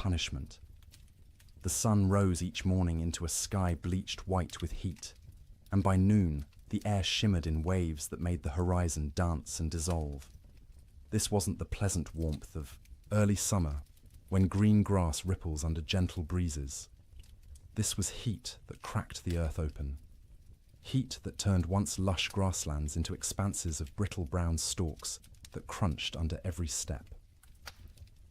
punishment. The sun rose each morning into a sky bleached white with heat, and by noon the air shimmered in waves that made the horizon dance and dissolve. This wasn't the pleasant warmth of early summer, when green grass ripples under gentle breezes. This was heat that cracked the earth open. Heat that turned once lush grasslands into expanses of brittle brown stalks that crunched under every step.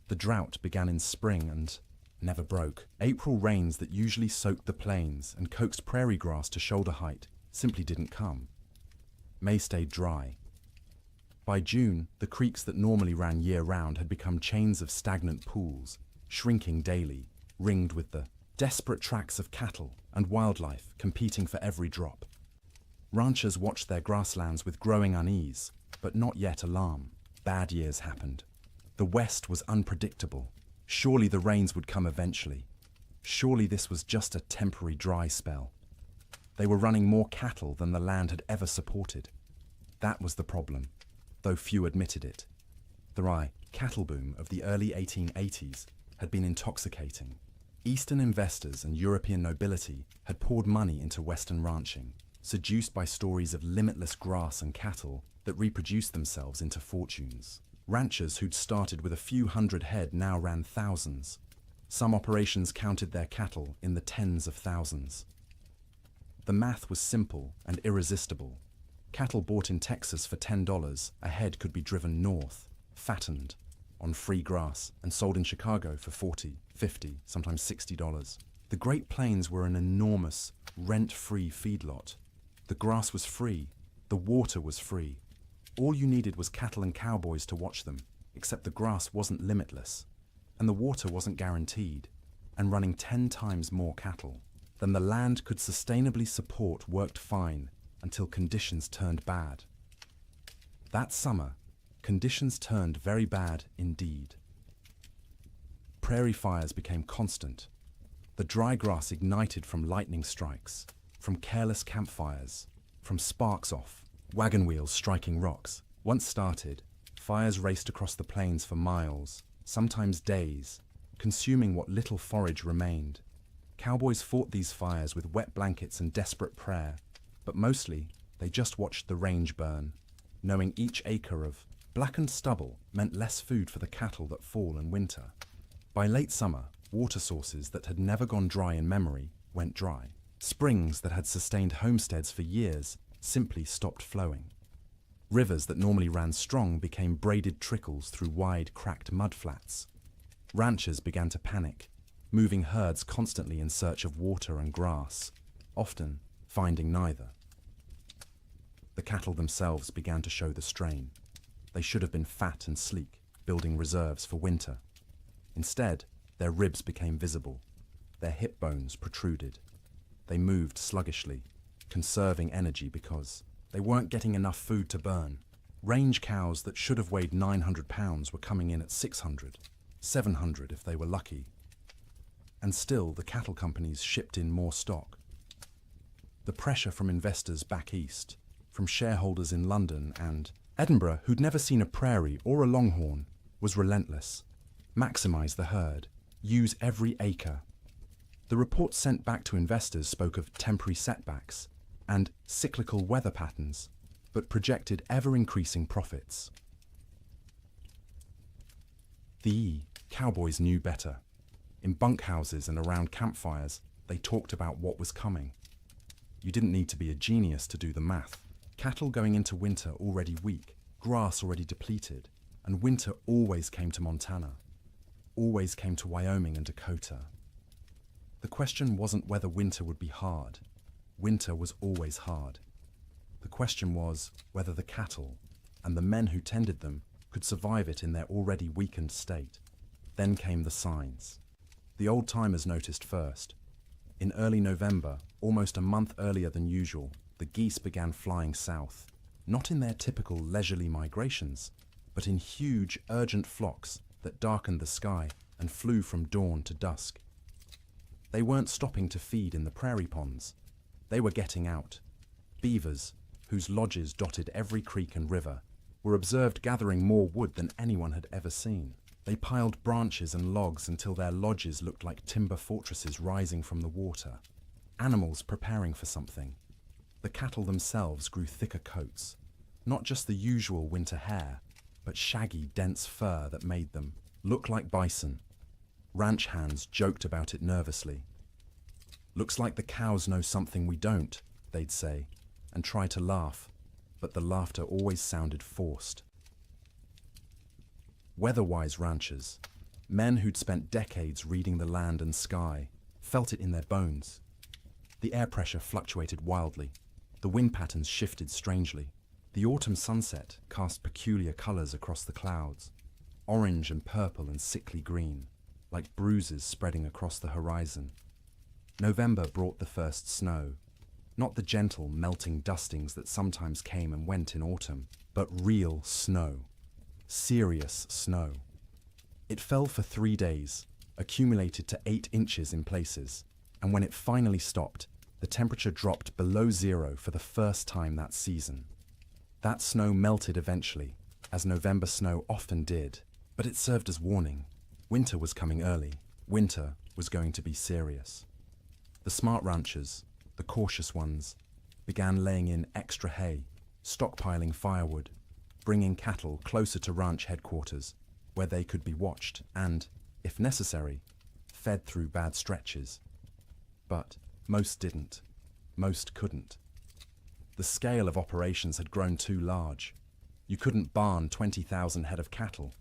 The drought began in spring and never broke. April rains that usually soaked the plains and coaxed prairie grass to shoulder height simply didn't come. May stayed dry. By June, the creeks that normally ran year-round had become chains of stagnant pools, shrinking daily, ringed with the desperate tracks of cattle and wildlife competing for every drop. Ranchers watched their grasslands with growing unease, but not yet alarm. Bad years happened. The West was unpredictable. Surely the rains would come eventually. Surely this was just a temporary dry spell. They were running more cattle than the land had ever supported. That was the problem, though few admitted it. The cattle boom of the early 1880s had been intoxicating. Eastern investors and European nobility had poured money into Western ranching, seduced by stories of limitless grass and cattle that reproduced themselves into fortunes. Ranchers who'd started with a few hundred head now ran thousands. Some operations counted their cattle in the tens of thousands. The math was simple and irresistible. Cattle bought in Texas for $10 a head could be driven north, fattened, on free grass, and sold in Chicago for $40, $50, sometimes $60. The Great Plains were an enormous, rent-free feedlot. The grass was free, the water was free. All you needed was cattle and cowboys to watch them, except the grass wasn't limitless, and the water wasn't guaranteed, and running 10 times more cattle than the land could sustainably support worked fine until conditions turned bad. That summer, conditions turned very bad indeed. Prairie fires became constant. The dry grass ignited from lightning strikes, from careless campfires, from sparks off, wagon wheels striking rocks. Once started, fires raced across the plains for miles, sometimes days, consuming what little forage remained. Cowboys fought these fires with wet blankets and desperate prayer, but mostly they just watched the range burn, knowing each acre of blackened stubble meant less food for the cattle that fall in winter. By late summer, water sources that had never gone dry in memory went dry. Springs that had sustained homesteads for years simply stopped flowing. Rivers that normally ran strong became braided trickles through wide, cracked mudflats. Ranchers began to panic, moving herds constantly in search of water and grass, often finding neither. The cattle themselves began to show the strain. They should have been fat and sleek, building reserves for winter. Instead, their ribs became visible. Their hip bones protruded. They moved sluggishly, conserving energy because they weren't getting enough food to burn. Range cows that should have weighed 900 pounds were coming in at 600, 700 if they were lucky. And still, the cattle companies shipped in more stock. The pressure from investors back east, from shareholders in London and Edinburgh who'd never seen a prairie or a longhorn, was relentless. Maximize the herd. Use every acre. The reports sent back to investors spoke of temporary setbacks and cyclical weather patterns, but projected ever-increasing profits. The cowboys knew better. In bunkhouses and around campfires, they talked about what was coming. You didn't need to be a genius to do the math. Cattle going into winter already weak, grass already depleted, and winter always came to Montana, always came to Wyoming and Dakota. The question wasn't whether winter would be hard. Winter was always hard. The question was whether the cattle and the men who tended them could survive it in their already weakened state. Then came the signs. The old-timers noticed first. In early November, almost a month earlier than usual, the geese began flying south, not in their typical leisurely migrations, but in huge, urgent flocks that darkened the sky and flew from dawn to dusk. They weren't stopping to feed in the prairie ponds. They were getting out. Beavers, whose lodges dotted every creek and river, were observed gathering more wood than anyone had ever seen. They piled branches and logs until their lodges looked like timber fortresses rising from the water. Animals preparing for something. The cattle themselves grew thicker coats. Not just the usual winter hair, but shaggy, dense fur that made them look like bison. Ranch hands joked about it nervously. "Looks like the cows know something we don't," they'd say, and try to laugh, but the laughter always sounded forced. Weather-wise ranchers, men who'd spent decades reading the land and sky, felt it in their bones. The air pressure fluctuated wildly. The wind patterns shifted strangely. The autumn sunset cast peculiar colors across the clouds, orange and purple and sickly green, like bruises spreading across the horizon. November brought the first snow, not the gentle, melting dustings that sometimes came and went in autumn, but real snow. Serious snow. It fell for 3 days, accumulated to 8 inches in places, and when it finally stopped, the temperature dropped below zero for the first time that season. That snow melted eventually, as November snow often did, but it served as warning. Winter was coming early. Winter was going to be serious. The smart ranchers, the cautious ones, began laying in extra hay, stockpiling firewood, bringing cattle closer to ranch headquarters, where they could be watched and, if necessary, fed through bad stretches. But most didn't. Most couldn't. The scale of operations had grown too large. You couldn't barn 20,000 head of cattle.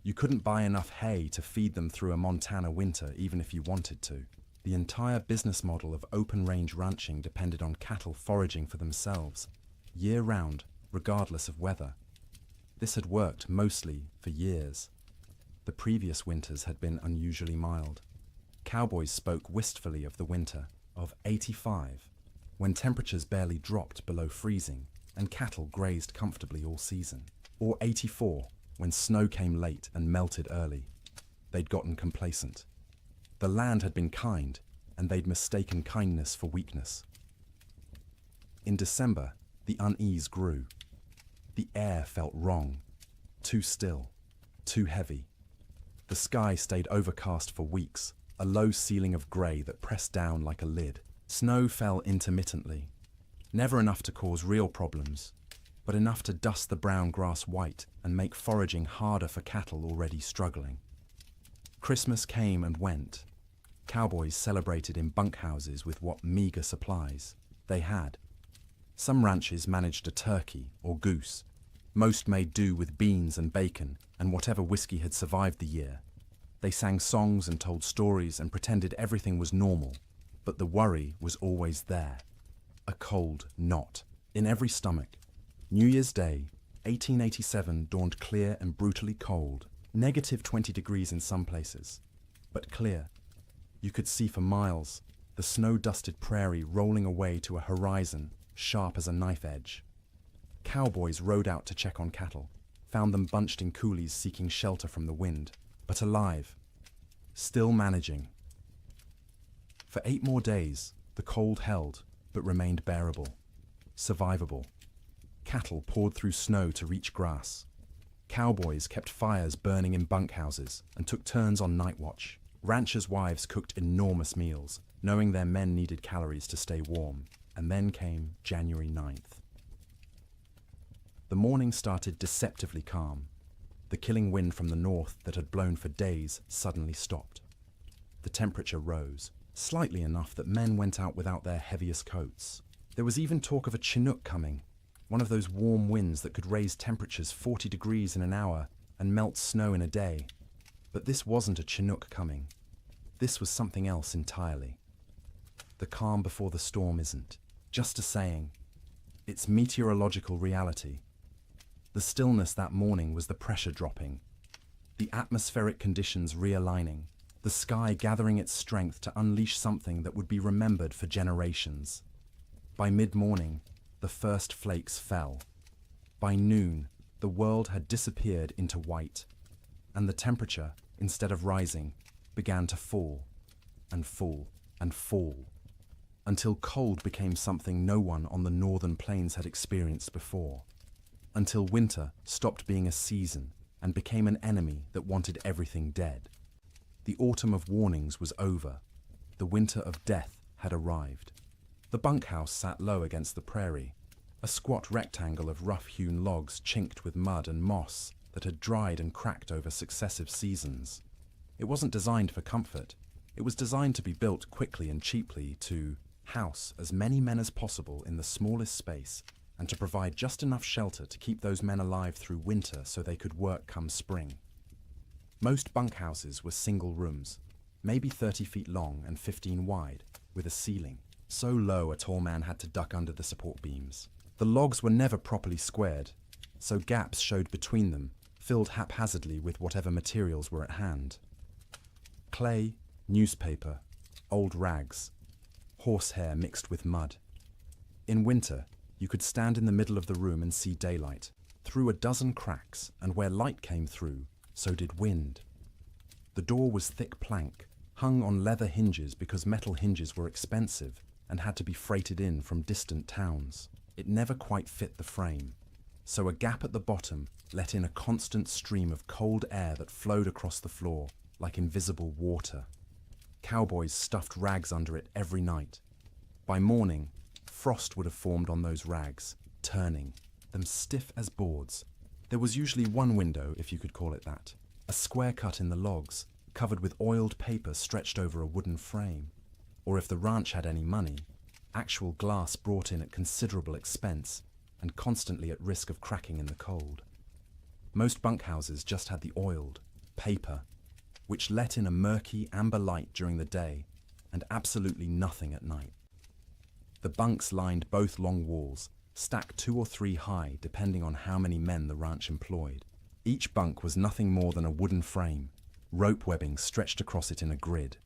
You couldn't buy enough hay to feed them through a Montana winter even if you wanted to. The entire business model of open-range ranching depended on cattle foraging for themselves, year-round, regardless of weather. This had worked mostly for years. The previous winters had been unusually mild. Cowboys spoke wistfully of the winter of '85, when temperatures barely dropped below freezing and cattle grazed comfortably all season. Or '84, when snow came late and melted early. They'd gotten complacent. The land had been kind, and they'd mistaken kindness for weakness. In December, the unease grew. The air felt wrong, too still, too heavy. The sky stayed overcast for weeks, a low ceiling of grey that pressed down like a lid. Snow fell intermittently, never enough to cause real problems, but enough to dust the brown grass white and make foraging harder for cattle already struggling. Christmas came and went. Cowboys celebrated in bunkhouses with what meager supplies they had. Some ranches managed a turkey or goose. Most made do with beans and bacon and whatever whiskey had survived the year. They sang songs and told stories and pretended everything was normal, but the worry was always there. A cold knot in every stomach. New Year's Day, 1887 dawned clear and brutally cold, -20 degrees in some places, but clear. You could see for miles, the snow-dusted prairie rolling away to a horizon sharp as a knife edge. Cowboys rode out to check on cattle, found them bunched in coulees seeking shelter from the wind, but alive, still managing. For 8 more days, the cold held, but remained bearable, survivable. Cattle poured through snow to reach grass. Cowboys kept fires burning in bunkhouses and took turns on night watch. Ranchers' wives cooked enormous meals, knowing their men needed calories to stay warm. And then came January 9th. The morning started deceptively calm. The killing wind from the north that had blown for days suddenly stopped. The temperature rose, slightly enough that men went out without their heaviest coats. There was even talk of a Chinook coming, one of those warm winds that could raise temperatures 40 degrees in an hour and melt snow in a day. But this wasn't a Chinook coming. This was something else entirely. The calm before the storm isn't just a saying. It's meteorological reality. The stillness that morning was the pressure dropping, the atmospheric conditions realigning, the sky gathering its strength to unleash something that would be remembered for generations. By mid-morning, the first flakes fell. By noon, the world had disappeared into white, and the temperature, instead of rising, began to fall, and fall, and fall, until cold became something no one on the northern plains had experienced before, until winter stopped being a season and became an enemy that wanted everything dead. The autumn of warnings was over. The winter of death had arrived. The bunkhouse sat low against the prairie, a squat rectangle of rough-hewn logs chinked with mud and moss that had dried and cracked over successive seasons. It wasn't designed for comfort. It was designed to be built quickly and cheaply to house as many men as possible in the smallest space and to provide just enough shelter to keep those men alive through winter so they could work come spring. Most bunkhouses were single rooms, maybe 30 feet long and 15 wide, with a ceiling so low a tall man had to duck under the support beams. The logs were never properly squared, so gaps showed between them, filled haphazardly with whatever materials were at hand. Clay, newspaper, old rags, horsehair mixed with mud. In winter, you could stand in the middle of the room and see daylight, through a dozen cracks, and where light came through, so did wind. The door was thick plank, hung on leather hinges because metal hinges were expensive and had to be freighted in from distant towns. It never quite fit the frame, so a gap at the bottom let in a constant stream of cold air that flowed across the floor like invisible water. Cowboys stuffed rags under it every night. By morning, frost would have formed on those rags, turning them stiff as boards. There was usually one window, if you could call it that, a square cut in the logs, covered with oiled paper stretched over a wooden frame. Or if the ranch had any money, actual glass brought in at considerable expense and constantly at risk of cracking in the cold. Most bunkhouses just had the oiled paper, which let in a murky amber light during the day and absolutely nothing at night. The bunks lined both long walls, stacked 2 or 3 high depending on how many men the ranch employed. Each bunk was nothing more than a wooden frame, rope webbing stretched across it in a grid.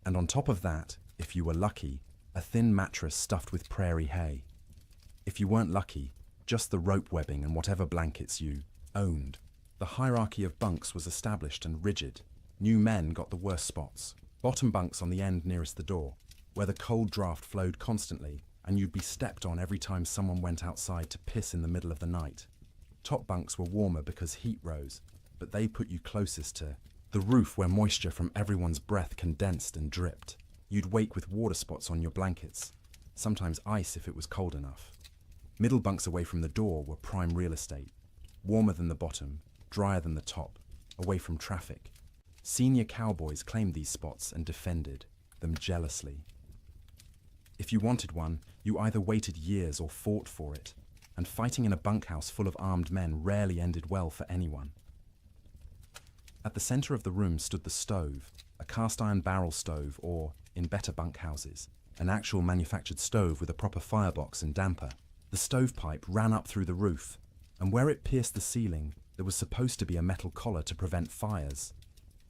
And on top of that, if you were lucky, a thin mattress stuffed with prairie hay. If you weren't lucky, just the rope webbing and whatever blankets you owned. The hierarchy of bunks was established and rigid. New men got the worst spots. Bottom bunks on the end nearest the door, where the cold draft flowed constantly and you'd be stepped on every time someone went outside to piss in the middle of the night. Top bunks were warmer because heat rose, but they put you closest to the roof where moisture from everyone's breath condensed and dripped. You'd wake with water spots on your blankets, sometimes ice if it was cold enough. Middle bunks away from the door were prime real estate, warmer than the bottom, drier than the top, away from traffic. Senior cowboys claimed these spots and defended them jealously. If you wanted one, you either waited years or fought for it, and fighting in a bunkhouse full of armed men rarely ended well for anyone. At the center of the room stood the stove, a cast-iron barrel stove or, in better bunkhouses, an actual manufactured stove with a proper firebox and damper. The stovepipe ran up through the roof, and where it pierced the ceiling, there was supposed to be a metal collar to prevent fires.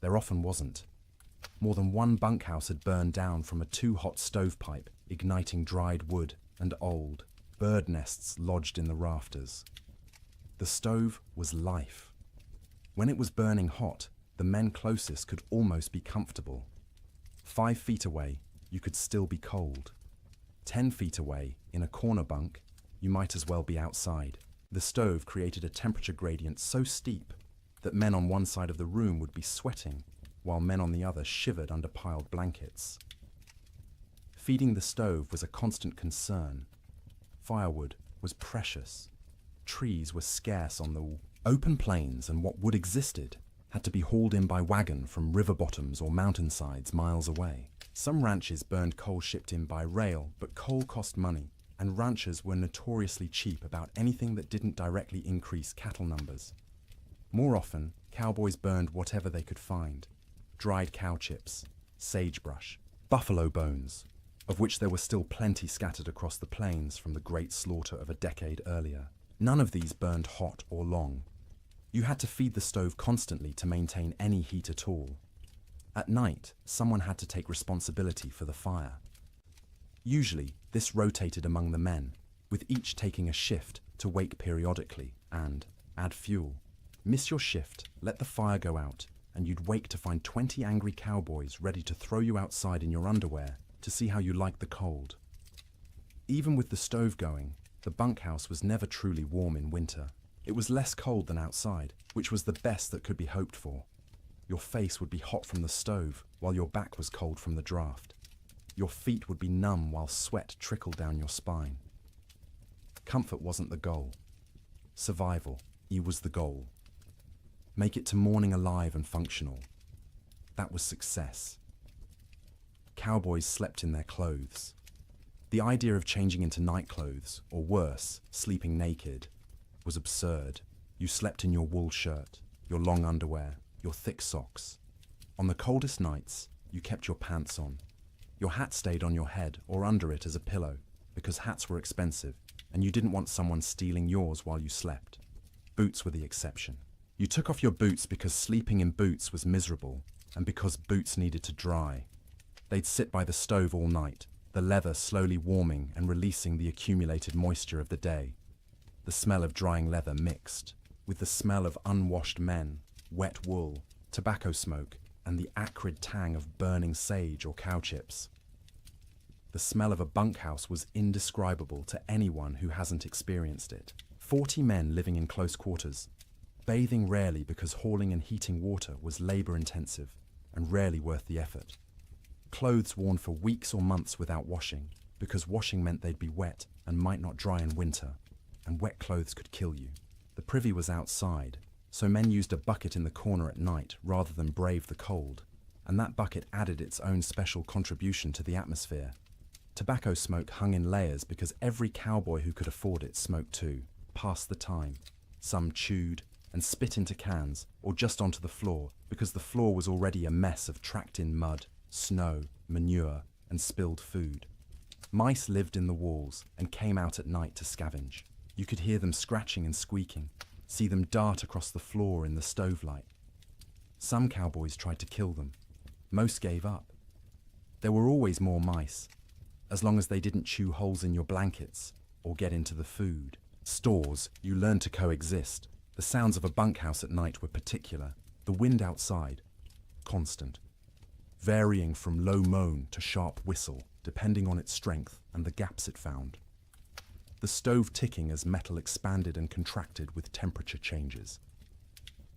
There often wasn't. More than one bunkhouse had burned down from a too-hot stovepipe, igniting dried wood and old bird nests lodged in the rafters. The stove was life. When it was burning hot, the men closest could almost be comfortable. 5 feet away, you could still be cold. 10 feet away, in a corner bunk, you might as well be outside. The stove created a temperature gradient so steep that men on one side of the room would be sweating, while men on the other shivered under piled blankets. Feeding the stove was a constant concern. Firewood was precious. Trees were scarce on the open plains, and what wood existed had to be hauled in by wagon from river bottoms or mountainsides miles away. Some ranches burned coal shipped in by rail, but coal cost money, and ranchers were notoriously cheap about anything that didn't directly increase cattle numbers. More often, cowboys burned whatever they could find: dried cow chips, sagebrush, buffalo bones, of which there were still plenty scattered across the plains from the great slaughter of a decade earlier. None of these burned hot or long. You had to feed the stove constantly to maintain any heat at all. At night, someone had to take responsibility for the fire. Usually, this rotated among the men, with each taking a shift to wake periodically and add fuel. Miss your shift, let the fire go out, and you'd wake to find 20 angry cowboys ready to throw you outside in your underwear to see how you liked the cold. Even with the stove going, the bunkhouse was never truly warm in winter. It was less cold than outside, which was the best that could be hoped for. Your face would be hot from the stove, while your back was cold from the draft. Your feet would be numb while sweat trickled down your spine. Comfort wasn't the goal. Survival, was the goal. Make it to morning alive and functional. That was success. Cowboys slept in their clothes. The idea of changing into night clothes, or worse, sleeping naked, was absurd. You slept in your wool shirt, your long underwear, your thick socks. On the coldest nights, you kept your pants on. Your hat stayed on your head or under it as a pillow, because hats were expensive, and you didn't want someone stealing yours while you slept. Boots were the exception. You took off your boots because sleeping in boots was miserable, and because boots needed to dry. They'd sit by the stove all night, the leather slowly warming and releasing the accumulated moisture of the day. The smell of drying leather mixed with the smell of unwashed men, wet wool, tobacco smoke, and the acrid tang of burning sage or cow chips. The smell of a bunkhouse was indescribable to anyone who hasn't experienced it. 40 men living in close quarters, bathing rarely because hauling and heating water was labor-intensive and rarely worth the effort. Clothes worn for weeks or months without washing, because washing meant they'd be wet and might not dry in winter, and wet clothes could kill you. The privy was outside, so men used a bucket in the corner at night rather than brave the cold, and that bucket added its own special contribution to the atmosphere. Tobacco smoke hung in layers because every cowboy who could afford it smoked too, passed the time. Some chewed and spit into cans or just onto the floor because the floor was already a mess of tracked-in mud, snow, manure, and spilled food. Mice lived in the walls and came out at night to scavenge. You could hear them scratching and squeaking, see them dart across the floor in the stove light. Some cowboys tried to kill them. Most gave up. There were always more mice, as long as they didn't chew holes in your blankets or get into the food. Stores, you learned to coexist. The sounds of a bunkhouse at night were particular. The wind outside, constant, varying from low moan to sharp whistle, depending on its strength and the gaps it found. The stove ticking as metal expanded and contracted with temperature changes.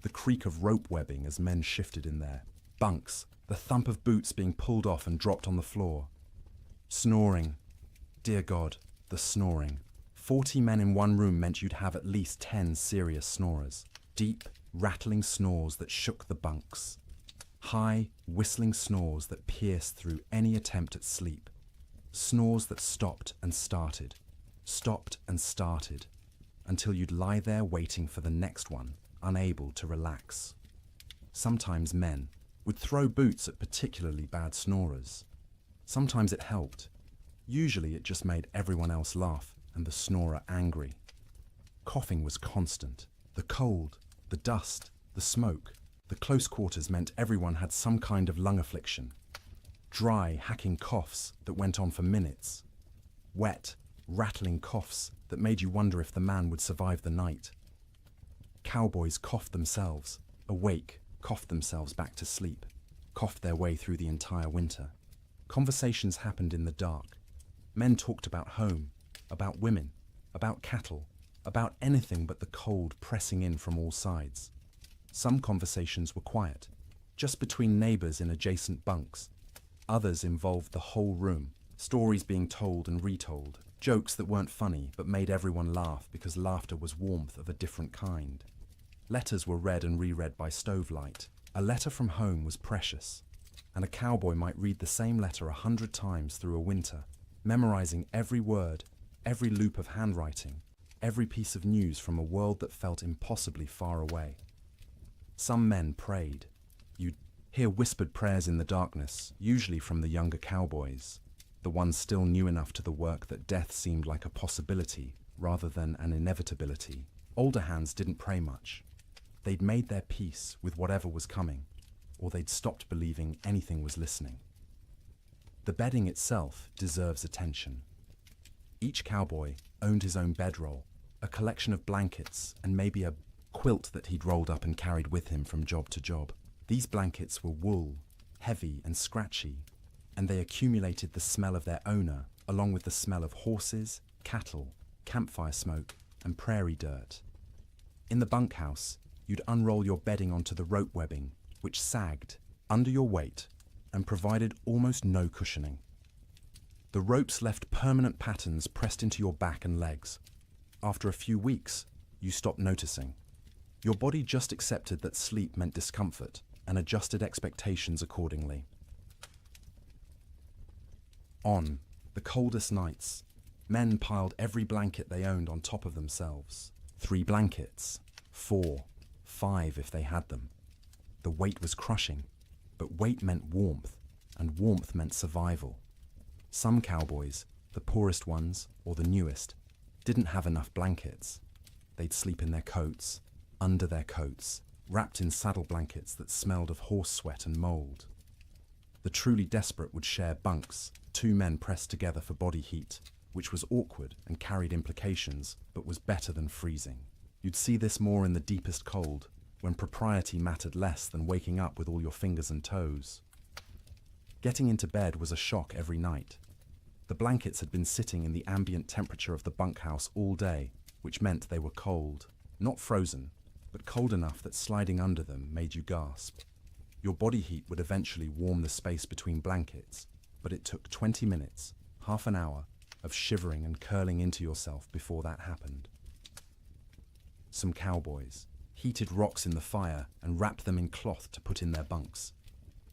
The creak of rope webbing as men shifted in there. Bunks, the thump of boots being pulled off and dropped on the floor. Snoring. Dear God, the snoring. 40 men in one room meant you'd have at least 10 serious snorers. Deep, rattling snores that shook the bunks. High, whistling snores that pierced through any attempt at sleep. Snores that stopped and started, until you'd lie there waiting for the next one, unable to relax. Sometimes men would throw boots at particularly bad snorers. Sometimes it helped. Usually it just made everyone else laugh and the snorer angry. Coughing was constant. The cold, the dust, the smoke, the close quarters meant everyone had some kind of lung affliction. Dry, hacking coughs that went on for minutes. Wet, rattling coughs that made you wonder if the man would survive the night. Cowboys coughed themselves, awake, coughed themselves back to sleep, coughed their way through the entire winter. Conversations happened in the dark. Men talked about home, about women, about cattle, about anything but the cold pressing in from all sides. Some conversations were quiet, just between neighbors in adjacent bunks. Others involved the whole room, stories being told and retold, jokes that weren't funny but made everyone laugh because laughter was warmth of a different kind. Letters were read and reread by stovelight. A letter from home was precious, and a cowboy might read the same letter 100 times through a winter, memorizing every word, every loop of handwriting, every piece of news from a world that felt impossibly far away. Some men prayed. You'd hear whispered prayers in the darkness, usually from the younger cowboys, the ones still new enough to the work that death seemed like a possibility rather than an inevitability. Older hands didn't pray much. They'd made their peace with whatever was coming, or they'd stopped believing anything was listening. The bedding itself deserves attention. Each cowboy owned his own bedroll, a collection of blankets, and maybe a quilt that he'd rolled up and carried with him from job to job. These blankets were wool, heavy and scratchy, and they accumulated the smell of their owner, along with the smell of horses, cattle, campfire smoke, and prairie dirt. In the bunkhouse, you'd unroll your bedding onto the rope webbing, which sagged under your weight and provided almost no cushioning. The ropes left permanent patterns pressed into your back and legs. After a few weeks, you stopped noticing. Your body just accepted that sleep meant discomfort and adjusted expectations accordingly. On the coldest nights, men piled every blanket they owned on top of themselves. 3 blankets, 4, 5 if they had them. The weight was crushing, but weight meant warmth, and warmth meant survival. Some cowboys, the poorest ones or the newest, didn't have enough blankets. They'd sleep in their coats, under their coats, wrapped in saddle blankets that smelled of horse sweat and mold. The truly desperate would share bunks, 2 men pressed together for body heat, which was awkward and carried implications, but was better than freezing. You'd see this more in the deepest cold, when propriety mattered less than waking up with all your fingers and toes. Getting into bed was a shock every night. The blankets had been sitting in the ambient temperature of the bunkhouse all day, which meant they were cold. Not frozen, but cold enough that sliding under them made you gasp. Your body heat would eventually warm the space between blankets, but it took 20 minutes, half an hour, of shivering and curling into yourself before that happened. Some cowboys heated rocks in the fire and wrapped them in cloth to put in their bunks.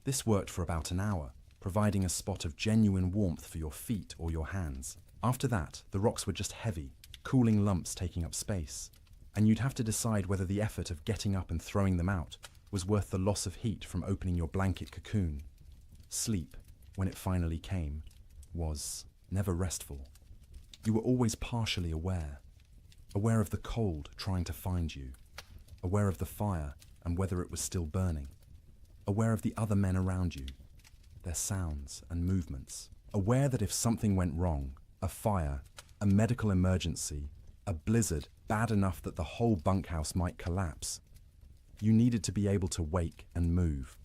This worked for about an hour, providing a spot of genuine warmth for your feet or your hands. After that, the rocks were just heavy, cooling lumps taking up space, and you'd have to decide whether the effort of getting up and throwing them out was worth the loss of heat from opening your blanket cocoon. Sleep, when it finally came, was never restful. You were always partially aware of the cold trying to find you, aware of the fire and whether it was still burning, aware of the other men around you, their sounds and movements, aware that if something went wrong, a fire, a medical emergency, a blizzard bad enough that the whole bunkhouse might collapse, you needed to be able to wake and move.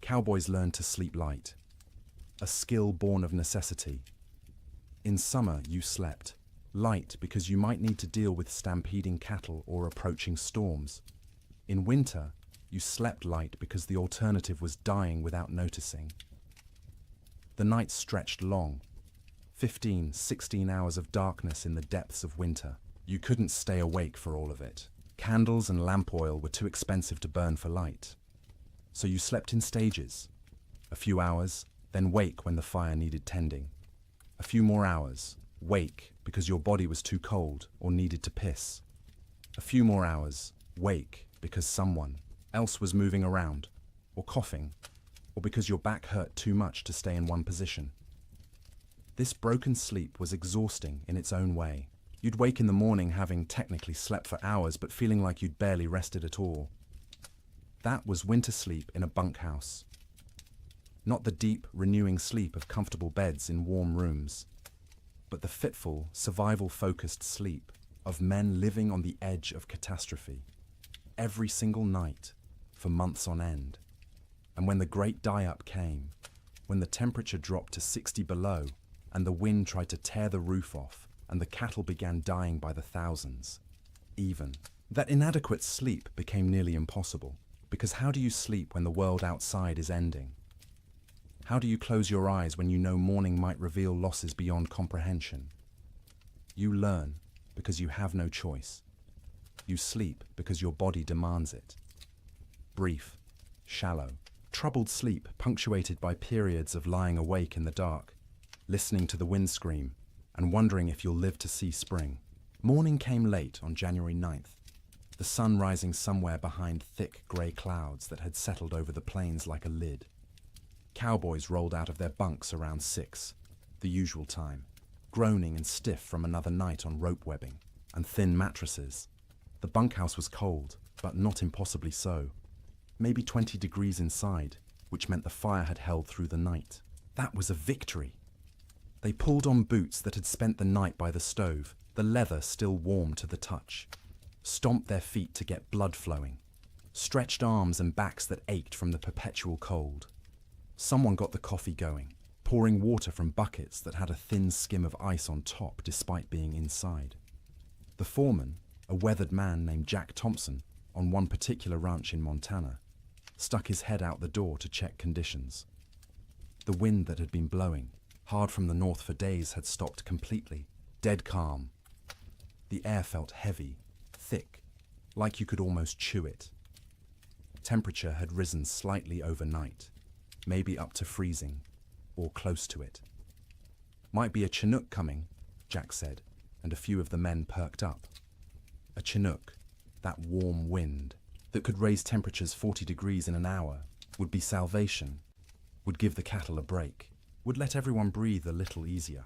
Cowboys learned to sleep light, a skill born of necessity. In summer, you slept light because you might need to deal with stampeding cattle or approaching storms. In winter, you slept light because the alternative was dying without noticing. The nights stretched long, 15, 16 hours of darkness in the depths of winter. You couldn't stay awake for all of it. Candles and lamp oil were too expensive to burn for light. So you slept in stages. A few hours, then wake when the fire needed tending. A few more hours, wake because your body was too cold or needed to piss. A few more hours, wake because someone else was moving around or coughing, or because your back hurt too much to stay in one position. This broken sleep was exhausting in its own way. You'd wake in the morning having technically slept for hours but feeling like you'd barely rested at all. That was winter sleep in a bunkhouse. Not the deep, renewing sleep of comfortable beds in warm rooms, but the fitful, survival-focused sleep of men living on the edge of catastrophe. Every single night, for months on end. And when the great die-up came, when the temperature dropped to 60 below, and the wind tried to tear the roof off, and the cattle began dying by the thousands, even, that inadequate sleep became nearly impossible. Because how do you sleep when the world outside is ending? How do you close your eyes when you know morning might reveal losses beyond comprehension? You learn because you have no choice. You sleep because your body demands it. Brief, shallow, troubled sleep punctuated by periods of lying awake in the dark, listening to the wind scream, and wondering if you'll live to see spring. Morning came late on January 9th, the sun rising somewhere behind thick grey clouds that had settled over the plains like a lid. Cowboys rolled out of their bunks around 6, the usual time, groaning and stiff from another night on rope webbing and thin mattresses. The bunkhouse was cold, but not impossibly so. Maybe 20 degrees inside, which meant the fire had held through the night. That was a victory. They pulled on boots that had spent the night by the stove, the leather still warm to the touch, stomped their feet to get blood flowing, stretched arms and backs that ached from the perpetual cold. Someone got the coffee going, pouring water from buckets that had a thin skim of ice on top despite being inside. The foreman, A weathered man named Jack Thompson, on one particular ranch in Montana, stuck his head out the door to check conditions. The wind that had been blowing hard from the north for days had stopped completely, dead calm. The air felt heavy, thick, like you could almost chew it. Temperature had risen slightly overnight, maybe up to freezing, or close to it. "Might be a Chinook coming," Jack said, and a few of the men perked up. A Chinook, that warm wind that could raise temperatures 40 degrees in an hour, would be salvation, would give the cattle a break, would let everyone breathe a little easier.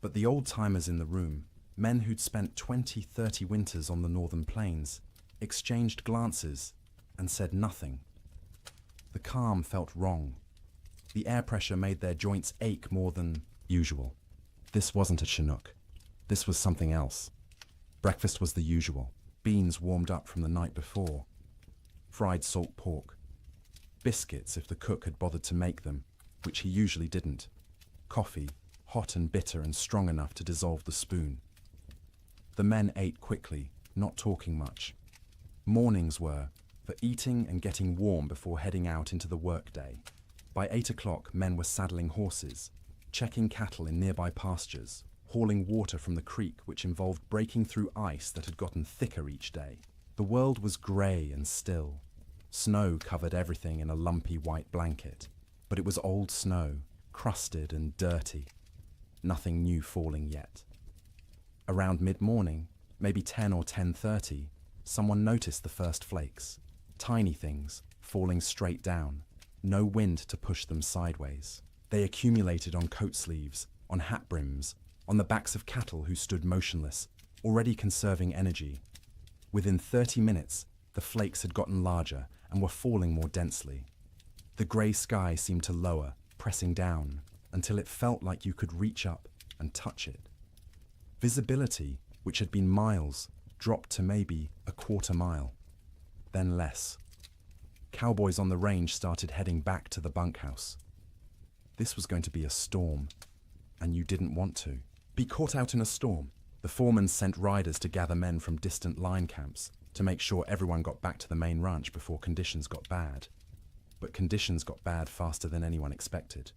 But the old-timers in the room, men who'd spent 20, 30 winters on the northern plains, exchanged glances and said nothing. The calm felt wrong. The air pressure made their joints ache more than usual. This wasn't a Chinook. This was something else. Breakfast was the usual. Beans warmed up from the night before. Fried salt pork. Biscuits if the cook had bothered to make them, which he usually didn't. Coffee, hot and bitter and strong enough to dissolve the spoon. The men ate quickly, not talking much. Mornings were for eating and getting warm before heading out into the workday. By 8 o'clock, men were saddling horses, checking cattle in nearby pastures, hauling water from the creek, which involved breaking through ice that had gotten thicker each day. The world was grey and still. Snow covered everything in a lumpy white blanket, but it was old snow, crusted and dirty. Nothing new falling yet. Around mid-morning, maybe 10 or 10:30, someone noticed the first flakes. Tiny things, falling straight down. No wind to push them sideways. They accumulated on coat sleeves, on hat brims, on the backs of cattle who stood motionless, already conserving energy. Within 30 minutes, the flakes had gotten larger and were falling more densely. The grey sky seemed to lower, pressing down, until it felt like you could reach up and touch it. Visibility, which had been miles, dropped to maybe a quarter mile, then less. Cowboys on the range started heading back to the bunkhouse. This was going to be a storm, and you didn't want to be caught out in a storm. The foreman sent riders to gather men from distant line camps to make sure everyone got back to the main ranch before conditions got bad. But conditions got bad faster than anyone expected.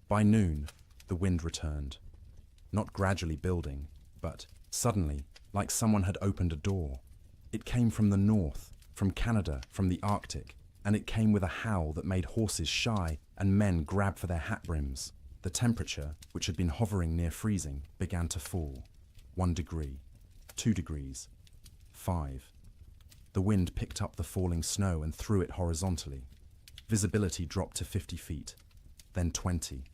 By noon, the wind returned. Not gradually building, but suddenly, like someone had opened a door. It came from the north, from Canada, from the Arctic, and it came with a howl that made horses shy and men grab for their hat brims. The temperature, which had been hovering near freezing, began to fall. 1 degree, 2 degrees, 5. The wind picked up the falling snow and threw it horizontally. Visibility dropped to 50 feet, then 20.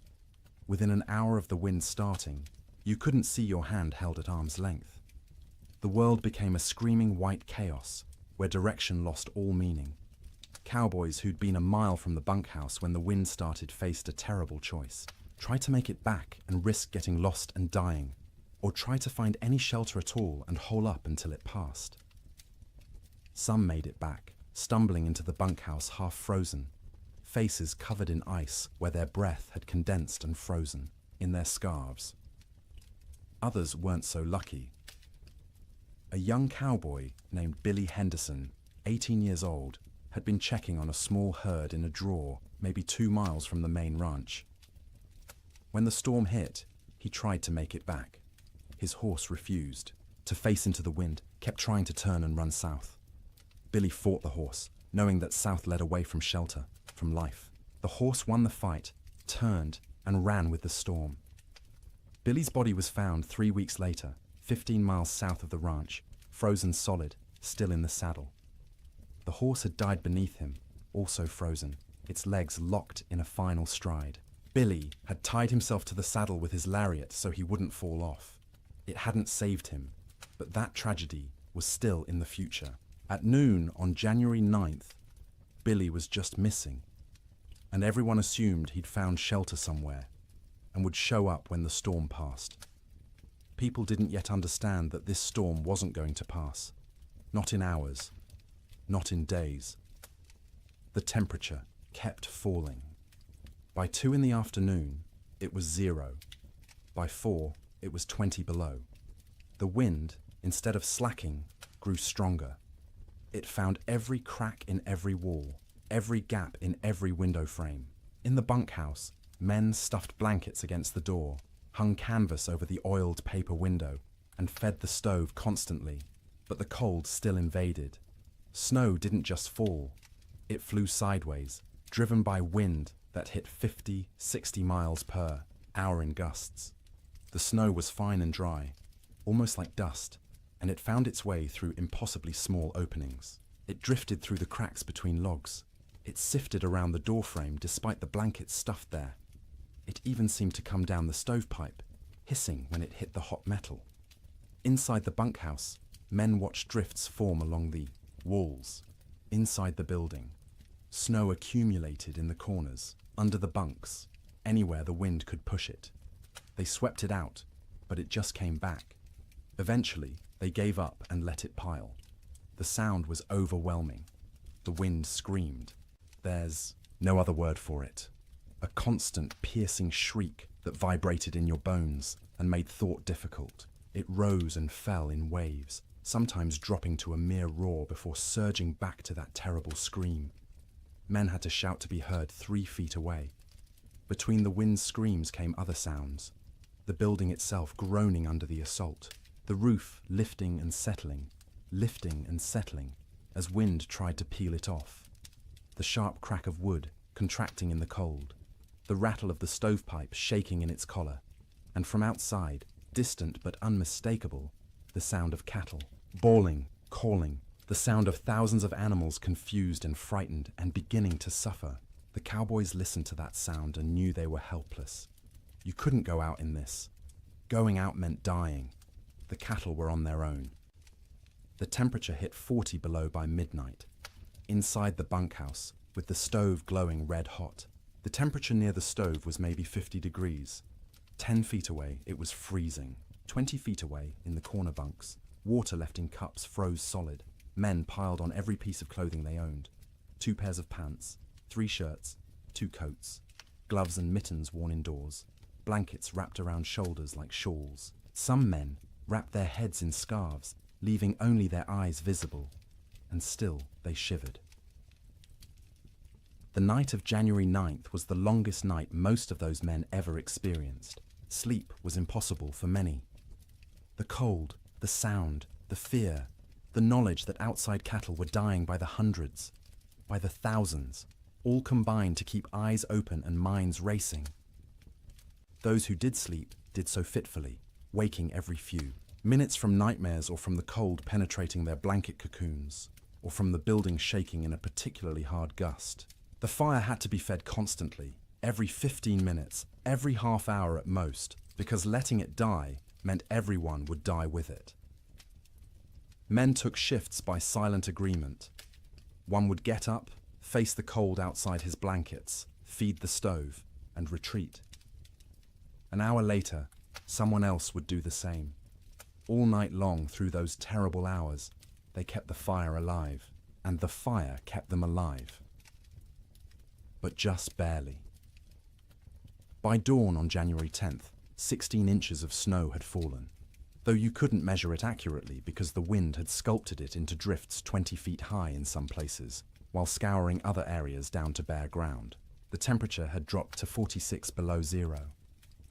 Within an hour of the wind starting, you couldn't see your hand held at arm's length. The world became a screaming white chaos, where direction lost all meaning. Cowboys who'd been a mile from the bunkhouse when the wind started faced a terrible choice. Try to make it back and risk getting lost and dying, or try to find any shelter at all and hole up until it passed. Some made it back, stumbling into the bunkhouse half frozen, faces covered in ice where their breath had condensed and frozen in their scarves. Others weren't so lucky. A young cowboy named Billy Henderson, 18 years old, had been checking on a small herd in a draw, maybe 2 miles from the main ranch. When the storm hit, he tried to make it back. His horse refused to face into the wind, kept trying to turn and run south. Billy fought the horse, knowing that south led away from shelter, from life. The horse won the fight, turned, and ran with the storm. Billy's body was found 3 weeks later, 15 miles south of the ranch, frozen solid, still in the saddle. The horse had died beneath him, also frozen, its legs locked in a final stride. Billy had tied himself to the saddle with his lariat so he wouldn't fall off. It hadn't saved him, but that tragedy was still in the future. At noon on January 9th, Billy was just missing, and everyone assumed he'd found shelter somewhere and would show up when the storm passed. People didn't yet understand that this storm wasn't going to pass. Not in hours, not in days. The temperature kept falling. By 2 in the afternoon, it was 0. By 4, it was 20 below. The wind, instead of slacking, grew stronger. It found every crack in every wall, every gap in every window frame. In the bunkhouse, men stuffed blankets against the door, hung canvas over the oiled paper window, and fed the stove constantly. But the cold still invaded. Snow didn't just fall. It flew sideways, driven by wind that hit 50, 60 miles per hour in gusts. The snow was fine and dry, almost like dust, and it found its way through impossibly small openings. It drifted through the cracks between logs. It sifted around the doorframe despite the blankets stuffed there. It even seemed to come down the stovepipe, hissing when it hit the hot metal. Inside the bunkhouse, men watched drifts form along the walls. Inside the building, snow accumulated in the corners, under the bunks, anywhere the wind could push it. They swept it out, but it just came back. Eventually, they gave up and let it pile. The sound was overwhelming. The wind screamed. There's no other word for it. A constant, piercing shriek that vibrated in your bones and made thought difficult. It rose and fell in waves, sometimes dropping to a mere roar before surging back to that terrible scream. Men had to shout to be heard 3 feet away. Between the wind's screams came other sounds. The building itself groaning under the assault. The roof lifting and settling as wind tried to peel it off. The sharp crack of wood contracting in the cold. The rattle of the stovepipe shaking in its collar. And from outside, distant but unmistakable, the sound of cattle, bawling, calling, the sound of thousands of animals confused and frightened and beginning to suffer. The cowboys listened to that sound and knew they were helpless. You couldn't go out in this. Going out meant dying. The cattle were on their own. The temperature hit 40 below by midnight. Inside the bunkhouse, with the stove glowing red hot, the temperature near the stove was maybe 50 degrees. 10 feet away, it was freezing. 20 feet away, in the corner bunks, water left in cups froze solid. Men piled on every piece of clothing they owned. 2 pairs of pants, 3 shirts, 2 coats, gloves and mittens worn indoors, blankets wrapped around shoulders like shawls. Some men wrapped their heads in scarves, leaving only their eyes visible, and still they shivered. The night of January 9th was the longest night most of those men ever experienced. Sleep was impossible for many. The cold, the sound, the fear, the knowledge that outside cattle were dying by the hundreds, by the thousands, all combined to keep eyes open and minds racing. Those who did sleep did so fitfully, waking every few minutes from nightmares or from the cold penetrating their blanket cocoons, or from the building shaking in a particularly hard gust. The fire had to be fed constantly, every 15 minutes, every half hour at most, because letting it die meant everyone would die with it. Men took shifts by silent agreement. One would get up, face the cold outside his blankets, feed the stove, and retreat. An hour later, someone else would do the same. All night long through those terrible hours, they kept the fire alive, and the fire kept them alive. But just barely. By dawn on January 10th, 16 inches of snow had fallen, though you couldn't measure it accurately because the wind had sculpted it into drifts 20 feet high in some places, while scouring other areas down to bare ground. The temperature had dropped to 46 below zero.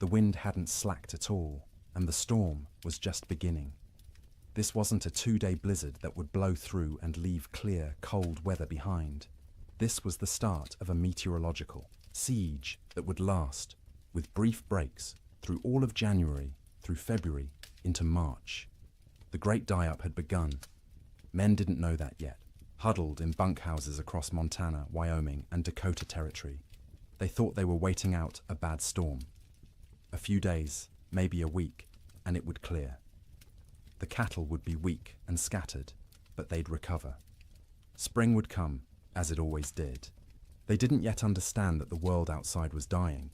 The wind hadn't slacked at all, and the storm was just beginning. This wasn't a 2-day blizzard that would blow through and leave clear, cold weather behind. This was the start of a meteorological siege that would last, with brief breaks, through all of January, through February, into March. The great die-up had begun. Men didn't know that yet, huddled in bunkhouses across Montana, Wyoming, and Dakota Territory. They thought they were waiting out a bad storm. A few days, maybe a week, and it would clear. The cattle would be weak and scattered, but they'd recover. Spring would come, as it always did. They didn't yet understand that the world outside was dying,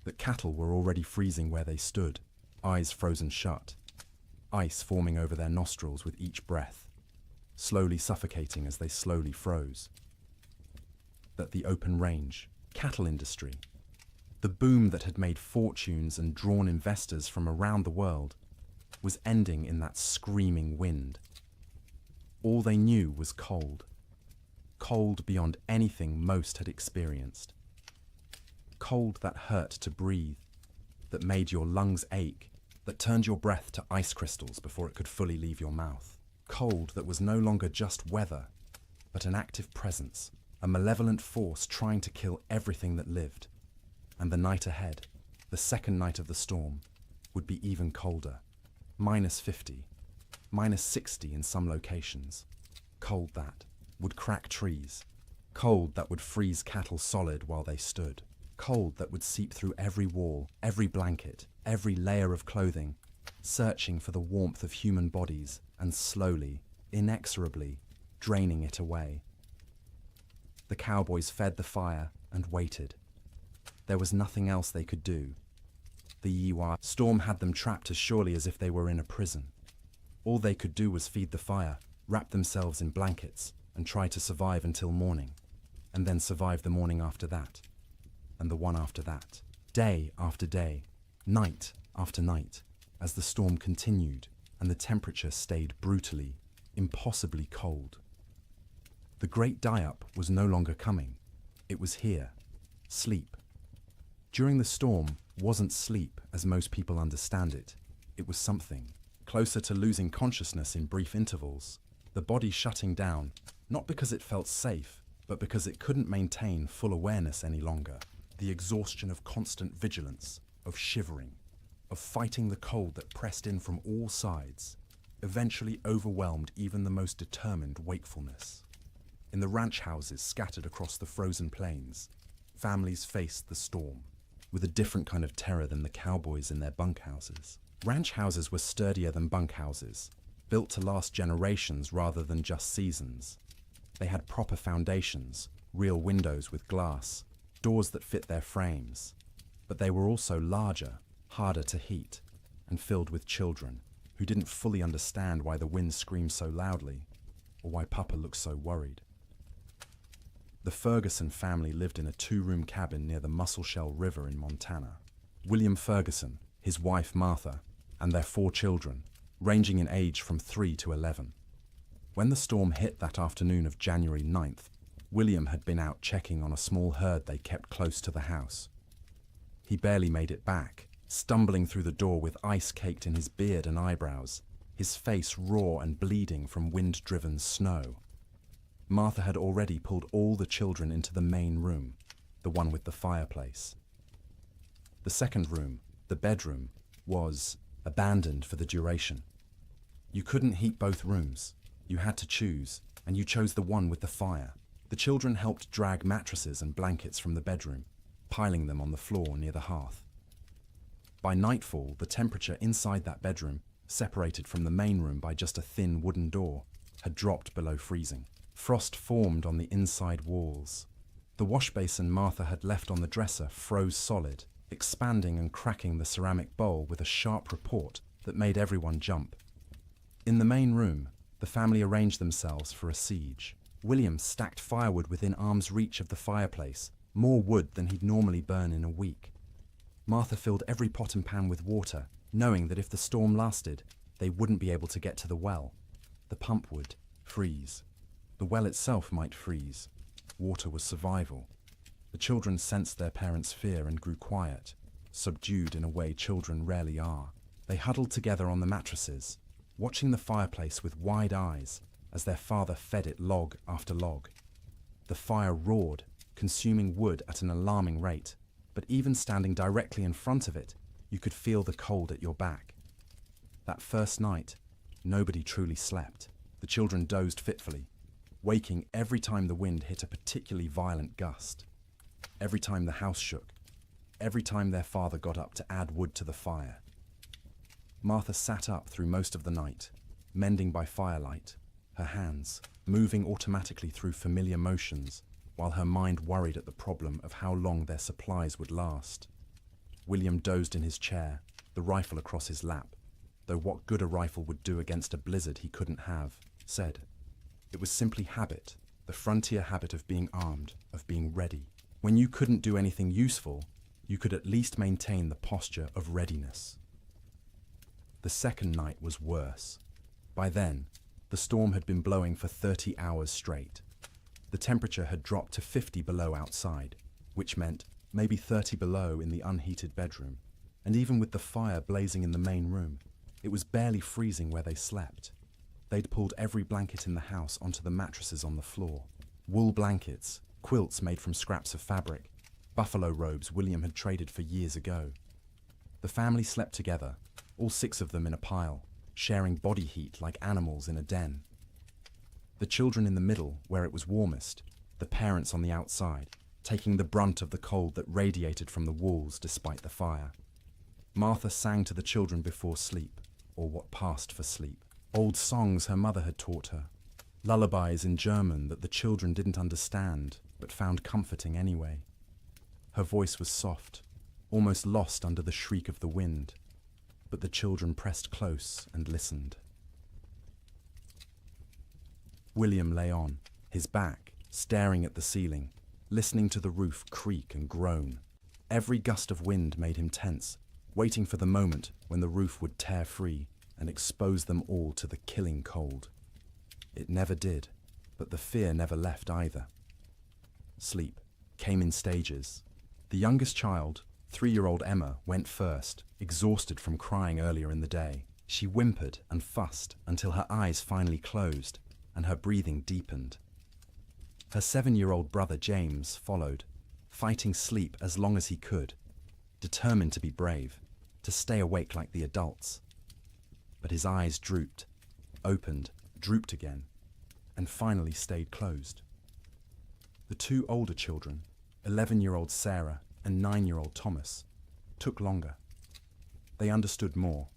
that cattle were already freezing where they stood, eyes frozen shut, ice forming over their nostrils with each breath, slowly suffocating as they slowly froze. That the open range, cattle industry, the boom that had made fortunes and drawn investors from around the world, was ending in that screaming wind. All they knew was cold. Cold beyond anything most had experienced. Cold that hurt to breathe, that made your lungs ache, that turned your breath to ice crystals before it could fully leave your mouth. Cold that was no longer just weather, but an active presence, a malevolent force trying to kill everything that lived. And the night ahead, the second night of the storm, would be even colder. -50, -60 in some locations. Cold that would crack trees. Cold that would freeze cattle solid while they stood. Cold that would seep through every wall, every blanket, every layer of clothing, searching for the warmth of human bodies and slowly, inexorably, draining it away. The cowboys fed the fire and waited. There was nothing else they could do. The Yiwa storm had them trapped as surely as if they were in a prison. All they could do was feed the fire, wrap themselves in blankets, and try to survive until morning, and then survive the morning after that, and the one after that, day after day, night after night, as the storm continued and the temperature stayed brutally, impossibly cold. The great die-up was no longer coming. It was here. Sleep. During the storm wasn't sleep as most people understand it. It was something closer to losing consciousness in brief intervals, the body shutting down, not because it felt safe, but because it couldn't maintain full awareness any longer. The exhaustion of constant vigilance, of shivering, of fighting the cold that pressed in from all sides, eventually overwhelmed even the most determined wakefulness. In the ranch houses scattered across the frozen plains, families faced the storm with a different kind of terror than the cowboys in their bunkhouses. Ranch houses were sturdier than bunkhouses, built to last generations rather than just seasons. They had proper foundations, real windows with glass, doors that fit their frames. But they were also larger, harder to heat, and filled with children who didn't fully understand why the wind screamed so loudly or why Papa looked so worried. The Ferguson family lived in a 2-room cabin near the Musselshell River in Montana. William Ferguson, his wife Martha, and their 4 children, ranging in age from 3 to 11. When the storm hit that afternoon of January 9th, William had been out checking on a small herd they kept close to the house. He barely made it back, stumbling through the door with ice caked in his beard and eyebrows, his face raw and bleeding from wind-driven snow. Martha had already pulled all the children into the main room, the one with the fireplace. The second room, the bedroom, was abandoned for the duration. You couldn't heat both rooms. You had to choose, and you chose the one with the fire. The children helped drag mattresses and blankets from the bedroom, piling them on the floor near the hearth. By nightfall, the temperature inside that bedroom, separated from the main room by just a thin wooden door, had dropped below freezing. Frost formed on the inside walls. The washbasin Martha had left on the dresser froze solid, expanding and cracking the ceramic bowl with a sharp report that made everyone jump. In the main room, the family arranged themselves for a siege. William stacked firewood within arm's reach of the fireplace, more wood than he'd normally burn in a week. Martha filled every pot and pan with water, knowing that if the storm lasted, they wouldn't be able to get to the well. The pump would freeze. The well itself might freeze. Water was survival. The children sensed their parents' fear and grew quiet, subdued in a way children rarely are. They huddled together on the mattresses, watching the fireplace with wide eyes as their father fed it log after log. The fire roared, consuming wood at an alarming rate, but even standing directly in front of it, you could feel the cold at your back. That first night, nobody truly slept. The children dozed fitfully, waking every time the wind hit a particularly violent gust, every time the house shook, every time their father got up to add wood to the fire. Martha sat up through most of the night, mending by firelight, her hands moving automatically through familiar motions, while her mind worried at the problem of how long their supplies would last. William dozed in his chair, the rifle across his lap, though what good a rifle would do against a blizzard he couldn't have, said. It was simply habit, the frontier habit of being armed, of being ready. When you couldn't do anything useful, you could at least maintain the posture of readiness. The second night was worse. By then, the storm had been blowing for 30 hours straight. The temperature had dropped to 50 below outside, which meant maybe 30 below in the unheated bedroom. And even with the fire blazing in the main room, it was barely freezing where they slept. They'd pulled every blanket in the house onto the mattresses on the floor. Wool blankets, quilts made from scraps of fabric, buffalo robes William had traded for years ago. The family slept together, all 6 of them in a pile, sharing body heat like animals in a den. The children in the middle, where it was warmest, the parents on the outside, taking the brunt of the cold that radiated from the walls despite the fire. Martha sang to the children before sleep, or what passed for sleep. Old songs her mother had taught her, lullabies in German that the children didn't understand, but found comforting anyway. Her voice was soft, almost lost under the shriek of the wind, but the children pressed close and listened. William lay on, his back, staring at the ceiling, listening to the roof creak and groan. Every gust of wind made him tense, waiting for the moment when the roof would tear free and expose them all to the killing cold. It never did, but the fear never left either. Sleep came in stages. The youngest child, 3-year-old Emma, went first, exhausted from crying earlier in the day. She whimpered and fussed until her eyes finally closed and her breathing deepened. Her 7-year-old brother James followed, fighting sleep as long as he could, determined to be brave, to stay awake like the adults. But his eyes drooped, opened, drooped again, and finally stayed closed. The 2 older children, 11-year-old Sarah and 9-year-old Thomas, took longer. They understood more,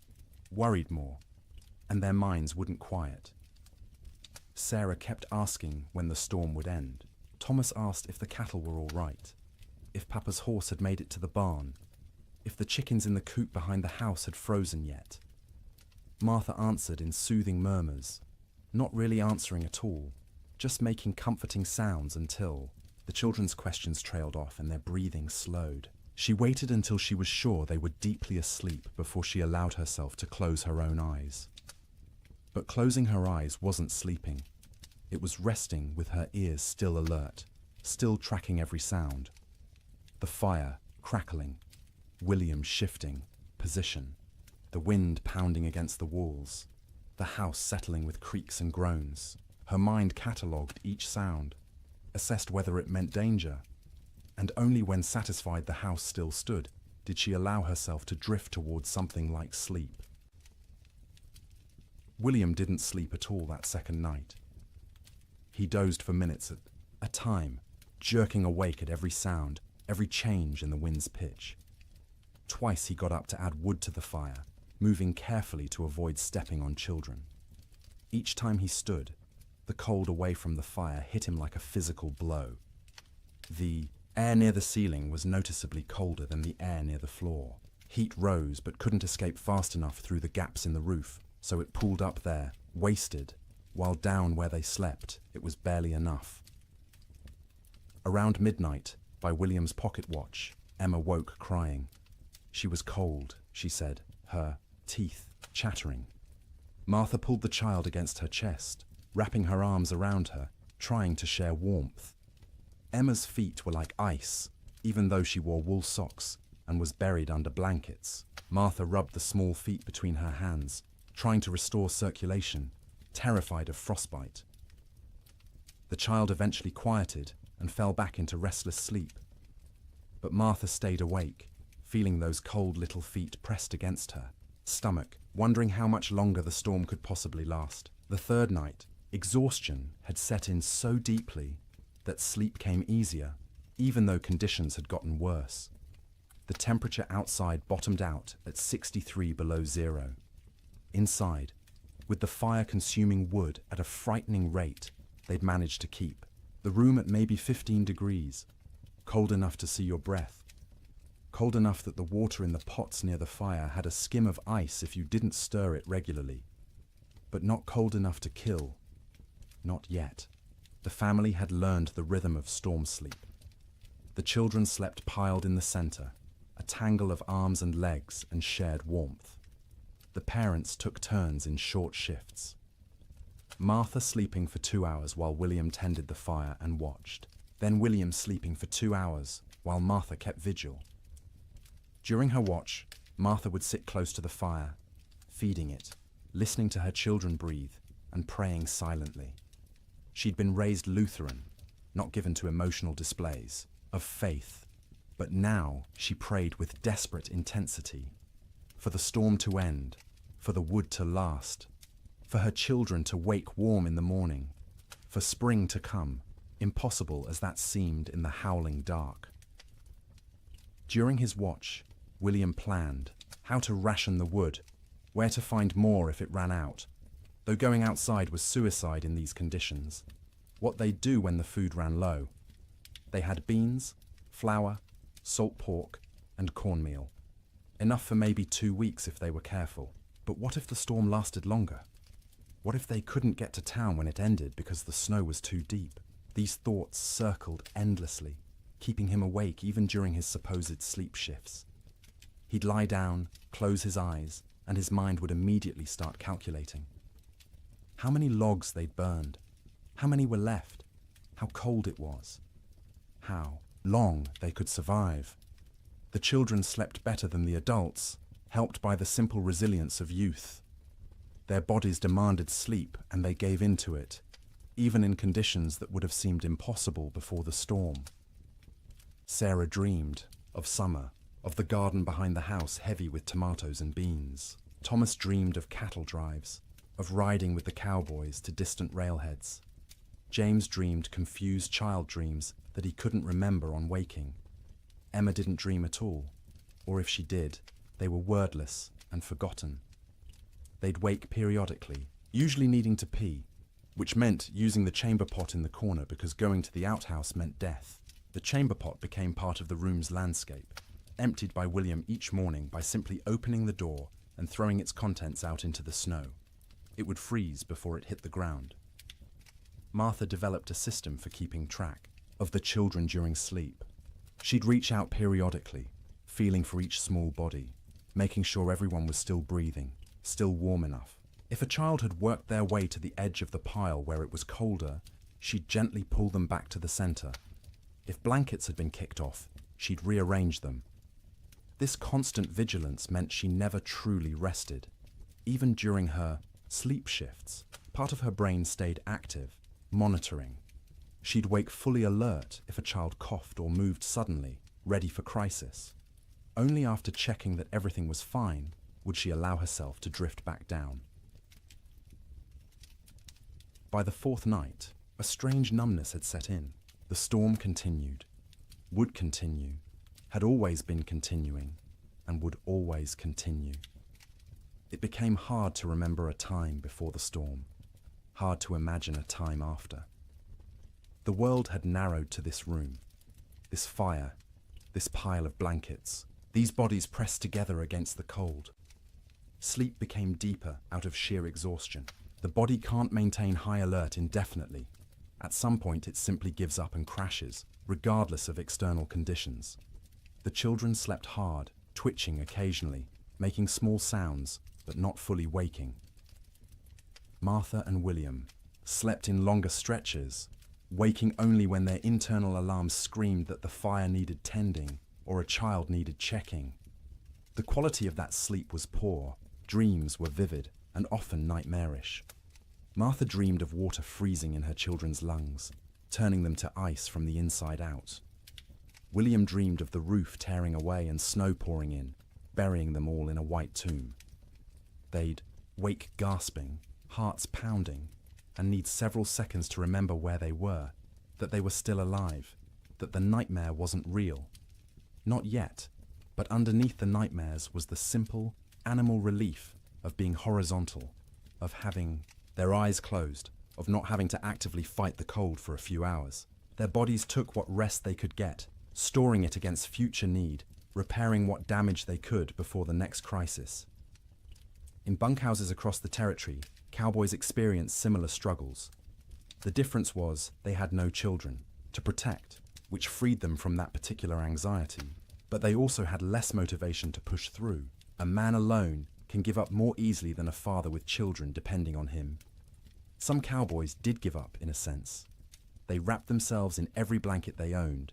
worried more, and their minds wouldn't quiet. Sarah kept asking when the storm would end. Thomas asked if the cattle were all right, if Papa's horse had made it to the barn, if the chickens in the coop behind the house had frozen yet. Martha answered in soothing murmurs, not really answering at all, just making comforting sounds until the children's questions trailed off and their breathing slowed. She waited until she was sure they were deeply asleep before she allowed herself to close her own eyes. But closing her eyes wasn't sleeping. It was resting with her ears still alert, still tracking every sound. The fire crackling, William shifting position, the wind pounding against the walls, the house settling with creaks and groans. Her mind catalogued each sound, assessed whether it meant danger, and only when satisfied the house still stood did she allow herself to drift towards something like sleep. William didn't sleep at all that second night. He dozed for minutes at a time, jerking awake at every sound, every change in the wind's pitch. Twice he got up to add wood to the fire, moving carefully to avoid stepping on children. Each time he stood, the cold away from the fire hit him like a physical blow. The air near the ceiling was noticeably colder than the air near the floor. Heat rose but couldn't escape fast enough through the gaps in the roof, so it pooled up there, wasted, while down where they slept, it was barely enough. Around midnight, by William's pocket watch, Emma woke crying. She was cold, she said, her teeth chattering. Martha pulled the child against her chest, wrapping her arms around her, trying to share warmth. Emma's feet were like ice, even though she wore wool socks and was buried under blankets. Martha rubbed the small feet between her hands, trying to restore circulation, terrified of frostbite. The child eventually quieted and fell back into restless sleep. But Martha stayed awake, feeling those cold little feet pressed against her stomach, wondering how much longer the storm could possibly last. The third night, exhaustion had set in so deeply that sleep came easier, even though conditions had gotten worse. The temperature outside bottomed out at 63 below zero. Inside, with the fire consuming wood at a frightening rate, they'd managed to keep the room at maybe 15 degrees, cold enough to see your breath, cold enough that the water in the pots near the fire had a skim of ice if you didn't stir it regularly, but not cold enough to kill. Not yet. The family had learned the rhythm of storm sleep. The children slept piled in the center, a tangle of arms and legs and shared warmth. The parents took turns in short shifts. Martha sleeping for 2 hours while William tended the fire and watched. Then William sleeping for 2 hours while Martha kept vigil. During her watch, Martha would sit close to the fire, feeding it, listening to her children breathe, and praying silently. She'd been raised Lutheran, not given to emotional displays, of faith, but now she prayed with desperate intensity, for the storm to end, for the wood to last, for her children to wake warm in the morning, for spring to come, impossible as that seemed in the howling dark. During his watch, William planned how to ration the wood, where to find more if it ran out, though going outside was suicide in these conditions. What they'd do when the food ran low. They had beans, flour, salt pork, and cornmeal. Enough for maybe 2 weeks if they were careful. But what if the storm lasted longer? What if they couldn't get to town when it ended because the snow was too deep? These thoughts circled endlessly, keeping him awake even during his supposed sleep shifts. He'd lie down, close his eyes, and his mind would immediately start calculating. How many logs they'd burned, how many were left, how cold it was, how long they could survive. The children slept better than the adults, helped by the simple resilience of youth. Their bodies demanded sleep and they gave in to it, even in conditions that would have seemed impossible before the storm. Sarah dreamed of summer, of the garden behind the house heavy with tomatoes and beans. Thomas dreamed of cattle drives, of riding with the cowboys to distant railheads. James dreamed confused child dreams that he couldn't remember on waking. Emma didn't dream at all, or if she did, they were wordless and forgotten. They'd wake periodically, usually needing to pee, which meant using the chamber pot in the corner because going to the outhouse meant death. The chamber pot became part of the room's landscape, emptied by William each morning by simply opening the door and throwing its contents out into the snow. It would freeze before it hit the ground. Martha developed a system for keeping track of the children during sleep. She'd reach out periodically, feeling for each small body, making sure everyone was still breathing, still warm enough. If a child had worked their way to the edge of the pile where it was colder, she'd gently pull them back to the center. If blankets had been kicked off, she'd rearrange them. This constant vigilance meant she never truly rested. Even during her sleep shifts, part of her brain stayed active, monitoring. She'd wake fully alert if a child coughed or moved suddenly, ready for crisis. Only after checking that everything was fine would she allow herself to drift back down. By the fourth night, a strange numbness had set in. The storm continued, would continue, had always been continuing, and would always continue. It became hard to remember a time before the storm, hard to imagine a time after. The world had narrowed to this room, this fire, this pile of blankets, these bodies pressed together against the cold. Sleep became deeper out of sheer exhaustion. The body can't maintain high alert indefinitely. At some point it simply gives up and crashes, regardless of external conditions. The children slept hard, twitching occasionally, making small sounds, but not fully waking. Martha and William slept in longer stretches, waking only when their internal alarms screamed that the fire needed tending or a child needed checking. The quality of that sleep was poor, dreams were vivid and often nightmarish. Martha dreamed of water freezing in her children's lungs, turning them to ice from the inside out. William dreamed of the roof tearing away and snow pouring in, burying them all in a white tomb. They'd wake gasping, hearts pounding, and need several seconds to remember where they were, that they were still alive, that the nightmare wasn't real. Not yet, but underneath the nightmares was the simple, animal relief of being horizontal, of having their eyes closed, of not having to actively fight the cold for a few hours. Their bodies took what rest they could get, storing it against future need, repairing what damage they could before the next crisis. In bunkhouses across the territory, cowboys experienced similar struggles. The difference was they had no children to protect, which freed them from that particular anxiety, but they also had less motivation to push through. A man alone can give up more easily than a father with children depending on him. Some cowboys did give up, in a sense. They wrapped themselves in every blanket they owned,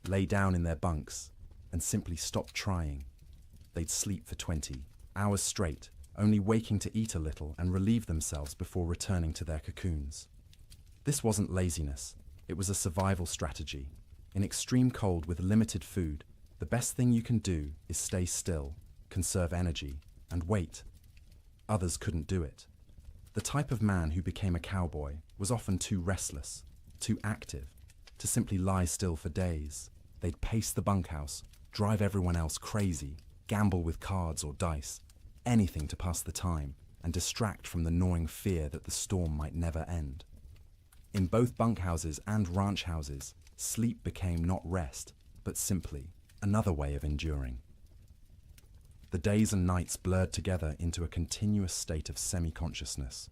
lay down in their bunks, and simply stopped trying. They'd sleep for 20 hours straight, only waking to eat a little and relieve themselves before returning to their cocoons. This wasn't laziness, it was a survival strategy. In extreme cold with limited food, the best thing you can do is stay still, conserve energy, and wait. Others couldn't do it. The type of man who became a cowboy was often too restless, too active, to simply lie still for days. They'd pace the bunkhouse, drive everyone else crazy, gamble with cards or dice, anything to pass the time and distract from the gnawing fear that the storm might never end. In both bunkhouses and ranch houses, sleep became not rest, but simply another way of enduring. The days and nights blurred together into a continuous state of semi-consciousness,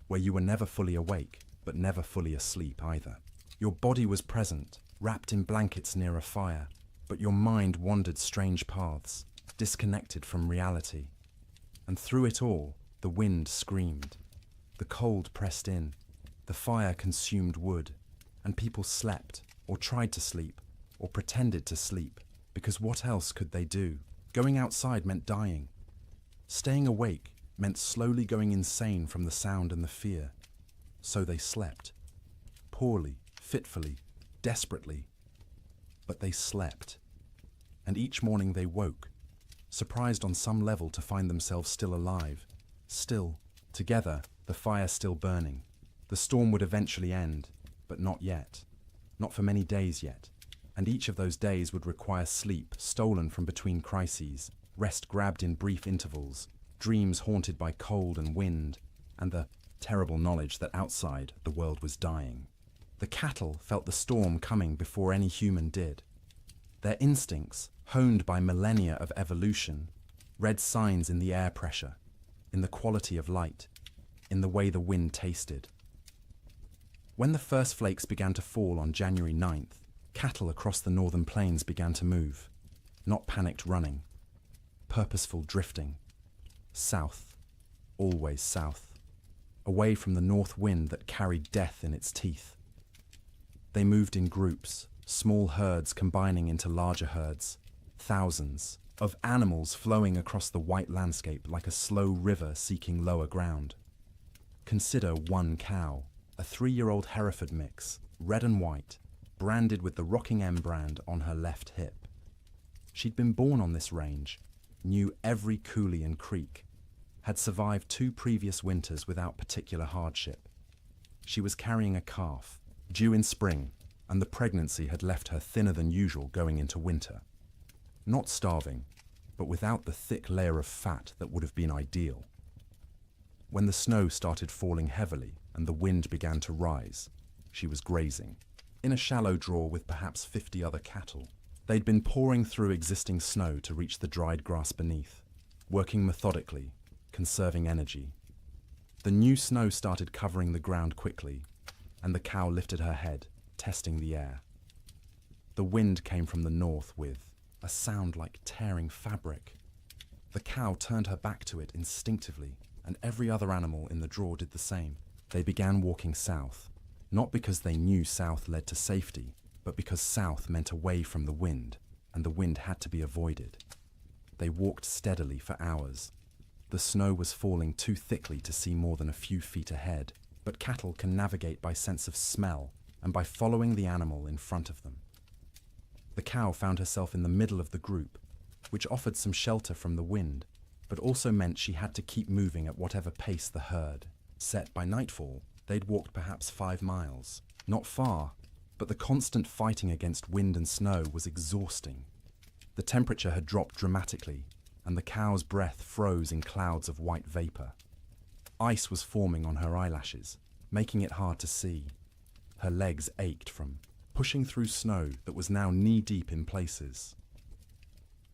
where you were never fully awake, but never fully asleep either. Your body was present, wrapped in blankets near a fire, but your mind wandered strange paths, disconnected from reality. And through it all, the wind screamed. The cold pressed in, the fire consumed wood, and people slept, or tried to sleep, or pretended to sleep, because what else could they do? Going outside meant dying. Staying awake meant slowly going insane from the sound and the fear. So they slept. Poorly, fitfully, desperately. But they slept. And each morning they woke, surprised on some level to find themselves still alive, still, together, the fire still burning. The storm would eventually end, but not yet. Not for many days yet. And each of those days would require sleep stolen from between crises, rest grabbed in brief intervals, dreams haunted by cold and wind, and the terrible knowledge that outside the world was dying. The cattle felt the storm coming before any human did. Their instincts, honed by millennia of evolution, read signs in the air pressure, in the quality of light, in the way the wind tasted. When the first flakes began to fall on January 9th, cattle across the northern plains began to move, not panicked running, purposeful drifting, south, always south, away from the north wind that carried death in its teeth. They moved in groups, small herds combining into larger herds, thousands of animals flowing across the white landscape like a slow river seeking lower ground. Consider one cow, a 3-year-old Hereford mix, red and white, branded with the Rocking M brand on her left hip. She'd been born on this range, knew every coulee and creek, had survived 2 previous winters without particular hardship. She was carrying a calf, due in spring, and the pregnancy had left her thinner than usual going into winter. Not starving, but without the thick layer of fat that would have been ideal. When the snow started falling heavily and the wind began to rise, she was grazing, in a shallow draw with perhaps 50 other cattle. They'd been pouring through existing snow to reach the dried grass beneath, working methodically, conserving energy. The new snow started covering the ground quickly, and the cow lifted her head, testing the air. The wind came from the north with a sound like tearing fabric. The cow turned her back to it instinctively, and every other animal in the draw did the same. They began walking south, not because they knew south led to safety, but because south meant away from the wind, and the wind had to be avoided. They walked steadily for hours. The snow was falling too thickly to see more than a few feet ahead, but cattle can navigate by sense of smell and by following the animal in front of them. The cow found herself in the middle of the group, which offered some shelter from the wind, but also meant she had to keep moving at whatever pace the herd set. By nightfall, they'd walked perhaps 5 miles. Not far, but the constant fighting against wind and snow was exhausting. The temperature had dropped dramatically, and the cow's breath froze in clouds of white vapor. Ice was forming on her eyelashes, making it hard to see. Her legs ached from pushing through snow that was now knee-deep in places.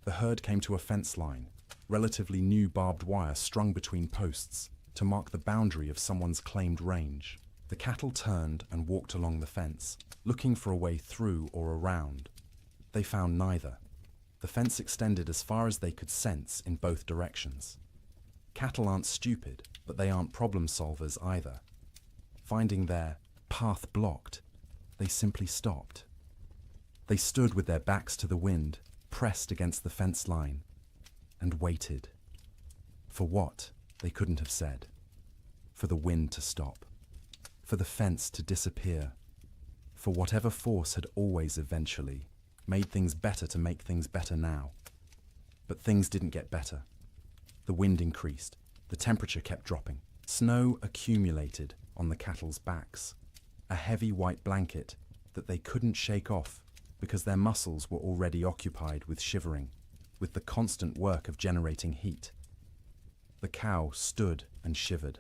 The herd came to a fence line, relatively new barbed wire strung between posts to mark the boundary of someone's claimed range. The cattle turned and walked along the fence, looking for a way through or around. They found neither. The fence extended as far as they could sense in both directions. Cattle aren't stupid, but they aren't problem solvers either. Finding their path blocked, they simply stopped. They stood with their backs to the wind, pressed against the fence line, and waited. For what, they couldn't have said. For the wind to stop. For the fence to disappear. For whatever force had always eventually made things better to make things better now. But things didn't get better. The wind increased. The temperature kept dropping. Snow accumulated on the cattle's backs. A heavy white blanket that they couldn't shake off because their muscles were already occupied with shivering, with the constant work of generating heat. The cow stood and shivered.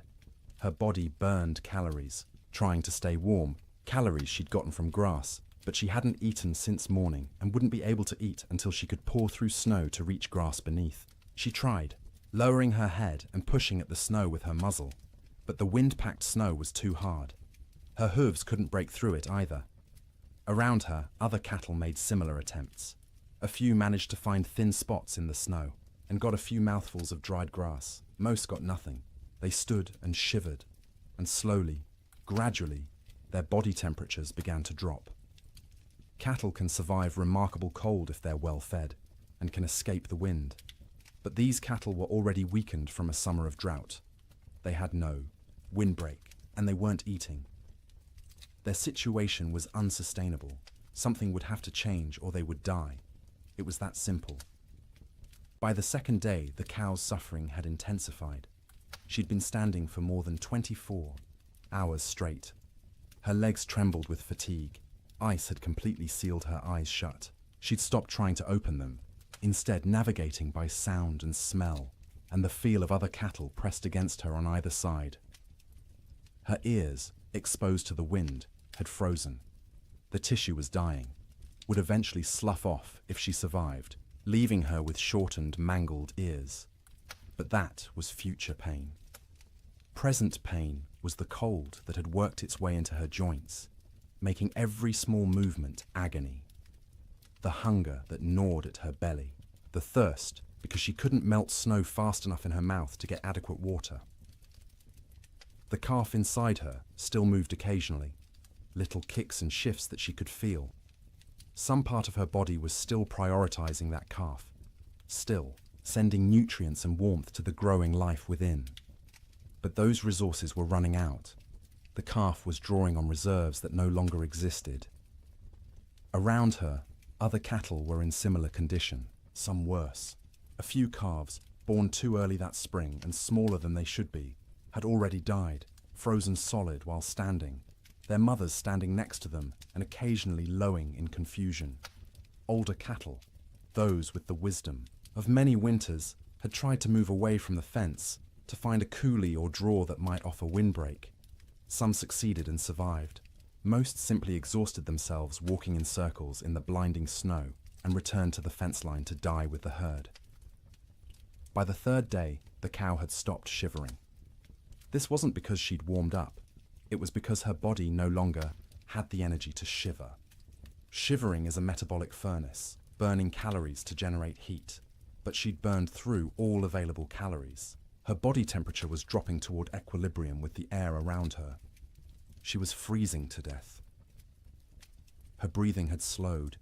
Her body burned calories, trying to stay warm, calories she'd gotten from grass, but she hadn't eaten since morning and wouldn't be able to eat until she could paw through snow to reach grass beneath. She tried, lowering her head and pushing at the snow with her muzzle, but the wind-packed snow was too hard. Her hooves couldn't break through it either. Around her, other cattle made similar attempts. A few managed to find thin spots in the snow and got a few mouthfuls of dried grass. Most got nothing. They stood and shivered, and slowly, gradually, their body temperatures began to drop. Cattle can survive remarkable cold if they're well fed and can escape the wind. But these cattle were already weakened from a summer of drought. They had no windbreak, and they weren't eating. Their situation was unsustainable. Something would have to change or they would die. It was that simple. By the second day, the cow's suffering had intensified. She'd been standing for more than 24 hours straight. Her legs trembled with fatigue. Ice had completely sealed her eyes shut. She'd stopped trying to open them, instead navigating by sound and smell, and the feel of other cattle pressed against her on either side. Her ears, exposed to the wind, had frozen. The tissue was dying, would eventually slough off if she survived, leaving her with shortened, mangled ears. But that was future pain. Present pain was the cold that had worked its way into her joints, making every small movement agony. The hunger that gnawed at her belly, the thirst because she couldn't melt snow fast enough in her mouth to get adequate water. The calf inside her still moved occasionally, little kicks and shifts that she could feel. Some part of her body was still prioritizing that calf, still sending nutrients and warmth to the growing life within. But those resources were running out. The calf was drawing on reserves that no longer existed. Around her, other cattle were in similar condition, some worse. A few calves, born too early that spring and smaller than they should be, had already died, frozen solid while standing, their mothers standing next to them and occasionally lowing in confusion. Older cattle, those with the wisdom of many winters, had tried to move away from the fence to find a coulee or draw that might offer windbreak. Some succeeded and survived. Most simply exhausted themselves walking in circles in the blinding snow and returned to the fence line to die with the herd. By the third day, the cow had stopped shivering. This wasn't because she'd warmed up. It was because her body no longer had the energy to shiver. Shivering is a metabolic furnace, burning calories to generate heat, but she'd burned through all available calories. Her body temperature was dropping toward equilibrium with the air around her. She was freezing to death. Her breathing had slowed.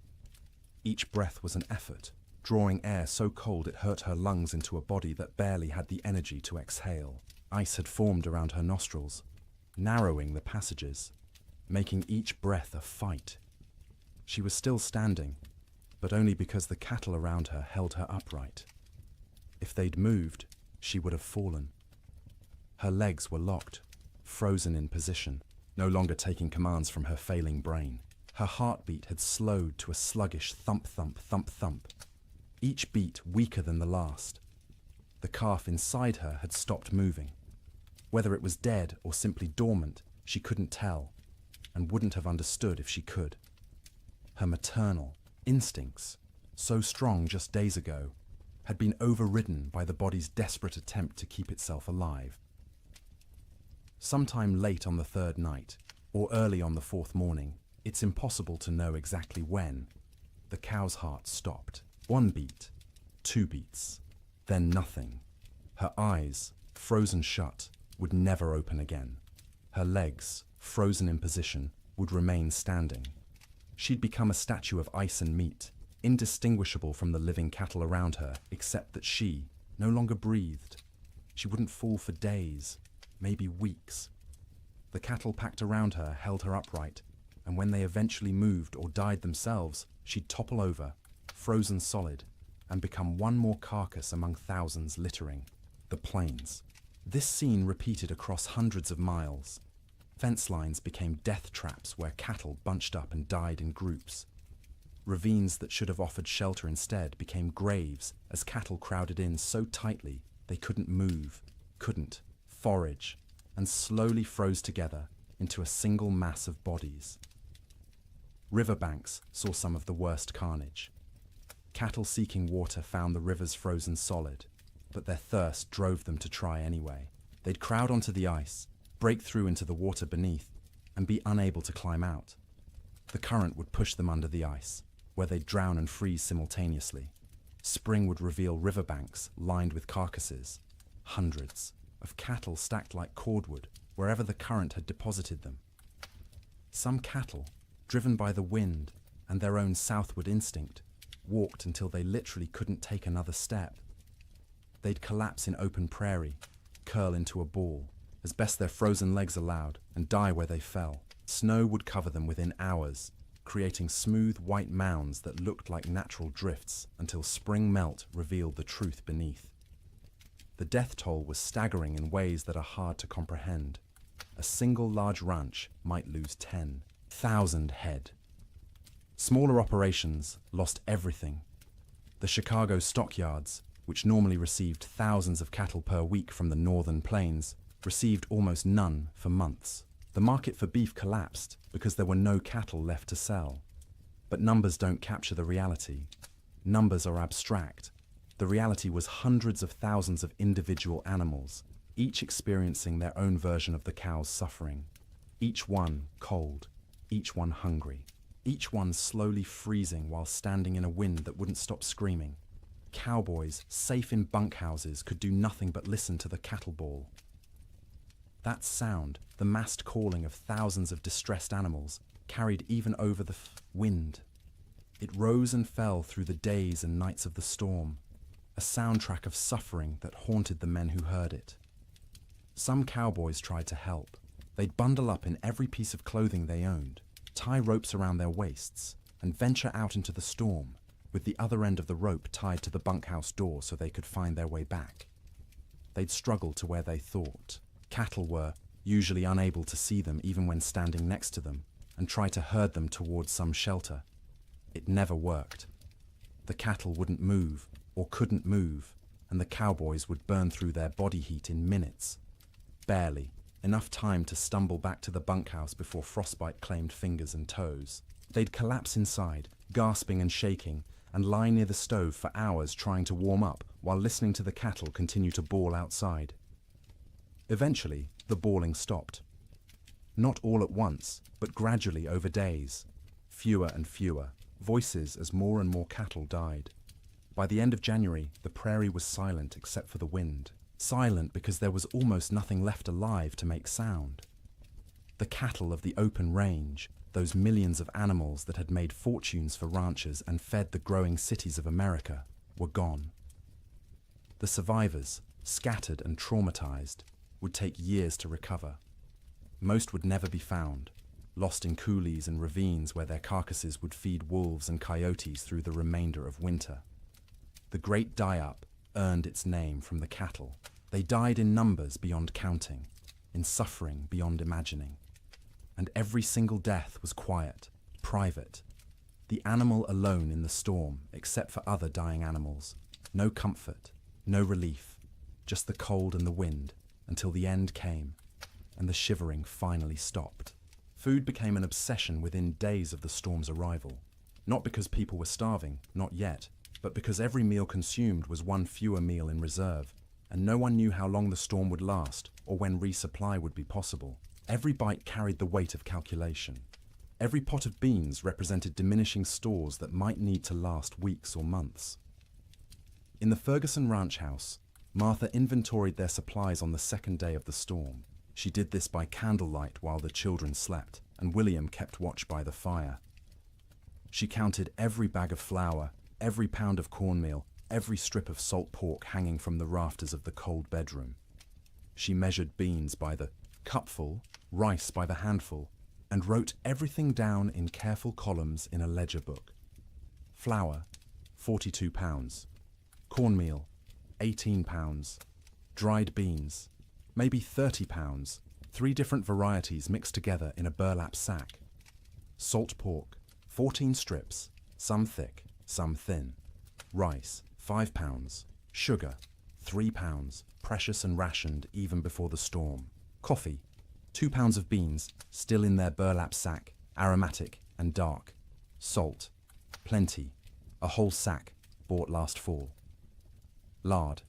Each breath was an effort, drawing air so cold it hurt her lungs into a body that barely had the energy to exhale. Ice had formed around her nostrils, narrowing the passages, making each breath a fight. She was still standing, but only because the cattle around her held her upright. If they'd moved, she would have fallen. Her legs were locked, frozen in position, no longer taking commands from her failing brain. Her heartbeat had slowed to a sluggish thump-thump, thump-thump, each beat weaker than the last. The calf inside her had stopped moving. Whether it was dead or simply dormant, she couldn't tell, and wouldn't have understood if she could. Her maternal instincts, so strong just days ago, had been overridden by the body's desperate attempt to keep itself alive. Sometime late on the third night, or early on the fourth morning, it's impossible to know exactly when, the cow's heart stopped. 1 beat, 2 beats, then nothing. Her eyes, frozen shut, would never open again. Her legs, frozen in position, would remain standing. She'd become a statue of ice and meat, indistinguishable from the living cattle around her, except that she no longer breathed. She wouldn't fall for days, maybe weeks. The cattle packed around her held her upright, and when they eventually moved or died themselves, she'd topple over, frozen solid, and become one more carcass among thousands littering the plains. This scene repeated across hundreds of miles. Fence lines became death traps where cattle bunched up and died in groups. Ravines that should have offered shelter instead became graves as cattle crowded in so tightly they couldn't move, couldn't forage, and slowly froze together into a single mass of bodies. Riverbanks saw some of the worst carnage. Cattle seeking water found the rivers frozen solid, but their thirst drove them to try anyway. They'd crowd onto the ice, break through into the water beneath, and be unable to climb out. The current would push them under the ice, where they'd drown and freeze simultaneously. Spring would reveal riverbanks lined with carcasses, hundreds of cattle stacked like cordwood wherever the current had deposited them. Some cattle, driven by the wind and their own southward instinct, walked until they literally couldn't take another step. They'd collapse in open prairie, curl into a ball, as best their frozen legs allowed, and die where they fell. Snow would cover them within hours, creating smooth white mounds that looked like natural drifts until spring melt revealed the truth beneath. The death toll was staggering in ways that are hard to comprehend. A single large ranch might lose 10,000 head. Smaller operations lost everything. The Chicago stockyards, which normally received thousands of cattle per week from the northern plains, received almost none for months. The market for beef collapsed because there were no cattle left to sell. But numbers don't capture the reality. Numbers are abstract. The reality was hundreds of thousands of individual animals, each experiencing their own version of the cow's suffering. Each one cold, each one hungry, each one slowly freezing while standing in a wind that wouldn't stop screaming. Cowboys, safe in bunkhouses, could do nothing but listen to the cattle bawl. That sound, the massed calling of thousands of distressed animals, carried even over the wind. It rose and fell through the days and nights of the storm, a soundtrack of suffering that haunted the men who heard it. Some cowboys tried to help. They'd bundle up in every piece of clothing they owned, tie ropes around their waists, and venture out into the storm, with the other end of the rope tied to the bunkhouse door so they could find their way back. They'd struggle to where they thought. Cattle were usually unable to see them even when standing next to them, and try to herd them towards some shelter. It never worked. The cattle wouldn't move, or couldn't move, and the cowboys would burn through their body heat in minutes. Barely, enough time to stumble back to the bunkhouse before frostbite claimed fingers and toes. They'd collapse inside, gasping and shaking, and lie near the stove for hours trying to warm up while listening to the cattle continue to bawl outside. Eventually, the bawling stopped. Not all at once, but gradually over days. Fewer and fewer, voices as more and more cattle died. By the end of January, the prairie was silent except for the wind. Silent because there was almost nothing left alive to make sound. The cattle of the open range, those millions of animals that had made fortunes for ranchers and fed the growing cities of America, were gone. The survivors, scattered and traumatized, would take years to recover. Most would never be found, lost in coulees and ravines where their carcasses would feed wolves and coyotes through the remainder of winter. The Great Die-Up earned its name from the cattle. They died in numbers beyond counting, in suffering beyond imagining. And every single death was quiet, private. The animal alone in the storm, except for other dying animals. No comfort, no relief, just the cold and the wind, until the end came, and the shivering finally stopped. Food became an obsession within days of the storm's arrival. Not because people were starving, not yet, but because every meal consumed was one fewer meal in reserve, and no one knew how long the storm would last or when resupply would be possible. Every bite carried the weight of calculation. Every pot of beans represented diminishing stores that might need to last weeks or months. In the Ferguson ranch house, Martha inventoried their supplies on the second day of the storm. She did this by candlelight while the children slept, and William kept watch by the fire. She counted every bag of flour, every pound of cornmeal, every strip of salt pork hanging from the rafters of the cold bedroom. She measured beans by the cupful, rice by the handful, and wrote everything down in careful columns in a ledger book. Flour, 42 pounds. Cornmeal, 18 pounds. Dried beans, maybe 30 pounds, 3 different varieties mixed together in a burlap sack. Salt pork, 14 strips, some thick, some thin. Rice, 5 pounds. Sugar, 3 pounds, precious and rationed even before the storm. Coffee, 2 pounds of beans, still in their burlap sack, aromatic and dark. Salt, plenty, a whole sack, bought last fall. Lard,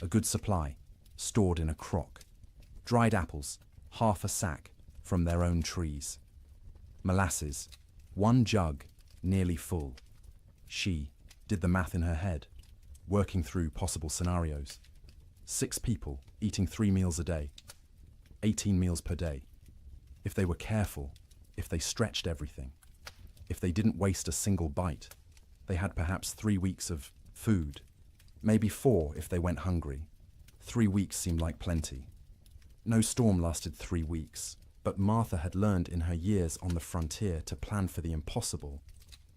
a good supply, stored in a crock. Dried apples, half a sack, from their own trees. Molasses, 1 jug, nearly full. She did the math in her head, working through possible scenarios. 6 people eating 3 meals a day, 18 meals per day. If they were careful, if they stretched everything, if they didn't waste a single bite, they had perhaps 3 weeks of food, maybe 4 if they went hungry. 3 weeks seemed like plenty. No storm lasted 3 weeks, but Martha had learned in her years on the frontier to plan for the impossible,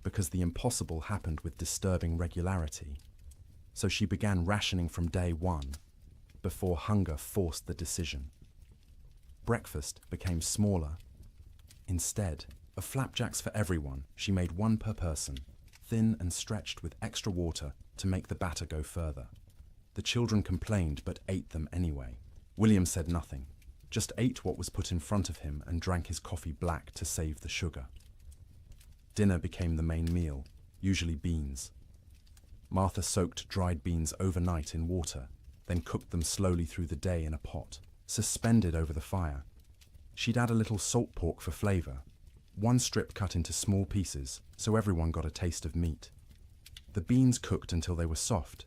because the impossible happened with disturbing regularity. So she began rationing from day 1, before hunger forced the decision. Breakfast became smaller. Instead of flapjacks for everyone, she made 1 per person, thin and stretched with extra water to make the batter go further. The children complained but ate them anyway. William said nothing, just ate what was put in front of him and drank his coffee black to save the sugar. Dinner became the main meal, usually beans. Martha soaked dried beans overnight in water, then cooked them slowly through the day in a pot, suspended over the fire. She'd add a little salt pork for flavor, 1 strip cut into small pieces so everyone got a taste of meat. The beans cooked until they were soft,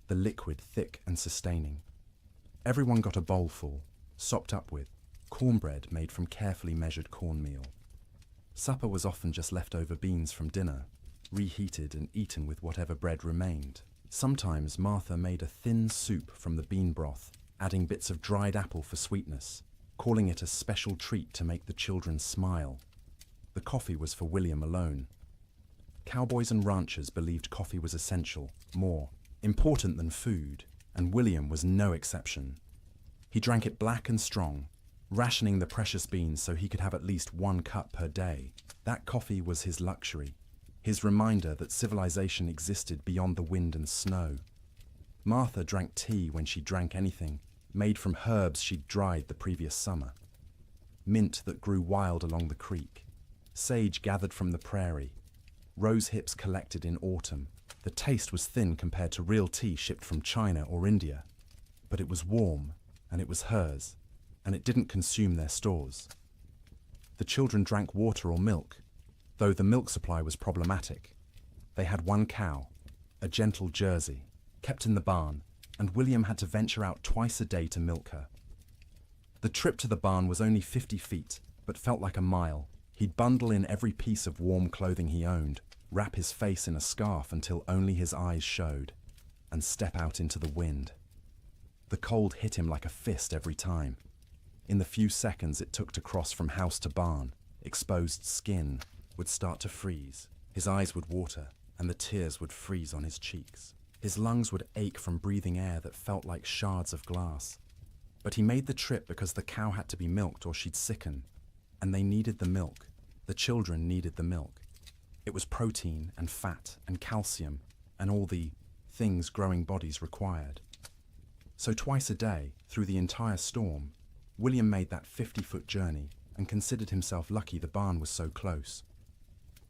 the liquid thick and sustaining. Everyone got a bowlful, sopped up with cornbread made from carefully measured cornmeal. Supper was often just leftover beans from dinner, reheated and eaten with whatever bread remained. Sometimes Martha made a thin soup from the bean broth, adding bits of dried apple for sweetness, calling it a special treat to make the children smile. The coffee was for William alone. Cowboys and ranchers believed coffee was essential, more important than food, and William was no exception. He drank it black and strong, rationing the precious beans so he could have at least 1 cup per day. That coffee was his luxury, his reminder that civilization existed beyond the wind and snow. Martha drank tea when she drank anything, made from herbs she'd dried the previous summer. Mint that grew wild along the creek, sage gathered from the prairie, rose hips collected in autumn. The taste was thin compared to real tea shipped from China or India, but it was warm, and it was hers, and it didn't consume their stores. The children drank water or milk, though the milk supply was problematic. They had 1 cow, a gentle Jersey, kept in the barn, and William had to venture out twice a day to milk her. The trip to the barn was only 50 feet, but felt like a mile. He'd bundle in every piece of warm clothing he owned, wrap his face in a scarf until only his eyes showed, and step out into the wind. The cold hit him like a fist every time. In the few seconds it took to cross from house to barn, exposed skin would start to freeze, his eyes would water, and the tears would freeze on his cheeks. His lungs would ache from breathing air that felt like shards of glass. But he made the trip because the cow had to be milked or she'd sicken, and they needed the milk. The children needed the milk. It was protein and fat and calcium and all the things growing bodies required. So twice a day, through the entire storm, William made that 50-foot journey and considered himself lucky the barn was so close.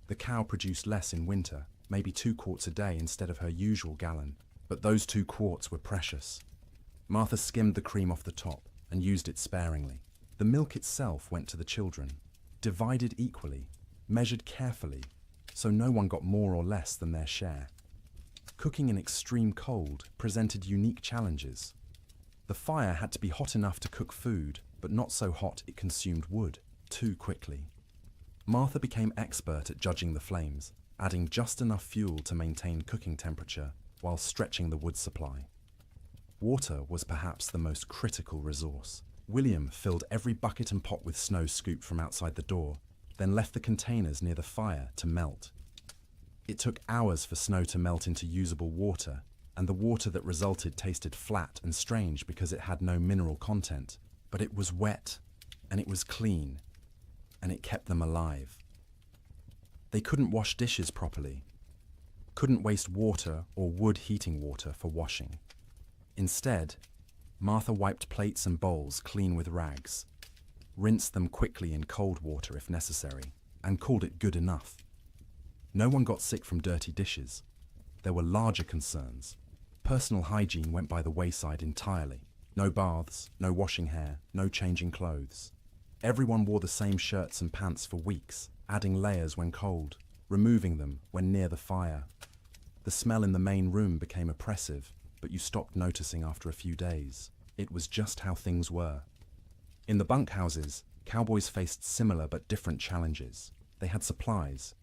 The cow produced less in winter, maybe 2 quarts a day instead of her usual gallon, but those 2 quarts were precious. Martha skimmed the cream off the top and used it sparingly. The milk itself went to the children, divided equally, measured carefully, so no one got more or less than their share. Cooking in extreme cold presented unique challenges. The fire had to be hot enough to cook food, but not so hot it consumed wood too quickly. Martha became expert at judging the flames, adding just enough fuel to maintain cooking temperature while stretching the wood supply. Water was perhaps the most critical resource. William filled every bucket and pot with snow scooped from outside the door, then left the containers near the fire to melt. It took hours for snow to melt into usable water, and the water that resulted tasted flat and strange because it had no mineral content. But it was wet, and it was clean, and it kept them alive. They couldn't wash dishes properly, couldn't waste water or wood heating water for washing. Instead, Martha wiped plates and bowls clean with rags, rinsed them quickly in cold water if necessary, and called it good enough. No one got sick from dirty dishes. There were larger concerns. Personal hygiene went by the wayside entirely. No baths, no washing hair, no changing clothes. Everyone wore the same shirts and pants for weeks, adding layers when cold, removing them when near the fire. The smell in the main room became oppressive, but you stopped noticing after a few days. It was just how things were. In the bunkhouses, cowboys faced similar but different challenges. They had supplies,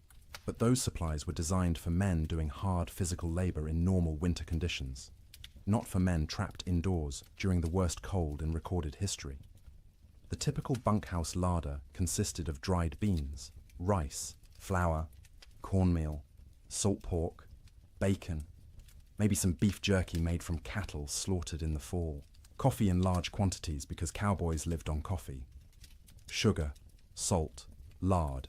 but those supplies were designed for men doing hard physical labor in normal winter conditions, not for men trapped indoors during the worst cold in recorded history. The typical bunkhouse larder consisted of dried beans, rice, flour, cornmeal, salt pork, bacon, maybe some beef jerky made from cattle slaughtered in the fall, coffee in large quantities because cowboys lived on coffee, sugar, salt, lard,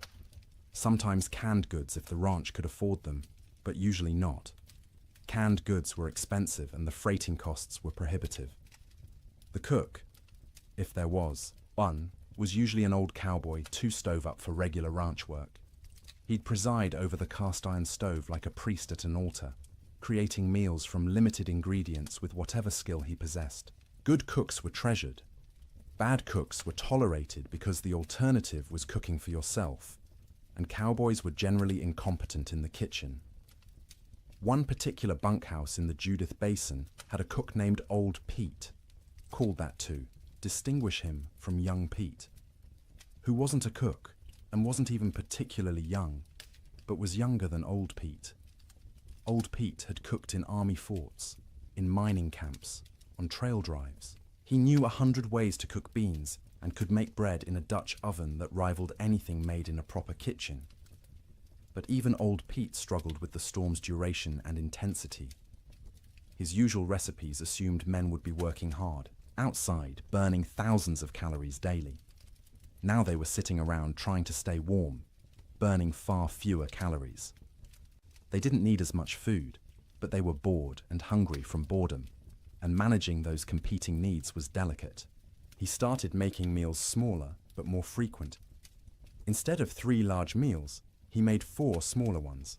sometimes canned goods if the ranch could afford them, but usually not. Canned goods were expensive and the freighting costs were prohibitive. The cook, if there was one, was usually an old cowboy too stove up for regular ranch work. He'd preside over the cast iron stove like a priest at an altar, creating meals from limited ingredients with whatever skill he possessed. Good cooks were treasured. Bad cooks were tolerated because the alternative was cooking for yourself, and cowboys were generally incompetent in the kitchen. One particular bunkhouse in the Judith Basin had a cook named Old Pete, called that to distinguish him from young Pete, who wasn't a cook and wasn't even particularly young, but was younger than Old Pete. Old Pete had cooked in army forts, in mining camps, on trail drives. He knew 100 ways to cook beans and could make bread in a Dutch oven that rivaled anything made in a proper kitchen. But even Old Pete struggled with the storm's duration and intensity. His usual recipes assumed men would be working hard, outside, burning thousands of calories daily. Now they were sitting around trying to stay warm, burning far fewer calories. They didn't need as much food, but they were bored and hungry from boredom, and managing those competing needs was delicate. He started making meals smaller but more frequent. Instead of 3 large meals, he made 4 smaller ones,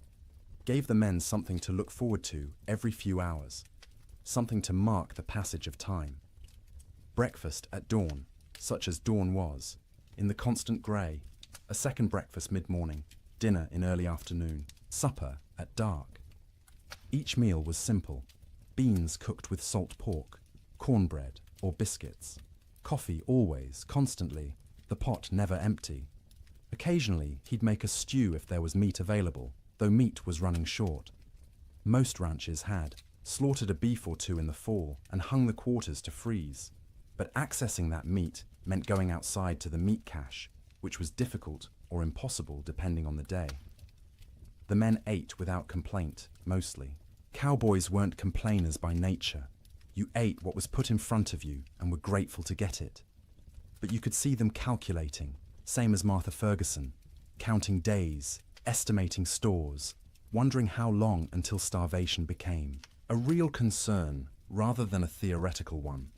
gave the men something to look forward to every few hours, something to mark the passage of time. Breakfast at dawn, such as dawn was, in the constant grey, a second breakfast mid-morning, dinner in early afternoon, supper at dark. Each meal was simple: beans cooked with salt pork, cornbread or biscuits, coffee always, constantly, the pot never empty. Occasionally, he'd make a stew if there was meat available, though meat was running short. Most ranches had slaughtered a beef or 2 in the fall and hung the quarters to freeze. But accessing that meat meant going outside to the meat cache, which was difficult or impossible depending on the day. The men ate without complaint, mostly. Cowboys weren't complainers by nature. You ate what was put in front of you and were grateful to get it. But you could see them calculating, same as Martha Ferguson, counting days, estimating stores, wondering how long until starvation became a real concern rather than a theoretical one.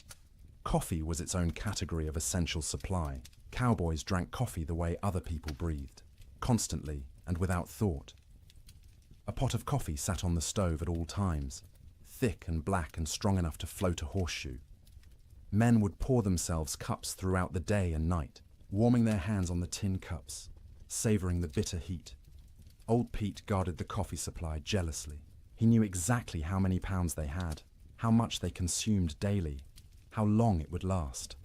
Coffee was its own category of essential supply. Cowboys drank coffee the way other people breathed, constantly and without thought. A pot of coffee sat on the stove at all times, thick and black and strong enough to float a horseshoe. Men would pour themselves cups throughout the day and night, warming their hands on the tin cups, savouring the bitter heat. Old Pete guarded the coffee supply jealously. He knew exactly how many pounds they had, how much they consumed daily, how long it would last.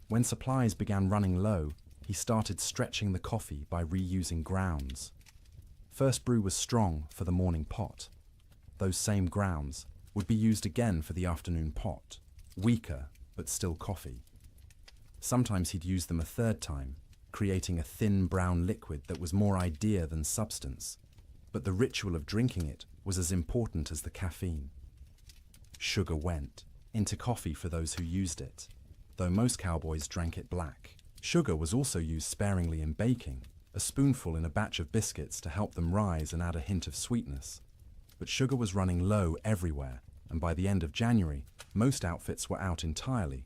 When supplies began running low, he started stretching the coffee by reusing grounds. First brew was strong for the morning pot. Those same grounds would be used again for the afternoon pot, weaker but still coffee. Sometimes he'd use them a third time, creating a thin brown liquid that was more idea than substance, but the ritual of drinking it was as important as the caffeine. Sugar went into coffee for those who used it, though most cowboys drank it black. Sugar was also used sparingly in baking, a spoonful in a batch of biscuits to help them rise and add a hint of sweetness. But sugar was running low everywhere, and by the end of January, most outfits were out entirely.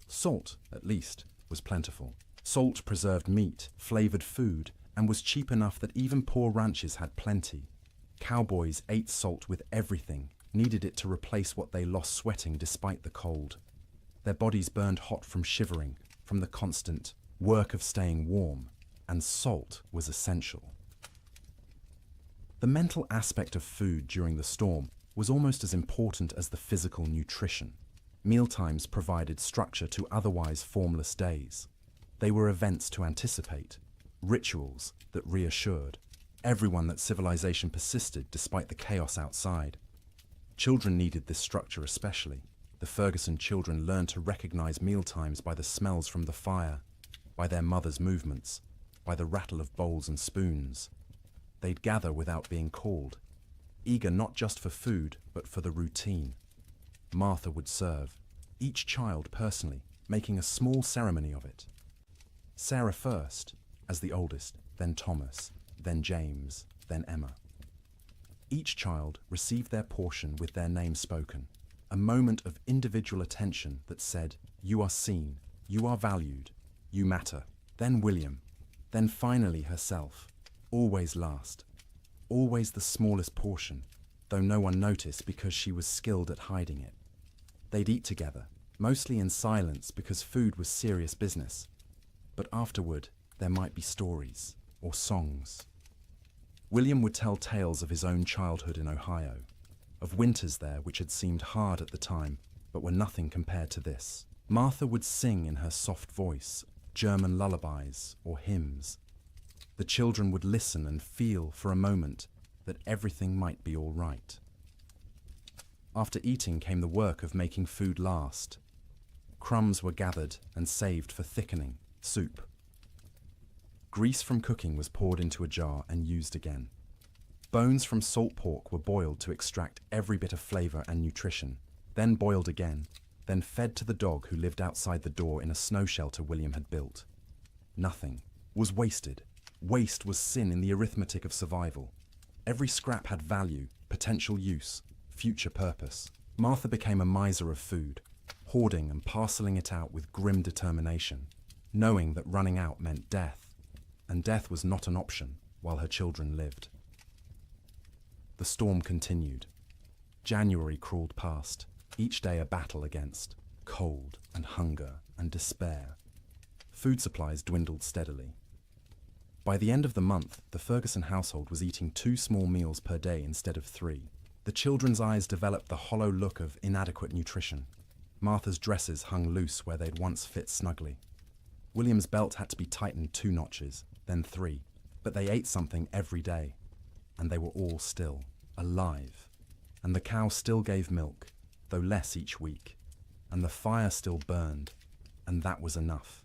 Salt, at least, was plentiful. Salt preserved meat, flavored food, and was cheap enough that even poor ranches had plenty. Cowboys ate salt with everything, needed it to replace what they lost sweating despite the cold. Their bodies burned hot from shivering, from the constant work of staying warm, and salt was essential. The mental aspect of food during the storm was almost as important as the physical nutrition. Mealtimes provided structure to otherwise formless days. They were events to anticipate, rituals that reassured everyone that civilization persisted despite the chaos outside. Children needed this structure especially. The Ferguson children learned to recognize mealtimes by the smells from the fire, by their mother's movements, by the rattle of bowls and spoons. They'd gather without being called, eager not just for food, but for the routine. Martha would serve, each child personally, making a small ceremony of it. Sarah first, as the oldest, then Thomas, then James, then Emma. Each child received their portion with their name spoken, a moment of individual attention that said, "You are seen, you are valued, you matter." Then William, then finally herself, always last, always the smallest portion, though no one noticed because she was skilled at hiding it. They'd eat together, mostly in silence because food was serious business. But afterward, there might be stories or songs. William would tell tales of his own childhood in Ohio, of winters there which had seemed hard at the time, but were nothing compared to this. Martha would sing in her soft voice, German lullabies or hymns. The children would listen and feel for a moment that everything might be all right. After eating came the work of making food last. Crumbs were gathered and saved for thickening, soup. Grease from cooking was poured into a jar and used again. Bones from salt pork were boiled to extract every bit of flavor and nutrition, then boiled again, then fed to the dog who lived outside the door in a snow shelter William had built. Nothing was wasted. Waste was sin in the arithmetic of survival. Every scrap had value, potential use, future purpose. Martha became a miser of food, hoarding and parceling it out with grim determination, knowing that running out meant death, and death was not an option while her children lived. The storm continued. January crawled past, each day a battle against cold and hunger and despair. Food supplies dwindled steadily. By the end of the month, the Ferguson household was eating 2 small meals per day instead of 3. The children's eyes developed the hollow look of inadequate nutrition. Martha's dresses hung loose where they'd once fit snugly. William's belt had to be tightened 2 notches, then 3, but they ate something every day, and they were all still alive. And the cow still gave milk, though less each week, and the fire still burned, and that was enough.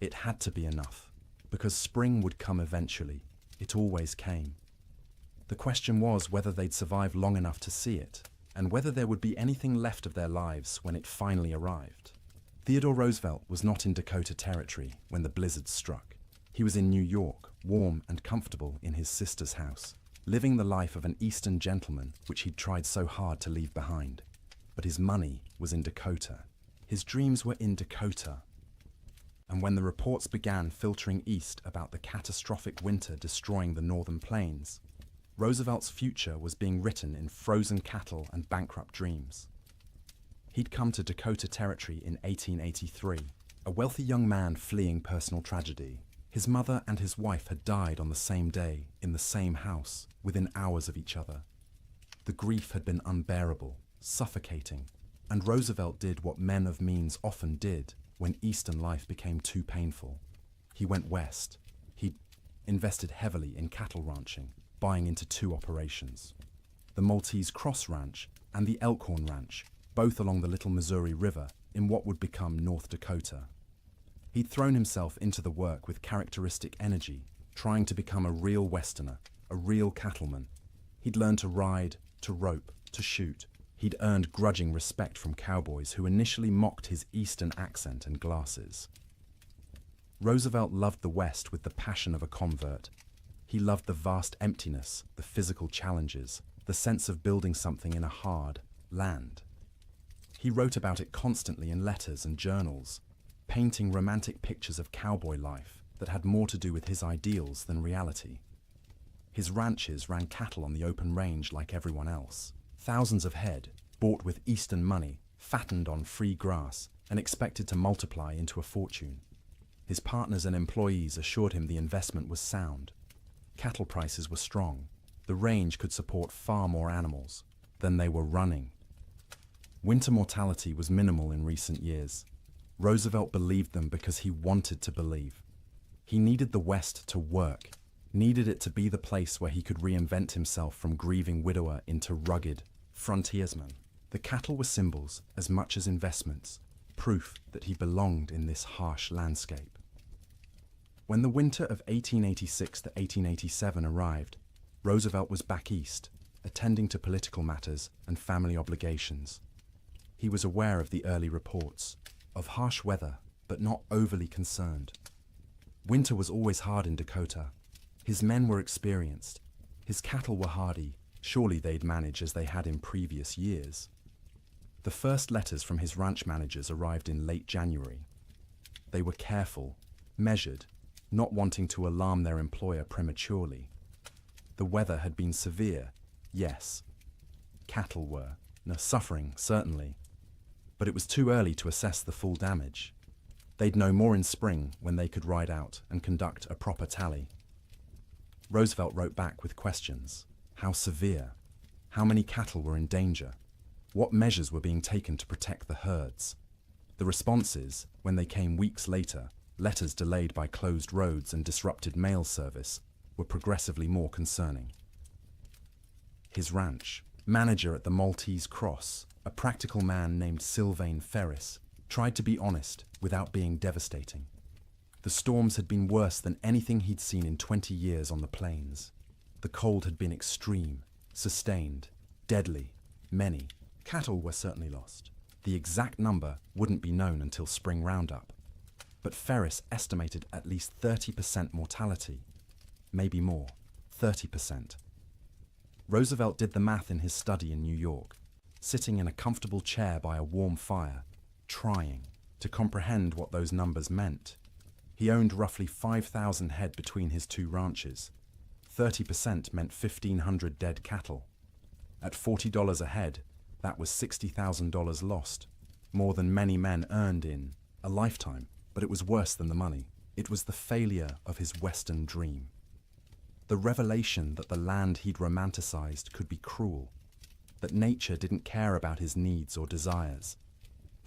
It had to be enough, because spring would come eventually. It always came. The question was whether they'd survive long enough to see it, and whether there would be anything left of their lives when it finally arrived. Theodore Roosevelt was not in Dakota Territory when the blizzard struck. He was in New York, warm and comfortable in his sister's house, living the life of an Eastern gentleman which he'd tried so hard to leave behind. But his money was in Dakota. His dreams were in Dakota. And when the reports began filtering east about the catastrophic winter destroying the northern plains, Roosevelt's future was being written in frozen cattle and bankrupt dreams. He'd come to Dakota Territory in 1883, a wealthy young man fleeing personal tragedy. His mother and his wife had died on the same day, in the same house, within hours of each other. The grief had been unbearable, suffocating. And Roosevelt did what men of means often did when Eastern life became too painful. He went west. He invested heavily in cattle ranching, buying into two operations: the Maltese Cross Ranch and the Elkhorn Ranch, both along the Little Missouri River in what would become North Dakota. He'd thrown himself into the work with characteristic energy, trying to become a real Westerner, a real cattleman. He'd learned to ride, to rope, to shoot. He'd earned grudging respect from cowboys who initially mocked his Eastern accent and glasses. Roosevelt loved the West with the passion of a convert. He loved the vast emptiness, the physical challenges, the sense of building something in a hard land. He wrote about it constantly in letters and journals, painting romantic pictures of cowboy life that had more to do with his ideals than reality. His ranches ran cattle on the open range like everyone else. Thousands of head, bought with Eastern money, fattened on free grass, and expected to multiply into a fortune. His partners and employees assured him the investment was sound. Cattle prices were strong. The range could support far more animals than they were running. Winter mortality was minimal in recent years. Roosevelt believed them because he wanted to believe. He needed the West to work, needed it to be the place where he could reinvent himself from grieving widower into rugged frontiersman. The cattle were symbols as much as investments, proof that he belonged in this harsh landscape. When the winter of 1886 to 1887 arrived, Roosevelt was back east, attending to political matters and family obligations. He was aware of the early reports, of harsh weather, but not overly concerned. Winter was always hard in Dakota. His men were experienced. His cattle were hardy. Surely they'd manage as they had in previous years. The first letters from his ranch managers arrived in late January. They were careful, measured, not wanting to alarm their employer prematurely. The weather had been severe, yes. Cattle were suffering, certainly. But it was too early to assess the full damage. They'd know more in spring when they could ride out and conduct a proper tally. Roosevelt wrote back with questions. How severe? How many cattle were in danger? What measures were being taken to protect the herds? The responses, when they came weeks later, letters delayed by closed roads and disrupted mail service, were progressively more concerning. His ranch, manager at the Maltese Cross, a practical man named Sylvain Ferris, tried to be honest without being devastating. The storms had been worse than anything he'd seen in 20 years on the plains. The cold had been extreme, sustained, deadly. Many cattle were certainly lost. The exact number wouldn't be known until spring roundup. But Ferris estimated at least 30% mortality. Maybe more, 30%. Roosevelt did the math in his study in New York, sitting in a comfortable chair by a warm fire, trying to comprehend what those numbers meant. He owned roughly 5,000 head between his two ranches. 30% meant 1,500 dead cattle. At $40 a head, that was $60,000 lost, more than many men earned in a lifetime. But it was worse than the money. It was the failure of his Western dream. The revelation that the land he'd romanticized could be cruel, that nature didn't care about his needs or desires,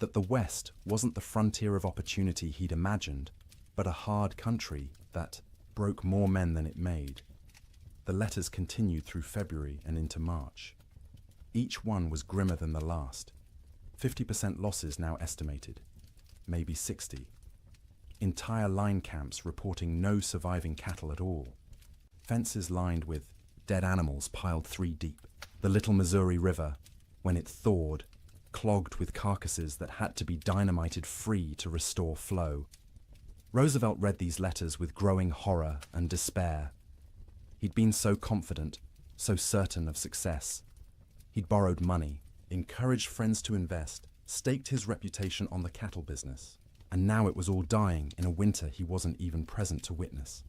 that the West wasn't the frontier of opportunity he'd imagined, but a hard country that broke more men than it made. The letters continued through February and into March. Each one was grimmer than the last. 50% losses now estimated, maybe 60. Entire line camps reporting no surviving cattle at all. Fences lined with dead animals piled 3 deep. The Little Missouri River, when it thawed, clogged with carcasses that had to be dynamited free to restore flow. Roosevelt read these letters with growing horror and despair. He'd been so confident, so certain of success. He'd borrowed money, encouraged friends to invest, staked his reputation on the cattle business. And now it was all dying in a winter he wasn't even present to witness.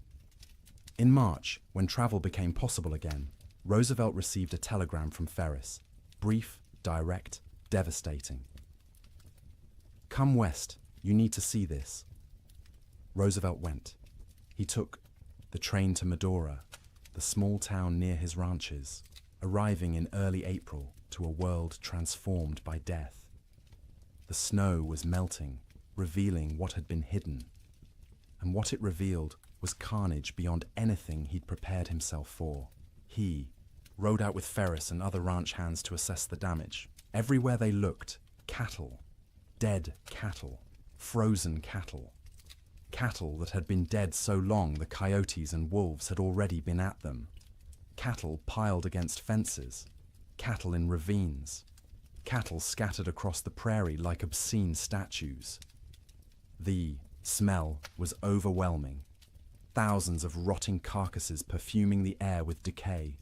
In March, when travel became possible again, Roosevelt received a telegram from Ferris. Brief, direct, devastating. Come west, you need to see this. Roosevelt went. He took the train to Medora, the small town near his ranches, arriving in early April to a world transformed by death. The snow was melting, revealing what had been hidden. And what it revealed was carnage beyond anything he'd prepared himself for. He rode out with Ferris and other ranch hands to assess the damage. Everywhere they looked, cattle. Dead cattle. Frozen cattle. Cattle that had been dead so long the coyotes and wolves had already been at them. Cattle piled against fences. Cattle in ravines. Cattle scattered across the prairie like obscene statues. The smell was overwhelming. Thousands of rotting carcasses perfuming the air with decay.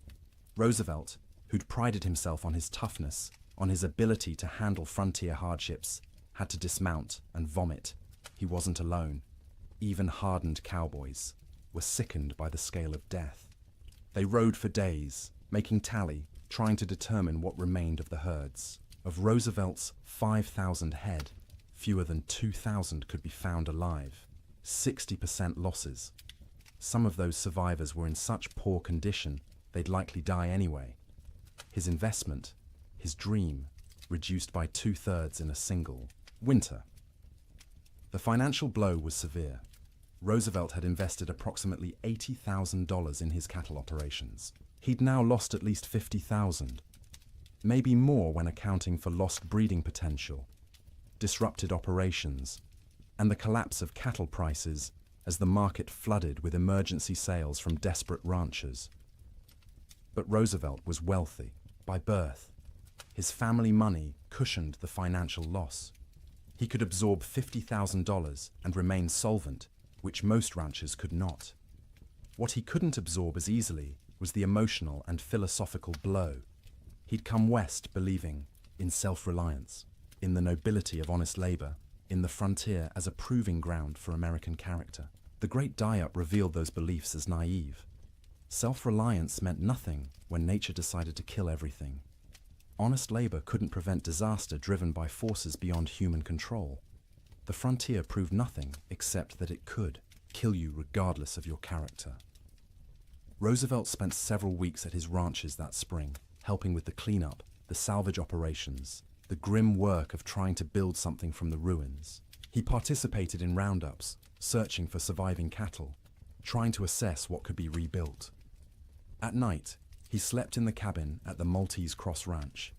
Roosevelt, who'd prided himself on his toughness, on his ability to handle frontier hardships, had to dismount and vomit. He wasn't alone. Even hardened cowboys were sickened by the scale of death. They rode for days, making tally, trying to determine what remained of the herds. Of Roosevelt's 5,000 head, fewer than 2,000 could be found alive. 60% losses. Some of those survivors were in such poor condition they'd likely die anyway. His investment, his dream, reduced by 2/3 in a single winter. The financial blow was severe. Roosevelt had invested approximately $80,000 in his cattle operations. He'd now lost at least $50,000. Maybe more when accounting for lost breeding potential, disrupted operations, and the collapse of cattle prices as the market flooded with emergency sales from desperate ranchers. But Roosevelt was wealthy by birth. His family money cushioned the financial loss. He could absorb $50,000 and remain solvent, which most ranchers could not. What he couldn't absorb as easily was the emotional and philosophical blow. He'd come west believing in self-reliance, in the nobility of honest labor, in the frontier as a proving ground for American character. The Great Die-Up revealed those beliefs as naive. Self-reliance meant nothing when nature decided to kill everything. Honest labor couldn't prevent disaster driven by forces beyond human control. The frontier proved nothing except that it could kill you regardless of your character. Roosevelt spent several weeks at his ranches that spring, helping with the cleanup, the salvage operations, the grim work of trying to build something from the ruins. He participated in roundups, searching for surviving cattle, trying to assess what could be rebuilt. At night, he slept in the cabin at the Maltese Cross Ranch,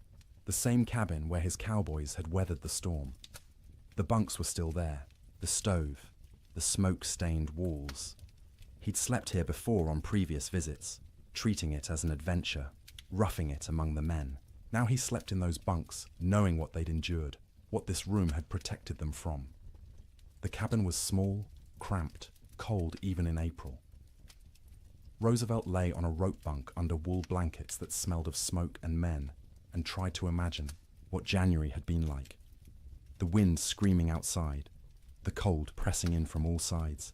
the same cabin where his cowboys had weathered the storm. The bunks were still there, the stove, the smoke-stained walls. He'd slept here before on previous visits, treating it as an adventure, roughing it among the men. Now he slept in those bunks, knowing what they'd endured, what this room had protected them from. The cabin was small, cramped, cold even in April. Roosevelt lay on a rope bunk under wool blankets that smelled of smoke and men, and tried to imagine what January had been like. The wind screaming outside, the cold pressing in from all sides,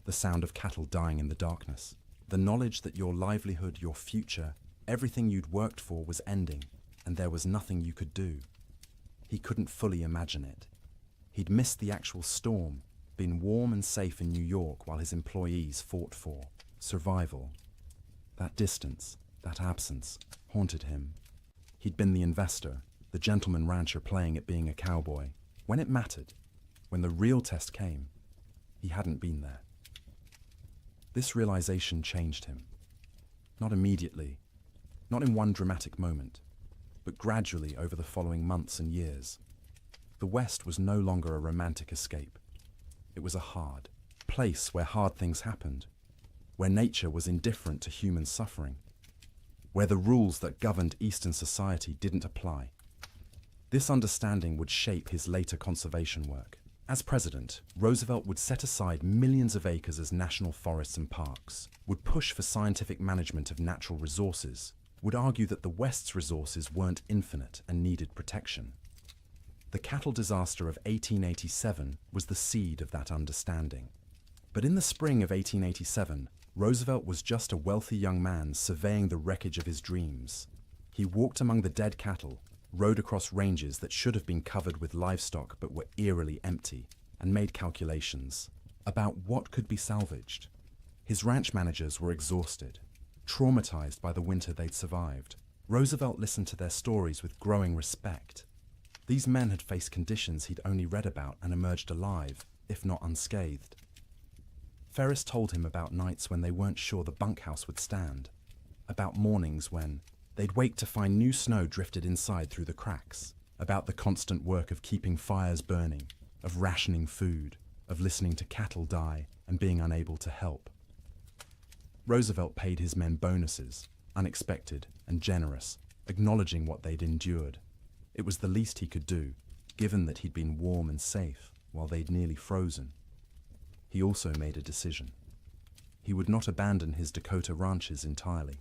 the sound of cattle dying in the darkness, the knowledge that your livelihood, your future, everything you'd worked for was ending, and there was nothing you could do. He couldn't fully imagine it. He'd missed the actual storm, been warm and safe in New York while his employees fought for survival. That distance, that absence, haunted him. He'd been the investor, the gentleman rancher playing at being a cowboy. When it mattered, when the real test came, he hadn't been there. This realization changed him. Not immediately, not in one dramatic moment, but gradually over the following months and years. The West was no longer a romantic escape. It was a hard place where hard things happened, where nature was indifferent to human suffering, where the rules that governed Eastern society didn't apply. This understanding would shape his later conservation work. As president, Roosevelt would set aside millions of acres as national forests and parks, would push for scientific management of natural resources, would argue that the West's resources weren't infinite and needed protection. The cattle disaster of 1887 was the seed of that understanding. But in the spring of 1887, Roosevelt was just a wealthy young man surveying the wreckage of his dreams. He walked among the dead cattle, rode across ranges that should have been covered with livestock but were eerily empty, and made calculations about what could be salvaged. His ranch managers were exhausted, traumatized by the winter they'd survived. Roosevelt listened to their stories with growing respect. These men had faced conditions he'd only read about and emerged alive, if not unscathed. Ferris told him about nights when they weren't sure the bunkhouse would stand, about mornings when they'd wake to find new snow drifted inside through the cracks, about the constant work of keeping fires burning, of rationing food, of listening to cattle die and being unable to help. Roosevelt paid his men bonuses, unexpected and generous, acknowledging what they'd endured. It was the least he could do, given that he'd been warm and safe while they'd nearly frozen. He also made a decision. He would not abandon his Dakota ranches entirely,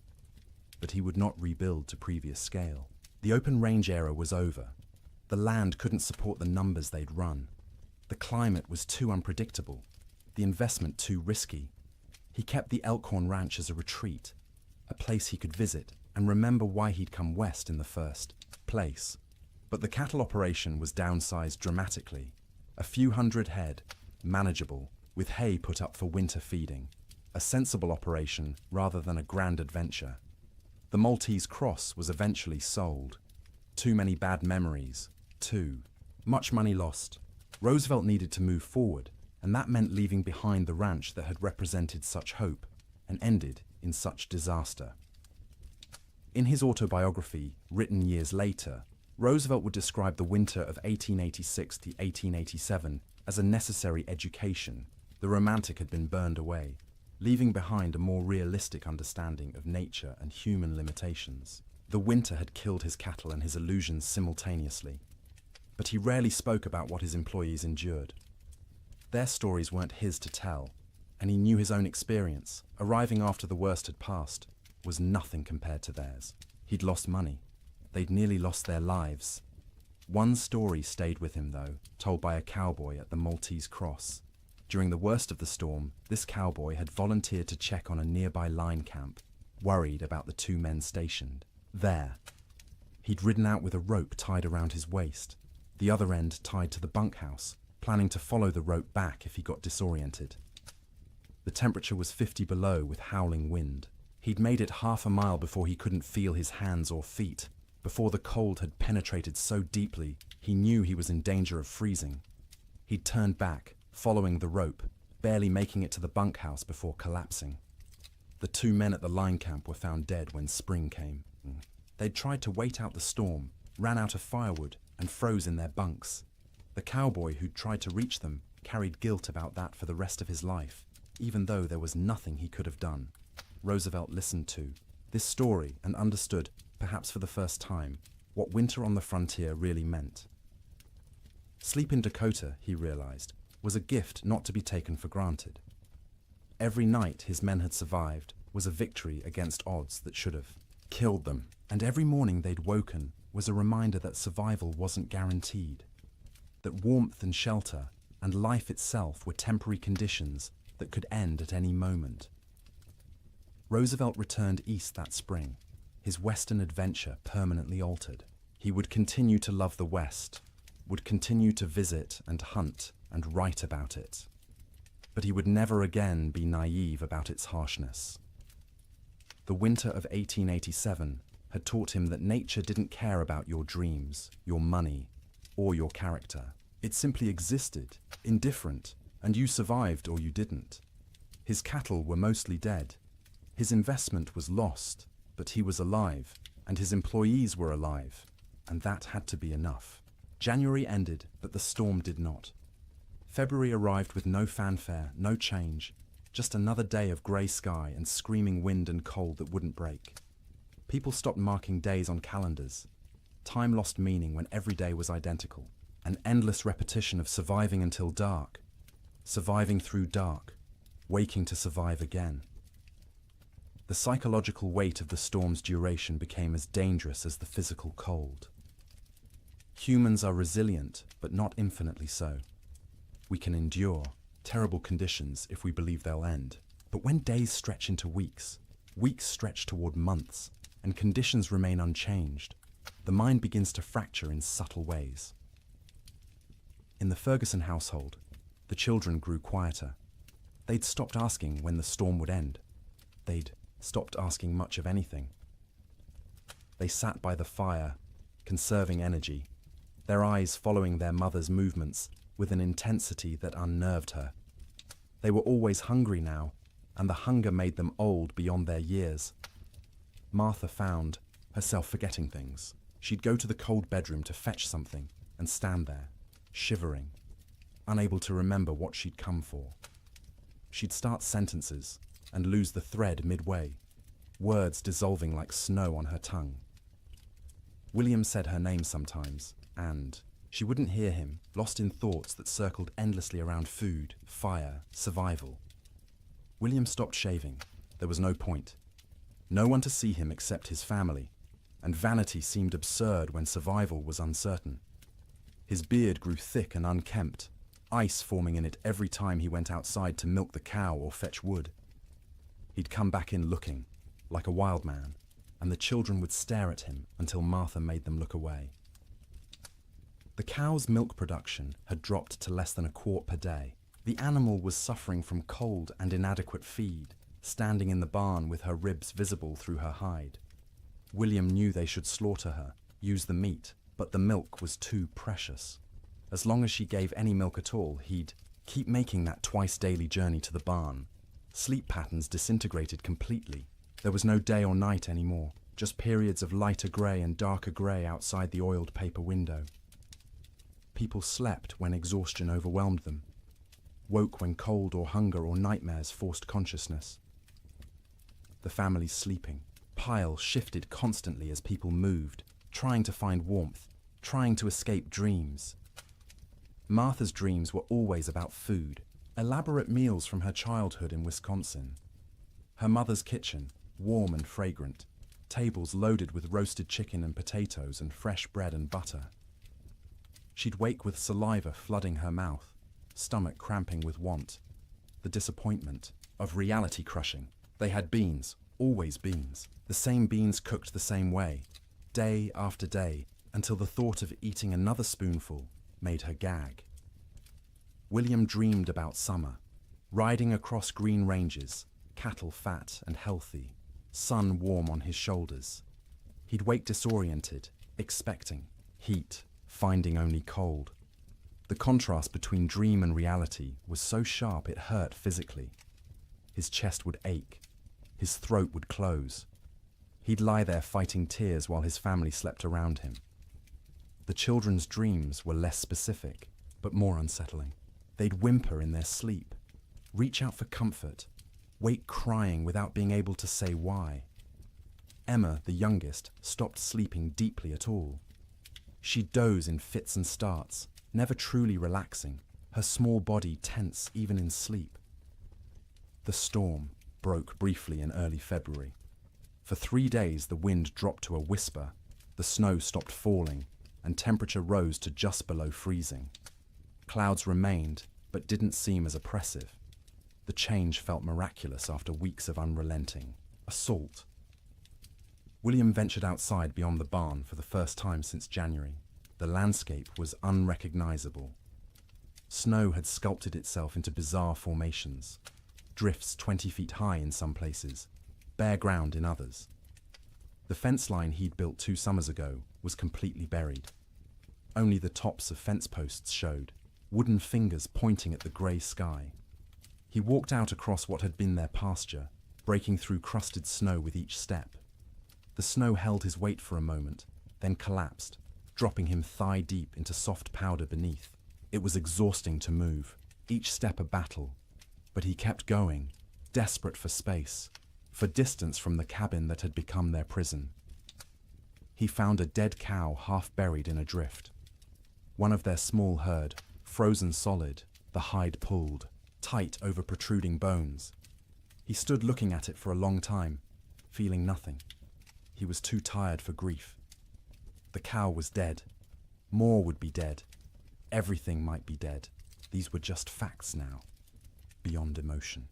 but he would not rebuild to previous scale. The open range era was over. The land couldn't support the numbers they'd run. The climate was too unpredictable, the investment too risky. He kept the Elkhorn Ranch as a retreat, a place he could visit and remember why he'd come west in the first place. But the cattle operation was downsized dramatically. A few hundred head, manageable, with hay put up for winter feeding. A sensible operation rather than a grand adventure. The Maltese Cross was eventually sold. Too many bad memories. Too much money lost. Roosevelt needed to move forward, and that meant leaving behind the ranch that had represented such hope and ended in such disaster. In his autobiography, written years later, Roosevelt would describe the winter of 1886 to 1887 as a necessary education. The romantic had been burned away, leaving behind a more realistic understanding of nature and human limitations. The winter had killed his cattle and his illusions simultaneously, but he rarely spoke about what his employees endured. Their stories weren't his to tell, and he knew his own experience, arriving after the worst had passed, was nothing compared to theirs. He'd lost money. They'd nearly lost their lives. One story stayed with him, though, told by a cowboy at the Maltese Cross. During the worst of the storm, this cowboy had volunteered to check on a nearby line camp, worried about the two men stationed there. He'd ridden out with a rope tied around his waist, the other end tied to the bunkhouse, planning to follow the rope back if he got disoriented. The temperature was 50 below with howling wind. He'd made it half a mile before he couldn't feel his hands or feet, before the cold had penetrated so deeply he knew he was in danger of freezing. He'd turned back, following the rope, barely making it to the bunkhouse before collapsing. The two men at the line camp were found dead when spring came. They'd tried to wait out the storm, ran out of firewood, and froze in their bunks. The cowboy who'd tried to reach them carried guilt about that for the rest of his life, even though there was nothing he could have done. Roosevelt listened to this story and understood, perhaps for the first time, what winter on the frontier really meant. Sleep in Dakota, he realized, was a gift not to be taken for granted. Every night his men had survived was a victory against odds that should have killed them, and every morning they'd woken was a reminder that survival wasn't guaranteed, that warmth and shelter and life itself were temporary conditions that could end at any moment. Roosevelt returned east that spring, his Western adventure permanently altered. He would continue to love the West, would continue to visit and hunt and write about it, but he would never again be naive about its harshness. The winter of 1887 had taught him that nature didn't care about your dreams, your money, or your character. It simply existed, indifferent, and you survived or you didn't. His cattle were mostly dead. His investment was lost, but he was alive, and his employees were alive, and that had to be enough. January ended, but the storm did not. February arrived with no fanfare, no change, just another day of grey sky and screaming wind and cold that wouldn't break. People stopped marking days on calendars. Time lost meaning when every day was identical, an endless repetition of surviving until dark, surviving through dark, waking to survive again. The psychological weight of the storm's duration became as dangerous as the physical cold. Humans are resilient, but not infinitely so. We can endure terrible conditions if we believe they'll end. But when days stretch into weeks, weeks stretch toward months, and conditions remain unchanged, the mind begins to fracture in subtle ways. In the Ferguson household, the children grew quieter. They'd stopped asking when the storm would end. They'd stopped asking much of anything. They sat by the fire, conserving energy, their eyes following their mother's movements with an intensity that unnerved her. They were always hungry now, and the hunger made them old beyond their years. Martha found herself forgetting things. She'd go to the cold bedroom to fetch something and stand there, shivering, unable to remember what she'd come for. She'd start sentences and lose the thread midway, words dissolving like snow on her tongue. William said her name sometimes, and she wouldn't hear him, lost in thoughts that circled endlessly around food, fire, survival. William stopped shaving. There was no point. No one to see him except his family, and vanity seemed absurd when survival was uncertain. His beard grew thick and unkempt, ice forming in it every time he went outside to milk the cow or fetch wood. He'd come back in looking, like a wild man, and the children would stare at him until Martha made them look away. The cow's milk production had dropped to less than a quart per day. The animal was suffering from cold and inadequate feed, standing in the barn with her ribs visible through her hide. William knew they should slaughter her, use the meat, but the milk was too precious. As long as she gave any milk at all, he'd keep making that twice-daily journey to the barn. Sleep patterns disintegrated completely. There was no day or night anymore, just periods of lighter grey and darker grey outside the oiled paper window. People slept when exhaustion overwhelmed them, woke when cold or hunger or nightmares forced consciousness. The family's sleeping pile shifted constantly as people moved, trying to find warmth, trying to escape dreams. Martha's dreams were always about food, elaborate meals from her childhood in Wisconsin. Her mother's kitchen, warm and fragrant, tables loaded with roasted chicken and potatoes and fresh bread and butter. She'd wake with saliva flooding her mouth, stomach cramping with want, the disappointment of reality crushing. They had beans, always beans, the same beans cooked the same way, day after day, until the thought of eating another spoonful made her gag. William dreamed about summer, riding across green ranges, cattle fat and healthy, sun warm on his shoulders. He'd wake disoriented, expecting heat, finding only cold. The contrast between dream and reality was so sharp it hurt physically. His chest would ache, his throat would close. He'd lie there fighting tears while his family slept around him. The children's dreams were less specific, but more unsettling. They'd whimper in their sleep, reach out for comfort, wake crying without being able to say why. Emma, the youngest, stopped sleeping deeply at all. She'd doze in fits and starts, never truly relaxing, her small body tense even in sleep. The storm broke briefly in early February. For 3 days the wind dropped to a whisper, the snow stopped falling, and temperature rose to just below freezing. Clouds remained, but didn't seem as oppressive. The change felt miraculous after weeks of unrelenting assault. William ventured outside beyond the barn for the first time since January. The landscape was unrecognizable. Snow had sculpted itself into bizarre formations, drifts 20 feet high in some places, bare ground in others. The fence line he'd built 2 summers ago was completely buried. Only the tops of fence posts showed, wooden fingers pointing at the grey sky. He walked out across what had been their pasture, breaking through crusted snow with each step. The snow held his weight for a moment, then collapsed, dropping him thigh-deep into soft powder beneath. It was exhausting to move, each step a battle, but he kept going, desperate for space, for distance from the cabin that had become their prison. He found a dead cow half buried in a drift. One of their small herd, frozen solid, the hide pulled, tight over protruding bones. He stood looking at it for a long time, feeling nothing. He was too tired for grief. The cow was dead. More would be dead. Everything might be dead. These were just facts now, beyond emotion.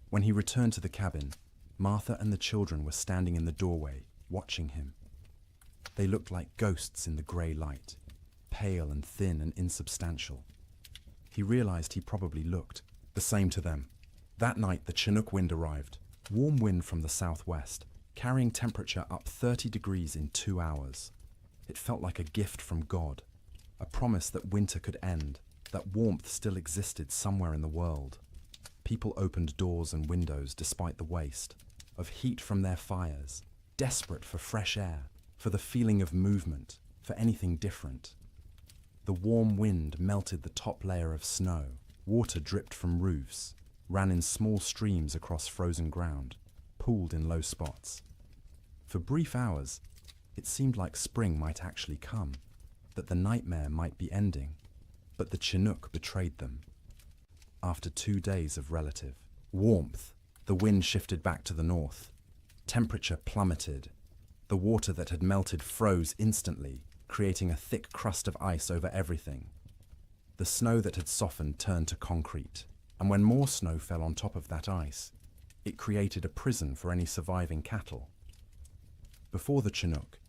When he returned to the cabin, Martha and the children were standing in the doorway, watching him. They looked like ghosts in the grey light, pale and thin and insubstantial. He realized he probably looked the same to them. That night the Chinook wind arrived, warm wind from the southwest, carrying temperature up 30 degrees in 2 hours. It felt like a gift from God, a promise that winter could end, that warmth still existed somewhere in the world. People opened doors and windows despite the waste, of heat from their fires, desperate for fresh air, for the feeling of movement, for anything different. The warm wind melted the top layer of snow, water dripped from roofs, ran in small streams across frozen ground, pooled in low spots. For brief hours, it seemed like spring might actually come, that the nightmare might be ending, but the Chinook betrayed them. After 2 days of relative warmth, the wind shifted back to the north. Temperature plummeted. The water that had melted froze instantly, creating a thick crust of ice over everything. The snow that had softened turned to concrete, and when more snow fell on top of that ice, it created a prison for any surviving cattle. Before the Chinook,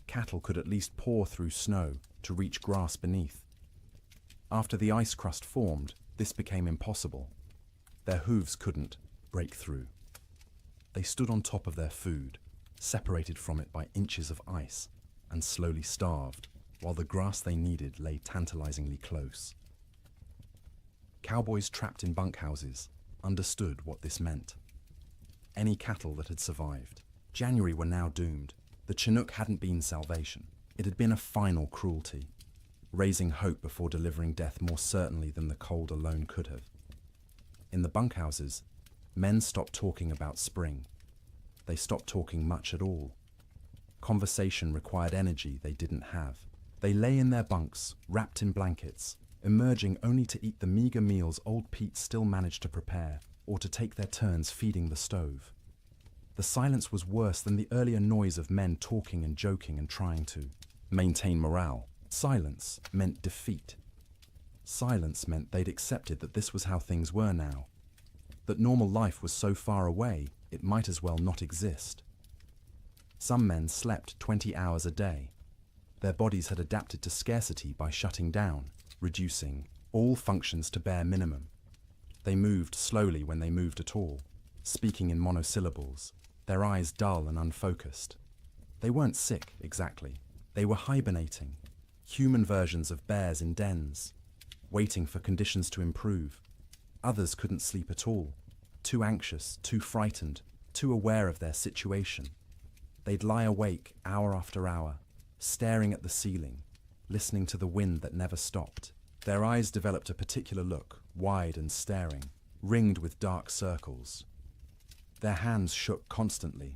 cattle could at least paw through snow to reach grass beneath. After the ice crust formed, this became impossible. Their hooves couldn't break through. They stood on top of their food, separated from it by inches of ice, and slowly starved, while the grass they needed lay tantalizingly close. Cowboys trapped in bunkhouses understood what this meant. Any cattle that had survived. January were now doomed. The Chinook hadn't been salvation. It had been a final cruelty, raising hope before delivering death more certainly than the cold alone could have. In the bunkhouses, men stopped talking about spring. They stopped talking much at all. Conversation required energy they didn't have. They lay in their bunks, wrapped in blankets, emerging only to eat the meager meals old Pete still managed to prepare, or to take their turns feeding the stove. The silence was worse than the earlier noise of men talking and joking and trying to maintain morale. Silence meant defeat. Silence meant they'd accepted that this was how things were now, that normal life was so far away it might as well not exist. Some men slept 20 hours a day. Their bodies had adapted to scarcity by shutting down, reducing all functions to bare minimum. They moved slowly when they moved at all, speaking in monosyllables, their eyes dull and unfocused. They weren't sick, exactly. They were hibernating, human versions of bears in dens, waiting for conditions to improve. Others couldn't sleep at all, too anxious, too frightened, too aware of their situation. They'd lie awake hour after hour, staring at the ceiling, listening to the wind that never stopped. Their eyes developed a particular look, wide and staring, ringed with dark circles. Their hands shook constantly.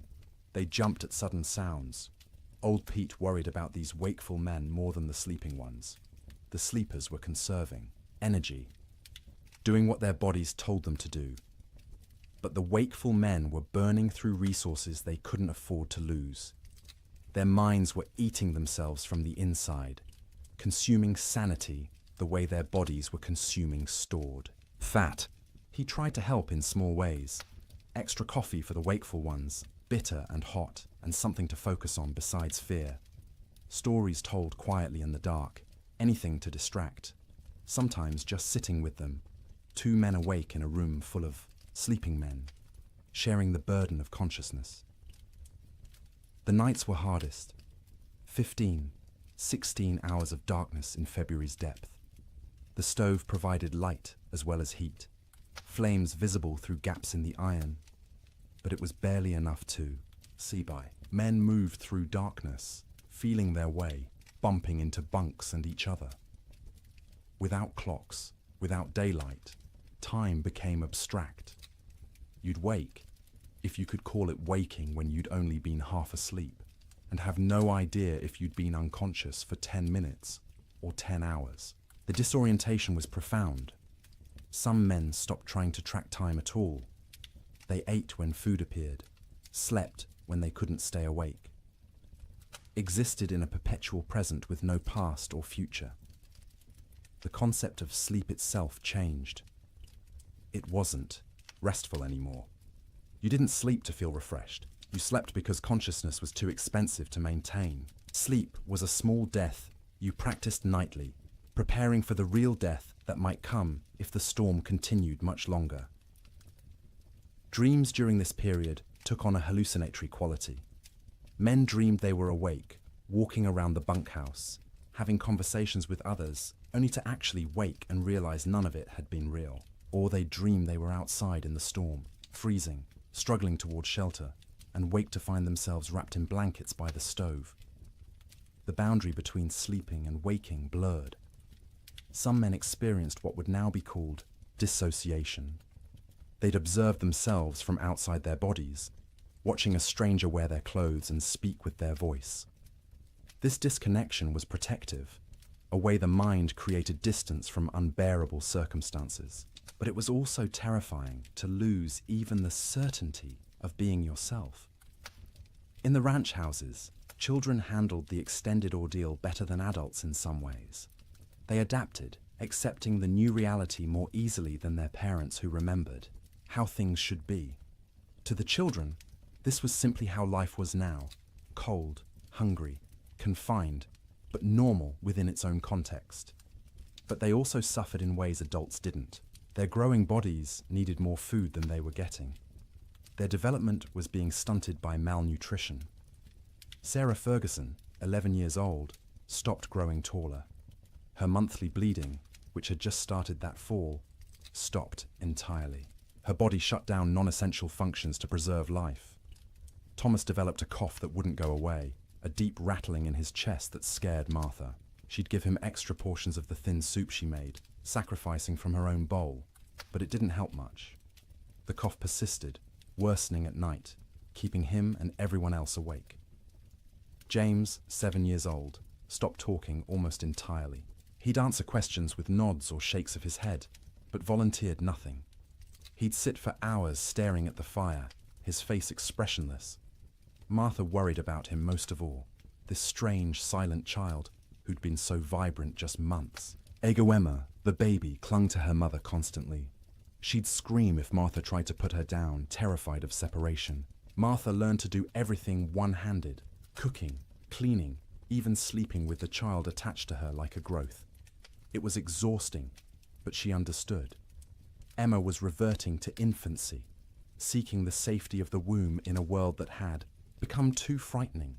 They jumped at sudden sounds. Old Pete worried about these wakeful men more than the sleeping ones. The sleepers were conserving energy, doing what their bodies told them to do. But the wakeful men were burning through resources they couldn't afford to lose. Their minds were eating themselves from the inside, consuming sanity the way their bodies were consuming stored fat. He tried to help in small ways. Extra coffee for the wakeful ones, bitter and hot, and something to focus on besides fear. Stories told quietly in the dark, anything to distract. Sometimes just sitting with them, 2 men awake in a room full of sleeping men, sharing the burden of consciousness. The nights were hardest. 15, 16 hours of darkness in February's depth. The stove provided light as well as heat, flames visible through gaps in the iron, but it was barely enough to see by. Men moved through darkness, feeling their way, bumping into bunks and each other. Without clocks, without daylight, time became abstract. You'd wake, if you could call it waking when you'd only been half asleep, and have no idea if you'd been unconscious for 10 minutes or 10 hours. The disorientation was profound. Some men stopped trying to track time at all. They ate when food appeared, slept when they couldn't stay awake, existed in a perpetual present with no past or future. The concept of sleep itself changed. It wasn't restful anymore. You didn't sleep to feel refreshed. You slept because consciousness was too expensive to maintain. Sleep was a small death you practiced nightly, preparing for the real death that might come if the storm continued much longer. Dreams during this period took on a hallucinatory quality. Men dreamed they were awake, walking around the bunkhouse, having conversations with others, only to actually wake and realize none of it had been real. Or they'd dream they were outside in the storm, freezing, struggling toward shelter, and wake to find themselves wrapped in blankets by the stove. The boundary between sleeping and waking blurred. Some men experienced what would now be called dissociation. They'd observe themselves from outside their bodies, watching a stranger wear their clothes and speak with their voice. This disconnection was protective, a way the mind created distance from unbearable circumstances. But it was also terrifying to lose even the certainty of being yourself. In the ranch houses, children handled the extended ordeal better than adults in some ways. They adapted, accepting the new reality more easily than their parents who remembered how things should be. To the children, this was simply how life was now, cold, hungry, confined, but normal within its own context. But they also suffered in ways adults didn't. Their growing bodies needed more food than they were getting. Their development was being stunted by malnutrition. Sarah Ferguson, 11 years old, stopped growing taller. Her monthly bleeding, which had just started that fall, stopped entirely. Her body shut down non-essential functions to preserve life. Thomas developed a cough that wouldn't go away, a deep rattling in his chest that scared Martha. She'd give him extra portions of the thin soup she made, sacrificing from her own bowl, but it didn't help much. The cough persisted, worsening at night, keeping him and everyone else awake. James, 7 years old, stopped talking almost entirely. He'd answer questions with nods or shakes of his head, but volunteered nothing. He'd sit for hours staring at the fire, his face expressionless. Martha worried about him most of all, this strange, silent child who'd been so vibrant just months. Egoema, the baby, clung to her mother constantly. She'd scream if Martha tried to put her down, terrified of separation. Martha learned to do everything one-handed, cooking, cleaning, even sleeping with the child attached to her like a growth. It was exhausting, but she understood. Emma was reverting to infancy, seeking the safety of the womb in a world that had become too frightening.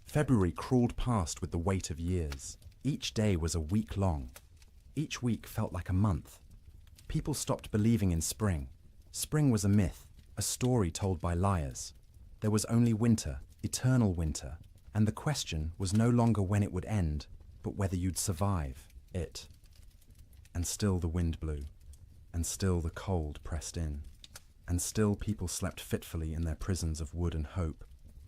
February crawled past with the weight of years. Each day was a week long. Each week felt like a month. People stopped believing in spring. Spring was a myth, a story told by liars. There was only winter, eternal winter, and the question was no longer when it would end, but whether you'd survive it. And still the wind blew, and still the cold pressed in, and still people slept fitfully in their prisons of wood and hope,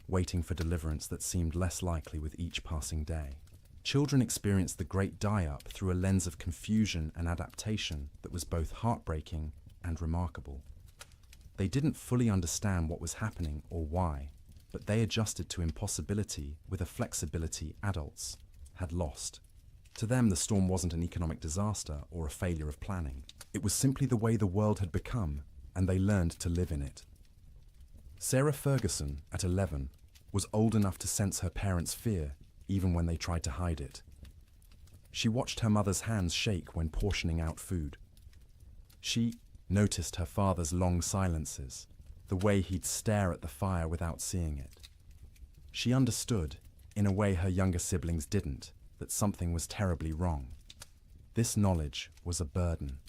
waiting for deliverance that seemed less likely with each passing day. Children experienced the great die-up through a lens of confusion and adaptation that was both heartbreaking and remarkable. They didn't fully understand what was happening or why, but they adjusted to impossibility with a flexibility adults had lost. To them, the storm wasn't an economic disaster or a failure of planning. It was simply the way the world had become, and they learned to live in it. Sarah Ferguson, at 11, was old enough to sense her parents' fear, even when they tried to hide it. She watched her mother's hands shake when portioning out food. She noticed her father's long silences, the way he'd stare at the fire without seeing it. She understood, in a way her younger siblings didn't, that something was terribly wrong. This knowledge was a burden.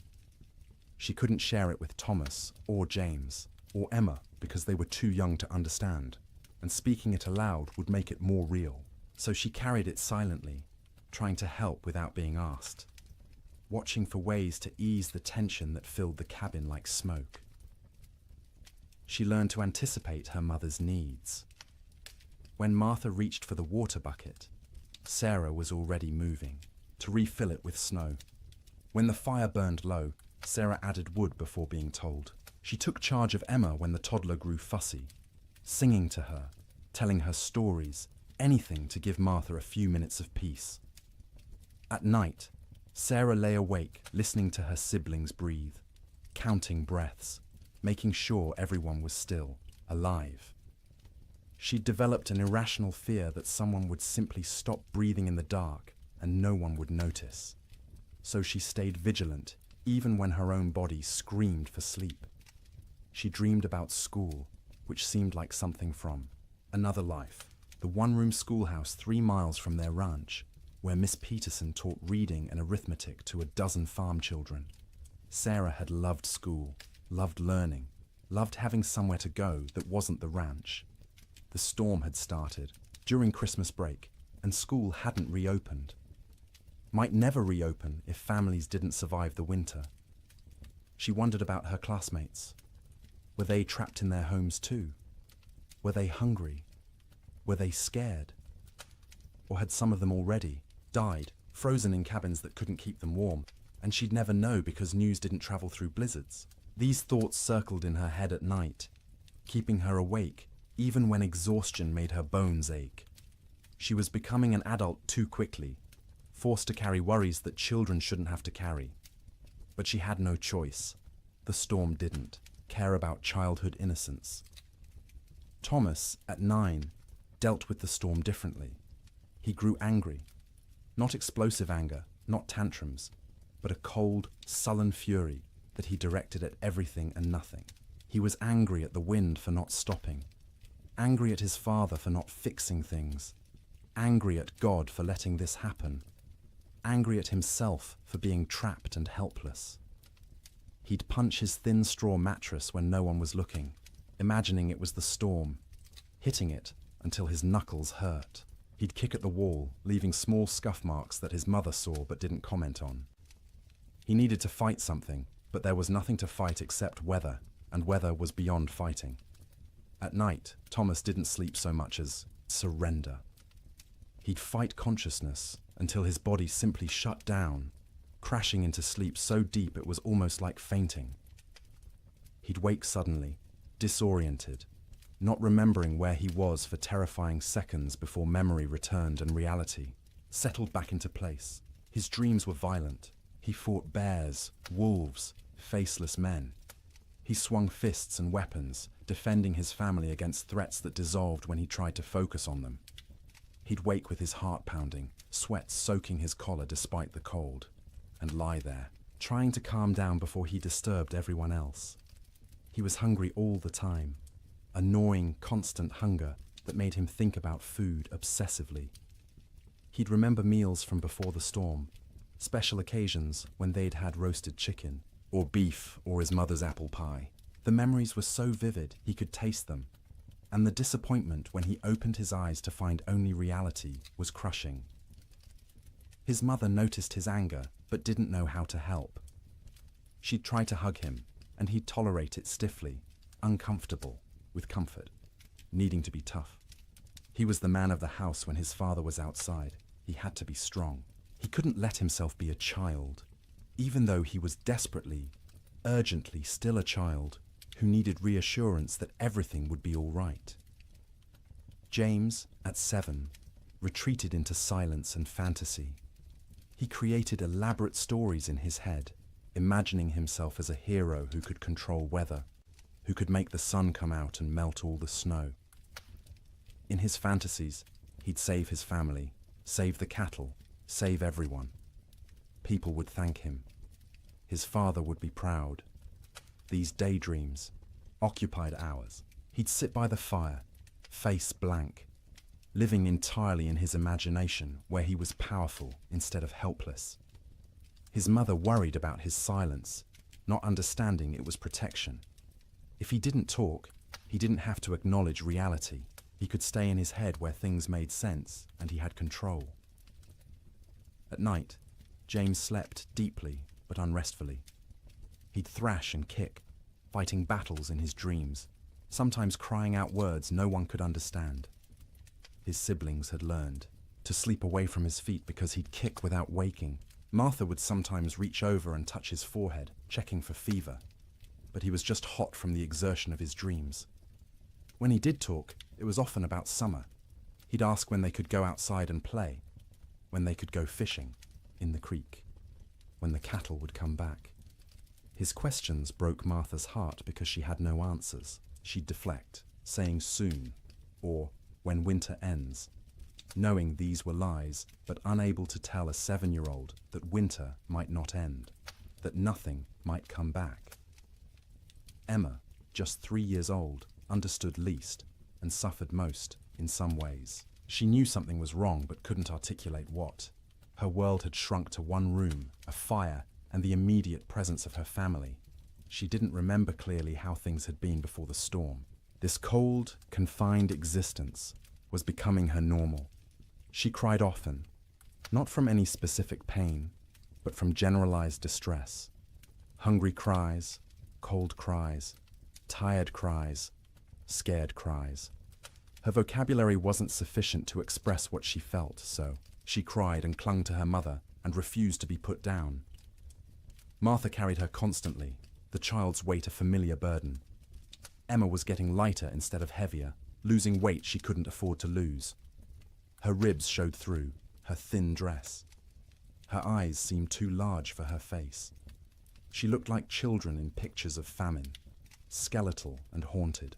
She couldn't share it with Thomas or James or Emma because they were too young to understand, and speaking it aloud would make it more real. So she carried it silently, trying to help without being asked, watching for ways to ease the tension that filled the cabin like smoke. She learned to anticipate her mother's needs. When Martha reached for the water bucket, Sarah was already moving, to refill it with snow. When the fire burned low, Sarah added wood before being told. She took charge of Emma when the toddler grew fussy, singing to her, telling her stories, anything to give Martha a few minutes of peace. At night, Sarah lay awake, listening to her siblings breathe, counting breaths, making sure everyone was still, alive. She'd developed an irrational fear that someone would simply stop breathing in the dark and no one would notice. So she stayed vigilant, even when her own body screamed for sleep. She dreamed about school, which seemed like something from another life, the one-room schoolhouse 3 miles from their ranch, where Miss Peterson taught reading and arithmetic to a dozen farm children. Sarah had loved school, loved learning, loved having somewhere to go that wasn't the ranch. The storm had started during Christmas break, and school hadn't reopened. Might never reopen if families didn't survive the winter. She wondered about her classmates. Were they trapped in their homes too? Were they hungry? Were they scared? Or had some of them already died, frozen in cabins that couldn't keep them warm, and she'd never know because news didn't travel through blizzards? These thoughts circled in her head at night, keeping her awake even when exhaustion made her bones ache. She was becoming an adult too quickly, forced to carry worries that children shouldn't have to carry. But she had no choice. The storm didn't care about childhood innocence. Thomas, at 9, dealt with the storm differently. He grew angry. Not explosive anger, not tantrums, but a cold, sullen fury that he directed at everything and nothing. He was angry at the wind for not stopping, angry at his father for not fixing things, angry at God for letting this happen, angry at himself for being trapped and helpless. He'd punch his thin straw mattress when no one was looking, imagining it was the storm, hitting it until his knuckles hurt. He'd kick at the wall, leaving small scuff marks that his mother saw but didn't comment on. He needed to fight something, but there was nothing to fight except weather, and weather was beyond fighting. At night, Thomas didn't sleep so much as surrender. He'd fight consciousness until his body simply shut down, crashing into sleep so deep it was almost like fainting. He'd wake suddenly, disoriented, not remembering where he was for terrifying seconds before memory returned and reality settled back into place. His dreams were violent. He fought bears, wolves, faceless men. He swung fists and weapons, defending his family against threats that dissolved when he tried to focus on them. He'd wake with his heart pounding, sweat soaking his collar despite the cold, and lie there, trying to calm down before he disturbed everyone else. He was hungry all the time, a gnawing, constant hunger that made him think about food obsessively. He'd remember meals from before the storm, special occasions when they'd had roasted chicken, or beef, or his mother's apple pie. The memories were so vivid he could taste them, and the disappointment when he opened his eyes to find only reality was crushing. His mother noticed his anger, but didn't know how to help. She'd try to hug him, and he'd tolerate it stiffly, uncomfortable, with comfort, needing to be tough. He was the man of the house when his father was outside. He had to be strong. He couldn't let himself be a child, even though he was desperately, urgently still a child who needed reassurance that everything would be all right. James, at 7, retreated into silence and fantasy. He created elaborate stories in his head, imagining himself as a hero who could control weather, who could make the sun come out and melt all the snow. In his fantasies, he'd save his family, save the cattle, save everyone. People would thank him. His father would be proud. These daydreams occupied hours. He'd sit by the fire, face blank, living entirely in his imagination where he was powerful instead of helpless. His mother worried about his silence, not understanding it was protection. If he didn't talk, he didn't have to acknowledge reality. He could stay in his head where things made sense and he had control. At night, James slept deeply but unrestfully. He'd thrash and kick, fighting battles in his dreams, sometimes crying out words no one could understand. His siblings had learned to sleep away from his feet because he'd kick without waking. Martha would sometimes reach over and touch his forehead, checking for fever, but he was just hot from the exertion of his dreams. When he did talk, it was often about summer. He'd ask when they could go outside and play, when they could go fishing in the creek, when the cattle would come back. His questions broke Martha's heart because she had no answers. She'd deflect, saying soon, or when winter ends, knowing these were lies, but unable to tell a 7-year-old that winter might not end, that nothing might come back. Emma, just 3 years old, understood least and suffered most in some ways. She knew something was wrong but couldn't articulate what. Her world had shrunk to one room, a fire, and the immediate presence of her family. She didn't remember clearly how things had been before the storm. This cold, confined existence was becoming her normal. She cried often, not from any specific pain, but from generalized distress. Hungry cries, cold cries, tired cries, scared cries. Her vocabulary wasn't sufficient to express what she felt, so she cried and clung to her mother and refused to be put down. Martha carried her constantly, the child's weight a familiar burden. Emma was getting lighter instead of heavier, losing weight she couldn't afford to lose. Her ribs showed through her thin dress. Her eyes seemed too large for her face. She looked like children in pictures of famine, skeletal and haunted.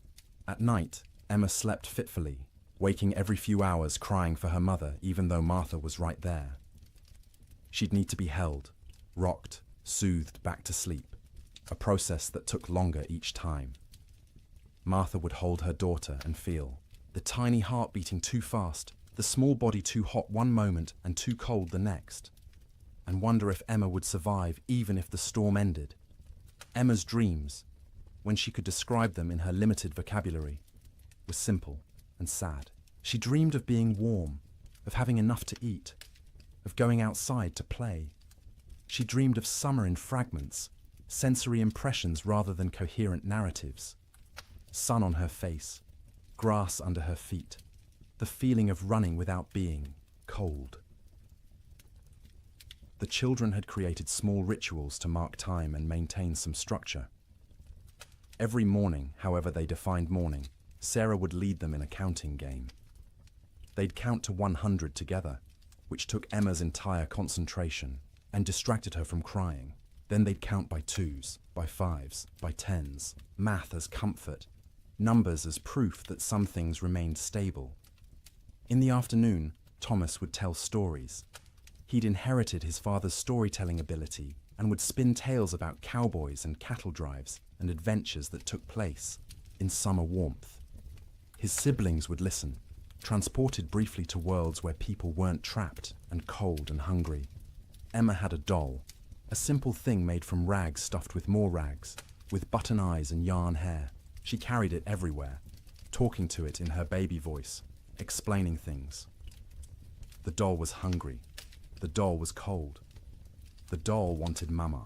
At night, Emma slept fitfully, waking every few hours crying for her mother even though Martha was right there. She'd need to be held, rocked, soothed back to sleep, a process that took longer each time. Martha would hold her daughter and feel the tiny heart beating too fast, the small body too hot one moment and too cold the next, and wonder if Emma would survive even if the storm ended. Emma's dreams, when she could describe them in her limited vocabulary, were simple and sad. She dreamed of being warm, of having enough to eat, of going outside to play. She dreamed of summer in fragments, sensory impressions rather than coherent narratives. Sun on her face, grass under her feet, the feeling of running without being cold. The children had created small rituals to mark time and maintain some structure. Every morning, however they defined morning, Sarah would lead them in a counting game. They'd count to 100 together, which took Emma's entire concentration and distracted her from crying. Then they'd count by twos, by fives, by tens, math as comfort, numbers as proof that some things remained stable. In the afternoon, Thomas would tell stories. He'd inherited his father's storytelling ability and would spin tales about cowboys and cattle drives and adventures that took place in summer warmth. His siblings would listen, transported briefly to worlds where people weren't trapped and cold and hungry. Emma had a doll, a simple thing made from rags stuffed with more rags, with button eyes and yarn hair. She carried it everywhere, talking to it in her baby voice, explaining things. The doll was hungry. The doll was cold. The doll wanted Mama.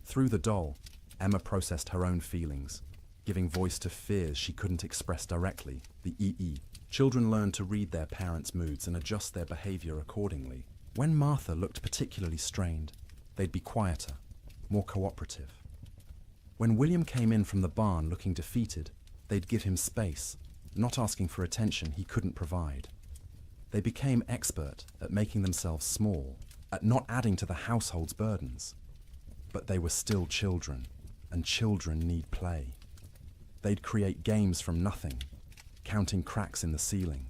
Through the doll, Emma processed her own feelings, giving voice to fears she couldn't express directly, the EE. Children learn to read their parents' moods and adjust their behavior accordingly. When Martha looked particularly strained, they'd be quieter, more cooperative. When William came in from the barn looking defeated, they'd give him space, not asking for attention he couldn't provide. They became expert at making themselves small, at not adding to the household's burdens. But they were still children, and children need play. They'd create games from nothing, counting cracks in the ceiling,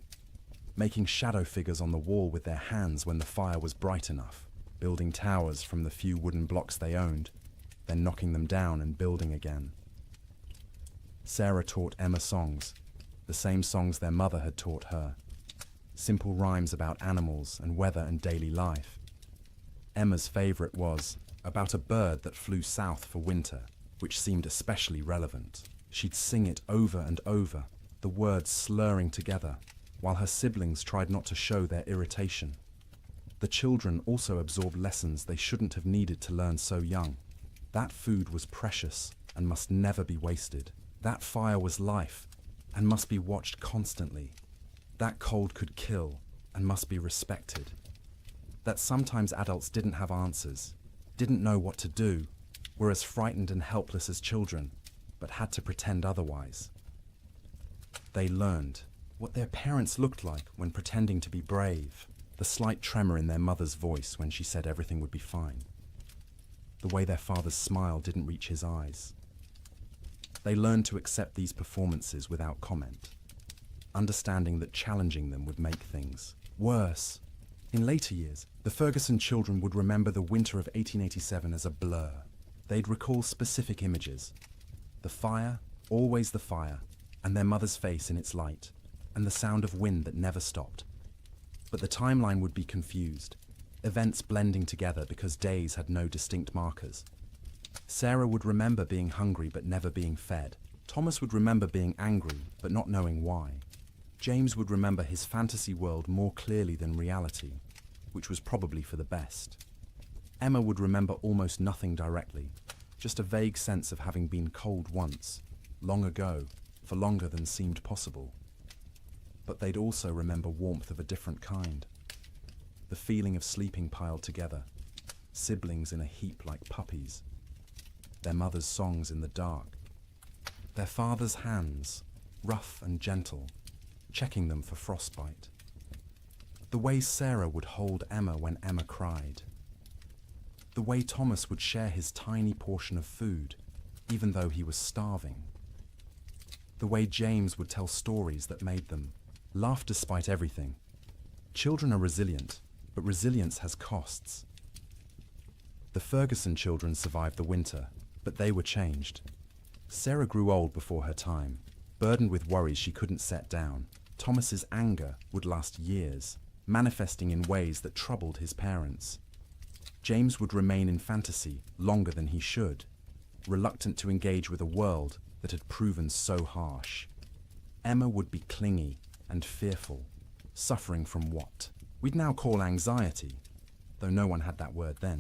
making shadow figures on the wall with their hands when the fire was bright enough, building towers from the few wooden blocks they owned, then knocking them down and building again. Sarah taught Emma songs, the same songs their mother had taught her. Simple rhymes about animals and weather and daily life. Emma's favorite was about a bird that flew south for winter, which seemed especially relevant. She'd sing it over and over, the words slurring together, while her siblings tried not to show their irritation. The children also absorbed lessons they shouldn't have needed to learn so young. That food was precious and must never be wasted. That fire was life and must be watched constantly. That cold could kill and must be respected. That sometimes adults didn't have answers, didn't know what to do, were as frightened and helpless as children, but had to pretend otherwise. They learned what their parents looked like when pretending to be brave, the slight tremor in their mother's voice when she said everything would be fine, the way their father's smile didn't reach his eyes. They learned to accept these performances without comment, understanding that challenging them would make things worse. In later years, the Ferguson children would remember the winter of 1887 as a blur. They'd recall specific images. The fire, always the fire, and their mother's face in its light. and the sound of wind that never stopped. But the timeline would be confused, events blending together because days had no distinct markers. Sarah would remember being hungry but never being fed. Thomas would remember being angry but not knowing why. James would remember his fantasy world more clearly than reality, which was probably for the best. Emma would remember almost nothing directly, just a vague sense of having been cold once, long ago, for longer than seemed possible. But they'd also remember warmth of a different kind. The feeling of sleeping piled together, siblings in a heap like puppies, their mother's songs in the dark, their father's hands, rough and gentle, checking them for frostbite. The way Sarah would hold Emma when Emma cried. The way Thomas would share his tiny portion of food, even though he was starving. The way James would tell stories that made them laugh despite everything. Children are resilient, but resilience has costs. The Ferguson children survived the winter, but they were changed. Sarah grew old before her time, burdened with worries she couldn't set down. Thomas's anger would last years, manifesting in ways that troubled his parents. James would remain in fantasy longer than he should, reluctant to engage with a world that had proven so harsh. Emma would be clingy and fearful, suffering from what we'd now call anxiety, though no one had that word then.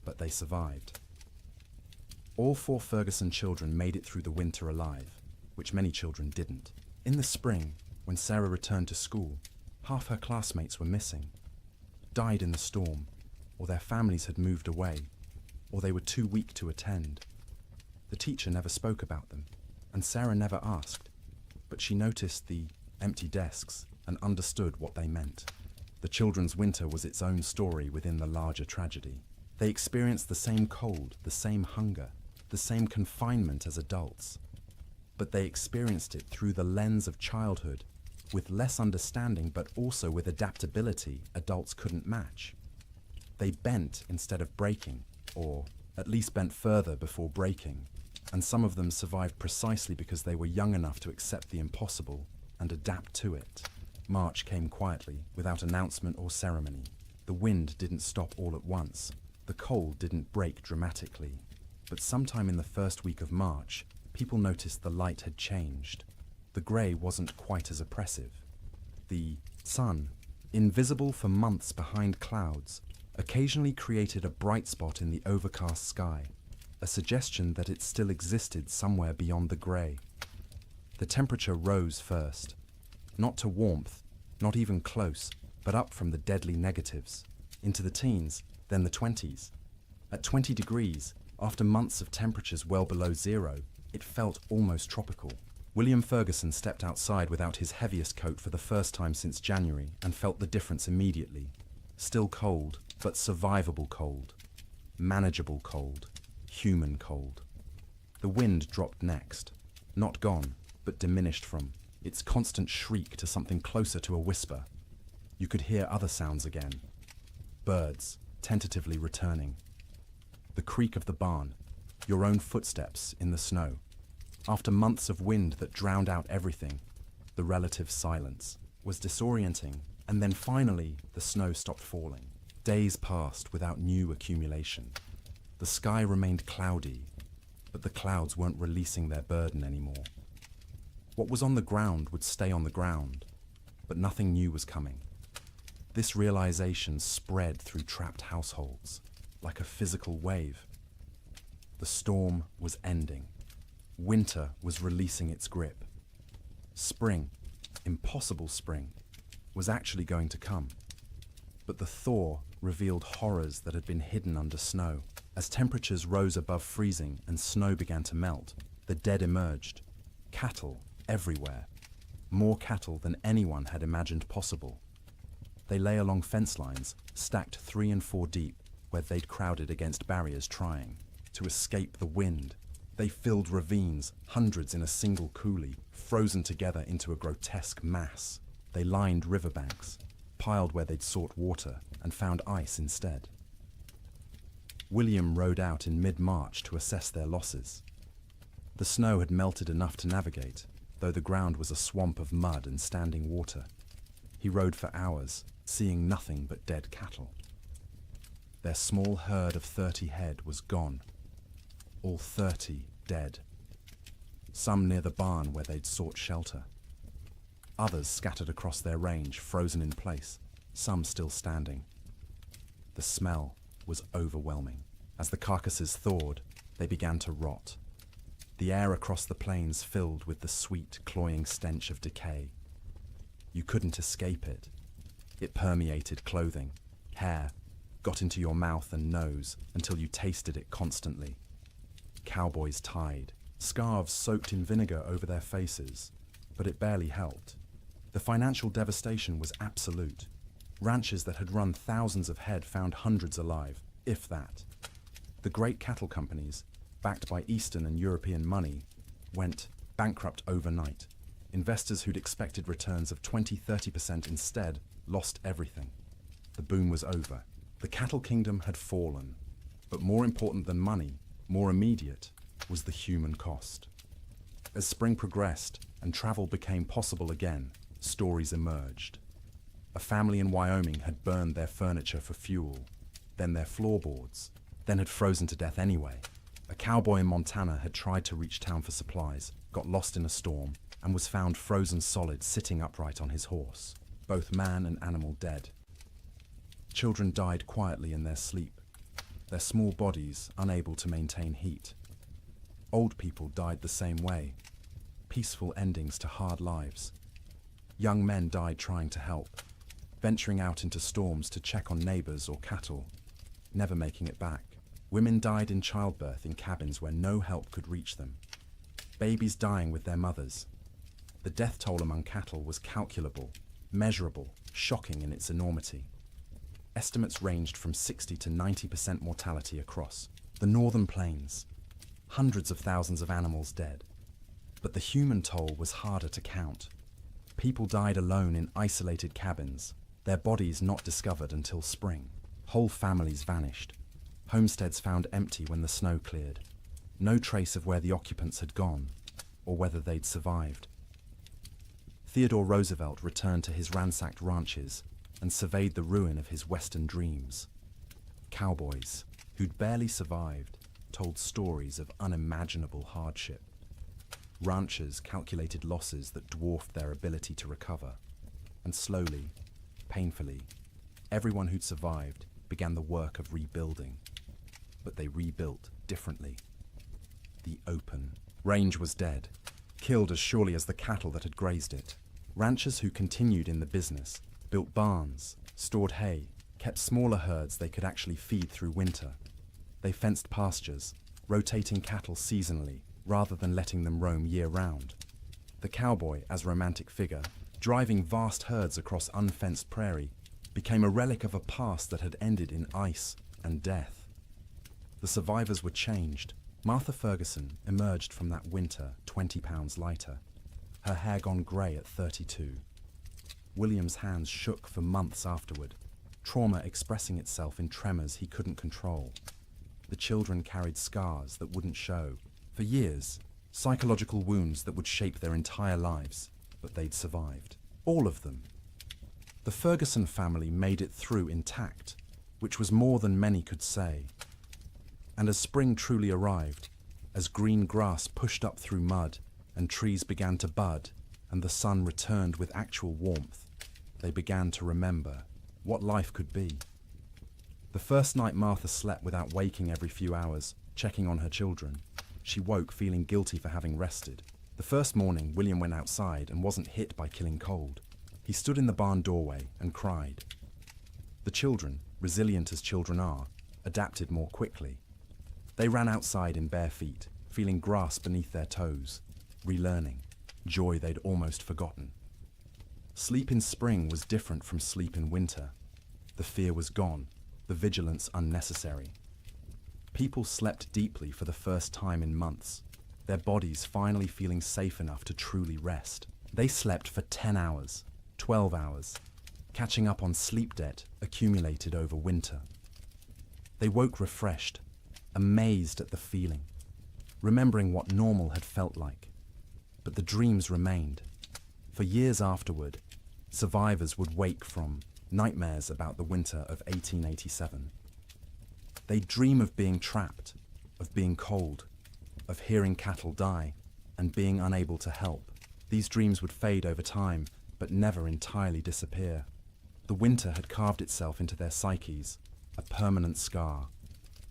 But they survived. All 4 Ferguson children made it through the winter alive, which many children didn't. In the spring, when Sarah returned to school, half her classmates were missing, died in the storm, or their families had moved away, or they were too weak to attend. The teacher never spoke about them, and Sarah never asked, but she noticed the empty desks and understood what they meant. The children's winter was its own story within the larger tragedy. They experienced the same cold, the same hunger, the same confinement as adults, but they experienced it through the lens of childhood, with less understanding but also with adaptability adults couldn't match. They bent instead of breaking, or at least bent further before breaking, and some of them survived precisely because they were young enough to accept the impossible and adapt to it. March came quietly, without announcement or ceremony. The wind didn't stop all at once. The cold didn't break dramatically. But sometime in the first week of March, people noticed the light had changed. The grey wasn't quite as oppressive. The sun, invisible for months behind clouds, occasionally created a bright spot in the overcast sky, a suggestion that it still existed somewhere beyond the grey. The temperature rose first, not to warmth, not even close, but up from the deadly negatives, into the teens, then the 20s. At 20 degrees, after months of temperatures well below zero, it felt almost tropical. William Ferguson stepped outside without his heaviest coat for the first time since January and felt the difference immediately. Still cold, but survivable cold. Manageable cold. Human cold. The wind dropped next. Not gone, but diminished from its constant shriek to something closer to a whisper. You could hear other sounds again. Birds, tentatively returning. The creak of the barn, your own footsteps in the snow. After months of wind that drowned out everything, the relative silence was disorienting, and then finally the snow stopped falling. Days passed without new accumulation. The sky remained cloudy, but the clouds weren't releasing their burden anymore. What was on the ground would stay on the ground, but nothing new was coming. This realization spread through trapped households, like a physical wave. The storm was ending. Winter was releasing its grip. Spring, impossible spring, was actually going to come. But the thaw revealed horrors that had been hidden under snow. As temperatures rose above freezing and snow began to melt, the dead emerged. Cattle everywhere. More cattle than anyone had imagined possible. They lay along fence lines, stacked 3 and 4 deep, where they'd crowded against barriers trying to escape the wind. They filled ravines, hundreds in a single coulee, frozen together into a grotesque mass. They lined riverbanks, piled where they'd sought water, and found ice instead. William rode out in mid-March to assess their losses. The snow had melted enough to navigate, though the ground was a swamp of mud and standing water. He rode for hours, seeing nothing but dead cattle. Their small herd of 30 head was gone. All 30 dead. Some near the barn where they'd sought shelter. Others scattered across their range, frozen in place, some still standing. The smell was overwhelming. As the carcasses thawed, they began to rot. The air across the plains filled with the sweet, cloying stench of decay. You couldn't escape it. It permeated clothing, hair, got into your mouth and nose until you tasted it constantly. Cowboys tied, scarves soaked in vinegar over their faces, but it barely helped. The financial devastation was absolute. Ranches that had run thousands of head found hundreds alive, if that. The great cattle companies, backed by Eastern and European money, went bankrupt overnight. Investors who'd expected returns of 20–30% instead lost everything. The boom was over. The cattle kingdom had fallen. But more important than money, more immediate, was the human cost. As spring progressed and travel became possible again, stories emerged. A family in Wyoming had burned their furniture for fuel, then their floorboards, then had frozen to death anyway. A cowboy in Montana had tried to reach town for supplies, got lost in a storm, and was found frozen solid sitting upright on his horse, both man and animal dead. Children died quietly in their sleep, their small bodies unable to maintain heat. Old people died the same way, peaceful endings to hard lives. Young men died trying to help, venturing out into storms to check on neighbors or cattle, never making it back. Women died in childbirth in cabins where no help could reach them. Babies dying with their mothers. The death toll among cattle was calculable, measurable, shocking in its enormity. Estimates ranged from 60 to 90% mortality across the northern plains. Hundreds of thousands of animals dead. But the human toll was harder to count. People died alone in isolated cabins, their bodies not discovered until spring. Whole families vanished. Homesteads found empty when the snow cleared. No trace of where the occupants had gone, or whether they'd survived. Theodore Roosevelt returned to his ransacked ranches and surveyed the ruin of his Western dreams. Cowboys, who'd barely survived, told stories of unimaginable hardship. Ranchers calculated losses that dwarfed their ability to recover. And slowly, painfully, everyone who'd survived began the work of rebuilding. But they rebuilt differently. The open range was dead, killed as surely as the cattle that had grazed it. Ranchers who continued in the business built barns, stored hay, kept smaller herds they could actually feed through winter. They fenced pastures, rotating cattle seasonally rather than letting them roam year-round. The cowboy, as romantic figure, driving vast herds across unfenced prairie, became a relic of a past that had ended in ice and death. The survivors were changed. Martha Ferguson emerged from that winter 20 pounds lighter, her hair gone grey at 32. William's hands shook for months afterward, trauma expressing itself in tremors he couldn't control. The children carried scars that wouldn't show. For years, psychological wounds that would shape their entire lives, but they'd survived. All of them. The Ferguson family made it through intact, which was more than many could say. And as spring truly arrived, as green grass pushed up through mud and trees began to bud and the sun returned with actual warmth, they began to remember what life could be. The first night Martha slept without waking every few hours, checking on her children. She woke feeling guilty for having rested. The first morning, William went outside and wasn't hit by killing cold. He stood in the barn doorway and cried. The children, resilient as children are, adapted more quickly. They ran outside in bare feet, feeling grass beneath their toes, relearning, joy they'd almost forgotten. Sleep in spring was different from sleep in winter. The fear was gone, the vigilance unnecessary. People slept deeply for the first time in months, their bodies finally feeling safe enough to truly rest. They slept for 10 hours, 12 hours, catching up on sleep debt accumulated over winter. They woke refreshed, amazed at the feeling, remembering what normal had felt like. But the dreams remained. For years afterward, survivors would wake from nightmares about the winter of 1887. They'd dream of being trapped, of being cold, of hearing cattle die, and being unable to help. These dreams would fade over time, but never entirely disappear. The winter had carved itself into their psyches, a permanent scar.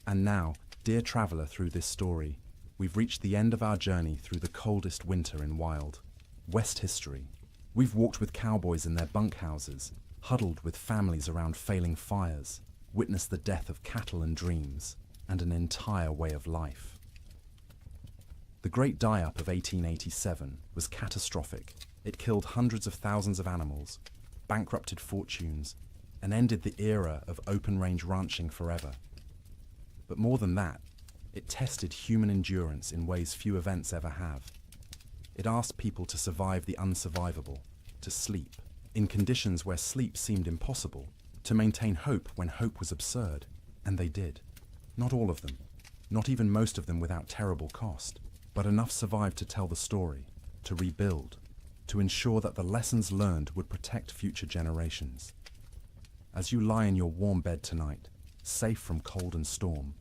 And now, dear traveller through this story, we've reached the end of our journey through the coldest winter in wild West history. We've walked with cowboys in their bunkhouses, huddled with families around failing fires, witnessed the death of cattle and dreams, and an entire way of life. The Great Die-Up of 1887 was catastrophic. It killed hundreds of thousands of animals, bankrupted fortunes, and ended the era of open-range ranching forever. But more than that, it tested human endurance in ways few events ever have. It asked people to survive the unsurvivable, to sleep, in conditions where sleep seemed impossible, to maintain hope when hope was absurd, and they did. Not all of them, not even most of them without terrible cost, but enough survived to tell the story, to rebuild, to ensure that the lessons learned would protect future generations. As you lie in your warm bed tonight, safe from cold and storm,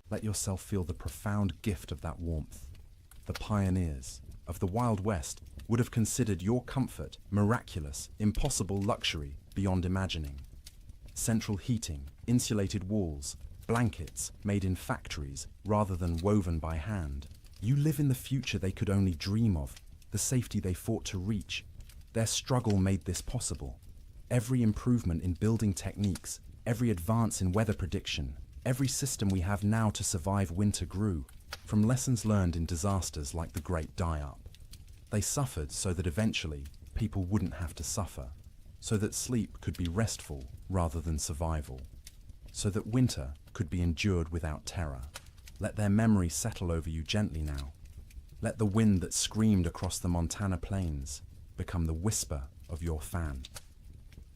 let yourself feel the profound gift of that warmth. The pioneers of the Wild West would have considered your comfort miraculous, impossible luxury beyond imagining. Central heating, insulated walls, blankets made in factories rather than woven by hand. You live in the future they could only dream of, the safety they fought to reach. Their struggle made this possible. Every improvement in building techniques, every advance in weather prediction, every system we have now to survive winter grew from lessons learned in disasters like the Great Die-Up. They suffered so that eventually people wouldn't have to suffer, so that sleep could be restful rather than survival, so that winter could be endured without terror. Let their memory settle over you gently now. Let the wind that screamed across the Montana plains become the whisper of your fan.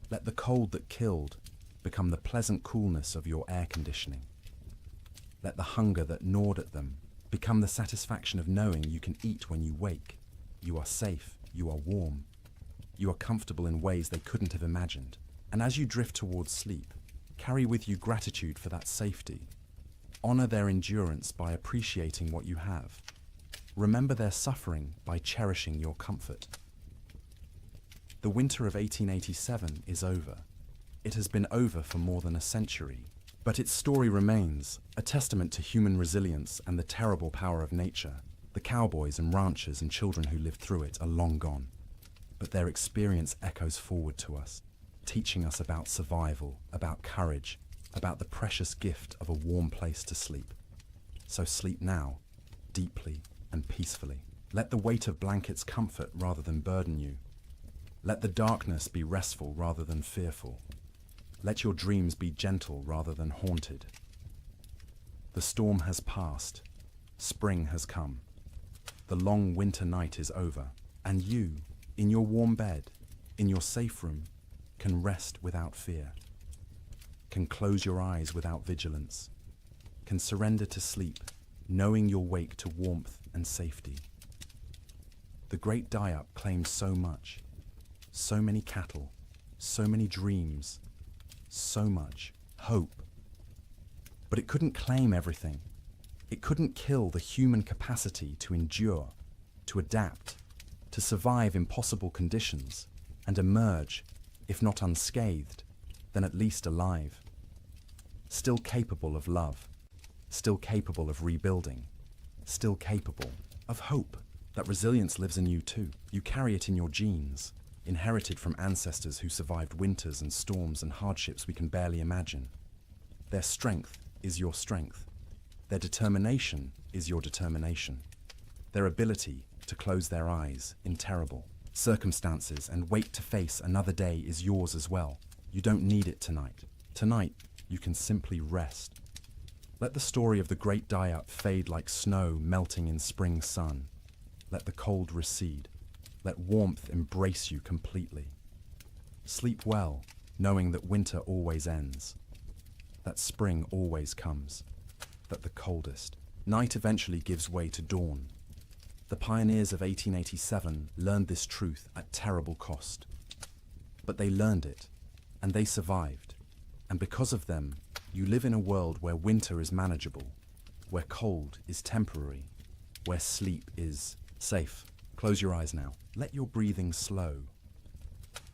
Let the cold that killed become the pleasant coolness of your air conditioning. Let the hunger that gnawed at them become the satisfaction of knowing you can eat when you wake. You are safe, you are warm, you are comfortable in ways they couldn't have imagined. And as you drift towards sleep, carry with you gratitude for that safety. Honor their endurance by appreciating what you have. Remember their suffering by cherishing your comfort. The winter of 1887 is over. It has been over for more than a century, but its story remains, a testament to human resilience and the terrible power of nature. The cowboys and ranchers and children who lived through it are long gone, but their experience echoes forward to us, teaching us about survival, about courage, about the precious gift of a warm place to sleep. So sleep now, deeply and peacefully. Let the weight of blankets comfort rather than burden you. Let the darkness be restful rather than fearful. Let your dreams be gentle rather than haunted. The storm has passed. Spring has come. The long winter night is over, and you, in your warm bed, in your safe room, can rest without fear, can close your eyes without vigilance, can surrender to sleep, knowing you'll wake to warmth and safety. The Great Die-Up claimed so much, so many cattle, so many dreams, so much hope. But it couldn't claim everything. It couldn't kill the human capacity to endure, to adapt, to survive impossible conditions, and emerge, if not unscathed, then at least alive. Still capable of love, still capable of rebuilding, still capable of hope. That resilience lives in you too. You carry it in your genes, inherited from ancestors who survived winters and storms and hardships we can barely imagine. Their strength is your strength. Their determination is your determination. Their ability to close their eyes in terrible circumstances and wait to face another day is yours as well. You don't need it tonight. Tonight, you can simply rest. Let the story of the Great Die-Up fade like snow melting in spring sun. Let the cold recede. Let warmth embrace you completely. Sleep well, knowing that winter always ends, that spring always comes, that the coldest night eventually gives way to dawn. The pioneers of 1887 learned this truth at terrible cost. But they learned it, and they survived. And because of them, you live in a world where winter is manageable, where cold is temporary, where sleep is safe. Close your eyes now. Let your breathing slow.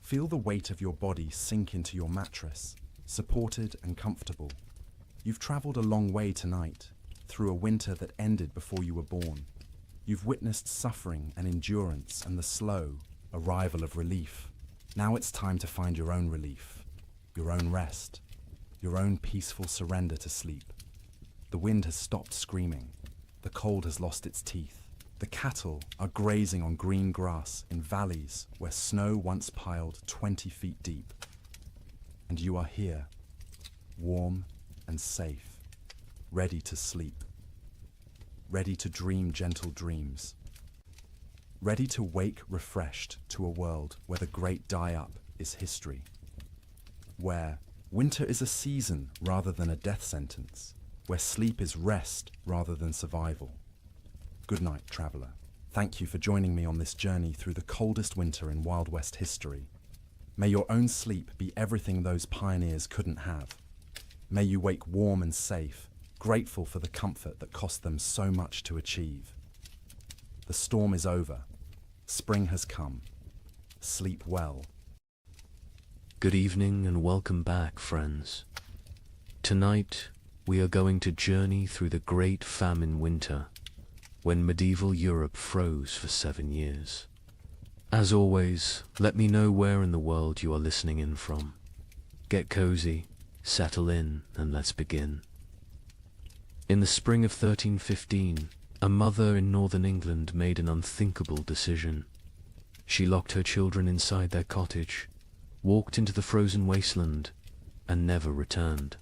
Feel the weight of your body sink into your mattress, supported and comfortable. You've traveled a long way tonight, through a winter that ended before you were born. You've witnessed suffering and endurance and the slow arrival of relief. Now it's time to find your own relief, your own rest, your own peaceful surrender to sleep. The wind has stopped screaming. The cold has lost its teeth. The cattle are grazing on green grass in valleys where snow once piled 20 feet deep. And you are here, warm and safe, ready to sleep, ready to dream gentle dreams, ready to wake refreshed to a world where the great die-up is history, where winter is a season rather than a death sentence, where sleep is rest rather than survival. Good night, traveler. Thank you for joining me on this journey through the coldest winter in Wild West history. May your own sleep be everything those pioneers couldn't have. May you wake warm and safe, grateful for the comfort that cost them so much to achieve. The storm is over. Spring has come. Sleep well. Good evening and welcome back, friends. Tonight, we are going to journey through the Great Famine Winter, when medieval Europe froze for 7 years. As always, let me know where in the world you are listening in from. Get cozy, settle in, and let's begin. In the spring of 1315, a mother in northern England made an unthinkable decision. She locked her children inside their cottage, walked into the frozen wasteland, and never returned.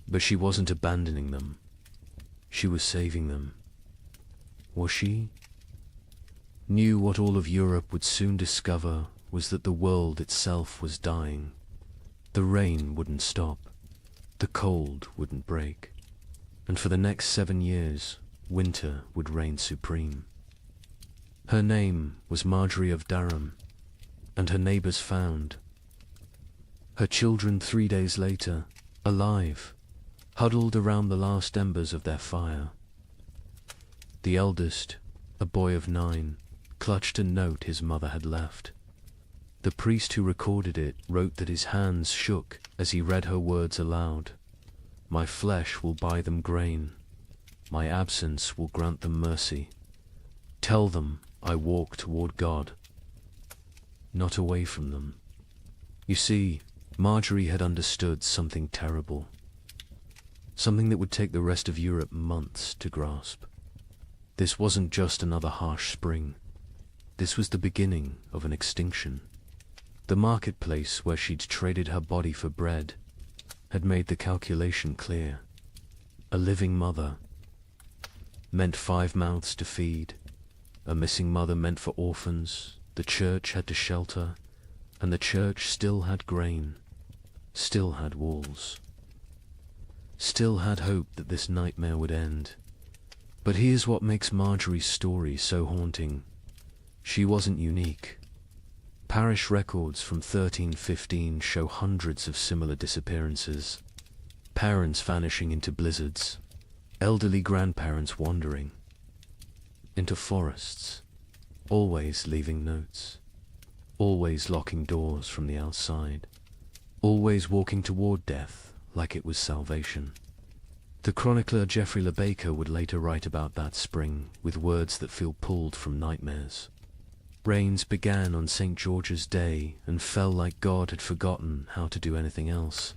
But she wasn't abandoning them. She was saving them. Was she? Knew what all of Europe would soon discover was that the world itself was dying. The rain wouldn't stop. The cold wouldn't break. And for the next 7 years, winter would reign supreme. Her name was Marjorie of Durham, and her neighbors found her children 3 days later, alive, huddled around the last embers of their fire. The eldest, a boy of 9, clutched a note his mother had left. The priest who recorded it wrote that his hands shook as he read her words aloud. My flesh will buy them grain. My absence will grant them mercy. Tell them I walk toward God, not away from them. You see, Marjorie had understood something terrible. Something that would take the rest of Europe months to grasp. This wasn't just another harsh spring. This was the beginning of an extinction. The marketplace where she'd traded her body for bread had made the calculation clear. A living mother meant 5 mouths to feed. A missing mother meant for orphans. The church had to shelter, and the church still had grain, still had walls, still had hope that this nightmare would end. But here's what makes Marjorie's story so haunting. She wasn't unique. Parish records from 1315 show hundreds of similar disappearances. Parents vanishing into blizzards, elderly grandparents wandering into forests, always leaving notes, always locking doors from the outside, always walking toward death like it was salvation. The chronicler Geoffrey Le Baker would later write about that spring with words that feel pulled from nightmares. Rains began on St. George's Day and fell like God had forgotten how to do anything else.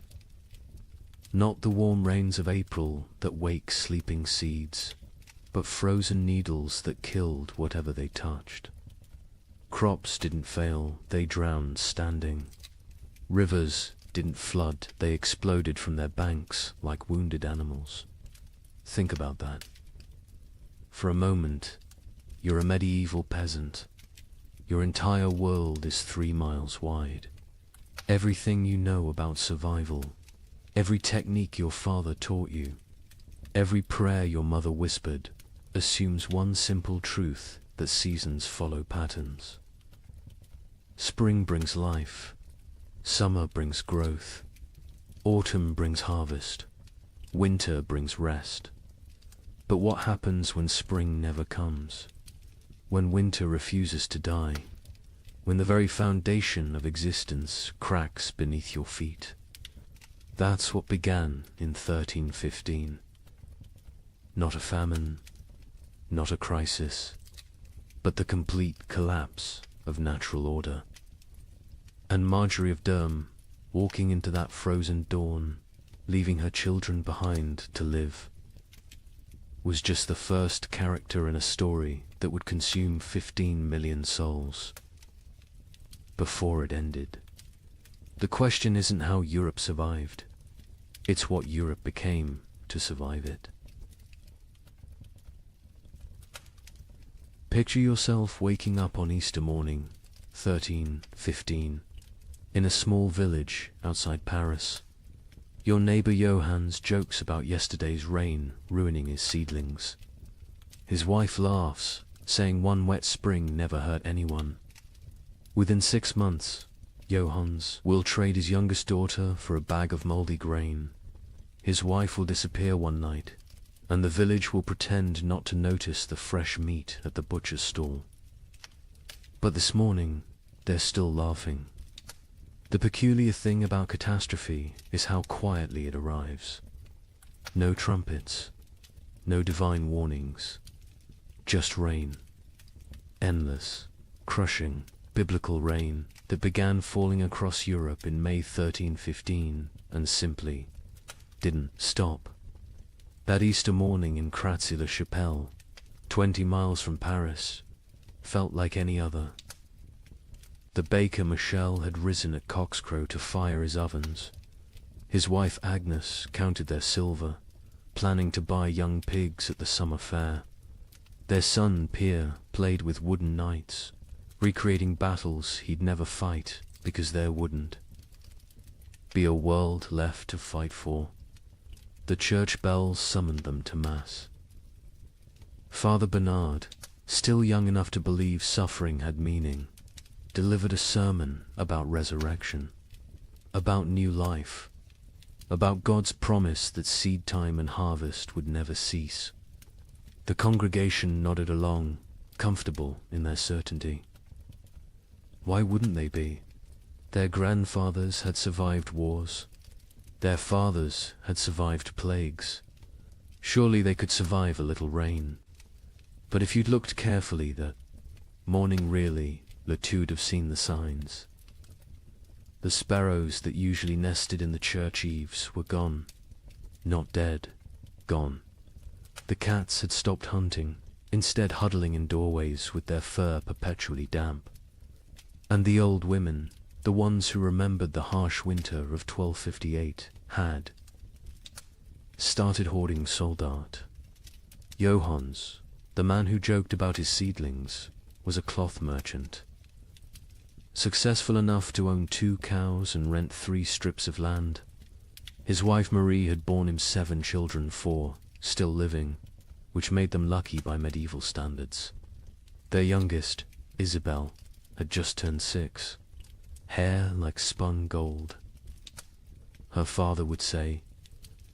Not the warm rains of April that wake sleeping seeds, but frozen needles that killed whatever they touched. Crops didn't fail, they drowned standing. Rivers didn't flood, they exploded from their banks like wounded animals. Think about that. For a moment, you're a medieval peasant. Your entire world is 3 miles wide. Everything you know about survival, every technique your father taught you, every prayer your mother whispered, assumes one simple truth that seasons follow patterns. Spring brings life, summer brings growth, autumn brings harvest, winter brings rest. But what happens when spring never comes? When winter refuses to die? When the very foundation of existence cracks beneath your feet? That's what began in 1315. Not a famine, not a crisis, but the complete collapse of natural order. And Marjorie of Durham, walking into that frozen dawn, leaving her children behind to live, was just the first character in a story that would consume 15 million souls. Before it ended. The question isn't how Europe survived. It's what Europe became to survive it. Picture yourself waking up on Easter morning, 1315, in a small village outside Paris. Your neighbor Johannes jokes about yesterday's rain ruining his seedlings. His wife laughs, saying one wet spring never hurt anyone. Within 6 months, Johannes will trade his youngest daughter for a bag of moldy grain. His wife will disappear one night, and the village will pretend not to notice the fresh meat at the butcher's stall. But this morning, they're still laughing. The peculiar thing about catastrophe is how quietly it arrives. No trumpets, no divine warnings, just rain. Endless, crushing, biblical rain that began falling across Europe in May 1315 and simply didn't stop. That Easter morning in Kratzy-le-Chapelle, 20 miles from Paris, felt like any other. The baker Michel had risen at cockscrow to fire his ovens. His wife Agnes counted their silver, planning to buy young pigs at the summer fair. Their son Pierre played with wooden knights, recreating battles he'd never fight because there wouldn't be a world left to fight for. The church bells summoned them to Mass. Father Bernard, still young enough to believe suffering had meaning, delivered a sermon about resurrection, about new life, about God's promise that seed time and harvest would never cease. The congregation nodded along, comfortable in their certainty. Why wouldn't they be? Their grandfathers had survived wars. Their fathers had survived plagues. Surely they could survive a little rain. But if you'd looked carefully that morning really, Latude have seen the signs. The sparrows that usually nested in the church eaves were gone. Not dead, gone. The cats had stopped hunting, instead huddling in doorways with their fur perpetually damp. And the old women, the ones who remembered the harsh winter of 1258, had started hoarding soldat. Johannes, the man who joked about his seedlings, was a cloth merchant. Successful enough to own 2 cows and rent 3 strips of land. His wife Marie had borne him 7 children, 4 still living, which made them lucky by medieval standards. Their youngest, Isabel, had just turned 6, hair like spun gold. Her father would say,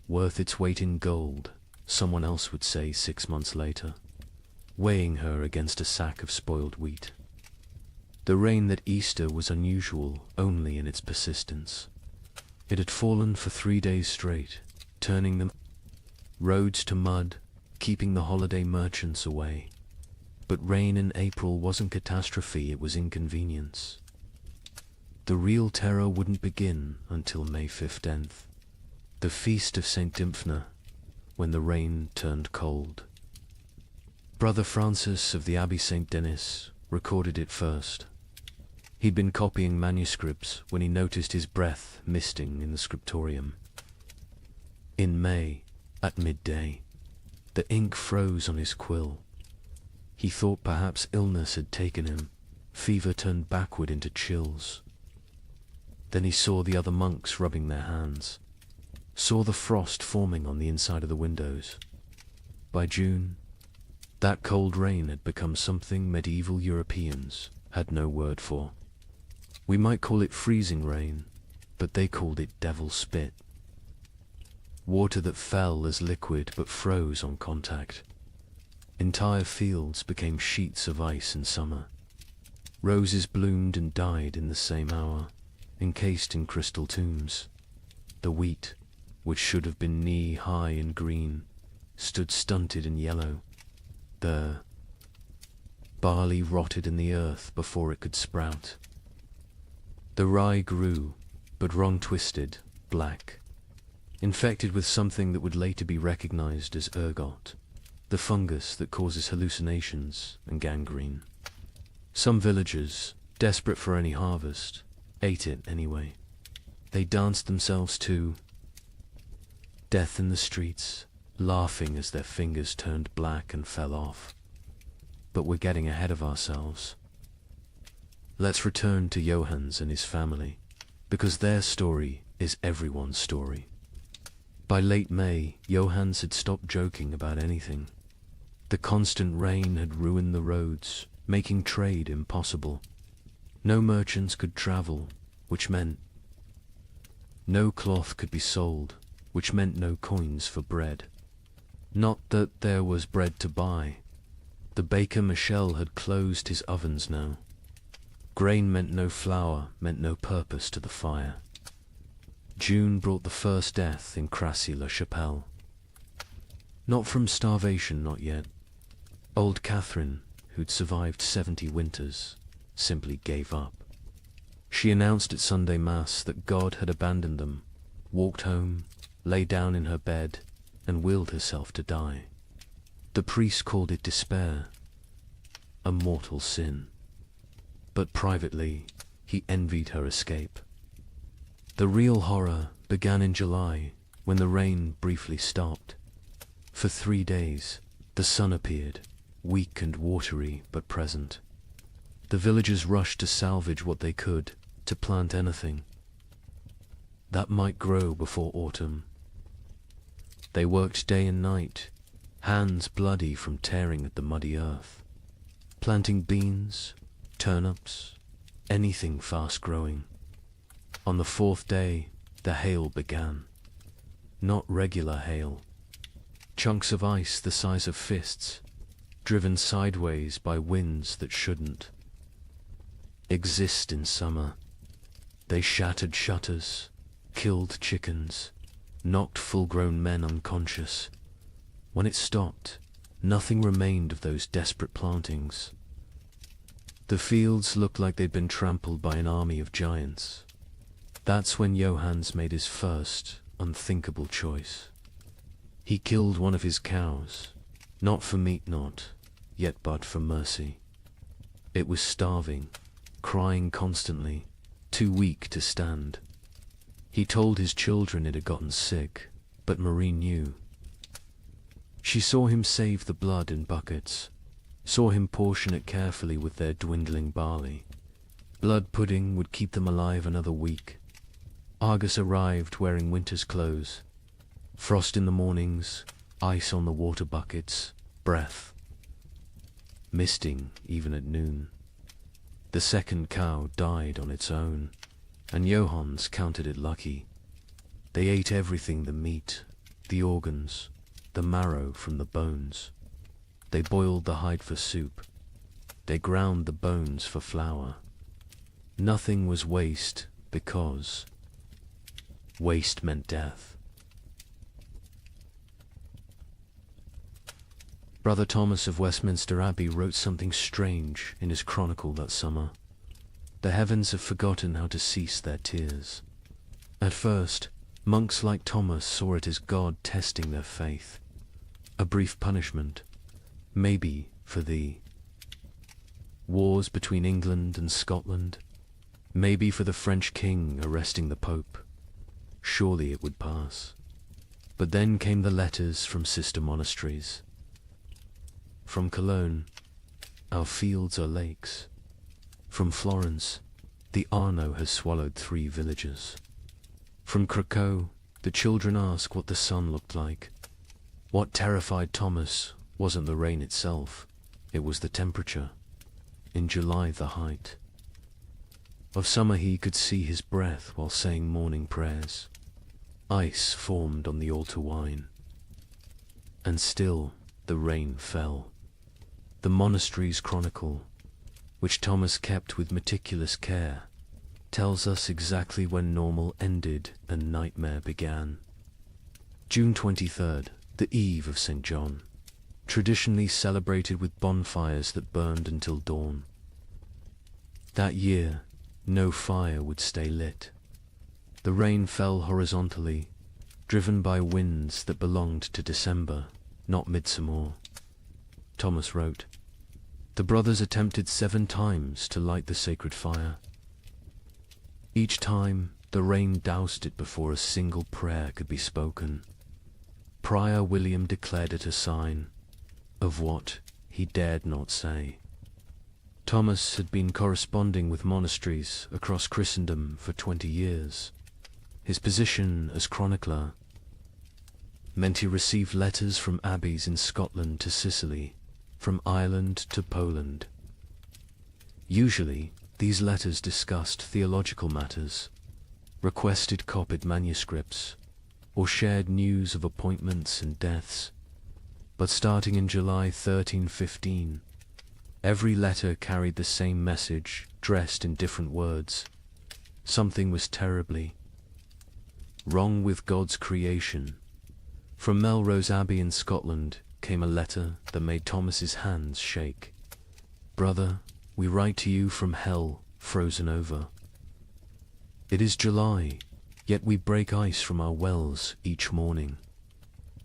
worth its weight in gold, someone else would say 6 months later, weighing her against a sack of spoiled wheat. The rain that Easter was unusual only in its persistence. It had fallen for 3 days straight, turning the roads to mud, keeping the holiday merchants away. But rain in April wasn't catastrophe, it was inconvenience. The real terror wouldn't begin until May 15th, the feast of St. Dymphna, when the rain turned cold. Brother Francis of the Abbey St. Denis recorded it first. He'd been copying manuscripts when he noticed his breath misting in the scriptorium. In May, at midday, the ink froze on his quill. He thought perhaps illness had taken him. Fever turned backward into chills. Then he saw the other monks rubbing their hands, saw the frost forming on the inside of the windows. By June, That cold rain had become something medieval Europeans had no word for. We might call it freezing rain, but they called it devil spit. Water that fell as liquid but froze on contact. Entire fields became sheets of ice in summer. Roses bloomed and died in the same hour, encased in crystal tombs. The wheat, which should have been knee-high in green, stood stunted and yellow. The barley rotted in the earth before it could sprout. The rye grew, but wrong-twisted, black, infected with something that would later be recognized as ergot, the fungus that causes hallucinations and gangrene. Some villagers, desperate for any harvest, ate it anyway. They danced themselves to death in the streets, laughing as their fingers turned black and fell off. But we're getting ahead of ourselves. Let's return to Johannes and his family, because their story is everyone's story. By late May, Johannes had stopped joking about anything. The constant rain had ruined the roads, making trade impossible. No merchants could travel, which meant no cloth could be sold, which meant no coins for bread. Not that there was bread to buy. The baker Michel had closed his ovens now. Grain meant no flour, meant no purpose to the fire. June brought the first death in Crassy-la-Chapelle. Not from starvation, not yet. Old Catherine, who'd survived 70 winters, simply gave up. She announced at Sunday Mass that God had abandoned them, walked home, lay down in her bed, and willed herself to die. The priest called it despair, a mortal sin. But privately, he envied her escape. The real horror began in July, when the rain briefly stopped. For 3 days, the sun appeared, weak and watery but present. The villagers rushed to salvage what they could, to plant anything that might grow before autumn. They worked day and night, hands bloody from tearing at the muddy earth, planting beans, turnips, anything fast-growing. On the 4th day, the hail began. Not regular hail. Chunks of ice the size of fists, driven sideways by winds that shouldn't exist in summer. They shattered shutters, killed chickens, knocked full-grown men unconscious. When it stopped, nothing remained of those desperate plantings. The fields looked like they'd been trampled by an army of giants. That's when Johannes made his first, unthinkable choice. He killed one of his cows, not for meat not, yet but for mercy. It was starving, crying constantly, too weak to stand. He told his children it had gotten sick, but Marie knew. She saw him save the blood in buckets, saw him portion it carefully with their dwindling barley. Blood pudding would keep them alive another week. Argus arrived wearing winter's clothes. Frost in the mornings, ice on the water buckets, breath misting even at noon. The second cow died on its own, and Johannes counted it lucky. They ate everything: the meat, the organs, the marrow from the bones. They boiled the hide for soup. They ground the bones for flour. Nothing was waste, because waste meant death. Brother Thomas of Westminster Abbey wrote something strange in his chronicle that summer. The heavens have forgotten how to cease their tears. At first, monks like Thomas saw it as God testing their faith. A brief punishment, maybe for the wars between England and Scotland, maybe for the French king arresting the Pope. Surely it would pass. But then came the letters from sister monasteries. From Cologne, our fields are lakes. From Florence, the Arno has swallowed 3 villages. From Krakow, the children ask what the sun looked like. What terrified Thomas Wasn't the rain itself, it was the temperature. In July, the height of summer, he could see his breath while saying morning prayers. Ice formed on the altar wine, and still the rain fell. The monastery's chronicle, which Thomas kept with meticulous care, tells us exactly when normal ended and nightmare began. June 23rd, the eve of St. John, traditionally celebrated with bonfires that burned until dawn. That year, no fire would stay lit. The rain fell horizontally, driven by winds that belonged to December, not midsummer. Thomas wrote, "The brothers attempted 7 times to light the sacred fire. Each time, the rain doused it before a single prayer could be spoken. Prior William declared it a sign of what he dared not say." Thomas had been corresponding with monasteries across Christendom for 20 years. His position as chronicler meant he received letters from abbeys in Scotland to Sicily, from Ireland to Poland. Usually, these letters discussed theological matters, requested copied manuscripts, or shared news of appointments and deaths. But starting in July 1315, every letter carried the same message, dressed in different words. Something was terribly wrong with God's creation. From Melrose Abbey in Scotland came a letter that made Thomas's hands shake. "Brother, we write to you from hell, frozen over. It is July, yet we break ice from our wells each morning.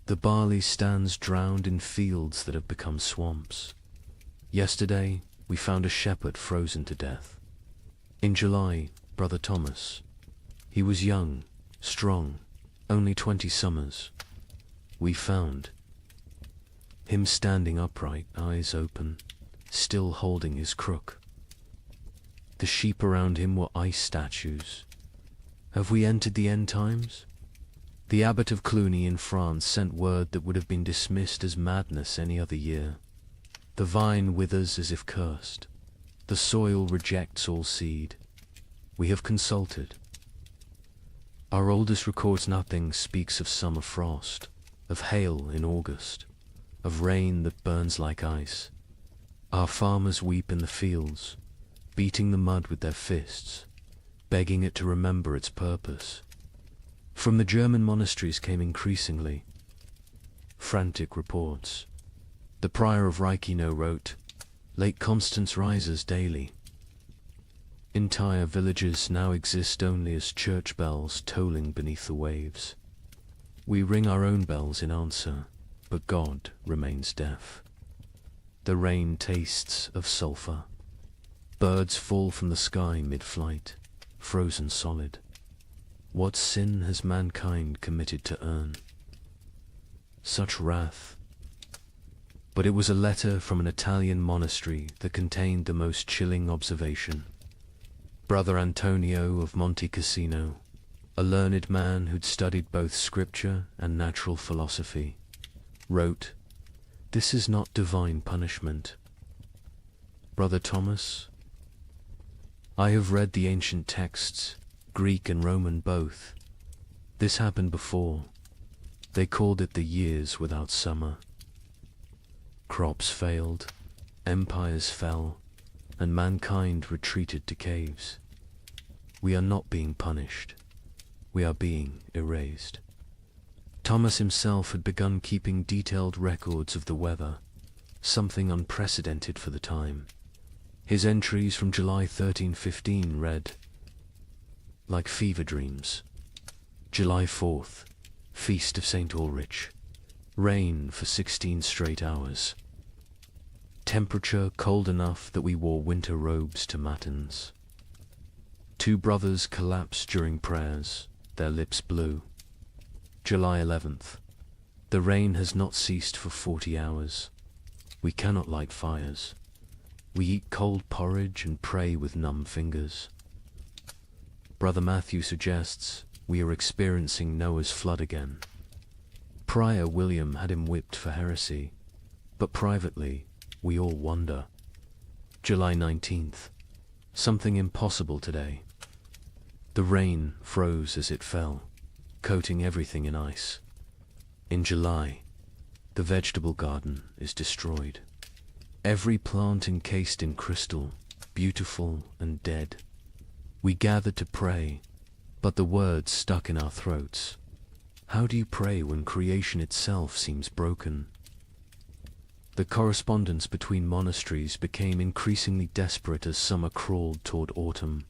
The barley stands drowned in fields that have become swamps. Yesterday, we found a shepherd frozen to death. In July, Brother Thomas. He was young, strong, only 20 summers. We found him standing upright, eyes open, still holding his crook. The sheep around him were ice statues. Have we entered the end times? The abbot of Cluny in France sent word that would have been dismissed as madness any other year. The vine withers as if cursed. The soil rejects all seed. We have consulted. Our oldest records nothing, speaks of summer frost, of hail in August, of rain that burns like ice. Our farmers weep in the fields, beating the mud with their fists, begging it to remember its purpose. From the German monasteries came increasingly frantic reports. The prior of Reichenau wrote, "Lake Constance rises daily. Entire villages now exist only as church bells tolling beneath the waves. We ring our own bells in answer, but God remains deaf. The rain tastes of sulphur. Birds fall from the sky mid-flight, frozen solid. What sin has mankind committed to earn such wrath?" But it was a letter from an Italian monastery that contained the most chilling observation. Brother Antonio of Monte Cassino, a learned man who'd studied both scripture and natural philosophy, wrote, "This is not divine punishment. Brother Thomas, I have read the ancient texts, Greek and Roman both. This happened before. They called it the years without summer. Crops failed, empires fell, and mankind retreated to caves. We are not being punished. We are being erased." Thomas himself had begun keeping detailed records of the weather, something unprecedented for the time. His entries from July 1315 read, "Like fever dreams. July 4th, Feast of St. Ulrich. Rain for 16 straight hours. Temperature cold enough that we wore winter robes to matins. 2 brothers collapsed during prayers, their lips blue. July 11th. The rain has not ceased for 40 hours. We cannot light fires. We eat cold porridge and pray with numb fingers. Brother Matthew suggests we are experiencing Noah's flood again. Prior William had him whipped for heresy. But privately, we all wonder. July 19th. Something impossible today. The rain froze as it fell, coating everything in ice. In July, the vegetable garden is destroyed. Every plant encased in crystal, beautiful and dead. We gathered to pray, but the words stuck in our throats. How do you pray when creation itself seems broken? The correspondence between monasteries became increasingly desperate as summer crawled toward autumn.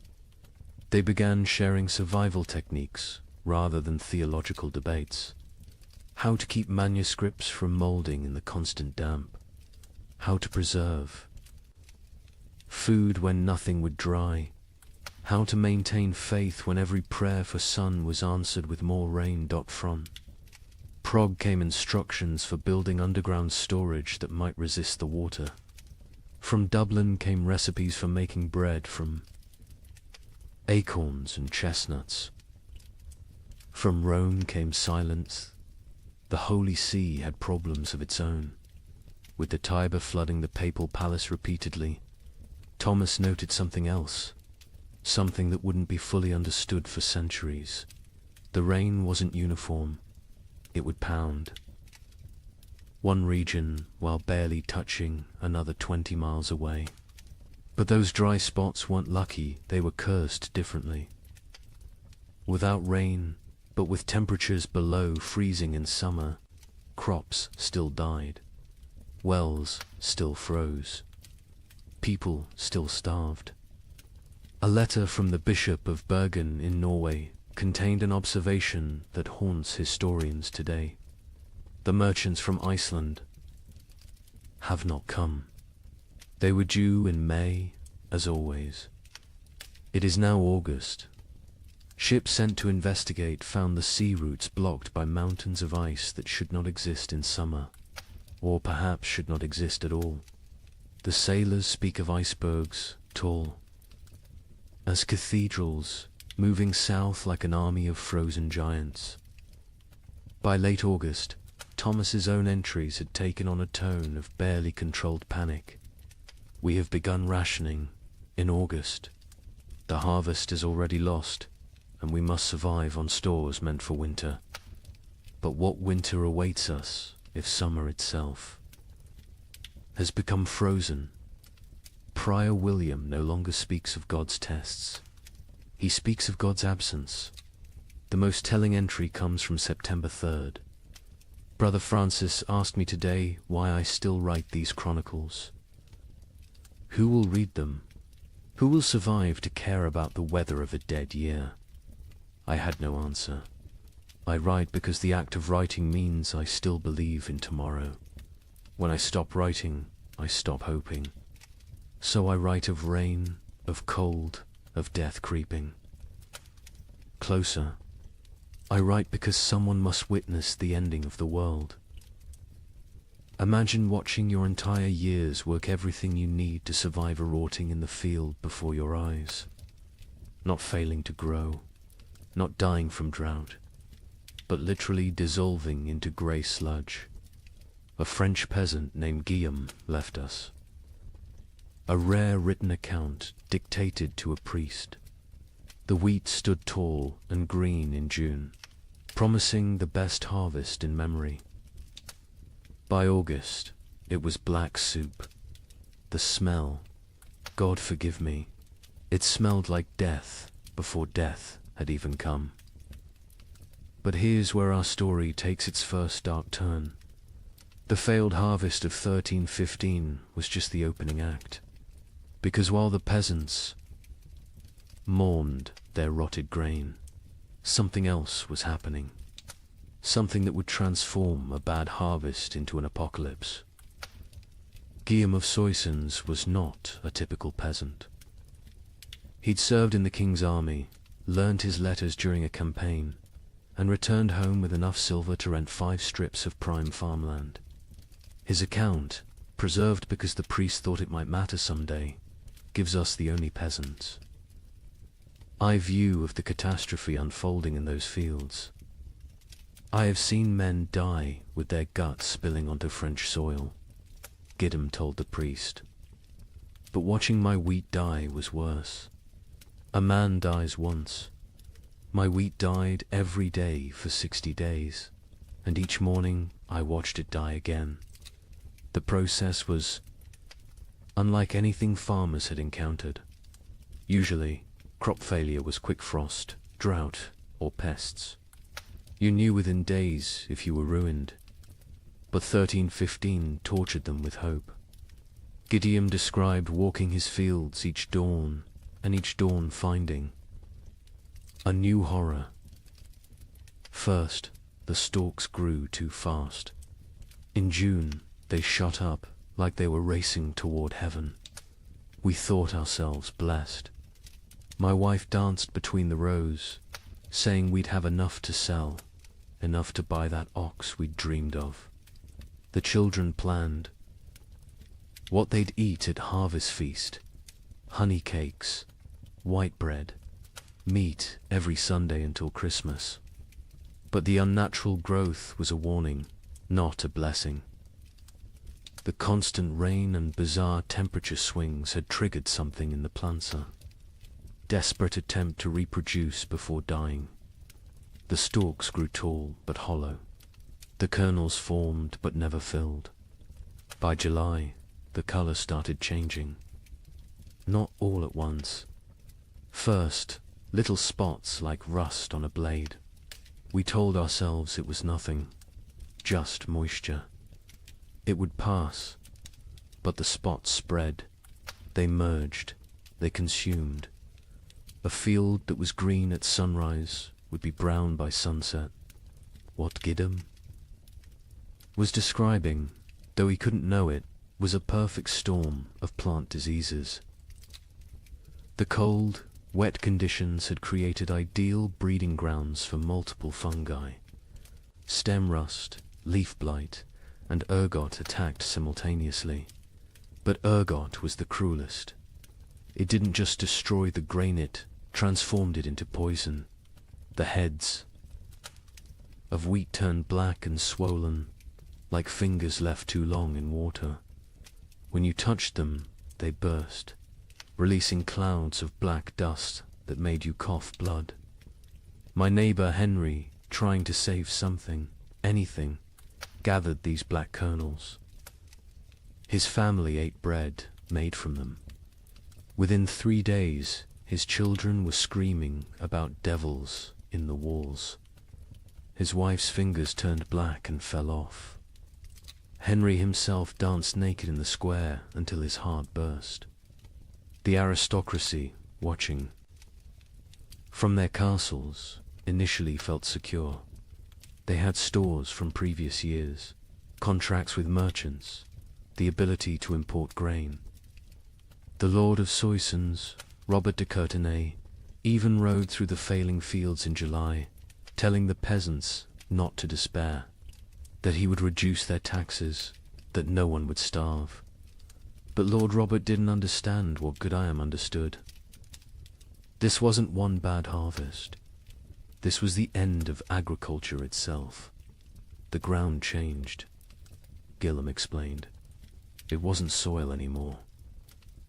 They began sharing survival techniques rather than theological debates. How to keep manuscripts from molding in the constant damp. How to preserve food when nothing would dry. How to maintain faith when every prayer for sun was answered with more rain. From Prague came instructions for building underground storage that might resist the water. From Dublin came recipes for making bread from acorns and chestnuts. From Rome came silence. The Holy See had problems of its own, with the Tiber flooding the papal palace repeatedly. Thomas noted something else, something that wouldn't be fully understood for centuries. The rain wasn't uniform. It would pound. One region while barely touching another 20 miles away. But those dry spots weren't lucky, they were cursed differently. Without rain, but with temperatures below freezing in summer, crops still died. Wells still froze. People still starved. A letter from the Bishop of Bergen in Norway contained an observation that haunts historians today. The merchants from Iceland have not come. They were due in May, as always. It is now August. Ships sent to investigate found the sea routes blocked by mountains of ice that should not exist in summer, or perhaps should not exist at all. The sailors speak of icebergs, tall as cathedrals, moving south like an army of frozen giants. By late August, Thomas's own entries had taken on a tone of barely controlled panic. We have begun rationing in August. The harvest is already lost, and we must survive on stores meant for winter. But what winter awaits us if summer itself has become frozen? Prior William no longer speaks of God's tests. He speaks of God's absence. The most telling entry comes from September 3rd. Brother Francis asked me today why I still write these chronicles. Who will read them? Who will survive to care about the weather of a dead year? I had no answer. I write because the act of writing means I still believe in tomorrow. When I stop writing, I stop hoping. So I write of rain, of cold, of death creeping closer. I write because someone must witness the ending of the world. Imagine watching your entire years work everything you need to survive a rotting in the field before your eyes. Not failing to grow, not dying from drought, but literally dissolving into grey sludge. A French peasant named Guillaume left us. A rare written account dictated to a priest. The wheat stood tall and green in June, promising the best harvest in memory. By August, it was black soup. The smell, God forgive me, it smelled like death before death had even come. But here's where our story takes its first dark turn. The failed harvest of 1315 was just the opening act. Because while the peasants mourned their rotted grain, something else was happening. Something that would transform a bad harvest into an apocalypse. Guillaume of Soissons was not a typical peasant. He'd served in the king's army, learned his letters during a campaign, and returned home with enough silver to rent 5 strips of prime farmland. His account, preserved because the priest thought it might matter someday, gives us the only peasants. I view of the catastrophe unfolding in those fields. I have seen men die with their guts spilling onto French soil. Gideon told the priest. But watching my wheat die was worse. A man dies once. My wheat died every day for 60 days, and each morning I watched it die again. The process was unlike anything farmers had encountered. Usually, crop failure was quick frost, drought, or pests. You knew within days if you were ruined. But 1315 tortured them with hope. Gideon described walking his fields each dawn, and each dawn finding a new horror. First, the stalks grew too fast. In June, they shot up like they were racing toward heaven. We thought ourselves blessed. My wife danced between the rows, saying we'd have enough to sell, enough to buy that ox we'd dreamed of. The children planned what they'd eat at harvest feast: honey cakes, white bread, meat every Sunday until Christmas. But the unnatural growth was a warning, not a blessing. The constant rain and bizarre temperature swings had triggered something in the planter. Desperate attempt to reproduce before dying. The stalks grew tall but hollow. The kernels formed but never filled. By July, the color started changing. Not all at once. First, little spots like rust on a blade. We told ourselves it was nothing, just moisture. It would pass, but the spots spread. They merged. They consumed. A field that was green at sunrise would be brown by sunset. What Gideon was describing, though he couldn't know it, was a perfect storm of plant diseases. The cold, wet conditions had created ideal breeding grounds for multiple fungi. Stem rust, leaf blight, and ergot attacked simultaneously. But ergot was the cruelest. It didn't just destroy the grain, it transformed it into poison. The heads of wheat turned black and swollen, like fingers left too long in water. When you touched them, they burst, releasing clouds of black dust that made you cough blood. My neighbor Henry, trying to save something, anything, gathered these black kernels. His family ate bread made from them. Within 3 days, his children were screaming about devils in the walls. His wife's fingers turned black and fell off. Henry himself danced naked in the square until his heart burst. The aristocracy, watching from their castles, initially felt secure. They had stores from previous years, contracts with merchants, the ability to import grain. The Lord of Soissons, Robert de Courtenay, even rode through the failing fields in July, telling the peasants not to despair, that he would reduce their taxes, that no one would starve. But Lord Robert didn't understand what Gideon understood. This wasn't one bad harvest. This was the end of agriculture itself. The ground changed. Gideon explained. It wasn't soil anymore.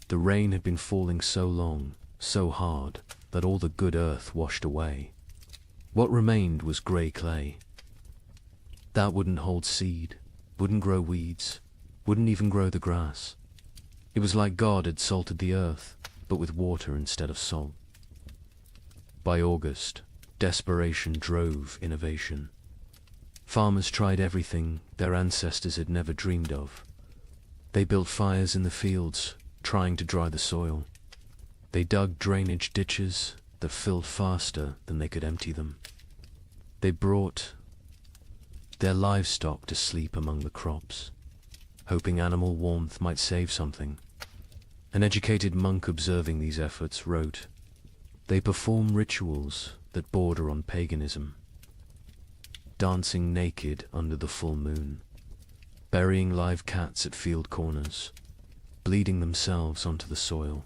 The rain had been falling so long, so hard, that all the good earth washed away. What remained was grey clay. That wouldn't hold seed, wouldn't grow weeds, wouldn't even grow the grass. It was like God had salted the earth, but with water instead of salt. By August, desperation drove innovation. Farmers tried everything their ancestors had never dreamed of. They built fires in the fields, trying to dry the soil. They dug drainage ditches that filled faster than they could empty them. They brought their livestock to sleep among the crops, hoping animal warmth might save something. An educated monk observing these efforts wrote, "They perform rituals that border on paganism, dancing naked under the full moon, burying live cats at field corners, bleeding themselves onto the soil.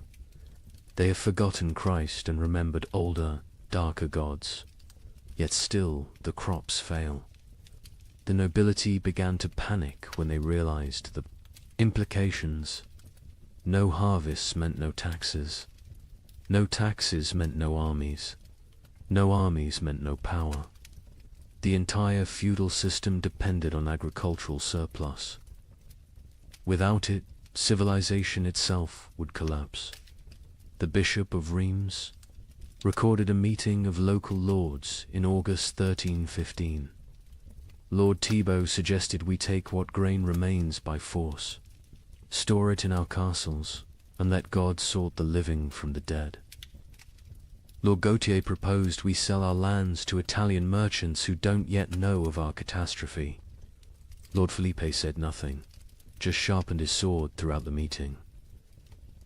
They have forgotten Christ and remembered older, darker gods, yet still the crops fail." The nobility began to panic when they realized the Implications. No harvests meant no taxes. No taxes meant no armies. No armies meant no power. The entire feudal system depended on agricultural surplus. Without it, civilization itself would collapse. The Bishop of Reims recorded a meeting of local lords in August 1315. Lord Thibaut suggested we take what grain remains by force, store it in our castles, and let God sort the living from the dead. Lord Gautier proposed we sell our lands to Italian merchants who don't yet know of our catastrophe. Lord Felipe said nothing, just sharpened his sword throughout the meeting.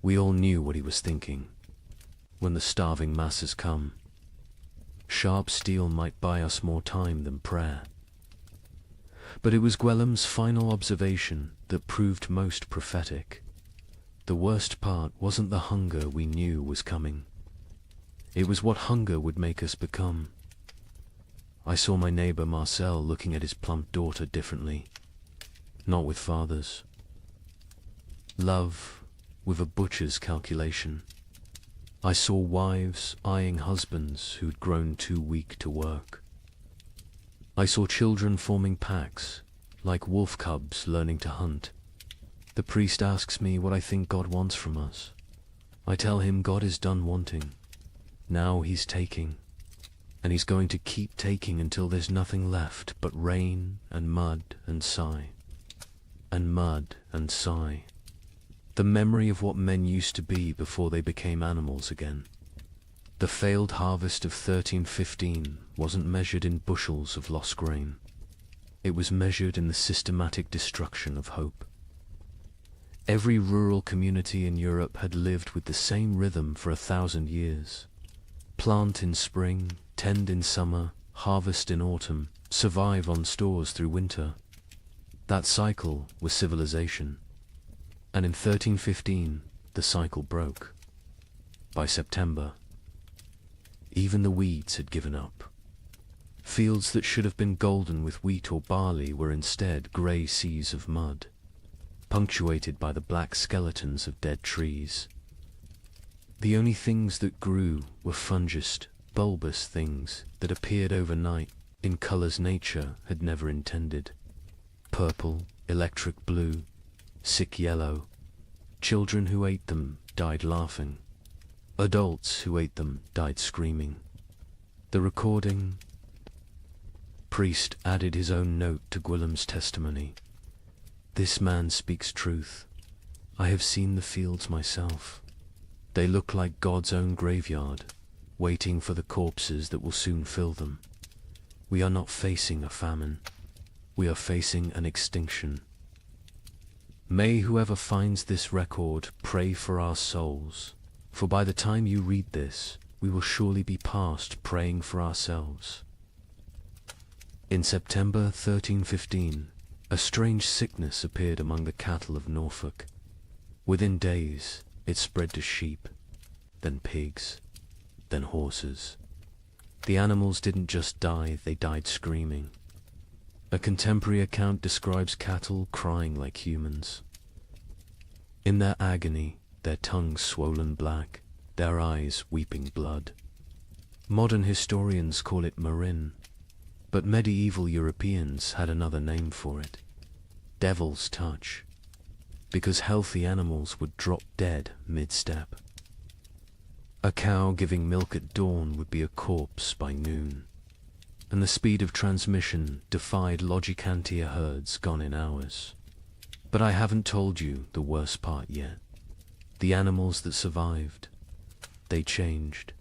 We all knew what he was thinking. When the starving masses come, sharp steel might buy us more time than prayer. But it was Gwellam's final observation that proved most prophetic. The worst part wasn't the hunger we knew was coming. It was what hunger would make us become. I saw my neighbor Marcel looking at his plump daughter differently. Not with fathers. Love with a butcher's calculation. I saw wives eyeing husbands who'd grown too weak to work. I saw children forming packs, like wolf cubs learning to hunt. The priest asks me what I think God wants from us. I tell him God is done wanting. Now he's taking, and he's going to keep taking until there's nothing left but rain and mud and sigh. And mud and sigh. The memory of what men used to be before they became animals again. The failed harvest of 1315 wasn't measured in bushels of lost grain. It was measured in the systematic destruction of hope. Every rural community in Europe had lived with the same rhythm for 1,000 years. Plant in spring, tend in summer, harvest in autumn, survive on stores through winter. That cycle was civilization. And in 1315, the cycle broke. By September, even the weeds had given up. Fields that should have been golden with wheat or barley were instead grey seas of mud, punctuated by the black skeletons of dead trees. The only things that grew were fungous, bulbous things that appeared overnight in colors nature had never intended. Purple, electric blue, sick yellow. Children who ate them died laughing. Adults who ate them died screaming. The recording. Priest added his own note to Gwillim's testimony. This man speaks truth. I have seen the fields myself. They look like God's own graveyard, waiting for the corpses that will soon fill them. We are not facing a famine. We are facing an extinction. May whoever finds this record pray for our souls, for by the time you read this, we will surely be past praying for ourselves. In September 1315, a strange sickness appeared among the cattle of Norfolk. Within days, it spread to sheep, then pigs, then horses. The animals didn't just die, they died screaming. A contemporary account describes cattle crying like humans. In their agony, their tongues swollen black, their eyes weeping blood. Modern historians call it marin, but medieval Europeans had another name for it. Devil's touch. Because healthy animals would drop dead mid-step. A cow giving milk at dawn would be a corpse by noon, and the speed of transmission defied Logicantia herds gone in hours. But I haven't told you the worst part yet. The animals that survived, they changed.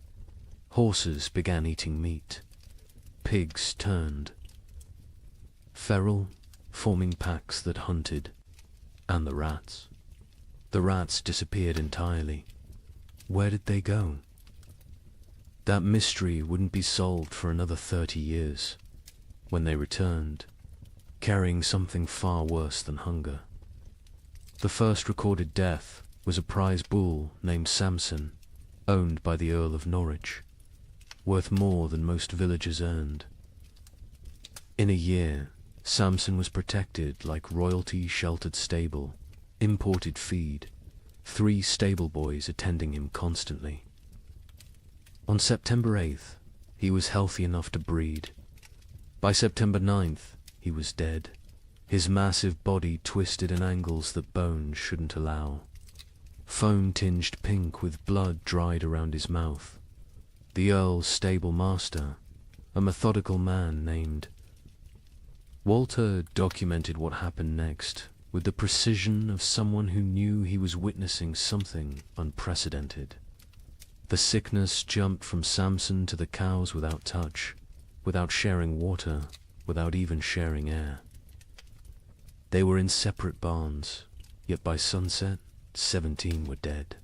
Horses began eating meat. Pigs turned. Feral, forming packs that hunted. And the rats. The rats disappeared entirely. Where did they go? That mystery wouldn't be solved for another 30 years, when they returned, carrying something far worse than hunger. The first recorded death was a prize bull named Samson, owned by the Earl of Norwich, worth more than most villagers earned. In a year, Samson was protected like royalty-sheltered stable, imported feed, 3 stable boys attending him constantly. On September 8th, he was healthy enough to breed. By September 9th, he was dead, his massive body twisted in angles that bones shouldn't allow. Foam tinged pink with blood dried around his mouth. The Earl's stable master, a methodical man named Walter, documented what happened next with the precision of someone who knew he was witnessing something unprecedented. The sickness jumped from Samson to the cows without touch, without sharing water, without even sharing air. They were in separate barns, yet by sunset, 17 were dead.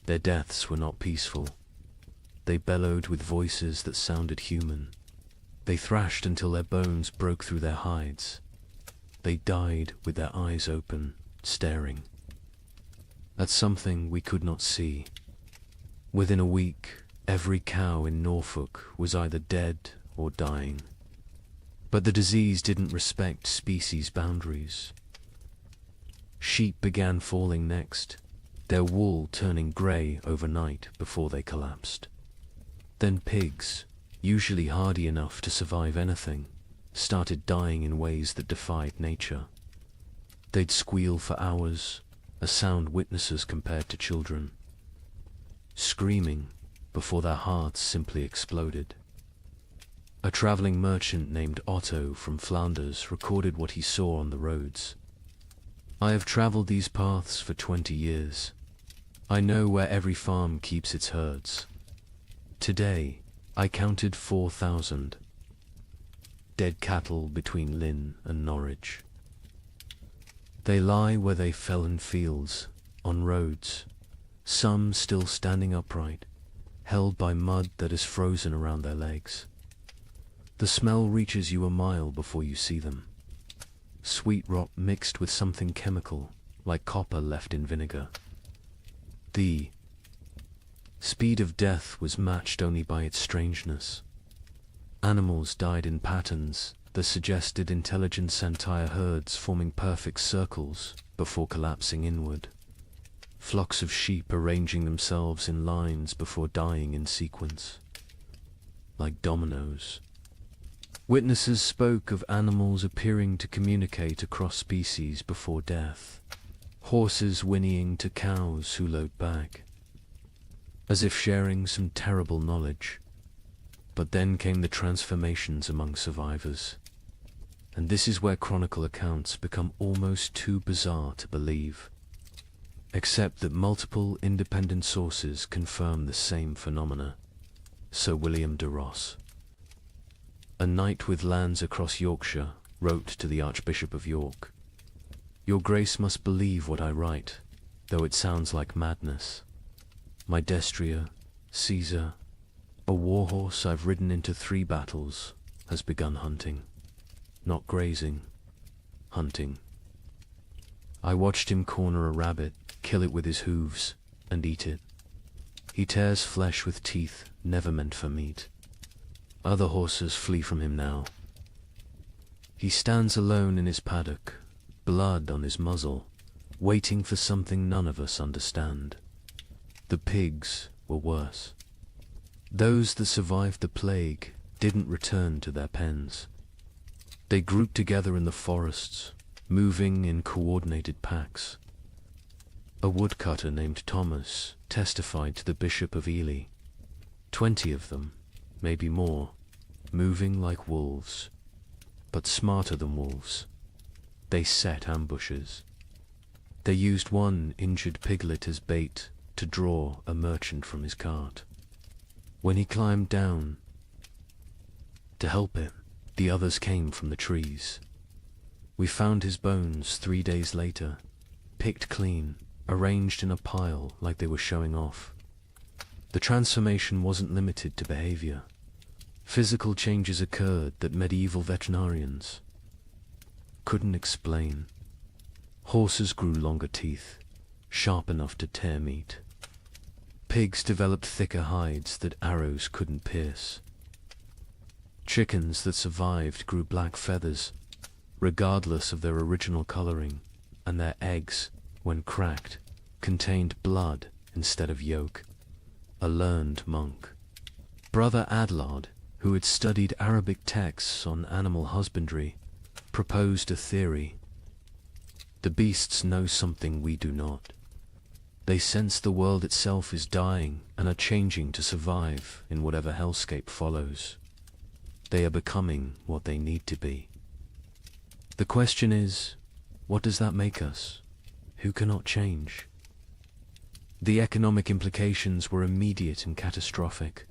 Their deaths were not peaceful. They bellowed with voices that sounded human. They thrashed until their bones broke through their hides. They died with their eyes open, staring at something we could not see. Within a week, every cow in Norfolk was either dead or dying. But the disease didn't respect species boundaries. Sheep began falling next, their wool turning grey overnight before they collapsed. Then pigs, usually hardy enough to survive anything, started dying in ways that defied nature. They'd squeal for hours, a sound witnesses compared to children, screaming before their hearts simply exploded. A traveling merchant named Otto from Flanders recorded what he saw on the roads. I have traveled these paths for 20 years. I know where every farm keeps its herds. Today, I counted 4,000 dead cattle between Lynn and Norwich. They lie where they fell in fields, on roads, some still standing upright, held by mud that is frozen around their legs. The smell reaches you a mile before you see them. Sweet rot mixed with something chemical, like copper left in vinegar. The speed of death was matched only by its strangeness. Animals died in patterns that suggested intelligent entire herds forming perfect circles before collapsing inward. Flocks of sheep arranging themselves in lines before dying in sequence, like dominoes. Witnesses spoke of animals appearing to communicate across species before death, horses whinnying to cows who lowed back, as if sharing some terrible knowledge. But then came the transformations among survivors, and this is where chronicle accounts become almost too bizarre to believe, except that multiple independent sources confirm the same phenomena. Sir William de Ross, a knight with lands across Yorkshire, wrote to the Archbishop of York, "Your Grace must believe what I write, though it sounds like madness. My destrier, Caesar, a warhorse I've ridden into 3 battles, has begun hunting. Not grazing, hunting. I watched him corner a rabbit, kill it with his hooves, and eat it. He tears flesh with teeth never meant for meat. Other horses flee from him now. He stands alone in his paddock, blood on his muzzle, waiting for something none of us understand. The pigs were worse. Those that survived the plague didn't return to their pens. They grouped together in the forests, moving in coordinated packs. A woodcutter named Thomas testified to the Bishop of Ely. 20 of them, maybe more, moving like wolves, but smarter than wolves. They set ambushes. They used one injured piglet as bait to draw a merchant from his cart. When he climbed down to help him, the others came from the trees. We found his bones 3 days later, picked clean, arranged in a pile like they were showing off. The transformation wasn't limited to behavior. Physical changes occurred that medieval veterinarians couldn't explain. Horses grew longer teeth, sharp enough to tear meat. Pigs developed thicker hides that arrows couldn't pierce. Chickens that survived grew black feathers, regardless of their original coloring, and their eggs when cracked, contained blood instead of yolk. A learned monk. Brother Adlard, who had studied Arabic texts on animal husbandry, proposed a theory. The beasts know something we do not. They sense the world itself is dying and are changing to survive in whatever hellscape follows. They are becoming what they need to be. The question is, what does that make us? Who cannot change? The economic implications were immediate and catastrophic.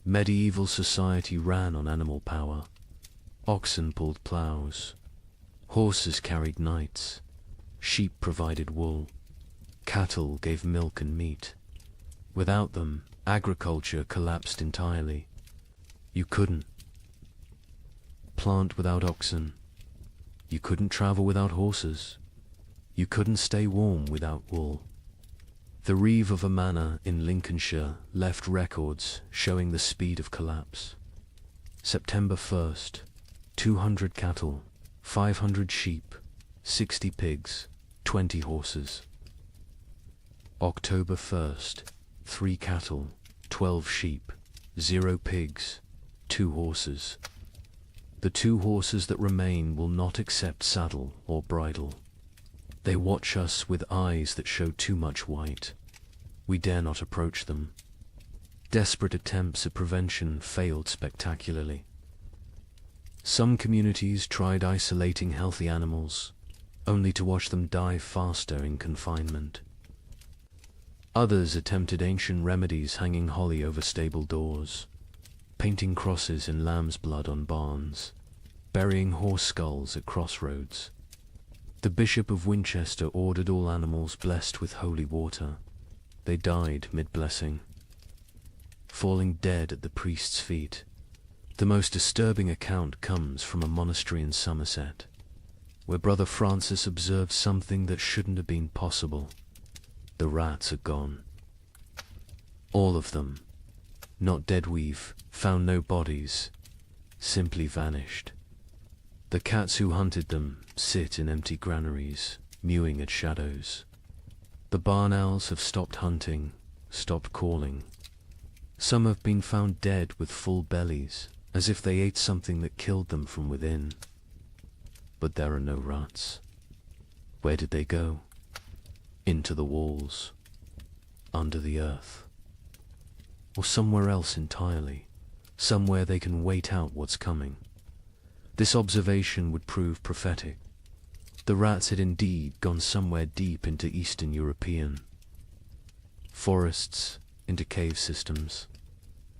Medieval society ran on animal power. Oxen pulled plows. Horses carried knights. Sheep provided wool. Cattle gave milk and meat. Without them, agriculture collapsed entirely. You couldn't plant without oxen. You couldn't travel without horses. You couldn't stay warm without wool. The reeve of a manor in Lincolnshire left records showing the speed of collapse. September 1st, 200 cattle, 500 sheep, 60 pigs, 20 horses. October 1st, 3 cattle, 12 sheep, 0 pigs, 2 horses. The 2 horses that remain will not accept saddle or bridle. They watch us with eyes that show too much white. We dare not approach them. Desperate attempts at prevention failed spectacularly. Some communities tried isolating healthy animals, only to watch them die faster in confinement. Others attempted ancient remedies, hanging holly over stable doors, painting crosses in lamb's blood on barns, burying horse skulls at crossroads. The Bishop of Winchester ordered all animals blessed with holy water. They died mid-blessing, falling dead at the priest's feet. The most disturbing account comes from a monastery in Somerset, where Brother Francis observed something that shouldn't have been possible. The rats are gone. All of them, not dead weave, found no bodies, simply vanished. The cats who hunted them sit in empty granaries, mewing at shadows. The barn owls have stopped hunting, stopped calling. Some have been found dead with full bellies, as if they ate something that killed them from within. But there are no rats. Where did they go? Into the walls, under the earth, or somewhere else entirely, somewhere they can wait out what's coming. This observation would prove prophetic. The rats had indeed gone somewhere deep into Eastern European forests, into cave systems,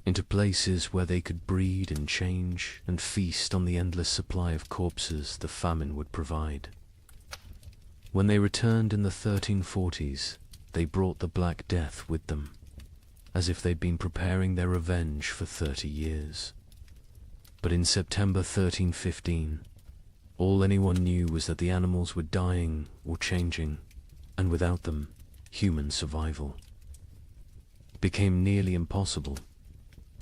into places where they could breed and change and feast on the endless supply of corpses the famine would provide. When they returned in the 1340s, they brought the Black Death with them, as if they'd been preparing their revenge for 30 years. But in September 1315, all anyone knew was that the animals were dying or changing, and without them, human survival became nearly impossible.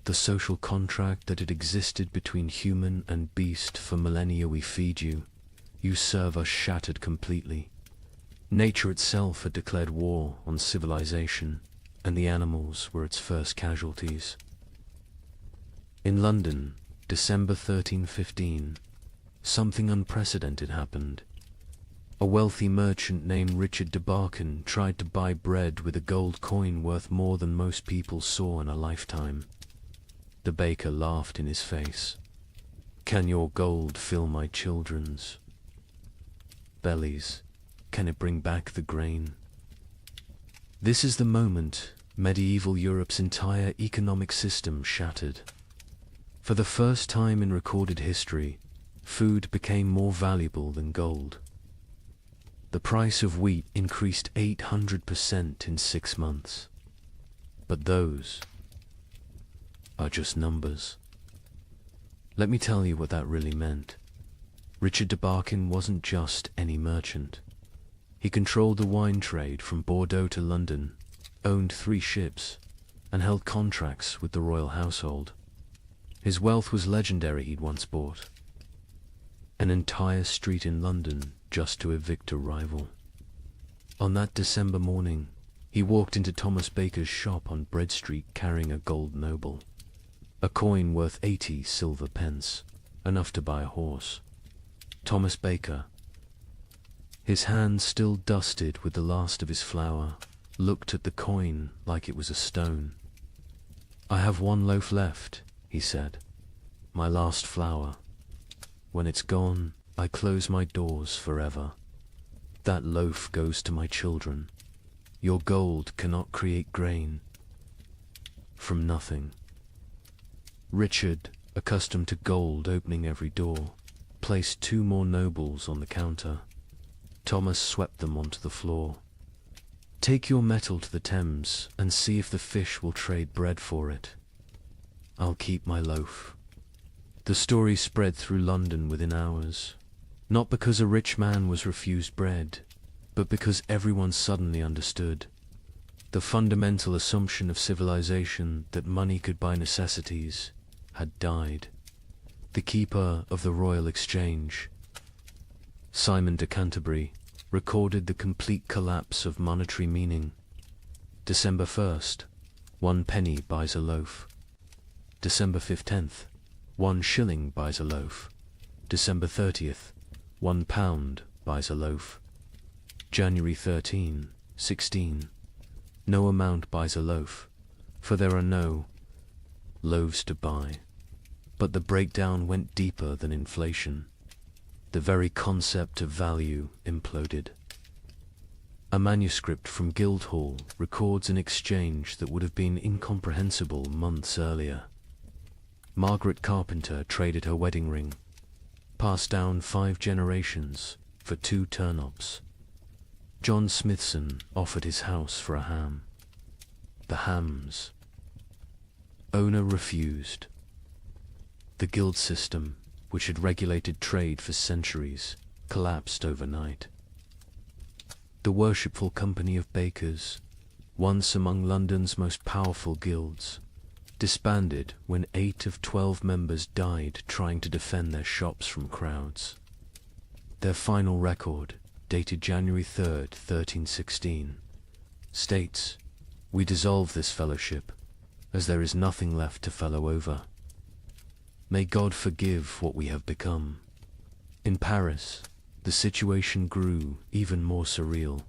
The social contract that had existed between human and beast for millennia, we feed you, you serve us, shattered completely. Nature itself had declared war on civilization, and the animals were its first casualties. In London, December 1315, something unprecedented happened. A wealthy merchant named Richard de Barkin tried to buy bread with a gold coin worth more than most people saw in a lifetime. The baker laughed in his face. "Can your gold fill my children's bellies? Can it bring back the grain?" This is the moment medieval Europe's entire economic system shattered. For the first time in recorded history, food became more valuable than gold. The price of wheat increased 800% in 6 months. But those are just numbers. Let me tell you what that really meant. Richard de Barkin wasn't just any merchant. He controlled the wine trade from Bordeaux to London, owned 3 ships, and held contracts with the royal household. His wealth was legendary. He'd once bought an entire street in London just to evict a rival. On that December morning, he walked into Thomas Baker's shop on Bread Street carrying a gold noble, a coin worth 80 silver pence, enough to buy a horse. Thomas Baker, his hands still dusted with the last of his flour, looked at the coin like it was a stone. "I have one loaf left," he said, "my last flour. When it's gone, I close my doors forever. That loaf goes to my children. Your gold cannot create grain from nothing." Richard, accustomed to gold opening every door, placed 2 more nobles on the counter. Thomas swept them onto the floor. "Take your metal to the Thames and see if the fish will trade bread for it. I'll keep my loaf." The story spread through London within hours, not because a rich man was refused bread, but because everyone suddenly understood. The fundamental assumption of civilization that money could buy necessities had died. The keeper of the Royal Exchange, Simon de Canterbury, recorded the complete collapse of monetary meaning. December 1st, 1 penny buys a loaf. December 15th, 1 shilling buys a loaf. December 30th, 1 pound buys a loaf. January 13, 16, no amount buys a loaf, for there are no loaves to buy. But the breakdown went deeper than inflation. The very concept of value imploded. A manuscript from Guildhall records an exchange that would have been incomprehensible months earlier. Margaret Carpenter traded her wedding ring, passed down 5 generations, for 2 turnips. John Smithson offered his house for a ham. The hams. Owner refused. The guild system, which had regulated trade for centuries, collapsed overnight. The worshipful company of bakers, once among London's most powerful guilds, disbanded when 8 of 12 members died trying to defend their shops from crowds. Their final record, dated January 3rd, 1316, states, "We dissolve this fellowship, as there is nothing left to fellow over. May God forgive what we have become." In Paris, the situation grew even more surreal.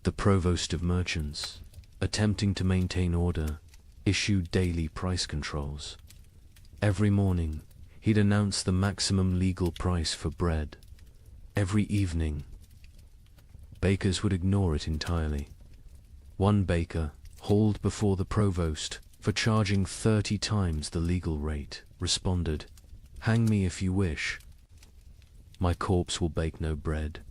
The provost of merchants, attempting to maintain order, issued daily price controls. Every morning, he'd announce the maximum legal price for bread. Every evening, bakers would ignore it entirely. One baker, hauled before the provost for charging 30 times the legal rate, responded, "Hang me if you wish. My corpse will bake no bread.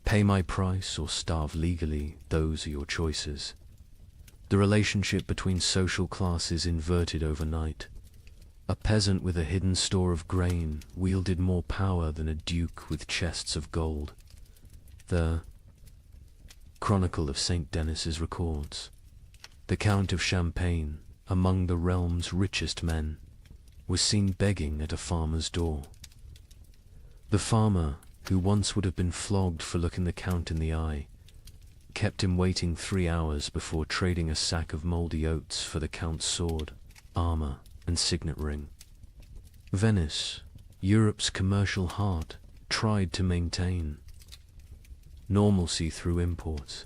Pay my price or starve legally, those are your choices." The relationship between social classes inverted overnight. A peasant with a hidden store of grain wielded more power than a duke with chests of gold. The Chronicle of St. Denis's records, the Count of Champagne, among the realm's richest men, was seen begging at a farmer's door. The farmer, who once would have been flogged for looking the Count in the eye, kept him waiting 3 hours before trading a sack of mouldy oats for the Count's sword, armor, and signet ring. Venice, Europe's commercial heart, tried to maintain normalcy through imports.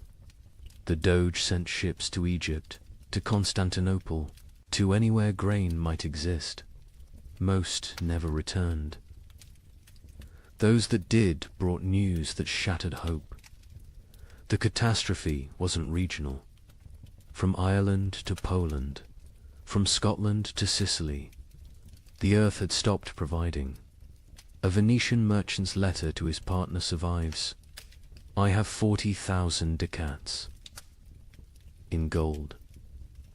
The Doge sent ships to Egypt, to Constantinople, to anywhere grain might exist. Most never returned. Those that did brought news that shattered hope. The catastrophe wasn't regional. From Ireland to Poland, from Scotland to Sicily, the earth had stopped providing. A Venetian merchant's letter to his partner survives. "I have 40,000 ducats in gold.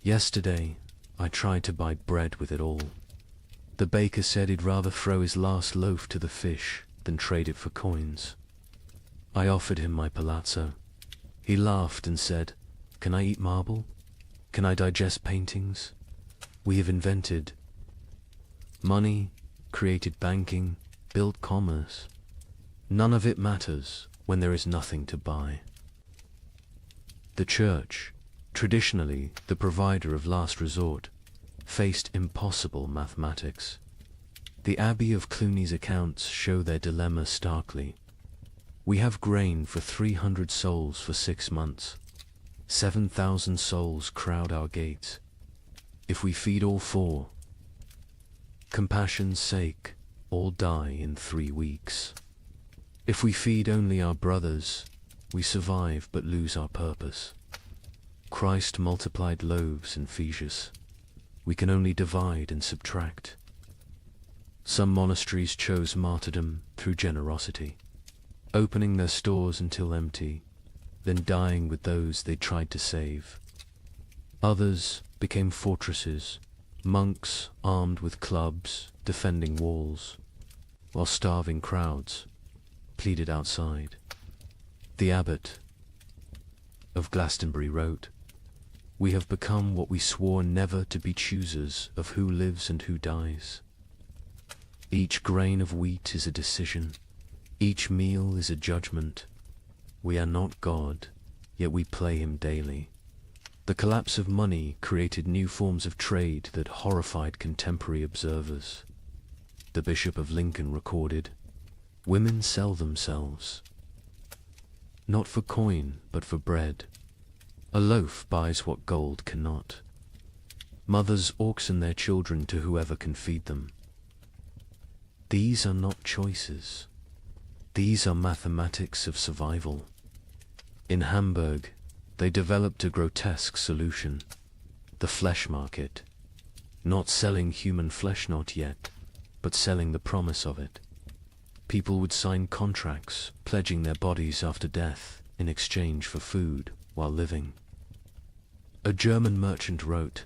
Yesterday, I tried to buy bread with it all. The baker said he'd rather throw his last loaf to the fish than trade it for coins. I offered him my palazzo. He laughed and said, 'Can I eat marble? Can I digest paintings? We have invented money, created banking, built commerce. None of it matters when there is nothing to buy.'" The church, traditionally the provider of last resort, faced impossible mathematics. The Abbey of Cluny's accounts show their dilemma starkly. We have grain for 300 souls for 6 months. 7,000 souls crowd our gates. If we feed all 4, compassion's sake, all die in 3 weeks. If we feed only our brothers, we survive but lose our purpose. Christ multiplied loaves and fishes. We can only divide and subtract. Some monasteries chose martyrdom through generosity, opening their stores until empty, then dying with those they tried to save. Others became fortresses, monks armed with clubs defending walls, while starving crowds pleaded outside. The abbot of Glastonbury wrote, "We have become what we swore never to be, choosers of who lives and who dies. Each grain of wheat is a decision. Each meal is a judgment. We are not God, yet we play him daily." The collapse of money created new forms of trade that horrified contemporary observers. The Bishop of Lincoln recorded, "Women sell themselves, not for coin, but for bread. A loaf buys what gold cannot. Mothers auction their children to whoever can feed them. These are not choices. These are mathematics of survival." In Hamburg, they developed a grotesque solution: the flesh market. Not selling human flesh, not yet, but selling the promise of it. People would sign contracts pledging their bodies after death in exchange for food while living. A German merchant wrote,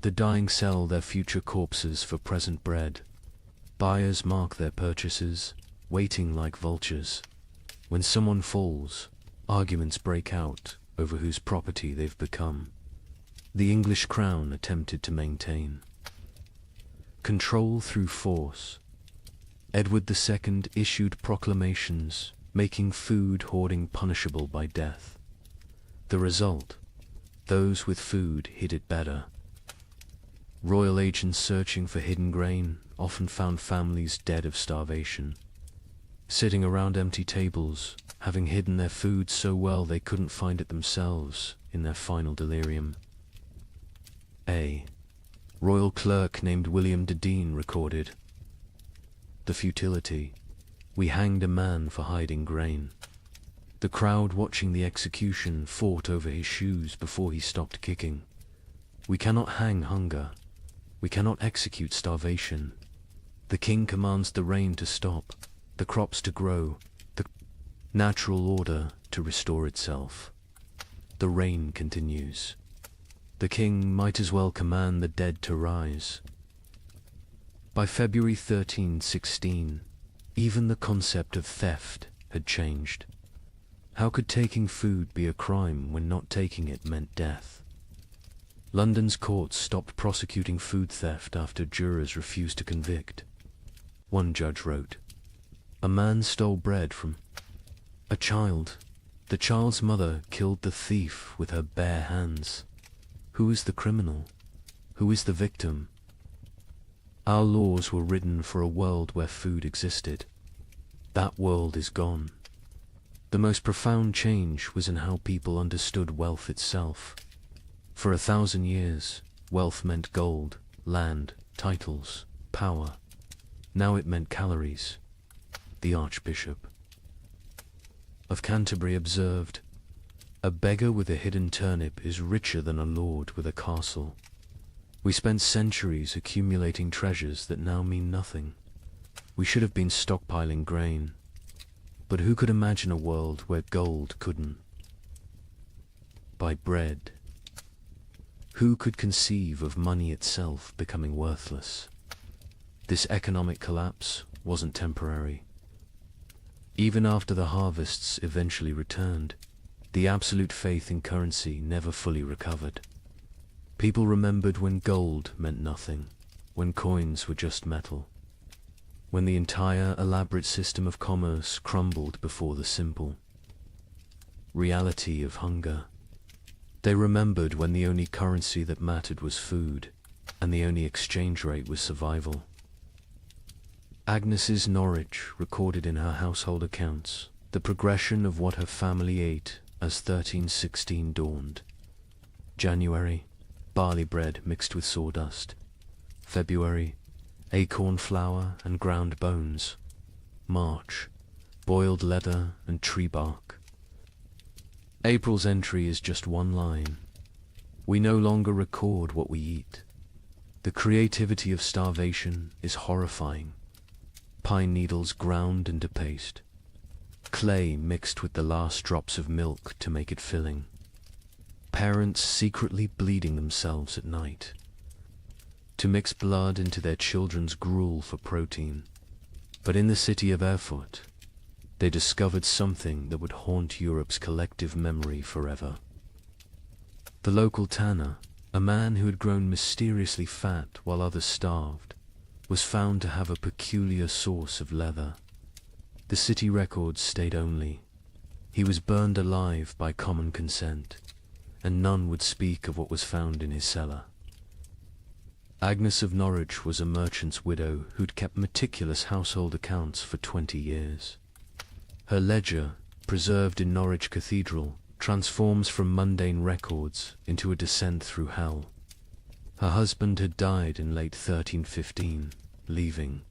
"The dying sell their future corpses for present bread. Buyers mark their purchases, waiting like vultures. When someone falls, arguments break out over whose property they've become." The English crown attempted to maintain control through force. Edward II issued proclamations making food hoarding punishable by death. The result: those with food hid it better. Royal agents searching for hidden grain often found families dead of starvation, sitting around empty tables, having hidden their food so well they couldn't find it themselves in their final delirium. A royal clerk named William de Dean recorded, "The futility. We hanged a man for hiding grain. The crowd watching the execution fought over his shoes before he stopped kicking. We cannot hang hunger. We cannot execute starvation. The king commands the rain to stop, the crops to grow, the natural order to restore itself. The rain continues. The king might as well command the dead to rise." By February 1316, even the concept of theft had changed. How could taking food be a crime when not taking it meant death? London's courts stopped prosecuting food theft after jurors refused to convict. One judge wrote, "A man stole bread from a child. The child's mother killed the thief with her bare hands. Who is the criminal? Who is the victim? Our laws were written for a world where food existed. That world is gone." The most profound change was in how people understood wealth itself. For 1,000 years, wealth meant gold, land, titles, power. Now it meant calories. The Archbishop of Canterbury observed, "A beggar with a hidden turnip is richer than a lord with a castle." We spent centuries accumulating treasures that now mean nothing. We should have been stockpiling grain. But who could imagine a world where gold couldn't buy bread? Who could conceive of money itself becoming worthless? This economic collapse wasn't temporary. Even after the harvests eventually returned, the absolute faith in currency never fully recovered. People remembered when gold meant nothing, when coins were just metal, when the entire elaborate system of commerce crumbled before the simple reality of hunger. They remembered when the only currency that mattered was food, and the only exchange rate was survival. Agnes's Norwich recorded in her household accounts the progression of what her family ate as 1316 dawned. January, barley bread mixed with sawdust. February, acorn flour and ground bones. March, boiled leather and tree bark. April's entry is just one line. We no longer record what we eat. The creativity of starvation is horrifying. Pine needles ground into paste. Clay mixed with the last drops of milk to make it filling. Parents secretly bleeding themselves at night to mix blood into their children's gruel for protein. But in the city of Erfurt, they discovered something that would haunt Europe's collective memory forever. The local tanner, a man who had grown mysteriously fat while others starved, was found to have a peculiar source of leather. The city records state only, he was burned alive by common consent, and none would speak of what was found in his cellar. Agnes of Norwich was a merchant's widow who'd kept meticulous household accounts for 20 years. Her ledger, preserved in Norwich Cathedral, transforms from mundane records into a descent through hell. Her husband had died in late 1315, leaving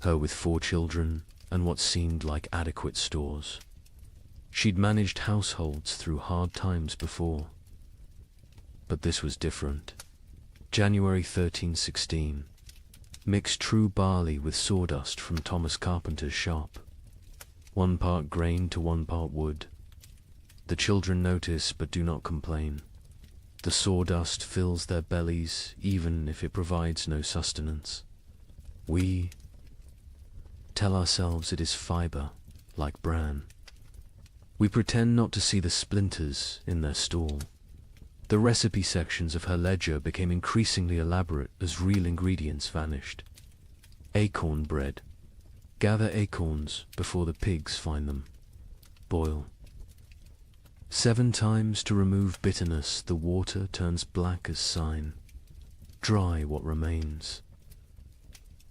her with 4 children and what seemed like adequate stores. She'd managed households through hard times before, but this was different. January 1316. Mix true barley with sawdust from Thomas Carpenter's shop. 1 part grain to 1 part wood. The children notice but do not complain. The sawdust fills their bellies even if it provides no sustenance. We tell ourselves it is fibre, like bran. We pretend not to see the splinters in their stall. The recipe sections of her ledger became increasingly elaborate as real ingredients vanished. Acorn bread. Gather acorns before the pigs find them. Boil. 7 times to remove bitterness, the water turns black as sign. Dry what remains.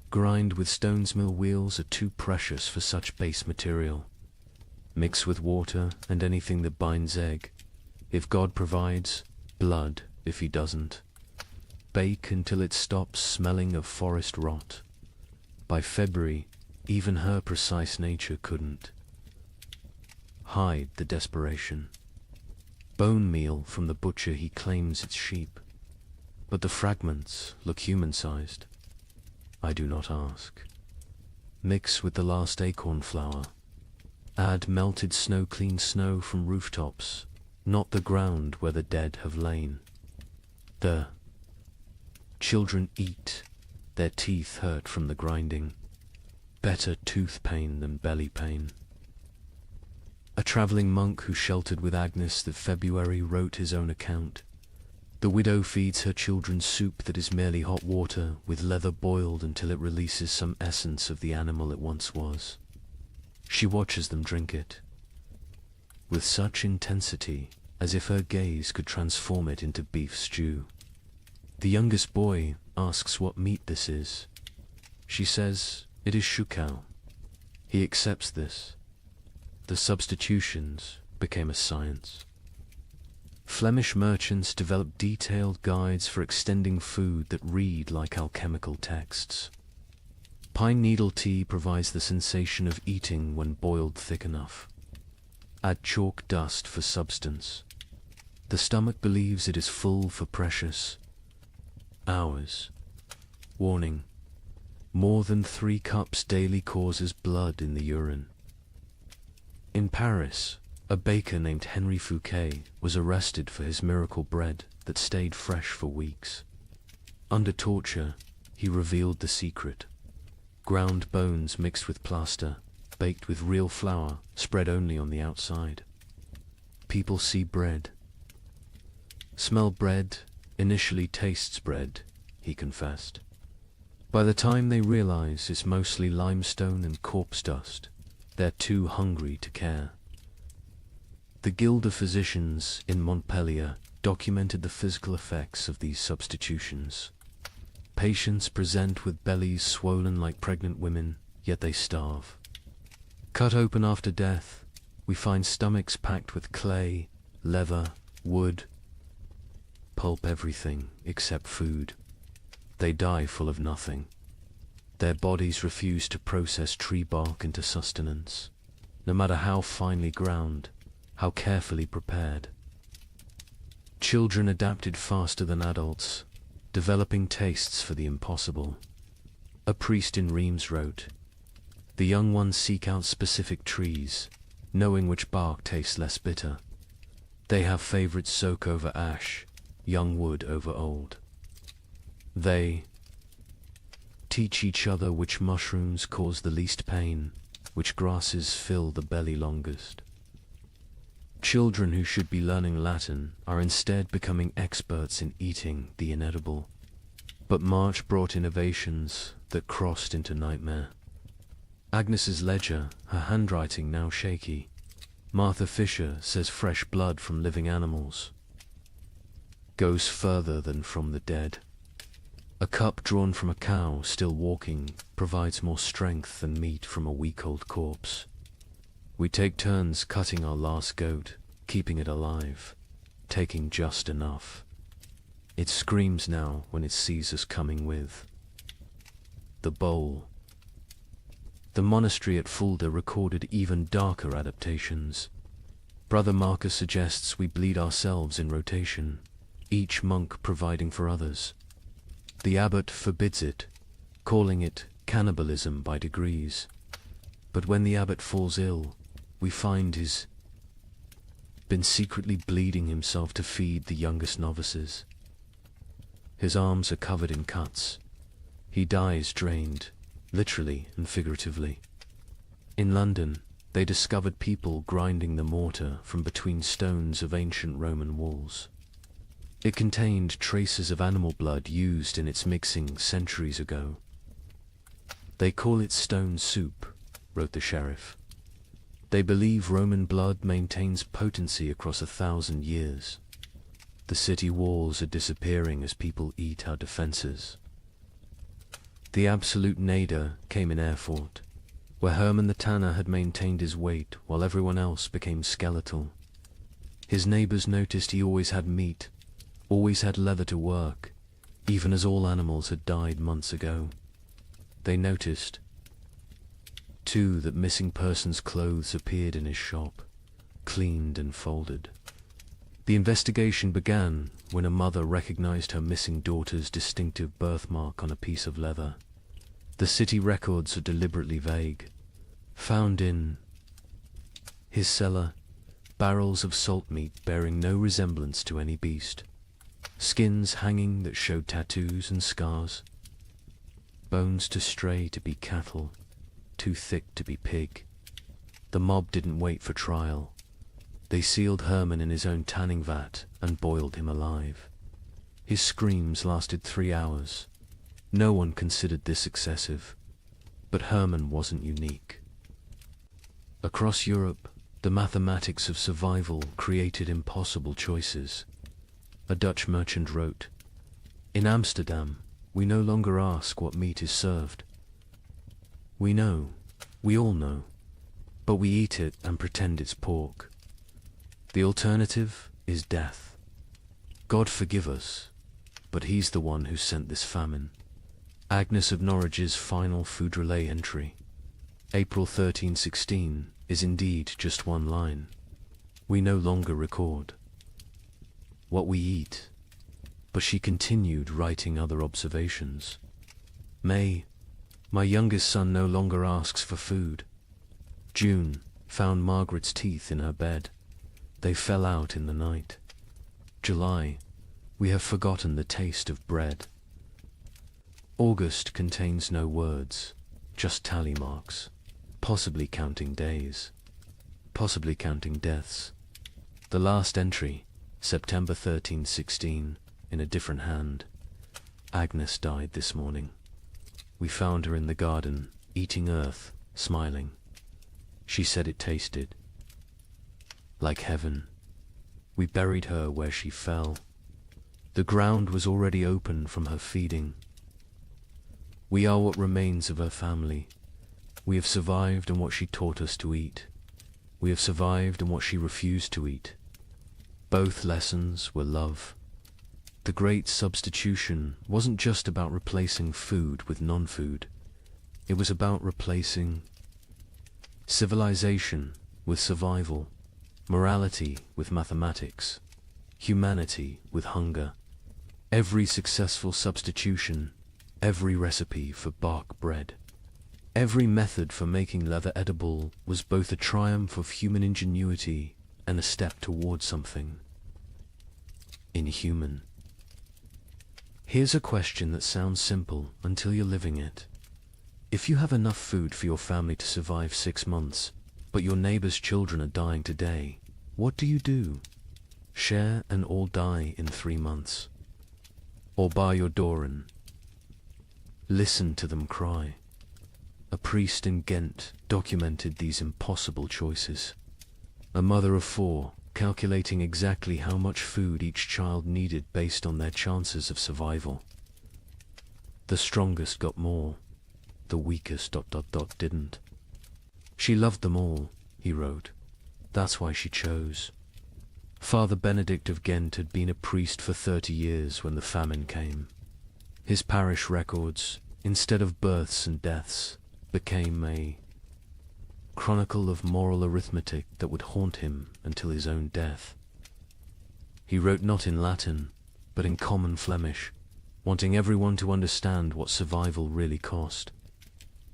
Grind with stone's mill wheels are too precious for such base material. Mix with water and anything that binds egg. If God provides, blood if he doesn't. Bake until it stops smelling of forest rot. By February, even her precise nature couldn't hide the desperation. Bone meal from the butcher, he claims it's sheep, but the fragments look human-sized. I do not ask. Mix with the last acorn flour. Add melted snow, clean snow from rooftops, not the ground where the dead have lain. The children eat, their teeth hurt from the grinding. Better tooth pain than belly pain. A travelling monk who sheltered with Agnes that February wrote his own account. The widow feeds her children soup that is merely hot water with leather boiled until it releases some essence of the animal it once was. She watches them drink it with such intensity as if her gaze could transform it into beef stew. The youngest boy asks what meat this is. She says it is shukau. He accepts this. The substitutions became a science. Flemish merchants developed detailed guides for extending food that read like alchemical texts. Pine needle tea provides the sensation of eating when boiled thick enough. Add chalk dust for substance. The stomach believes it is full for precious hours. Warning: more than 3 cups daily causes blood in the urine. In Paris, a baker named Henri Fouquet was arrested for his miracle bread that stayed fresh for weeks. Under torture, he revealed the secret. Ground bones mixed with plaster, baked with real flour, spread only on the outside. People see bread. Smell bread, initially tastes bread, he confessed. By the time they realize it's mostly limestone and corpse dust, they're too hungry to care. The Guild of Physicians in Montpellier documented the physical effects of these substitutions. Patients present with bellies swollen like pregnant women, yet they starve. Cut open after death, we find stomachs packed with clay, leather, wood, pulp, everything except food. They die full of nothing. Their bodies refuse to process tree bark into sustenance, no matter how finely ground, how carefully prepared. Children adapted faster than adults, developing tastes for the impossible. A priest in Reims wrote, "The young ones seek out specific trees, knowing which bark tastes less bitter. They have favorites: oak over ash, young wood over old. They teach each other which mushrooms cause the least pain, which grasses fill the belly longest." Children who should be learning Latin are instead becoming experts in eating the inedible. But March brought innovations that crossed into nightmare. Agnes's ledger, her handwriting now shaky. Martha Fisher says fresh blood from living animals goes further than from the dead. A cup drawn from a cow still walking provides more strength than meat from a week-old corpse. We take turns cutting our last goat, keeping it alive, taking just enough. It screams now when it sees us coming with the bowl. The monastery at Fulda recorded even darker adaptations. Brother Marcus suggests we bleed ourselves in rotation, each monk providing for others. The abbot forbids it, calling it cannibalism by degrees. But when the abbot falls ill, we find he's been secretly bleeding himself to feed the youngest novices. His arms are covered in cuts. He dies drained, literally and figuratively. In London, they discovered people grinding the mortar from between stones of ancient Roman walls. It contained traces of animal blood used in its mixing centuries ago. "They call it stone soup," wrote the sheriff. "They believe Roman blood maintains potency across 1,000 years. The city walls are disappearing as people eat our defenses." The absolute nadir came in Erfurt, where Hermann the tanner had maintained his weight while everyone else became skeletal. His neighbors noticed he always had meat, always had leather to work, even as all animals had died months ago. They noticed, too, that missing persons' clothes appeared in his shop, cleaned and folded. The investigation began when a mother recognized her missing daughter's distinctive birthmark on a piece of leather. The city records are deliberately vague. Found in his cellar, barrels of salt meat bearing no resemblance to any beast, skins hanging that showed tattoos and scars, bones too stray to be cattle, too thick to be pig. The mob didn't wait for trial. They sealed Hermann in his own tanning vat and boiled him alive. His screams lasted 3 hours. No one considered this excessive, but Hermann wasn't unique. Across Europe, the mathematics of survival created impossible choices. A Dutch merchant wrote, "In Amsterdam, we no longer ask what meat is served. We know, we all know, but we eat it and pretend it's pork. The alternative is death. God forgive us, but he's the one who sent this famine." Agnes of Norwich's final food relay entry, April 1316, is indeed just one line. We no longer record what we eat, but she continued writing other observations. May, my youngest son no longer asks for food. June, found Margaret's teeth in her bed. They fell out in the night. July, we have forgotten the taste of bread. August contains no words, just tally marks, possibly counting days, possibly counting deaths. The last entry, September 1316, in a different hand. Agnes died this morning. We found her in the garden, eating earth, smiling. She said it tasted like heaven. We buried her where she fell. The ground was already open from her feeding. We are what remains of her family. We have survived in what she taught us to eat. We have survived in what she refused to eat. Both lessons were love. The great substitution wasn't just about replacing food with non-food. It was about replacing civilization with survival, morality with mathematics, humanity with hunger. Every successful substitution, every recipe for bark bread, every method for making leather edible was both a triumph of human ingenuity and a step toward something inhuman. Here's a question that sounds simple until you're living it. If you have enough food for your family to survive 6 months, but your neighbor's children are dying today, what do? Share and all die in 3 months? Or bar your door and listen to them cry? A priest in Ghent documented these impossible choices. A mother of 4, calculating exactly how much food each child needed based on their chances of survival. The strongest got more, the weakest ... didn't. She loved them all, he wrote. That's why she chose. Father Benedict of Ghent had been a priest for 30 years when the famine came. His parish records, instead of births and deaths, became a chronicle of moral arithmetic that would haunt him until his own death. He wrote not in Latin, but in common Flemish, wanting everyone to understand what survival really cost.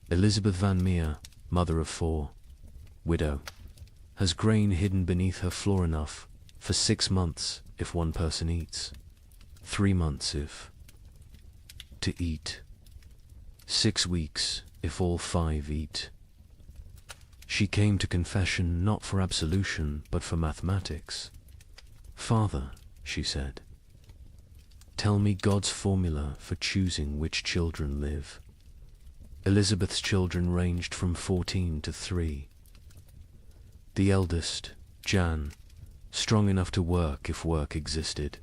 Elizabeth van Meer, mother of 4, widow, has grain hidden beneath her floor enough for 6 months if one person eats, 3 months if to eat, 6 weeks if all 5 eat. She came to confession not for absolution, but for mathematics. Father, she said, tell me God's formula for choosing which children live. Elizabeth's children ranged from 14 to 3. The eldest, Jan, strong enough to work if work existed.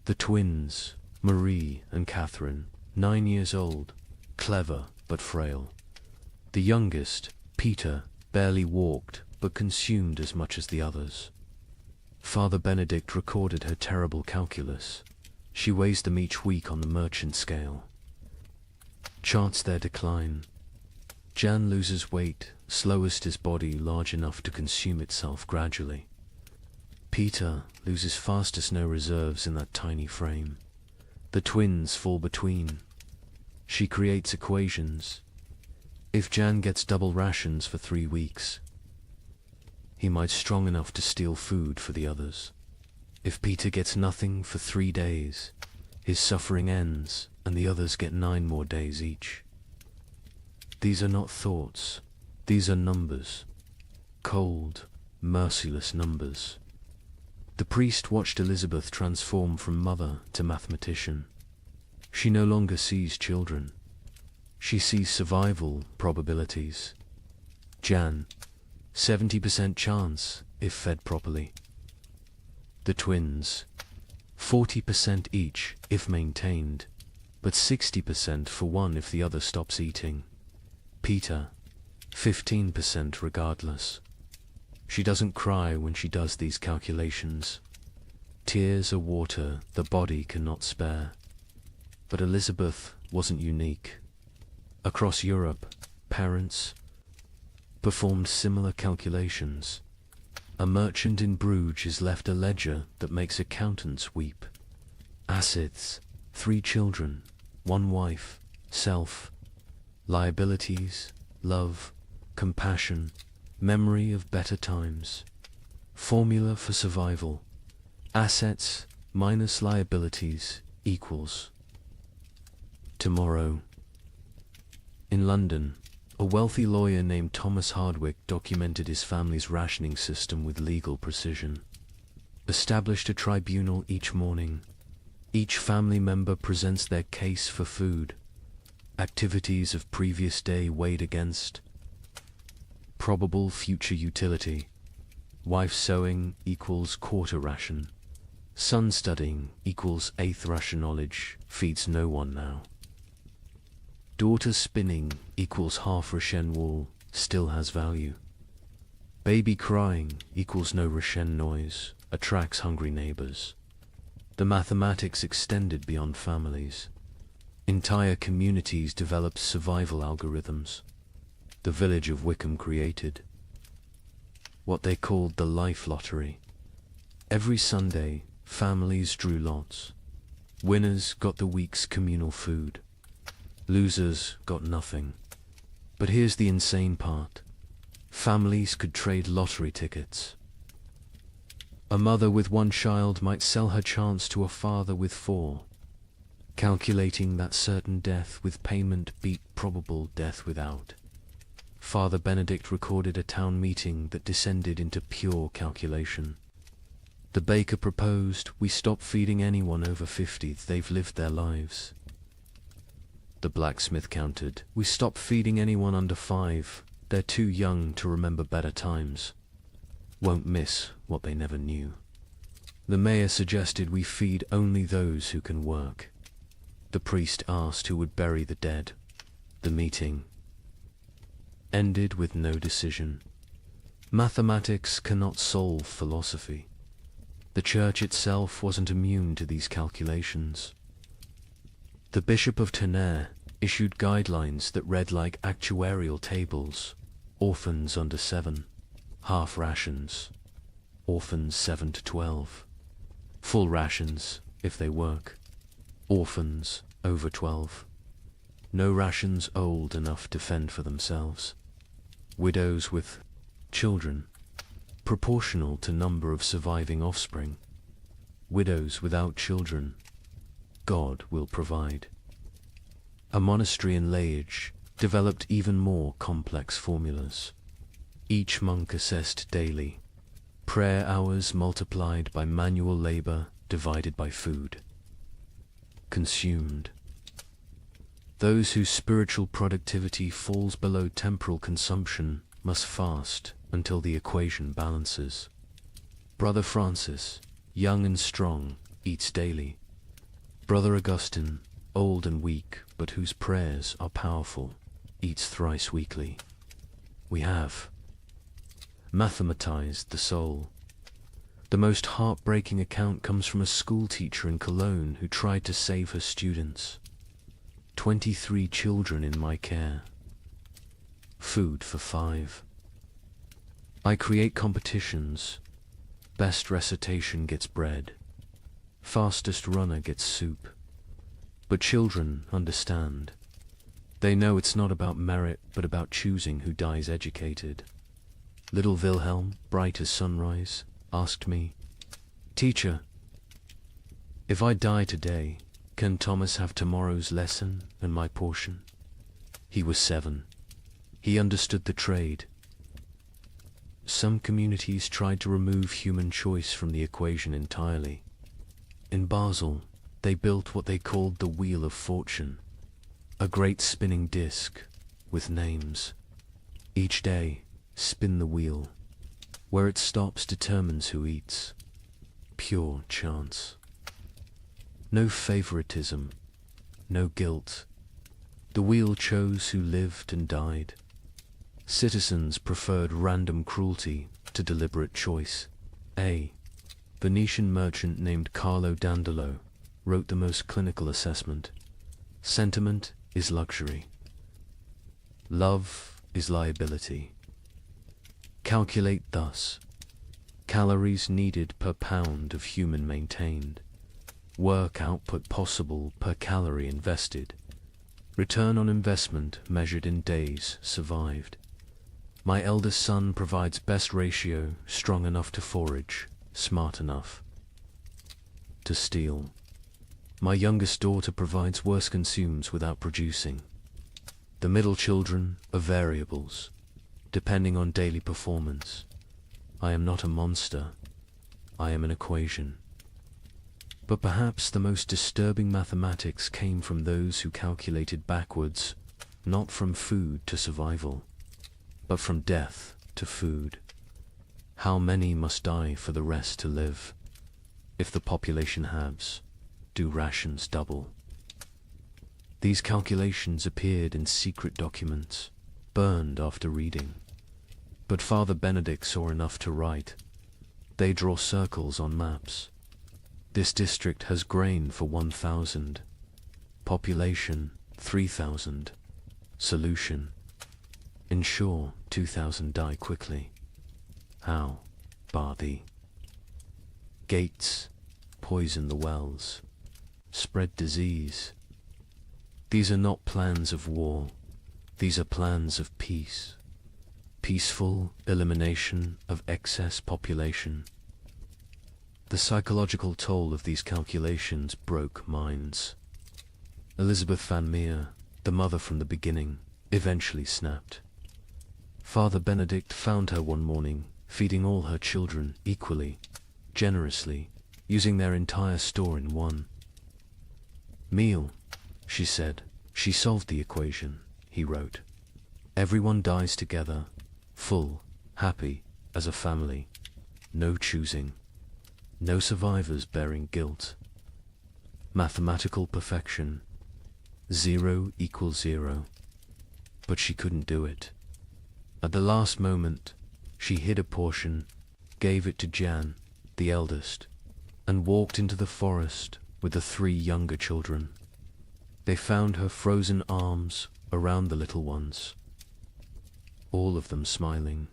The twins, Marie and Catherine, 9 years old, clever but frail. The youngest, Peter, barely walked but consumed as much as the others. Father Benedict recorded her terrible calculus. She weighs them each week on the merchant scale. Charts their decline. Jan loses weight, slowest his body large enough to consume itself gradually. Peter loses fastest, no reserves in that tiny frame. The twins fall between. She creates equations. If Jan gets double rations for 3 weeks, he might strong enough to steal food for the others. If Peter gets nothing for 3 days, his suffering ends and the others get 9 more days each. These are not thoughts, these are numbers. Cold, merciless numbers. The priest watched Elizabeth transform from mother to mathematician. She no longer sees children. She sees survival probabilities. Jan, 70% chance if fed properly. The twins, 40% each if maintained, but 60% for one if the other stops eating. Peter, 15% regardless. She doesn't cry when she does these calculations. Tears are water the body cannot spare. But Elizabeth wasn't unique. Across Europe, parents performed similar calculations. A merchant in Bruges is left a ledger that makes accountants weep. Assets, 3 children, 1 wife, self, liabilities, love, compassion, memory of better times. Formula for survival. Assets minus liabilities equals tomorrow. In London, a wealthy lawyer named Thomas Hardwick documented his family's rationing system with legal precision. Established a tribunal each morning. Each family member presents their case for food. Activities of previous day weighed against probable future utility. Wife sewing equals quarter ration. Son studying equals eighth ration. Knowledge feeds no one now. Daughter spinning equals half ration. Wool still has value. Baby crying equals no ration. Noise attracts hungry neighbors. The mathematics extended beyond families. Entire communities developed survival algorithms. The village of Wickham created what they called the life lottery. Every Sunday, families drew lots. Winners got the week's communal food. Losers got nothing. But here's the insane part. Families could trade lottery tickets. A mother with one child might sell her chance to a father with 4, calculating that certain death with payment beat probable death without. Father Benedict recorded a town meeting that descended into pure calculation. The baker proposed we stop feeding anyone over 50, they've lived their lives. The blacksmith countered, we stop feeding anyone under 5, they're too young to remember better times. Won't miss what they never knew. The mayor suggested we feed only those who can work. The priest asked who would bury the dead. The meeting ended with no decision. Mathematics cannot solve philosophy. The church itself wasn't immune to these calculations. The Bishop of Tonnerre issued guidelines that read like actuarial tables. Orphans under 7, half rations. Orphans 7 to 12. Full rations if they work. Orphans over 12. No rations old enough to fend for themselves. Widows with children, proportional to number of surviving offspring. Widows without children, God will provide. A monastery in Liège developed even more complex formulas. Each monk assessed daily. Prayer hours multiplied by manual labor divided by food consumed. Those whose spiritual productivity falls below temporal consumption must fast until the equation balances. Brother Francis, young and strong, eats daily. Brother Augustine, old and weak, but whose prayers are powerful, eats thrice weekly. We have mathematized the soul. The most heartbreaking account comes from a school teacher in Cologne who tried to save her students. 23 children in my care. Food for 5. I create competitions. Best recitation gets bread. Fastest runner gets soup. But children understand. They know it's not about merit, but about choosing who dies educated. Little Wilhelm, bright as sunrise, asked me, Teacher, if I die today, can Thomas have tomorrow's lesson and my portion? He was 7. He understood the trade. Some communities tried to remove human choice from the equation entirely. In Basel, they built what they called the Wheel of Fortune, a great spinning disc with names. Each day, spin the wheel. Where it stops determines who eats. Pure chance. No favoritism, no guilt. The wheel chose who lived and died. Citizens preferred random cruelty to deliberate choice. A Venetian merchant named Carlo Dandolo wrote the most clinical assessment. Sentiment is luxury. Love is liability. Calculate thus. Calories needed per pound of human maintained. Work output possible per calorie invested. Return on investment measured in days survived. My eldest son provides best ratio, strong enough to forage, smart enough to steal. My youngest daughter provides worse, consumes without producing. The middle children are variables, depending on daily performance. I am not a monster. I am an equation. But perhaps the most disturbing mathematics came from those who calculated backwards, not from food to survival, but from death to food. How many must die for the rest to live? If the population halves, do rations double? These calculations appeared in secret documents, burned after reading. But Father Benedict saw enough to write. They draw circles on maps. This district has grain for 1,000. Population 3,000. Solution: ensure 2,000 die quickly. How? Bar thee. Gates: poison the wells. Spread disease. These are not plans of war. These are plans of peace. Peaceful elimination of excess population. The psychological toll of these calculations broke minds. Elizabeth Van Meer, the mother from the beginning, eventually snapped. Father Benedict found her one morning, feeding all her children equally, generously, using their entire store in one meal, she said. She solved the equation, he wrote. Everyone dies together, full, happy, as a family. No choosing. No survivors bearing guilt. Mathematical perfection. 0 equals 0. But she couldn't do it. At the last moment, she hid a portion, gave it to Jan, the eldest, and walked into the forest with the 3 younger children. They found her frozen arms around the little ones, all of them smiling.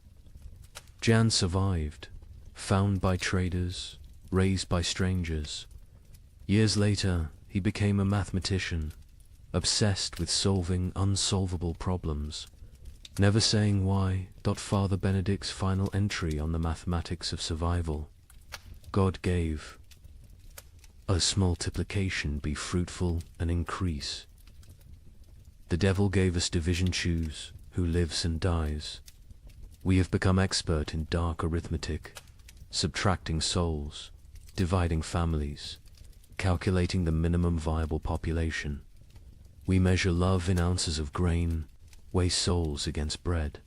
Jan survived, found by traders, raised by strangers. Years later, he became a mathematician, obsessed with solving unsolvable problems, never saying why. Father Benedict's final entry on the mathematics of survival: God gave us multiplication be fruitful and increase. The devil gave us division, choose who lives and dies. We have become expert in dark arithmetic, subtracting souls, dividing families, calculating the minimum viable population. We measure love in ounces of grain, weigh souls against bread.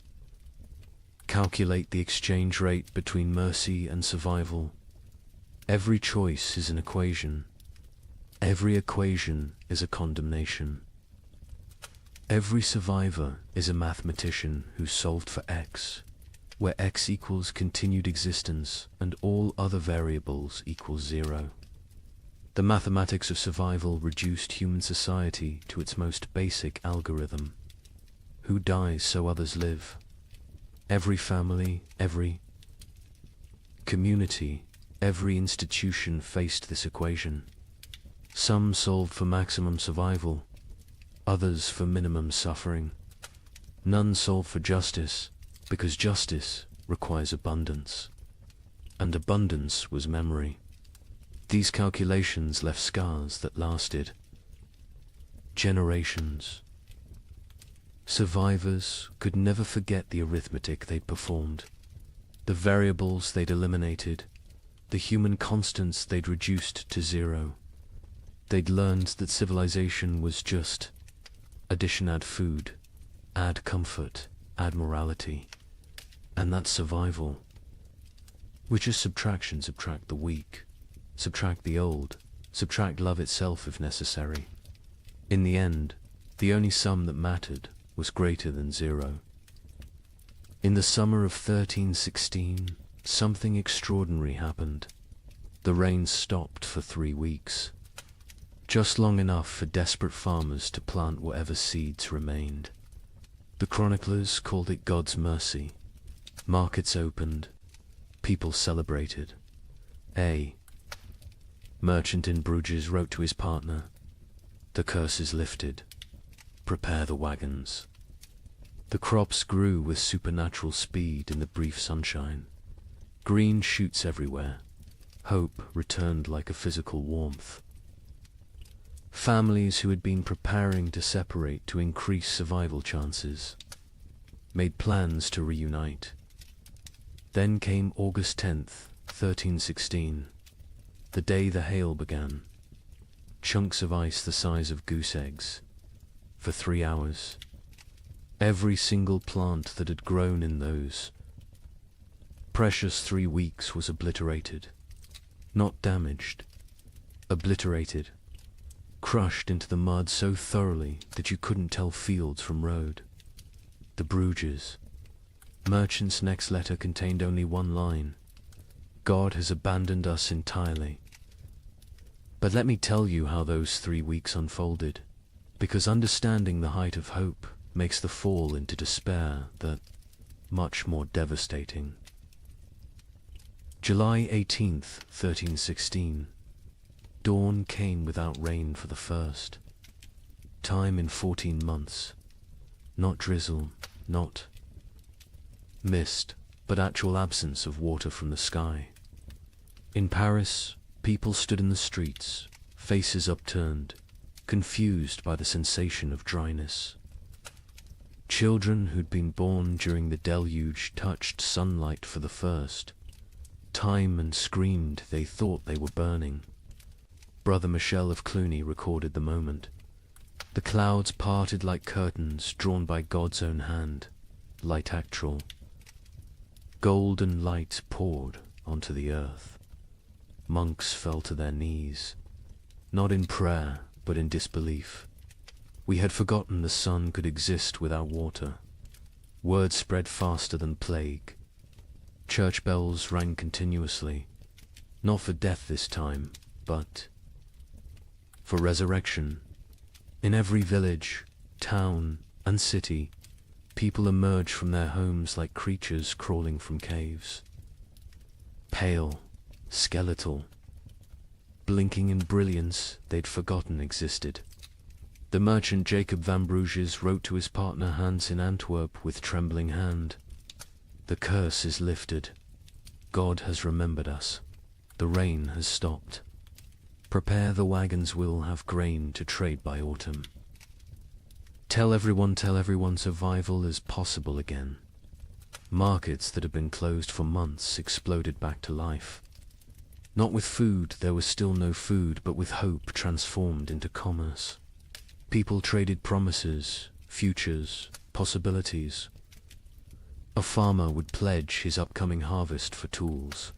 Calculate the exchange rate between mercy and survival. Every choice is an equation. Every equation is a condemnation. Every survivor is a mathematician who solved for X, where X equals continued existence and all other variables equals 0. The mathematics of survival reduced human society to its most basic algorithm. Who dies so others live? Every family, every community, every institution faced this equation. Some solved for maximum survival, others for minimum suffering. None solved for justice, because justice requires abundance, and abundance was memory. These calculations left scars that lasted generations. Survivors could never forget the arithmetic they'd performed, the variables they'd eliminated, the human constants they'd reduced to 0. They'd learned that civilization was just addition, add food, add comfort, add morality, and that's survival, which is subtraction. Subtract the weak, subtract the old, subtract love itself if necessary. In the end, the only sum that mattered was greater than 0. In the summer of 1316, something extraordinary happened. The rain stopped for 3 weeks, just long enough for desperate farmers to plant whatever seeds remained. The chroniclers called it God's mercy. Markets opened, people celebrated. A merchant in Bruges wrote to his partner, "The curse is lifted. Prepare the wagons." The crops grew with supernatural speed in the brief sunshine. Green shoots everywhere. Hope returned like a physical warmth. Families who had been preparing to separate to increase survival chances made plans to reunite. Then came August 10th, 1316, the day the hail began. Chunks of ice the size of goose eggs. For 3 hours, every single plant that had grown in those Precious 3 weeks was obliterated. Not damaged. Obliterated. Crushed into the mud so thoroughly that you couldn't tell fields from road. The Bruges. Merchant's next letter contained only one line. God has abandoned us entirely. But let me tell you how those 3 weeks unfolded, because understanding the height of hope makes the fall into despair that much more devastating. July 18th, 1316. Dawn came without rain for the first time in 14 months. Not drizzle, not mist, but actual absence of water from the sky. In Paris, people stood in the streets, faces upturned, confused by the sensation of dryness. Children who'd been born during the deluge touched sunlight for the first time and screamed they thought they were burning. Brother Michel of Cluny recorded the moment. The clouds parted like curtains drawn by God's own hand, light actual. Golden light poured onto the earth. Monks fell to their knees, not in prayer, but in disbelief. We had forgotten the sun could exist without water. Word spread faster than plague. Church bells rang continuously, not for death this time, but for resurrection. In every village, town, and city, people emerged from their homes like creatures crawling from caves. Pale, skeletal, blinking in brilliance they'd forgotten existed. The merchant Jacob van Bruges wrote to his partner Hans in Antwerp with trembling hand. The curse is lifted. God has remembered us. The rain has stopped. Prepare, the wagons will have grain to trade by autumn. Tell everyone survival is possible again. Markets that had been closed for months exploded back to life. Not with food, there was still no food, but with hope transformed into commerce. People traded promises, futures, possibilities. A farmer would pledge his upcoming harvest for tools.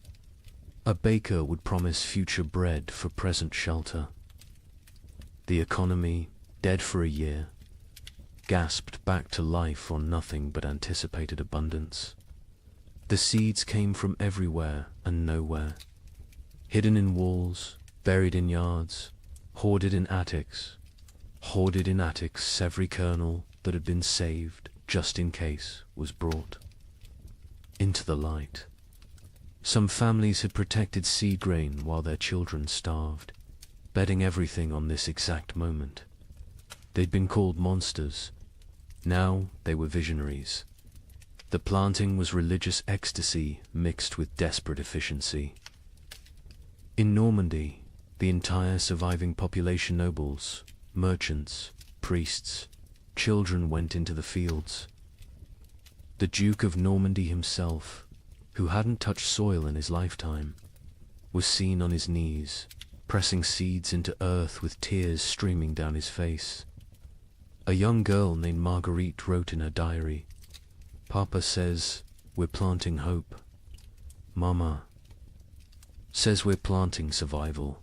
A baker would promise future bread for present shelter. The economy, dead for a year, gasped back to life on nothing but anticipated abundance. The seeds came from everywhere and nowhere, hidden in walls, buried in yards, hoarded in attics. Hoarded in attics, every kernel that had been saved, just in case, was brought into the light. Some families had protected seed grain while their children starved, betting everything on this exact moment. They'd been called monsters. Now they were visionaries. The planting was religious ecstasy mixed with desperate efficiency. In Normandy, the entire surviving population, nobles, merchants, priests, children, went into the fields. The Duke of Normandy himself, who hadn't touched soil in his lifetime, was seen on his knees, pressing seeds into earth with tears streaming down his face. A young girl named Marguerite wrote in her diary, "Papa says we're planting hope. Mama says we're planting survival.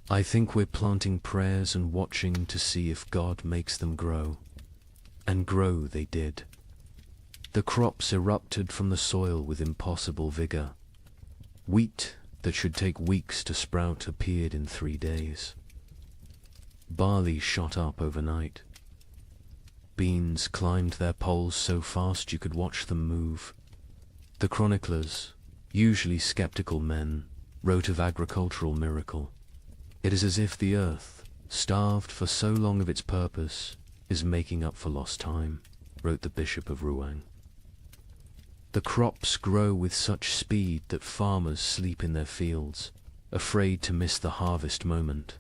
I think we're planting prayers and watching to see if God makes them grow." And grow they did. The crops erupted from the soil with impossible vigor. Wheat that should take weeks to sprout appeared in 3 days. Barley shot up overnight. Beans climbed their poles so fast you could watch them move. The chroniclers, usually skeptical men, wrote of agricultural miracle. It is as if the earth, starved for so long of its purpose, is making up for lost time, wrote the Bishop of Rouen. The crops grow with such speed that farmers sleep in their fields, afraid to miss the harvest moment.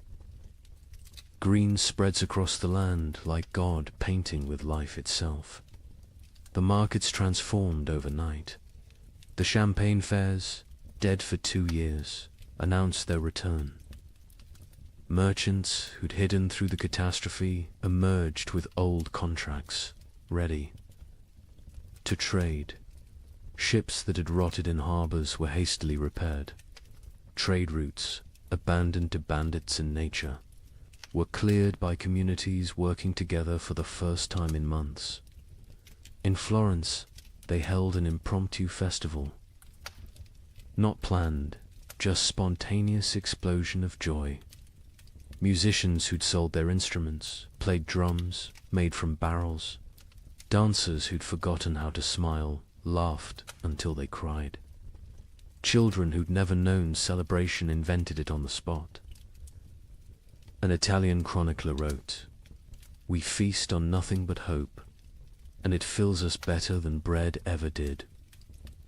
Green spreads across the land like God painting with life itself. The markets transformed overnight. The champagne fairs, dead for 2 years, announced their return. Merchants who'd hidden through the catastrophe emerged with old contracts, ready to trade. Ships that had rotted in harbors were hastily repaired. Trade routes, abandoned to bandits and nature, were cleared by communities working together for the first time in months. In Florence, they held an impromptu festival. Not planned, just spontaneous explosion of joy. Musicians who'd sold their instruments, played drums, made from barrels. Dancers who'd forgotten how to smile, laughed until they cried. Children who'd never known celebration invented it on the spot. An Italian chronicler wrote, "We feast on nothing but hope, and it fills us better than bread ever did."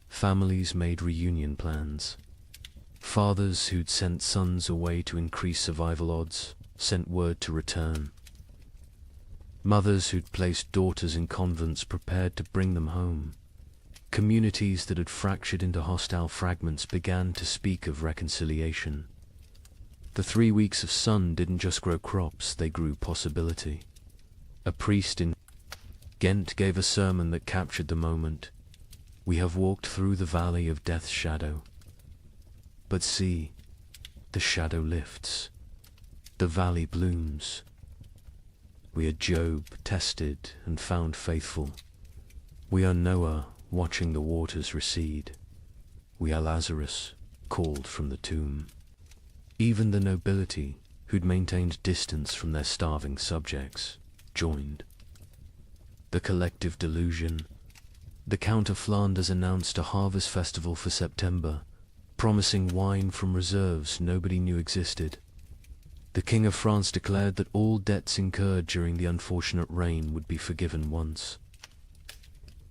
Families made reunion plans. Fathers who'd sent sons away to increase survival odds sent word to return. Mothers who'd placed daughters in convents prepared to bring them home. Communities that had fractured into hostile fragments began to speak of reconciliation. The 3 weeks of sun didn't just grow crops, they grew possibility. A priest in Ghent gave a sermon that captured the moment. "We have walked through the valley of death's shadow. But see, the shadow lifts. The valley blooms. We are Job, tested and found faithful. We are Noah, watching the waters recede. We are Lazarus, called from the tomb." Even the nobility, who'd maintained distance from their starving subjects, joined. The collective delusion. The Count of Flanders announced a harvest festival for September, promising wine from reserves nobody knew existed. The King of France declared that all debts incurred during the unfortunate rain would be forgiven once.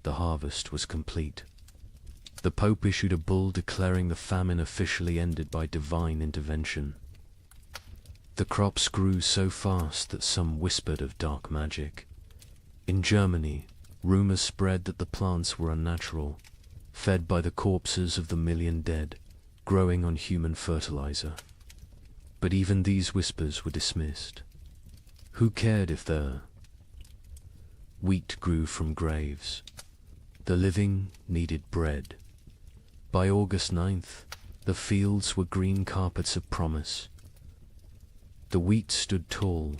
The harvest was complete. The Pope issued a bull declaring the famine officially ended by divine intervention. The crops grew so fast that some whispered of dark magic. In Germany, rumors spread that the plants were unnatural, fed by the corpses of the million dead, growing on human fertilizer. But even these whispers were dismissed. Who cared if the wheat grew from graves? The living needed bread. By August 9th, the fields were green carpets of promise. The wheat stood tall,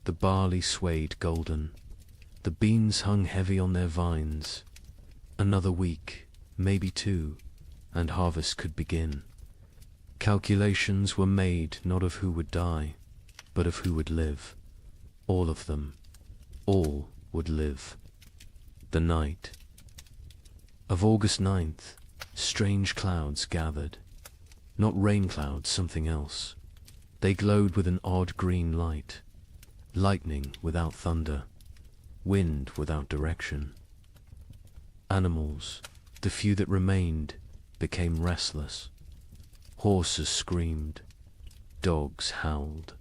the barley swayed golden, the beans hung heavy on their vines. Another week, maybe 2, and harvest could begin. Calculations were made not of who would die, but of who would live. All of them. All would live. The night of August 9th, strange clouds gathered. Not rain clouds, something else. They glowed with an odd green light. Lightning without thunder. Wind without direction. Animals, the few that remained, became restless. Horses screamed. Dogs howled.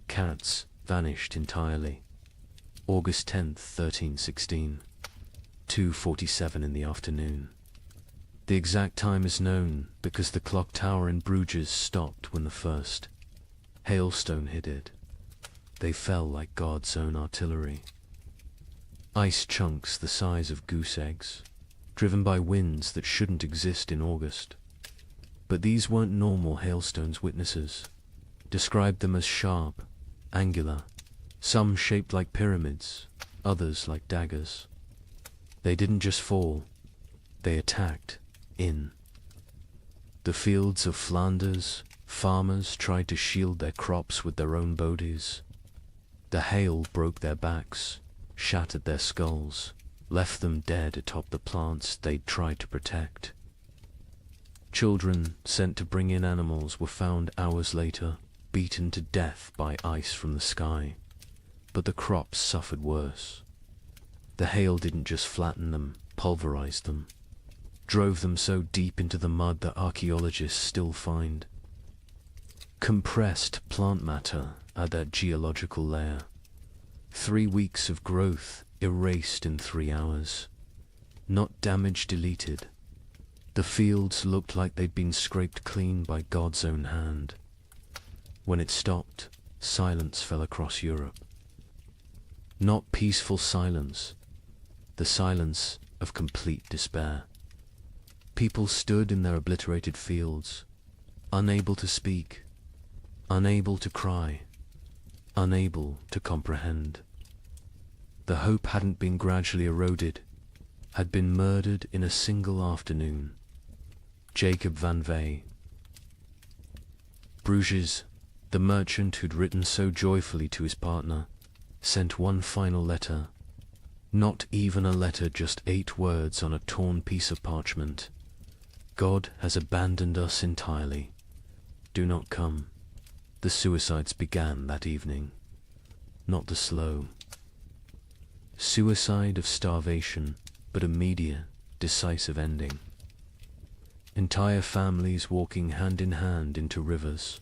Cats vanished entirely. August 10th, 1316. 2:47 in the afternoon. The exact time is known because the clock tower in Bruges stopped when the first hailstone hit it. They fell like God's own artillery. Ice chunks the size of goose eggs, driven by winds that shouldn't exist in August. But these weren't normal hailstones. Witnesses described them as sharp, angular, some shaped like pyramids, others like daggers. They didn't just fall, they attacked in. The fields of Flanders, farmers tried to shield their crops with their own bodies. The hail broke their backs, shattered their skulls, left them dead atop the plants they'd tried to protect. Children sent to bring in animals were found hours later, beaten to death by ice from the sky. But the crops suffered worse. The hail didn't just flatten them, pulverized them, drove them so deep into the mud that archaeologists still find compressed plant matter at that geological layer. 3 weeks of growth erased in 3 hours. Not damage deleted. The fields looked like they'd been scraped clean by God's own hand. When it stopped, silence fell across Europe. Not peaceful silence, the silence of complete despair. People stood in their obliterated fields, unable to speak, unable to cry, unable to comprehend. The hope hadn't been gradually eroded, had been murdered in a single afternoon. Jacob van Vey. Bruges, the merchant who'd written so joyfully to his partner, sent one final letter. Not even a letter, just 8 words on a torn piece of parchment. God has abandoned us entirely. Do not come. The suicides began that evening. Not the slow suicide of starvation, but immediate, decisive ending. Entire families walking hand in hand into rivers.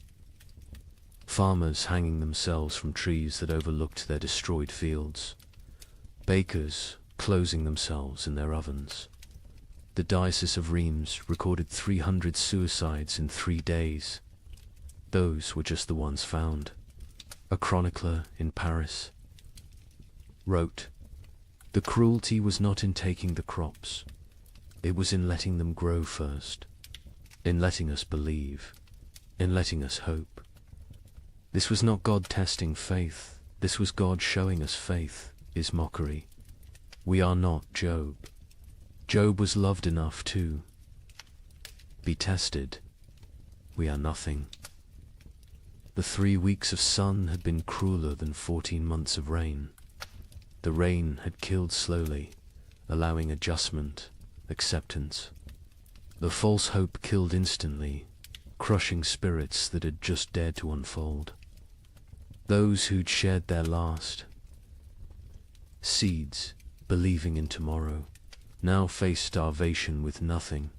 Farmers hanging themselves from trees that overlooked their destroyed fields. Bakers closing themselves in their ovens. The Diocese of Reims recorded 300 suicides in 3 days. Those were just the ones found. A chronicler in Paris wrote, "The cruelty was not in taking the crops. It was in letting them grow first, in letting us believe, in letting us hope. This was not God testing faith. This was God showing us faith is mockery. We are not Job. Job was loved enough to be tested. We are nothing." The 3 weeks of sun had been crueler than 14 months of rain. The rain had killed slowly, allowing adjustment, acceptance. The false hope killed instantly, crushing spirits that had just dared to unfold. Those who'd shared their last seeds, believing in tomorrow, now faced starvation with nothing.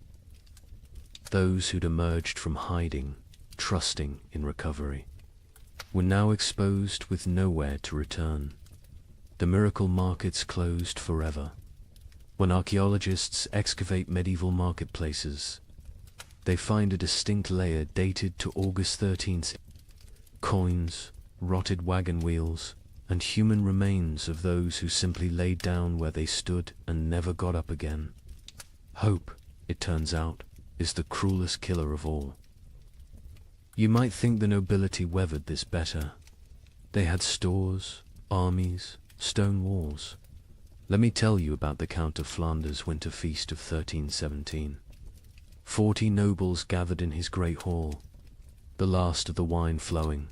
Those who'd emerged from hiding, trusting in recovery, were now exposed with nowhere to return. The miracle markets closed forever. When archaeologists excavate medieval marketplaces, they find a distinct layer dated to August 13th. Coins, rotted wagon wheels, and human remains of those who simply laid down where they stood and never got up again. Hope, it turns out, is the cruelest killer of all. You might think the nobility weathered this better. They had stores, armies, stone walls. Let me tell you about the Count of Flanders' winter feast of 1317. 40 nobles gathered in his great hall, the last of the wine flowing,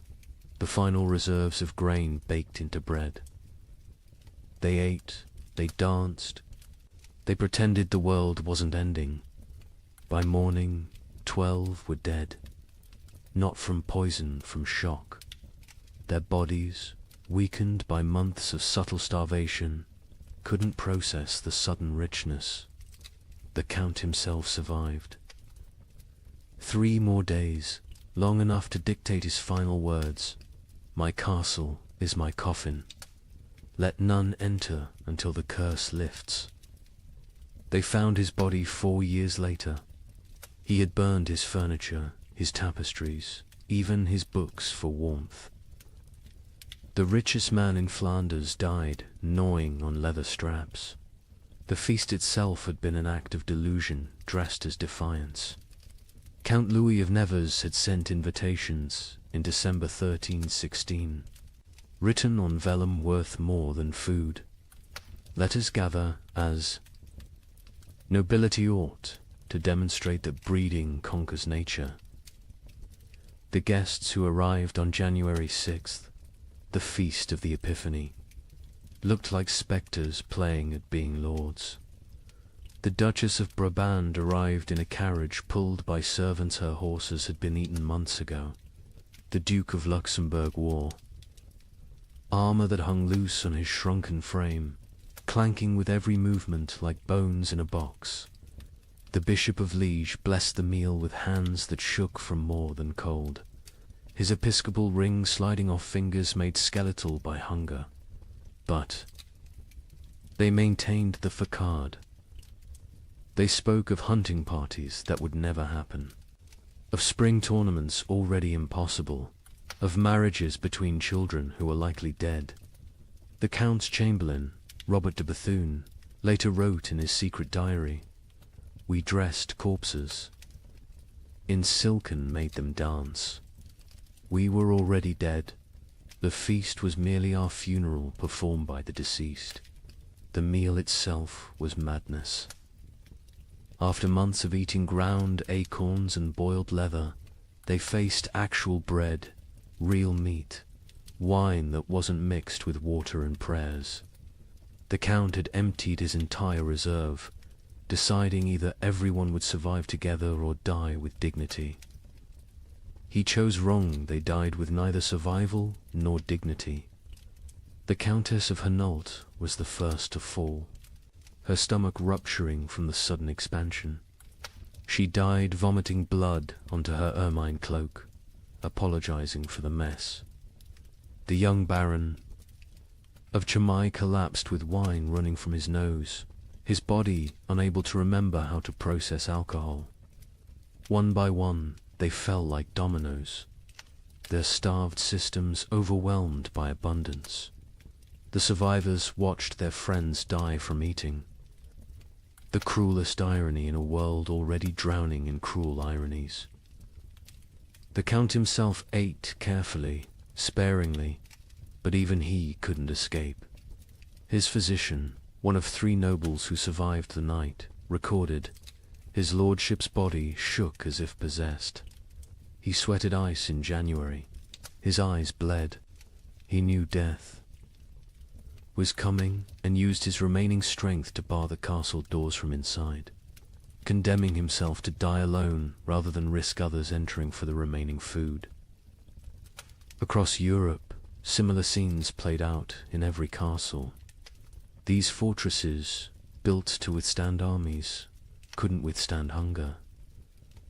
the final reserves of grain baked into bread. They ate, they danced, they pretended the world wasn't ending. By morning, 12 were dead, not from poison, from shock. Their bodies, weakened by months of subtle starvation, couldn't process the sudden richness. The Count himself survived. 3 more days, long enough to dictate his final words. "My castle is my coffin. Let none enter until the curse lifts." They found his body 4 years later. He had burned his furniture, his tapestries, even his books for warmth. The richest man in Flanders died, gnawing on leather straps. The feast itself had been an act of delusion dressed as defiance. Count Louis of Nevers had sent invitations in December 1316, written on vellum worth more than food. Let us gather as nobility ought, to demonstrate that breeding conquers nature. The guests who arrived on January 6th, the feast of the Epiphany, looked like spectres playing at being lords. The Duchess of Brabant arrived in a carriage pulled by servants her horses had been eaten months ago. The Duke of Luxembourg wore armor that hung loose on his shrunken frame, clanking with every movement like bones in a box. The Bishop of Liege blessed the meal with hands that shook from more than cold, his episcopal ring sliding off fingers made skeletal by hunger. But they maintained the facade. They spoke of hunting parties that would never happen, of spring tournaments already impossible, of marriages between children who were likely dead. The Count's chamberlain, Robert de Bethune, later wrote in his secret diary, We dressed corpses in silk and made them dance. We were already dead. The feast was merely our funeral performed by the deceased. The meal itself was madness. After months of eating ground acorns and boiled leather, they faced actual bread, real meat, wine that wasn't mixed with water and prayers. The Count had emptied his entire reserve, deciding either everyone would survive together or die with dignity. He chose wrong. They died with neither survival nor dignity. The Countess of Hainault was the first to fall, her stomach rupturing from the sudden expansion. She died vomiting blood onto her ermine cloak, apologizing for the mess. The young Baron of Chimay collapsed with wine running from his nose, his body unable to remember how to process alcohol. One by one, they fell like dominoes, their starved systems overwhelmed by abundance. The survivors watched their friends die from eating. The cruelest irony in a world already drowning in cruel ironies. The Count himself ate carefully, sparingly, but even he couldn't escape. His physician, one of 3 nobles who survived the night, recorded, his lordship's body shook as if possessed. He sweated ice in January. His eyes bled. He knew death was coming and used his remaining strength to bar the castle doors from inside, condemning himself to die alone rather than risk others entering for the remaining food. Across Europe, similar scenes played out in every castle. These fortresses, built to withstand armies, couldn't withstand hunger.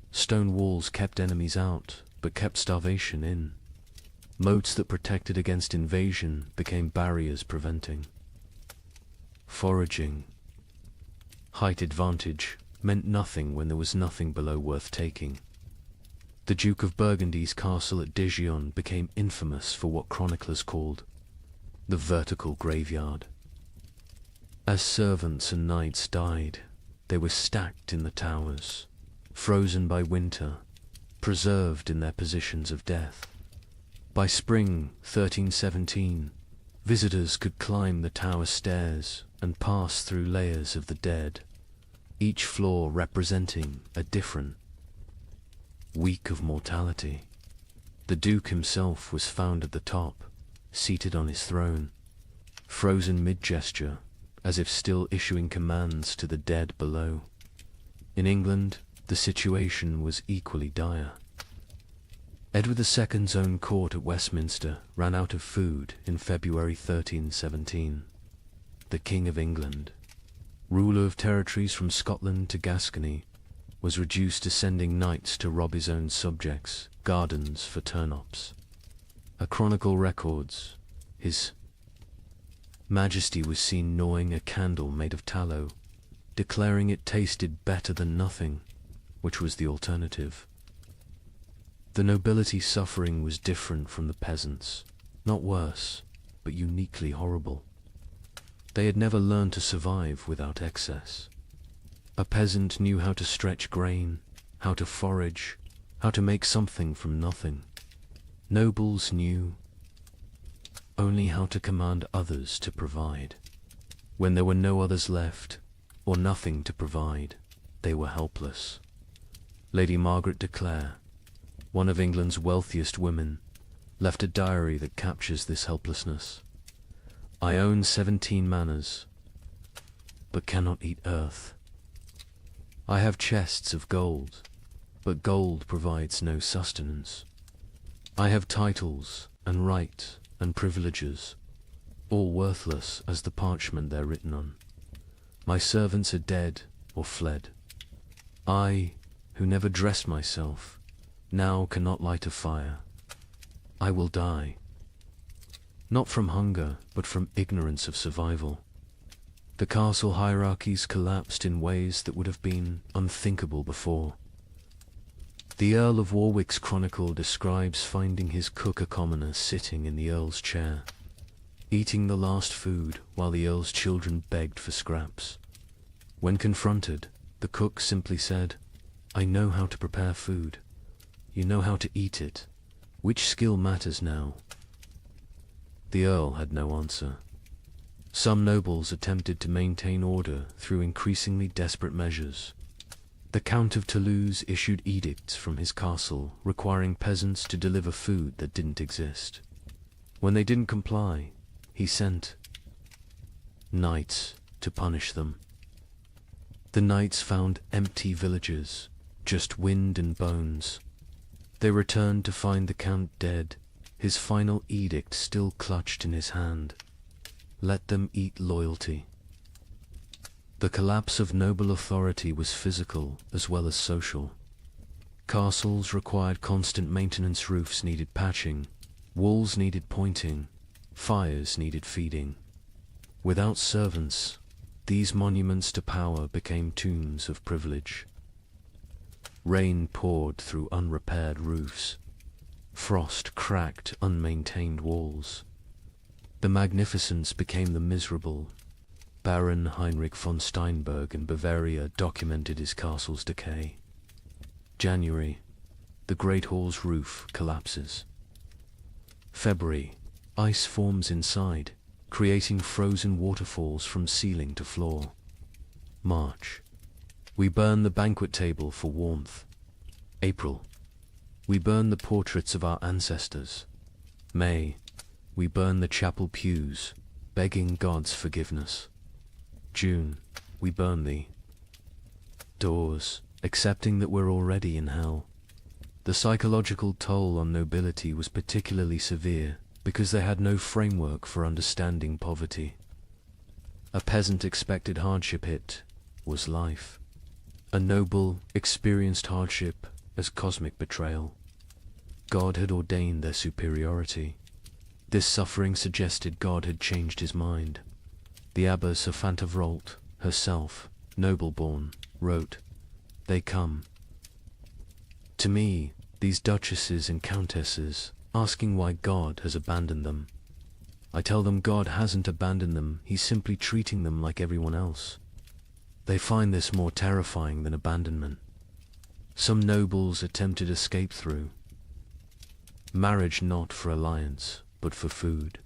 Stone walls kept enemies out, but kept starvation in. Moats that protected against invasion became barriers preventing. Foraging. Height advantage meant nothing when there was nothing below worth taking. The Duke of Burgundy's castle at Dijon became infamous for what chroniclers called the vertical graveyard. As servants and knights died, they were stacked in the towers, frozen by winter, preserved in their positions of death. By spring 1317, visitors could climb the tower stairs and pass through layers of the dead, each floor representing a different week of mortality. The Duke himself was found at the top, seated on his throne, frozen mid-gesture, as if still issuing commands to the dead below. In England, the situation was equally dire. Edward II's own court at Westminster ran out of food in February 1317. The King of England, ruler of territories from Scotland to Gascony, was reduced to sending knights to rob his own subjects' gardens for turnips. A chronicle records, His Majesty was seen gnawing a candle made of tallow, declaring it tasted better than nothing, which was the alternative. The nobility suffering was different from the peasants, not worse, but uniquely horrible. They had never learned to survive without excess. A peasant knew how to stretch grain, how to forage, how to make something from nothing. Nobles knew only how to command others to provide. When there were no others left, or nothing to provide, they were helpless. Lady Margaret de Clare, one of England's wealthiest women, left a diary that captures this helplessness. I own 17 manors, but cannot eat earth. I have chests of gold, but gold provides no sustenance. I have titles and right and privileges, all worthless as the parchment they're written on. My servants are dead or fled. I, who never dressed myself, now cannot light a fire. I will die. Not from hunger, but from ignorance of survival. The castle hierarchies collapsed in ways that would have been unthinkable before. The Earl of Warwick's chronicle describes finding his cook a commoner sitting in the Earl's chair, eating the last food while the Earl's children begged for scraps. When confronted, The cook simply said, "I know how to prepare food. You know how to eat it. Which skill matters now?" The Earl had no answer. Some nobles attempted to maintain order through increasingly desperate measures. The Count of Toulouse issued edicts from his castle requiring peasants to deliver food that didn't exist. When they didn't comply, he sent knights to punish them. The knights found empty villages, just wind and bones. They returned to find the Count dead, his final edict still clutched in his hand. Let them eat loyalty. The collapse of noble authority was physical as well as social. Castles required constant maintenance, roofs needed patching, walls needed pointing, fires needed feeding. Without servants, these monuments to power became tombs of privilege. Rain poured through unrepaired roofs. Frost cracked unmaintained walls. The magnificence became the miserable. Baron Heinrich von Steinberg in Bavaria documented his castle's decay. January, the Great Hall's roof collapses. February, ice forms inside, creating frozen waterfalls from ceiling to floor. March, we burn the banquet table for warmth. April, we burn the portraits of our ancestors. May, we burn the chapel pews, begging God's forgiveness. June, we burn the doors, accepting that we're already in hell. The psychological toll on nobility was particularly severe because they had no framework for understanding poverty. A peasant expected hardship, it was life. A noble experienced hardship as cosmic betrayal. God had ordained their superiority. This suffering suggested God had changed his mind. The Abbess of Fantevrolt, herself, noble-born, wrote, "They come to me, these duchesses and countesses, asking why God has abandoned them. I tell them God hasn't abandoned them, he's simply treating them like everyone else. They find this more terrifying than abandonment. Some nobles attempted escape through marriage, not for alliance, but for food.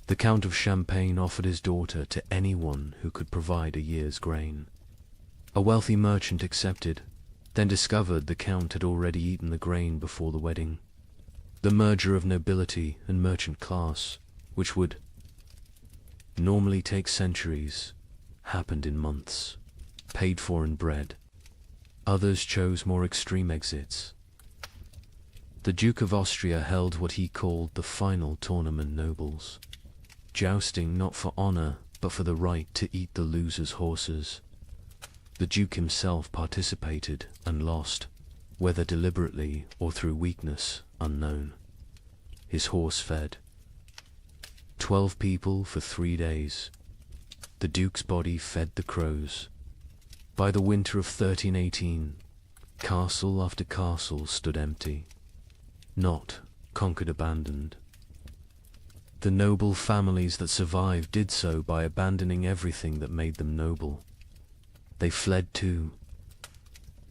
The Count of Champagne offered his daughter to anyone who could provide a year's grain. A wealthy merchant accepted, then discovered the Count had already eaten the grain before the wedding. The merger of nobility and merchant class, which would normally take centuries, happened in months, paid for in bread. Others chose more extreme exits. The Duke of Austria held what he called the final tournament nobles, jousting not for honor, but for the right to eat the loser's horses. The Duke himself participated and lost, whether deliberately or through weakness, unknown. His horse fed 12 people for 3 days. The Duke's body fed the crows. By the winter of 1318, castle after castle stood empty, not conquered, abandoned. The noble families that survived did so by abandoning everything that made them noble. They fled to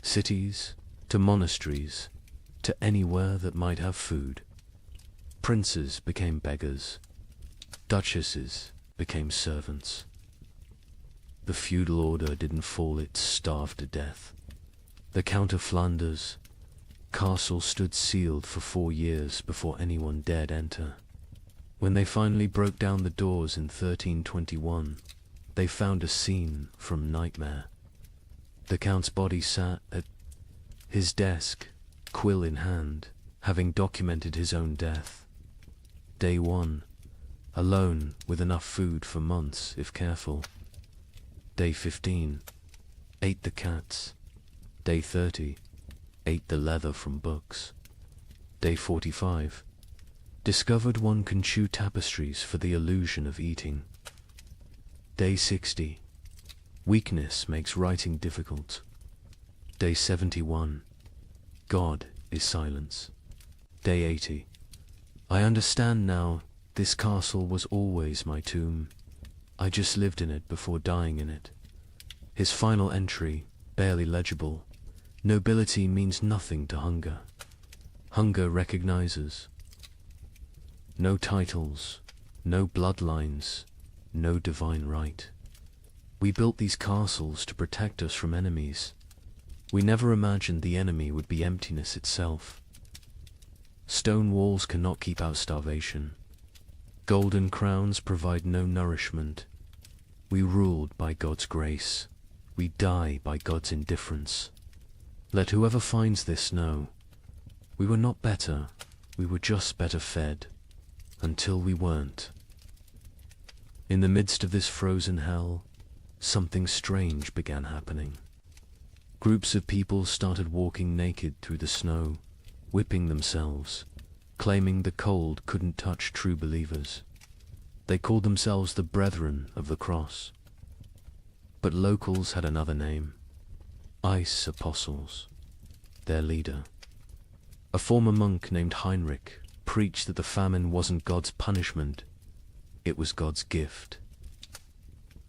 cities, to monasteries, to anywhere that might have food. Princes became beggars. Duchesses became servants. The feudal order didn't fall, it starved to death. The Count of Flanders' castle stood sealed for 4 years before anyone dared enter. When they finally broke down the doors in 1321, they found a scene from nightmare. The Count's body sat at his desk, quill in hand, having documented his own death. Day 1, alone with enough food for months if careful. Day 15, ate the cats. Day 30, ate the leather from books. Day 45, discovered one can chew tapestries for the illusion of eating. Day 60, weakness makes writing difficult. Day 71, God is silence. Day 80, I understand now, this castle was always my tomb. I just lived in it before dying in it. His final entry, barely legible: nobility means nothing to hunger. Hunger recognizes no titles, no bloodlines, no divine right. We built these castles to protect us from enemies. We never imagined the enemy would be emptiness itself. Stone walls cannot keep out starvation. Golden crowns provide no nourishment. We ruled by God's grace. We die by God's indifference. Let whoever finds this know, we were not better, we were just better fed, until we weren't. In the midst of this frozen hell, something strange began happening. Groups of people started walking naked through the snow, whipping themselves, claiming the cold couldn't touch true believers. They called themselves the Brethren of the Cross. But locals had another name: Ice Apostles. Their leader, a former monk named Heinrich, preached that the famine wasn't God's punishment, it was God's gift.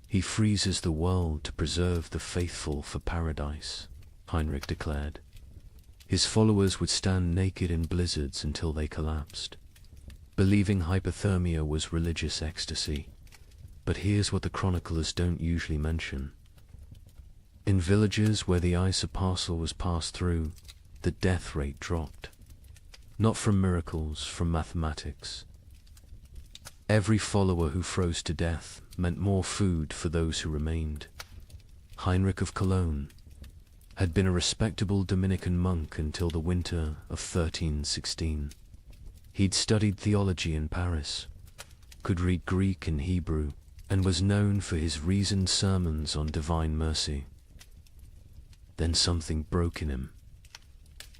He freezes the world to preserve the faithful for paradise, Heinrich declared. His followers would stand naked in blizzards until they collapsed, believing hypothermia was religious ecstasy. But here's what the chroniclers don't usually mention. In villages where the ice apostle was passed through, the death rate dropped. Not from miracles, from mathematics. Every follower who froze to death meant more food for those who remained. Heinrich of Cologne had been a respectable Dominican monk until the winter of 1316. He'd studied theology in Paris, could read Greek and Hebrew, and was known for his reasoned sermons on divine mercy. Then something broke in him.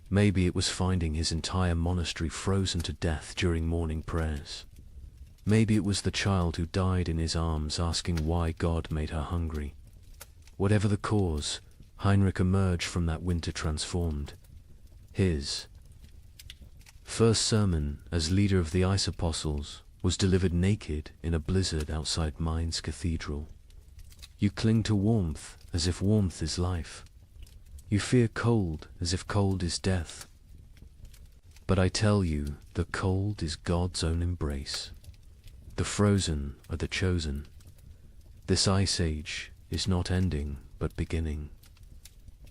Maybe it was finding his entire monastery frozen to death during morning prayers. Maybe it was the child who died in his arms asking why God made her hungry. Whatever the cause, Heinrich emerged from that winter transformed. His first sermon as leader of the Ice Apostles was delivered naked in a blizzard outside Mainz Cathedral. You cling to warmth as if warmth is life. You fear cold as if cold is death. But I tell you, the cold is God's own embrace. The frozen are the chosen. This ice age is not ending, but beginning.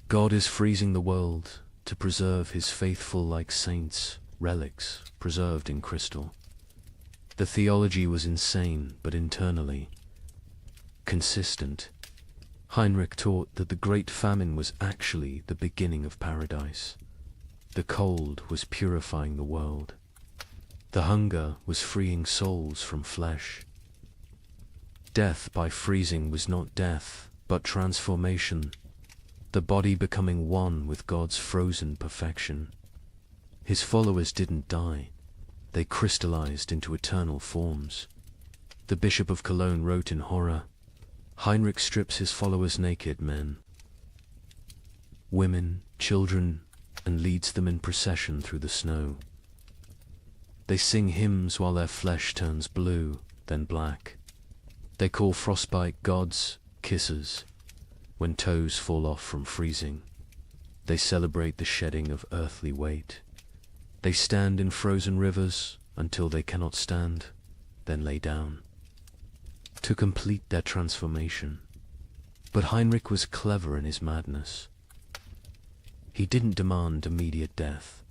God is freezing the world to preserve his faithful like saints, relics preserved in crystal. The theology was insane, but internally consistent. Heinrich taught that the great famine was actually the beginning of paradise. The cold was purifying the world. The hunger was freeing souls from flesh. Death by freezing was not death, but transformation, the body becoming one with God's frozen perfection. His followers didn't die. They crystallized into eternal forms. The Bishop of Cologne wrote in horror, Heinrich strips his followers naked, men, women, children, and leads them in procession through the snow. They sing hymns while their flesh turns blue, then black. They call frostbite gods kisses when toes fall off from freezing. They celebrate the shedding of earthly weight. They stand in frozen rivers until they cannot stand, then lay down to complete their transformation. But Heinrich was clever in his madness. He didn't demand immediate death.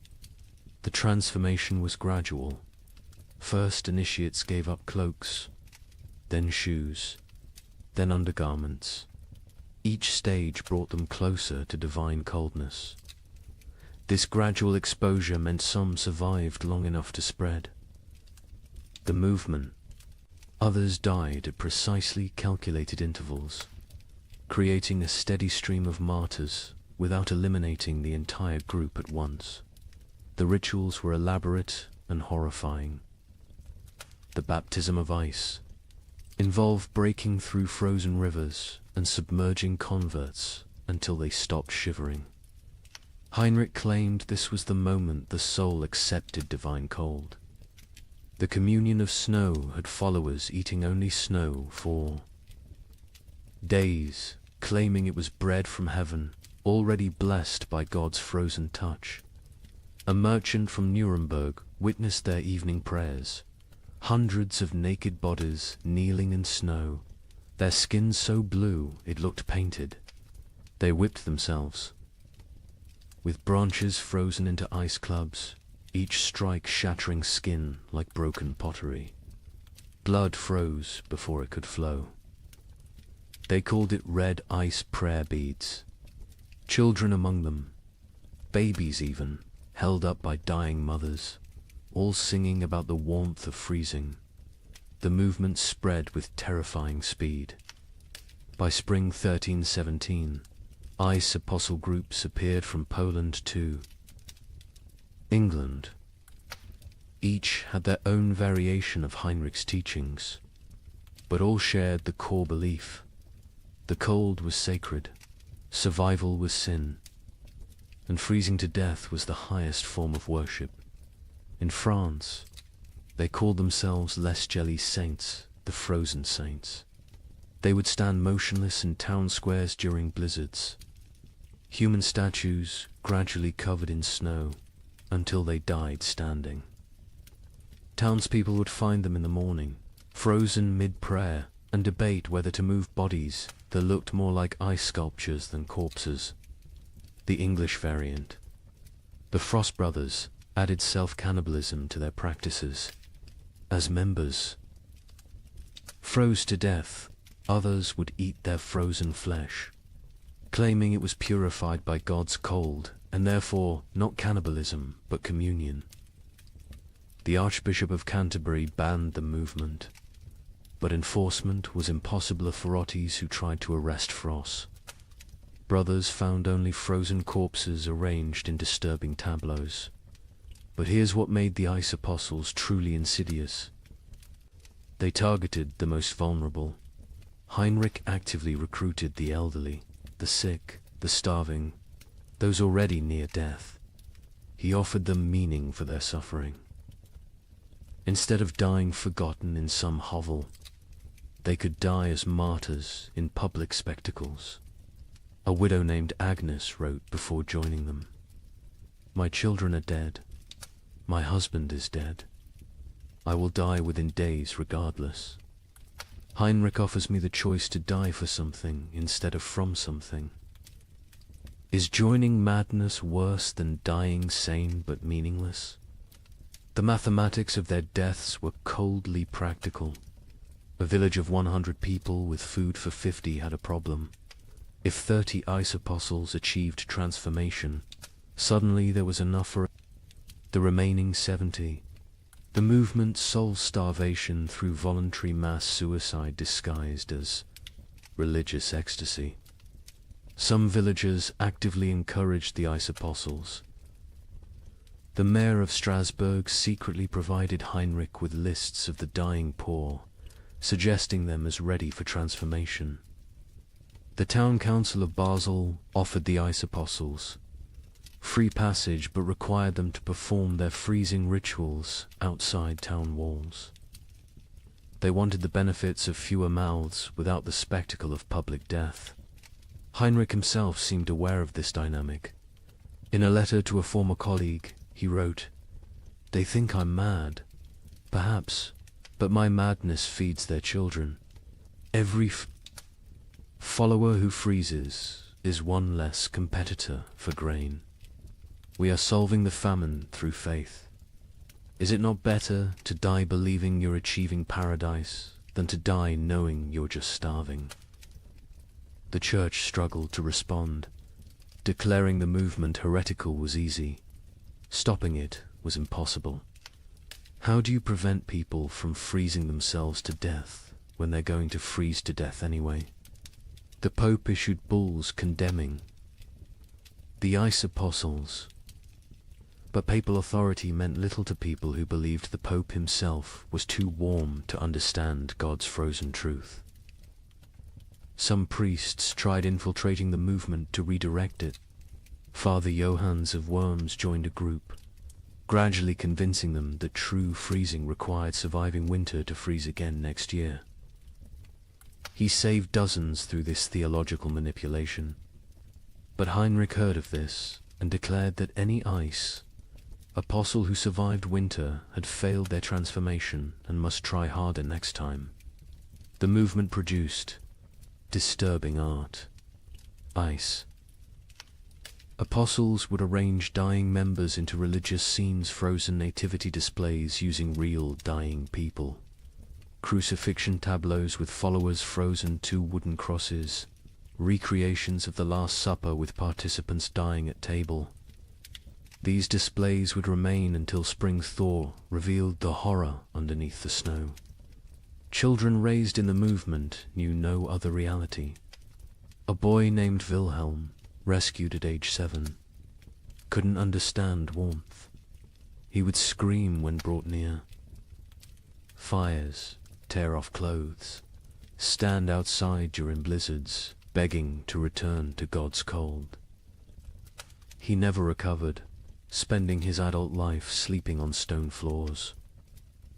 The transformation was gradual. First, initiates gave up cloaks, then shoes, then undergarments. Each stage brought them closer to divine coldness. This gradual exposure meant some survived long enough to spread the movement. Others died at precisely calculated intervals, creating a steady stream of martyrs without eliminating the entire group at once. The rituals were elaborate and horrifying. The baptism of ice involved breaking through frozen rivers and submerging converts until they stopped shivering. Heinrich claimed this was the moment the soul accepted divine cold. The communion of snow had followers eating only snow for days, claiming it was bread from heaven, already blessed by God's frozen touch. A merchant from Nuremberg witnessed their evening prayers. Hundreds of naked bodies kneeling in snow, their skins so blue it looked painted. They whipped themselves. With branches frozen into ice clubs, each strike shattering skin like broken pottery. Blood froze before it could flow. They called it red ice prayer beads. Children among them, babies even, held up by dying mothers, all singing about the warmth of freezing. The movement spread with terrifying speed. By spring 1317, ice apostle groups appeared from Poland to England. Each had their own variation of Heinrich's teachings, but all shared the core belief. The cold was sacred, survival was sin, and freezing to death was the highest form of worship. In France, they called themselves Les Gelées Saints, the frozen saints. They would stand motionless in town squares during blizzards, human statues gradually covered in snow until they died standing. Townspeople would find them in the morning, frozen mid-prayer, and debate whether to move bodies that looked more like ice sculptures than corpses. The English variant. The Frost Brothers added self-cannibalism to their practices. As members froze to death, others would eat their frozen flesh, claiming it was purified by God's cold, and therefore not cannibalism but communion. The Archbishop of Canterbury banned the movement, but enforcement was impossible for authorities who tried to arrest Frost. Brothers found only frozen corpses arranged in disturbing tableaus. But here's what made the ice apostles truly insidious. They targeted the most vulnerable. Heinrich actively recruited the elderly, the sick, the starving, those already near death. He offered them meaning for their suffering. Instead of dying forgotten in some hovel, they could die as martyrs in public spectacles. A widow named Agnes wrote before joining them, "My children are dead. My husband is dead. I will die within days regardless. Heinrich offers me the choice to die for something instead of from something. Is joining madness worse than dying sane but meaningless?" The mathematics of their deaths were coldly practical. A village of 100 people with food for 50 had a problem. If 30 ice apostles achieved transformation, suddenly there was enough for the remaining 70. The movement solved starvation through voluntary mass suicide disguised as religious ecstasy. Some villagers actively encouraged the ice apostles. The mayor of Strasbourg secretly provided Heinrich with lists of the dying poor, suggesting them as ready for transformation. The town council of Basel offered the ice apostles free passage but required them to perform their freezing rituals outside town walls. They wanted the benefits of fewer mouths without the spectacle of public death. Heinrich himself seemed aware of this dynamic. In a letter to a former colleague, he wrote, "They think I'm mad. Perhaps, but my madness feeds their children. Every follower who freezes is one less competitor for grain. We are solving the famine through faith. Is it not better to die believing you're achieving paradise than to die knowing you're just starving?" The church struggled to respond. Declaring the movement heretical was easy. Stopping it was impossible. How do you prevent people from freezing themselves to death when they're going to freeze to death anyway? The Pope issued bulls condemning the ice apostles. But papal authority meant little to people who believed the Pope himself was too warm to understand God's frozen truth. Some priests tried infiltrating the movement to redirect it. Father Johannes of Worms joined a group, gradually convincing them that true freezing required surviving winter to freeze again next year. He saved dozens through this theological manipulation. But Heinrich heard of this and declared that any ice apostle who survived winter had failed their transformation and must try harder next time. The movement produced disturbing art. Ice. Apostles would arrange dying members into religious scenes, frozen nativity displays using real dying people, crucifixion tableaus with followers frozen to wooden crosses, recreations of the Last Supper with participants dying at table. These displays would remain until spring thaw revealed the horror underneath the snow. Children raised in the movement knew no other reality. A boy named Wilhelm, rescued at age 7, couldn't understand warmth. He would scream when brought near. Fires, tear off clothes, stand outside during blizzards, begging to return to God's cold. He never recovered, spending his adult life sleeping on stone floors,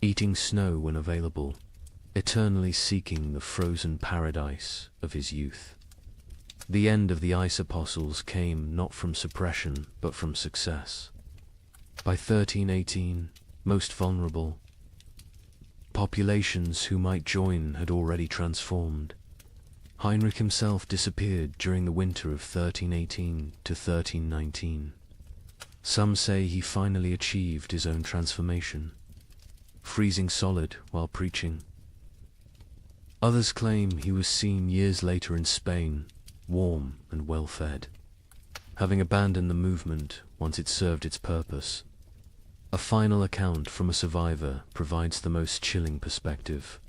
eating snow when available, eternally seeking the frozen paradise of his youth. The end of the ice apostles came not from suppression, but from success. By 1318, most vulnerable, populations who might join had already transformed. Heinrich himself disappeared during the winter of 1318 to 1319. Some say he finally achieved his own transformation, freezing solid while preaching. Others claim he was seen years later in Spain, warm and well-fed, having abandoned the movement once it served its purpose. A final account from a survivor provides the most chilling perspective.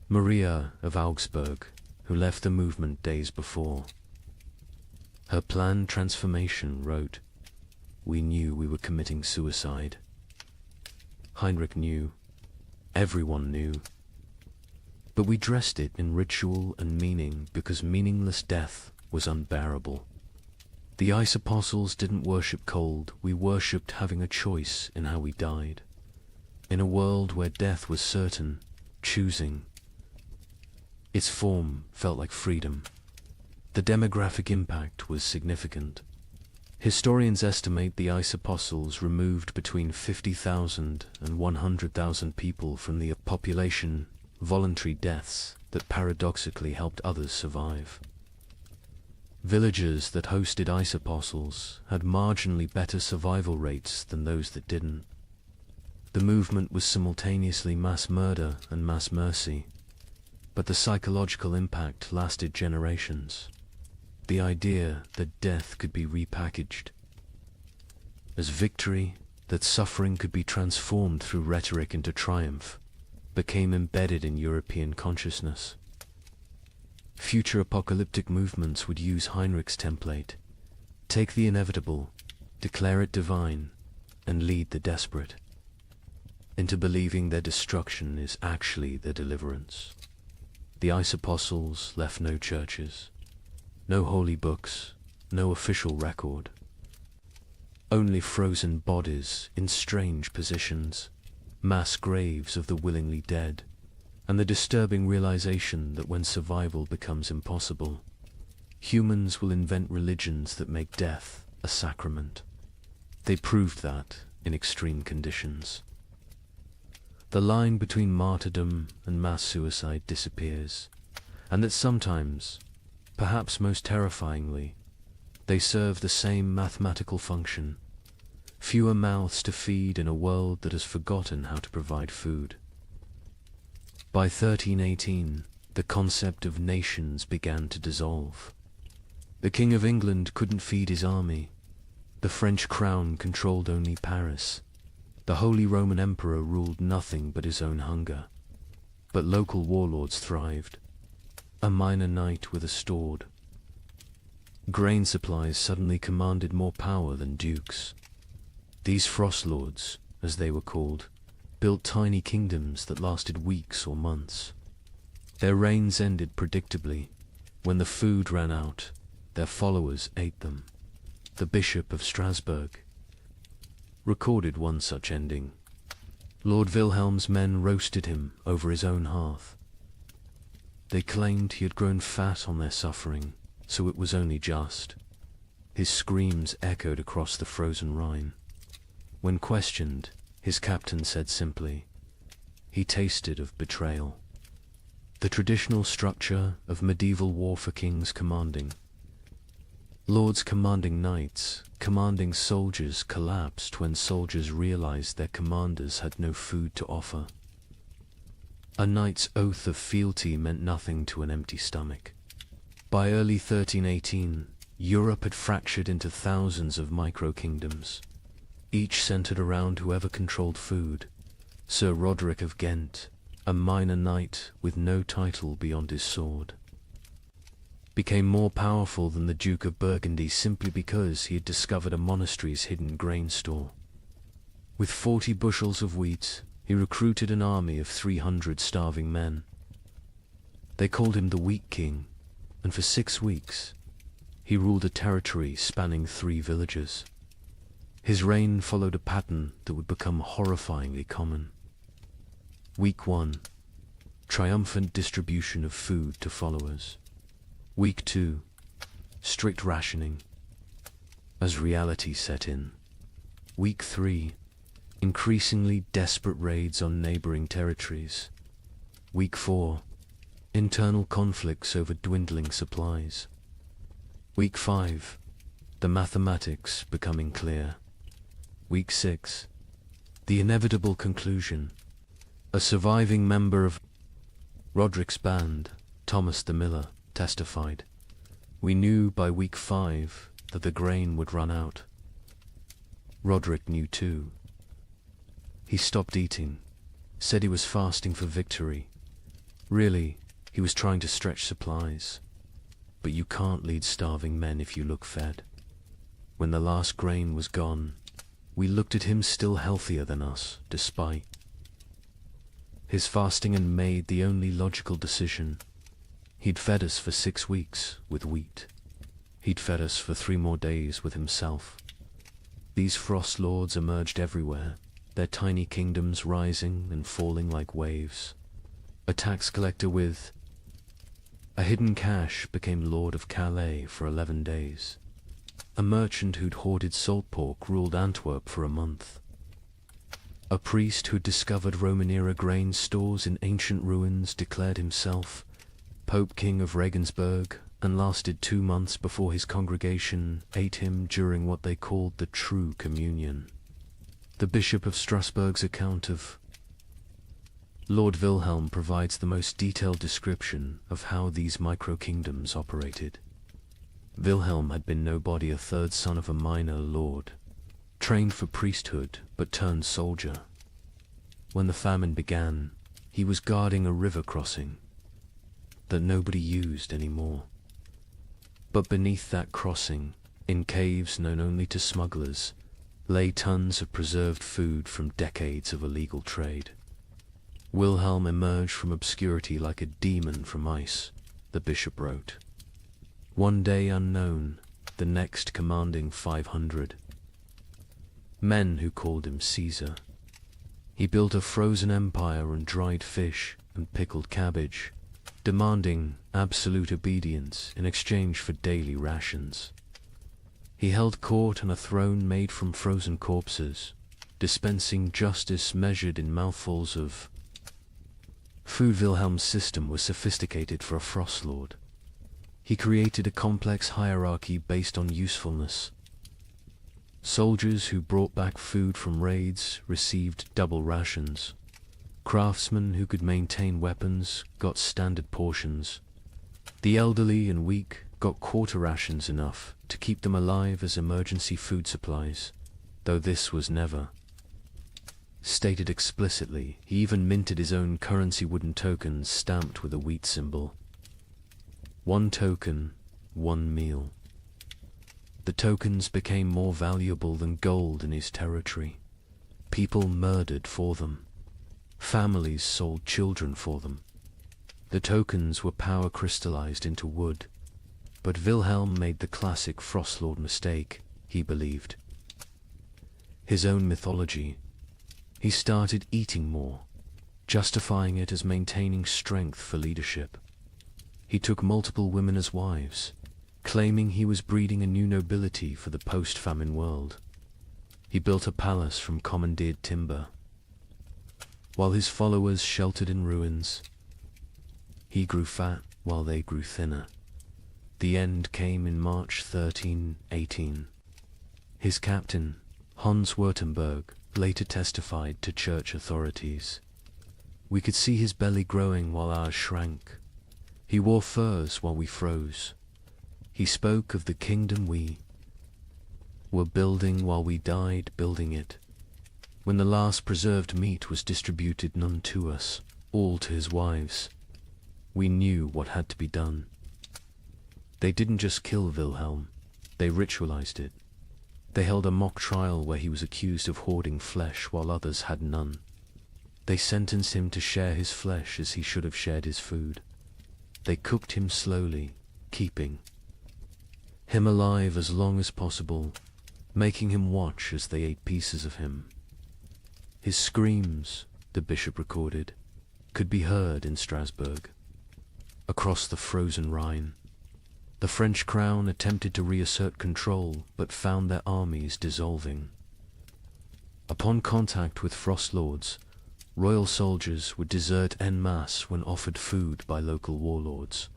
Maria of Augsburg, who left the movement days before. Her planned transformation wrote, "We knew we were committing suicide." Heinrich knew. Everyone knew. But we dressed it in ritual and meaning because meaningless death was unbearable. The ice apostles didn't worship cold, we worshipped having a choice in how we died. In a world where death was certain, choosing. Its form felt like freedom. The demographic impact was significant. Historians estimate the ice apostles removed between 50,000 and 100,000 people from the population, voluntary deaths that paradoxically helped others survive. Villages that hosted ice apostles had marginally better survival rates than those that didn't. The movement was simultaneously mass murder and mass mercy, but the psychological impact lasted generations. The idea that death could be repackaged as victory, that suffering could be transformed through rhetoric into triumph, became embedded in European consciousness. Future apocalyptic movements would use Heinrich's template: take the inevitable, declare it divine, and lead the desperate into believing their destruction is actually their deliverance. The ice apostles left no churches, no holy books, no official record. Only frozen bodies in strange positions, mass graves of the willingly dead, and the disturbing realization that when survival becomes impossible, humans will invent religions that make death a sacrament. They proved that in extreme conditions. The line between martyrdom and mass suicide disappears, and that sometimes, perhaps most terrifyingly, they serve the same mathematical function: fewer mouths to feed in a world that has forgotten how to provide food. By 1318, the concept of nations began to dissolve. The King of England couldn't feed his army. The French crown controlled only Paris. The Holy Roman Emperor ruled nothing but his own hunger. But local warlords thrived. A minor knight with a sword. Grain supplies suddenly commanded more power than dukes. These frost lords, as they were called, built tiny kingdoms that lasted weeks or months. Their reigns ended predictably. When the food ran out, their followers ate them. The Bishop of Strasbourg recorded one such ending. Lord Wilhelm's men roasted him over his own hearth. They claimed he had grown fat on their suffering, so it was only just. His screams echoed across the frozen Rhine. When questioned, his captain said simply, he tasted of betrayal. The traditional structure of medieval war for kings commanding. Lords commanding knights, commanding soldiers collapsed when soldiers realized their commanders had no food to offer. A knight's oath of fealty meant nothing to an empty stomach. By early 1318, Europe had fractured into thousands of micro-kingdoms, each centered around whoever controlled food. Sir Roderick of Ghent, a minor knight with no title beyond his sword, became more powerful than the Duke of Burgundy simply because he had discovered a monastery's hidden grain store. With 40 bushels of wheat, he recruited an army of 300 starving men. They called him the Wheat King, and for 6 weeks, he ruled a territory spanning 3 villages. His reign followed a pattern that would become horrifyingly common. Week 1, triumphant distribution of food to followers. Week 2, strict rationing. As reality set in. Week 3, increasingly desperate raids on neighboring territories. Week 4, internal conflicts over dwindling supplies. Week 5, the mathematics becoming clear. Week 6, the inevitable conclusion. A surviving member of Roderick's band, Thomas the Miller, testified, "We knew by week 5 that the grain would run out." Roderick knew too. He stopped eating, said he was fasting for victory. Really, he was trying to stretch supplies. But you can't lead starving men if you look fed. When the last grain was gone, we looked at him still healthier than us, despite his fasting, and made the only logical decision. He'd fed us for 6 weeks with wheat. He'd fed us for 3 more days with himself. These frost lords emerged everywhere, their tiny kingdoms rising and falling like waves. A tax collector with a hidden cache became Lord of Calais for 11 days. A merchant who'd hoarded salt pork ruled Antwerp for a month. A priest who'd discovered Roman-era grain stores in ancient ruins declared himself Pope King of Regensburg and lasted 2 months before his congregation ate him during what they called the True Communion. The Bishop of Strasbourg's account of Lord Wilhelm provides the most detailed description of how these micro-kingdoms operated. Wilhelm had been nobody, a 3rd son of a minor lord, trained for priesthood but turned soldier. When the famine began, he was guarding a river crossing that nobody used anymore. But beneath that crossing, in caves known only to smugglers, lay tons of preserved food from decades of illegal trade. Wilhelm emerged from obscurity like a demon from ice, the bishop wrote. One day unknown, the next commanding 500. Men who called him Caesar. He built a frozen empire on dried fish and pickled cabbage, demanding absolute obedience in exchange for daily rations. He held court on a throne made from frozen corpses, dispensing justice measured in mouthfuls of food. Wilhelm's system was sophisticated for a frost lord. He created a complex hierarchy based on usefulness. Soldiers who brought back food from raids received double rations. Craftsmen who could maintain weapons got standard portions. The elderly and weak got quarter rations, enough to keep them alive as emergency food supplies, though this was never stated explicitly. He even minted his own currency, wooden tokens stamped with a wheat symbol. 1 token, 1 meal. The tokens became more valuable than gold in his territory. People murdered for them. Families sold children for them. The tokens were power crystallized into wood. But Wilhelm made the classic Frostlord mistake, he believed. His own mythology. He started eating more, justifying it as maintaining strength for leadership. He took multiple women as wives, claiming he was breeding a new nobility for the post-famine world. He built a palace from commandeered timber. While his followers sheltered in ruins, he grew fat while they grew thinner. The end came in March 1318. His captain, Hans Württemberg, later testified to church authorities. We could see his belly growing while ours shrank. He wore furs while we froze. He spoke of the kingdom we were building while we died building it. When the last preserved meat was distributed none to us, all to his wives, we knew what had to be done. They didn't just kill Wilhelm, they ritualized it. They held a mock trial where he was accused of hoarding flesh while others had none. They sentenced him to share his flesh as he should have shared his food. They cooked him slowly, keeping him alive as long as possible, making him watch as they ate pieces of him. His screams, the bishop recorded, could be heard in Strasbourg. Across the frozen Rhine, the French crown attempted to reassert control, but found their armies dissolving. Upon contact with frost lords, royal soldiers would desert en masse when offered food by local warlords.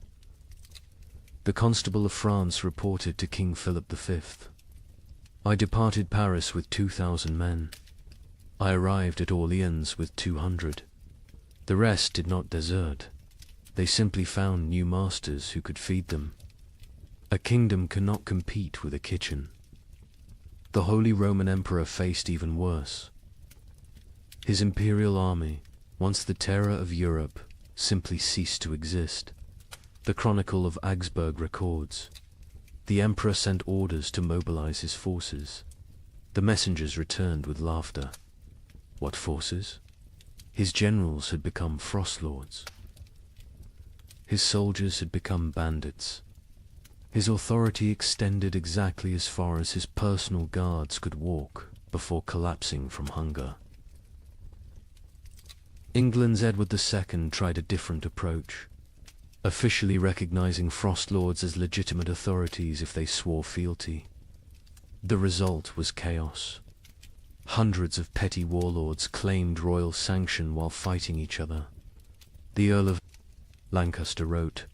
The Constable of France reported to King Philip V, "I departed Paris with 2,000 men. I arrived at Orleans with 200. The rest did not desert. They simply found new masters who could feed them. A kingdom cannot compete with a kitchen." The Holy Roman Emperor faced even worse. His imperial army, once the terror of Europe, simply ceased to exist. The Chronicle of Augsburg records, "The emperor sent orders to mobilize his forces. The messengers returned with laughter." What forces? His generals had become frost lords. His soldiers had become bandits. His authority extended exactly as far as his personal guards could walk before collapsing from hunger. England's Edward II tried a different approach, officially recognizing frost lords as legitimate authorities if they swore fealty. The result was chaos. Hundreds of petty warlords claimed royal sanction while fighting each other. The Earl of Lancaster wrote,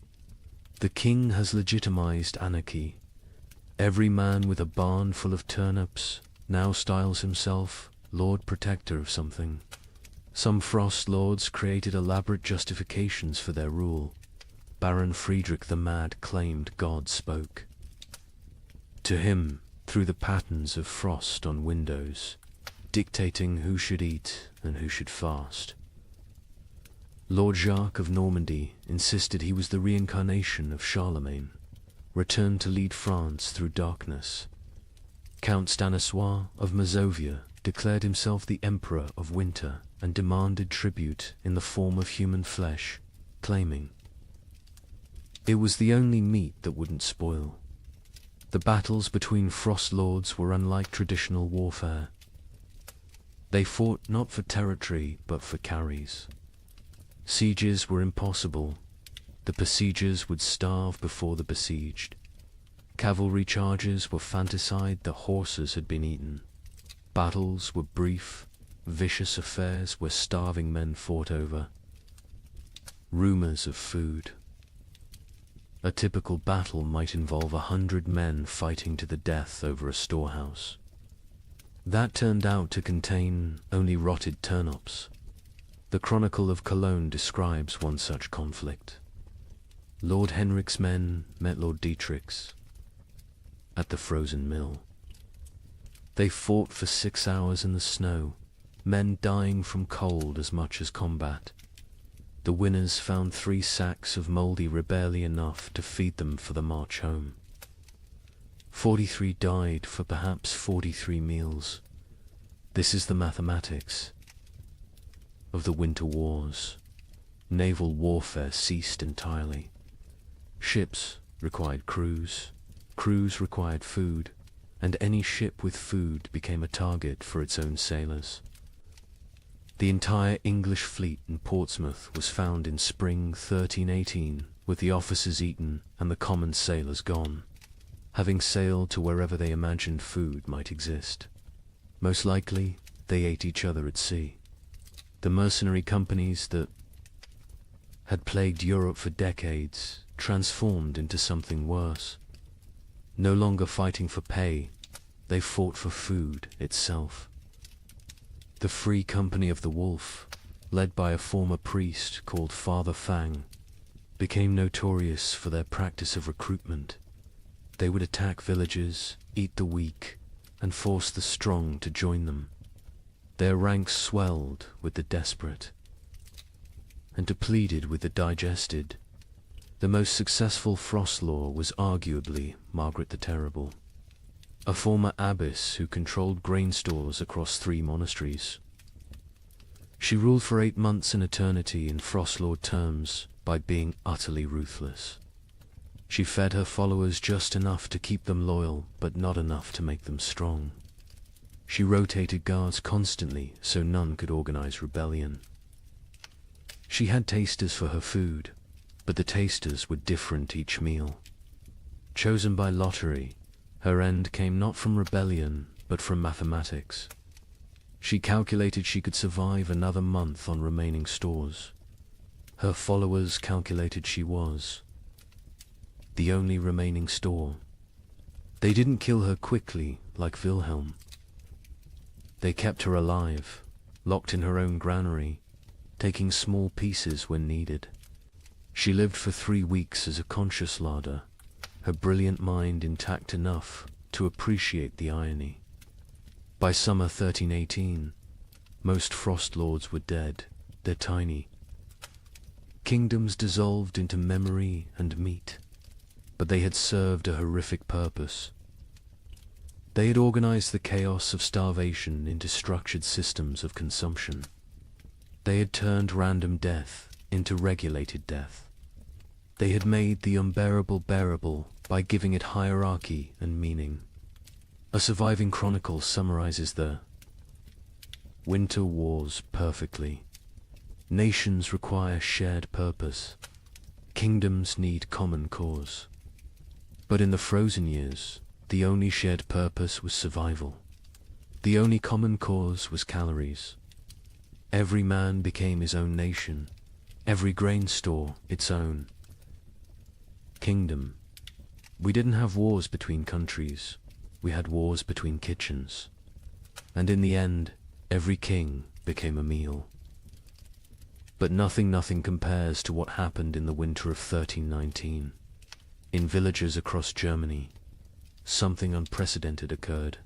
"The king has legitimized anarchy. Every man with a barn full of turnips now styles himself Lord Protector of something. Some frost lords created elaborate justifications for their rule. Baron Friedrich the Mad claimed God spoke to him through the patterns of frost on windows, dictating who should eat and who should fast. Lord Jacques of Normandy insisted he was the reincarnation of Charlemagne, returned to lead France through darkness. Count Stanislaus of Mazovia declared himself the Emperor of Winter and demanded tribute in the form of human flesh, claiming it was the only meat that wouldn't spoil. The battles between frost lords were unlike traditional warfare. They fought not for territory but for carries. Sieges were impossible. The besiegers would starve before the besieged. Cavalry charges were fantaside the horses had been eaten. Battles were brief, vicious affairs where starving men fought over rumors of food. A typical battle might involve 100 men fighting to the death over a storehouse. That turned out to contain only rotted turnips. The Chronicle of Cologne describes one such conflict. Lord Henrik's men met Lord Dietrich's at the frozen mill. They fought for 6 hours in the snow, men dying from cold as much as combat. The winners found 3 sacks of mouldy barely enough to feed them for the march home. 43 died for perhaps 43 meals. This is the mathematics of the winter wars. Naval warfare ceased entirely. Ships required crews, crews required food, and any ship with food became a target for its own sailors. The entire English fleet in Portsmouth was found in spring 1318 with the officers eaten and the common sailors gone, having sailed to wherever they imagined food might exist. Most likely, they ate each other at sea. The mercenary companies that had plagued Europe for decades transformed into something worse. No longer fighting for pay, they fought for food itself. The Free Company of the Wolf, led by a former priest called Father Fang, became notorious for their practice of recruitment. They would attack villages, eat the weak, and force the strong to join them. Their ranks swelled with the desperate and depleted with the digested. The most successful frost lord was arguably Margaret the Terrible, a former abbess who controlled grain stores across 3 monasteries. She ruled for 8 months in eternity in frost lord terms by being utterly ruthless. She fed her followers just enough to keep them loyal, but not enough to make them strong. She rotated guards constantly so none could organize rebellion. She had tasters for her food, but the tasters were different each meal. Chosen by lottery, her end came not from rebellion, but from mathematics. She calculated she could survive another month on remaining stores. Her followers calculated she was the only remaining store. They didn't kill her quickly like Wilhelm. They kept her alive, locked in her own granary, taking small pieces when needed. She lived for 3 weeks as a conscious larder, her brilliant mind intact enough to appreciate the irony. By summer 1318, most frost lords were dead. They're tiny. Kingdoms dissolved into memory and meat, but they had served a horrific purpose. They had organized the chaos of starvation into structured systems of consumption. They had turned random death into regulated death. They had made the unbearable bearable by giving it hierarchy and meaning. A surviving chronicle summarizes the winter wars perfectly. Nations require shared purpose. Kingdoms need common cause. But in the frozen years, the only shared purpose was survival. The only common cause was calories. Every man became his own nation, every grain store its own kingdom. We didn't have wars between countries, we had wars between kitchens. And in the end, every king became a meal. But nothing compares to what happened in the winter of 1319. In villages across Germany, something unprecedented occurred.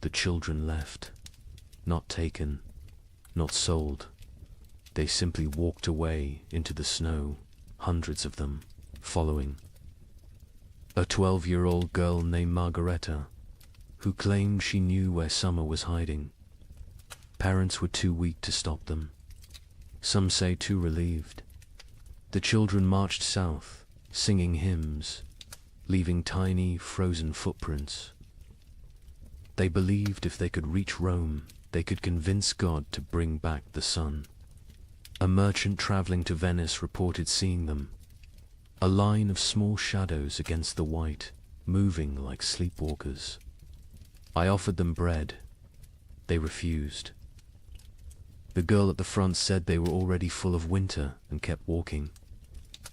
The children left, not taken, not sold. They simply walked away into the snow, hundreds of them, following. A 12-year-old girl named Margareta, who claimed she knew where summer was hiding. Parents were too weak to stop them. Some say too relieved. The children marched south, singing hymns, leaving tiny, frozen footprints. They believed if they could reach Rome, they could convince God to bring back the sun. A merchant traveling to Venice reported seeing them, a line of small shadows against the white, moving like sleepwalkers. I offered them bread. They refused. The girl at the front said they were already full of winter and kept walking.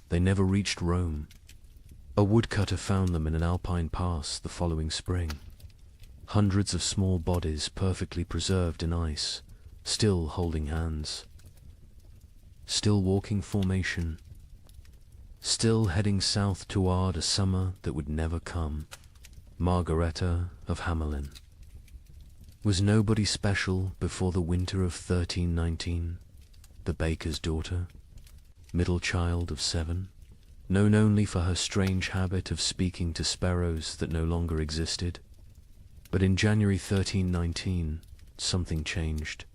They never reached Rome. A woodcutter found them in an alpine pass the following spring. Hundreds of small bodies perfectly preserved in ice, still holding hands. Still walking formation. Still heading south toward a summer that would never come. Margareta of Hamelin. Was nobody special before the winter of 1319? The baker's daughter? Middle child of 7? Known only for her strange habit of speaking to sparrows that no longer existed? But in January 1319, something changed.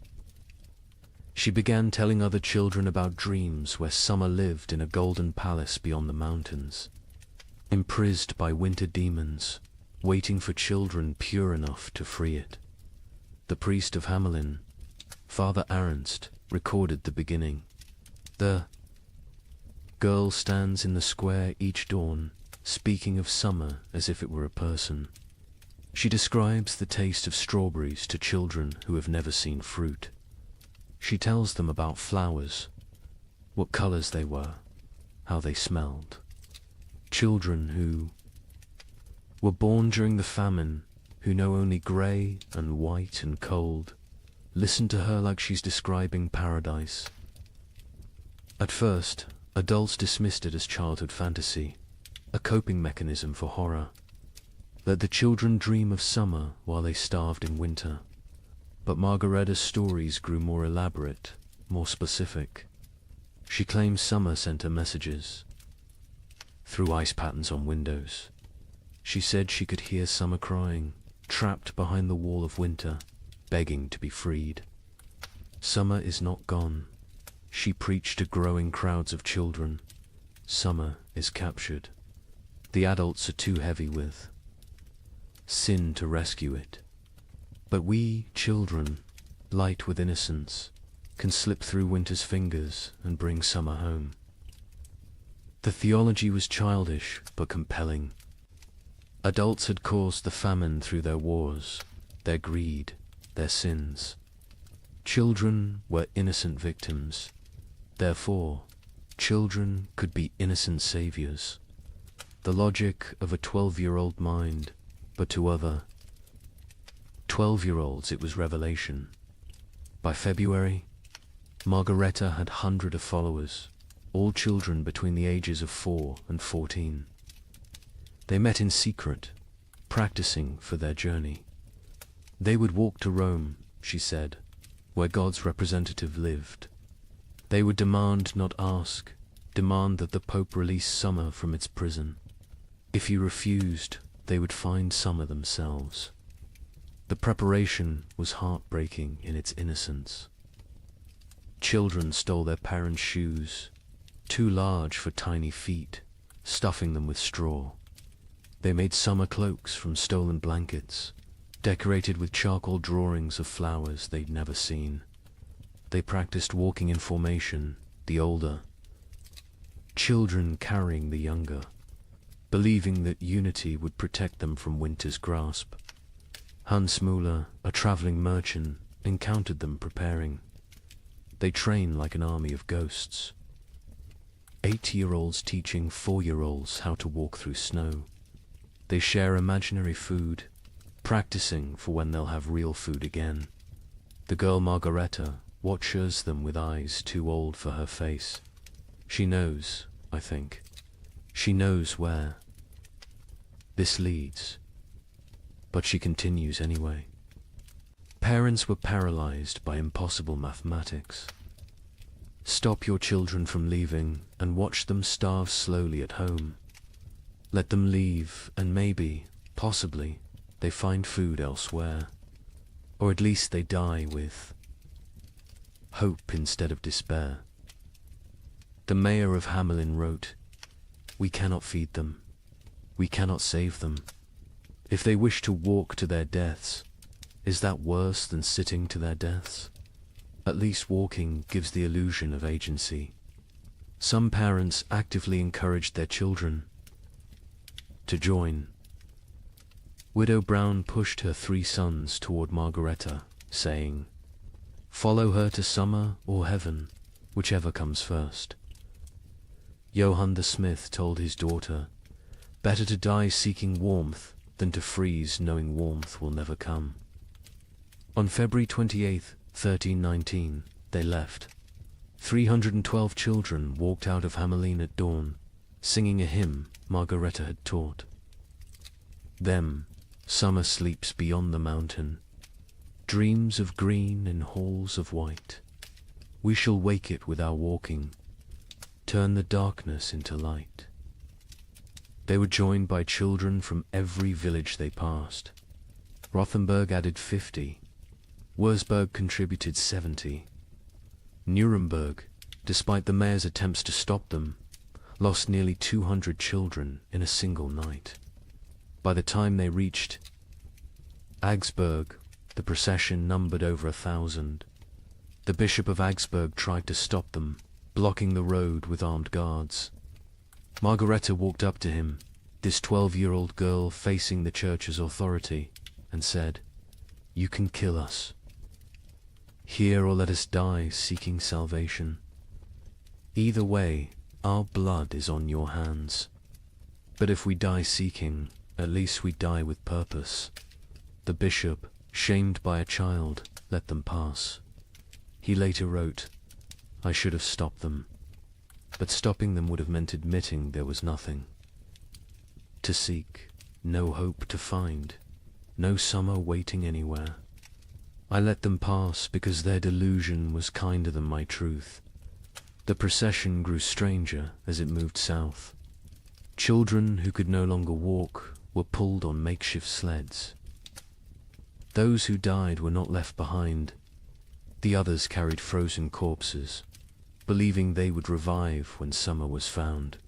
She began telling other children about dreams where summer lived in a golden palace beyond the mountains, imprisoned by winter demons, waiting for children pure enough to free it. The priest of Hamelin, Father Ernst, recorded the beginning. The Girl stands in the square each dawn, speaking of summer as if it were a person. She describes the taste of strawberries to children who have never seen fruit. She tells them about flowers, what colors they were, how they smelled. Children who were born during the famine, who know only grey and white and cold, listen to her like she's describing paradise. At first, adults dismissed it as childhood fantasy, a coping mechanism for horror. Let the children dream of summer while they starved in winter. But Margaretta's stories grew more elaborate, more specific. She claims summer sent her messages through ice patterns on windows. She said she could hear summer crying, trapped behind the wall of winter, begging to be freed. Summer is not gone, she preached to growing crowds of children. Summer is captured. The adults are too heavy with sin to rescue it. But we, children, light with innocence, can slip through winter's fingers and bring summer home. The theology was childish but compelling. Adults had caused the famine through their wars, their greed, their sins. Children were innocent victims. Therefore, children could be innocent saviors. The logic of a 12-year-old mind, but to other 12-year-olds it was revelation. By February, Margaretta had hundreds of followers, all children between the ages of 4 and 14. They met in secret, practicing for their journey. They would walk to Rome, she said, where God's representative lived. They would demand, not ask, demand that the Pope release summer from its prison. If he refused, they would find summer themselves. The preparation was heartbreaking in its innocence. Children stole their parents' shoes, too large for tiny feet, stuffing them with straw. They made summer cloaks from stolen blankets, decorated with charcoal drawings of flowers they'd never seen. They practiced walking in formation, the older children carrying the younger, believing that unity would protect them from winter's grasp. Hans Müller, a traveling merchant, encountered them preparing. They train like an army of ghosts. 8-year-olds teaching 4-year-olds how to walk through snow. They share imaginary food, practicing for when they'll have real food again. The girl Margaretta watches them with eyes too old for her face. She knows, I think. She knows where this leads. But she continues anyway. Parents were paralyzed by impossible mathematics. Stop your children from leaving and watch them starve slowly at home. Let them leave and maybe, possibly, they find food elsewhere. Or at least they die with hope instead of despair. The mayor of Hamelin wrote, "We cannot feed them. We cannot save them. If they wish to walk to their deaths, is that worse than sitting to their deaths? At least walking gives the illusion of agency." Some parents actively encouraged their children to join. Widow Brown pushed her 3 sons toward Margaretta, saying, "Follow her to summer or heaven, whichever comes first." Johann the smith told his daughter, "Better to die seeking warmth than to freeze knowing warmth will never come." On February 28, 1319, they left. 312 children walked out of Hamelin at dawn, singing a hymn Margaretta had taught. Them, summer sleeps beyond the mountain, dreams of green in halls of white. We shall wake it with our walking, turn the darkness into light. They were joined by children from every village they passed. Rothenburg added 50. Wurzburg contributed 70. Nuremberg, despite the mayor's attempts to stop them, lost nearly 200 children in a single night. By the time they reached Augsburg, the procession numbered over 1,000. The Bishop of Augsburg tried to stop them, blocking the road with armed guards. Margareta walked up to him, this 12-year-old girl facing the church's authority, and said, "You can kill us. Here or let us die seeking salvation. Either way, our blood is on your hands. But if we die seeking, at least we die with purpose." The bishop, shamed by a child, let them pass. He later wrote, "I should have stopped them, but stopping them would have meant admitting there was nothing to seek, no hope to find, no summer waiting anywhere. I let them pass because their delusion was kinder than my truth." The procession grew stranger as it moved south. Children who could no longer walk were pulled on makeshift sleds. Those who died were not left behind. The others carried frozen corpses, believing they would revive when summer was found.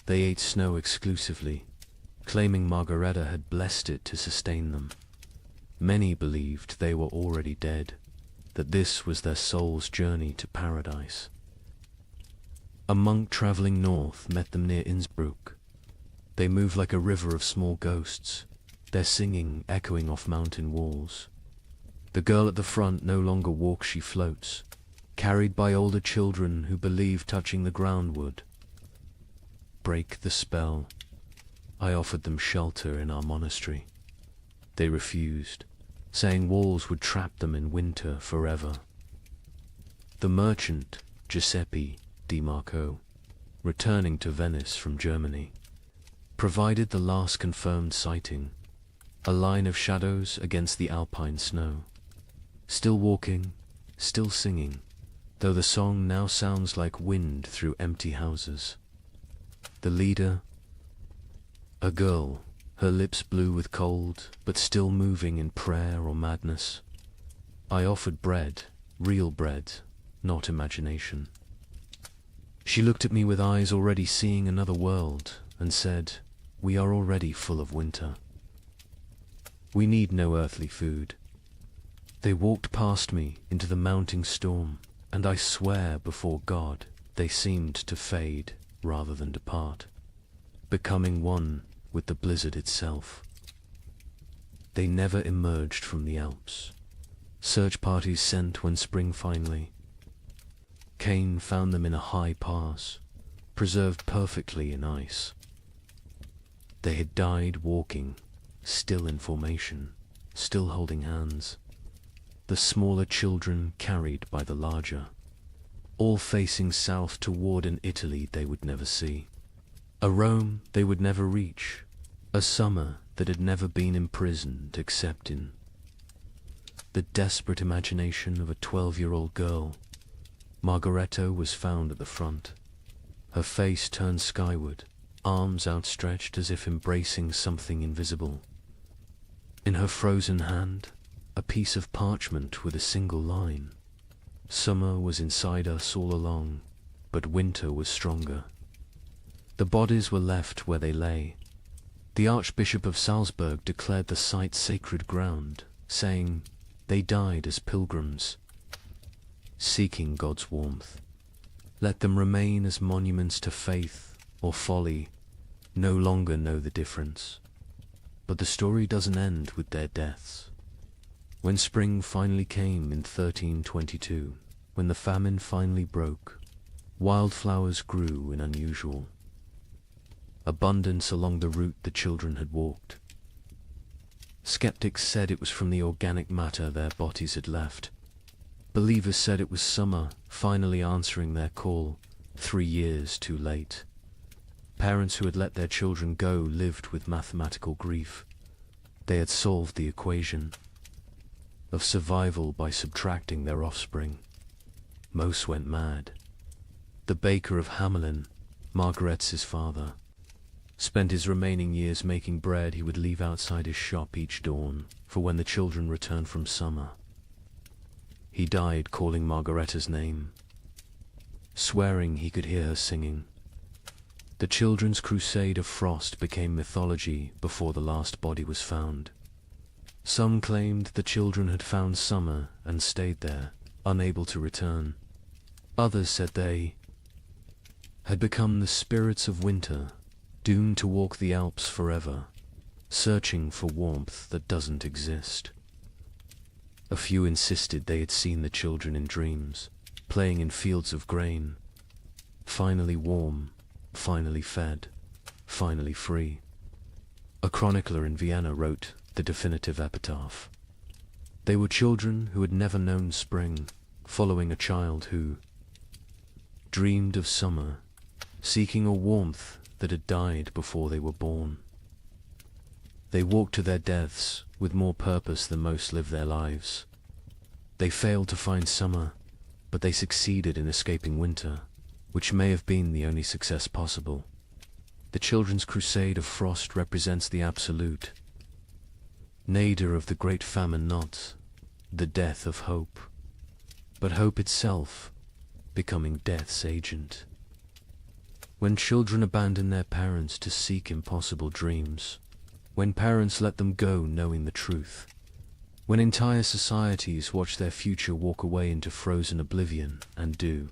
They ate snow exclusively, claiming Margareta had blessed it to sustain them. Many believed they were already dead, that this was their soul's journey to paradise. A monk traveling north met them near Innsbruck. They moved like a river of small ghosts, their singing echoing off mountain walls. The girl at the front no longer walks, she floats, carried by older children who believe touching the ground would break the spell. I offered them shelter in our monastery. They refused, saying walls would trap them in winter forever. The merchant, Giuseppe Di Marco, returning to Venice from Germany, provided the last confirmed sighting, a line of shadows against the alpine snow. Still walking, still singing, though the song now sounds like wind through empty houses. The leader, a girl, her lips blue with cold, but still moving in prayer or madness. I offered bread, real bread, not imagination. She looked at me with eyes already seeing another world, and said, "We are already full of winter. We need no earthly food." They walked past me into the mounting storm, and I swear before God they seemed to fade rather than depart, becoming one with the blizzard itself. They never emerged from the Alps. Search parties sent when spring finally Cain found them in a high pass, preserved perfectly in ice. They had died walking, still in formation, still holding hands. The smaller children carried by the larger, all facing south toward an Italy they would never see, a Rome they would never reach, a summer that had never been imprisoned except in the desperate imagination of a 12-year-old girl. Margareta was found at the front, her face turned skyward, arms outstretched as if embracing something invisible. In her frozen hand, a piece of parchment with a single line. Summer was inside us all along, but winter was stronger. The bodies were left where they lay. The Archbishop of Salzburg declared the site sacred ground, saying, "They died as pilgrims, seeking God's warmth. Let them remain as monuments to faith or folly, no longer know the difference." But the story doesn't end with their deaths. When spring finally came in 1322, when the famine finally broke, wildflowers grew in unusual abundance along the route the children had walked. Skeptics said it was from the organic matter their bodies had left. Believers said it was summer finally answering their call, 3 years too late. Parents who had let their children go lived with mathematical grief. They had solved the equation of survival by subtracting their offspring. Most went mad. The baker of Hamelin, Margaret's father, spent his remaining years making bread he would leave outside his shop each dawn for when the children returned from summer. He died calling Margareta's name, swearing he could hear her singing. The children's crusade of frost became mythology before the last body was found. Some claimed the children had found summer and stayed there, unable to return. Others said they had become the spirits of winter, doomed to walk the Alps forever, searching for warmth that doesn't exist. A few insisted they had seen the children in dreams, playing in fields of grain, finally warm, finally fed, finally free. A chronicler in Vienna wrote the definitive epitaph. They were children who had never known spring, following a child who dreamed of summer, seeking a warmth that had died before they were born. They walked to their deaths with more purpose than most live their lives. They failed to find summer, but they succeeded in escaping winter, which may have been the only success possible. The children's crusade of frost represents the absolute, nadir of the great famine, not the death of hope, but hope itself becoming death's agent. When children abandon their parents to seek impossible dreams, when parents let them go knowing the truth, when entire societies watch their future walk away into frozen oblivion and do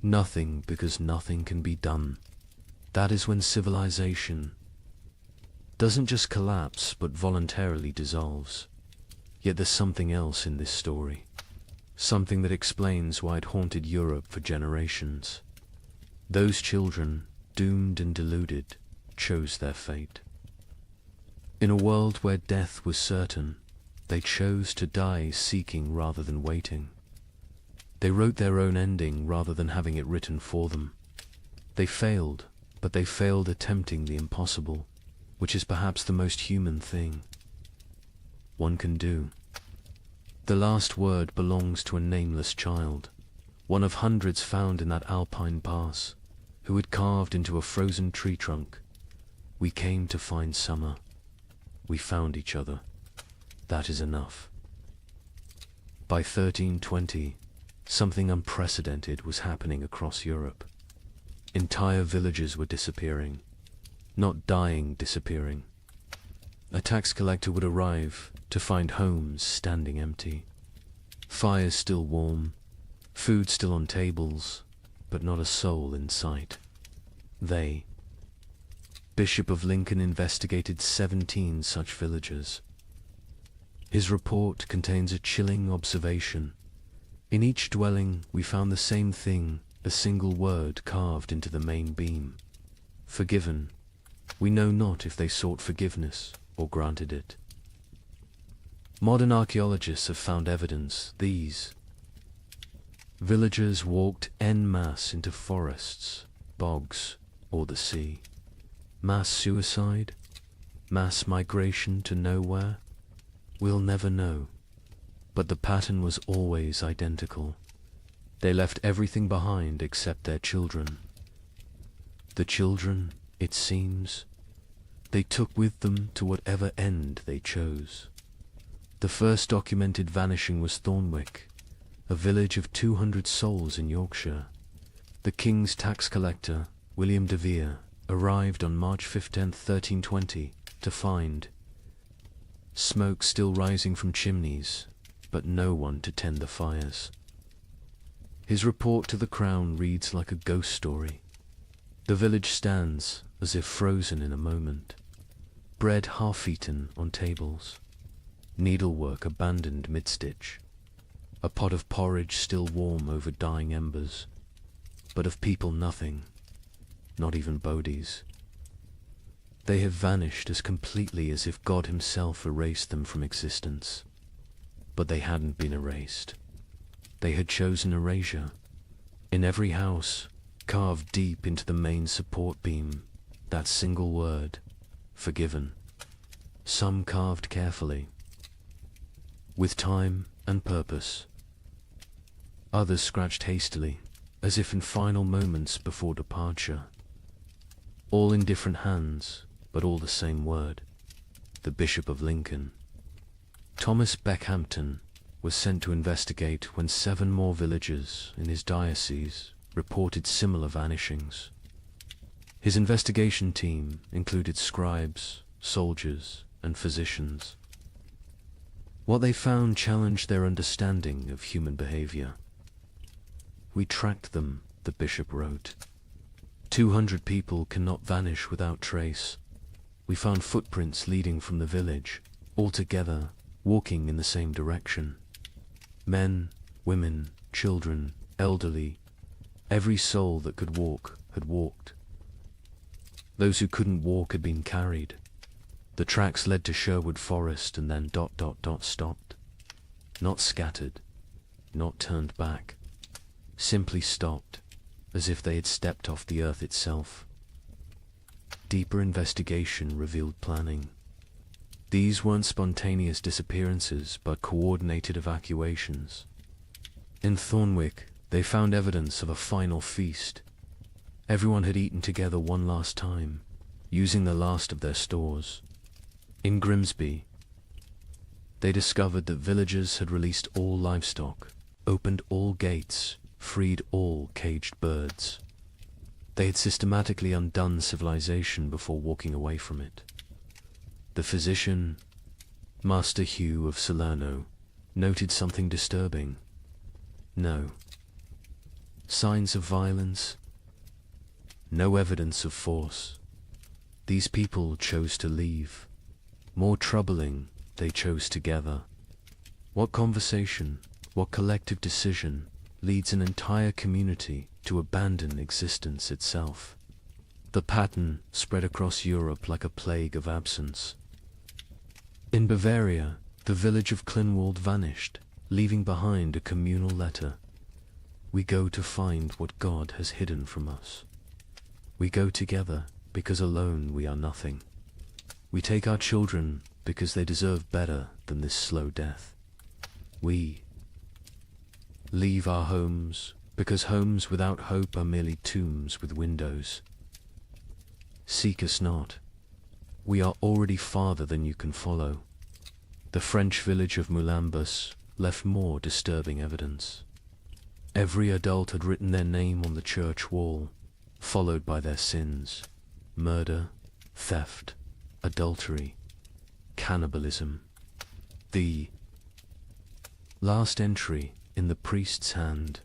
nothing because nothing can be done, that is when civilization doesn't just collapse but voluntarily dissolves. Yet there's something else in this story, something that explains why it haunted Europe for generations. Those children, doomed and deluded, chose their fate. In a world where death was certain, they chose to die seeking rather than waiting. They wrote their own ending rather than having it written for them. They failed, but they failed attempting the impossible, which is perhaps the most human thing one can do. The last word belongs to a nameless child, one of hundreds found in that alpine pass, who had carved into a frozen tree trunk. We came to find summer. We found each other. That is enough. By 1320, something unprecedented was happening across Europe. Entire villages were disappearing, not dying, disappearing. A tax collector would arrive to find homes standing empty, fires still warm, food still on tables, but not a soul in sight. Bishop of Lincoln investigated 17 such villages. His report contains a chilling observation. In each dwelling we found the same thing, a single word carved into the main beam. Forgiven. We know not if they sought forgiveness or granted it. Modern archaeologists have found evidence these villagers walked en masse into forests, bogs, or the sea. Mass suicide? Mass migration to nowhere? We'll never know. But the pattern was always identical. They left everything behind except their children. The children, it seems, they took with them to whatever end they chose. The first documented vanishing was Thornwick, a village of 200 souls in Yorkshire. The king's tax collector, William de Vere, arrived on March 15, 1320, to find smoke still rising from chimneys, but no one to tend the fires. His report to the crown reads like a ghost story. The village stands as if frozen in a moment. Bread half-eaten on tables. Needlework abandoned mid-stitch. A pot of porridge still warm over dying embers. But of people nothing, not even bodies. They have vanished as completely as if God himself erased them from existence. But they hadn't been erased. They had chosen erasure. In every house, carved deep into the main support beam, that single word, forgiven. Some carved carefully, with time and purpose. Others scratched hastily, as if in final moments before departure. All in different hands, but all the same word, the Bishop of Lincoln. Thomas Beckhampton was sent to investigate when 7 more villages in his diocese reported similar vanishings. His investigation team included scribes, soldiers, and physicians. What they found challenged their understanding of human behavior. We tracked them, the bishop wrote. 200 people cannot vanish without trace. We found footprints leading from the village, all together, walking in the same direction. Men, women, children, elderly, every soul that could walk had walked. Those who couldn't walk had been carried. The tracks led to Sherwood Forest and then ... stopped. Not scattered, not turned back, simply stopped, as if they had stepped off the earth itself. Deeper investigation revealed planning. These weren't spontaneous disappearances, but coordinated evacuations. In Thornwick, they found evidence of a final feast. Everyone had eaten together one last time, using the last of their stores. In Grimsby, they discovered that villagers had released all livestock, opened all gates, freed all caged birds. They had systematically undone civilization before walking away from it. The physician, Master Hugh of Salerno, noted something disturbing. No signs of violence, no evidence of force. These people chose to leave. More troubling, they chose together. What conversation, what collective decision leads an entire community to abandon existence itself? The pattern spread across Europe like a plague of absence. In Bavaria, the village of Klinwald vanished, leaving behind a communal letter. We go to find what God has hidden from us. We go together because alone we are nothing. We take our children because they deserve better than this slow death. We leave our homes because homes without hope are merely tombs with windows. Seek us not. We are already farther than you can follow. The French village of Moulambus left more disturbing evidence. Every adult had written their name on the church wall, followed by their sins: murder, theft, adultery, cannibalism. The last entry in the priest's hand: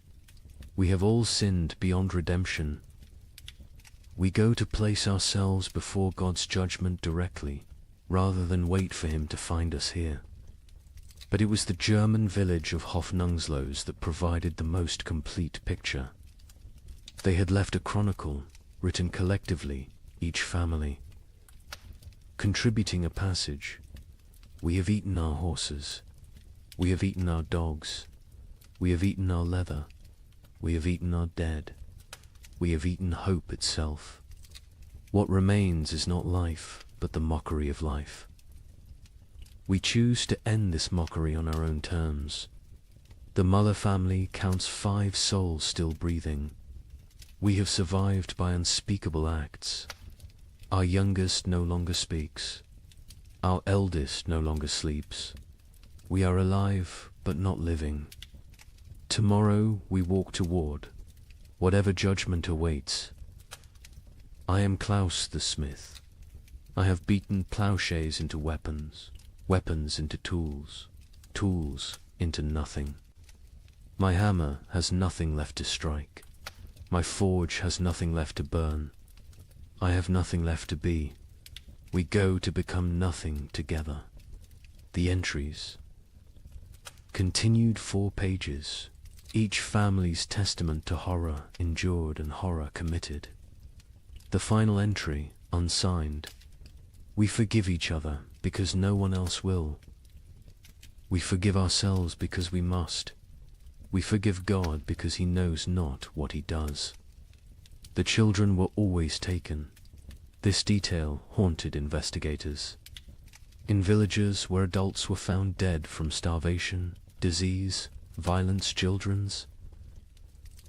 we have all sinned beyond redemption. We go to place ourselves before God's judgment directly, rather than wait for him to find us here. But it was the German village of Hofnungslos that provided the most complete picture. They had left a chronicle, written collectively, each family, contributing a passage. We have eaten our horses. We have eaten our dogs. We have eaten our leather. We have eaten our dead. We have eaten hope itself. What remains is not life, but the mockery of life. We choose to end this mockery on our own terms. The Muller family counts 5 souls still breathing. We have survived by unspeakable acts. Our youngest no longer speaks. Our eldest no longer sleeps. We are alive, but not living. Tomorrow we walk toward whatever judgment awaits. I am Klaus the smith. I have beaten plowshares into weapons, weapons into tools, tools into nothing. My hammer has nothing left to strike. My forge has nothing left to burn. I have nothing left to be. We go to become nothing together. The entries. Continued 4 pages. Each family's testament to horror endured and horror committed. The final entry, unsigned. We forgive each other because no one else will. We forgive ourselves because we must. We forgive God because he knows not what he does. The children were always taken. This detail haunted investigators. In villages where adults were found dead from starvation, disease, violence, children's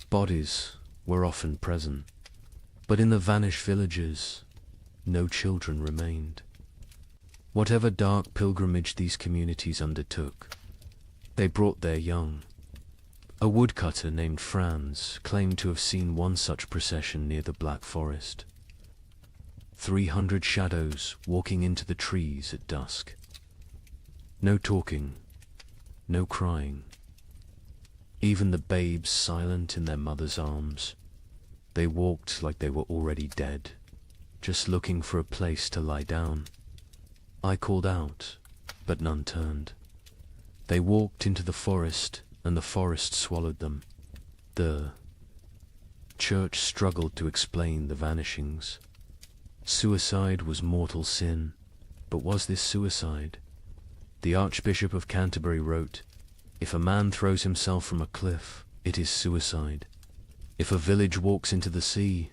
bodies were often present. But in the vanished villages, no children remained. Whatever dark pilgrimage these communities undertook, they brought their young. A woodcutter named Franz claimed to have seen one such procession near the Black Forest. 300 shadows walking into the trees at dusk. No talking, no crying. Even the babes silent in their mother's arms. They walked like they were already dead, just looking for a place to lie down. I called out, but none turned. They walked into the forest, and the forest swallowed them. The church struggled to explain the vanishings. Suicide was mortal sin, but was this suicide? The Archbishop of Canterbury wrote, "If a man throws himself from a cliff, it is suicide. If a village walks into the sea,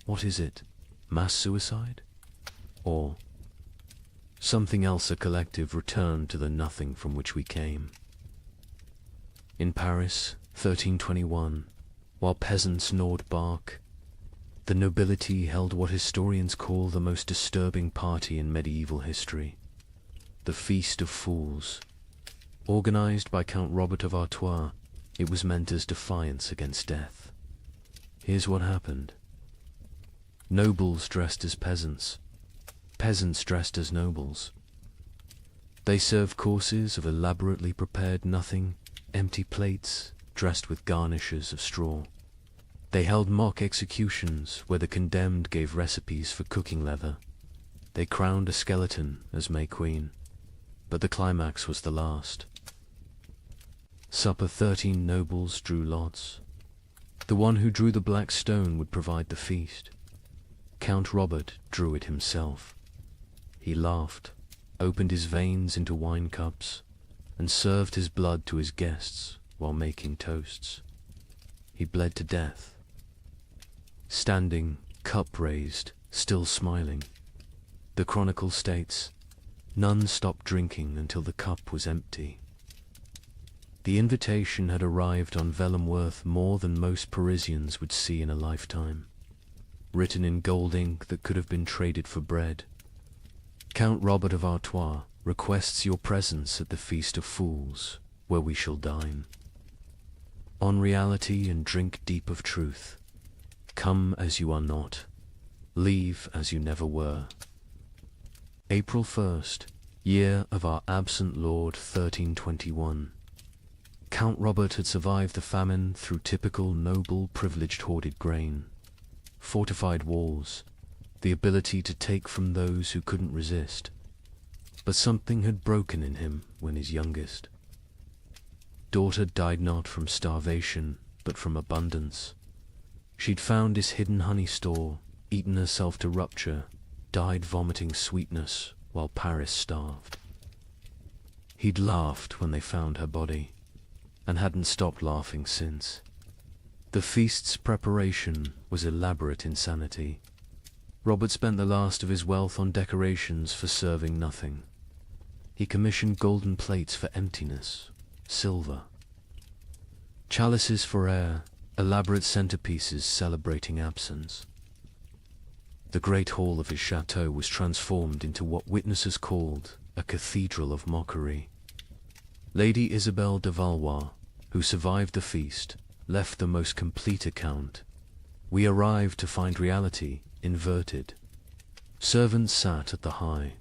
what is it? Mass suicide? Or something else? A collective return to the nothing from which we came." In Paris, 1321, while peasants gnawed bark, the nobility held what historians call the most disturbing party in medieval history, the Feast of Fools. Organized by Count Robert of Artois, it was meant as defiance against death. Here's what happened. Nobles dressed as peasants, peasants dressed as nobles. They served courses of elaborately prepared nothing, empty plates dressed with garnishes of straw. They held mock executions where the condemned gave recipes for cooking leather. They crowned a skeleton as May Queen, but the climax was the last. Supper 13 nobles drew lots. The one who drew the black stone would provide the feast. Count Robert drew it himself. He laughed, opened his veins into wine cups, and served his blood to his guests while making toasts. He bled to death. Standing, cup raised, still smiling. The chronicle states, none stopped drinking until the cup was empty. The invitation had arrived on vellum worth more than most Parisians would see in a lifetime, written in gold ink that could have been traded for bread. Count Robert of Artois requests your presence at the Feast of Fools, where we shall dine. On reality and drink deep of truth. Come as you are not. Leave as you never were. April 1st, year of our absent Lord 1321. Count Robert had survived the famine through typical noble privileged hoarded grain, fortified walls, the ability to take from those who couldn't resist. But something had broken in him when his youngest daughter died not from starvation, but from abundance. She'd found his hidden honey store, eaten herself to rupture, died vomiting sweetness while Paris starved. He'd laughed when they found her body, and hadn't stopped laughing since. The feast's preparation was elaborate insanity. Robert spent the last of his wealth on decorations for serving nothing. He commissioned golden plates for emptiness, silver, chalices for air, elaborate centerpieces celebrating absence. The great hall of his chateau was transformed into what witnesses called a cathedral of mockery. Lady Isabelle de Valois, who survived the feast, left the most complete account. We arrived to find reality inverted. Servants sat at the high.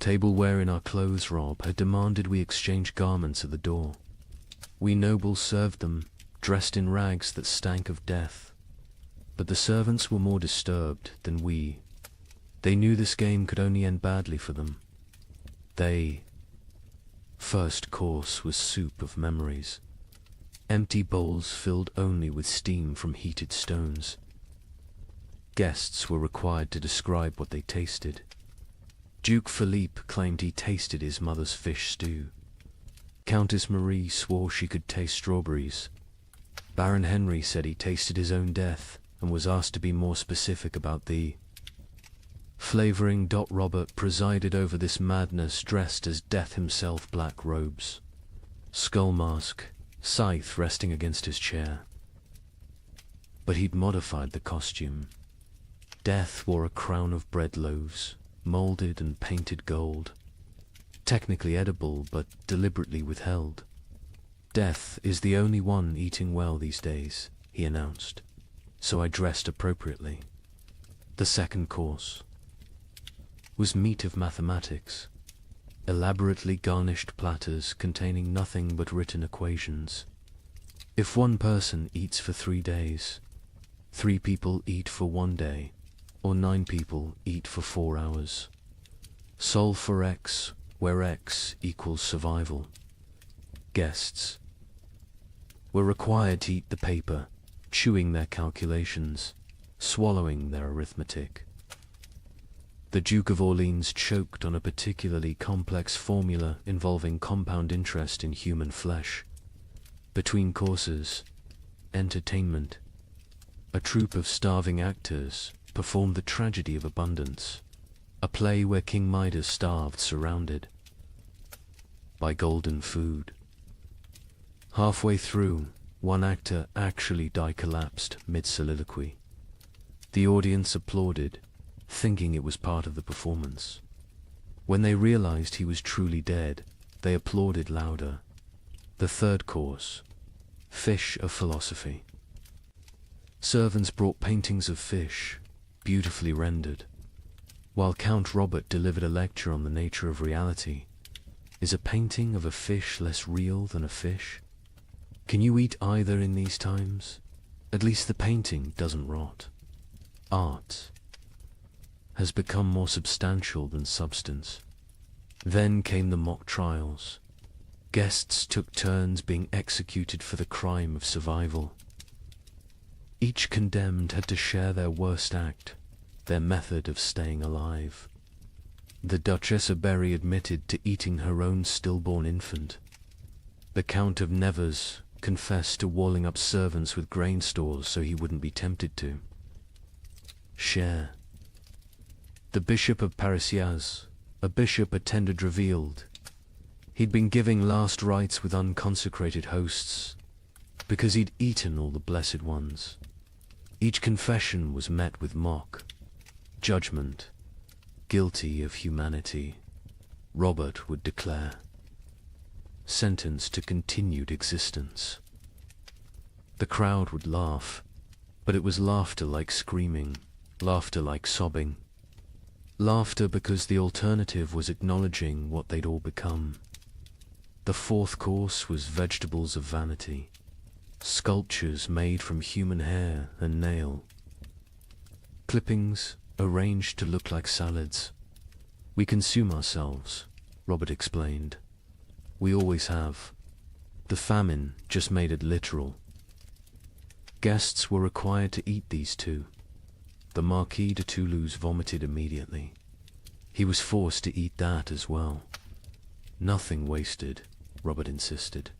Tableware in our clothes rob had demanded we exchange garments at the door. We nobles served them, dressed in rags that stank of death. But the servants were more disturbed than we. They knew this game could only end badly for them. First course was soup of memories. Empty bowls filled only with steam from heated stones. Guests were required to describe what they tasted. Duke Philippe claimed he tasted his mother's fish stew. Countess Marie swore she could taste strawberries. Baron Henry said he tasted his own death and was asked to be more specific about the flavoring. Robert presided over this madness dressed as Death himself, black robes, skull mask, scythe resting against his chair. But he'd modified the costume. Death wore a crown of bread loaves, molded and painted gold. Technically edible, but deliberately withheld. Death is the only one eating well these days, he announced, so I dressed appropriately. The second course was meat of mathematics, elaborately garnished platters containing nothing but written equations. If one person eats for 3 days, 3 people eat for 1 day, or 9 people eat for 4 hours. Solve for X, where X equals survival. Guests were required to eat the paper, chewing their calculations, swallowing their arithmetic. The Duke of Orleans choked on a particularly complex formula involving compound interest in human flesh. Between courses, entertainment, a troupe of starving actors performed the tragedy of abundance, a play where King Midas starved surrounded by golden food. Halfway through, one actor actually collapsed mid-soliloquy. The audience applauded, thinking it was part of the performance. When they realized he was truly dead, they applauded louder. The third course, fish of philosophy. Servants brought paintings of fish, beautifully rendered, while Count Robert delivered a lecture on the nature of reality. Is a painting of a fish less real than a fish? Can you eat either in these times? At least the painting doesn't rot. Art has become more substantial than substance. Then came the mock trials. Guests took turns being executed for the crime of survival. Each condemned had to share their worst act, their method of staying alive. The Duchess of Berry admitted to eating her own stillborn infant. The Count of Nevers confessed to walling up servants with grain stores so he wouldn't be tempted to share. The Bishop of Parisiaz, a bishop attended, revealed he'd been giving last rites with unconsecrated hosts because he'd eaten all the blessed ones. Each confession was met with mock judgment. Guilty of humanity, Robert would declare. Sentenced to continued existence. The crowd would laugh, but it was laughter like screaming, laughter like sobbing. Laughter because the alternative was acknowledging what they'd all become. The fourth course was vegetables of vanity, sculptures made from human hair and nail. Clippings arranged to look like salads. We consume ourselves, Robert explained. We always have. The famine just made it literal. Guests were required to eat these too. The Marquis de Toulouse vomited immediately. He was forced to eat that as well. Nothing wasted, Robert insisted.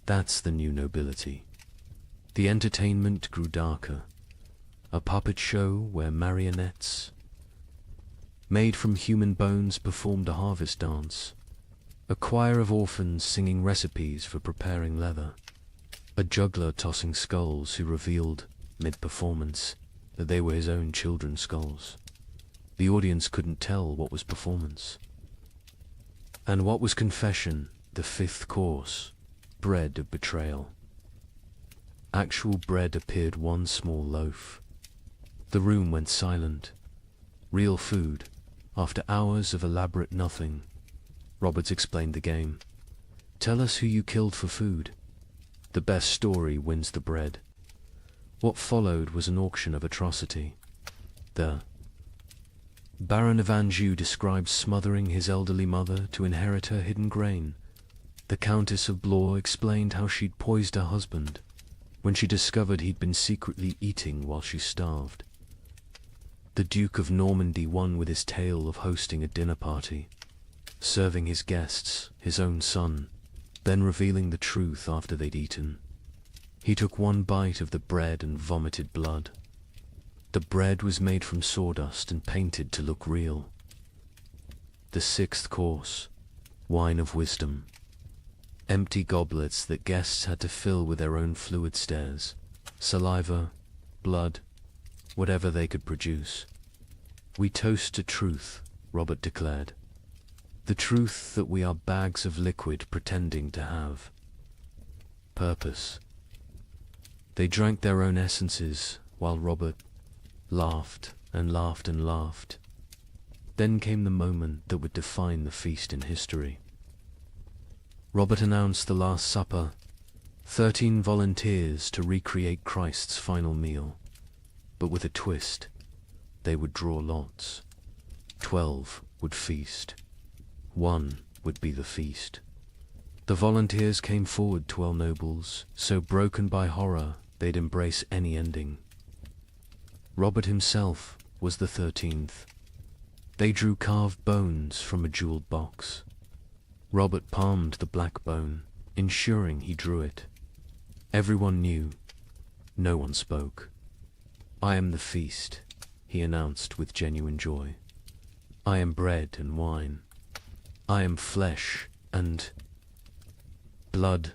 That's the new nobility. The entertainment grew darker. A puppet show where marionettes made from human bones performed a harvest dance. A choir of orphans singing recipes for preparing leather. A juggler tossing skulls who revealed, mid-performance, that they were his own children's skulls. The audience couldn't tell what was performance and what was confession. The fifth course, bread of betrayal. Actual bread appeared, one small loaf. The room went silent. Real food, after hours of elaborate nothing. Roberts explained the game. Tell us who you killed for food. The best story wins the bread. What followed was an auction of atrocity. The Baron of Anjou described smothering his elderly mother to inherit her hidden grain. The Countess of Blois explained how she'd poisoned her husband when she discovered he'd been secretly eating while she starved. The Duke of Normandy won with his tale of hosting a dinner party, serving his guests, his own son, then revealing the truth after they'd eaten. He took one bite of the bread and vomited blood. The bread was made from sawdust and painted to look real. The sixth course, wine of wisdom. Empty goblets that guests had to fill with their own fluid stares, saliva, blood, whatever they could produce. We toast to truth, Robert declared. The truth that we are bags of liquid pretending to have purpose. They drank their own essences while Robert laughed and laughed and laughed. Then came the moment that would define the feast in history. Robert announced the Last Supper, 13 volunteers to recreate Christ's final meal. but with a twist. They would draw lots. 12 would feast. 1 would be the feast. The volunteers came forward, 12 nobles, so broken by horror they'd embrace any ending. Robert himself was the 13th. They drew carved bones from a jeweled box. Robert palmed the black bone, ensuring he drew it. Everyone knew. No one spoke. "I am the feast," he announced with genuine joy. "I am bread and wine. I am flesh and blood.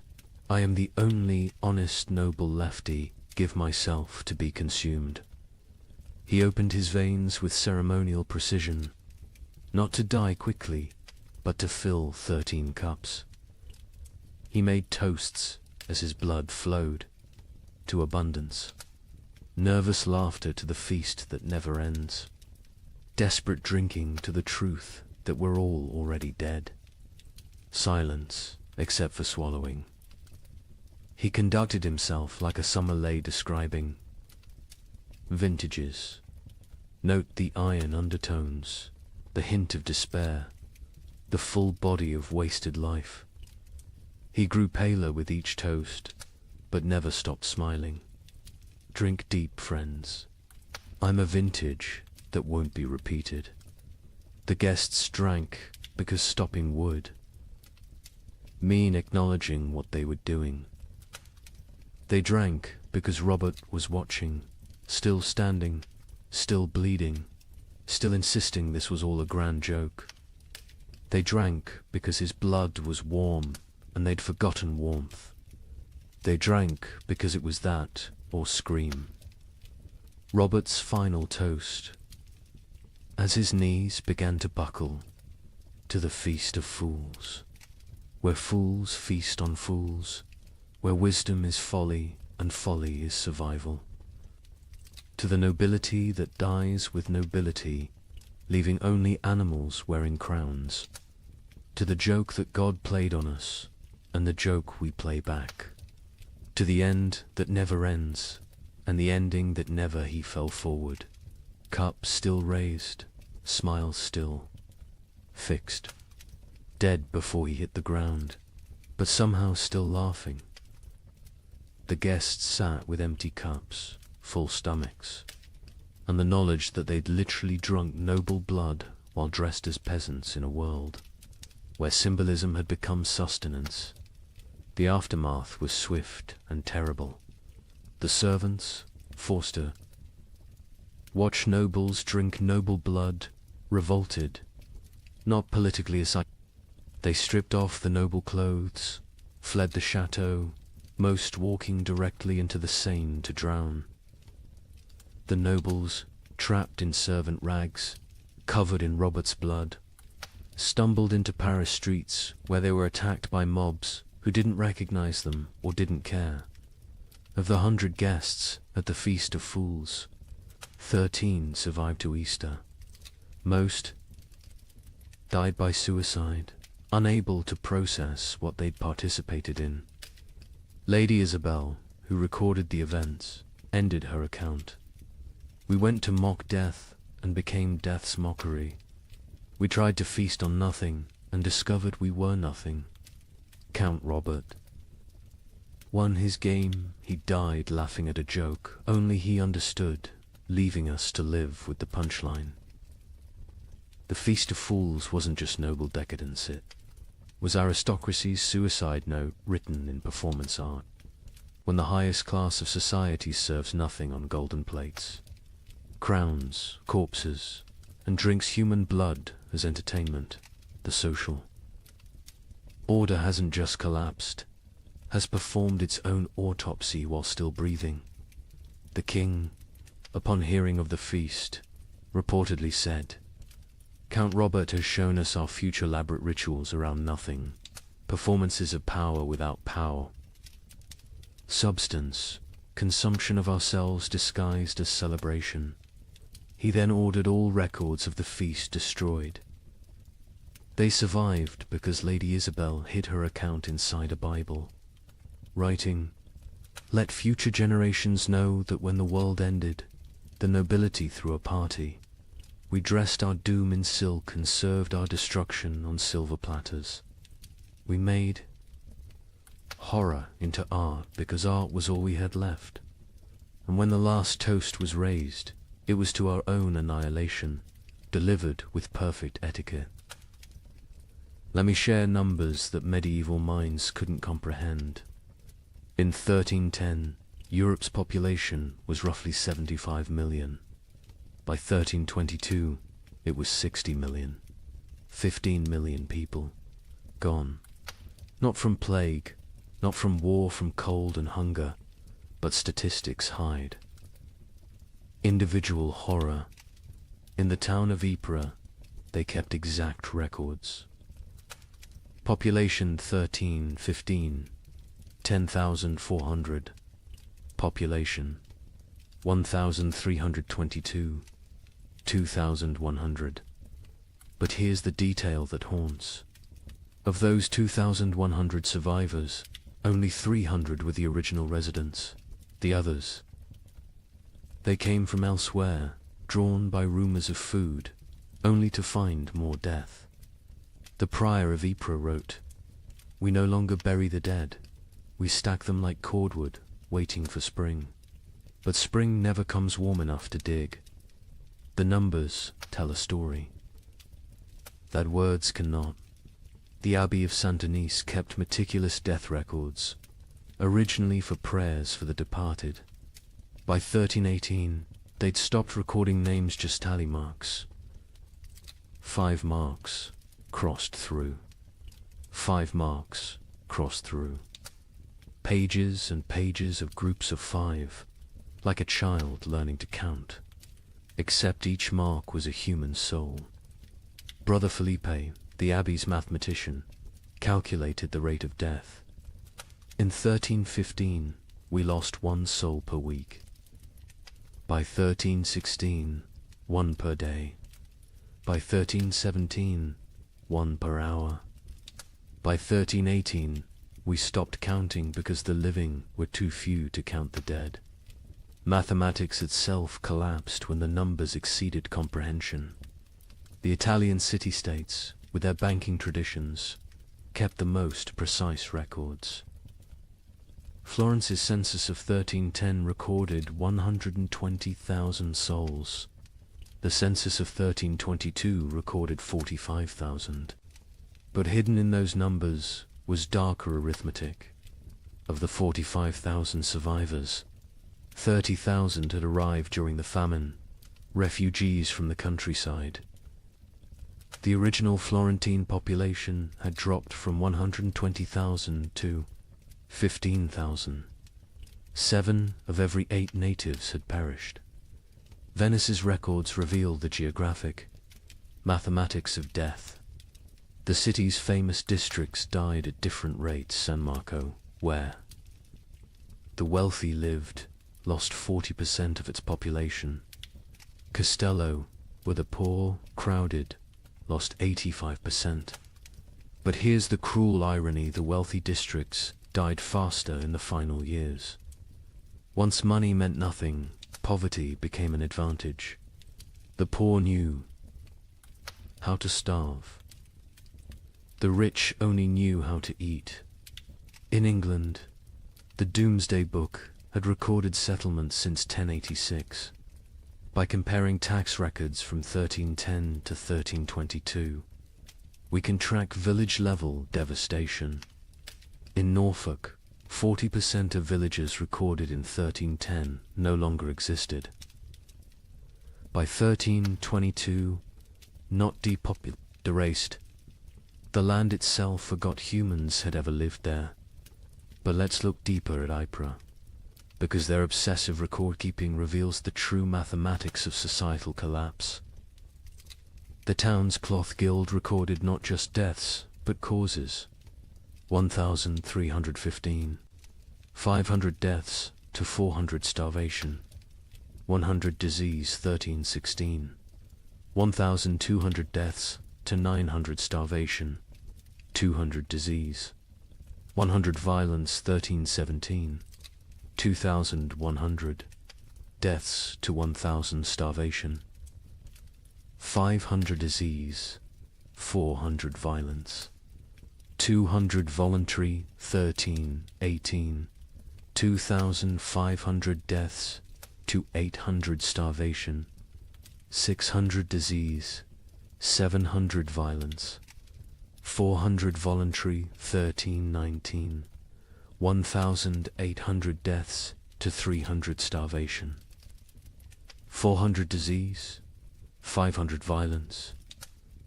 I am the only honest noble lefty. Give myself to be consumed." He opened his veins with ceremonial precision, not to die quickly, but to fill 13 cups. He made toasts as his blood flowed, to abundance. Nervous laughter to the feast that never ends. Desperate drinking to the truth that we're all already dead. Silence, except for swallowing. He conducted himself like a sommelier describing vintages. Note the iron undertones, the hint of despair, the full body of wasted life. He grew paler with each toast, but never stopped smiling. Drink deep, friends. I'm a vintage that won't be repeated. The guests drank because stopping would mean acknowledging what they were doing. They drank because Robert was watching, still standing, still bleeding, still insisting this was all a grand joke. They drank because his blood was warm and they'd forgotten warmth. They drank because it was that or scream. Robert's final toast, as his knees began to buckle, to the feast of fools, where fools feast on fools, where wisdom is folly and folly is survival. To the nobility that dies with nobility, leaving only animals wearing crowns. To the joke that God played on us, and the joke we play back. To the end that never ends, and the ending that never he fell forward. Cup still raised, smile still, fixed. Dead before he hit the ground, but somehow still laughing. The guests sat with empty cups, full stomachs, and the knowledge that they'd literally drunk noble blood while dressed as peasants in a world where symbolism had become sustenance. The aftermath was swift and terrible. The servants, Forster, watch nobles drink noble blood, revolted, not politically aside. They stripped off the noble clothes, fled the chateau, most walking directly into the Seine to drown. The nobles, trapped in servant rags, covered in Robert's blood, stumbled into Paris streets where they were attacked by mobs who didn't recognize them or didn't care. Of the 100 guests at the Feast of Fools, 13 survived to Easter. Most died by suicide, unable to process what they'd participated in. Lady Isabel, who recorded the events, ended her account. "We went to mock death and became death's mockery. We tried to feast on nothing and discovered we were nothing. Count Robert won his game. He died laughing at a joke only he understood, leaving us to live with the punchline." The Feast of Fools wasn't just noble decadence, it was aristocracy's suicide note written in performance art, when the highest class of society serves nothing on golden plates. Crowns, corpses, and drinks human blood as entertainment, the social order hasn't just collapsed, has performed its own autopsy while still breathing. The king, upon hearing of the feast, reportedly said, "Count Robert has shown us our future elaborate rituals around nothing, performances of power without power. Substance, consumption of ourselves disguised as celebration." He then ordered all records of the feast destroyed. They survived because Lady Isabel hid her account inside a Bible, writing, "Let future generations know that when the world ended, the nobility threw a party. We dressed our doom in silk and served our destruction on silver platters. We made horror into art because art was all we had left. And when the last toast was raised, it was to our own annihilation, delivered with perfect etiquette. Let me share numbers that medieval minds couldn't comprehend. In 1310, Europe's population was roughly 75 million. By 1322, it was 60 million. 15 million people gone. Not from plague, not from war, from cold and hunger, but statistics hide. Individual horror. In the town of Ypres, they kept exact records. Population 1315, 10,400. Population 1,322, 2,100. But here's the detail that haunts. Of those 2,100 survivors, only 300 were the original residents. The others, they came from elsewhere, drawn by rumors of food, only to find more death. The prior of Ypres wrote, "We no longer bury the dead. We stack them like cordwood, waiting for spring. But spring never comes warm enough to dig. The numbers tell a story that words cannot." The Abbey of Saint-Denis kept meticulous death records, originally for prayers for the departed. By 1318, they'd stopped recording names, just tally marks. 5 marks crossed through. 5 marks crossed through. Pages and pages of groups of 5, like a child learning to count, except each mark was a human soul. Brother Felipe, the abbey's mathematician, calculated the rate of death. In 1315, we lost 1 soul per week. By 1316, 1 per day. By 1317, 1 per hour. By 1318, we stopped counting because the living were too few to count the dead. Mathematics itself collapsed when the numbers exceeded comprehension. The Italian city-states, with their banking traditions, kept the most precise records. Florence's census of 1310 recorded 120,000 souls. The census of 1322 recorded 45,000. But hidden in those numbers was darker arithmetic. Of the 45,000 survivors, 30,000 had arrived during the famine, refugees from the countryside. The original Florentine population had dropped from 120,000 to 15,000. 7 of every 8 natives had perished. Venice's records reveal the geographic mathematics of death. The city's famous districts died at different rates. San Marco, where the wealthy lived, lost 40% of its population. Castello, where the poor crowded, lost 85%. But here's the cruel irony: the wealthy districts died faster in the final years. Once money meant nothing, poverty became an advantage. The poor knew how to starve. The rich only knew how to eat. In England, the Doomsday Book had recorded settlements since 1086. By comparing tax records from 1310 to 1322, we can track village-level devastation. In Norfolk, 40% of villages recorded in 1310 no longer existed. By 1322, not depopulated, erased. The land itself forgot humans had ever lived there. But let's look deeper at Ypres, because their obsessive record-keeping reveals the true mathematics of societal collapse. The town's cloth guild recorded not just deaths, but causes. 1,315. 500 deaths to 400 starvation. 100 disease 1316. 1,200 deaths to 900 starvation. 200 disease. 100 violence 1317. 2,100. deaths to 1,000 starvation, 500 disease, 400 violence, 200 voluntary, 18, 2,500 deaths to 800 starvation, 600 disease, 700 violence, 400 voluntary, 19, 1,800 deaths to 300 starvation, 400 disease, 500 violence,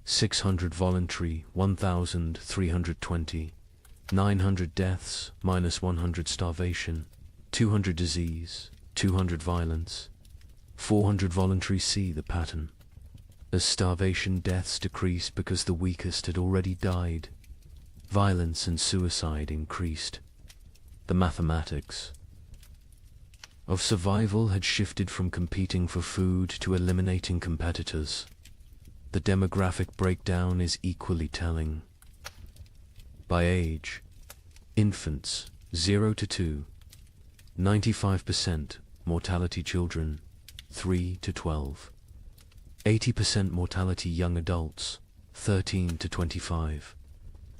600 voluntary, 1,320, 900 deaths minus 100 starvation, 200 disease, 200 violence, 400 voluntary. See the pattern. As starvation deaths decreased because the weakest had already died, violence and suicide increased. The mathematics of survival had shifted from competing for food to eliminating competitors. The demographic breakdown is equally telling. By age, infants 0 to 2, 95% mortality children 3 to 12, 80% mortality young adults 13 to 25,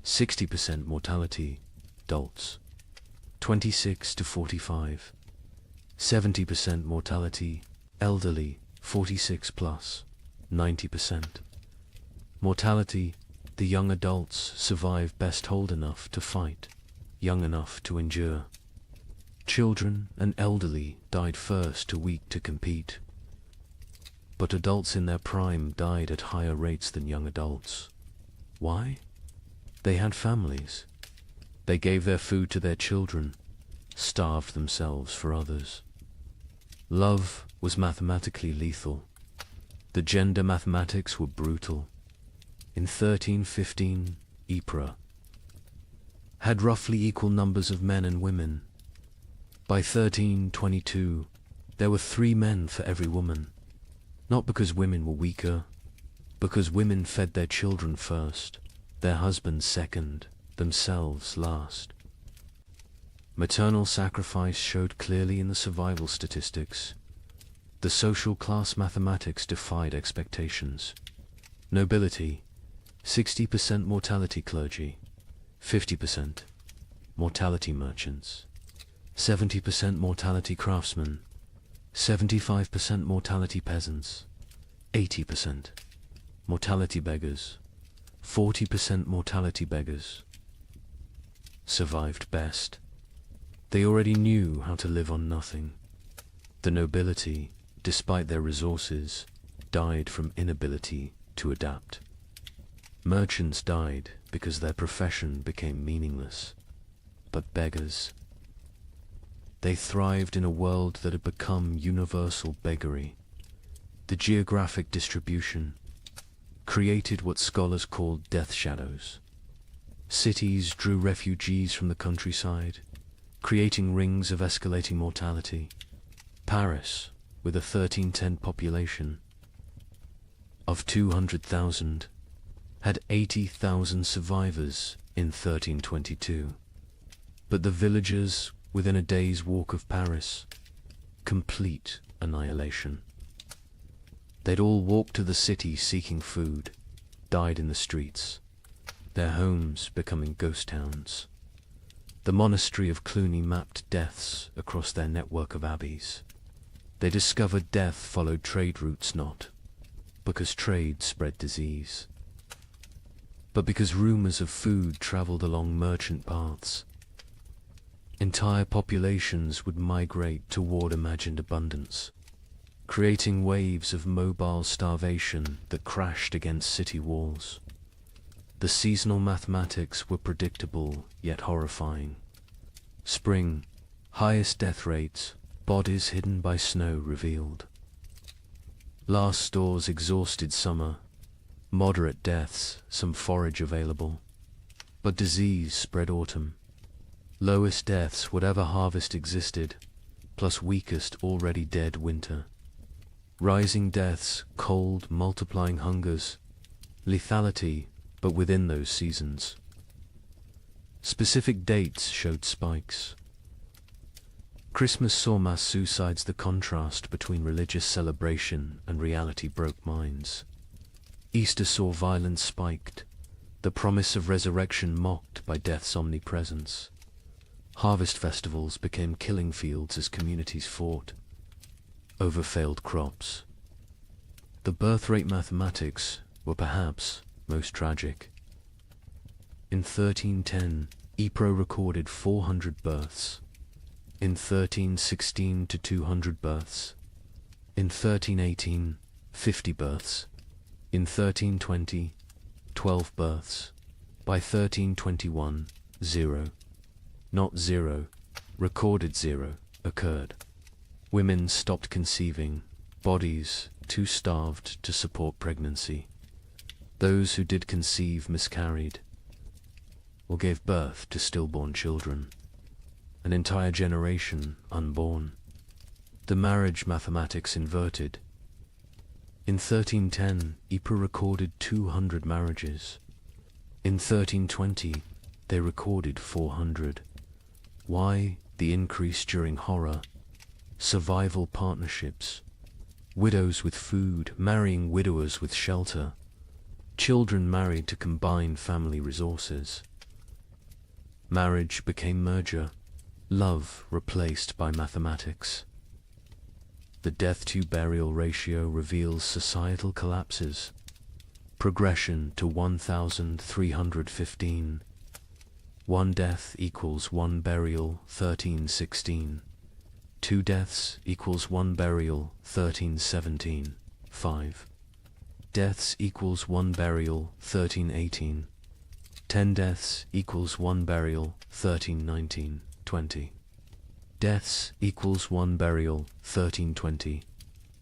60% mortality adults 26 to 45, 70% mortality elderly 46 plus, 90%. Mortality, the young adults survive best old enough to fight, young enough to endure. Children and elderly died first, too weak to compete. But adults in their prime died at higher rates than young adults. Why? They had families. They gave their food to their children, starved themselves for others. Love was mathematically lethal. The gender mathematics were brutal. In 1315, Ypres had roughly equal numbers of men and women. By 1322, there were 3 men for every woman. Not because women were weaker, because women fed their children first, their husbands second, themselves last. Maternal sacrifice showed clearly in the survival statistics. The social class mathematics defied expectations. Nobility, 60% mortality clergy, 50% mortality merchants, 70% mortality craftsmen, 75% mortality peasants, 80% mortality beggars, 40% mortality beggars. Survived best. They already knew how to live on nothing. The nobility, despite their resources, died from inability to adapt. Merchants died because their profession became meaningless. But beggars, they thrived in a world that had become universal beggary. The geographic distribution created what scholars called death shadows. Cities drew refugees from the countryside, creating rings of escalating mortality. Paris, with a 1310 population of 200,000, had 80,000 survivors in 1322. But the villagers within a day's walk of Paris, complete annihilation. They'd all walked to the city seeking food, died in the streets, their homes becoming ghost towns. The monastery of Cluny mapped deaths across their network of abbeys. They discovered death followed trade routes not because trade spread disease, but because rumors of food traveled along merchant paths. Entire populations would migrate toward imagined abundance, creating waves of mobile starvation that crashed against city walls. The seasonal mathematics were predictable yet horrifying. Spring, highest death rates, bodies hidden by snow revealed. Last stores exhausted summer, moderate deaths, some forage available. But disease spread autumn. Lowest deaths, whatever harvest existed, plus weakest already dead winter. Rising deaths, cold, multiplying hungers, lethality, but within those seasons. Specific dates showed spikes. Christmas saw mass suicides. The contrast between religious celebration and reality broke minds. Easter saw violence spiked, the promise of resurrection mocked by death's omnipresence. Harvest festivals became killing fields as communities fought over failed crops. The birth rate mathematics were perhaps most tragic. In 1310, Ypres recorded 400 births. In 1316 to 200 births. In 1318, 50 births. In 1320, 12 births. By 1321, 0. Not 0, recorded 0, occurred. Women stopped conceiving, bodies too starved to support pregnancy. Those who did conceive miscarried, or gave birth to stillborn children. An entire generation unborn. The marriage mathematics inverted. In 1310, Ypres recorded 200 marriages. In 1320, they recorded 400. Why the increase during horror? Survival partnerships. Widows with food, marrying widowers with shelter. Children married to combine family resources. Marriage became merger. Love replaced by mathematics. The death-to-burial ratio reveals societal collapses. Progression to 1,315. One death equals one burial, 1316. Two deaths equals one burial, 1317. 5 deaths equals one burial, 1318. 10 deaths equals one burial, 1319. 20 deaths equals one burial, 1320.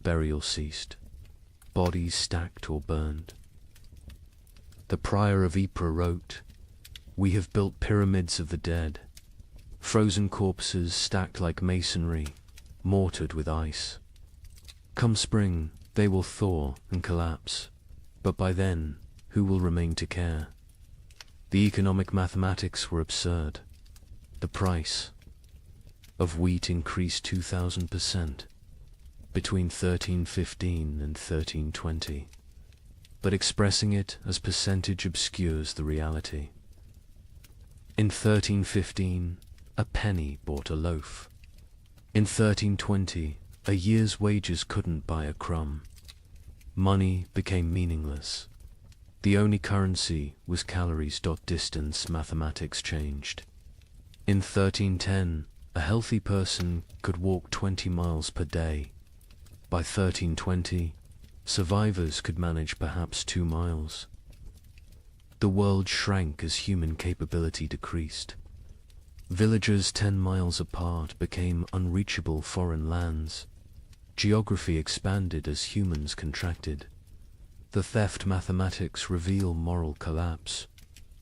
Burial ceased. Bodies stacked or burned. The prior of Ypres wrote, "We have built pyramids of the dead, frozen corpses stacked like masonry, mortared with ice. Come spring, they will thaw and collapse, but by then, who will remain to care?" The economic mathematics were absurd. The price of wheat increased 2,000% between 1315 and 1320, but expressing it as percentage obscures the reality. In 1315, a penny bought a loaf. In 1320, a year's wages couldn't buy a crumb. Money became meaningless. The only currency was calories. Distance mathematics changed. In 1310, a healthy person could walk 20 miles per day. By 1320, survivors could manage perhaps 2 miles. The world shrank as human capability decreased. Villages 10 miles apart became unreachable foreign lands. Geography expanded as humans contracted. The theft mathematics reveal moral collapse.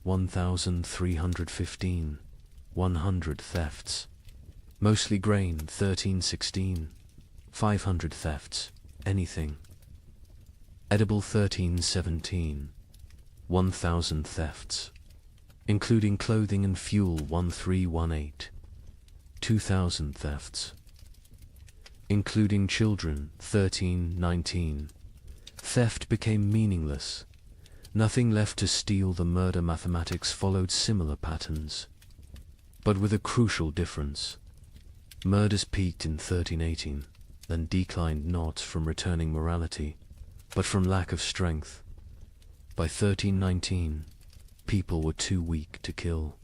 1,315. 100 thefts. Mostly grain, 1316. 500 thefts. Anything. Edible, 1317. 1,000 thefts. Including clothing and fuel, 1318. 2,000 thefts. Including children, 1319. Theft became meaningless. Nothing left to steal. The murder mathematics followed similar patterns, but with a crucial difference. Murders peaked in 1318, then declined not from returning morality, but from lack of strength. By 1319, people were too weak to kill.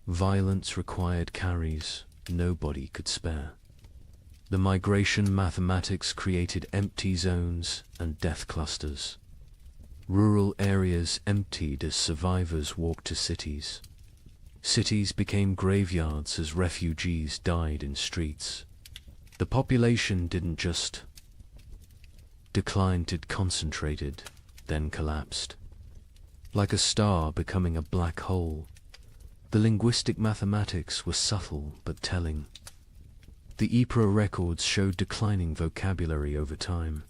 Violence required carries nobody could spare. The migration mathematics created empty zones and death clusters. Rural areas emptied as survivors walked to cities. Cities became graveyards as refugees died in streets. The population didn't just decline, it concentrated, then collapsed. Like a star becoming a black hole, the linguistic mathematics were subtle but telling. The Ypres records showed declining vocabulary over time.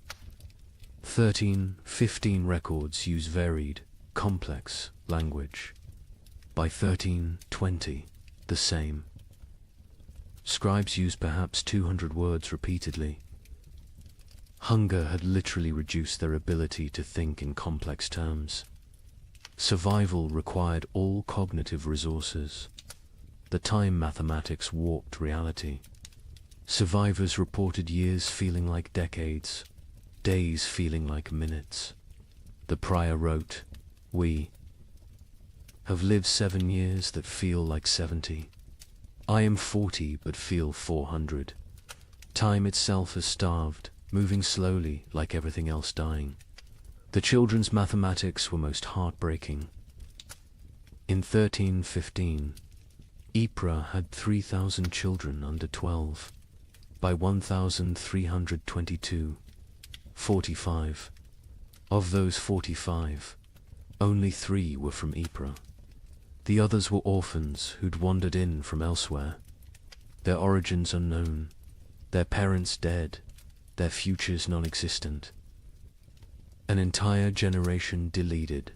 1315 records use varied, complex language. By 1320, the same. Scribes used perhaps 200 words repeatedly. Hunger had literally reduced their ability to think in complex terms. Survival required all cognitive resources. The time mathematics warped reality. Survivors reported years feeling like decades, days feeling like minutes. The prior wrote, "We have lived 7 years that feel like 70. I am 40 but feel 400. Time itself has starved, moving slowly like everything else dying." The children's mathematics were most heartbreaking. In 1315, Ypres had 3,000 children under 12. By 1322, 45. Of those 45, only 3 were from Ypres. The others were orphans who'd wandered in from elsewhere. Their origins unknown, their parents dead, their futures non-existent. An entire generation deleted.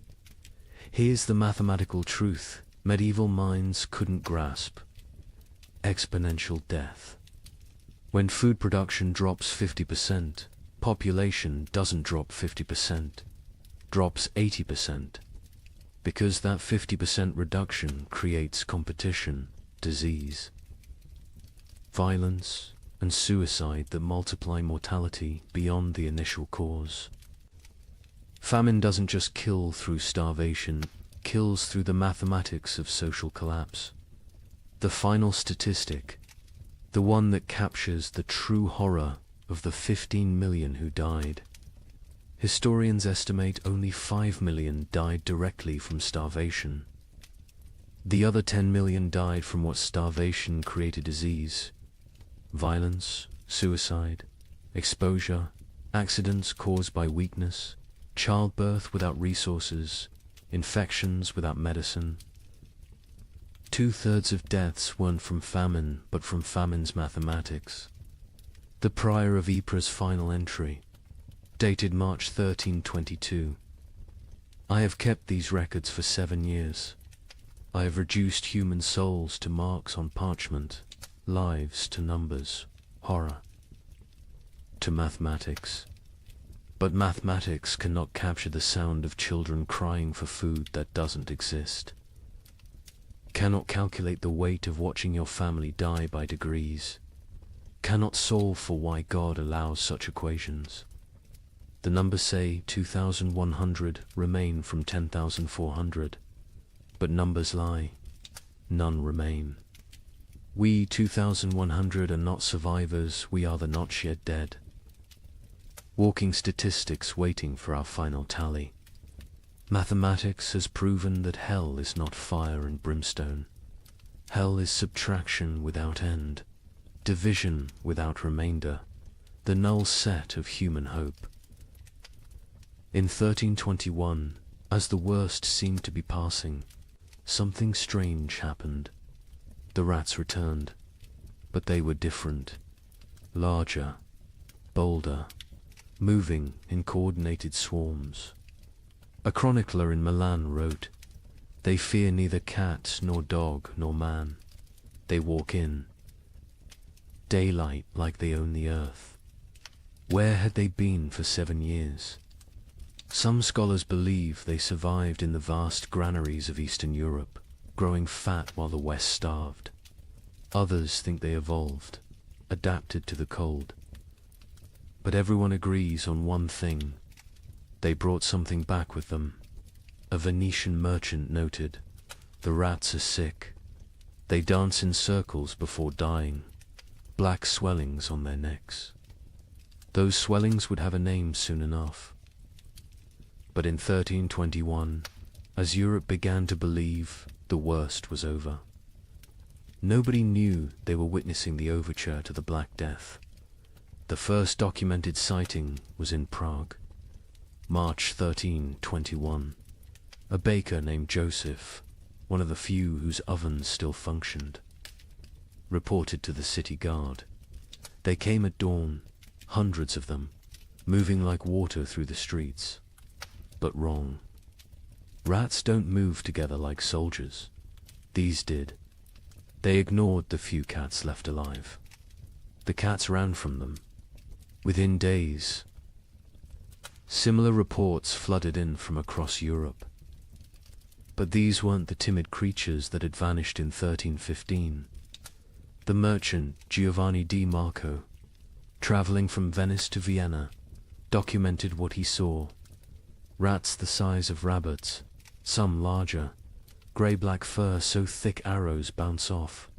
Here's the mathematical truth medieval minds couldn't grasp. Exponential death. When food production drops 50%, population doesn't drop 50%, drops 80%. Because that 50% reduction creates competition, disease, violence, and suicide that multiply mortality beyond the initial cause. Famine doesn't just kill through starvation, kills through the mathematics of social collapse. The final statistic, the one that captures the true horror of the 15 million who died. Historians estimate only 5 million died directly from starvation. The other 10 million died from what starvation created: disease, violence, suicide, exposure, accidents caused by weakness, childbirth without resources, infections without medicine. 2/3 of deaths weren't from famine, but from famine's mathematics. The prior of Ypres' final entry, dated March 1322. I have kept these records for 7 years. I have reduced human souls to marks on parchment, lives to numbers, horror to mathematics. But mathematics cannot capture the sound of children crying for food that doesn't exist. Cannot calculate the weight of watching your family die by degrees. Cannot solve for why God allows such equations. The numbers say 2,100 remain from 10,400. But numbers lie. None remain. We 2,100 are not survivors, we are the not yet dead. Walking statistics waiting for our final tally. Mathematics has proven that hell is not fire and brimstone. Hell is subtraction without end, division without remainder, the null set of human hope. In 1321, as the worst seemed to be passing, something strange happened. The rats returned, but they were different, larger, bolder, moving in coordinated swarms. A chronicler in Milan wrote, "They fear neither cat nor dog nor man. They walk in daylight like they own the earth." Where had they been for 7 years? Some scholars believe they survived in the vast granaries of Eastern Europe, growing fat while the West starved. Others think they evolved, adapted to the cold. But everyone agrees on one thing: they brought something back with them. A Venetian merchant noted, "The rats are sick. They dance in circles before dying, black swellings on their necks." Those swellings would have a name soon enough. But in 1321, as Europe began to believe, the worst was over. Nobody knew they were witnessing the overture to the Black Death. The first documented sighting was in Prague, March 1321. A baker named Joseph, one of the few whose ovens still functioned, reported to the city guard. They came at dawn, hundreds of them, moving like water through the streets. But wrong. Rats don't move together like soldiers. These did. They ignored the few cats left alive. The cats ran from them. Within days, similar reports flooded in from across Europe. But these weren't the timid creatures that had vanished in 1315. The merchant Giovanni di Marco, traveling from Venice to Vienna, documented what he saw. Rats the size of rabbits, some larger, grey-black fur so thick arrows bounce off,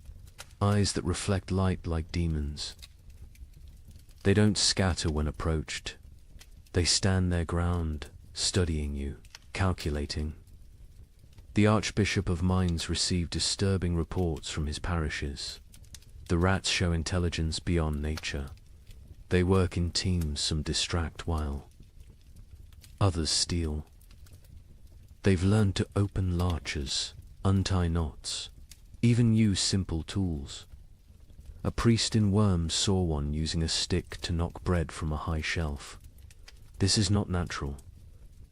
eyes that reflect light like demons. They don't scatter when approached. They stand their ground, studying you, calculating. The Archbishop of Mainz received disturbing reports from his parishes. The rats show intelligence beyond nature. They work in teams, some distract while others steal. They've learned to open larches, untie knots, even use simple tools. A priest in Worms saw one using a stick to knock bread from a high shelf. This is not natural.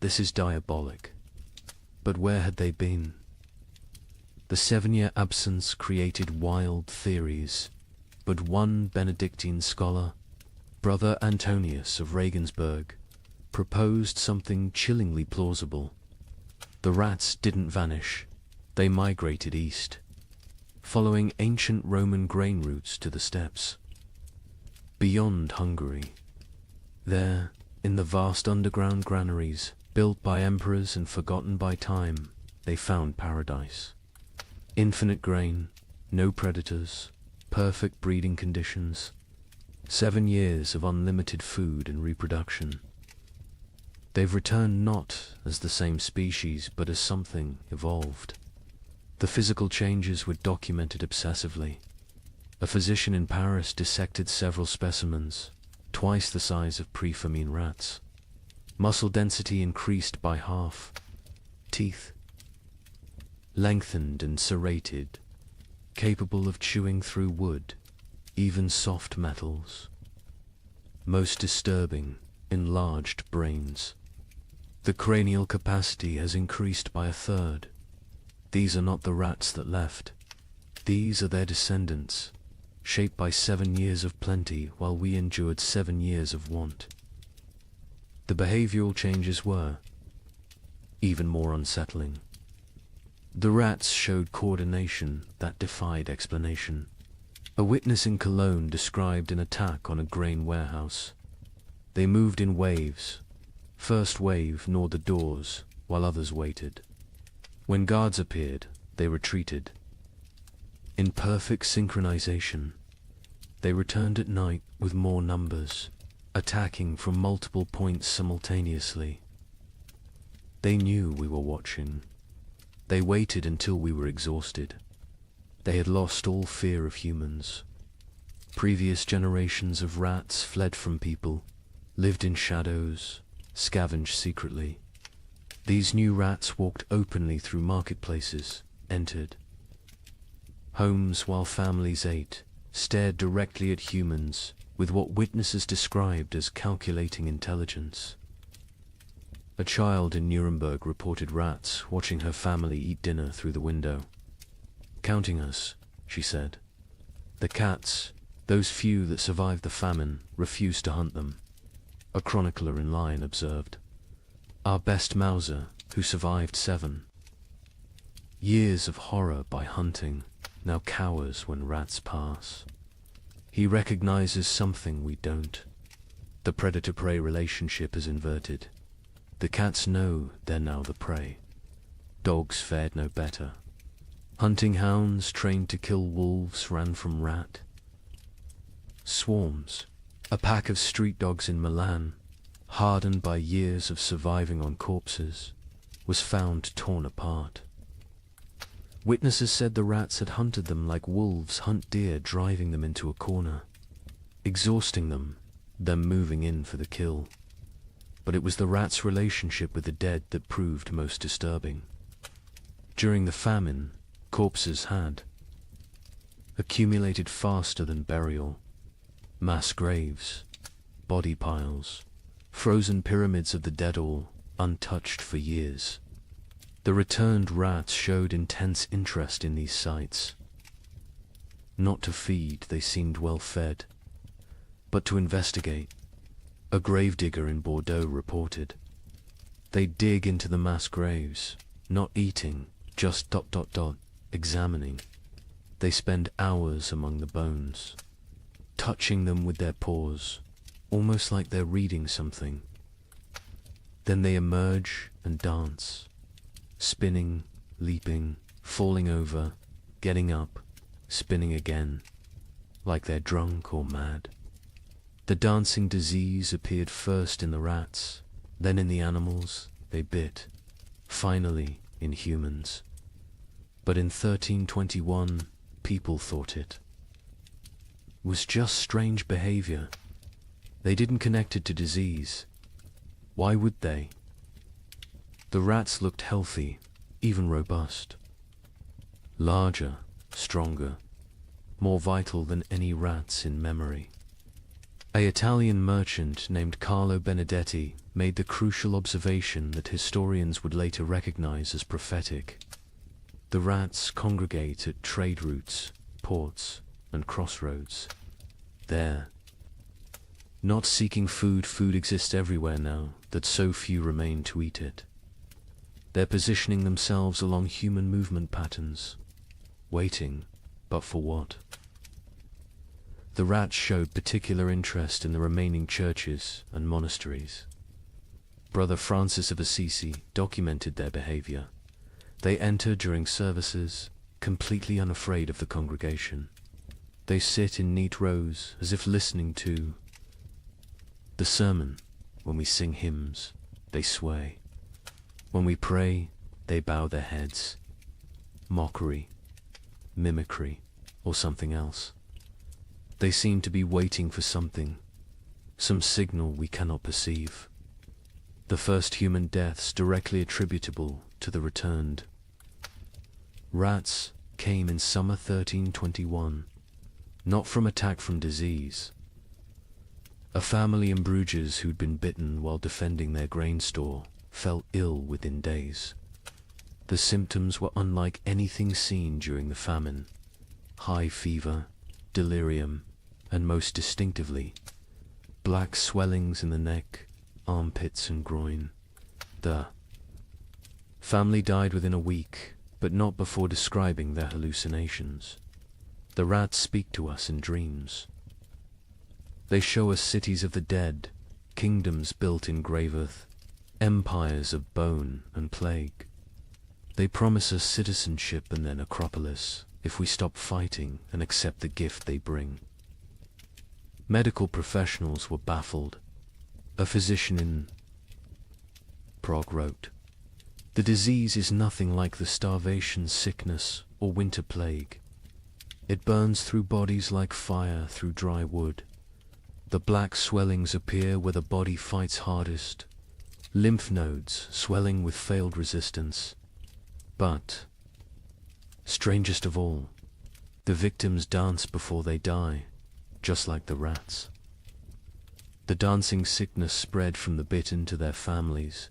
This is diabolic. But where had they been? The 7-year absence created wild theories, but one Benedictine scholar, Brother Antonius of Regensburg, proposed something chillingly plausible. The rats didn't vanish, they migrated east, following ancient Roman grain routes to the steppes. Beyond Hungary, there, in the vast underground granaries, built by emperors and forgotten by time, they found paradise. Infinite grain, no predators, perfect breeding conditions, 7 years of unlimited food and reproduction. They've returned not as the same species, but as something evolved. The physical changes were documented obsessively. A physician in Paris dissected several specimens, twice the size of pre-famine rats. Muscle density increased by half. Teeth lengthened and serrated, capable of chewing through wood, even soft metals. Most disturbing, enlarged brains. The cranial capacity has increased by 1/3. These are not the rats that left. These are their descendants, shaped by 7 years of plenty while we endured 7 years of want. The behavioral changes were even more unsettling. The rats showed coordination that defied explanation. A witness in Cologne described an attack on a grain warehouse. They moved in waves. First wave gnawed the doors, while others waited. When guards appeared, they retreated. In perfect synchronization, they returned at night with more numbers, attacking from multiple points simultaneously. They knew we were watching. They waited until we were exhausted. They had lost all fear of humans. Previous generations of rats fled from people, lived in shadows, scavenged secretly. These new rats walked openly through marketplaces, entered homes while families ate, stared directly at humans with what witnesses described as calculating intelligence. A child in Nuremberg reported rats watching her family eat dinner through the window. "Counting us," she said. "The cats, those few that survived the famine, refused to hunt them." A chronicler in line observed. "Our best Mauser, who survived 7 years of horror by hunting, now cowers when rats pass. He recognizes something we don't. The predator-prey relationship is inverted. The cats know they're now the prey. Dogs fared no better. Hunting hounds trained to kill wolves ran from rat. Swarms, a pack of street dogs in Milan, hardened by years of surviving on corpses, was found torn apart. Witnesses said the rats had hunted them like wolves hunt deer, driving them into a corner, exhausting them, then moving in for the kill. But it was the rats' relationship with the dead that proved most disturbing. During the famine, corpses had accumulated faster than burial. Mass graves, body piles, frozen pyramids of the dead, all untouched for years. The returned rats showed intense interest in these sites. Not to feed, they seemed well fed, but to investigate. A gravedigger in Bordeaux reported. They dig into the mass graves, not eating, just ... examining. They spend hours among the bones, touching them with their paws, almost like they're reading something. Then they emerge and dance, spinning, leaping, falling over, getting up, spinning again, like they're drunk or mad. The dancing disease appeared first in the rats, then in the animals they bit, finally in humans. But in 1321, people thought it was just strange behavior. They didn't connect it to disease. Why would they? The rats looked healthy, even robust. Larger, stronger, more vital than any rats in memory. An Italian merchant named Carlo Benedetti made the crucial observation that historians would later recognize as prophetic. The rats congregate at trade routes, ports, and crossroads. There, not seeking food, food exists everywhere now, that so few remain to eat it. They're positioning themselves along human movement patterns, waiting, but for what? The rats showed particular interest in the remaining churches and monasteries. Brother Francis of Assisi documented their behavior. They enter during services, completely unafraid of the congregation. They sit in neat rows as if listening to the sermon. When we sing hymns, they sway. When we pray, they bow their heads. Mockery, mimicry, or something else. They seem to be waiting for something, some signal we cannot perceive. The first human deaths directly attributable to the returned rats came in summer 1321, not from attack from disease. A family in Bruges who'd been bitten while defending their grain store fell ill within days. The symptoms were unlike anything seen during the famine. High fever, delirium, and most distinctively, black swellings in the neck, armpits and groin. The family died within a week, but not before describing their hallucinations. The rats speak to us in dreams. They show us cities of the dead, kingdoms built in grave earth, empires of bone and plague. They promise us citizenship and then Acropolis if we stop fighting and accept the gift they bring. Medical professionals were baffled. A physician in Prague wrote, "The disease is nothing like the starvation, sickness, or winter plague. It burns through bodies like fire through dry wood. The black swellings appear where the body fights hardest, lymph nodes swelling with failed resistance. But, strangest of all, the victims dance before they die, just like the rats." The dancing sickness spread from the bitten to their families,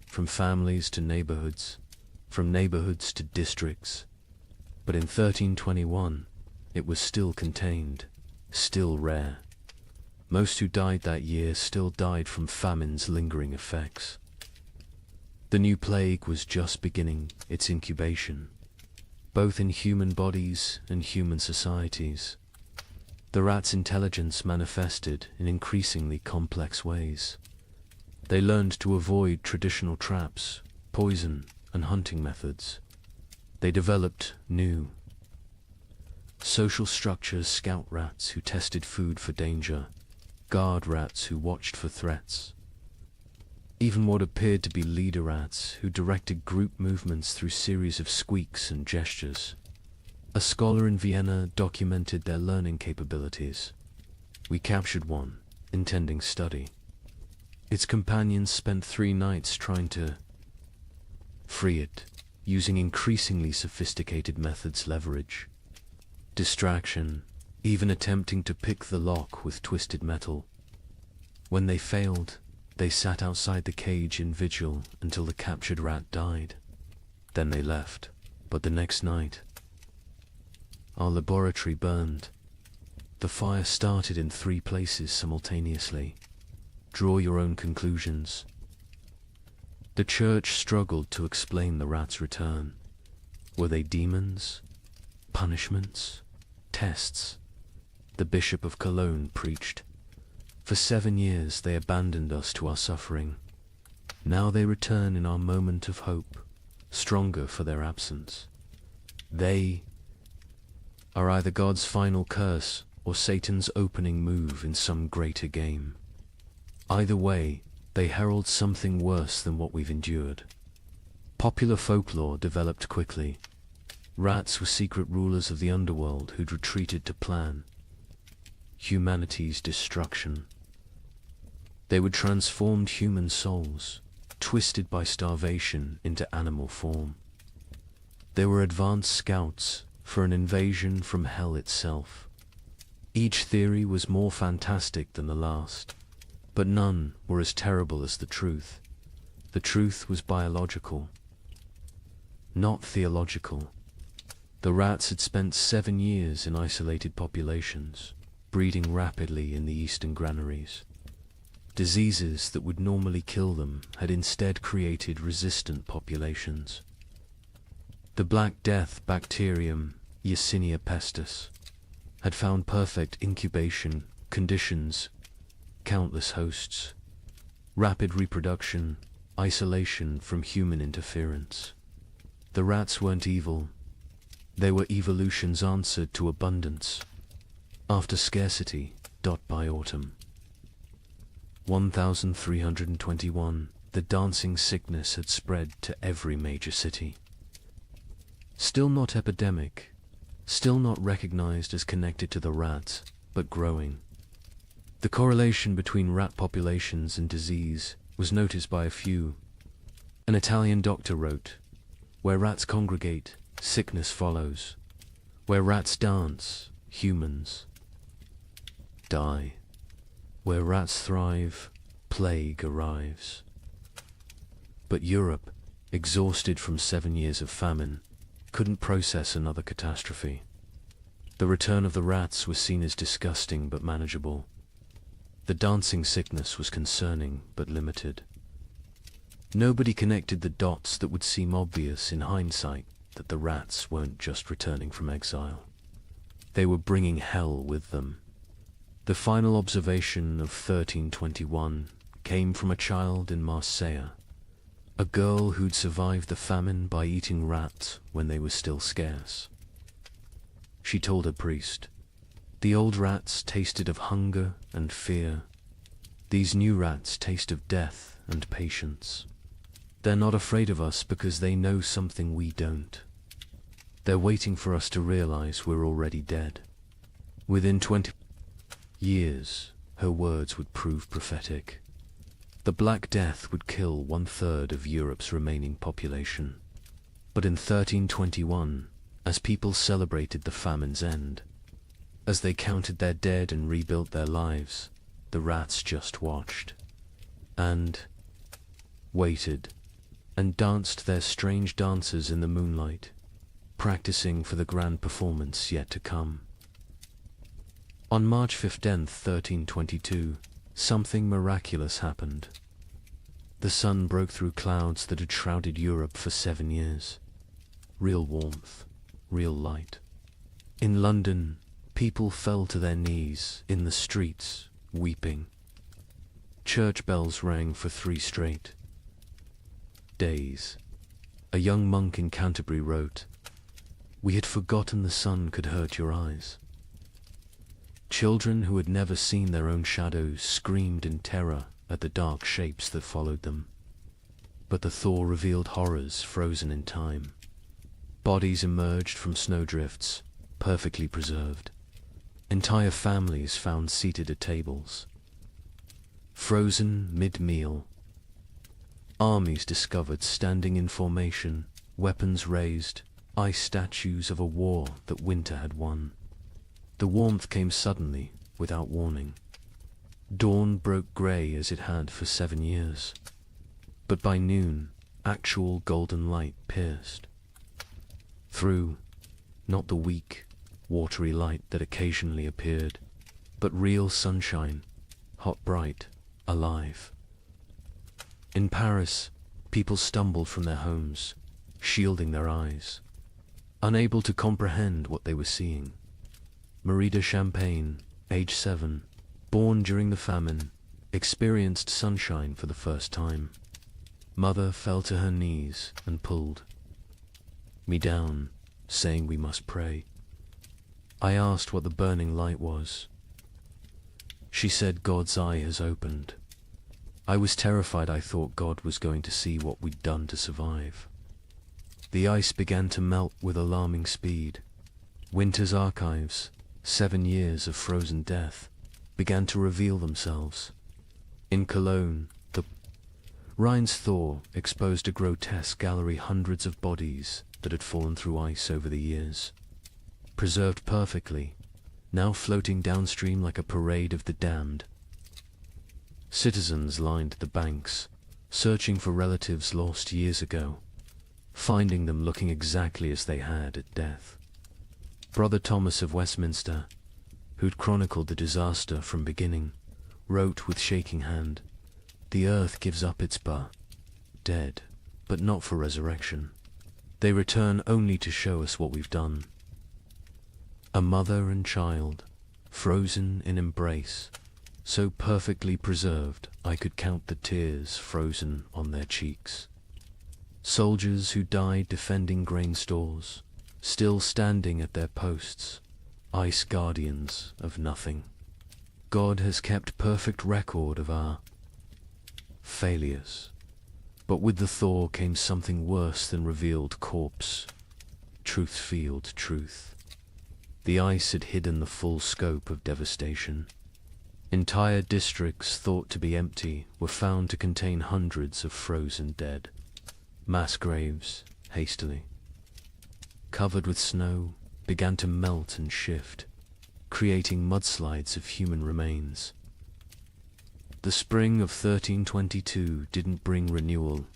from families to neighborhoods, from neighborhoods to districts. But in 1321, it was still contained, still rare. Most who died that year still died from famine's lingering effects. The new plague was just beginning its incubation, both in human bodies and human societies. The rats' intelligence manifested in increasingly complex ways. They learned to avoid traditional traps, poison, and hunting methods. They developed new social structures: scout rats who tested food for danger, guard rats who watched for threats, even what appeared to be leader rats who directed group movements through series of squeaks and gestures. A scholar in Vienna documented their learning capabilities. We captured one, intending study. Its companions spent 3 nights trying to free it, using increasingly sophisticated methods: leverage, distraction, even attempting to pick the lock with twisted metal. When they failed, they sat outside the cage in vigil until the captured rat died. Then they left. But the next night, our laboratory burned. The fire started in 3 places simultaneously. Draw your own conclusions. The church struggled to explain the rats' return. Were they demons? Punishments? Tests? The Bishop of Cologne preached. For 7 years they abandoned us to our suffering. Now they return in our moment of hope, stronger for their absence. They are either God's final curse or Satan's opening move in some greater game. Either way, they herald something worse than what we've endured. Popular folklore developed quickly. Rats were secret rulers of the underworld who'd retreated to plan humanity's destruction. They would transform human souls, twisted by starvation, into animal form. They were advanced scouts for an invasion from hell itself. Each theory was more fantastic than the last, but none were as terrible as the truth. The truth was biological, not theological. The rats had spent 7 years in isolated populations, breeding rapidly in the eastern granaries. Diseases that would normally kill them had instead created resistant populations. The Black Death bacterium, Yersinia pestis, had found perfect incubation conditions, countless hosts, rapid reproduction, isolation from human interference. The rats weren't evil. They were evolution's answer to abundance. After scarcity, by autumn. 1321, the dancing sickness had spread to every major city. Still not epidemic, still not recognized as connected to the rats, but growing. The correlation between rat populations and disease was noticed by a few. An Italian doctor wrote, "Where rats congregate, sickness follows. Where rats dance, humans die. Where rats thrive, plague arrives." But Europe, exhausted from 7 years of famine, couldn't process another catastrophe. The return of the rats was seen as disgusting but manageable. The dancing sickness was concerning but limited. Nobody connected the dots that would seem obvious in hindsight, that the rats weren't just returning from exile. They were bringing hell with them. The final observation of 1321 came from a child in Marseille, a girl who'd survived the famine by eating rats when they were still scarce. She told her priest, "The old rats tasted of hunger and fear. These new rats taste of death and patience. They're not afraid of us because they know something we don't. They're waiting for us to realize we're already dead." Within 20 years, her words would prove prophetic. The Black Death would kill 1/3 of Europe's remaining population. But in 1321, as people celebrated the famine's end, as they counted their dead and rebuilt their lives, the rats just watched, and waited, and danced their strange dances in the moonlight, practicing for the grand performance yet to come. On March 15th, 1322, something miraculous happened. The sun broke through clouds that had shrouded Europe for 7 years. Real warmth, real light. In London, people fell to their knees in the streets, weeping. Church bells rang for 3 straight days. A young monk in Canterbury wrote, "We had forgotten the sun could hurt your eyes." Children who had never seen their own shadows screamed in terror at the dark shapes that followed them. But the thaw revealed horrors frozen in time. Bodies emerged from snowdrifts, perfectly preserved. Entire families found seated at tables. Frozen mid-meal. Armies discovered standing in formation, weapons raised, ice statues of a war that winter had won. The warmth came suddenly, without warning. Dawn broke grey as it had for 7 years. But by noon, actual golden light pierced through, not the weak, watery light that occasionally appeared, but real sunshine, hot, bright, alive. In Paris, people stumbled from their homes, shielding their eyes, unable to comprehend what they were seeing. Marie de Champagne, age 7, born during the famine, experienced sunshine for the first time. Mother fell to her knees and pulled me down, saying we must pray. I asked what the burning light was. She said God's eye has opened. I was terrified. I thought God was going to see what we'd done to survive. The ice began to melt with alarming speed. Winter's archives, 7 years of frozen death, began to reveal themselves. In Cologne, the Rhine's thaw exposed a grotesque gallery, hundreds of bodies that had fallen through ice over the years, preserved perfectly, now floating downstream like a parade of the damned. Citizens lined the banks, searching for relatives lost years ago, finding them looking exactly as they had at death. Brother Thomas of Westminster, who'd chronicled the disaster from beginning, wrote with shaking hand, "The earth gives up its dead, but not for resurrection. They return only to show us what we've done." A mother and child, frozen in embrace, so perfectly preserved I could count the tears frozen on their cheeks. Soldiers who died defending grain stores, still standing at their posts, ice guardians of nothing. God has kept perfect record of our failures. But with the thaw came something worse than revealed corpse. Truth-field truth. The ice had hidden the full scope of devastation. Entire districts thought to be empty were found to contain hundreds of frozen dead. Mass graves, hastily covered with snow, began to melt and shift, creating mudslides of human remains. The spring of 1322 didn't bring renewal.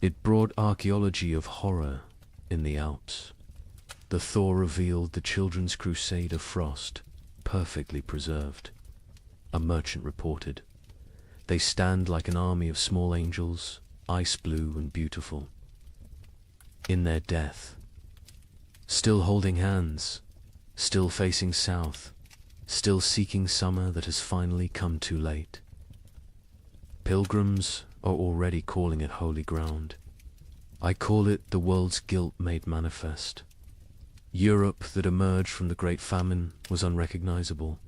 It brought archaeology of horror in the Alps. The thaw revealed the children's crusade of frost, perfectly preserved. A merchant reported, "They stand like an army of small angels, ice blue and beautiful. In their death, still holding hands, still facing south, still seeking summer that has finally come too late. Pilgrims are already calling it holy ground. I call it the world's guilt made manifest. Europe that emerged from the Great Famine was unrecognizable.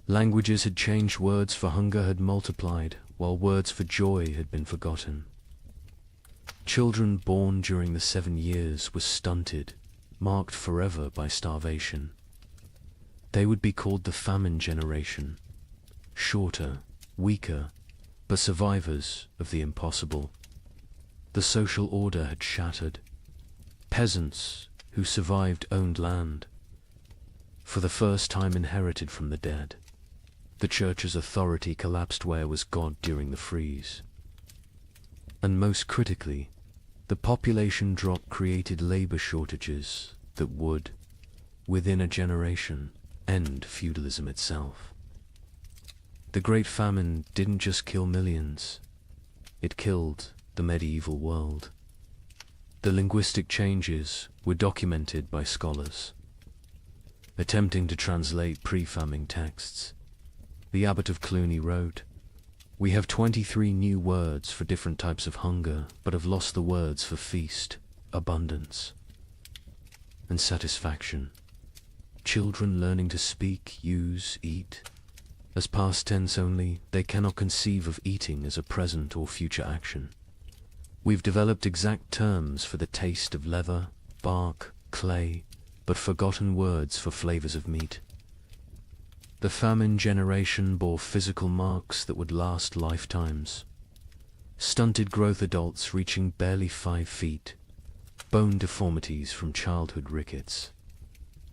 Languages had changed, words for hunger had multiplied, while words for joy had been forgotten. Children born during the 7 years were stunted, marked forever by starvation. They would be called the famine generation, shorter, weaker, but survivors of the impossible. The social order had shattered. Peasants who survived owned land, for the first time inherited from the dead. The church's authority collapsed. Where was God during the freeze? And most critically, the population drop created labor shortages that would, within a generation, end feudalism itself. The Great Famine didn't just kill millions, it killed the medieval world. The linguistic changes were documented by scholars. Attempting to translate pre-famine texts, the Abbot of Cluny wrote, "We have 23 new words for different types of hunger, but have lost the words for feast, abundance, and satisfaction. Children learning to speak, use, eat. As past tense only, they cannot conceive of eating as a present or future action. We've developed exact terms for the taste of leather, bark, clay, but forgotten words for flavors of meat." The famine generation bore physical marks that would last lifetimes. Stunted growth, adults reaching barely 5 feet, bone deformities from childhood rickets,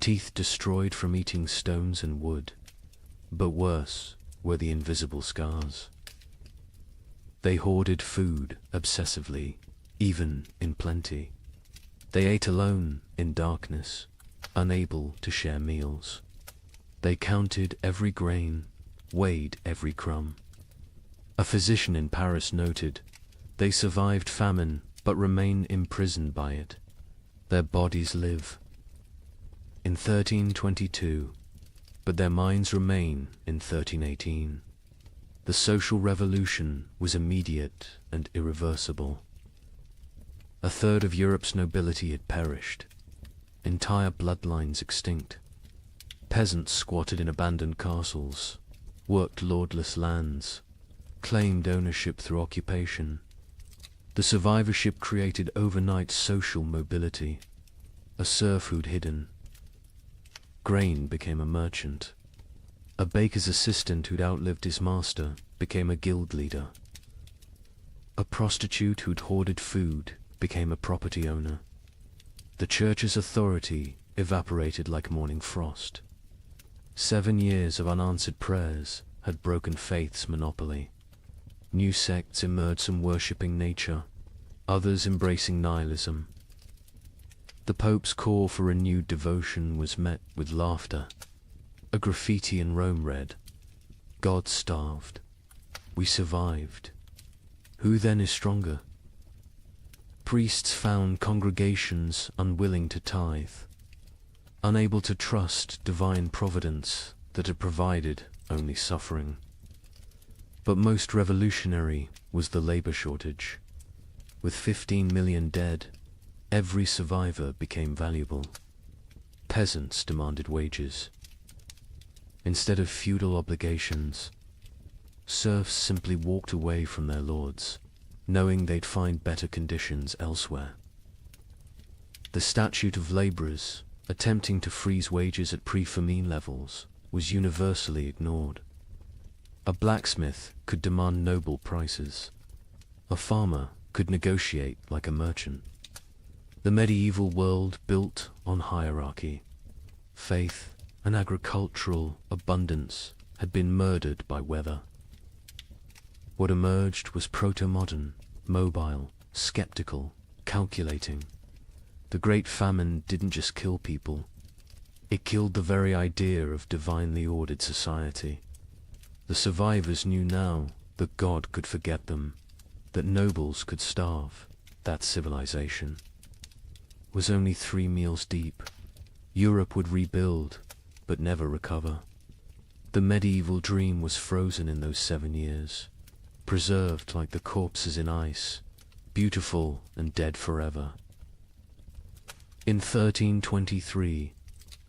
teeth destroyed from eating stones and wood, but worse were the invisible scars. They hoarded food obsessively, even in plenty. They ate alone in darkness, unable to share meals. They counted every grain, weighed every crumb. A physician in Paris noted, "They survived famine, but remain imprisoned by it. Their bodies live in 1322, but their minds remain in 1318. The social revolution was immediate and irreversible. A third of Europe's nobility had perished, entire bloodlines extinct. Peasants squatted in abandoned castles, worked lordless lands, claimed ownership through occupation. The survivorship created overnight social mobility. A serf who'd hidden grain became a merchant. A baker's assistant who'd outlived his master became a guild leader. A prostitute who'd hoarded food became a property owner. The church's authority evaporated like morning frost. 7 years of unanswered prayers had broken faith's monopoly. New sects emerged, some worshipping nature, others embracing nihilism. The Pope's call for renewed devotion was met with laughter. A graffiti in Rome read, "God starved. We survived. Who then is stronger?" Priests found congregations unwilling to tithe, unable to trust divine providence that had provided only suffering. But most revolutionary was the labor shortage. With 15 million dead, every survivor became valuable. Peasants demanded wages. Instead of feudal obligations, serfs simply walked away from their lords, knowing they'd find better conditions elsewhere. The statute of laborers, attempting to freeze wages at pre-famine levels, was universally ignored. A blacksmith could demand noble prices. A farmer could negotiate like a merchant. The medieval world built on hierarchy. Faith and agricultural abundance had been murdered by weather. What emerged was proto-modern, mobile, skeptical, calculating. The Great Famine didn't just kill people, it killed the very idea of divinely ordered society. The survivors knew now that God could forget them, that nobles could starve, that civilization was only 3 meals deep. Europe would rebuild, but never recover. The medieval dream was frozen in those 7 years, preserved like the corpses in ice, beautiful and dead forever. In 1323,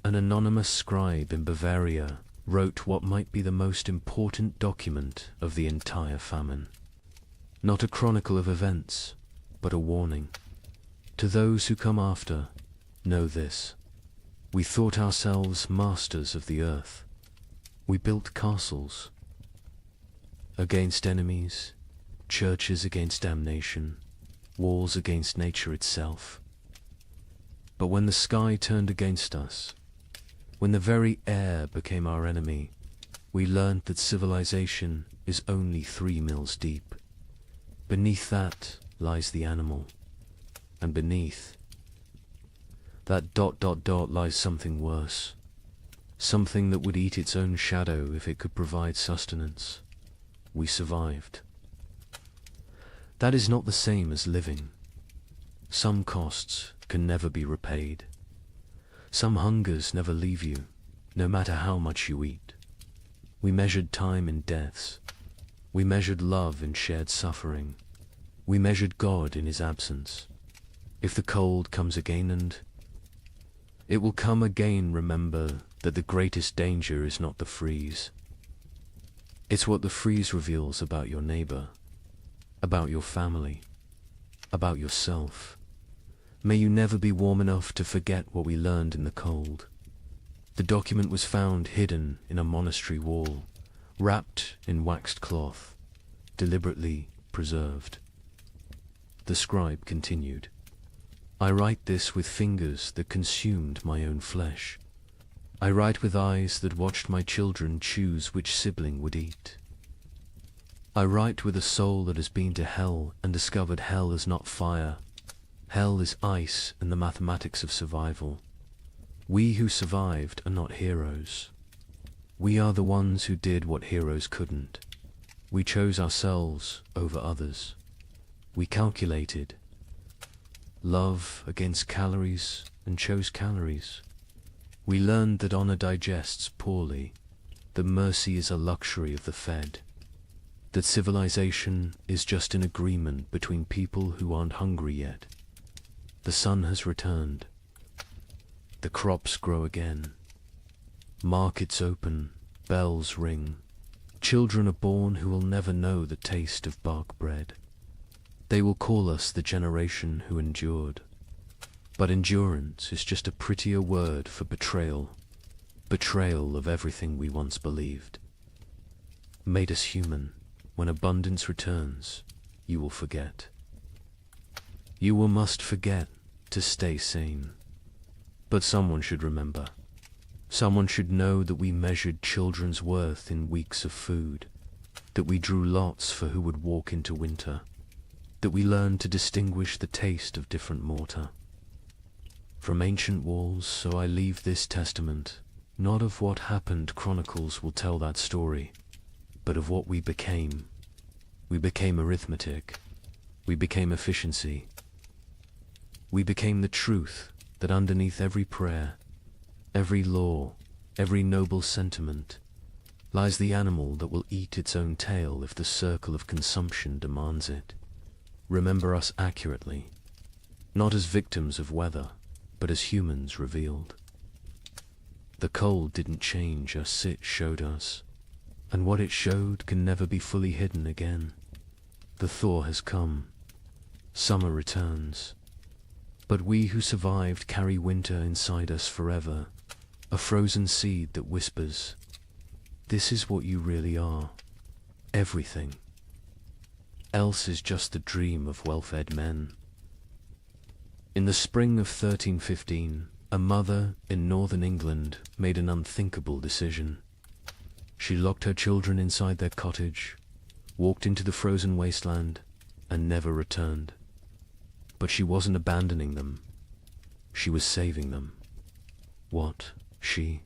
an anonymous scribe in Bavaria wrote what might be the most important document of the entire famine. Not a chronicle of events, but a warning. To those who come after, know this. We thought ourselves masters of the earth. We built castles against enemies, churches against damnation, walls against nature itself. But when the sky turned against us, when the very air became our enemy, we learned that civilization is only 3 mills deep. Beneath that lies the animal, and beneath that ... lies something worse, something that would eat its own shadow if it could provide sustenance. We survived. That is not the same as living. Some costs can never be repaid. Some hungers never leave you, no matter how much you eat. We measured time in deaths. We measured love in shared suffering. We measured God in his absence. If the cold comes again, and it will come again, remember that the greatest danger is not the freeze. It's what the freeze reveals about your neighbor, about your family, about yourself. May you never be warm enough to forget what we learned in the cold. The document was found hidden in a monastery wall, wrapped in waxed cloth, deliberately preserved. The scribe continued, "I write this with fingers that consumed my own flesh. I write with eyes that watched my children choose which sibling would eat. I write with a soul that has been to hell and discovered hell is not fire. Hell is ice and the mathematics of survival. We who survived are not heroes. We are the ones who did what heroes couldn't. We chose ourselves over others. We calculated love against calories and chose calories. We learned that honor digests poorly, that mercy is a luxury of the fed, that civilization is just an agreement between people who aren't hungry yet. The sun has returned. The crops grow again. Markets open, bells ring. Children are born who will never know the taste of bark bread. They will call us the generation who endured. But endurance is just a prettier word for betrayal. Betrayal of everything we once believed. Made us human. When abundance returns, you will forget. You will must forget to stay sane. But someone should remember. Someone should know that we measured children's worth in weeks of food, that we drew lots for who would walk into winter, that we learned to distinguish the taste of different mortar. From ancient walls, so I leave this testament, not of what happened chronicles will tell that story, but of what we became. We became arithmetic. We became efficiency. We became the truth that underneath every prayer, every law, every noble sentiment, lies the animal that will eat its own tail if the circle of consumption demands it. Remember us accurately, not as victims of weather, but as humans revealed. The cold didn't change us, it showed us, and what it showed can never be fully hidden again. The thaw has come. Summer returns. But we who survived carry winter inside us forever, a frozen seed that whispers, "This is what you really are. Everything. Else is just the dream of well-fed men." In the spring of 1315, a mother in northern England made an unthinkable decision. She locked her children inside their cottage, walked into the frozen wasteland, and never returned. But she wasn't abandoning them. She was saving them. What she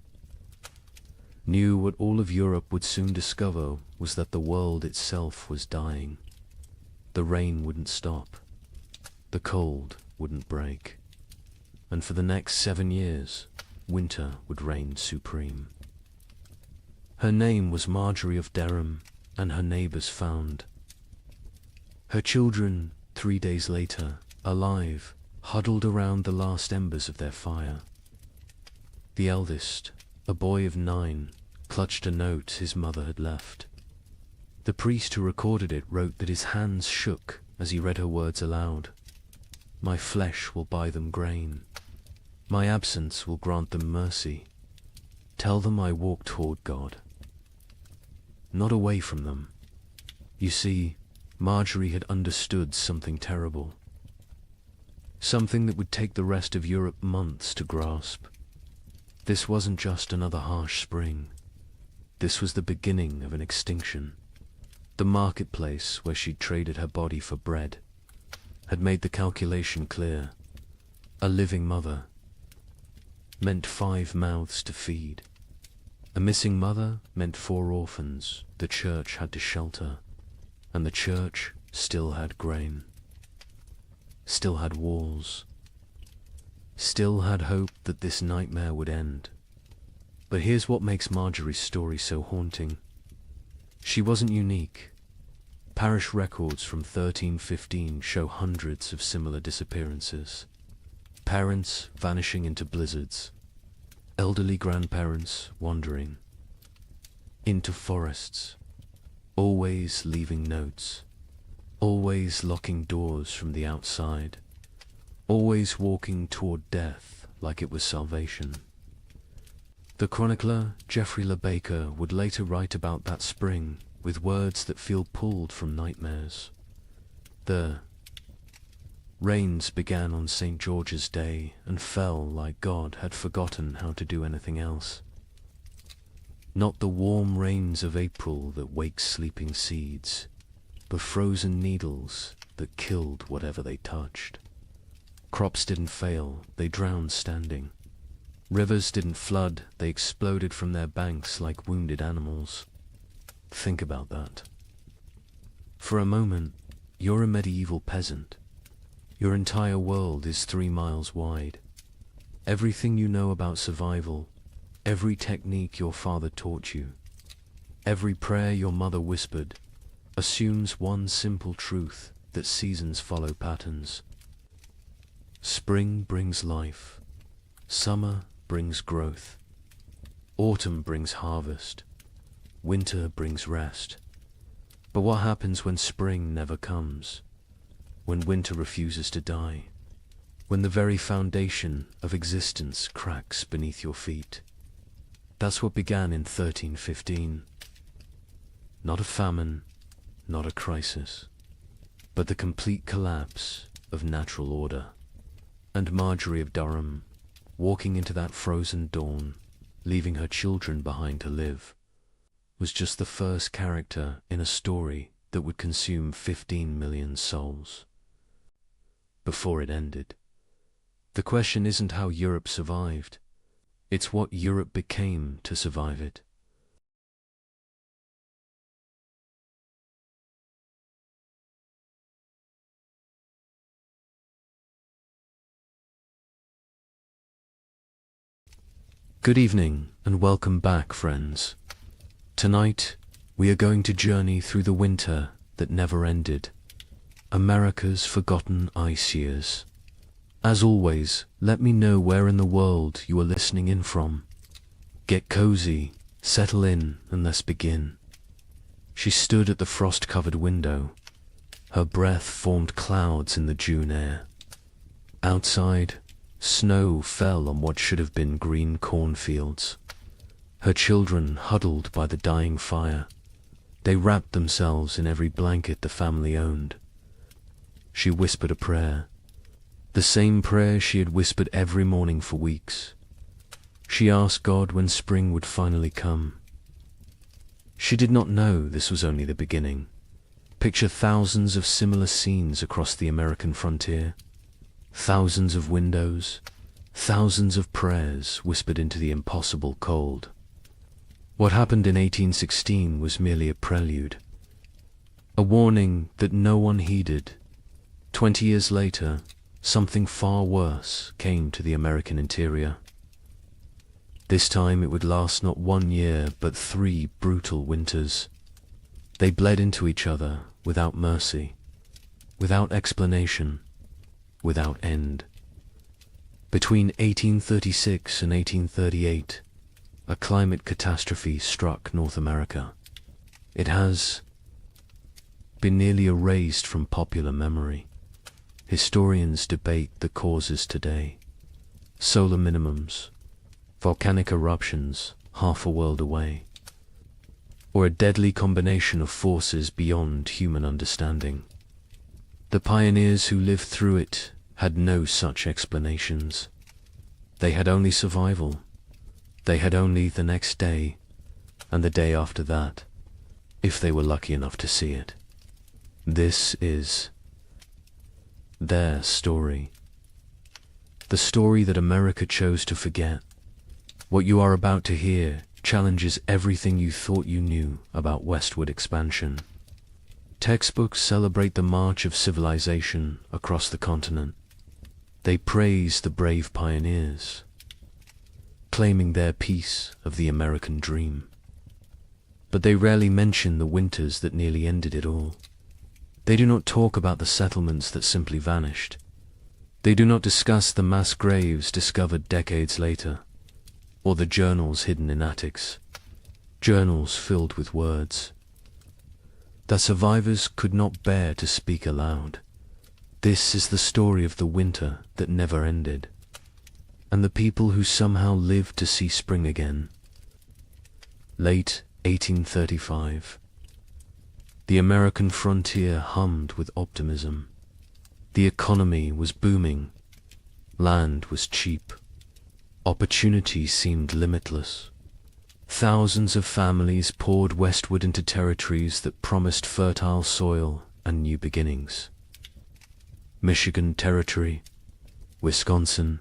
knew, what all of Europe would soon discover, was that the world itself was dying. The rain wouldn't stop. The cold wouldn't break. And for the next 7 years, winter would reign supreme. Her name was Marjorie of Dereham, and her neighbors found her children 3 days later, alive, huddled around the last embers of their fire. The eldest, a boy of 9, clutched a note his mother had left. The priest who recorded it wrote that his hands shook as he read her words aloud. "My flesh will buy them grain. My absence will grant them mercy. Tell them I walk toward God." Not away from them. You see, Marjorie had understood something terrible. Something that would take the rest of Europe months to grasp. This wasn't just another harsh spring. This was the beginning of an extinction. The marketplace where she'd traded her body for bread had made the calculation clear. A living mother meant 5 mouths to feed. A missing mother meant 4 orphans the church had to shelter, and the church still had grain. Still had walls, still had hope that this nightmare would end. But here's what makes Marjorie's story so haunting. She wasn't unique. Parish records from 1315 show hundreds of similar disappearances. Parents vanishing into blizzards, elderly grandparents wandering into forests, always leaving notes, always locking doors from the outside, always walking toward death like it was salvation. The chronicler Geoffrey Le Baker would later write about that spring with words that feel pulled from nightmares. The rains began on St. George's Day and fell like God had forgotten how to do anything else. Not the warm rains of April that wake sleeping seeds, but frozen needles that killed whatever they touched. Crops didn't fail, they drowned standing. Rivers didn't flood, they exploded from their banks like wounded animals. Think about that. For a moment, you're a medieval peasant. Your entire world is 3 miles wide. Everything you know about survival, every technique your father taught you, every prayer your mother whispered, assumes one simple truth, that seasons follow patterns. Spring brings life. Summer brings growth. Autumn brings harvest. Winter brings rest. But what happens when spring never comes? When winter refuses to die? When the very foundation of existence cracks beneath your feet? That's what began in 1315. Not a famine, not a crisis, but the complete collapse of natural order. And Marjorie of Durham, walking into that frozen dawn, leaving her children behind to live, was just the first character in a story that would consume 15 million souls. Before it ended. The question isn't how Europe survived, it's what Europe became to survive it. Good evening and welcome back, friends. Tonight, we are going to journey through the winter that never ended, America's forgotten ice years. As always, let me know where in the world you are listening in from. Get cozy, settle in, and let's begin. She stood at the frost-covered window. Her breath formed clouds in the June air. Outside, snow fell on what should have been green cornfields. Her children huddled by the dying fire. They wrapped themselves in every blanket the family owned. She whispered a prayer, the same prayer she had whispered every morning for weeks. She asked God when spring would finally come. She did not know this was only the beginning. Picture thousands of similar scenes across the American frontier. Thousands of windows, thousands of prayers whispered into the impossible cold. What happened in 1816 was merely a prelude, a warning that no one heeded. 20 years later, something far worse came to the American interior. This time it would last not 1 year, but 3 brutal winters. They bled into each other without mercy, without explanation, without end. Between 1836 and 1838, a climate catastrophe struck North America. It has been nearly erased from popular memory. Historians debate the causes today. Solar minimums, volcanic eruptions half a world away, or a deadly combination of forces beyond human understanding. The pioneers who lived through it had no such explanations. They had only survival. They had only the next day, and the day after that, if they were lucky enough to see it. This is their story. The story that America chose to forget. What you are about to hear challenges everything you thought you knew about westward expansion. Textbooks celebrate the march of civilization across the continent. They praise the brave pioneers, claiming their piece of the American dream. But they rarely mention the winters that nearly ended it all. They do not talk about the settlements that simply vanished. They do not discuss the mass graves discovered decades later, or the journals hidden in attics, journals filled with words that survivors could not bear to speak aloud. This is the story of the winter that never ended, and the people who somehow lived to see spring again. Late 1835. The American frontier hummed with optimism. The economy was booming. Land was cheap. Opportunity seemed limitless. Thousands of families poured westward into territories that promised fertile soil and new beginnings. Michigan Territory, Wisconsin,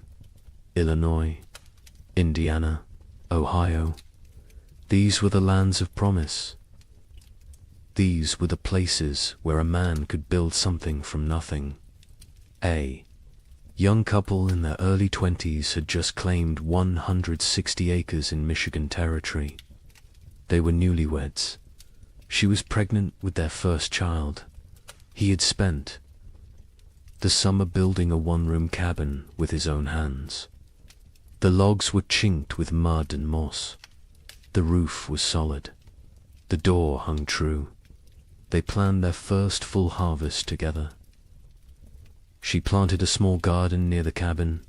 Illinois, Indiana, Ohio. These were the lands of promise. These were the places where a man could build something from nothing. A young couple in their early 20s had just claimed 160 acres in Michigan Territory. They were newlyweds. She was pregnant with their first child. He had spent the summer building a one-room cabin with his own hands. The logs were chinked with mud and moss. The roof was solid. The door hung true. They planned their first full harvest together. She planted a small garden near the cabin.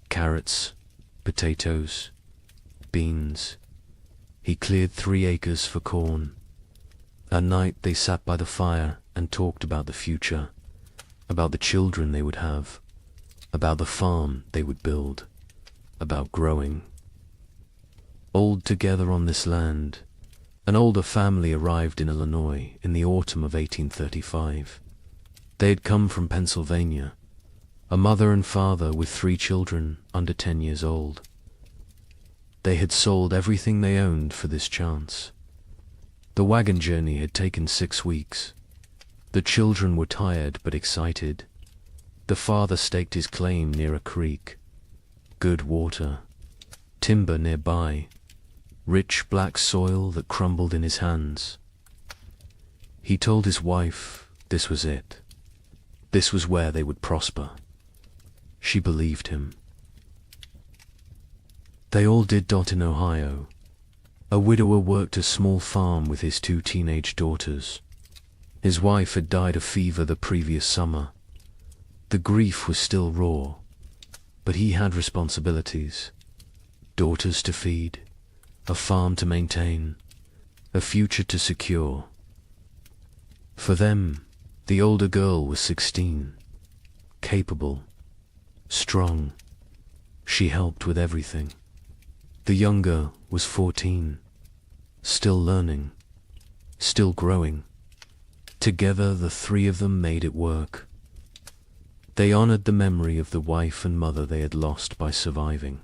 Carrots, potatoes, beans. He cleared 3 acres for corn. At night they sat by the fire and talked about the future, about the children they would have, about the farm they would build, about growing. Old together on this land, an older family arrived in Illinois in the autumn of 1835. They had come from Pennsylvania, a mother and father with 3 children under 10 years old. They had sold everything they owned for this chance. The wagon journey had taken 6 weeks. The children were tired but excited. The father staked his claim near a creek. Good water, timber nearby, rich black soil that crumbled in his hands. He told his wife this was it. This was where they would prosper. She believed him. They all did. In Ohio, a widower worked a small farm with his 2 teenage daughters. His wife had died of fever the previous summer. The grief was still raw, but he had responsibilities. Daughters to feed, a farm to maintain, a future to secure. For them, the older girl was 16, capable, strong. She helped with everything. The younger was 14, still learning, still growing. Together the 3 of them made it work. They honored the memory of the wife and mother they had lost by surviving,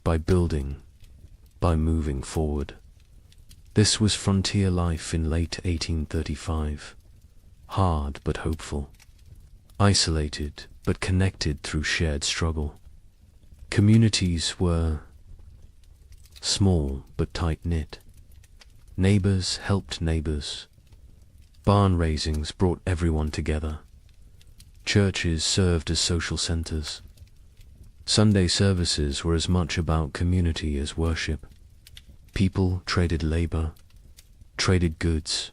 by building, by moving forward. This was frontier life in late 1835. Hard but hopeful. Isolated but connected through shared struggle. Communities were small but tight-knit. Neighbors helped neighbors. Barn raisings brought everyone together. Churches served as social centers. Sunday services were as much about community as worship. People traded labor, traded goods,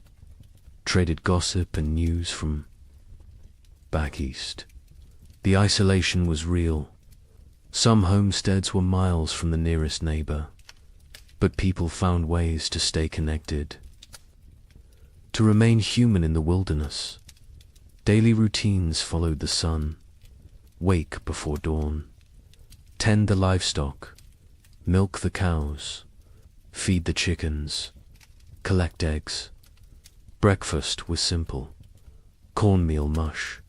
traded gossip and news from back east. The isolation was real. Some homesteads were miles from the nearest neighbor, but people found ways to stay connected, to remain human in the wilderness. Daily routines followed the sun. Wake before dawn. Tend the livestock. Milk the cows. Feed the chickens. Collect eggs. Breakfast was simple. Cornmeal mush.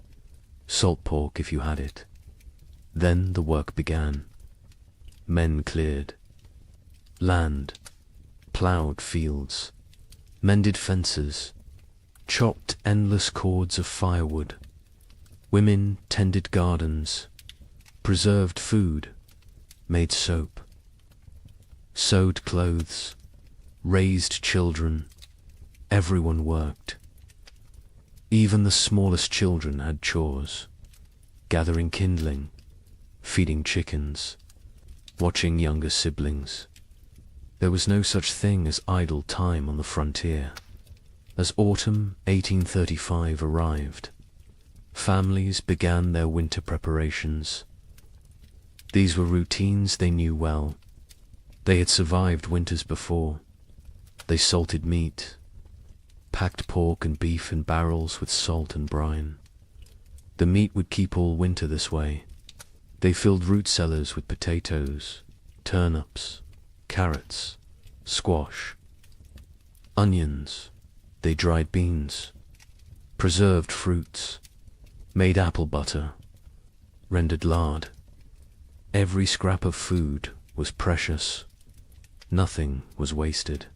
Salt pork if you had it. Then the work began. Men cleared land, ploughed fields, mended fences, chopped endless cords of firewood. Women tended gardens, preserved food, made soap, sewed clothes, raised children. Everyone worked. Even the smallest children had chores, gathering kindling, feeding chickens, watching younger siblings. There was no such thing as idle time on the frontier. As autumn 1835 arrived, families began their winter preparations. These were routines they knew well. They had survived winters before. They salted meat, packed pork and beef in barrels with salt and brine. The meat would keep all winter this way. They filled root cellars with potatoes, turnips, carrots, squash, onions. They dried beans, preserved fruits, made apple butter, rendered lard. Every scrap of food was precious. Nothing was wasted.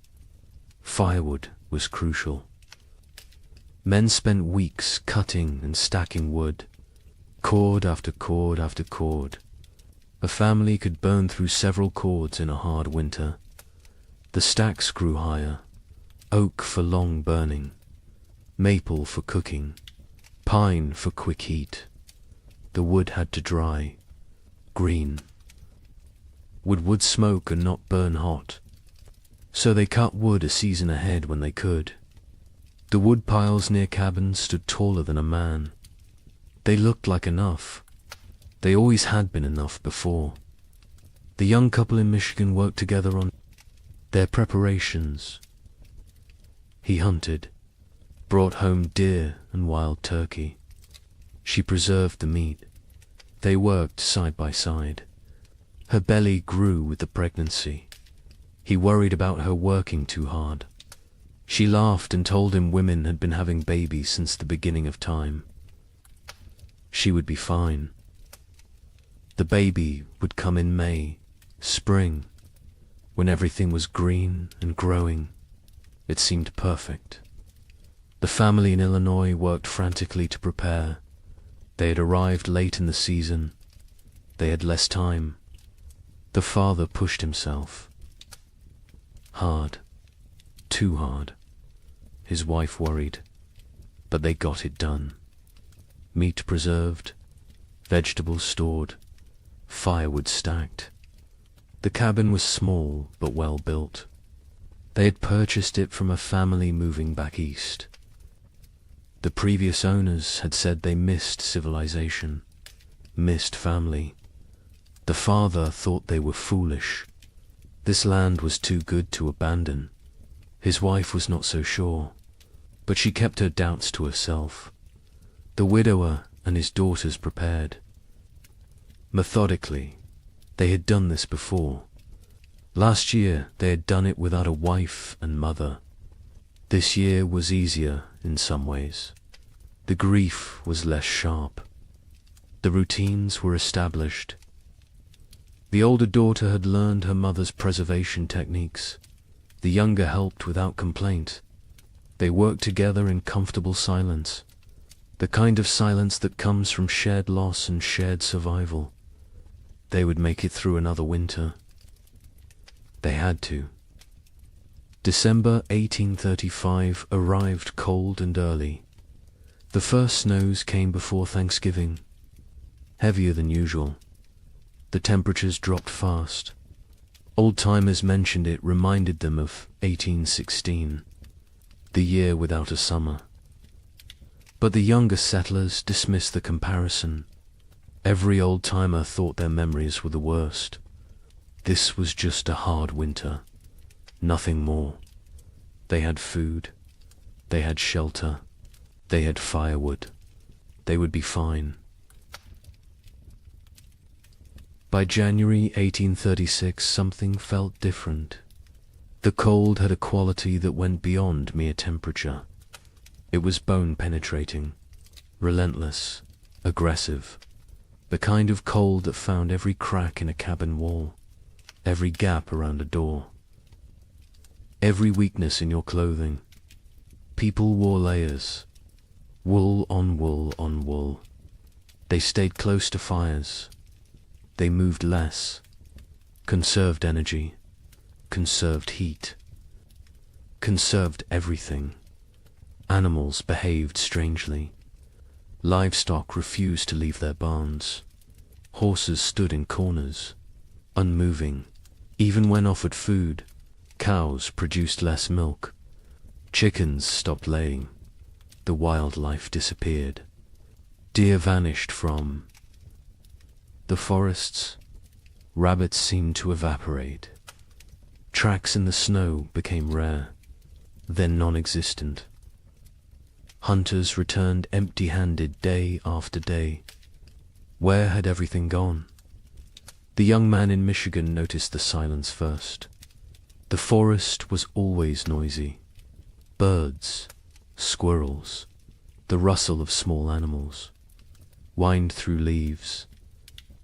Firewood was crucial. Men spent weeks cutting and stacking wood, cord after cord after cord. A family could burn through several cords in a hard winter. The stacks grew higher, oak for long burning, maple for cooking, pine for quick heat. The wood had to dry, green. Would wood smoke and not burn hot? So they cut wood a season ahead when they could. The wood piles near cabins stood taller than a man. They looked like enough. They always had been enough before. The young couple in Michigan worked together on their preparations. He hunted, brought home deer and wild turkey. She preserved the meat. They worked side by side. Her belly grew with the pregnancy. He worried about her working too hard. She laughed and told him women had been having babies since the beginning of time. She would be fine. The baby would come in May, spring, when everything was green and growing. It seemed perfect. The family in Illinois worked frantically to prepare. They had arrived late in the season. They had less time. The father pushed himself. Hard. Too hard. His wife worried. But they got it done. Meat preserved, vegetables stored, firewood stacked. The cabin was small but well built. They had purchased it from a family moving back east. The previous owners had said they missed civilization, missed family. The father thought they were foolish. This land was too good to abandon. His wife was not so sure, but she kept her doubts to herself. The widower and his daughters prepared. Methodically, they had done this before. Last year they had done it without a wife and mother. This year was easier in some ways. The grief was less sharp. The routines were established. The older daughter had learned her mother's preservation techniques. The younger helped without complaint. They worked together in comfortable silence, the kind of silence that comes from shared loss and shared survival. They would make it through another winter. They had to. December 1835 arrived cold and early. The first snows came before Thanksgiving, heavier than usual. The temperatures dropped fast. Old-timers mentioned it reminded them of 1816, the year without a summer. But the younger settlers dismissed the comparison. Every old-timer thought their memories were the worst. This was just a hard winter, nothing more. They had food, they had shelter, they had firewood. They would be fine. By January 1836, something felt different. The cold had a quality that went beyond mere temperature. It was bone-penetrating, relentless, aggressive, the kind of cold that found every crack in a cabin wall, every gap around a door, every weakness in your clothing. People wore layers, wool on wool on wool. They stayed close to fires. They moved less, conserved energy, conserved heat, conserved everything. Animals behaved strangely. Livestock refused to leave their barns. Horses stood in corners, unmoving. Even when offered food, cows produced less milk. Chickens stopped laying. The wildlife disappeared. Deer vanished from the forests. Rabbits seemed to evaporate. Tracks in the snow became rare, then non-existent. Hunters returned empty-handed day after day. Where had everything gone? The young man in Michigan noticed the silence first. The forest was always noisy. Birds, squirrels, the rustle of small animals, whined through leaves.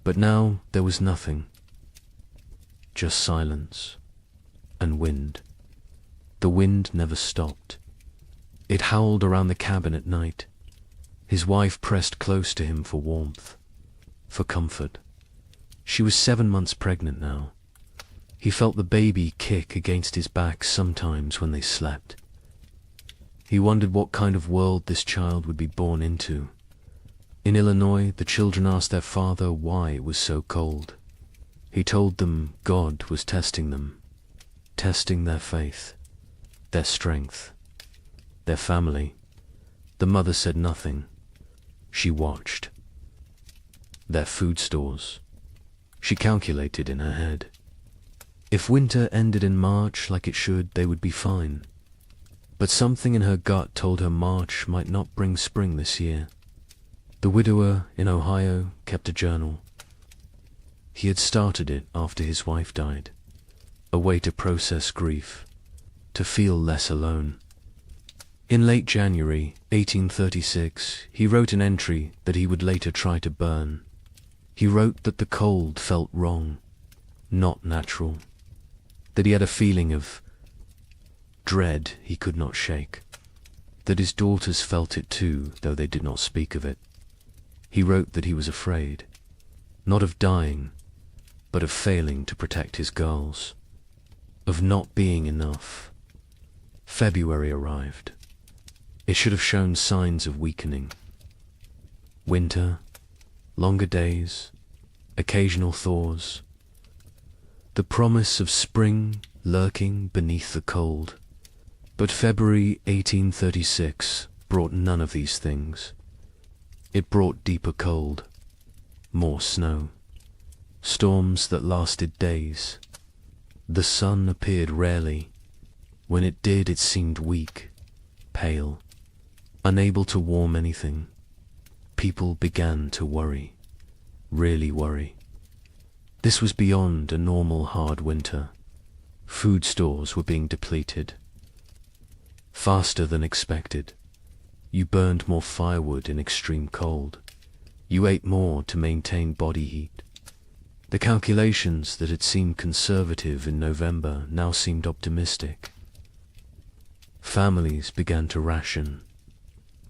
But now there was nothing. just silence and wind. The wind never stopped. It howled around the cabin at night. His wife pressed close to him for warmth, for comfort. She was 7 months pregnant now. He felt the baby kick against his back sometimes when they slept. He wondered what kind of world this child would be born into. In Illinois, the children asked their father why it was so cold. He told them God was testing them, testing their faith, their strength, their family. The mother said nothing. She watched. Their food stores. She calculated in her head. If winter ended in March like it should, they would be fine. But something in her gut told her March might not bring spring this year. The widower in Ohio kept a journal. He had started it after his wife died, a way to process grief, to feel less alone. In late January 1836, he wrote an entry that he would later try to burn. He wrote that the cold felt wrong, not natural, that he had a feeling of dread he could not shake, that his daughters felt it too, though they did not speak of it. He wrote that he was afraid, not of dying, but of failing to protect his girls, of not being enough. February arrived. It should have shown signs of weakening. Winter, longer days, occasional thaws. The promise of spring lurking beneath the cold. But February 1836 brought none of these things. It brought deeper cold, more snow, storms that lasted days. The sun appeared rarely. When it did, it seemed weak, pale, unable to warm anything. People began to worry, really worry. This was beyond a normal hard winter. Food stores were being depleted. Faster than expected. You burned more firewood in extreme cold. You ate more to maintain body heat. The calculations that had seemed conservative in November now seemed optimistic. Families began to ration.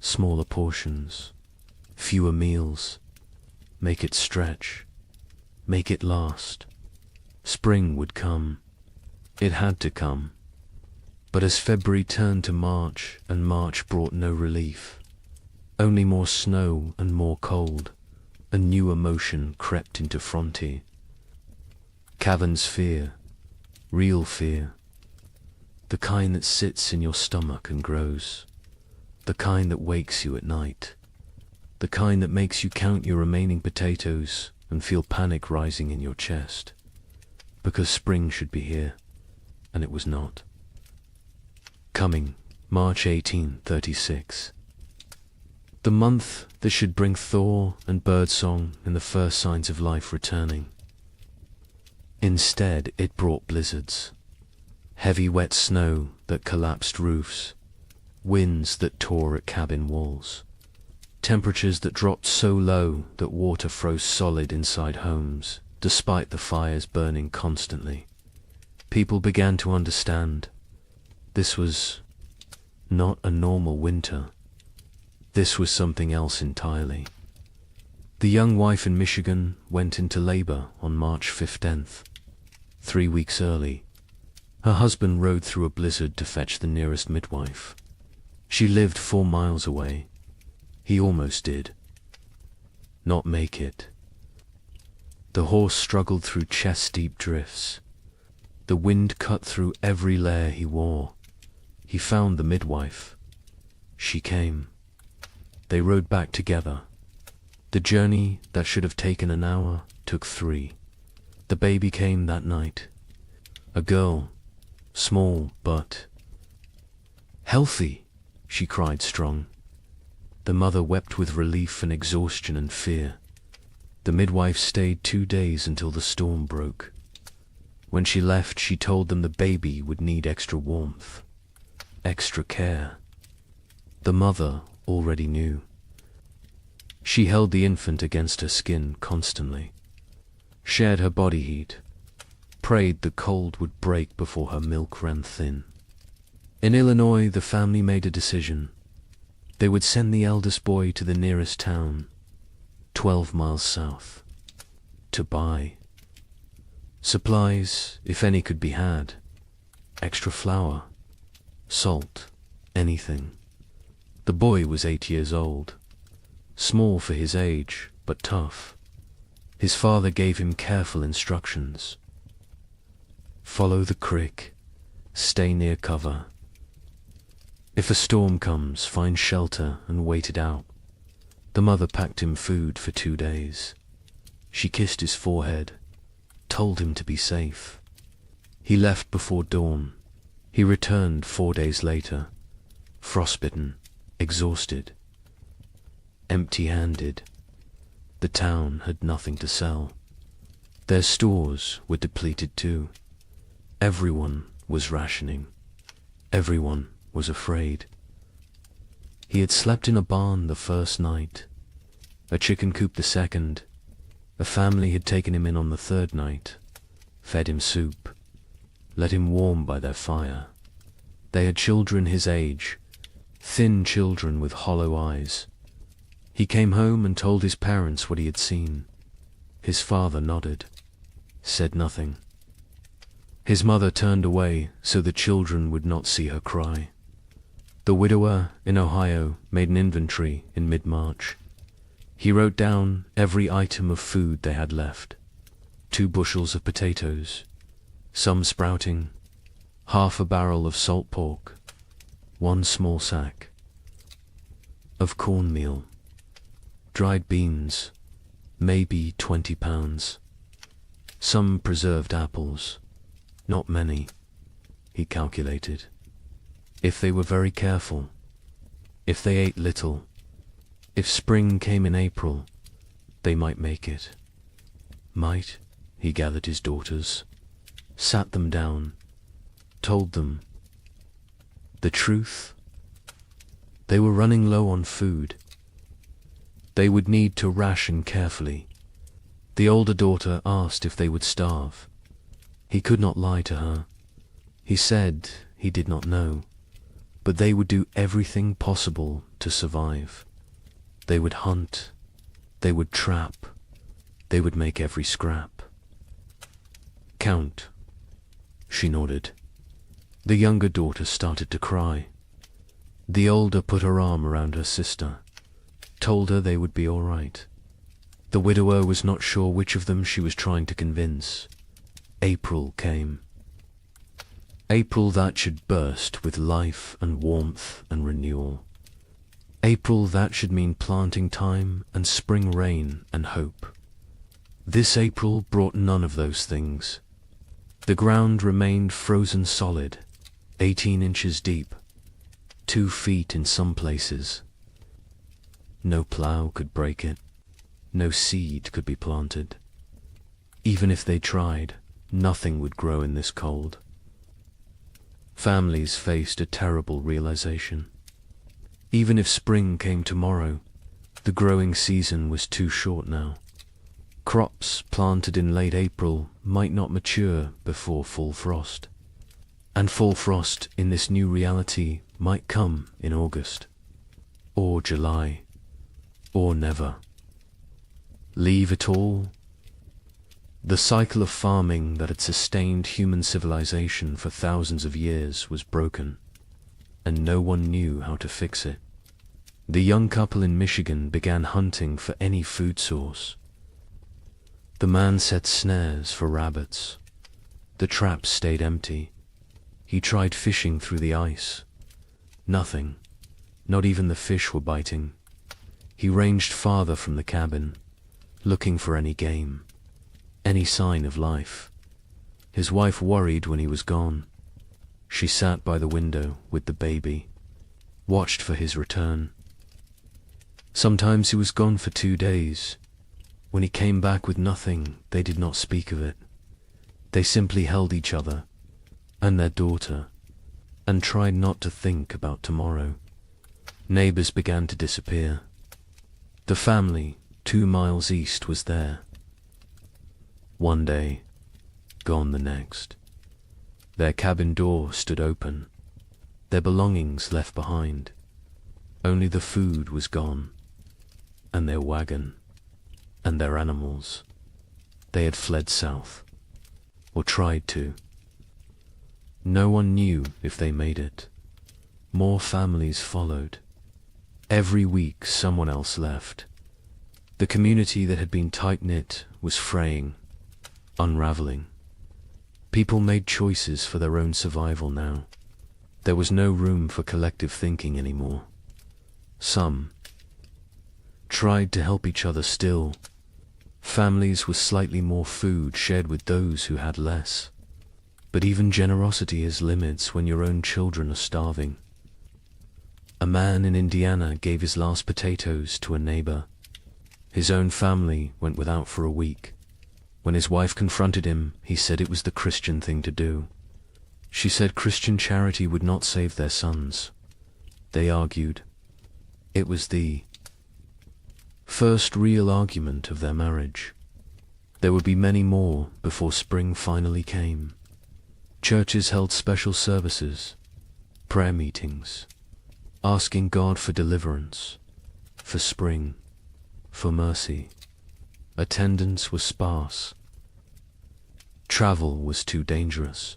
Smaller portions, fewer meals. Make it stretch. Make it last. Spring would come. It had to come. But as February turned to March, and March brought no relief, only more snow and more cold, a new emotion crept into Frontier. Cavern's fear, real fear, the kind that sits in your stomach and grows, the kind that wakes you at night, the kind that makes you count your remaining potatoes and feel panic rising in your chest, because spring should be here, and it was not. Coming, March 1836. The month that should bring thaw and birdsong and the first signs of life returning. Instead, it brought blizzards, heavy wet snow that collapsed roofs, winds that tore at cabin walls, temperatures that dropped so low that water froze solid inside homes, despite the fires burning constantly. People began to understand. This was not a normal winter. This was something else entirely. The young wife in Michigan went into labor on March 15th, 3 weeks early. Her husband rode through a blizzard to fetch the nearest midwife. She lived 4 miles away. He almost did. Not make it. The horse struggled through chest-deep drifts. The wind cut through every layer he wore. He found the midwife. She came. They rode back together. The journey that should have taken an hour took 3. The baby came that night. A girl, small but healthy, she cried strong. The mother wept with relief and exhaustion and fear. The midwife stayed 2 days until the storm broke. When she left, she told them the baby would need extra warmth, extra care. The mother already knew. She held the infant against her skin constantly, shared her body heat, prayed the cold would break before her milk ran thin. In Illinois, the family made a decision. They would send the eldest boy to the nearest town, 12 miles south, to buy supplies, if any could be had, extra flour, salt, anything. The boy was 8 years old, small for his age, but tough. His father gave him careful instructions. Follow the creek, stay near cover. If a storm comes, find shelter and wait it out. The mother packed him food for 2 days. She kissed his forehead, told him to be safe. He left before dawn. He returned 4 days later, frostbitten, exhausted, empty-handed. The town had nothing to sell. Their stores were depleted too. Everyone was rationing. Everyone was afraid. He had slept in a barn the first night, a chicken coop the second. A family had taken him in on the third night, fed him soup, let him warm by their fire. They had children his age, thin children with hollow eyes. He came home and told his parents what he had seen. His father nodded, said nothing. His mother turned away so the children would not see her cry. The widower in Ohio made an inventory in mid-March. He wrote down every item of food they had left. 2 bushels of potatoes, some sprouting, half a barrel of salt pork, 1 small sack of cornmeal, dried beans, maybe 20 pounds, some preserved apples, not many, he calculated. If they were very careful, if they ate little, if spring came in April, they might make it. Might, he gathered his daughters, sat them down, told them the truth. They were running low on food. They would need to ration carefully. The older daughter asked if they would starve. He could not lie to her. He said he did not know, but they would do everything possible to survive. They would hunt, they would trap, they would make every scrap. Count, she nodded. The younger daughter started to cry. The older put her arm around her sister, told her they would be all right. The widower was not sure which of them she was trying to convince. April came. April that should burst with life and warmth and renewal. April that should mean planting time and spring rain and hope. This April brought none of those things. The ground remained frozen solid, 18 inches deep, 2 feet in some places. No plough could break it. No seed could be planted. Even if they tried, nothing would grow in this cold. Families faced a terrible realization. Even if spring came tomorrow, the growing season was too short now. Crops planted in late April might not mature before full frost. And full frost in this new reality might come in August, or July, or never. Leave it all? The cycle of farming that had sustained human civilization for thousands of years was broken, and no one knew how to fix it. The young couple in Michigan began hunting for any food source. The man set snares for rabbits. The traps stayed empty. He tried fishing through the ice. Nothing. Not even the fish were biting. He ranged farther from the cabin, looking for any game, any sign of life. His wife worried when he was gone. She sat by the window with the baby, watched for his return. Sometimes he was gone for 2 days. When he came back with nothing, they did not speak of it. They simply held each other and their daughter and tried not to think about tomorrow. Neighbors began to disappear. The family 2 miles east was there. One day, gone the next. Their cabin door stood open, their belongings left behind. Only the food was gone, and their wagon, and their animals. They had fled south, or tried to. No one knew if they made it. More families followed. Every week someone else left. The community that had been tight-knit was fraying, unraveling. People made choices for their own survival now. There was no room for collective thinking anymore. Some tried to help each other still. Families with slightly more food shared with those who had less. But even generosity has limits when your own children are starving. A man in Indiana gave his last potatoes to a neighbor. His own family went without for a week. When his wife confronted him, he said it was the Christian thing to do. She said Christian charity would not save their sons. They argued. It was the first real argument of their marriage. There would be many more before spring finally came. Churches held special services, prayer meetings, asking God for deliverance, for spring, for mercy. Attendance was sparse. Travel was too dangerous.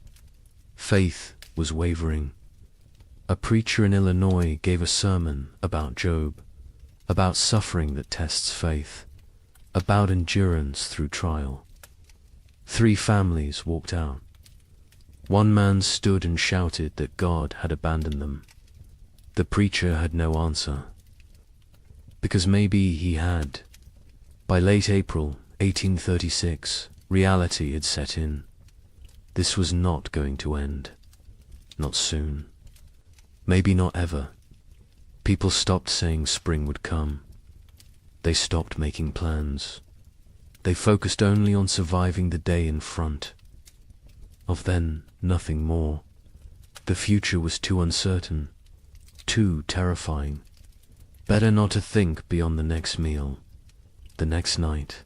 Faith was wavering. A preacher in Illinois gave a sermon about Job, about suffering that tests faith, about endurance through trial. 3 families walked out. One man stood and shouted that God had abandoned them. The preacher had no answer, because maybe he had. By late April 1836, reality had set in. This was not going to end. Not soon. Maybe not ever. People stopped saying spring would come. They stopped making plans. They focused only on surviving the day in front. Of then, nothing more. The future was too uncertain, too terrifying. Better not to think beyond the next meal, the next night,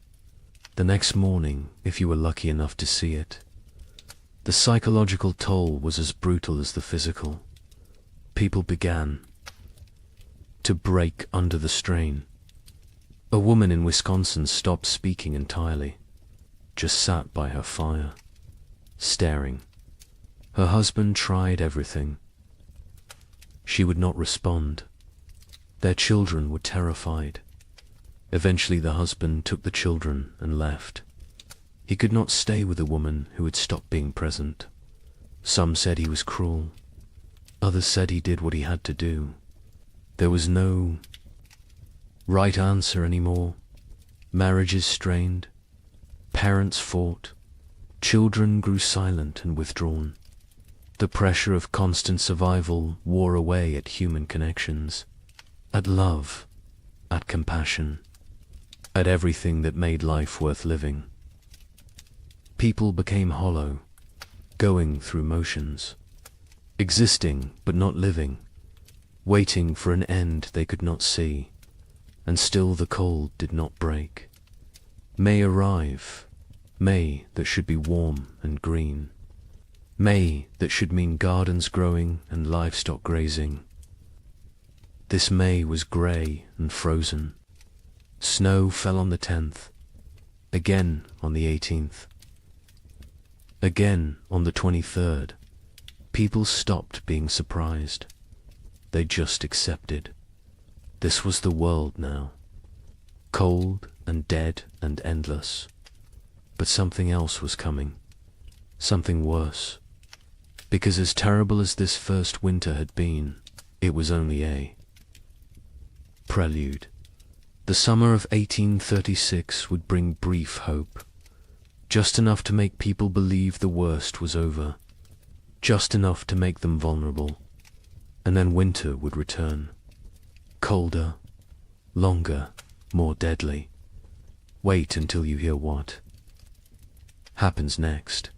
the next morning if you were lucky enough to see it. The psychological toll was as brutal as the physical. People began to break under the strain. A woman in Wisconsin stopped speaking entirely, just sat by her fire, staring. Her husband tried everything. She would not respond. Their children were terrified. Eventually the husband took the children and left. He could not stay with a woman who had stopped being present. Some said he was cruel. Others said he did what he had to do. There was no right answer anymore. Marriages strained. Parents fought. Children grew silent and withdrawn. The pressure of constant survival wore away at human connections, at love, at compassion, at everything that made life worth living. People became hollow, going through motions, existing but not living, waiting for an end they could not see, and still the cold did not break. May arrive, May that should be warm and green, May that should mean gardens growing and livestock grazing. This May was grey and frozen. Snow fell on the 10th, again on the 18th, again on the 23rd. People stopped being surprised. They just accepted. This was the world now. Cold and dead and endless. But something else was coming. Something worse. Because as terrible as this first winter had been, it was only a prelude. The summer of 1836 would bring brief hope. Just enough to make people believe the worst was over. Just enough to make them vulnerable. And then winter would return. Colder, longer, more deadly. Wait until you hear what happens next.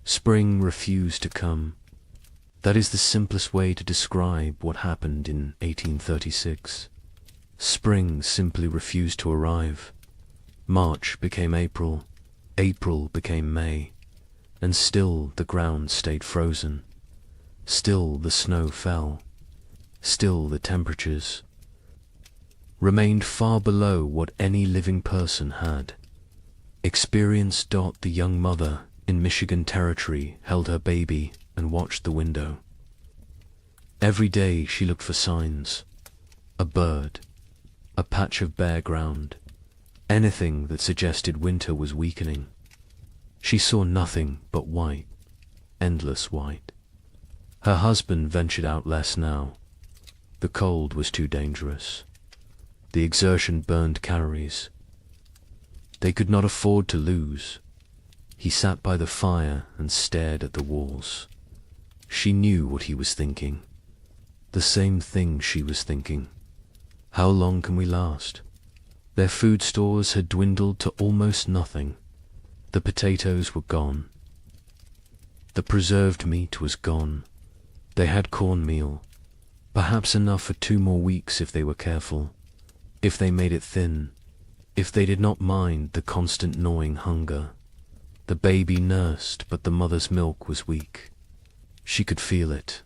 Spring refused to come. That is the simplest way to describe what happened in 1836. Spring simply refused to arrive. March became April. April became May, and still the ground stayed frozen. Still the snow fell. Still the temperatures remained far below what any living person had. Experience. The young mother in Michigan Territory held her baby and watched the window. Every day she looked for signs. A bird, a patch of bare ground, anything that suggested winter was weakening. She saw nothing but white, endless white. Her husband ventured out less now. The cold was too dangerous. The exertion burned calories. They could not afford to lose. He sat by the fire and stared at the walls. She knew what he was thinking. The same thing she was thinking. How long can we last? Their food stores had dwindled to almost nothing. The potatoes were gone. The preserved meat was gone. They had cornmeal, perhaps enough for 2 more weeks if they were careful, if they made it thin, if they did not mind the constant gnawing hunger. The baby nursed, but the mother's milk was weak. She could feel it.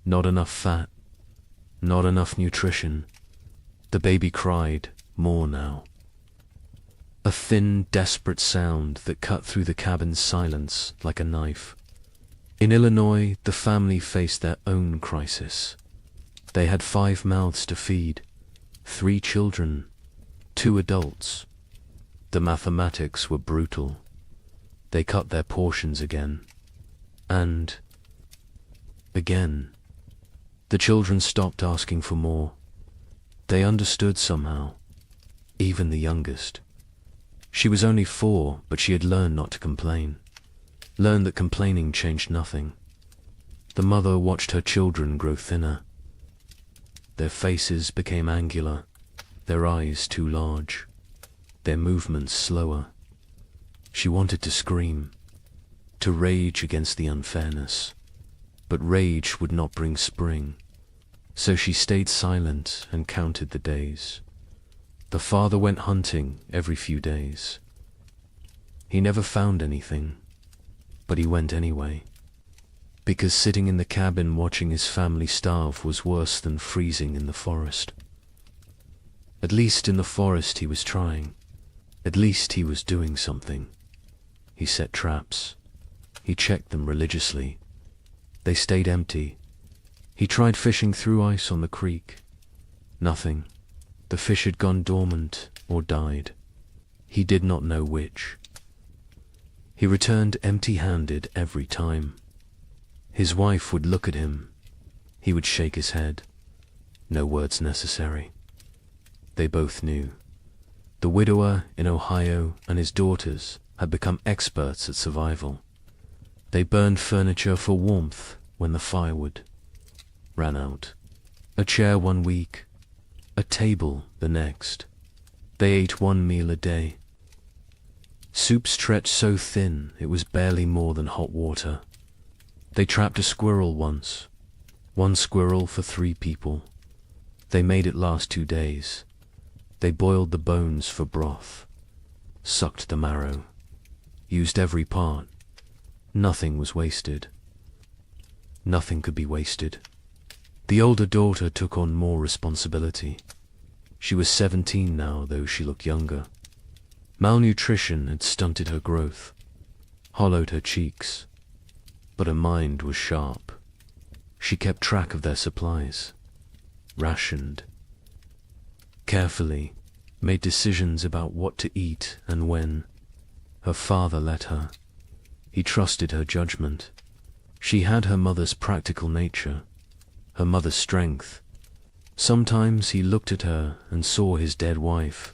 Not enough fat, not enough nutrition. The baby cried more now. A thin, desperate sound that cut through the cabin's silence like a knife. In Illinois, the family faced their own crisis. They had 5 mouths to feed, 3 children, 2 adults. The mathematics were brutal. They cut their portions again. And again. The children stopped asking for more. They understood somehow, even the youngest. She was only 4, but she had learned not to complain, learned that complaining changed nothing. The mother watched her children grow thinner. Their faces became angular, their eyes too large, their movements slower. She wanted to scream, to rage against the unfairness, but rage would not bring spring. So she stayed silent and counted the days. The father went hunting every few days. He never found anything, but he went anyway, because sitting in the cabin watching his family starve was worse than freezing in the forest. At least in the forest he was trying. At least he was doing something. He set traps. He checked them religiously. They stayed empty. He tried fishing through ice on the creek. Nothing. The fish had gone dormant or died. He did not know which. He returned empty-handed every time. His wife would look at him. He would shake his head. No words necessary. They both knew. The widower in Ohio and his daughters had become experts at survival. They burned furniture for warmth when the firewood ran out. A chair 1 week, a table the next. They ate 1 meal a day. Soup stretched so thin it was barely more than hot water. They trapped a squirrel once. 1 squirrel for 3 people. They made it last 2 days. They boiled the bones for broth, sucked the marrow, used every part. Nothing was wasted. Nothing could be wasted. The older daughter took on more responsibility. She was 17 now, though she looked younger. Malnutrition had stunted her growth, hollowed her cheeks, but her mind was sharp. She kept track of their supplies, rationed, carefully, made decisions about what to eat and when. Her father let her. He trusted her judgment. She had her mother's practical nature, her mother's strength. Sometimes he looked at her and saw his dead wife.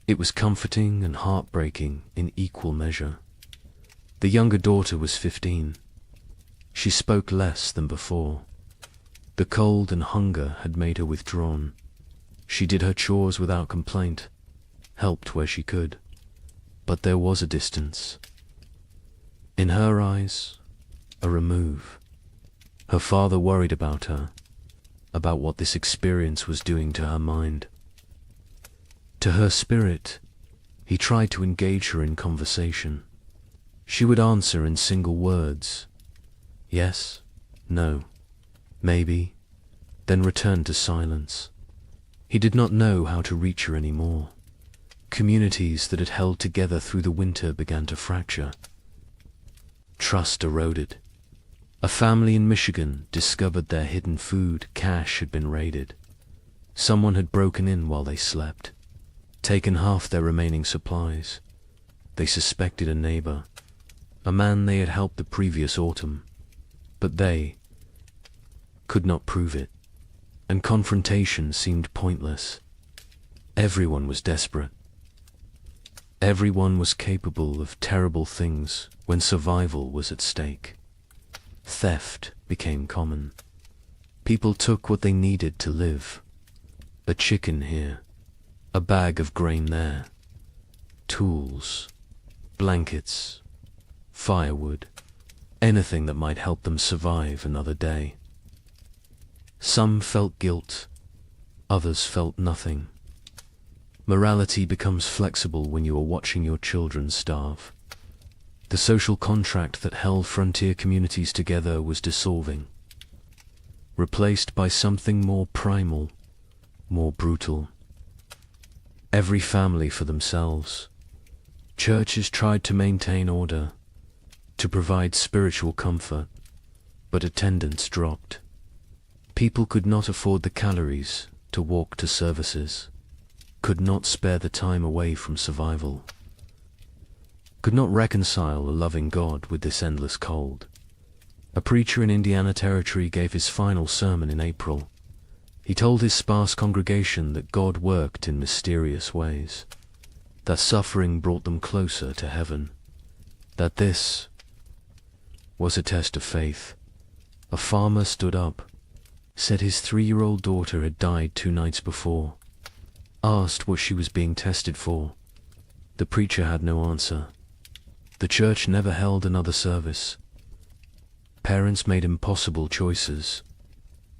It was comforting and heartbreaking in equal measure. The younger daughter was 15. She spoke less than before. The cold and hunger had made her withdrawn. She did her chores without complaint, helped where she could. But there was a distance. In her eyes, a remove. Her father worried about her, about what this experience was doing to her mind. To her spirit, He tried to engage her in conversation. She would answer in single words. Yes, no, maybe, then return to silence. He did not know how to reach her anymore. Communities that had held together through the winter began to fracture. Trust eroded. A family in Michigan discovered their hidden food cache had been raided. Someone had broken in while they slept, taken half their remaining supplies. They suspected a neighbor, a man they had helped the previous autumn, but they could not prove it, and confrontation seemed pointless. Everyone was desperate. Everyone was capable of terrible things when survival was at stake. Theft became common. People took what they needed to live. A chicken here, a bag of grain there, tools, blankets, firewood, anything that might help them survive another day. Some felt guilt, others felt nothing. Morality becomes flexible when you are watching your children starve. The social contract that held frontier communities together was dissolving, replaced by something more primal, more brutal. Every family for themselves. Churches tried to maintain order, to provide spiritual comfort, but attendance dropped. People could not afford the calories to walk to services, could not spare the time away from survival, could not reconcile a loving God with this endless cold. A preacher in Indiana Territory gave his final sermon in April. He told his sparse congregation that God worked in mysterious ways, that suffering brought them closer to heaven, that this was a test of faith. A farmer stood up, said his 3-year-old daughter had died 2 nights before, asked what she was being tested for. The preacher had no answer. The church never held another service. Parents made impossible choices.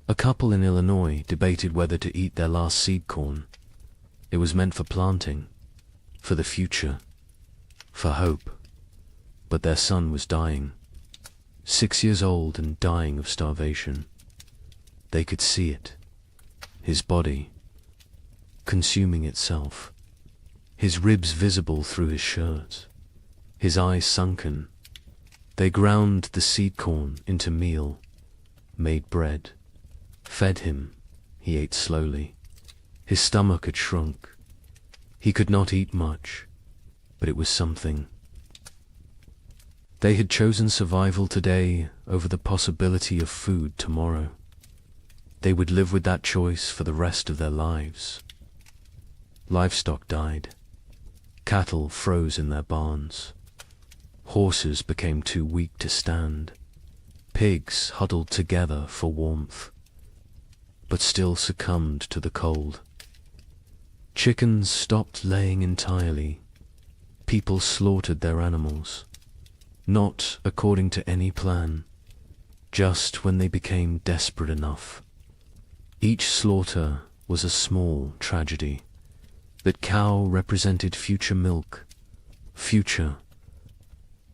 A couple in Illinois debated whether to eat their last seed corn. It was meant for planting, for the future, for hope. But their son was dying, 6 years old and dying of starvation. They could see it, his body consuming itself, his ribs visible through his shirt, his eyes sunken. They ground the seed corn into meal, made bread, fed him. He ate slowly. His stomach had shrunk. He could not eat much, but it was something. They had chosen survival today over the possibility of food tomorrow. They would live with that choice for the rest of their lives. Livestock died. Cattle froze in their barns. Horses became too weak to stand. Pigs huddled together for warmth, but still succumbed to the cold. Chickens stopped laying entirely. People slaughtered their animals, not according to any plan, just when they became desperate enough. Each slaughter was a small tragedy. That cow represented future milk, future,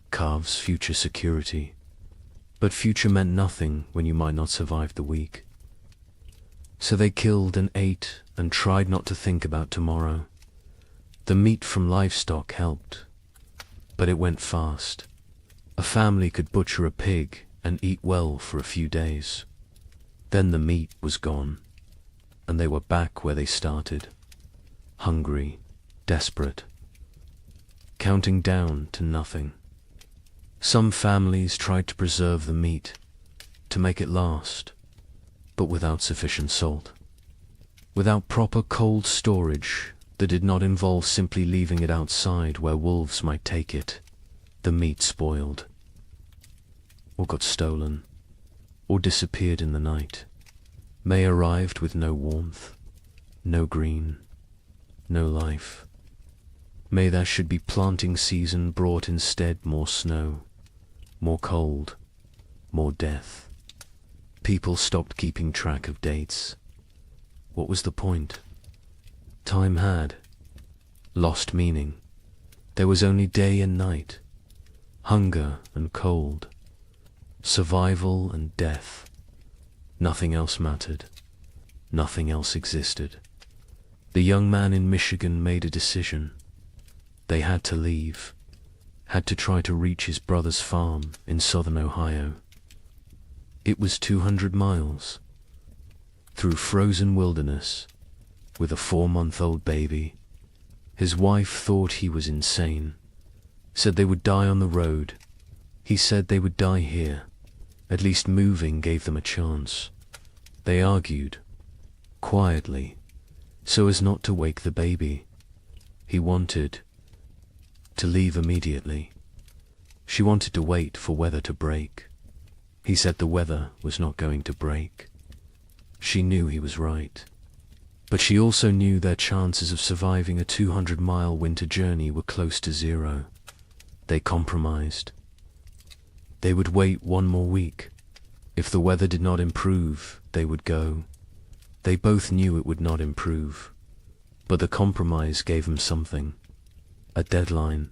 calves future security. But future meant nothing when you might not survive the week. So they killed and ate and tried not to think about tomorrow. The meat from livestock helped, but it went fast. A family could butcher a pig and eat well for a few days. Then the meat was gone, and they were back where they started. Hungry, desperate, counting down to nothing. Some families tried to preserve the meat, to make it last, but without sufficient salt. Without proper cold storage that did not involve simply leaving it outside where wolves might take it, the meat spoiled, or got stolen, or disappeared in the night. May arrived with no warmth, no green, no life. May there should be planting season brought instead more snow, more cold, more death. People stopped keeping track of dates. What was the point? Time had lost meaning. There was only day and night, hunger and cold, survival and death. Nothing else mattered. Nothing else existed. The young man in Michigan made a decision. They had to leave, had to try to reach his brother's farm in southern Ohio. It was 200 miles, through frozen wilderness, with a 4-month-old baby. His wife thought he was insane, said they would die on the road. He said they would die here. At least moving gave them a chance. They argued, quietly, so as not to wake the baby. He wanted to leave immediately. She wanted to wait for weather to break. He said the weather was not going to break. She knew he was right. But she also knew their chances of surviving a 200-mile winter journey were close to zero. They compromised. They would wait 1 more week. If the weather did not improve, they would go. They both knew it would not improve. But the compromise gave them something. A deadline,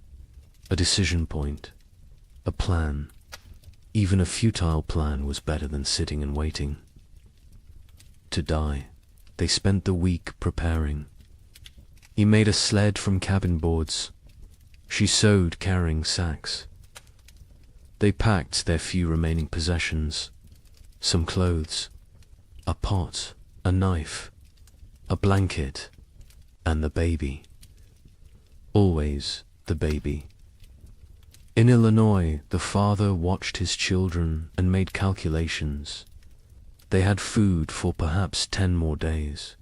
a decision point, a plan. Even a futile plan was better than sitting and waiting. To die. They spent the week preparing. He made a sled from cabin boards. She sewed carrying sacks. They packed their few remaining possessions, some clothes, a pot, a knife, a blanket, and the baby. Always the baby. In Illinois, the father watched his children and made calculations. They had food for perhaps 10 more days.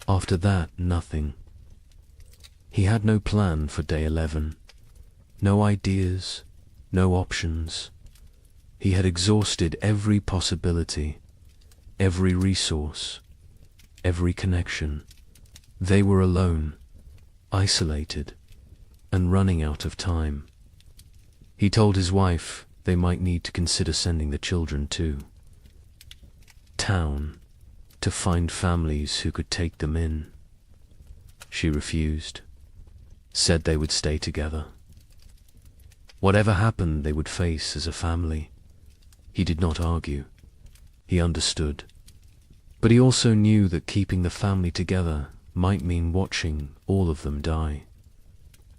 After that, nothing. He had no plan for day 11. No ideas, no options. He had exhausted every possibility, every resource, every connection. They were alone, isolated, and running out of time. He told his wife they might need to consider sending the children too. Town, to find families who could take them in. She refused, said they would stay together. Whatever happened, they would face as a family. He did not argue. He understood. But he also knew that keeping the family together might mean watching all of them die.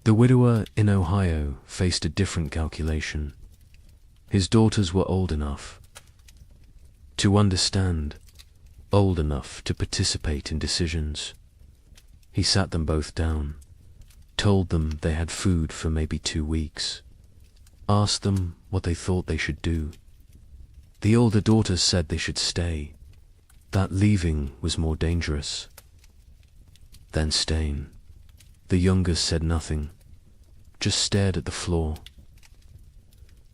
The widower in Ohio faced a different calculation. His daughters were old enough to understand, old enough to participate in decisions. He sat them both down, told them they had food for maybe 2 weeks, asked them what they thought they should do. The older daughter said they should stay, that leaving was more dangerous than staying. The younger said nothing, just stared at the floor.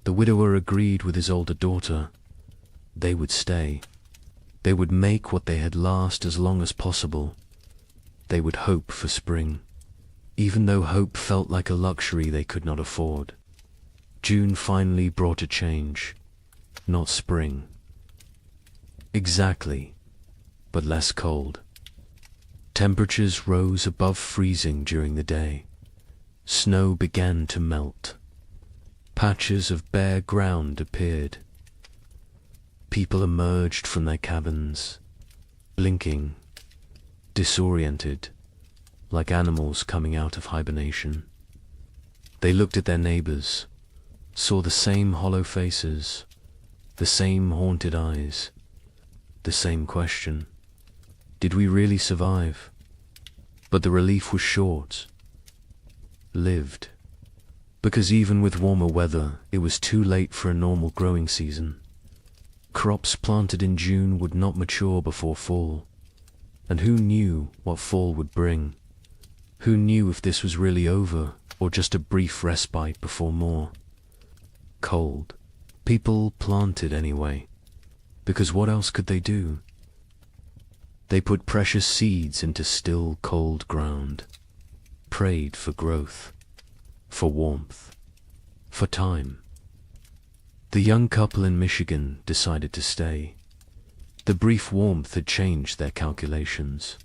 The widower agreed with his older daughter. They would stay. They would make what they had last as long as possible. They would hope for spring, even though hope felt like a luxury they could not afford. June finally brought a change, not spring. Exactly, but less cold. Temperatures rose above freezing during the day. Snow began to melt. Patches of bare ground appeared. People emerged from their cabins, blinking, disoriented, like animals coming out of hibernation. They looked at their neighbors, saw the same hollow faces, the same haunted eyes, the same question. Did we really survive? But the relief was short. Lived. Because even with warmer weather, it was too late for a normal growing season. Crops planted in June would not mature before fall. And who knew what fall would bring? Who knew if this was really over, or just a brief respite before more? Cold. People planted anyway, because what else could they do? They put precious seeds into still, cold ground, prayed for growth, for warmth, for time. The young couple in Michigan decided to stay. The brief warmth had changed their calculations.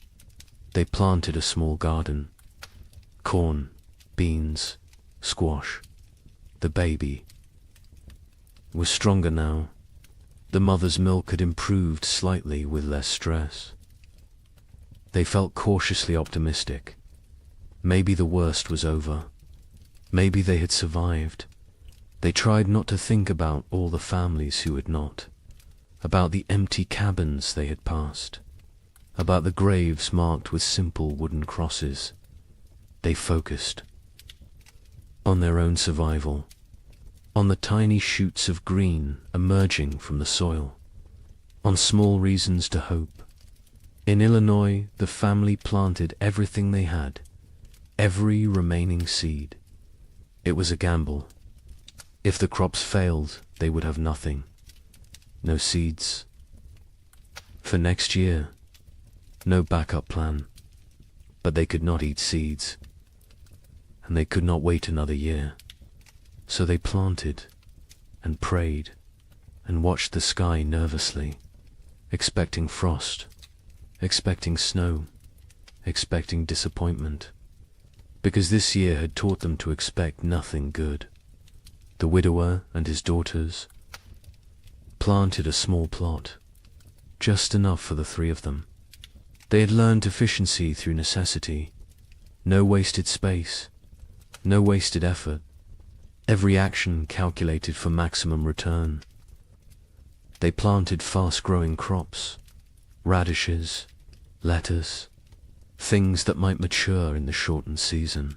They planted a small garden. Corn, beans, squash. The baby was stronger now. The mother's milk had improved slightly with less stress. They felt cautiously optimistic. Maybe the worst was over. Maybe they had survived. They tried not to think about all the families who had not, about the empty cabins they had passed, about the graves marked with simple wooden crosses. They focused on their own survival, on the tiny shoots of green emerging from the soil, on small reasons to hope. In Illinois, the family planted everything they had, every remaining seed. It was a gamble. If the crops failed, they would have nothing. No seeds. For next year, no backup plan. But they could not eat seeds, and they could not wait another year. So they planted and prayed and watched the sky nervously, expecting frost, expecting snow, expecting disappointment, because this year had taught them to expect nothing good. The widower and his daughters planted a small plot, just enough for the three of them. They had learned efficiency through necessity, no wasted space, no wasted effort, every action calculated for maximum return. They planted fast-growing crops, radishes, lettuce, things that might mature in the shortened season.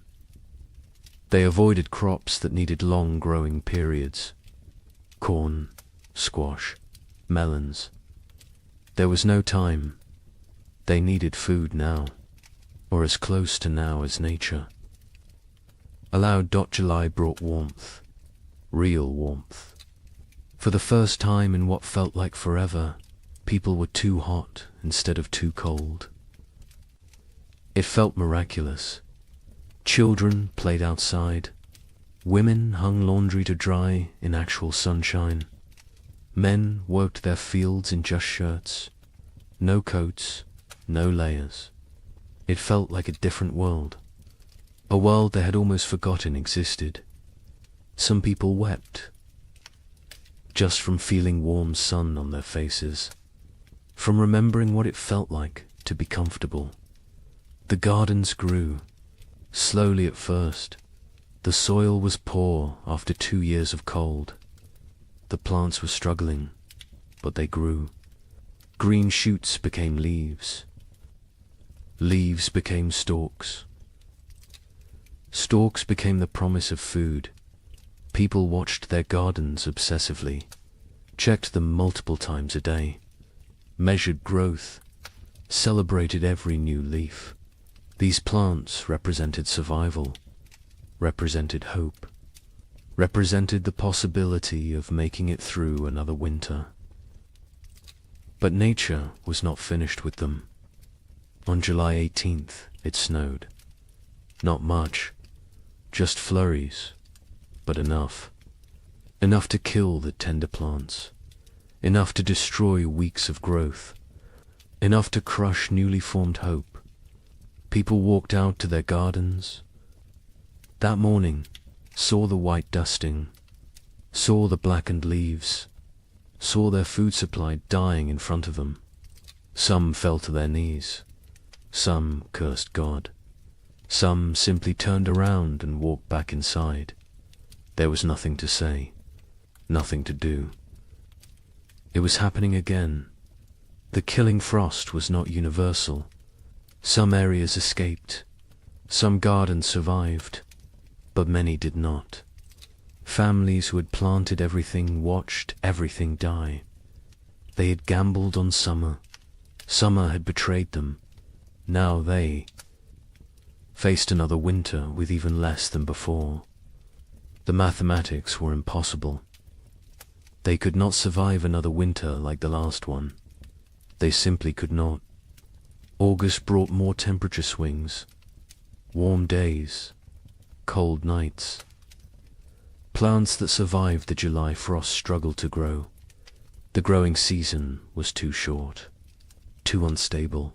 They avoided crops that needed long growing periods, corn, squash, melons. There was no time. They needed food now, or as close to now as nature. A loud July brought warmth, real warmth. For the first time in what felt like forever, people were too hot instead of too cold. It felt miraculous. Children played outside. Women hung laundry to dry in actual sunshine. Men worked their fields in just shirts. No coats, no layers. It felt like a different world. A world they had almost forgotten existed. Some people wept, just from feeling warm sun on their faces, from remembering what it felt like to be comfortable. The gardens grew, slowly at first. The soil was poor after 2 years of cold. The plants were struggling, but they grew. Green shoots became leaves. Leaves became stalks. Stalks became the promise of food. People watched their gardens obsessively, checked them multiple times a day, measured growth, celebrated every new leaf. These plants represented survival, represented hope, represented the possibility of making it through another winter. But nature was not finished with them. On July 18th, it snowed. Not much, just flurries, but enough. Enough to kill the tender plants, enough to destroy weeks of growth, enough to crush newly formed hope. People walked out to their gardens that morning, saw the white dusting, saw the blackened leaves, saw their food supply dying in front of them. Some fell to their knees, some cursed God, some simply turned around and walked back inside. There was nothing to say, nothing to do. It was happening again. The killing frost was not universal. Some areas escaped, some gardens survived, but many did not. Families who had planted everything watched everything die. They had gambled on summer. Summer had betrayed them. Now they faced another winter with even less than before. The mathematics were impossible. They could not survive another winter like the last one. They simply could not. August brought more temperature swings, warm days, cold nights. Plants that survived the July frost struggled to grow. The growing season was too short, too unstable.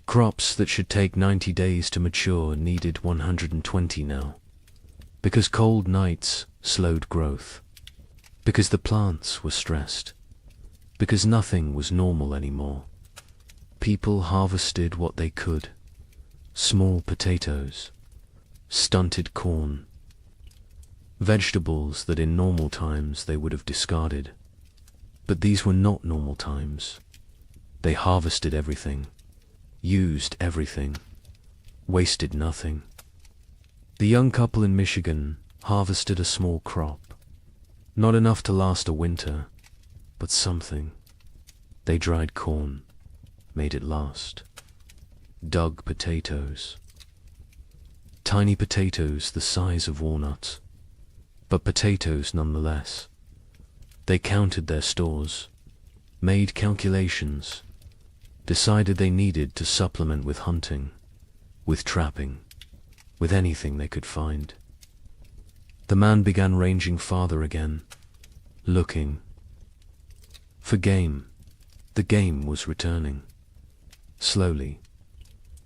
Crops that should take 90 days to mature needed 120 now. because cold nights slowed growth, because the plants were stressed, because nothing was normal anymore. People harvested what they could: small potatoes, stunted corn, vegetables that in normal times they would have discarded. But these were not normal times. They harvested everything, used everything, wasted nothing. The young couple in Michigan harvested a small crop, not enough to last a winter, but something. They dried corn, made it last. Dug potatoes. Tiny potatoes the size of walnuts, but potatoes nonetheless. They counted their stores, made calculations, decided they needed to supplement with hunting, with trapping, with anything they could find. The man began ranging farther again, looking for game. The game was returning. Slowly,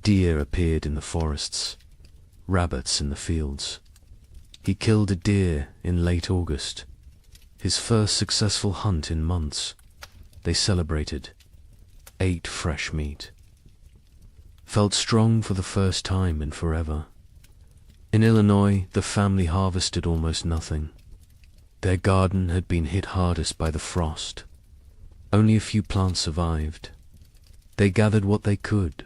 deer appeared in the forests, rabbits in the fields. He killed a deer in late August, his first successful hunt in months. They celebrated, ate fresh meat, felt strong for the first time in forever. In Illinois, the family harvested almost nothing. Their garden had been hit hardest by the frost. Only a few plants survived. They gathered what they could: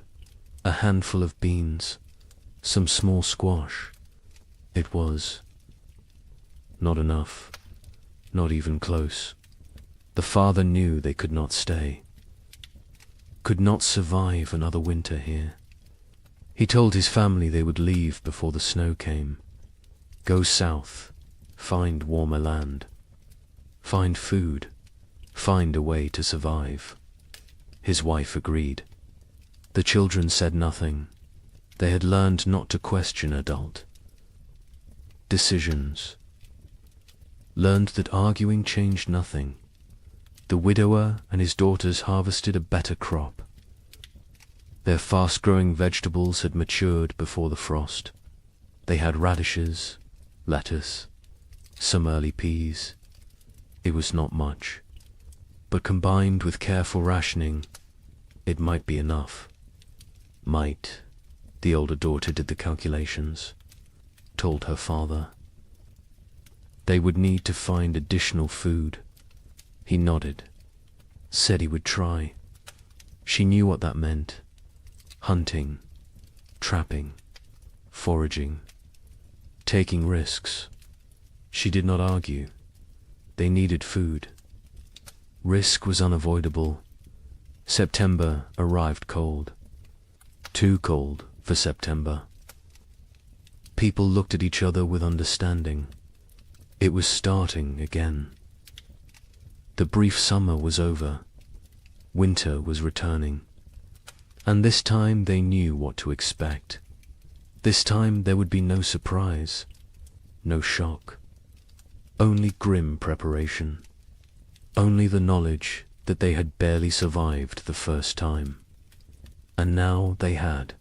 a handful of beans, some small squash. It was not enough, not even close. The father knew they could not stay, could not survive another winter here. He told his family they would leave before the snow came, go south, find warmer land, find food, find a way to survive. His wife agreed. The children said nothing. They had learned not to question adult decisions, learned that arguing changed nothing. The widower and his daughters harvested a better crop. Their fast-growing vegetables had matured before the frost. They had radishes, lettuce, some early peas. It was not much, but combined with careful rationing, it might be enough. Might. The older daughter did the calculations, told her father. They would need to find additional food. He nodded, said he would try. She knew what that meant: hunting, trapping, foraging, taking risks. She did not argue. They needed food. Risk was unavoidable. September arrived cold. Too cold for September. People looked at each other with understanding. It was starting again. The brief summer was over. Winter was returning. And this time they knew what to expect. This time there would be no surprise, no shock. Only grim preparation. Only the knowledge that they had barely survived the first time. And now they had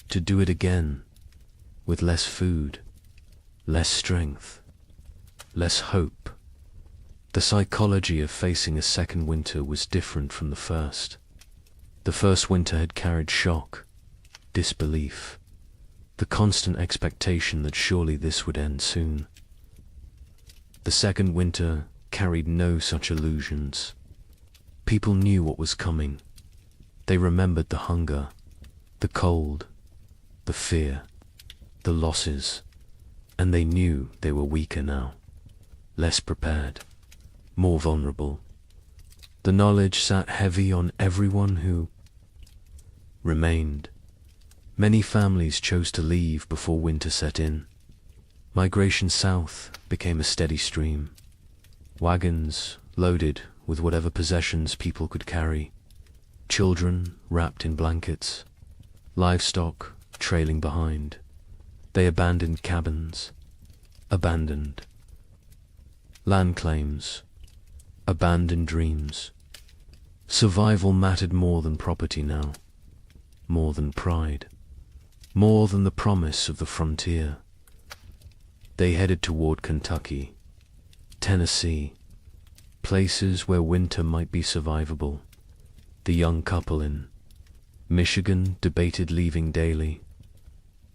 to do it again, with less food, less strength, less hope. The psychology of facing a second winter was different from the first. The first winter had carried shock, disbelief, the constant expectation that surely this would end soon. The second winter carried no such illusions. People knew what was coming. They remembered the hunger, the cold, the fear, the losses, and they knew they were weaker now, less prepared, more vulnerable. The knowledge sat heavy on everyone who remained. Many families chose to leave before winter set in. Migration south became a steady stream. Wagons loaded with whatever possessions people could carry. Children wrapped in blankets. Livestock trailing behind. They abandoned cabins. Abandoned land claims. Abandoned dreams. Survival mattered more than property now. More than pride. More than the promise of the frontier. They headed toward Kentucky, Tennessee, places where winter might be survivable. The young couple in Michigan debated leaving daily.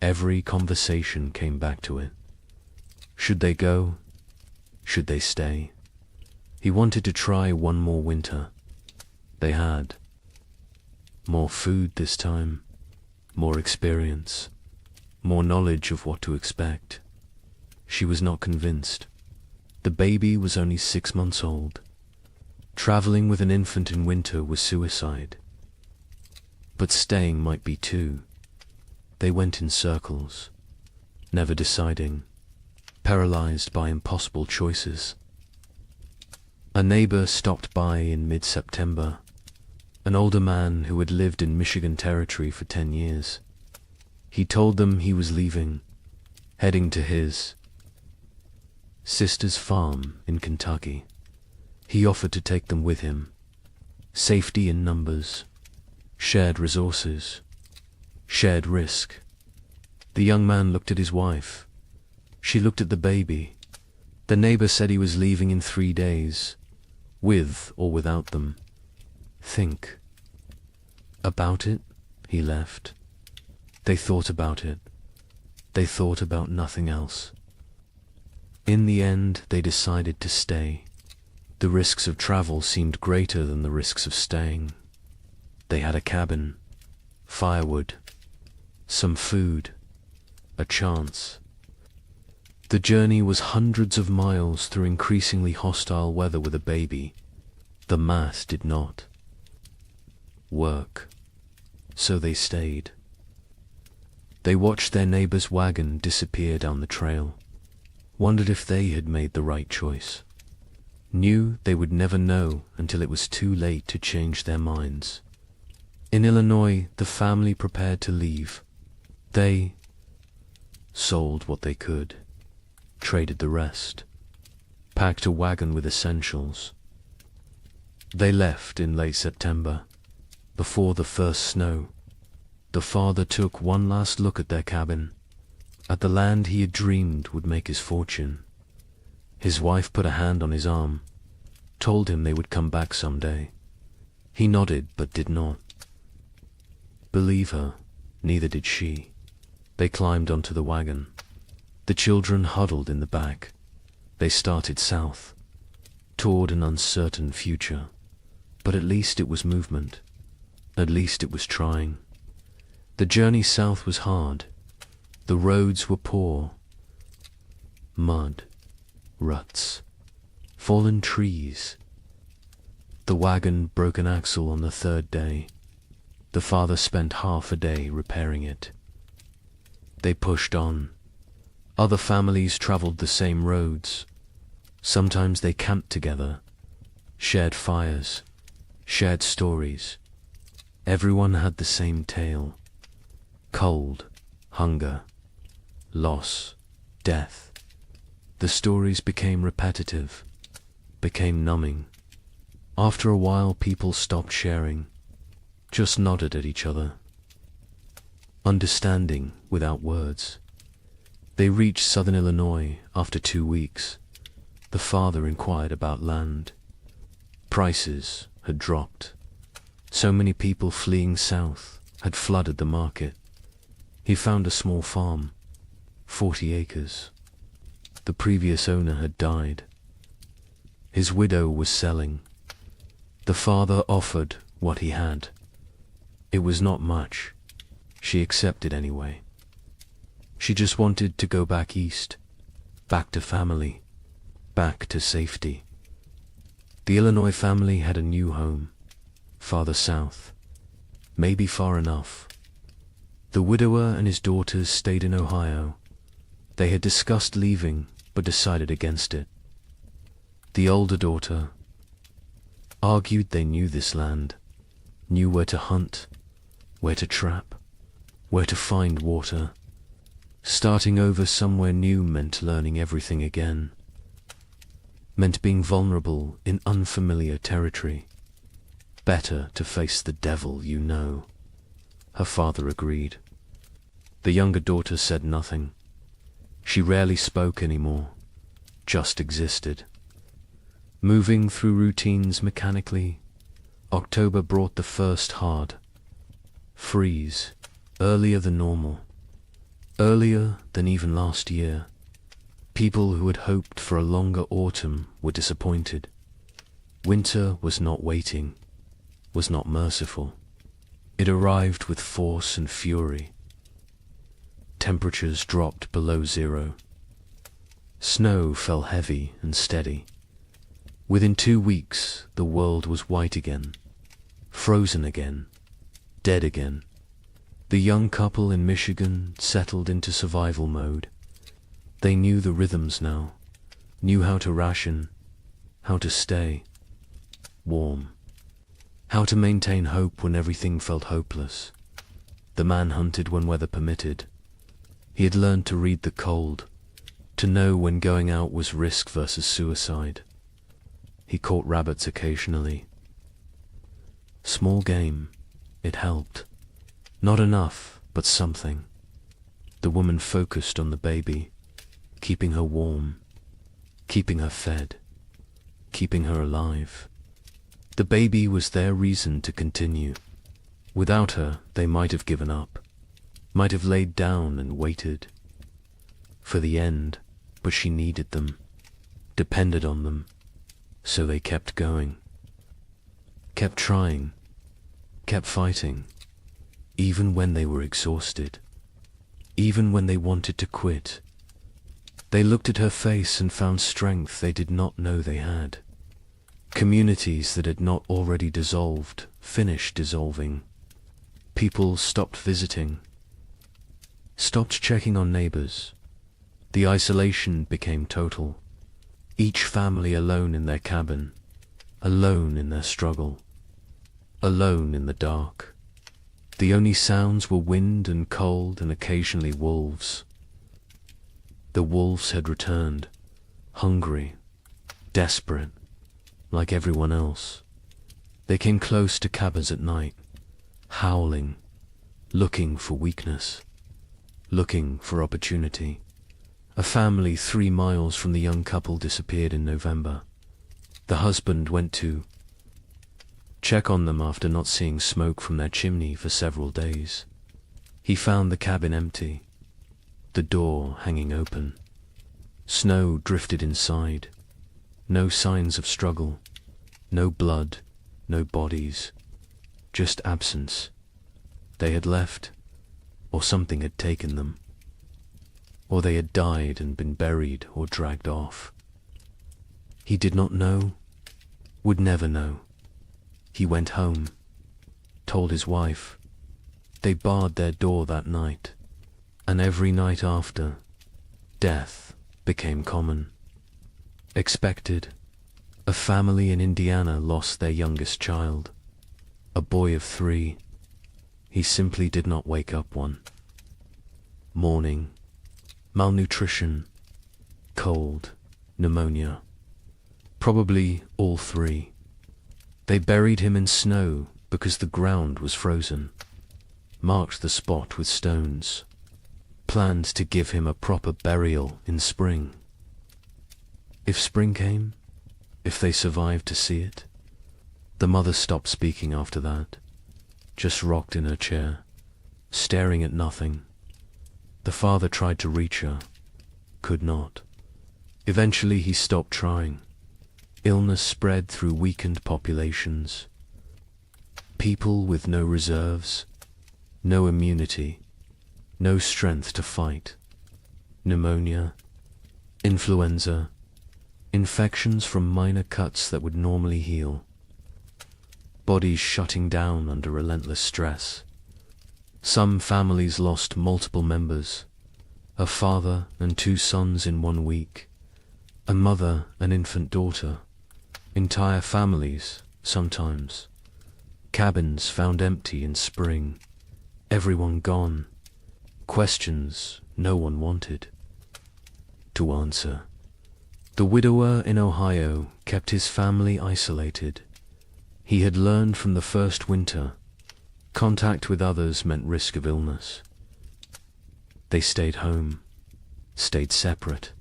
Every conversation came back to it. Should they go? Should they stay? He wanted to try one more winter. They had more food this time, more experience, more knowledge of what to expect. She was not convinced. The baby was only 6 months old. Traveling with an infant in winter was suicide. But staying might be too. They went in circles, never deciding, paralyzed by impossible choices. A neighbor stopped by in mid-September, an older man who had lived in Michigan territory for 10 years. He told them he was leaving, heading to his sister's farm in Kentucky. He offered to take them with him. Safety in numbers, shared resources, shared risk. The young man looked at his wife. She looked at the baby. The neighbor said he was leaving in 3 days, with or without them. Think about it. He left. They thought about it. They thought about nothing else. In the end, they decided to stay. The risks of travel seemed greater than the risks of staying. They had a cabin, firewood, some food, a chance. The journey was hundreds of miles through increasingly hostile weather with a baby. The math did not work, so they stayed. They watched their neighbor's wagon disappear down the trail, wondered if they had made the right choice, knew they would never know until it was too late to change their minds. In Illinois, the family prepared to leave. They sold what they could, traded the rest, packed a wagon with essentials. They left in late September, before the first snow. The father took one last look at their cabin, at the land he had dreamed would make his fortune. His wife put a hand on his arm, told him they would come back someday. He nodded but did not believe her. Neither did she. They climbed onto the wagon. The children huddled in the back. They started south, toward an uncertain future. But at least it was movement. At least it was trying. The journey south was hard. The roads were poor. Mud, ruts, fallen trees. The wagon broke an axle on the 3rd day. The father spent half a day repairing it. They pushed on. Other families traveled the same roads. Sometimes they camped together, shared fires, shared stories. Everyone had the same tale. Cold, hunger, loss, death. The stories became repetitive, became numbing. After a while, people stopped sharing, just nodded at each other, understanding without words. They reached southern Illinois after 2 weeks. The father inquired about land. Prices had dropped. So many people fleeing south had flooded the market. He found a small farm, 40 acres. The previous owner had died. His widow was selling. The father offered what he had. It was not much. She accepted anyway. She just wanted to go back east, back to family, back to safety. The Illinois family had a new home, farther south, maybe far enough. The widower and his daughters stayed in Ohio. They had discussed leaving, but decided against it. The older daughter argued they knew this land, knew where to hunt, where to trap, where to find water. Starting over somewhere new meant learning everything again, meant being vulnerable in unfamiliar territory. Better to face the devil you know. Her father agreed. The younger daughter said nothing. She rarely spoke anymore, just existed. Moving through routines mechanically, October brought the first hard freeze, earlier than normal, earlier than even last year. People who had hoped for a longer autumn were disappointed. Winter was not waiting, was not merciful. It arrived with force and fury. Temperatures dropped below zero. Snow fell heavy and steady. Within 2 weeks, the world was white again, frozen again, dead again. The young couple in Michigan settled into survival mode. They knew the rhythms now, knew how to ration, how to stay warm, how to maintain hope when everything felt hopeless. The man hunted when weather permitted. He had learned to read the cold, to know when going out was risk versus suicide. He caught rabbits occasionally. Small game, it helped. Not enough, but something. The woman focused on the baby, keeping her warm, keeping her fed, keeping her alive. The baby was their reason to continue. Without her, they might have given up, might have laid down and waited for the end, but she needed them, depended on them, so they kept going, kept trying, kept fighting, even when they were exhausted, even when they wanted to quit. They looked at her face and found strength they did not know they had. Communities that had not already dissolved finished dissolving. People stopped visiting, stopped checking on neighbors. The isolation became total. Each family alone in their cabin, alone in their struggle, alone in the dark. The only sounds were wind and cold and occasionally wolves. The wolves had returned, hungry, desperate, like everyone else. They came close to cabins at night, howling, looking for weakness, looking for opportunity. A family 3 miles from the young couple disappeared in November. The husband went to check on them after not seeing smoke from their chimney for several days. He found the cabin empty, the door hanging open. Snow drifted inside. No signs of struggle, no blood, no bodies, just absence. They had left, or something had taken them. Or they had died and been buried or dragged off. He did not know, would never know. He went home, told his wife. They barred their door that night, and every night after, death became common. Expected. A family in Indiana lost their youngest child, a boy of 3. He simply did not wake up one. Mourning, malnutrition, cold, pneumonia. Probably all 3. They buried him in snow because the ground was frozen, marked the spot with stones, planned to give him a proper burial in spring. If spring came, if they survived to see it, the mother stopped speaking after that, just rocked in her chair, staring at nothing. The father tried to reach her, could not. Eventually he stopped trying. Illness spread through weakened populations. People with no reserves, no immunity, no strength to fight. Pneumonia, influenza, infections from minor cuts that would normally heal. Bodies shutting down under relentless stress. Some families lost multiple members, a father and 2 sons in 1 week, a mother and infant daughter, entire families, sometimes. Cabins found empty in spring, everyone gone, questions no one wanted to answer. The widower in Ohio kept his family isolated. He had learned from the first winter, contact with others meant risk of illness. They stayed home, stayed separate,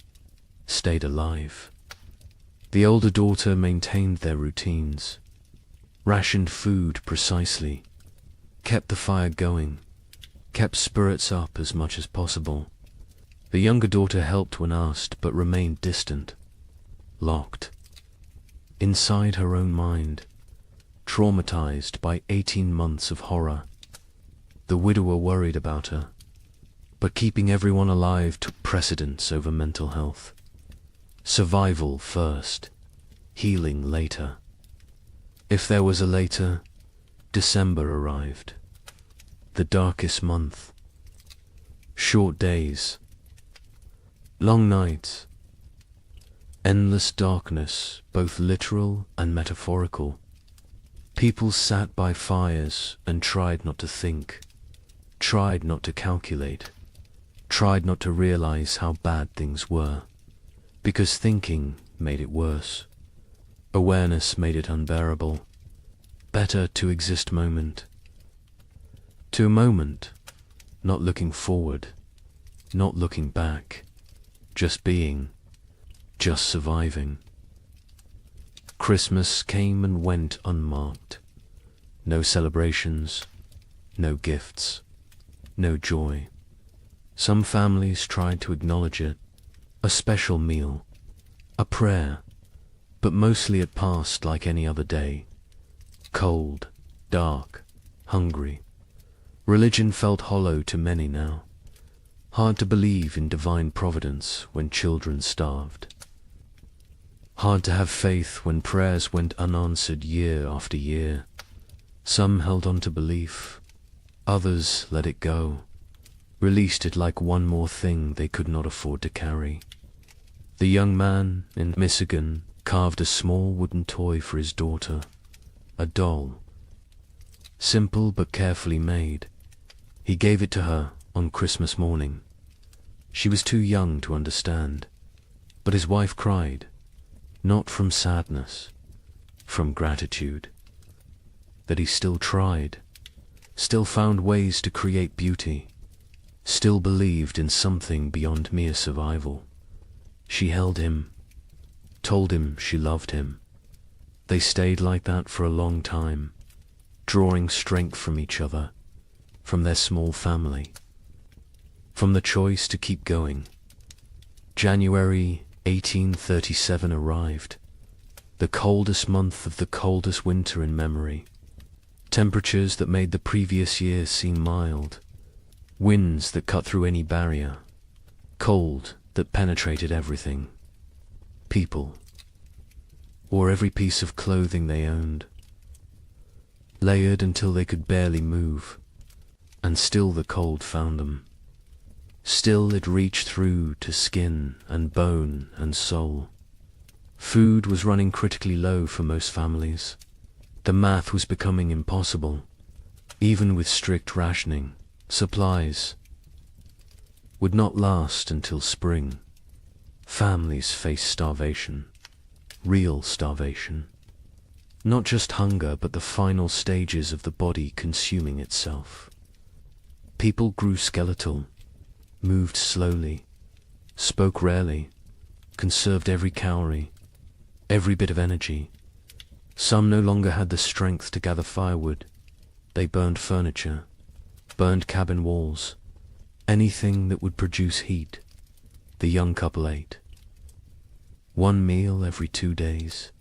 stayed alive. The older daughter maintained their routines, rationed food precisely, kept the fire going, kept spirits up as much as possible. The younger daughter helped when asked, but remained distant, locked, inside her own mind, traumatized by 18 months of horror. The widower worried about her, but keeping everyone alive took precedence over mental health. Survival first, healing later. If there was a later, December arrived. The darkest month. Short days. Long nights. Endless darkness, both literal and metaphorical. People sat by fires and tried not to think, tried not to calculate, tried not to realize how bad things were, because thinking made it worse. Awareness made it unbearable. Better to exist moment to moment, not looking forward, not looking back, just being, just surviving. Christmas came and went unmarked. No celebrations, no gifts, no joy. Some families tried to acknowledge it, a special meal, a prayer, but mostly it passed like any other day. Cold, dark, hungry. Religion felt hollow to many now. Hard to believe in divine providence when children starved. Hard to have faith when prayers went unanswered year after year. Some held on to belief, others let it go, released it like one more thing they could not afford to carry. The young man in Michigan carved a small wooden toy for his daughter, a doll. Simple but carefully made. He gave it to her on Christmas morning. She was too young to understand, but his wife cried, not from sadness, from gratitude, that he still tried, still found ways to create beauty, still believed in something beyond mere survival. She held him, told him she loved him. They stayed like that for a long time, drawing strength from each other, from their small family, from the choice to keep going. January 1837 arrived, the coldest month of the coldest winter in memory. Temperatures that made the previous year seem mild, winds that cut through any barrier, cold that penetrated everything. People wore every piece of clothing they owned, layered until they could barely move, and still the cold found them. Still it reached through to skin and bone and soul. Food was running critically low for most families. The math was becoming impossible. Even with strict rationing, supplies would not last until spring. Families faced starvation, real starvation. Not just hunger, but the final stages of the body consuming itself. People grew skeletal, moved slowly, spoke rarely, conserved every calorie, every bit of energy. Some no longer had the strength to gather firewood. They burned furniture, burned cabin walls, anything that would produce heat. The young couple ate. One meal every 2 days.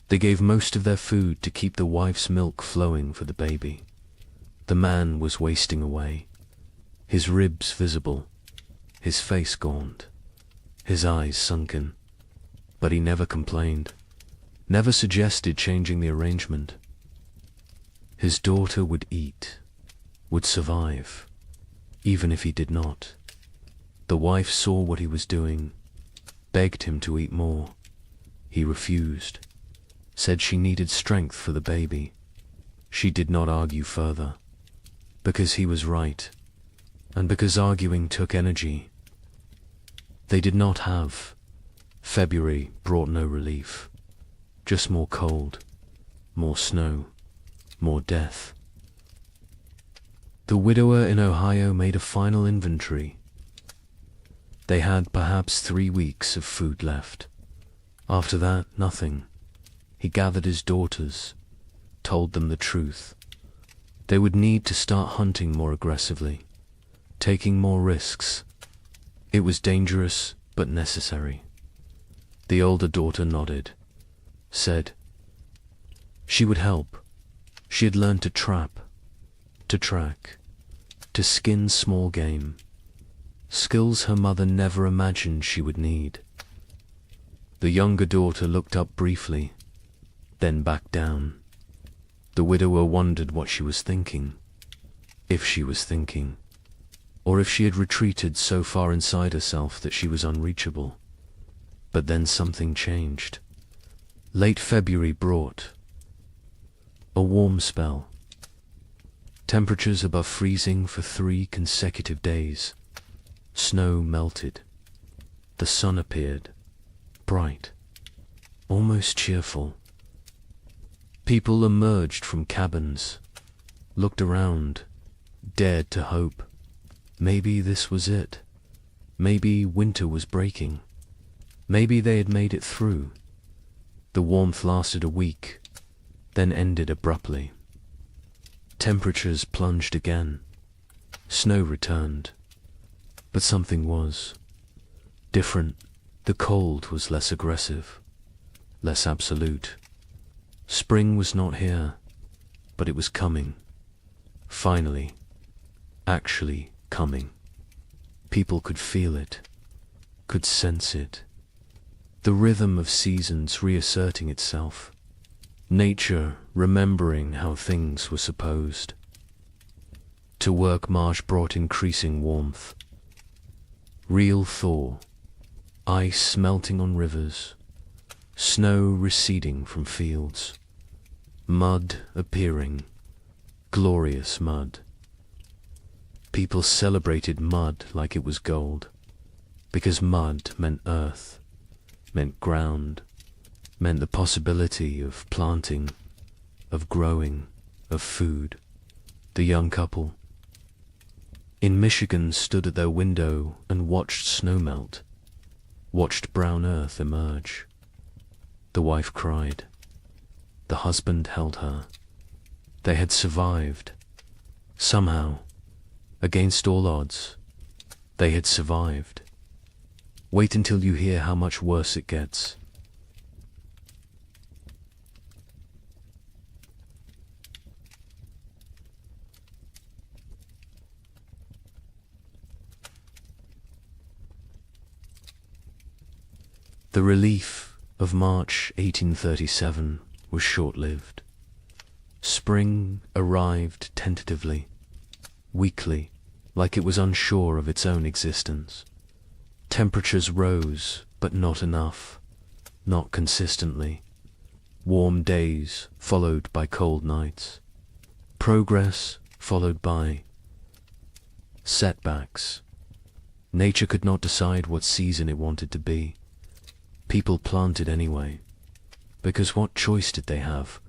They gave most of their food to keep the wife's milk flowing for the baby. The man was wasting away, his ribs visible, his face gaunt, his eyes sunken. But he never complained, never suggested changing the arrangement. His daughter would eat, would survive, even if he did not. The wife saw what he was doing, begged him to eat more. He refused, said she needed strength for the baby. She did not argue further, because he was right, and because arguing took energy. They did not have. February brought no relief, just more cold, more snow, more death. The widower in Ohio made a final inventory. They had perhaps 3 weeks of food left. After that, nothing. He gathered his daughters, told them the truth. They would need to start hunting more aggressively, taking more risks. It was dangerous, but necessary. The older daughter nodded, said she would help. She had learned to trap, to track, to skin small game, skills her mother never imagined she would need. The younger daughter looked up briefly, then back down. The widower wondered what she was thinking, if she was thinking, or if she had retreated so far inside herself that she was unreachable. But then something changed. Late February brought a warm spell. Temperatures above freezing for 3 consecutive days. Snow melted. The sun appeared, bright, almost cheerful. People emerged from cabins, looked around, dared to hope. Maybe this was it. Maybe winter was breaking. Maybe they had made it through. The warmth lasted a week, then ended abruptly. Temperatures plunged again. Snow returned. But something was different. The cold was less aggressive, less absolute. Spring was not here, but it was coming. Finally, actually coming. People could feel it, could sense it. The rhythm of seasons reasserting itself. Nature remembering how things were supposed. To work march brought increasing warmth. Real thaw, ice melting on rivers, snow receding from fields, mud appearing, glorious mud. People celebrated mud like it was gold, because mud meant earth, meant ground, meant the possibility of planting, of growing, of food. The young couple in Michigan stood at their window and watched snow melt, watched brown earth emerge. The wife cried. The husband held her. They had survived. Somehow, against all odds, they had survived. Wait until you hear how much worse it gets. The relief of March 1837 was short-lived. Spring arrived tentatively, weakly, like it was unsure of its own existence. Temperatures rose, but not enough, not consistently. Warm days followed by cold nights. Progress followed by setbacks. Nature could not decide what season it wanted to be. People planted anyway, because what choice did they have?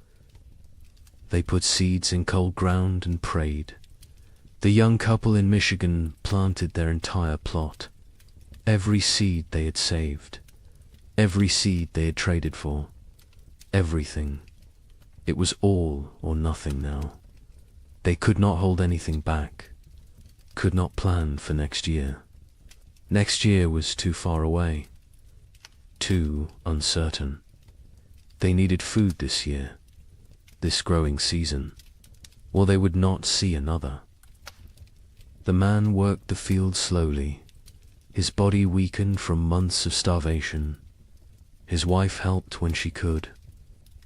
They put seeds in cold ground and prayed. The young couple in Michigan planted their entire plot. Every seed they had saved, every seed they had traded for, everything. It was all or nothing now. They could not hold anything back, could not plan for next year. Next year was too far away, too uncertain. They needed food this year, this growing season, or they would not see another. The man worked the field slowly, his body weakened from months of starvation. His wife helped when she could,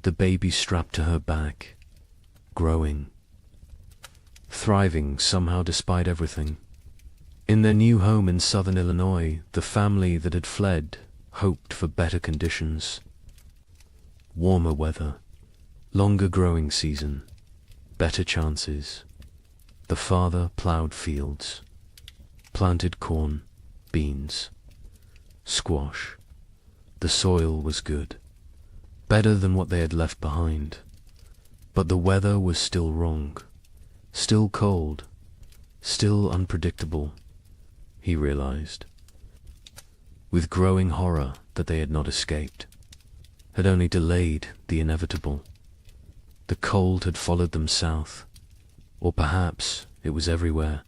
the baby strapped to her back, growing, thriving somehow despite everything. In their new home in southern Illinois, the family that had fled hoped for better conditions. Warmer weather, longer growing season, better chances. The father plowed fields, planted corn, beans, squash. The soil was good, better than what they had left behind. But the weather was still wrong, still cold, still unpredictable, he realized. with growing horror that they had not escaped, had only delayed the inevitable. The cold had followed them south, or perhaps it was everywhere.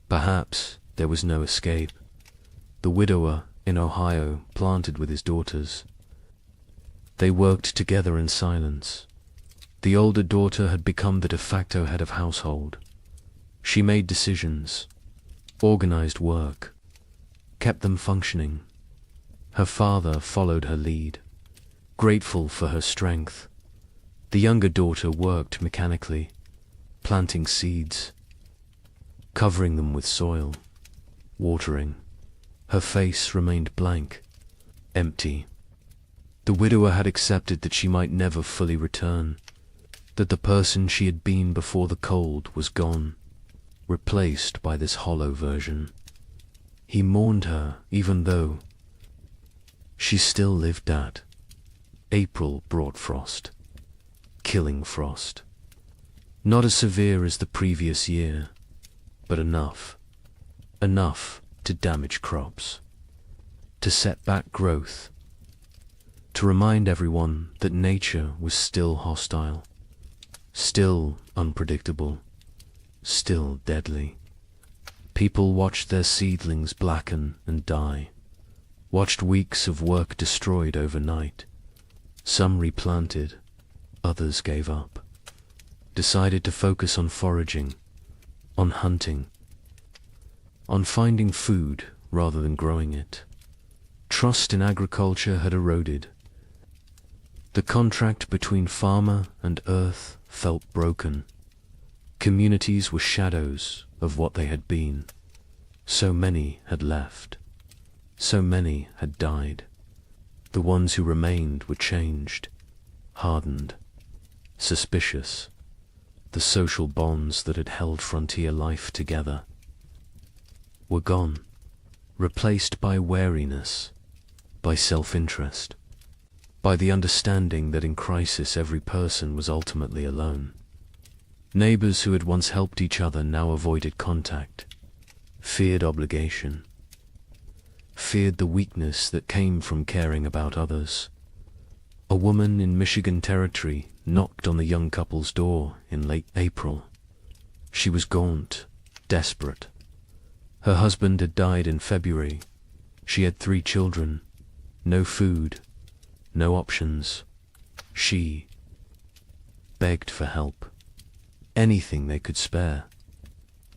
Perhaps there was no escape. The widower in Ohio planted with his daughters. They worked together in silence. The older daughter had become the de facto head of household. She made decisions, organized work, kept them functioning. Her father followed her lead, grateful for her strength. The younger daughter worked mechanically, planting seeds, covering them with soil, watering. Her face remained blank, empty. The widower had accepted that she might never fully return, that the person she had been before the cold was gone, replaced by this hollow version. He mourned her even though she still lived at. April brought frost, killing frost. Not as severe as the previous year, but enough to damage crops, to set back growth, to remind everyone that nature was still hostile, still unpredictable, still deadly. People watched their seedlings blacken and die, watched weeks of work destroyed overnight. Some replanted, others gave up, decided to focus on foraging, on hunting, on finding food rather than growing it. Trust in agriculture had eroded. The contract between farmer and earth felt broken. Communities were shadows of what they had been. So many had left. So many had died. The ones who remained were changed, hardened, suspicious. The social bonds that had held frontier life together were gone, replaced by wariness, by self-interest, by the understanding that in crisis every person was ultimately alone. Neighbors who had once helped each other now avoided contact, feared obligation, feared the weakness that came from caring about others. A woman in Michigan Territory knocked on the young couple's door in late April. She was gaunt, desperate. Her husband had died in February. She had 3 children, no food, no options. She begged for help, anything they could spare.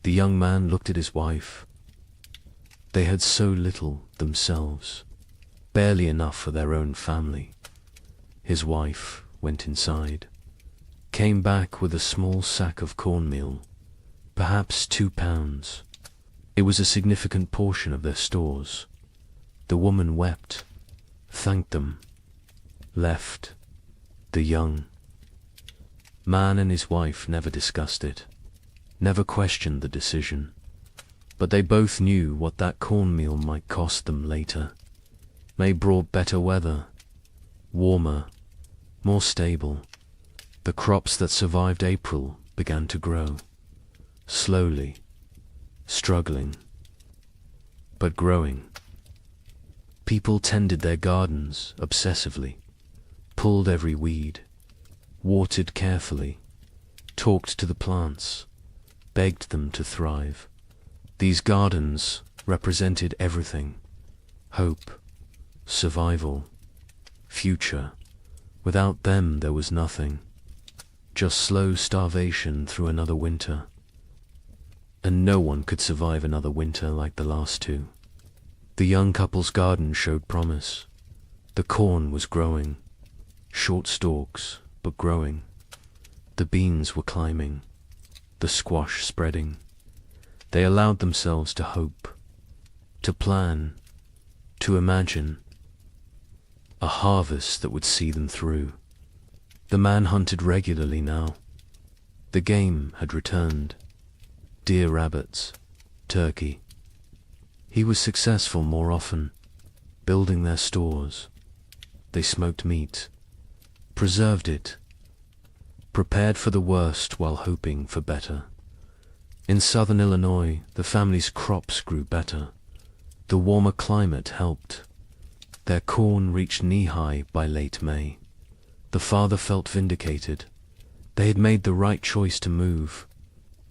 The young man looked at his wife. They had so little themselves, barely enough for their own family. His wife went inside, came back with a small sack of cornmeal, perhaps 2 pounds. It was a significant portion of their stores. The woman wept, thanked them, left. The young man and his wife never discussed it, never questioned the decision, but they both knew what that cornmeal might cost them later. May brought better weather, warmer, more stable. The crops that survived April began to grow, slowly, struggling, but growing. People tended their gardens obsessively, pulled every weed, watered carefully, talked to the plants, begged them to thrive. These gardens represented everything: hope, survival, future. Without them there was nothing, just slow starvation through another winter. And no one could survive another winter like the last 2. The young couple's garden showed promise. The corn was growing, short stalks, but growing. The beans were climbing, the squash spreading. They allowed themselves to hope, to plan, to imagine a harvest that would see them through. The man hunted regularly now. The game had returned. Deer, rabbits, turkey. He was successful more often, building their stores. They smoked meat, preserved it, prepared for the worst while hoping for better. In southern Illinois, the family's crops grew better. The warmer climate helped. Their corn reached knee-high by late May. The father felt vindicated. They had made the right choice to move.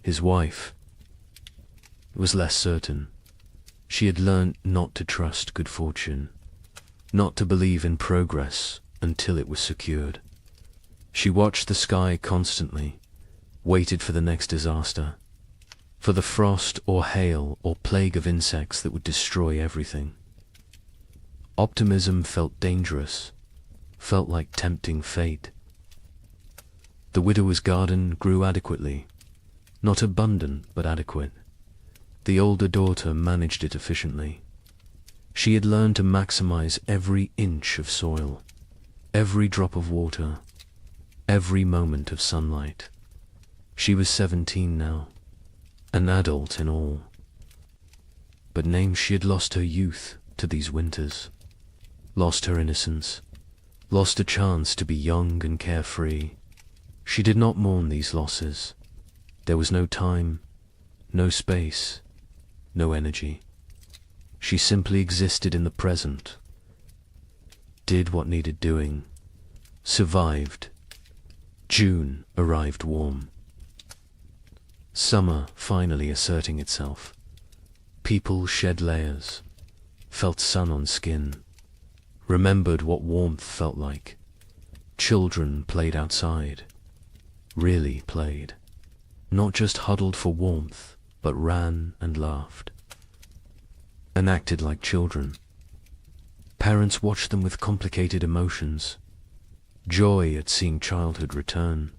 His wife was less certain. She had learned not to trust good fortune, not to believe in progress until it was secured. She watched the sky constantly, waited for the next disaster, for the frost or hail or plague of insects that would destroy everything. Optimism felt dangerous, felt like tempting fate. The widower's garden grew adequately, not abundant but adequate. The older daughter managed it efficiently. She had learned to maximize every inch of soil, every drop of water, every moment of sunlight. She was 17 now, an adult in all. But name she had lost her youth to these winters, lost her innocence, lost a chance to be young and carefree. She did not mourn these losses. There was no time, no space, no energy. She simply existed in the present, did what needed doing, survived. June arrived warm. Summer finally asserting itself. People shed layers, felt sun on skin, remembered what warmth felt like. Children played outside, really played. Not just huddled for warmth, but ran and laughed, and acted like children. Parents watched them with complicated emotions, joy at seeing childhood return,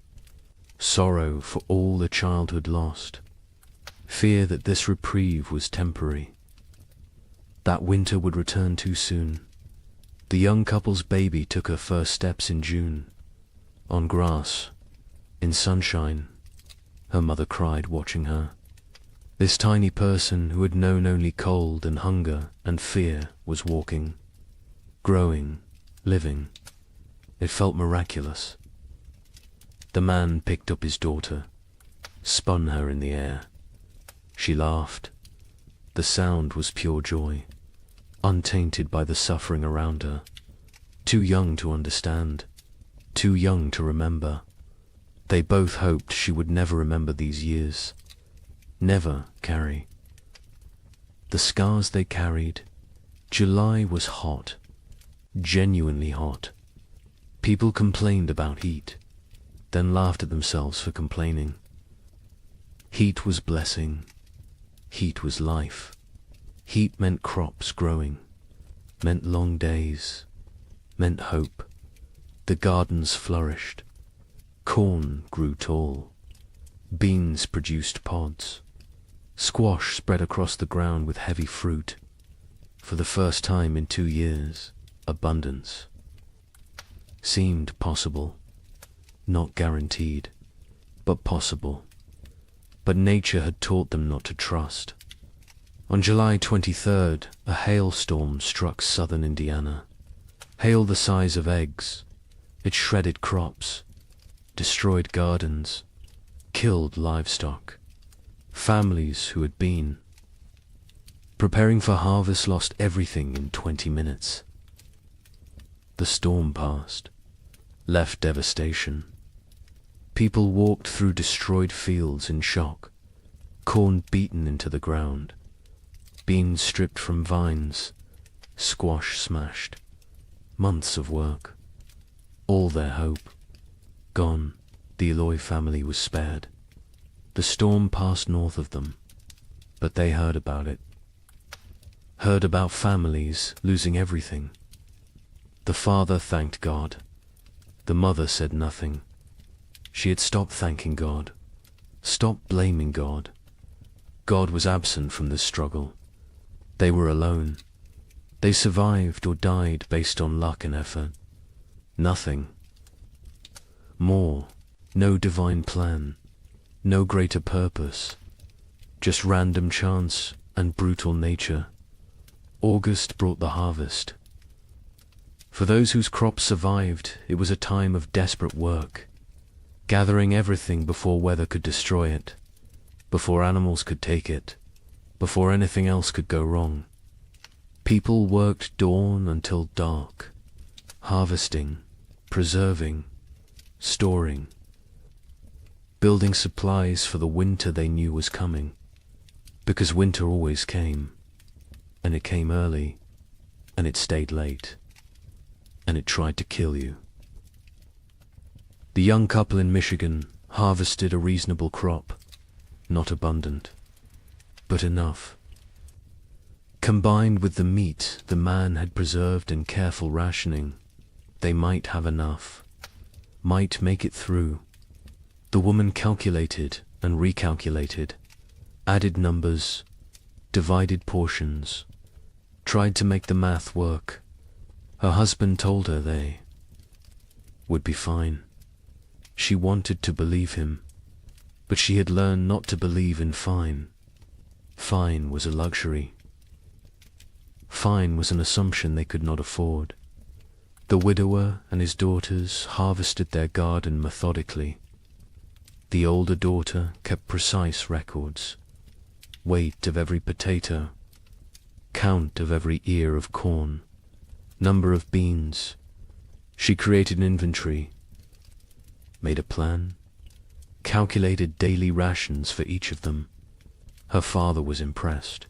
sorrow for all the childhood lost, fear that this reprieve was temporary, that winter would return too soon. The young couple's baby took her first steps in June, on grass, in sunshine. Her mother cried watching her. This tiny person who had known only cold and hunger and fear was walking, growing, living. It felt miraculous. The man picked up his daughter, spun her in the air. She laughed. The sound was pure joy, untainted by the suffering around her. Too young to understand, too young to remember. They both hoped she would never remember these years, never carry the scars they carried. July was hot, genuinely hot. People complained about heat, then laughed at themselves for complaining. Heat was blessing. Heat was life. Heat meant crops growing, meant long days, meant hope. The gardens flourished. Corn grew tall. Beans produced pods. Squash spread across the ground with heavy fruit. For the first time in 2 years, abundance seemed possible. Not guaranteed, but possible. But nature had taught them not to trust. On July 23rd, a hailstorm struck southern Indiana. Hail the size of eggs. It shredded crops, destroyed gardens, killed livestock. Families who had been preparing for harvest lost everything in 20 minutes. The storm passed, left devastation. People walked through destroyed fields in shock, corn beaten into the ground, beans stripped from vines, squash smashed. Months of work, all their hope, gone. The Eloy family was spared. The storm passed north of them, but they heard about it. Heard about families losing everything. The father thanked God. The mother said nothing. She had stopped thanking God, stopped blaming God. God was absent from this struggle. They were alone. They survived or died based on luck and effort. Nothing more, no divine plan, no greater purpose, just random chance and brutal nature. August brought the harvest. For those whose crops survived, it was a time of desperate work, gathering everything before weather could destroy it, before animals could take it, before anything else could go wrong. People worked dawn until dark, harvesting, preserving, storing, building supplies for the winter they knew was coming, because winter always came, and it came early, and it stayed late, and it tried to kill you. The young couple in Michigan harvested a reasonable crop, not abundant, but enough. Combined with the meat the man had preserved in careful rationing, they might have enough, might make it through. The woman calculated and recalculated, added numbers, divided portions, tried to make the math work. Her husband told her they would be fine. She wanted to believe him, but she had learned not to believe in fine. Fine was a luxury. Fine was an assumption they could not afford. The widower and his daughters harvested their garden methodically. The older daughter kept precise records, weight of every potato, count of every ear of corn, number of beans. She created an inventory, made a plan, calculated daily rations for each of them. Her father was impressed,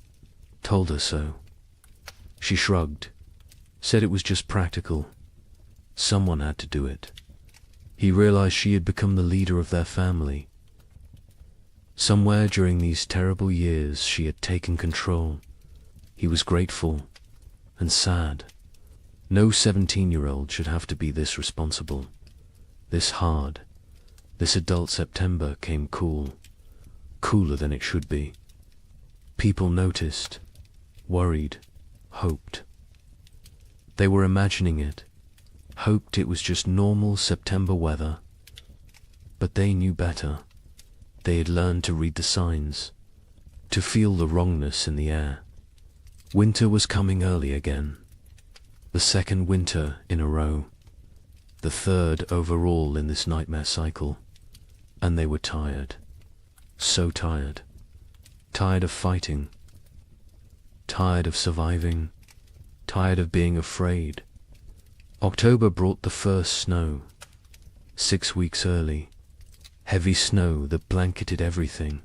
told her so. She shrugged, said it was just practical. Someone had to do it. He realized she had become the leader of their family. Somewhere during these terrible years she had taken control. He was grateful and sad. No 17-year-old should have to be this responsible, this hard. This adult September came cool, cooler than it should be. People noticed, worried, hoped. They were imagining it, hoped it was just normal September weather. But they knew better. They had learned to read the signs, to feel the wrongness in the air. Winter was coming early again. The second winter in a row. The third overall in this nightmare cycle. And they were tired. So tired. Tired of fighting. Tired of surviving. Tired of being afraid. October brought the first snow. 6 weeks early. Heavy snow that blanketed everything.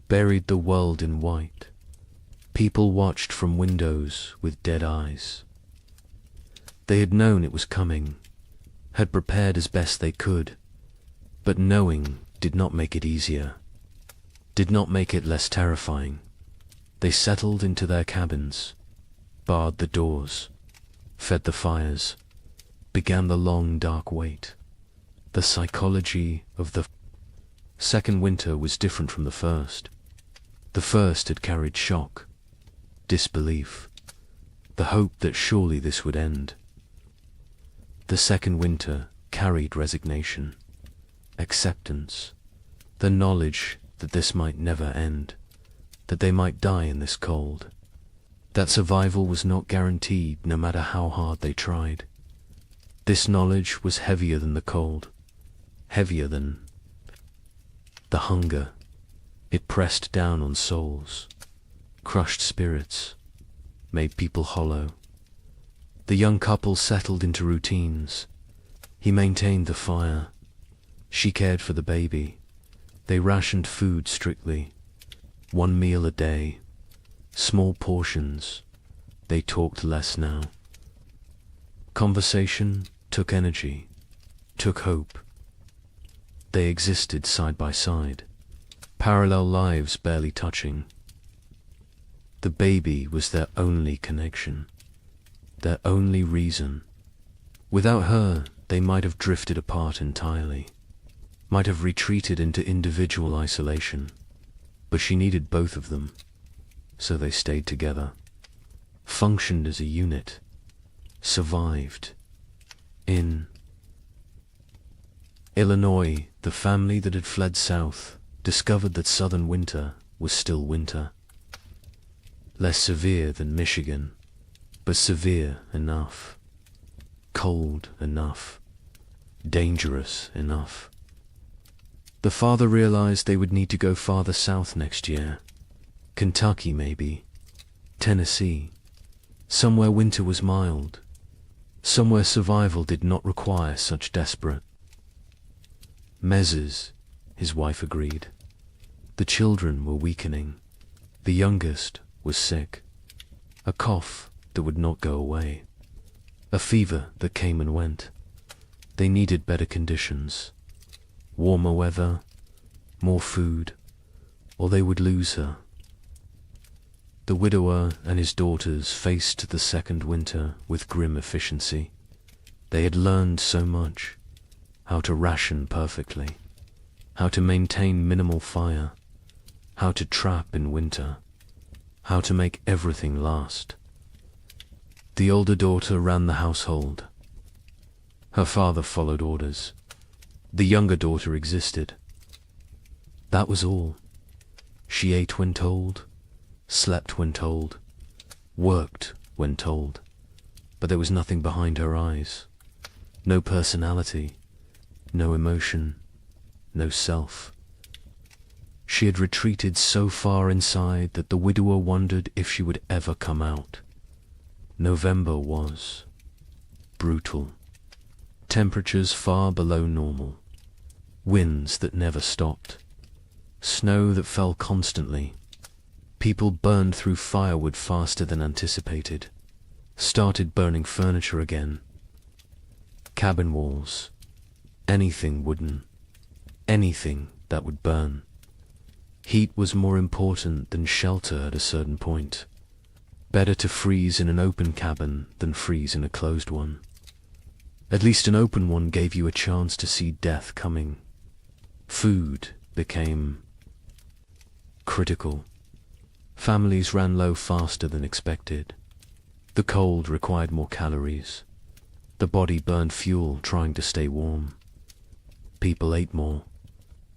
Buried the world in white. People watched from windows with dead eyes. They had known it was coming, had prepared as best they could, but knowing did not make it easier, did not make it less terrifying. They settled into their cabins, barred the doors, fed the fires, began the long dark wait. The psychology of the second winter was different from the first. The first had carried shock, disbelief, the hope that surely this would end. The second winter carried resignation, acceptance, the knowledge that this might never end, that they might die in this cold, that survival was not guaranteed no matter how hard they tried. This knowledge was heavier than the cold, heavier than the hunger. It pressed down on souls, crushed spirits, made people hollow. The young couple settled into routines. He maintained the fire. She cared for the baby. They rationed food strictly. 1 meal a day. Small portions. They talked less now. Conversation took energy, took hope. They existed side by side, parallel lives barely touching. The baby was their only connection, their only reason. Without her, they might have drifted apart entirely, might have retreated into individual isolation. But she needed both of them, so they stayed together, functioned as a unit, survived. In Illinois, the family that had fled south discovered that southern winter was still winter. Less severe than Michigan, but severe enough. Cold enough. Dangerous enough. The father realized they would need to go farther south next year. Kentucky, maybe. Tennessee. somewhere winter was mild, somewhere survival did not require such desperate measures, his wife agreed. The children were weakening. The youngest was sick. A cough that would not go away. A fever that came and went. They needed better conditions. Warmer weather, more food, or they would lose her. The widower and his daughters faced the second winter with grim efficiency. They had learned so much. How to ration perfectly. How to maintain minimal fire. How to trap in winter. How to make everything last. The older daughter ran the household. Her father followed orders. The younger daughter existed. That was all. She ate when told, slept when told, worked when told, but there was nothing behind her eyes. No personality, no emotion, no self. She had retreated so far inside that the widower wondered if she would ever come out. November was brutal. Temperatures far below normal. Winds that never stopped. Snow that fell constantly. People burned through firewood faster than anticipated. Started burning furniture again. Cabin walls. Anything wooden. Anything that would burn. Heat was more important than shelter at a certain point. Better to freeze in an open cabin than freeze in a closed one. At least an open one gave you a chance to see death coming. Food became critical. Families ran low faster than expected. The cold required more calories. The body burned fuel trying to stay warm. People ate more,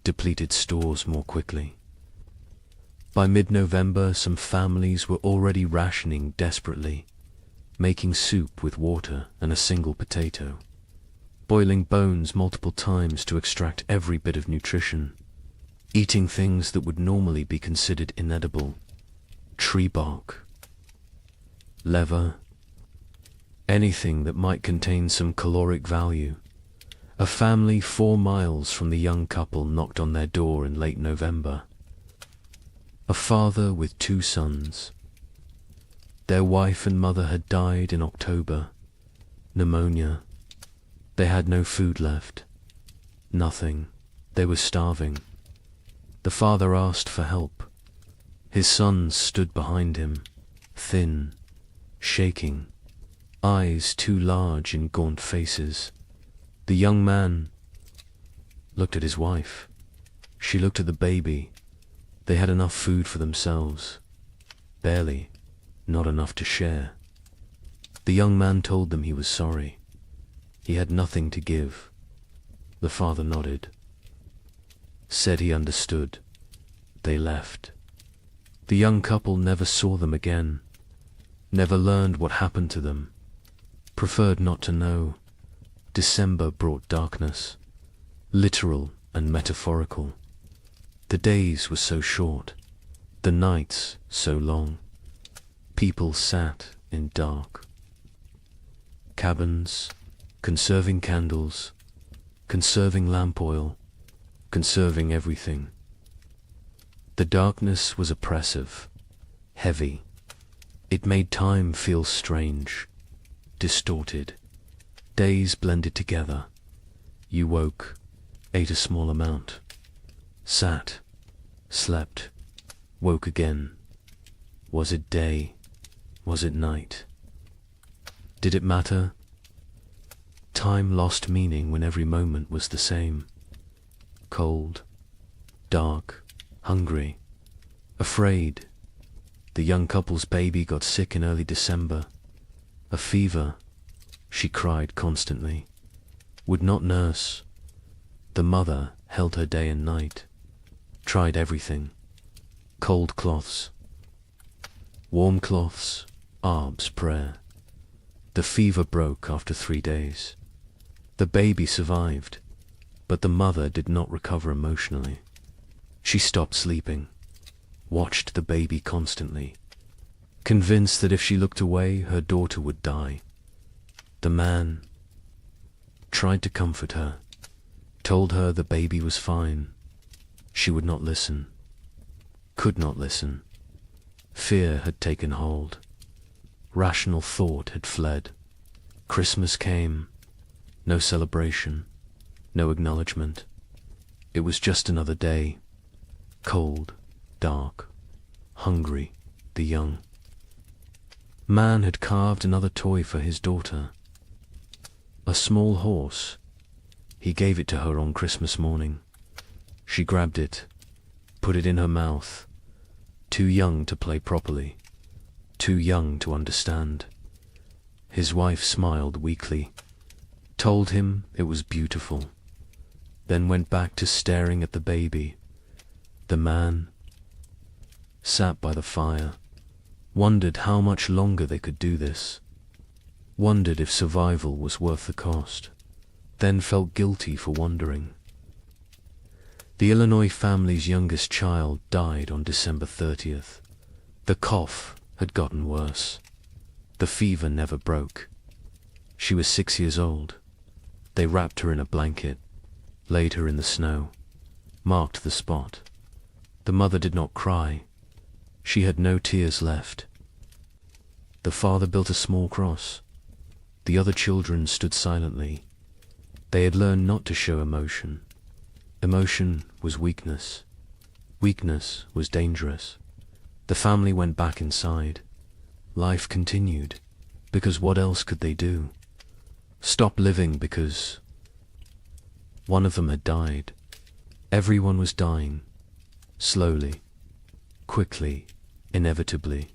depleted stores more quickly. By mid-November, some families were already rationing desperately, making soup with water and a single potato, boiling bones multiple times to extract every bit of nutrition, eating things that would normally be considered inedible, tree bark, leather, anything that might contain some caloric value. A family 4 miles from the young couple knocked on their door in late November. A father with 2 sons. Their wife and mother had died in October. Pneumonia. They had no food left. Nothing. They were starving. The father asked for help. His sons stood behind him, thin, shaking, eyes too large in gaunt faces. The young man looked at his wife. She looked at the baby. They had enough food for themselves. Barely, not enough to share. The young man told them he was sorry. He had nothing to give. The father nodded. Said he understood. They left. The young couple never saw them again. Never learned what happened to them. Preferred not to know. December brought darkness. Literal and metaphorical. The days were so short. The nights so long. People sat in dark. Cabins, conserving candles, conserving lamp oil, conserving everything. The darkness was oppressive, heavy. It made time feel strange, distorted. Days blended together. You woke, ate a small amount, sat, slept, woke again. Was it day? Was it night? Did it matter? Time lost meaning when every moment was the same. Cold, dark, hungry, afraid. The young couple's baby got sick in early December. A fever. She cried constantly. Would not nurse. The mother held her day and night. Tried everything. Cold cloths. Warm cloths. Arb's prayer. The fever broke after 3 days. The baby survived, but the mother did not recover emotionally. She stopped sleeping. Watched the baby constantly. convinced that if she looked away, her daughter would die. The man tried to comfort her, told her the baby was fine. She would not listen, could not listen. Fear had taken hold. Rational thought had fled. Christmas came. No celebration, no acknowledgement. It was just another day. Cold, dark, hungry, the young. Man had carved another toy for his daughter. A small horse. He gave it to her on Christmas morning. She grabbed it, put it in her mouth. Too young to play properly, too young to understand. His wife smiled weakly, told him it was beautiful, then went back to staring at the baby. The man sat by the fire, wondered how much longer they could do this, wondered if survival was worth the cost, then felt guilty for wondering. The Illinois family's youngest child died on December 30th. The cough had gotten worse. The fever never broke. She was 6 years old. They wrapped her in a blanket, laid her in the snow, marked the spot. The mother did not cry. She had no tears left. The father built a small cross. The other children stood silently. They had learned not to show emotion. Emotion was weakness. Weakness was dangerous. The family went back inside. Life continued, because what else could they do? Stop living because one of them had died. Everyone was dying, slowly, quickly, inevitably.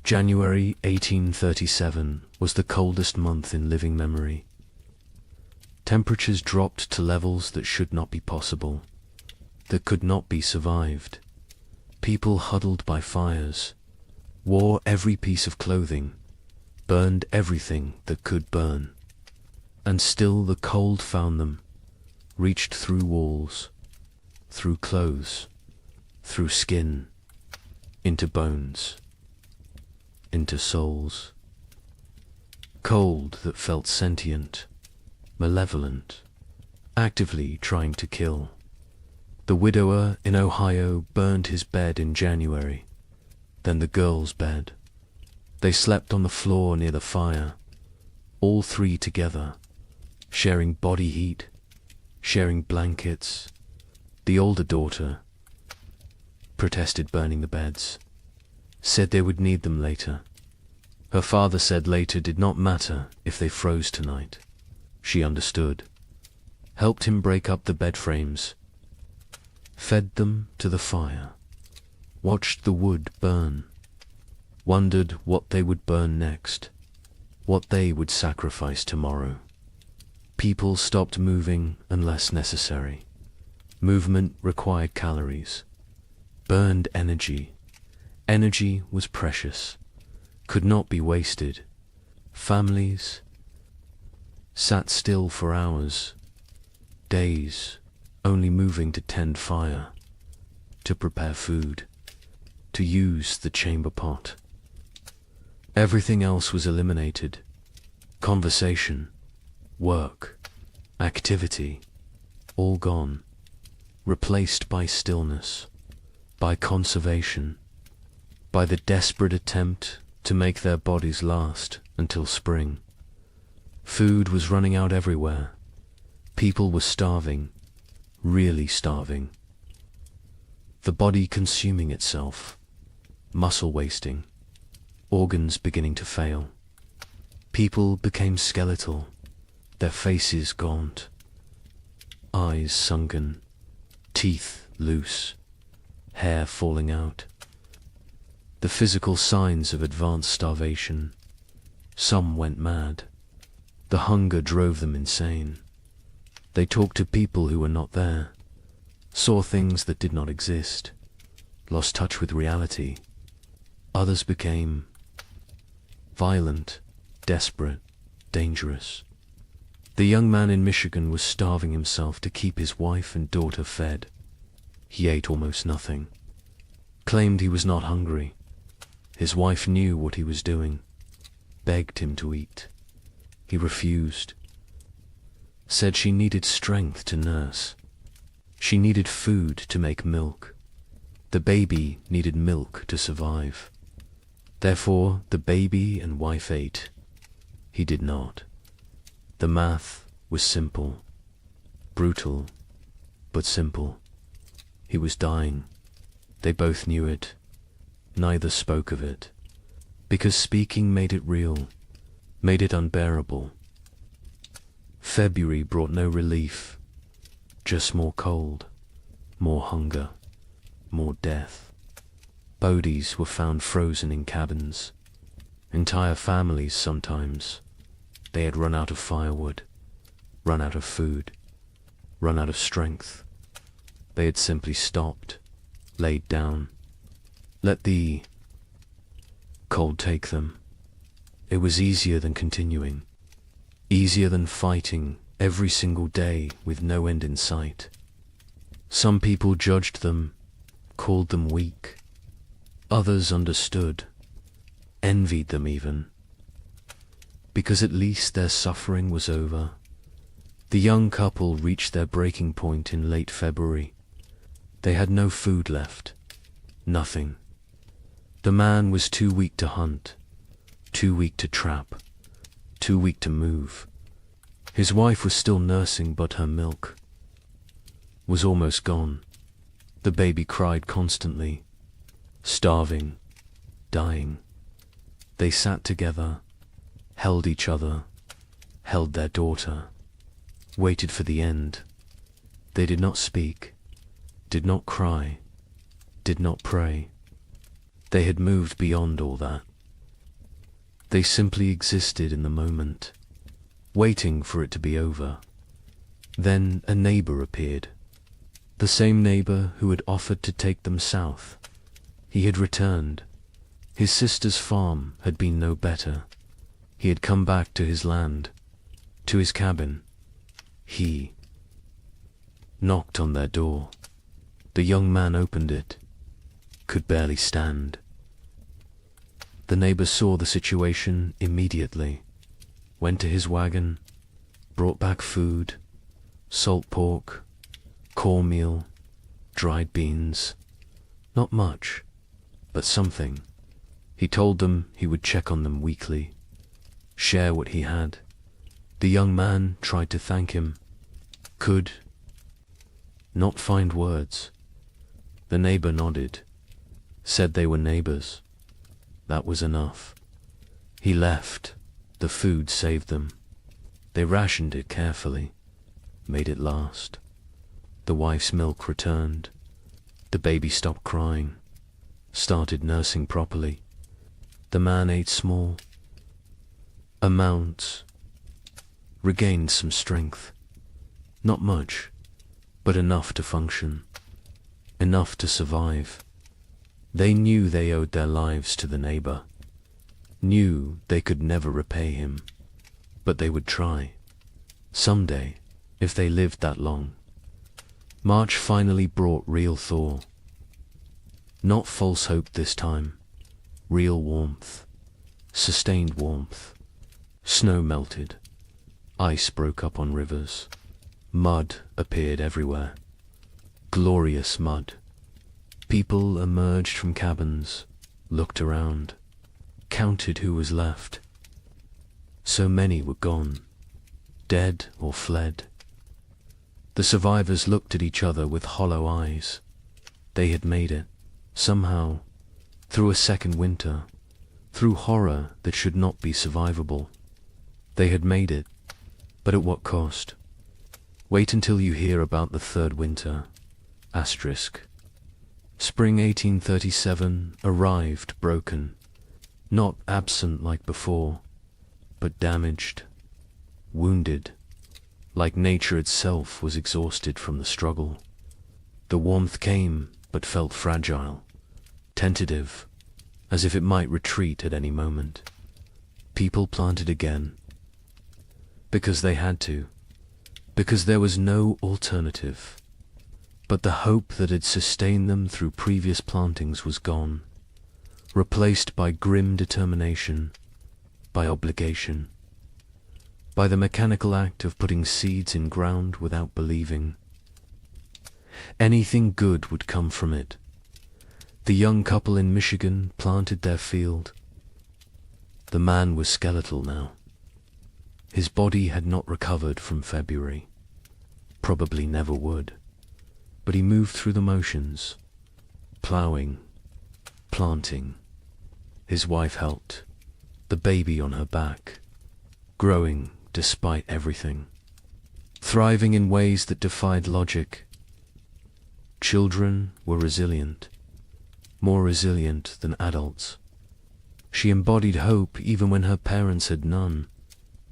January 1837 was the coldest month in living memory. Temperatures dropped to levels that should not be possible, that could not be survived. People huddled by fires, wore every piece of clothing, burned everything that could burn. And still the cold found them, reached through walls, through clothes, through skin, into bones, into souls. Cold that felt sentient, malevolent, actively trying to kill. The widower in Ohio burned his bed in January, then the girl's bed. They slept on the floor near the fire, all three together, sharing body heat, sharing blankets. The older daughter protested burning the beds, said they would need them later. Her father said later did not matter if they froze tonight. She understood, helped him break up the bed frames, fed them to the fire, watched the wood burn, wondered what they would burn next, what they would sacrifice tomorrow. People stopped moving unless necessary. Movement required calories, burned energy. Energy was precious, could not be wasted. Families sat still for hours, days, only moving to tend fire, to prepare food, to use the chamber pot. Everything else was eliminated. Conversation, work, activity, all gone, replaced by stillness, by conservation, by the desperate attempt to make their bodies last until spring. Food was running out everywhere. People were starving, really starving. The body consuming itself, muscle wasting, organs beginning to fail. People became skeletal, their faces gaunt, eyes sunken, teeth loose, hair falling out. The physical signs of advanced starvation. Some went mad. The hunger drove them insane. They talked to people who were not there, saw things that did not exist, lost touch with reality. Others became violent, desperate, dangerous. The young man in Michigan was starving himself to keep his wife and daughter fed. He ate almost nothing, claimed he was not hungry, His wife knew what he was doing, begged him to eat. He refused, said she needed strength to nurse. She needed food to make milk. The baby needed milk to survive. Therefore, the baby and wife ate. He did not. The math was simple, brutal, but simple. He was dying. They both knew it. Neither spoke of it, because speaking made it real, made it unbearable. February brought no relief, just more cold, more hunger, more death. Bodies were found frozen in cabins. Entire families sometimes. They had run out of firewood, run out of food, run out of strength. They had simply stopped, laid down, let the cold take them. It was easier than continuing, easier than fighting every single day with no end in sight. Some people judged them, called them weak. Others understood, envied them even, because at least their suffering was over. The young couple reached their breaking point in late February. They had no food left, nothing. The man was too weak to hunt, too weak to trap, too weak to move. His wife was still nursing, but her milk was almost gone. The baby cried constantly, starving, dying. They sat together, held each other, held their daughter, waited for the end. They did not speak, did not cry, did not pray. They had moved beyond all that. They simply existed in the moment, waiting for it to be over. Then a neighbor appeared, the same neighbor who had offered to take them south. He had returned. His sister's farm had been no better. He had come back to his land, to his cabin. He knocked on their door. The young man opened it, could barely stand. The neighbor saw the situation immediately, went to his wagon, brought back food, salt pork, cornmeal, dried beans. Not much, but something. He told them he would check on them weekly, share what he had. The young man tried to thank him, could not find words. The neighbor nodded, said they were neighbors. That was enough. He left. The food saved them. They rationed it carefully, made it last. The wife's milk returned. The baby stopped crying, started nursing properly. The man ate small amounts, regained some strength. Not much, but enough to function, enough to survive. They knew they owed their lives to the neighbor, knew they could never repay him, but they would try, someday, if they lived that long. March finally brought real thaw. Not false hope this time, real warmth, sustained warmth. Snow melted, ice broke up on rivers, mud appeared everywhere, glorious mud. People emerged from cabins, looked around, counted who was left. So many were gone, dead or fled. The survivors looked at each other with hollow eyes. They had made it, somehow, through a second winter, through horror that should not be survivable. They had made it, but at what cost? Wait until you hear about the third winter. Asterisk. Spring 1837 arrived broken, not absent like before, but damaged, wounded, like nature itself was exhausted from the struggle. The warmth came, but felt fragile, tentative, as if it might retreat at any moment. People planted again, because they had to, because there was no alternative. But the hope that had sustained them through previous plantings was gone. replaced by grim determination, by obligation, by the mechanical act of putting seeds in ground without believing anything good would come from it. The young couple in Michigan planted their field. The man was skeletal now. His body had not recovered from February, probably never would, but he moved through the motions, ploughing, planting. His wife helped, the baby on her back, growing despite everything, thriving in ways that defied logic. Children were resilient, more resilient than adults. She embodied hope even when her parents had none.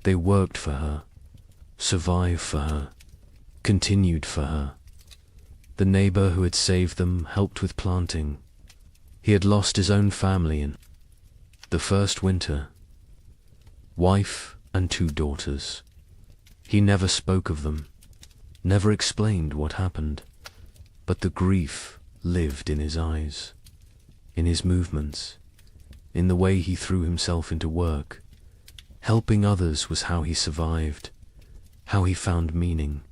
They worked for her, survived for her, continued for her. The neighbor who had saved them helped with planting. He had lost his own family in the first winter. Wife and 2 daughters. He never spoke of them, never explained what happened, but the grief lived in his eyes, in his movements, in the way he threw himself into work. Helping others was how he survived, how he found meaning.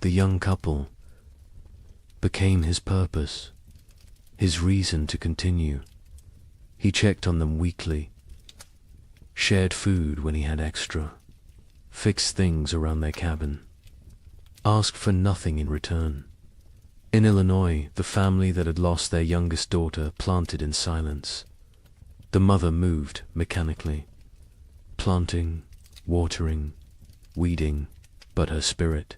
The young couple became his purpose, his reason to continue. He checked on them weekly, shared food when he had extra, fixed things around their cabin, asked for nothing in return. In Illinois, the family that had lost their youngest daughter planted in silence. The mother moved mechanically, planting, watering, weeding, but her spirit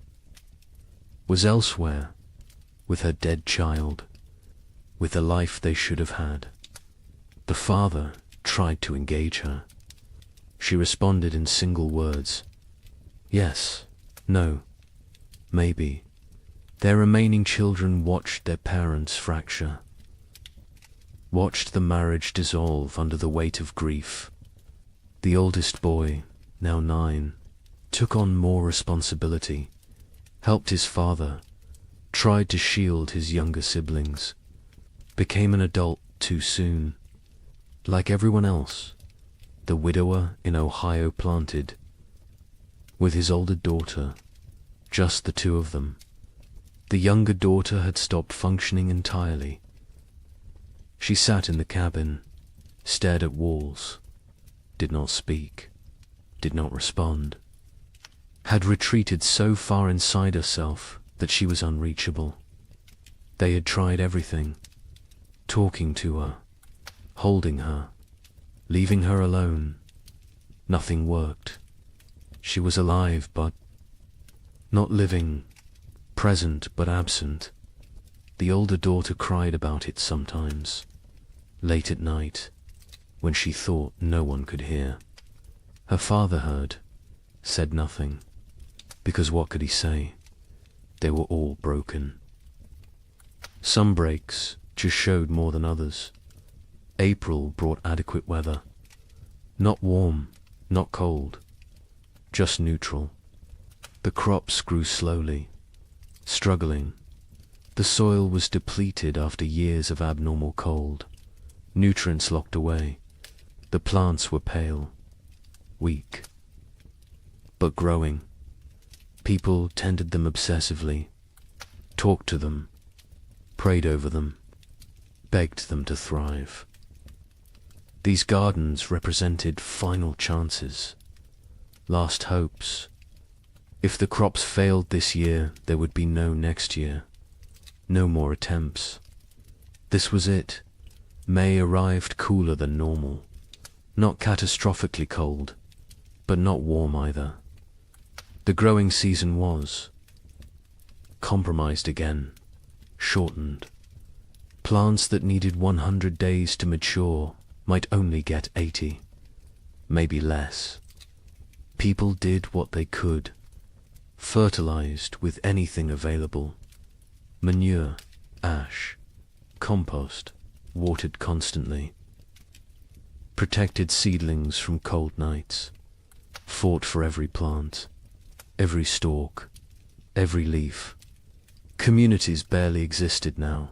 was elsewhere, with her dead child, with the life they should have had. The father tried to engage her. She responded in single words. Yes, no, maybe. Their remaining children watched their parents fracture, watched the marriage dissolve under the weight of grief. The oldest boy, now 9, took on more responsibility, helped his father, tried to shield his younger siblings, became an adult too soon. Like everyone else, the widower in Ohio planted, with his older daughter, just the 2 of them. The younger daughter had stopped functioning entirely. She sat in the cabin, stared at walls, did not speak, did not respond, had retreated so far inside herself that she was unreachable. They had tried everything, talking to her, holding her, leaving her alone. Nothing worked. She was alive but not living, present but absent. The older daughter cried about it sometimes, late at night, when she thought no one could hear. Her father heard, said nothing, because what could he say? They were all broken. Some breaks just showed more than others. April brought adequate weather. Not warm, not cold, just neutral. The crops grew slowly, struggling. The soil was depleted after years of abnormal cold. Nutrients locked away. The plants were pale, weak, but growing. People tended them obsessively, talked to them, prayed over them, begged them to thrive. These gardens represented final chances, last hopes. If the crops failed this year, there would be no next year, no more attempts. This was it. May arrived cooler than normal, not catastrophically cold, but not warm either. The growing season was compromised again, shortened. Plants that needed 100 days to mature might only get 80, maybe less. People did what they could, fertilized with anything available. Manure, ash, compost, watered constantly. Protected seedlings from cold nights, fought for every plant, every stalk, every leaf. Communities barely existed now.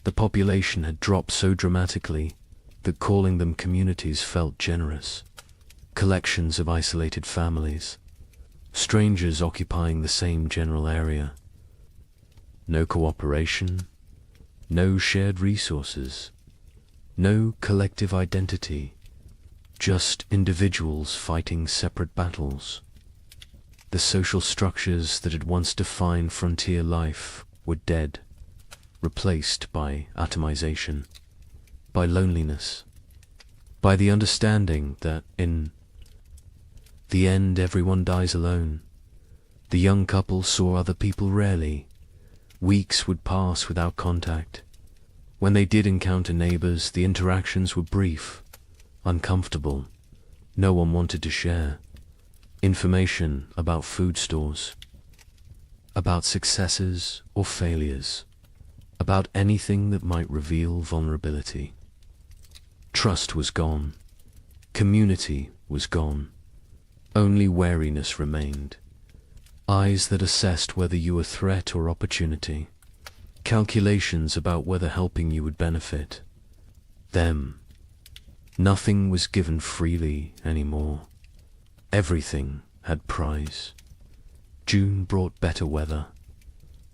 The population had dropped so dramatically that calling them communities felt generous. Collections of isolated families, strangers occupying the same general area. No cooperation, no shared resources, no collective identity, just individuals fighting separate battles. The social structures that had once defined frontier life were dead, replaced by atomization, by loneliness, by the understanding that in the end everyone dies alone. The young couple saw other people rarely. Weeks would pass without contact. When they did encounter neighbors, the interactions were brief, uncomfortable. No one wanted to share information about food stores, about successes or failures, about anything that might reveal vulnerability. Trust was gone. Community was gone. Only wariness remained. Eyes that assessed whether you were threat or opportunity. Calculations about whether helping you would benefit them. Nothing was given freely anymore. Everything had price. June brought better weather.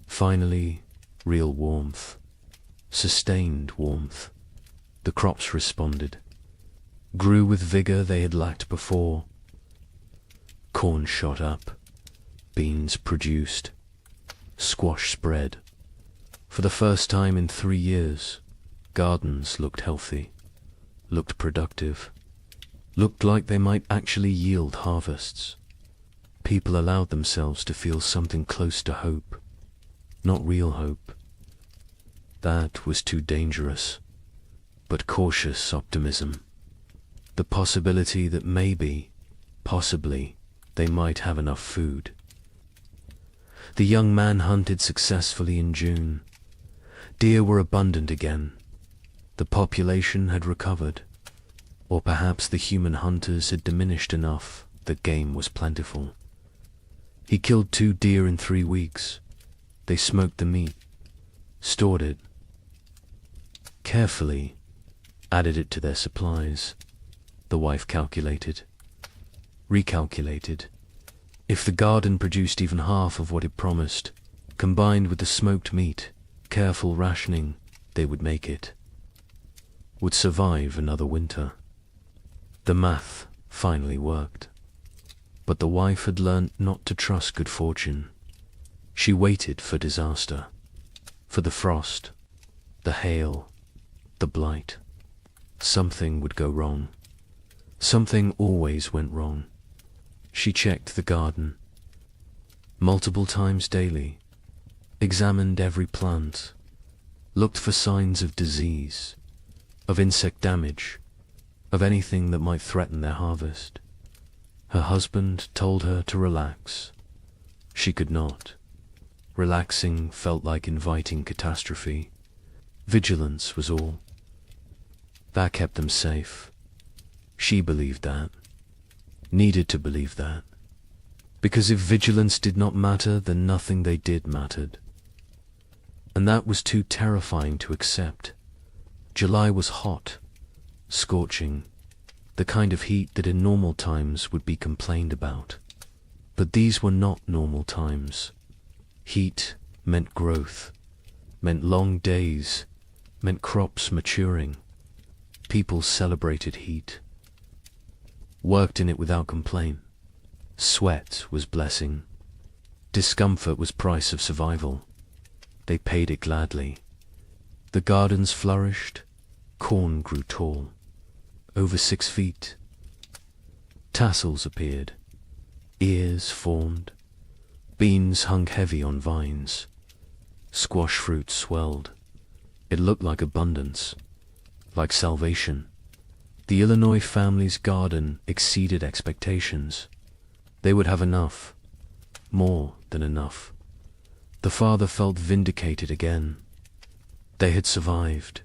Finally, real warmth. Sustained warmth. The crops responded. Grew with vigor they had lacked before. Corn shot up. Beans produced. Squash spread. For the first time in 3 years, gardens looked healthy, looked productive, looked like they might actually yield harvests. People allowed themselves to feel something close to hope, not real hope. That was too dangerous, but cautious optimism. The possibility that maybe, possibly, they might have enough food. The young man hunted successfully in June. Deer were abundant again. The population had recovered, or perhaps the human hunters had diminished enough that game was plentiful. He killed 2 deer in 3 weeks. They smoked the meat, stored it, carefully added it to their supplies. The wife calculated, recalculated. If the garden produced even half of what it promised, combined with the smoked meat, careful rationing, they would make it. Would survive another winter. The math finally worked. But the wife had learnt not to trust good fortune. She waited for disaster, for the frost, the hail, the blight. Something would go wrong. Something always went wrong. She checked the garden multiple times daily, examined every plant, looked for signs of disease, of insect damage, of anything that might threaten their harvest. Her husband told her to relax. She could not. Relaxing felt like inviting catastrophe. Vigilance was all. That kept them safe. She believed that. Needed to believe that. Because if vigilance did not matter, then nothing they did mattered. And that was too terrifying to accept. July was hot, scorching, the kind of heat that in normal times would be complained about. But these were not normal times. Heat meant growth, meant long days, meant crops maturing. People celebrated heat, worked in it without complaint. Sweat was blessing. Discomfort was price of survival. They paid it gladly. The gardens flourished. Corn grew tall, over 6 feet. Tassels appeared. Ears formed. Beans hung heavy on vines. Squash fruit swelled. It looked like abundance, like salvation. The Illinois family's garden exceeded expectations. They would have enough, more than enough. The father felt vindicated again. They had survived,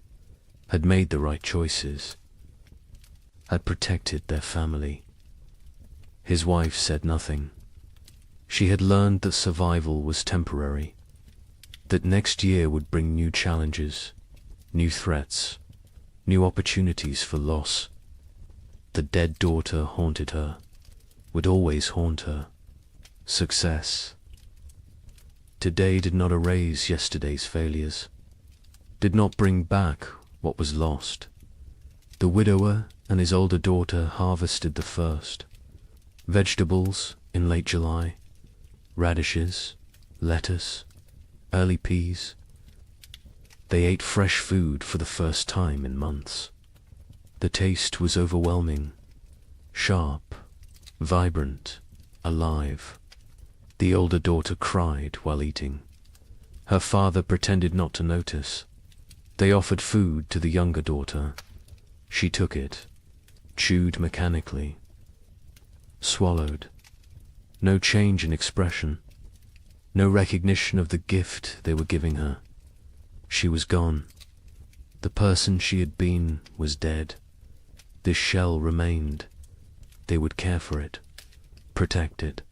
had made the right choices, had protected their family. His wife said nothing. She had learned that survival was temporary, that next year would bring new challenges, new threats, new opportunities for loss. The dead daughter haunted her, would always haunt her. Success. Today did not erase yesterday's failures, did not bring back what was lost. The widower and his older daughter harvested the first. Vegetables in late July, radishes, lettuce, early peas. They ate fresh food for the first time in months. The taste was overwhelming, sharp, vibrant, alive. The older daughter cried while eating. Her father pretended not to notice. They offered food to the younger daughter. She took it, chewed mechanically, swallowed. No change in expression, no recognition of the gift they were giving her. She was gone. The person she had been was dead. This shell remained. They would care for it, protect it.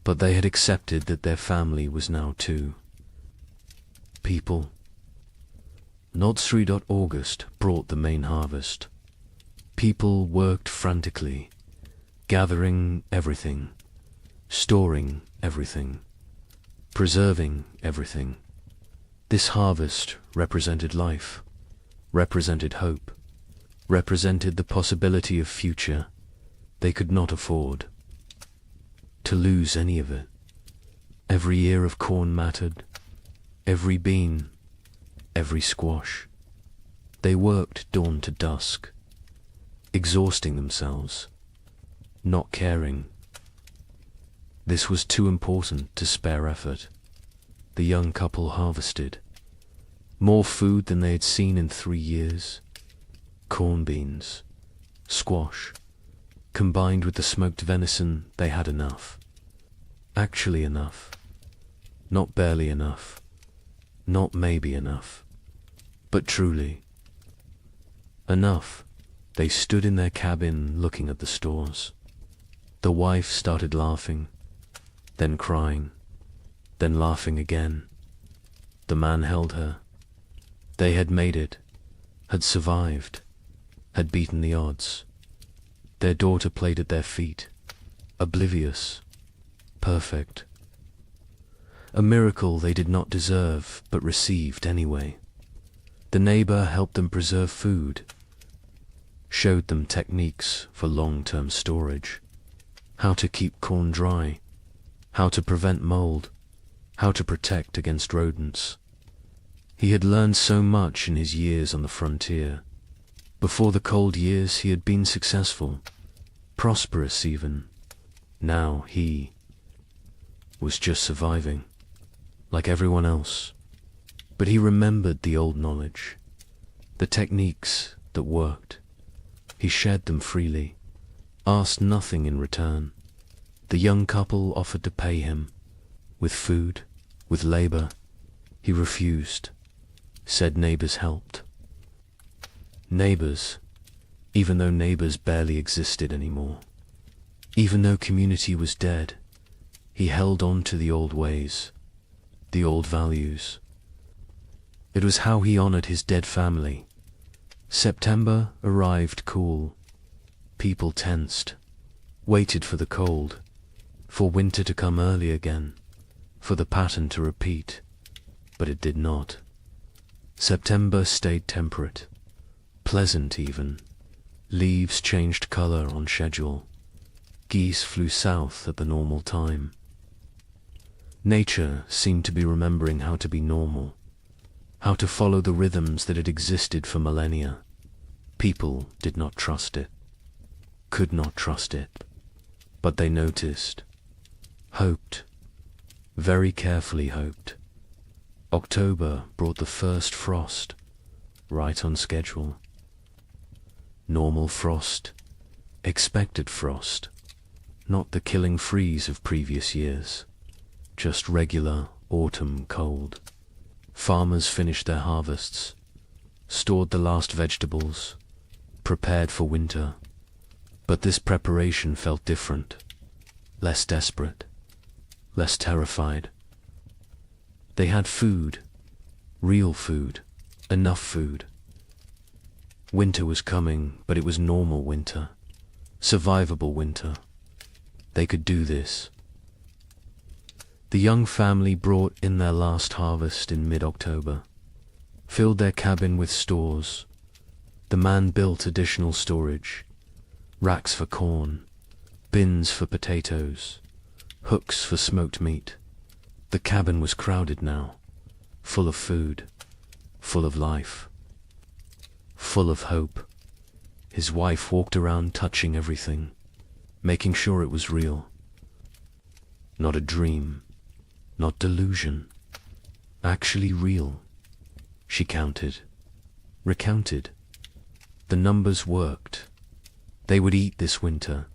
But they had accepted that their family was now too. People. Not August brought the main harvest. People worked frantically, gathering everything, storing everything, preserving everything. This harvest represented life, represented hope, represented the possibility of future they could not afford to lose any of it. Every ear of corn mattered, every bean, every squash. They worked dawn to dusk, exhausting themselves, not caring. This was too important to spare effort. The young couple harvested more food than they had seen in 3 years. Corn beans, squash, combined with the smoked venison, they had enough. Actually enough. Not barely enough. Not maybe enough. But truly. Enough. They stood in their cabin looking at the stores. The wife started laughing, then crying, then laughing again. The man held her. They had made it, had survived, had beaten the odds. Their daughter played at their feet, oblivious, perfect. A miracle they did not deserve, but received anyway. The neighbor helped them preserve food, showed them techniques for long-term storage, how to keep corn dry, how to prevent mold, how to protect against rodents. He had learned so much in his years on the frontier. Before the cold years he had been successful, prosperous even. Now he was just surviving, like everyone else. But he remembered the old knowledge, the techniques that worked. He shared them freely, asked nothing in return. The young couple offered to pay him, with food, with labor. He refused, said neighbors helped. Neighbors, even though neighbors barely existed anymore. Even though community was dead, he held on to the old ways, the old values. It was how he honored his dead family. September arrived cool. People tensed, waited for the cold, for winter to come early again, for the pattern to repeat, but it did not. September stayed temperate, pleasant even. Leaves changed color on schedule. Geese flew south at the normal time. Nature seemed to be remembering how to be normal, how to follow the rhythms that had existed for millennia. People did not trust it, could not trust it, but they noticed, hoped, very carefully hoped. October brought the first frost, right on schedule. Normal frost, expected frost, not the killing freeze of previous years, just regular autumn cold. Farmers finished their harvests, stored the last vegetables, prepared for winter. But this preparation felt different, less desperate, less terrified. They had food, real food, enough food. Winter was coming, but it was normal winter. Survivable winter. They could do this. The young family brought in their last harvest in mid-October, filled their cabin with stores. The man built additional storage, racks for corn, bins for potatoes, hooks for smoked meat. The cabin was crowded now, full of food, full of life, full of hope. His wife walked around touching everything, making sure it was real. Not a dream, not delusion, actually real. She counted, recounted. The numbers worked. They would eat this winter,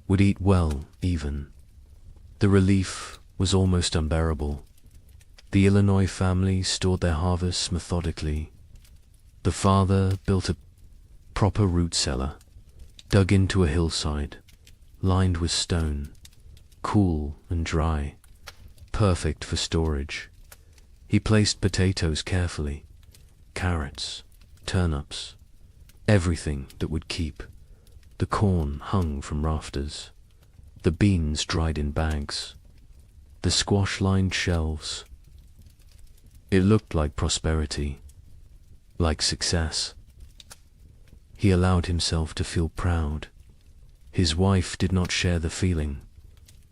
would eat well even. The relief was almost unbearable. The Illinois family stored their harvests methodically. The father built a proper root cellar, dug into a hillside, lined with stone, cool and dry, perfect for storage. He placed potatoes carefully, carrots, turnips, everything that would keep. The corn hung from rafters, the beans dried in bags, the squash lined shelves. It looked like prosperity, like success. He allowed himself to feel proud. His wife did not share the feeling.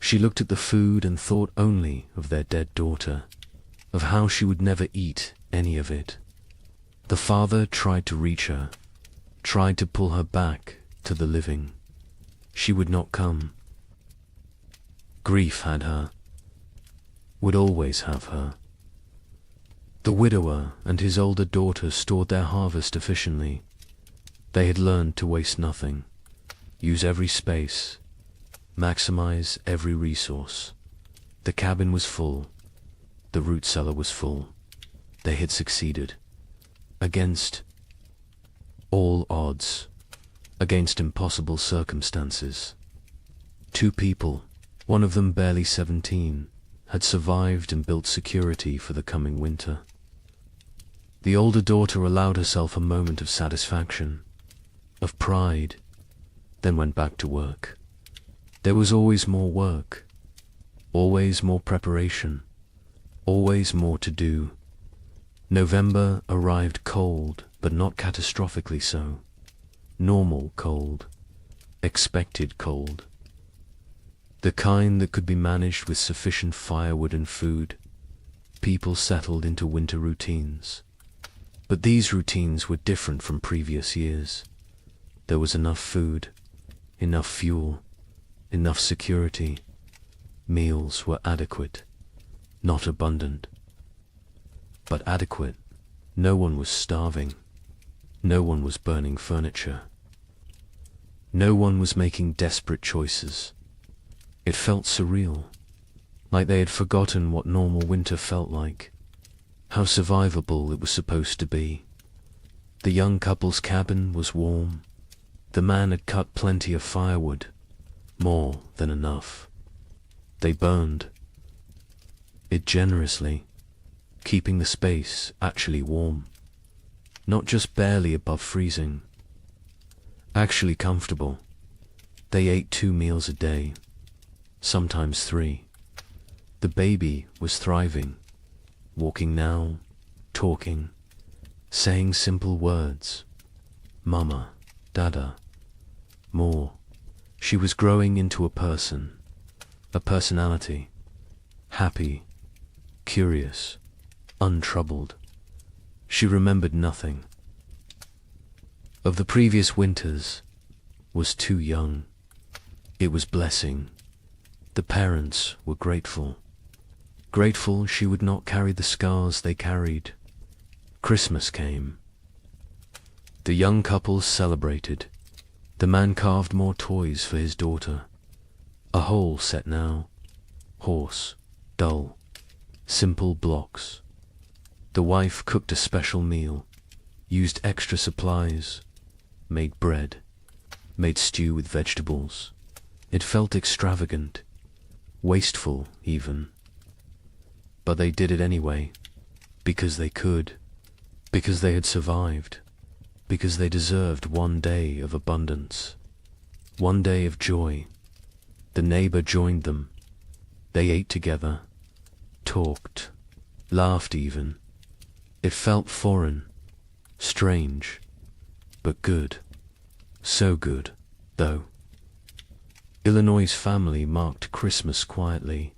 She looked at the food and thought only of their dead daughter, of how she would never eat any of it. The father tried to reach her, tried to pull her back to the living. She would not come. Grief had her, would always have her. The widower and his older daughter stored their harvest efficiently. They had learned to waste nothing, use every space, maximize every resource. The cabin was full. The root cellar was full. They had succeeded. Against all odds, against impossible circumstances. 2 people, one of them barely 17, had survived and built security for the coming winter. The older daughter allowed herself a moment of satisfaction, of pride, then went back to work. There was always more work, always more preparation, always more to do. November arrived cold, but not catastrophically so. Normal cold, expected cold. The kind that could be managed with sufficient firewood and food. People settled into winter routines. But these routines were different from previous years. There was enough food, enough fuel, enough security. Meals were adequate, not abundant, but adequate. No one was starving. No one was burning furniture. No one was making desperate choices. It felt surreal, like they had forgotten what normal winter felt like, how survivable it was supposed to be. The young couple's cabin was warm. The man had cut plenty of firewood, more than enough. They burned it generously, keeping the space actually warm, not just barely above freezing, actually comfortable. They ate 2 meals a day, sometimes 3. The baby was thriving, walking now, talking, saying simple words. Mama, Dada, more. She was growing into a person, a personality, happy, curious, untroubled. She remembered nothing of the previous winters, was too young. It was blessing. The parents were grateful. Grateful she would not carry the scars they carried. Christmas came. The young couple celebrated. The man carved more toys for his daughter. A whole set now. Horse, dull, simple blocks. The wife cooked a special meal, used extra supplies, made bread, made stew with vegetables. It felt extravagant, wasteful even. But they did it anyway, because they could, because they had survived. because they deserved one day of abundance, one day of joy. The neighbor joined them. They ate together, talked, laughed even. It felt foreign, strange, but good. So good, though. Illinois' family marked Christmas quietly.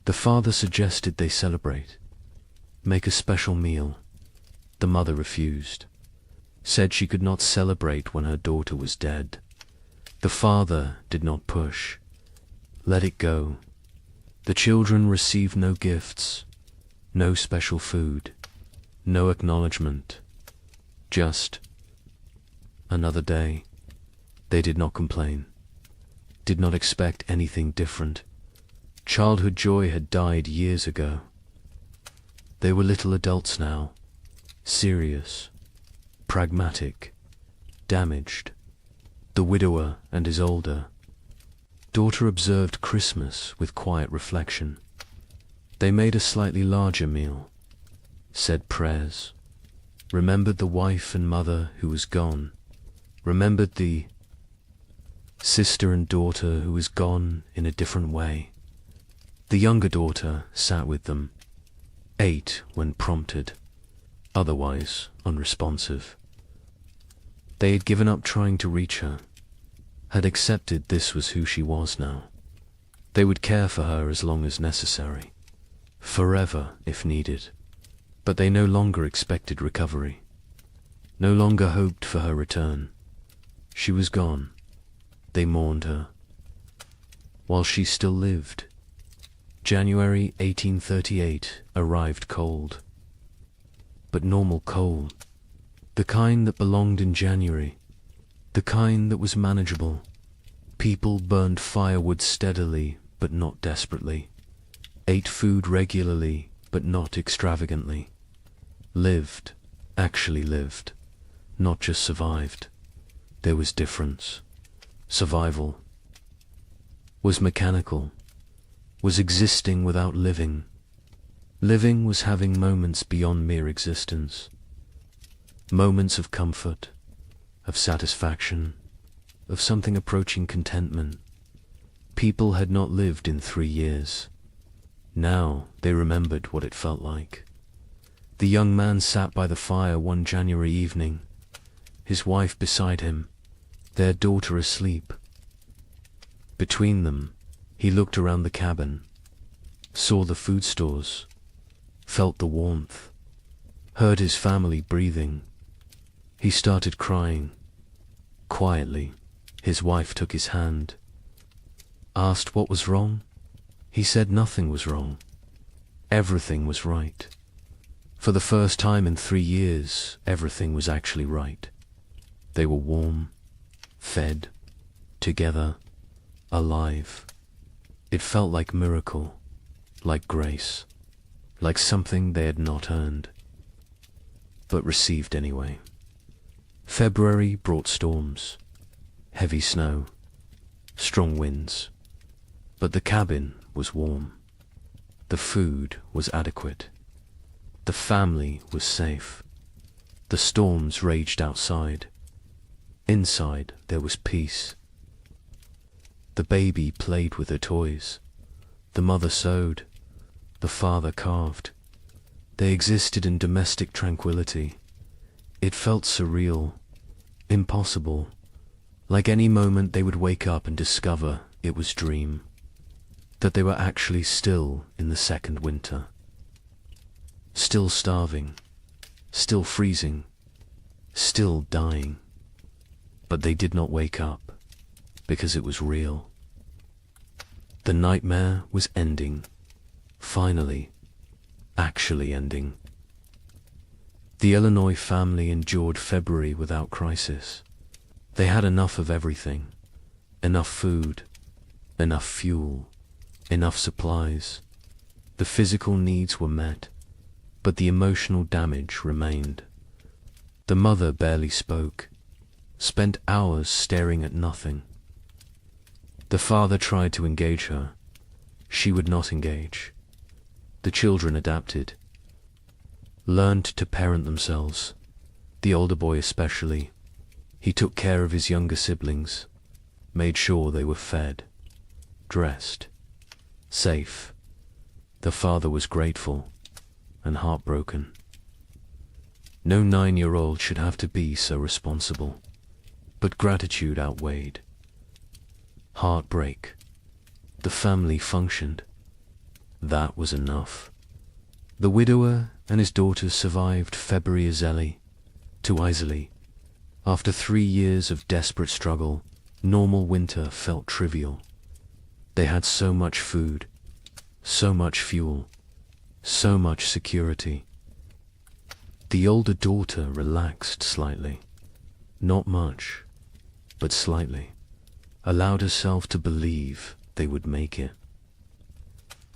The father suggested they celebrate, make a special meal. The mother refused, said she could not celebrate when her daughter was dead. The father did not push, let it go. The children received no gifts, no special food, no acknowledgement, just another day. They did not complain, did not expect anything different. Childhood joy had died years ago. They were little adults now, serious, pragmatic, damaged. The widower and his older daughter observed Christmas with quiet reflection. They made a slightly larger meal, said prayers, remembered the wife and mother who was gone, remembered the sister and daughter who was gone in a different way. The younger daughter sat with them, ate when prompted, otherwise unresponsive. They had given up trying to reach her, had accepted this was who she was now. They would care for her as long as necessary, forever if needed, but they no longer expected recovery, no longer hoped for her return. She was gone. They mourned her. While she still lived, January 1838 arrived cold, but normal cold, the kind that belonged in January, the kind that was manageable. People burned firewood steadily but not desperately, ate food regularly but not extravagantly, lived, actually lived, not just survived. There was difference. Survival was mechanical, was existing without living. Living was having moments beyond mere existence, moments of comfort, of satisfaction, of something approaching contentment. People had not lived in 3 years. Now they remembered what it felt like. The young man sat by the fire one January evening, his wife beside him, their daughter asleep. Between them, he looked around the cabin, saw the food stores, felt the warmth, heard his family breathing. He started crying. Quietly, his wife took his hand, asked what was wrong. He said nothing was wrong. Everything was right. For the first time in 3 years, everything was actually right. They were warm, fed, together, alive. It felt like miracle, like grace, like something they had not earned, but received anyway. February brought storms, heavy snow, strong winds, but the cabin was warm. The food was adequate. The family was safe. The storms raged outside. Inside there was peace. The baby played with her toys. The mother sewed. The father carved. They existed in domestic tranquility. It felt surreal, impossible, like any moment they would wake up and discover it was dream, that they were actually still in the second winter, still starving, still freezing, still dying. But they did not wake up, because it was real. The nightmare was ending, finally, actually ending. The Illinois family endured February without crisis. They had enough of everything, enough food, enough fuel, enough supplies. The physical needs were met, but the emotional damage remained. The mother barely spoke, spent hours staring at nothing. The father tried to engage her. She would not engage. The children adapted, learned to parent themselves. The older boy especially. He took care of his younger siblings, made sure they were fed, dressed, safe. The father was grateful and heartbroken. No 9-year-old should have to be so responsible, but gratitude outweighed heartbreak. The family functioned. That was enough. The widower and his daughters survived February too easily. After 3 years of desperate struggle, normal winter felt trivial. They had so much food, so much fuel, so much security. The older daughter relaxed slightly. Not much, but slightly. Allowed herself to believe they would make it,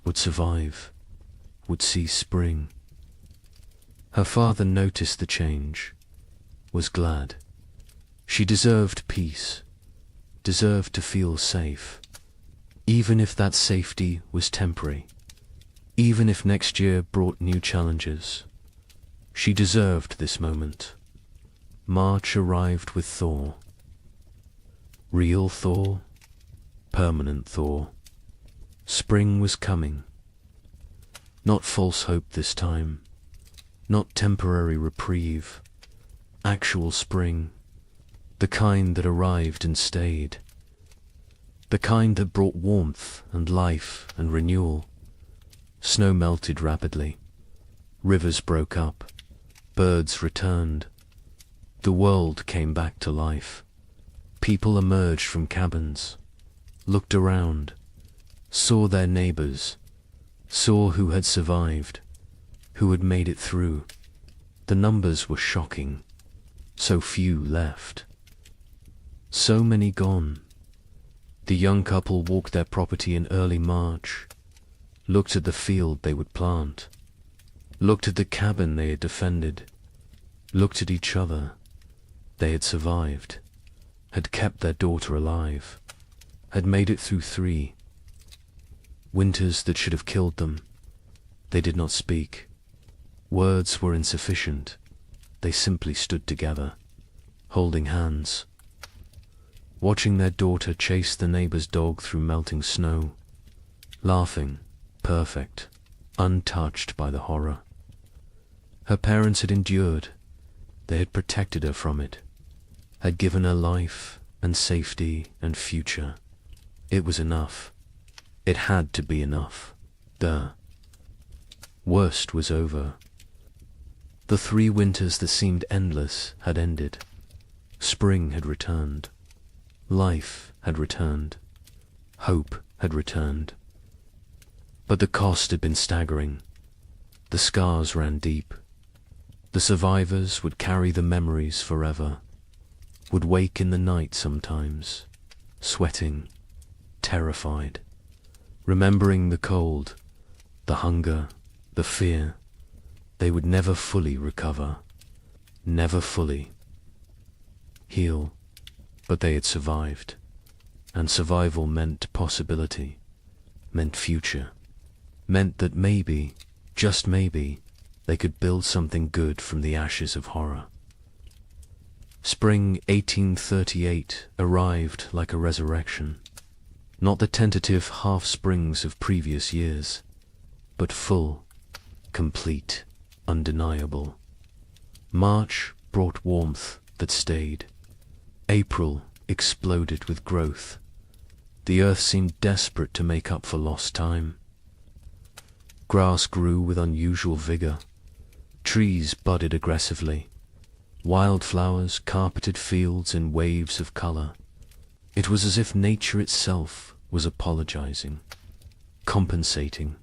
would survive, would see spring. Her father noticed the change, was glad. She deserved peace, deserved to feel safe, even if that safety was temporary, even if next year brought new challenges. She deserved this moment. March arrived with thaw. Real thaw, permanent thaw. Spring was coming. Not false hope this time, not temporary reprieve. Actual spring, the kind that arrived and stayed, the kind that brought warmth and life and renewal. Snow melted rapidly, rivers broke up, birds returned. The world came back to life. People emerged from cabins, looked around, saw their neighbors, saw who had survived, who had made it through. The numbers were shocking. So few left. So many gone. The young couple walked their property in early March, looked at the field they would plant, looked at the cabin they had defended, looked at each other. They had survived, had kept their daughter alive, had made it through 3 winters that should have killed them. They did not speak. Words were insufficient. They simply stood together, holding hands, watching their daughter chase the neighbor's dog through melting snow, laughing, perfect, untouched by the horror. Her parents had endured. They had protected her from it, had given her life and safety and future. It was enough. It had to be enough. The worst was over. The 3 winters that seemed endless had ended. Spring had returned. Life had returned. Hope had returned. But the cost had been staggering. The scars ran deep. The survivors would carry the memories forever, would wake in the night sometimes, sweating, terrified, remembering the cold, the hunger, the fear. They would never fully recover, never fully heal, but they had survived, and survival meant possibility, meant future, meant that maybe, just maybe, they could build something good from the ashes of horror. Spring 1838 arrived like a resurrection, not the tentative half-springs of previous years, but full, complete, undeniable. March brought warmth that stayed. April exploded with growth. The earth seemed desperate to make up for lost time. Grass grew with unusual vigor. Trees budded aggressively. Wildflowers carpeted fields in waves of color. It was as if nature itself was apologizing, compensating,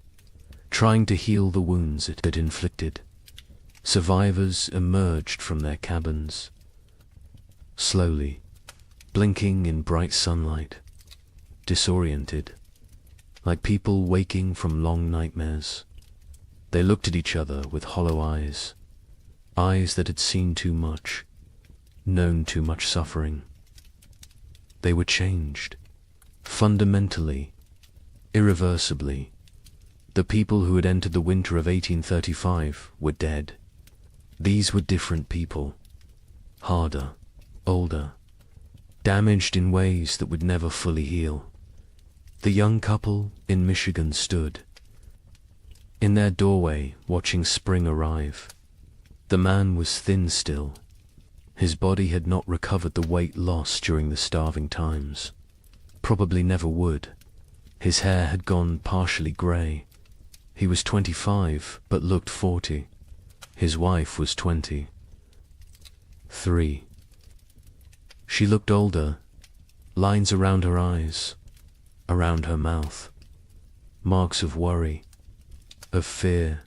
trying to heal the wounds it had inflicted. Survivors emerged from their cabins, slowly, blinking in bright sunlight, disoriented, like people waking from long nightmares. They looked at each other with hollow eyes, eyes that had seen too much, known too much suffering. They were changed, fundamentally, irreversibly. The people who had entered the winter of 1835 were dead. These were different people, harder, older, damaged in ways that would never fully heal. The young couple in Michigan stood in their doorway watching spring arrive. The man was thin still. His body had not recovered the weight lost during the starving times. Probably never would. His hair had gone partially grey. He was 25, but looked 40. His wife was 23. She looked older, lines around her eyes, around her mouth, marks of worry, of fear,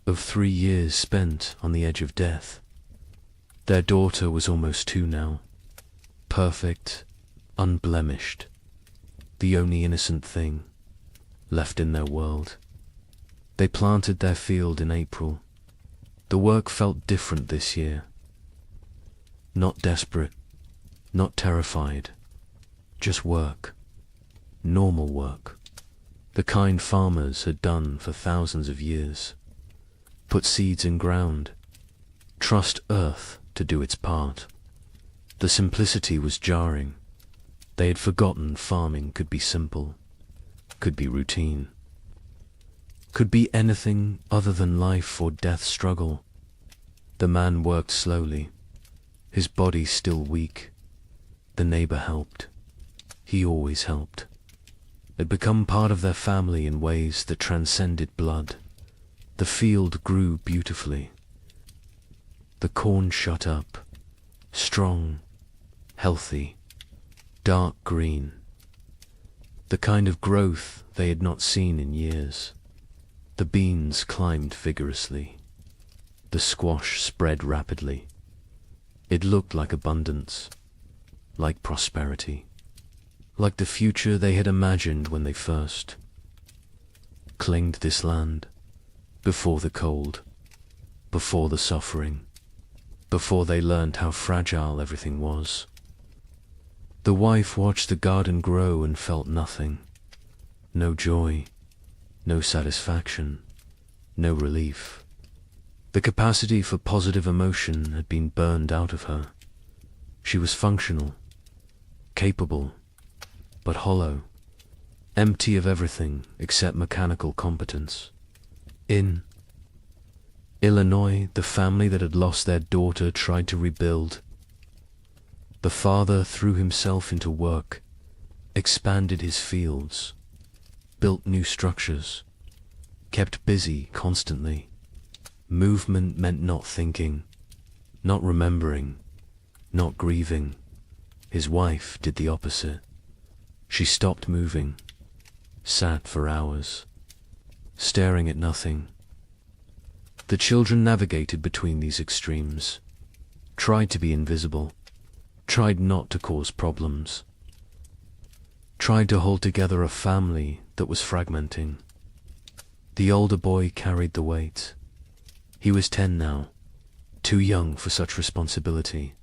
of 3 years spent on the edge of death. Their daughter was almost 2 now, perfect, unblemished, the only innocent thing left in their world. They planted their field in April. The work felt different this year. Not desperate, not terrified, just work, normal work, the kind farmers had done for thousands of years. Put seeds in ground, trust earth to do its part. The simplicity was jarring. They had forgotten farming could be simple, could be routine, could be anything other than life or death struggle. The man worked slowly, his body still weak. The neighbor helped. He always helped. Had become part of their family in ways that transcended blood. The field grew beautifully. The corn shut up, strong, healthy, dark green. The kind of growth they had not seen in years. The beans climbed vigorously. The squash spread rapidly. It looked like abundance, like prosperity, like the future they had imagined when they first claimed this land, before the cold, before the suffering, before they learned how fragile everything was. The wife watched the garden grow and felt nothing. No joy, no satisfaction, no relief. The capacity for positive emotion had been burned out of her. She was functional, capable, but hollow, empty of everything except mechanical competence. In Illinois, the family that had lost their daughter tried to rebuild. The father threw himself into work, expanded his fields, built new structures, kept busy constantly. Movement meant not thinking, not remembering, not grieving. His wife did the opposite. She stopped moving, sat for hours, staring at nothing. The children navigated between these extremes, tried to be invisible, tried not to cause problems, tried to hold together a family that was fragmenting. The older boy carried the weight. He was 10 now, too young for such responsibility.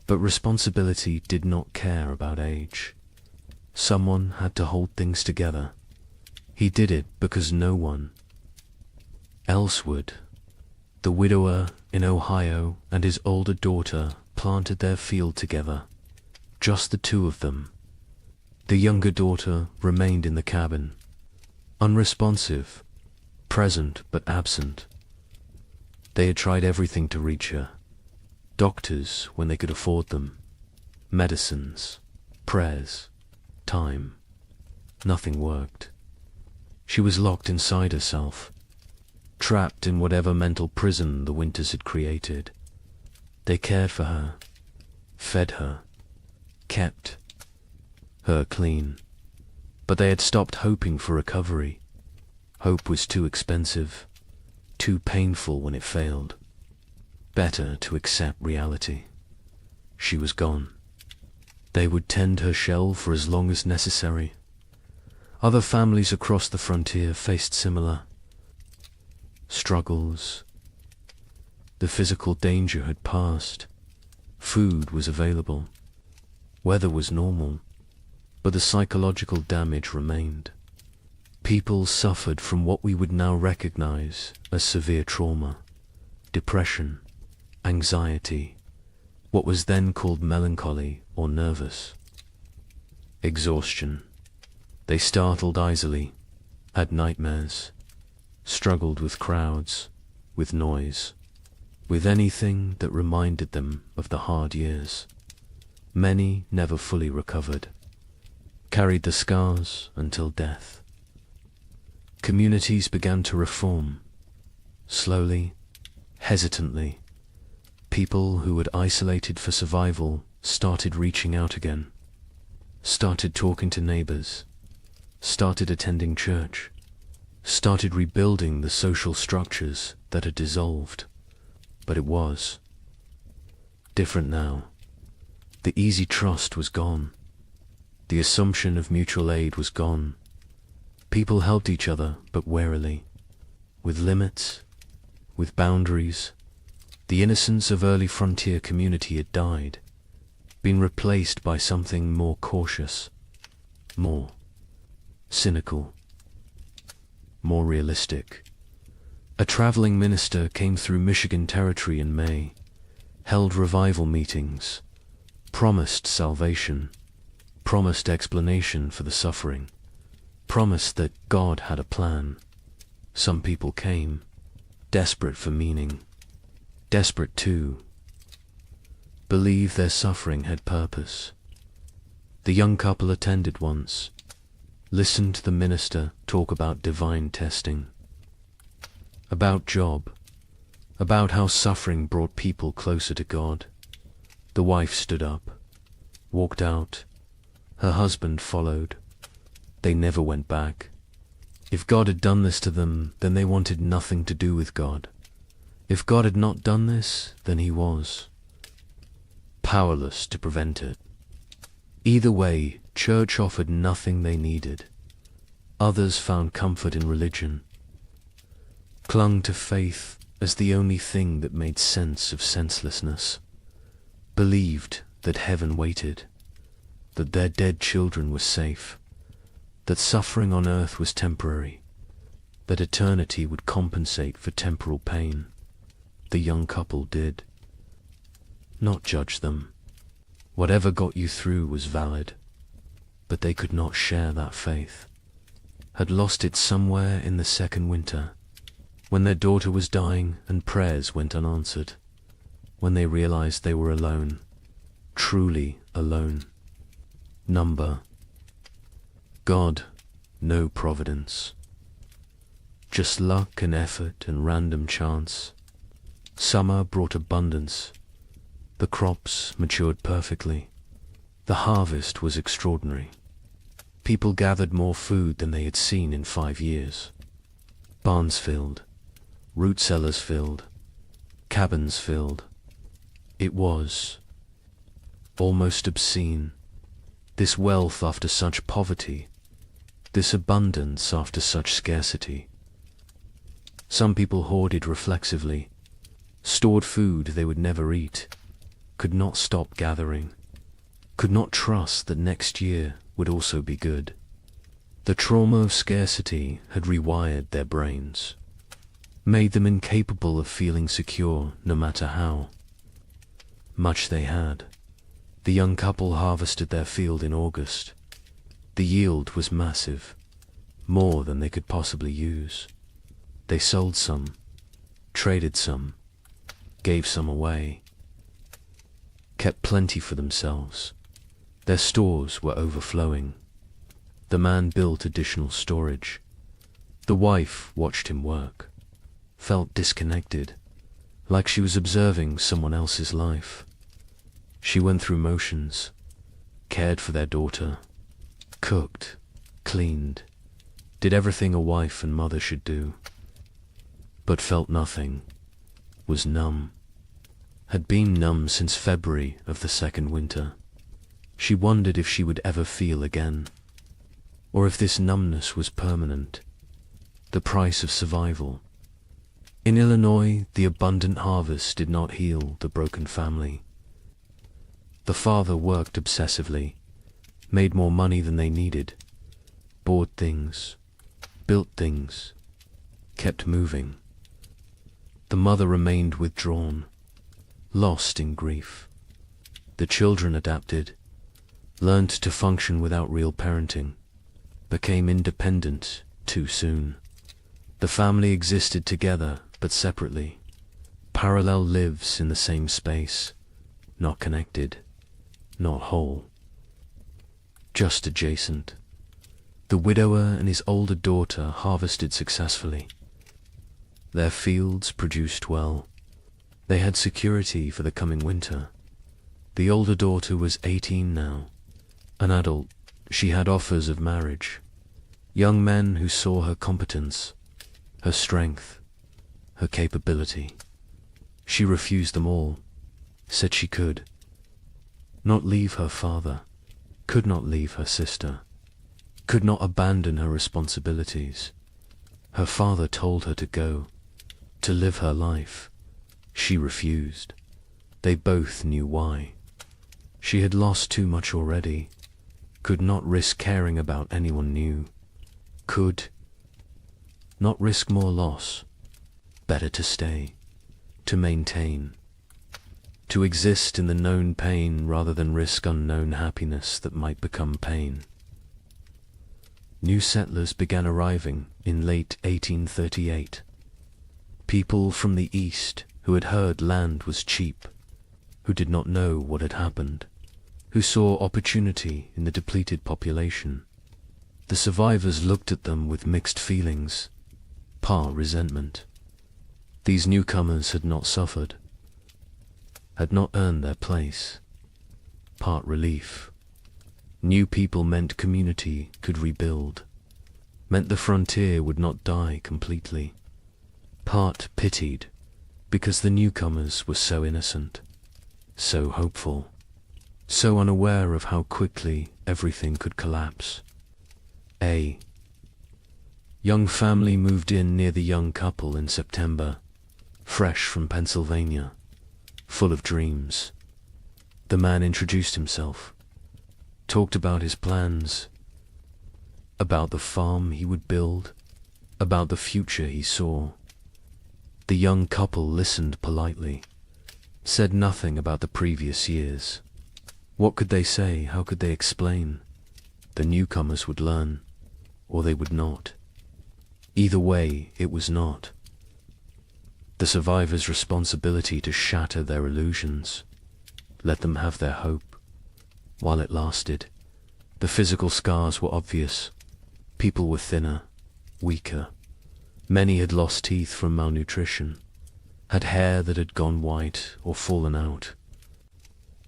But responsibility did not care about age. Someone had to hold things together. He did it because no one else would. The widower in Ohio and his older daughter planted their field together, just the 2 of them. The younger daughter remained in the cabin, unresponsive, present but absent. They had tried everything to reach her. Doctors when they could afford them, medicines, prayers, time. Nothing worked. She was locked inside herself, trapped in whatever mental prison the winters had created. They cared for her, fed her, kept her clean, but they had stopped hoping for recovery. Hope was too expensive, too painful when it failed. Better to accept reality. She was gone. They would tend her shell for as long as necessary. Other families across the frontier faced similar struggles. The physical danger had passed. Food was available. Weather was normal, but the psychological damage remained. People suffered from what we would now recognize as severe trauma, depression, anxiety, what was then called melancholy or nervous. Exhaustion. They startled easily, had nightmares, struggled with crowds, with noise, with anything that reminded them of the hard years. Many never fully recovered, carried the scars until death. Communities began to reform, slowly, hesitantly. People who had isolated for survival started reaching out again, started talking to neighbors, started attending church, started rebuilding the social structures that had dissolved. But it was different now. The easy trust was gone. The assumption of mutual aid was gone. People helped each other, but warily, with limits, with boundaries. The innocence of early frontier community had died, been replaced by something more cautious, more cynical, more realistic. A traveling minister came through Michigan territory in May, held revival meetings, promised salvation, promised explanation for the suffering, promised that God had a plan. Some people came, desperate for meaning, desperate to believe their suffering had purpose. The young couple attended once, listened to the minister talk about divine testing, about job, about how suffering brought people closer to God. The wife stood up, walked out. Her husband followed. They never went back. If God had done this to them, then they wanted nothing to do with God. If God had not done this, then he was powerless to prevent it. Either way, church offered nothing they needed. Others found comfort in religion, clung to faith as the only thing that made sense of senselessness, believed that heaven waited, that their dead children were safe, that suffering on earth was temporary, that eternity would compensate for temporal pain. The young couple did. Not judge them. Whatever got you through was valid, but they could not share that faith. Had lost it somewhere in the second winter, when their daughter was dying and prayers went unanswered, when they realized they were alone, truly alone. Number. God, no providence. Just luck and effort and random chance. Summer brought abundance. The crops matured perfectly. The harvest was extraordinary. People gathered more food than they had seen in 5 years. Barns filled, root cellars filled, cabins filled. It was almost obscene. This wealth after such poverty, this abundance after such scarcity. Some people hoarded reflexively, stored food they would never eat, could not stop gathering, could not trust that next year would also be good. The trauma of scarcity had rewired their brains, made them incapable of feeling secure no matter how much they had. The young couple harvested their field in August. The yield was massive, more than they could possibly use. They sold some, traded some, gave some away, kept plenty for themselves. Their stores were overflowing. The man built additional storage. The wife watched him work, felt disconnected, like she was observing someone else's life. She went through motions, cared for their daughter, cooked, cleaned, did everything a wife and mother should do, but felt nothing, was numb, had been numb since February of the second winter. She wondered if she would ever feel again, or if this numbness was permanent, the price of survival. In Illinois, the abundant harvest did not heal the broken family. The father worked obsessively, made more money than they needed, bought things, built things, kept moving. The mother remained withdrawn, lost in grief, The children adapted, learned to function without real parenting, became independent too soon. The family existed together but separately. Parallel lives in the same space, not connected, not whole, just adjacent. The widower and his older daughter harvested successfully. Their fields produced well. They had security for the coming winter. The older daughter was 18 now. An adult, she had offers of marriage. Young men who saw her competence, her strength, her capability. She refused them all, said she could not leave her father, could not leave her sister, could not abandon her responsibilities. Her father told her to go, to live her life. She refused. They both knew why. She had lost too much already, could not risk caring about anyone new, could not risk more loss. Better to stay, to maintain, to exist in the known pain rather than risk unknown happiness that might become pain. New settlers began arriving in late 1838. People from the east who had heard land was cheap, who did not know what had happened, who saw opportunity in the depleted population. The survivors looked at them with mixed feelings, part resentment. These newcomers had not suffered, had not earned their place, part relief. New people meant community could rebuild, meant the frontier would not die completely. Part pitied, because the newcomers were so innocent, so hopeful, so unaware of how quickly everything could collapse. A young family moved in near the young couple in September, fresh from Pennsylvania, full of dreams. The man introduced himself, talked about his plans, about the farm he would build, about the future he saw. The young couple listened politely, said nothing about the previous years. What could they say? How could they explain? The newcomers would learn, or they would not. Either way, it was not the survivors' responsibility to shatter their illusions, let them have their hope, while it lasted. The physical scars were obvious. People were thinner, weaker. Many had lost teeth from malnutrition, had hair that had gone white or fallen out,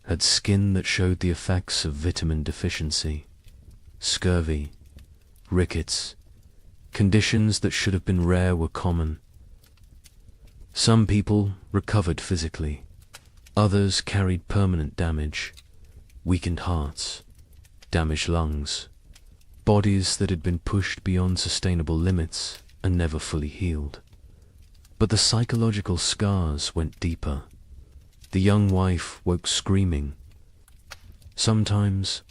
had skin that showed the effects of vitamin deficiency, scurvy, rickets. Conditions that should have been rare were common. Some people recovered physically. Others carried permanent damage, weakened hearts, damaged lungs, bodies that had been pushed beyond sustainable limits and never fully healed. But the psychological scars went deeper. The young wife woke screaming. Sometimes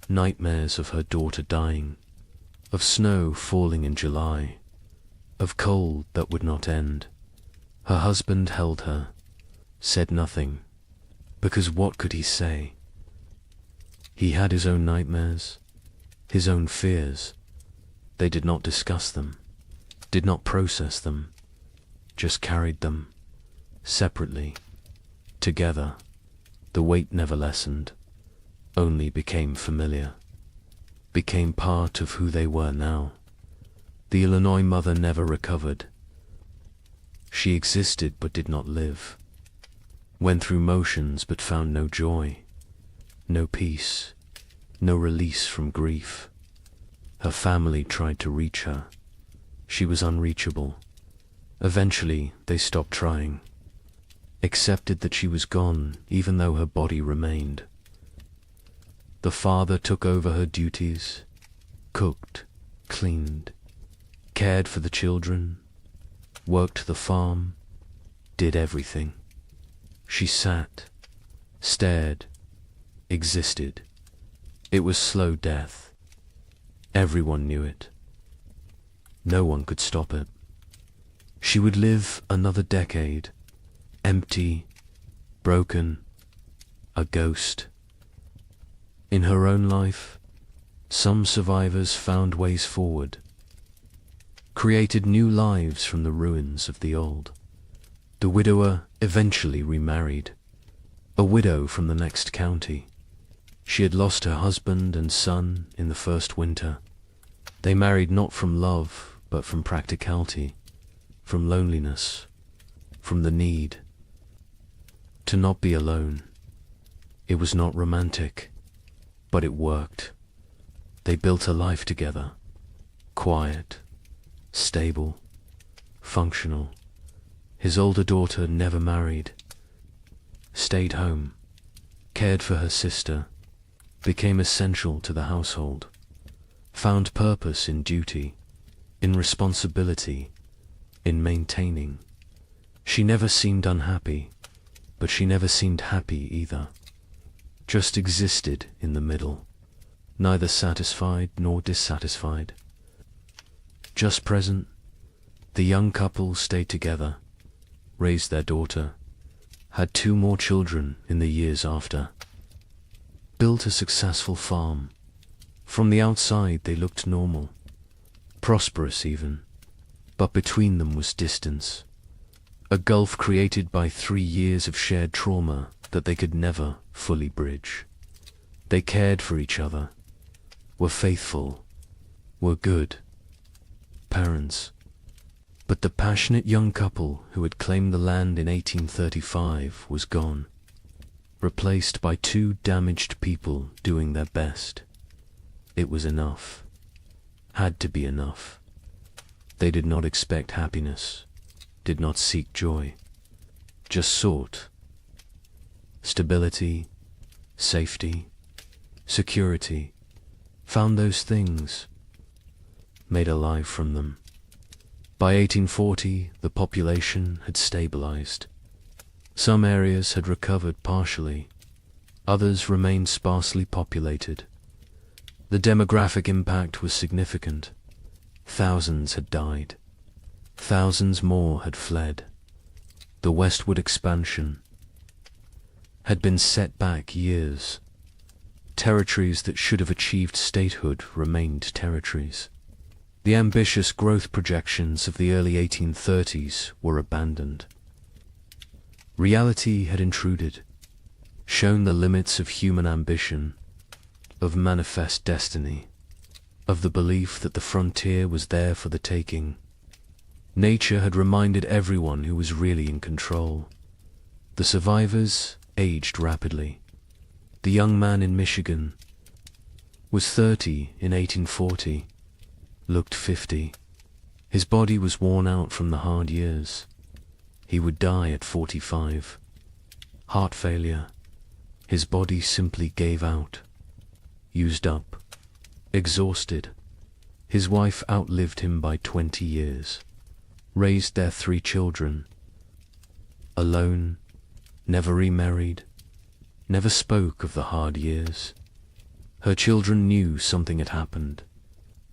nightmares of her daughter dying, of snow falling in July, of cold that would not end. Her husband held her, said nothing, because what could he say? He had his own nightmares, his own fears. They did not discuss them, did not process them, just carried them, separately, together. The weight never lessened, only became familiar, became part of who they were now. The Illinois mother never recovered. She existed but did not live, went through motions but found no joy, no peace, no release from grief. Her family tried to reach her. She was unreachable. Eventually, they stopped trying, accepted that she was gone even though her body remained. The father took over her duties, cooked, cleaned, cared for the children, worked the farm, did everything. She sat, stared, existed. It was slow death. Everyone knew it. No one could stop it. She would live another decade, empty, broken, a ghost. In her own life, some survivors found ways forward, created new lives from the ruins of the old. The widower eventually remarried, a widow from the next county. She had lost her husband and son in the first winter. They married not from love, but from practicality, from loneliness, from the need to not be alone. It was not romantic, but it worked. They built a life together, quiet, stable, functional. His older daughter never married, stayed home, cared for her sister, became essential to the household, found purpose in duty, in responsibility, in maintaining. She never seemed unhappy, but she never seemed happy either. Just existed in the middle, neither satisfied nor dissatisfied. Just present, the young couple stayed together, raised their daughter, had 2 more children in the years after, built a successful farm. From the outside they looked normal, prosperous even, but between them was distance, a gulf created by 3 years of shared trauma that they could never fully bridge. They cared for each other, were faithful, were good parents. But the passionate young couple who had claimed the land in 1835 was gone, replaced by 2 damaged people doing their best. It was enough, had to be enough. They did not expect happiness, did not seek joy, just sought stability, safety, security, found those things, made a life from them. By 1840, the population had stabilized. Some areas had recovered partially, others remained sparsely populated. The demographic impact was significant. Thousands had died. Thousands more had fled. The westward expansion had been set back years. Territories that should have achieved statehood remained territories. The ambitious growth projections of the early 1830s were abandoned. Reality had intruded, shown the limits of human ambition, of manifest destiny, of the belief that the frontier was there for the taking. Nature had reminded everyone who was really in control. The survivors aged rapidly. The young man in Michigan was 30 in 1840, looked 50. His body was worn out from the hard years. He would die at 45. Heart failure. His body simply gave out, used up, exhausted. His wife outlived him by 20 years, raised their 3 children, alone, never remarried, never spoke of the hard years. Her children knew something had happened,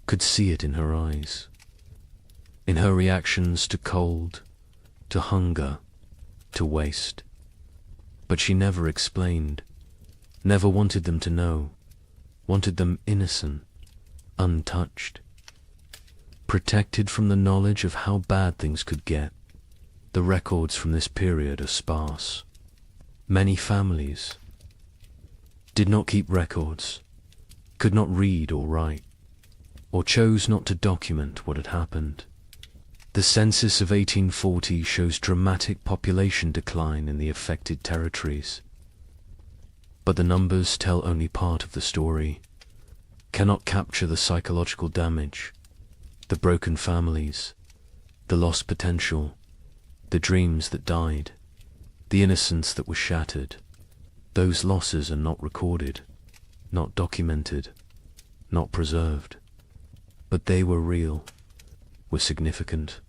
could see it in her eyes, in her reactions to cold, to hunger, to waste. But she never explained, never wanted them to know, wanted them innocent, untouched, protected from the knowledge of how bad things could get. The records from this period are sparse. Many families did not keep records, could not read or write, or chose not to document what had happened. The census of 1840 shows dramatic population decline in the affected territories. But the numbers tell only part of the story, cannot capture the psychological damage, the broken families, the lost potential, the dreams that died, the innocence that was shattered. Those losses are not recorded, not documented, not preserved. But they were real, were significant,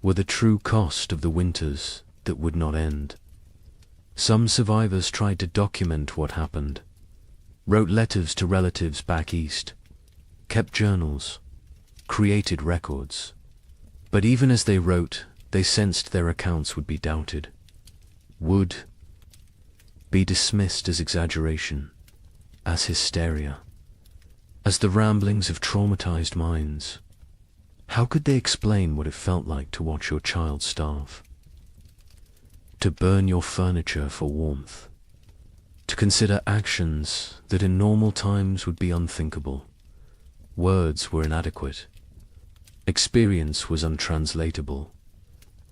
were the true cost of the winters that would not end. Some survivors tried to document what happened, wrote letters to relatives back east, kept journals, created records. But even as they wrote, they sensed their accounts would be doubted, would be dismissed as exaggeration, as hysteria, as the ramblings of traumatized minds. How could they explain what it felt like to watch your child starve? To burn your furniture for warmth? To consider actions that in normal times would be unthinkable? Words were inadequate. Experience was untranslatable.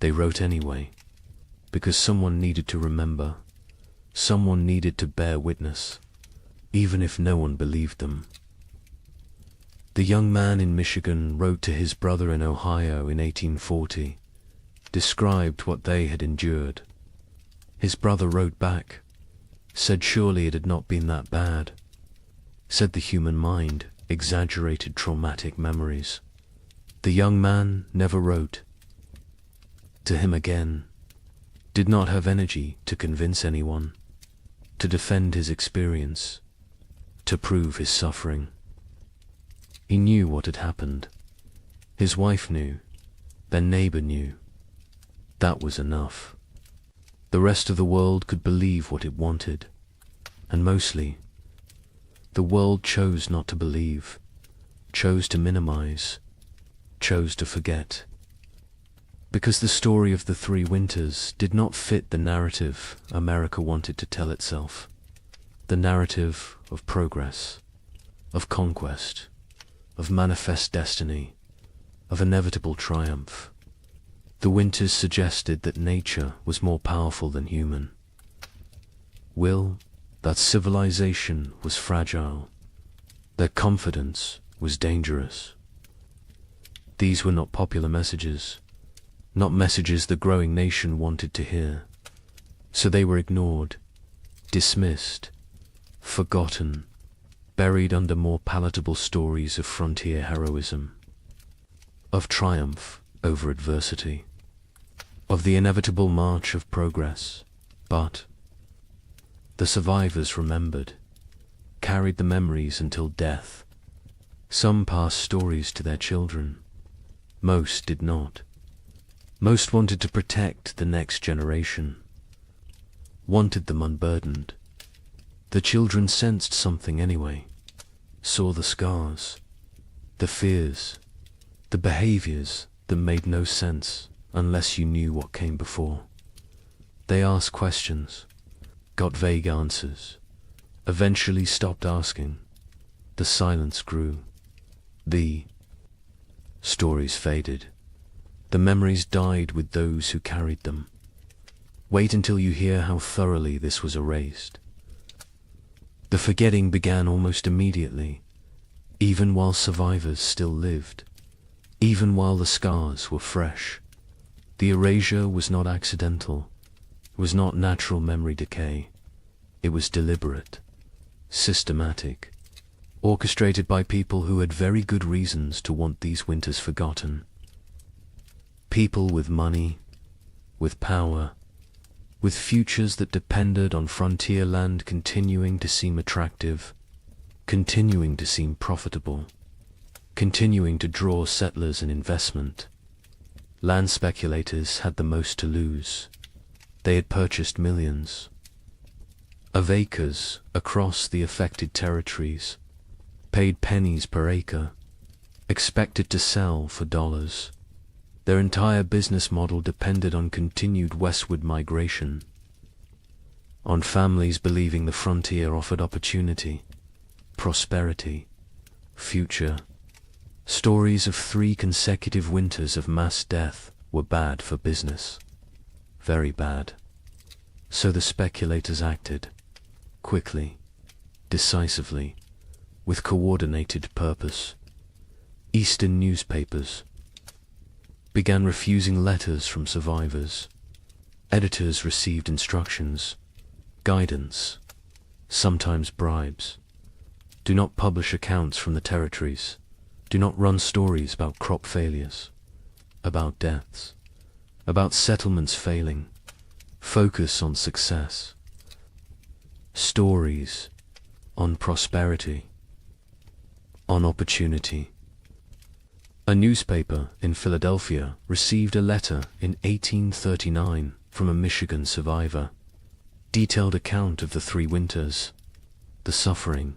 They wrote anyway, because someone needed to remember, someone needed to bear witness, even if no one believed them. The young man in Michigan wrote to his brother in Ohio in 1840, described what they had endured. His brother wrote back, said surely it had not been that bad, said the human mind exaggerated traumatic memories. The young man never wrote to him again, did not have energy to convince anyone, to defend his experience, to prove his suffering. He knew what had happened. His wife knew. Their neighbor knew. That was enough. The rest of the world could believe what it wanted, and mostly, the world chose not to believe, chose to minimize, chose to forget. Because the story of the 3 winters did not fit the narrative America wanted to tell itself. The narrative of progress, of conquest, of manifest destiny, of inevitable triumph. The winters suggested that nature was more powerful than human. That civilization was fragile, that confidence was dangerous. These were not popular messages, not messages the growing nation wanted to hear. So they were ignored, dismissed, forgotten, buried under more palatable stories of frontier heroism, of triumph over adversity, of the inevitable march of progress. But the survivors remembered, carried the memories until death. Some passed stories to their children. Most did not. Most wanted to protect the next generation, wanted them unburdened. The children sensed something anyway, saw the scars, the fears, the behaviors that made no sense unless you knew what came before. They asked questions, got vague answers, eventually stopped asking. The silence grew. The stories faded. The memories died with those who carried them. Wait until you hear how thoroughly this was erased. The forgetting began almost immediately, even while survivors still lived, even while the scars were fresh. The erasure was not accidental, was not natural memory decay. It was deliberate, systematic, orchestrated by people who had very good reasons to want these winters forgotten. People with money, with power, with futures that depended on frontier land continuing to seem attractive, continuing to seem profitable, continuing to draw settlers and investment. Land speculators had the most to lose. They had purchased millions of acres across the affected territories, paid pennies per acre, expected to sell for dollars. Their entire business model depended on continued westward migration, on families believing the frontier offered opportunity, prosperity, future. Stories of 3 consecutive winters of mass death were bad for business, very bad. So the speculators acted, quickly, decisively, with coordinated purpose. Eastern newspapers began refusing letters from survivors. Editors received instructions, guidance, sometimes bribes. Do not publish accounts from the territories. Do not run stories about crop failures, about deaths, about settlements failing. Focus on success. Stories on prosperity, on opportunity. A newspaper in Philadelphia received a letter in 1839 from a Michigan survivor. detailed account of the 3 winters, the suffering,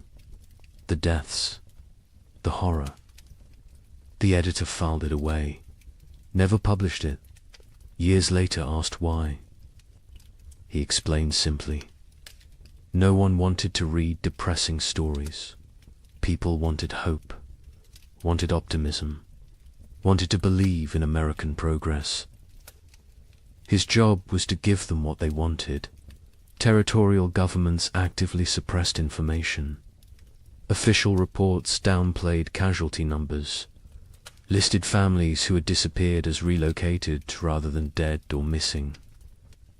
the deaths, the horror. The editor filed it away, never published it. Years later asked why. He explained simply, no one wanted to read depressing stories. People wanted hope, wanted optimism, wanted to believe in American progress. His job was to give them what they wanted. Territorial governments actively suppressed information. Official reports downplayed casualty numbers, listed families who had disappeared as relocated rather than dead or missing.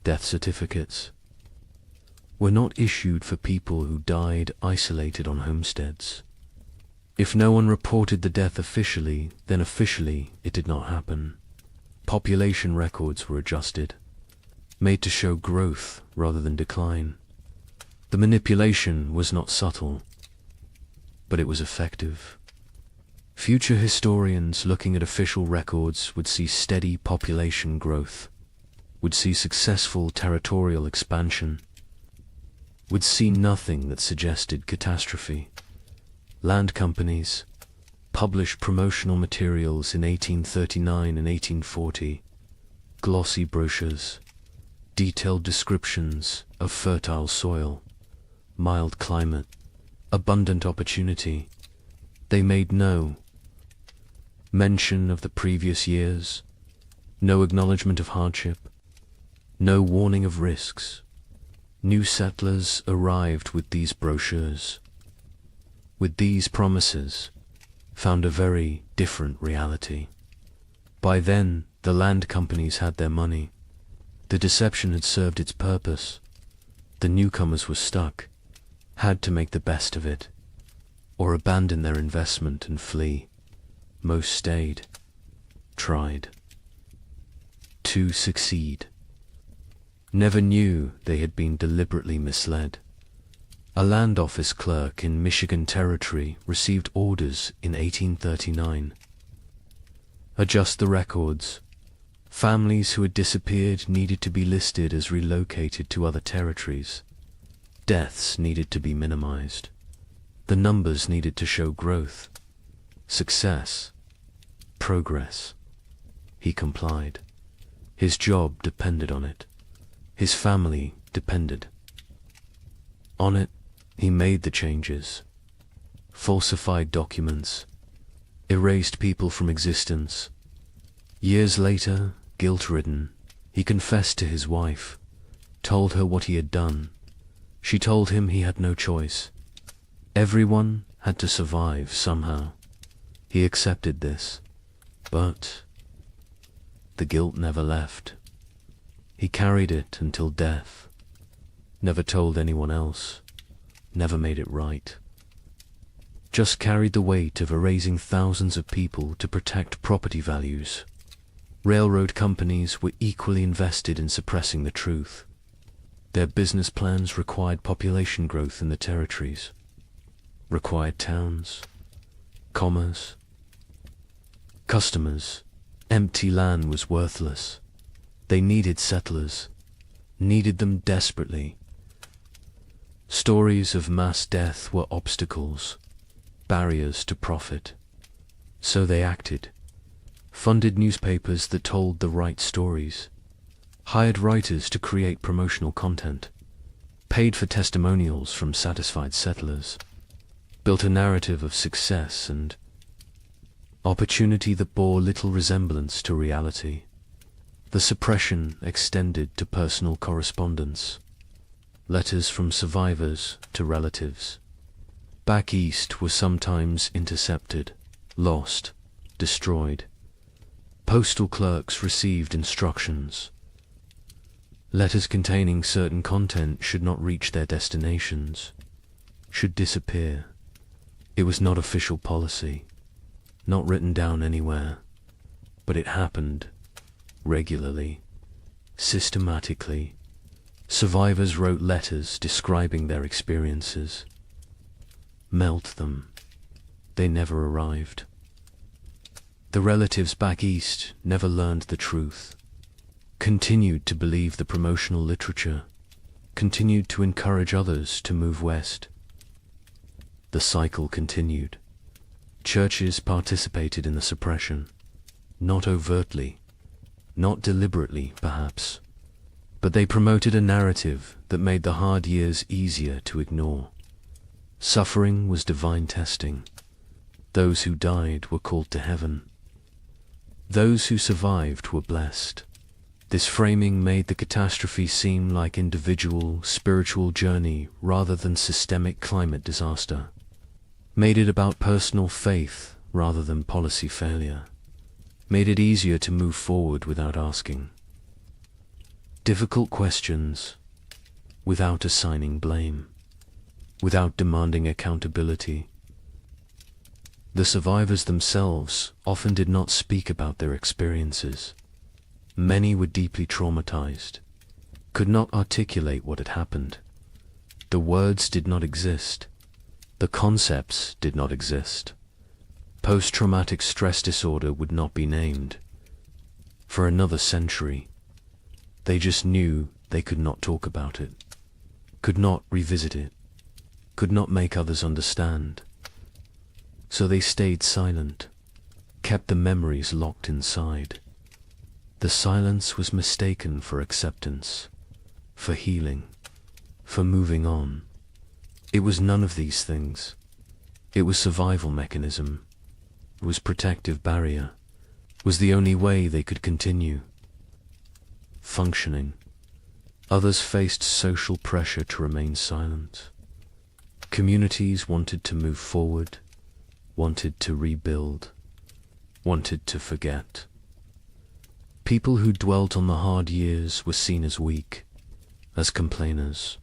Death certificates were not issued for people who died isolated on homesteads. If no one reported the death officially, then officially it did not happen. Population records were adjusted, made to show growth rather than decline. The manipulation was not subtle, but it was effective. Future historians looking at official records would see steady population growth, would see successful territorial expansion, would see nothing that suggested catastrophe. Land companies published promotional materials in 1839 and 1840, glossy brochures, detailed descriptions of fertile soil, mild climate, abundant opportunity. They made no mention of the previous years, no acknowledgement of hardship, no warning of risks. New settlers arrived with these brochures, with these promises, found a very different reality. By then, the land companies had their money. The deception had served its purpose. The newcomers were stuck, had to make the best of it, or abandon their investment and flee. Most stayed, tried to succeed. Never knew they had been deliberately misled. A land office clerk in Michigan Territory received orders in 1839. Adjust the records. Families who had disappeared needed to be listed as relocated to other territories. Deaths needed to be minimized. The numbers needed to show growth, success, progress. He complied. His job depended on it. His family depended on it. He made the changes, falsified documents, erased people from existence. Years later, guilt-ridden, he confessed to his wife, told her what he had done. She told him he had no choice. Everyone had to survive somehow. He accepted this, but the guilt never left. He carried it until death, never told anyone else, never made it right. Just carried the weight of erasing thousands of people to protect property values. Railroad companies were equally invested in suppressing the truth. Their business plans required population growth in the territories, required towns, commerce, customers. Empty land was worthless. They needed settlers, needed them desperately. Stories of mass death were obstacles, barriers to profit. So they acted, funded newspapers that told the right stories, hired writers to create promotional content, paid for testimonials from satisfied settlers, built a narrative of success and opportunity that bore little resemblance to reality. The suppression extended to personal correspondence, letters from survivors to relatives. Back east were sometimes intercepted, lost, destroyed. Postal clerks received instructions. Letters containing certain content should not reach their destinations, should disappear. It was not official policy, not written down anywhere, but it happened regularly, systematically. Survivors wrote letters describing their experiences. Melt them. They never arrived. The relatives back east never learned the truth, continued to believe the promotional literature, continued to encourage others to move west. The cycle continued. Churches participated in the suppression, not overtly, not deliberately, perhaps, but they promoted a narrative that made the hard years easier to ignore. Suffering was divine testing. Those who died were called to heaven. Those who survived were blessed. This framing made the catastrophe seem like individual, spiritual journey rather than systemic climate disaster. Made it about personal faith rather than policy failure. Made it easier to move forward without asking difficult questions, without assigning blame, without demanding accountability. The survivors themselves often did not speak about their experiences. Many were deeply traumatized, could not articulate what had happened. The words did not exist. The concepts did not exist. Post-traumatic stress disorder would not be named. For another century, they just knew they could not talk about it, could not revisit it, could not make others understand. So they stayed silent, kept the memories locked inside. The silence was mistaken for acceptance, for healing, for moving on. It was none of these things. It was survival mechanism. It was protective barrier. It was the only way they could continue functioning. Others faced social pressure to remain silent. Communities wanted to move forward, wanted to rebuild, wanted to forget. People who dwelt on the hard years were seen as weak, as complainers,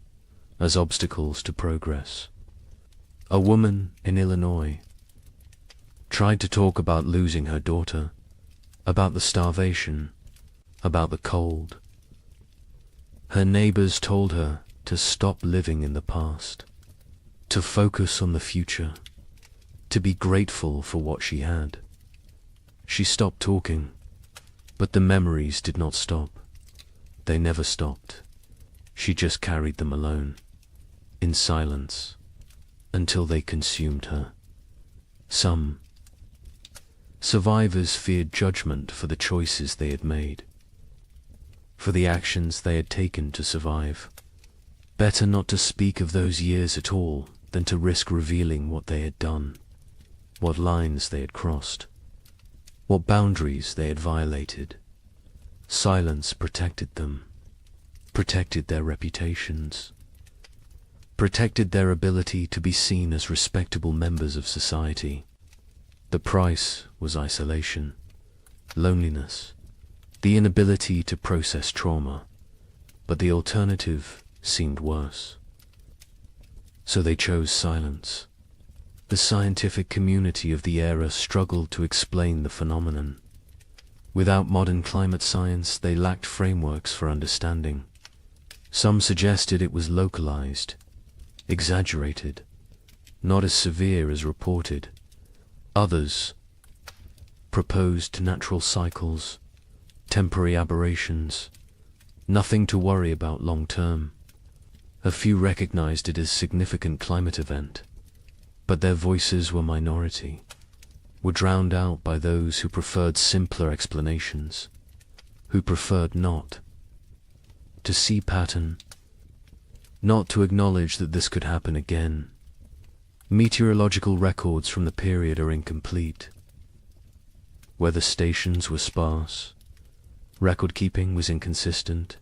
as obstacles to progress. A woman in Illinois tried to talk about losing her daughter, about the starvation, about the cold. Her neighbors told her to stop living in the past, to focus on the future, to be grateful for what she had. She stopped talking, but the memories did not stop. They never stopped. She just carried them alone, in silence, until they consumed her. Some survivors feared judgment for the choices they had made, for the actions they had taken to survive. Better not to speak of those years at all than to risk revealing what they had done, what lines they had crossed, what boundaries they had violated. Silence protected them, protected their reputations, protected their ability to be seen as respectable members of society. The price was isolation, loneliness, the inability to process trauma, but the alternative seemed worse. So they chose silence. The scientific community of the era struggled to explain the phenomenon. Without modern climate science, they lacked frameworks for understanding. Some suggested it was localized, exaggerated, not as severe as reported. Others proposed natural cycles, temporary aberrations, nothing to worry about long term. A few recognized it as significant climate event, but their voices were minority, were drowned out by those who preferred simpler explanations, who preferred not to see pattern, not to acknowledge that this could happen again. Meteorological records from the period are incomplete. Weather stations were sparse. Record keeping was inconsistent.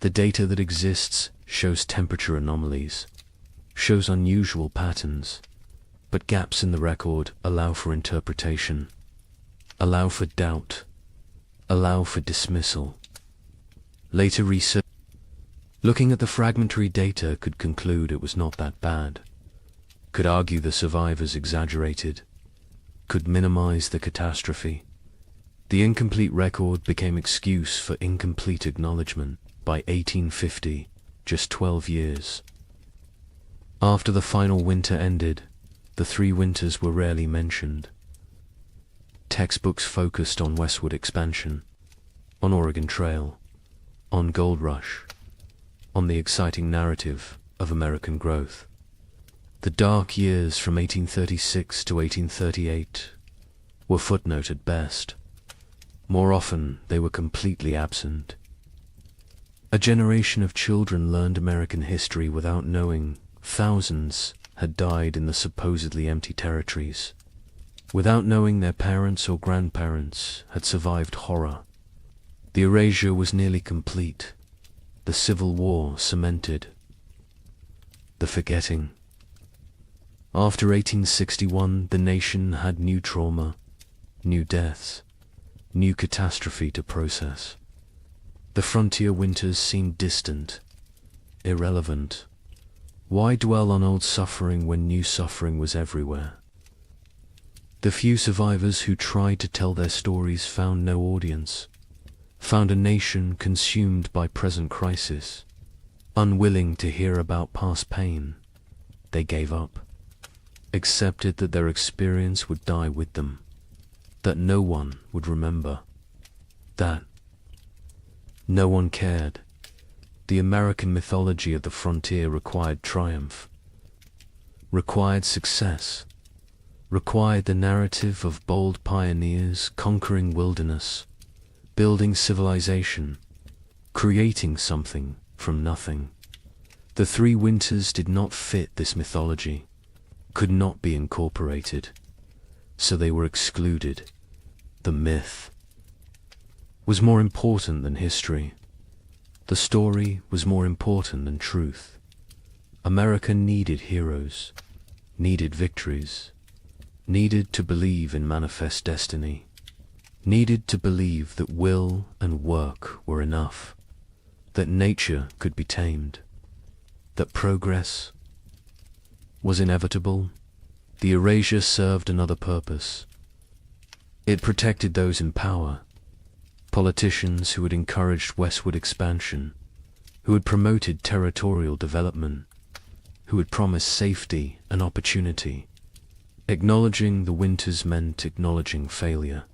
The data that exists shows temperature anomalies, shows unusual patterns, but gaps in the record allow for interpretation, allow for doubt, allow for dismissal. Later research, looking at the fragmentary data, could conclude it was not that bad, could argue the survivors exaggerated, could minimize the catastrophe. The incomplete record became excuse for incomplete acknowledgement. By 1850, just 12 years after the final winter ended, the 3 winters were rarely mentioned. Textbooks focused on westward expansion, on Oregon Trail, on Gold Rush. on the exciting narrative of American growth. The dark years from 1836 to 1838 were footnote at best. More often, they were completely absent. A generation of children learned American history without knowing thousands had died in the supposedly empty territories, without knowing their parents or grandparents had survived horror. The erasure was nearly complete. The Civil War cemented. The forgetting. After 1861, the nation had new trauma, new deaths, new catastrophe to process. The frontier winters seemed distant, irrelevant. Why dwell on old suffering when new suffering was everywhere? The few survivors who tried to tell their stories found no audience, found a nation consumed by present crisis. Unwilling to hear about past pain, they gave up, accepted that their experience would die with them, that no one would remember, that no one cared. The American mythology of the frontier required triumph, required success, required the narrative of bold pioneers conquering wilderness, building civilization, creating something from nothing. The three winters did not fit this mythology, could not be incorporated, so they were excluded. The myth was more important than history. The story was more important than truth. America needed heroes, needed victories, needed to believe in manifest destiny, needed to believe that will and work were enough, that nature could be tamed, that progress was inevitable. The erasure served another purpose. It protected those in power, politicians who had encouraged westward expansion, who had promoted territorial development, who had promised safety and opportunity. Acknowledging the winters meant acknowledging failure,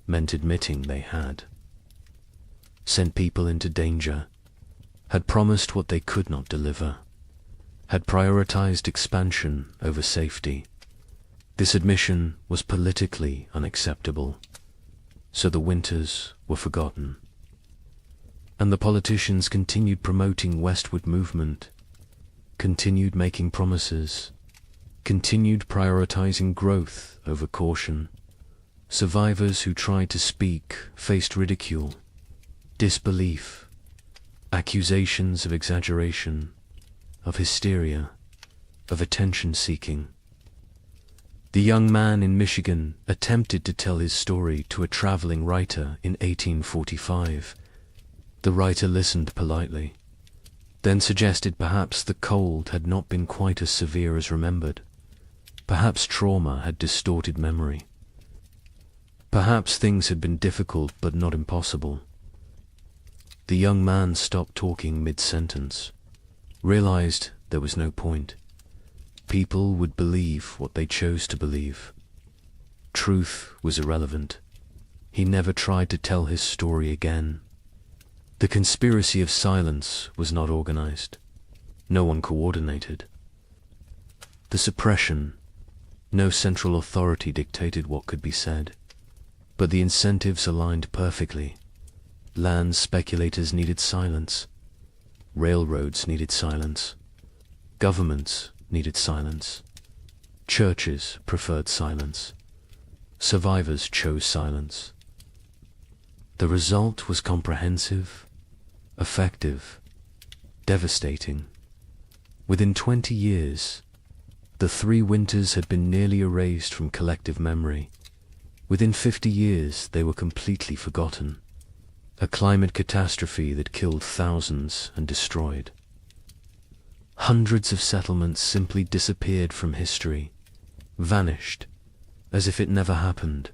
meant admitting they had. Sent people into danger, had promised what they could not deliver, had prioritized expansion over safety. This admission was politically unacceptable, so the winters were forgotten. And the politicians continued promoting westward movement, continued making promises, continued prioritizing growth over caution. Survivors who tried to speak faced ridicule, disbelief, accusations of exaggeration, of hysteria, of attention-seeking. The young man in Michigan attempted to tell his story to a traveling writer in 1845. The writer listened politely, then suggested perhaps the cold had not been quite as severe as remembered. Perhaps trauma had distorted memory. Perhaps things had been difficult but not impossible. The young man stopped talking mid-sentence, realized there was no point. People would believe what they chose to believe. Truth was irrelevant. He never tried to tell his story again. The conspiracy of silence was not organized. No one coordinated. The suppression, no central authority dictated what could be said, but the incentives aligned perfectly. Land speculators needed silence. Railroads needed silence. Governments needed silence. Churches preferred silence. Survivors chose silence. The result was comprehensive, effective, devastating. Within 20 years, the three winters had been nearly erased from collective memory. Within 50 years, they were completely forgotten. A climate catastrophe that killed thousands and destroyed. Hundreds of settlements simply disappeared from history, vanished, as if it never happened,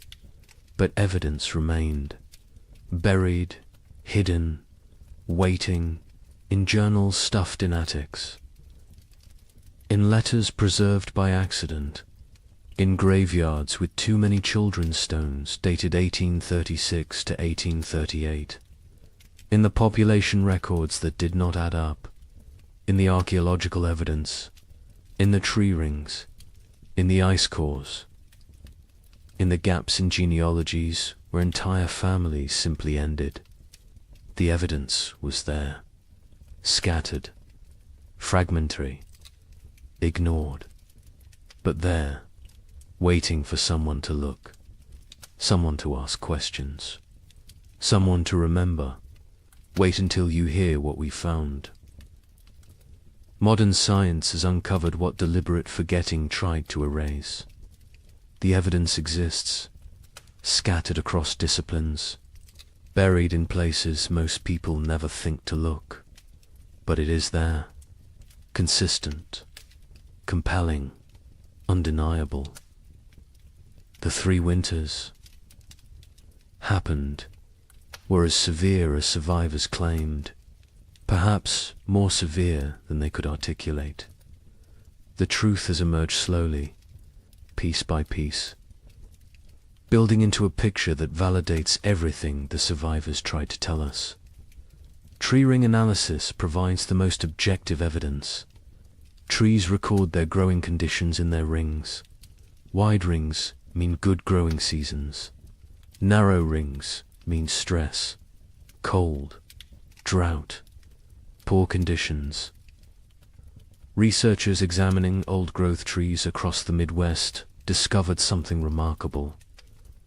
but evidence remained, buried, hidden, waiting, in journals stuffed in attics, in letters preserved by accident, in graveyards with too many children's stones dated 1836 to 1838. In the population records that did not add up, in the archaeological evidence, in the tree rings, in the ice cores, in the gaps in genealogies where entire families simply ended. The evidence was there, scattered, fragmentary, ignored, but there, waiting for someone to look, someone to ask questions, someone to remember. Wait until you hear what we found. Modern science has uncovered what deliberate forgetting tried to erase. The evidence exists, scattered across disciplines, buried in places most people never think to look. But it is there, consistent, compelling, undeniable. The 3 winters happened, were as severe as survivors claimed, perhaps more severe than they could articulate. The truth has emerged slowly, piece by piece, building into a picture that validates everything the survivors tried to tell us. Tree ring analysis provides the most objective evidence. Trees record their growing conditions in their rings. Wide rings mean good growing seasons. Narrow rings mean stress, cold, drought, poor conditions. Researchers examining old-growth trees across the Midwest discovered something remarkable.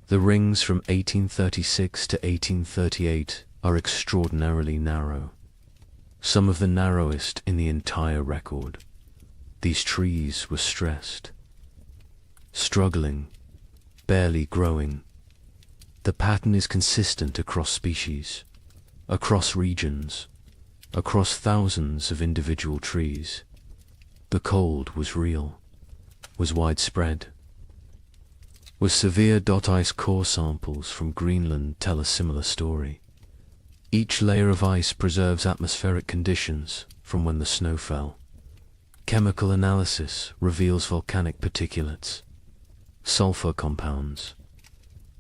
The rings from 1836 to 1838 are extraordinarily narrow, some of the narrowest in the entire record. These trees were stressed, struggling, barely growing. The pattern is consistent across species, across regions, across thousands of individual trees. The cold was real, was widespread. Was severe ice core samples from Greenland tell a similar story. Each layer of ice preserves atmospheric conditions from when the snow fell. Chemical analysis reveals volcanic particulates, sulfur compounds,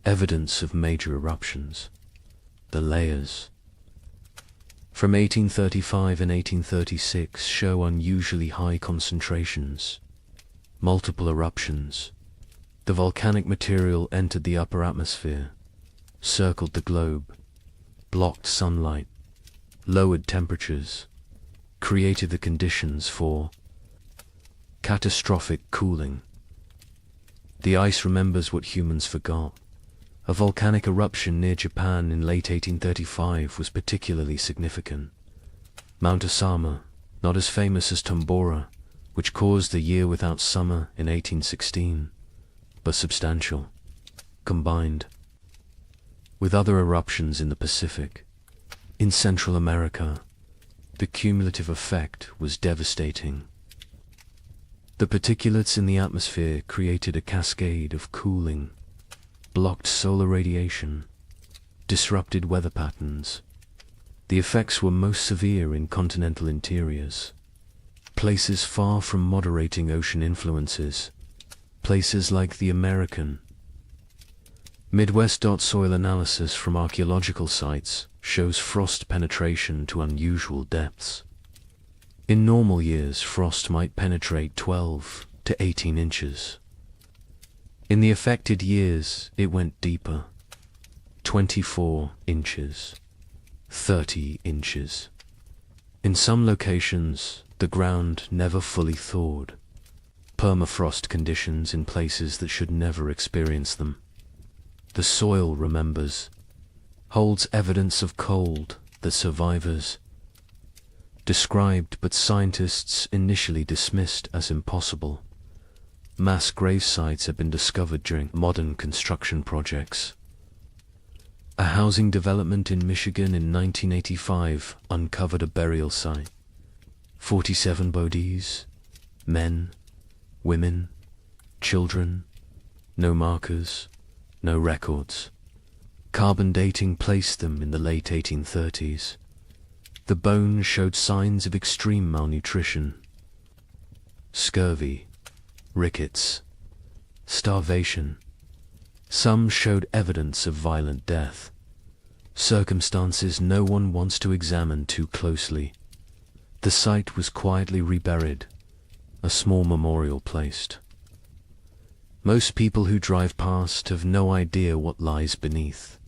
evidence of major eruptions. The layers from 1835 and 1836 show unusually high concentrations, multiple eruptions. The volcanic material entered the upper atmosphere, circled the globe, blocked sunlight, lowered temperatures, created the conditions for catastrophic cooling. The ice remembers what humans forgot. A volcanic eruption near Japan in late 1835 was particularly significant. Mount Osama, not as famous as Tombora, which caused a year without summer in 1816, but substantial, combined with other eruptions in the Pacific. In Central America, the cumulative effect was devastating. The particulates in the atmosphere created a cascade of cooling, blocked solar radiation, disrupted weather patterns. The effects were most severe in continental interiors, places far from moderating ocean influences, places like the American Midwest. Soil analysis from archaeological sites shows frost penetration to unusual depths. In normal years, frost might penetrate 12 to 18 inches. In the affected years, it went deeper, 24 inches, 30 inches. In some locations, the ground never fully thawed. Permafrost conditions in places that should never experience them. The soil remembers, holds evidence of cold that survivors described but scientists initially dismissed as impossible. Mass grave sites have been discovered during modern construction projects. A housing development in Michigan in 1985 uncovered a burial site. 47 bodies, men, women, children, no markers, no records. Carbon dating placed them in the late 1830s. The bones showed signs of extreme malnutrition, scurvy, rickets, starvation. Some showed evidence of violent death. circumstances no one wants to examine too closely. The site was quietly reburied, a small memorial placed. Most people who drive past have no idea what lies beneath.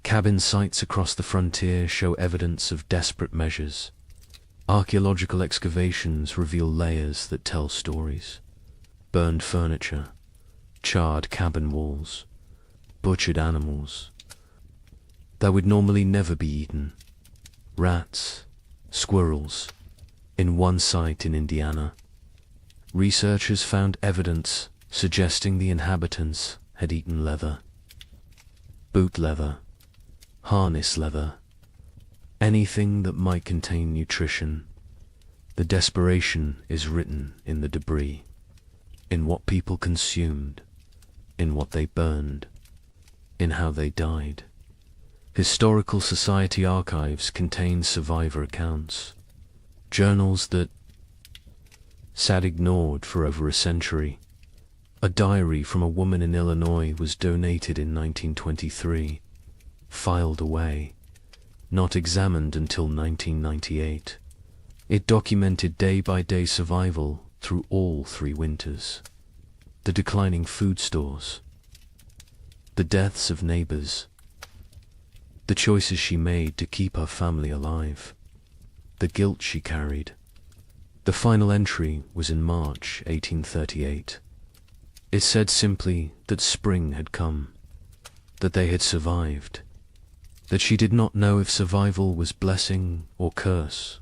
Cabin sites across the frontier show evidence of desperate measures. Archaeological excavations reveal layers that tell stories. Burned furniture, charred cabin walls, butchered animals that would normally never be eaten. Rats, squirrels. In one site in Indiana, researchers found evidence suggesting the inhabitants had eaten leather. Boot leather, harness leather, anything that might contain nutrition. The desperation is written in the debris, in what people consumed, in what they burned, in how they died. Historical Society archives contain survivor accounts, journals that sat ignored for over a century. A diary from a woman in Illinois was donated in 1923, filed away, not examined until 1998. It documented day-by-day survival through all 3 winters. The declining food stores, the deaths of neighbors, the choices she made to keep her family alive, the guilt she carried. The final entry was in March 1838. It said simply that spring had come, that they had survived, that she did not know if survival was blessing or curse.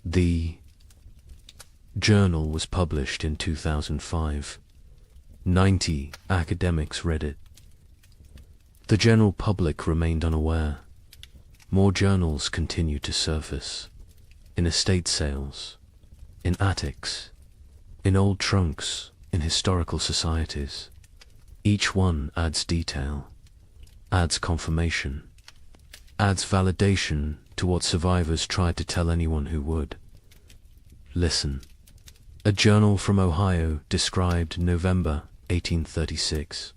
The journal was published in 2005. 90 academics read it. The general public remained unaware. More journals continued to surface, in estate sales, in attics, in old trunks, in historical societies. Each one adds detail, adds confirmation, adds validation to what survivors tried to tell anyone who would. Listen. A journal from Ohio described November 1836.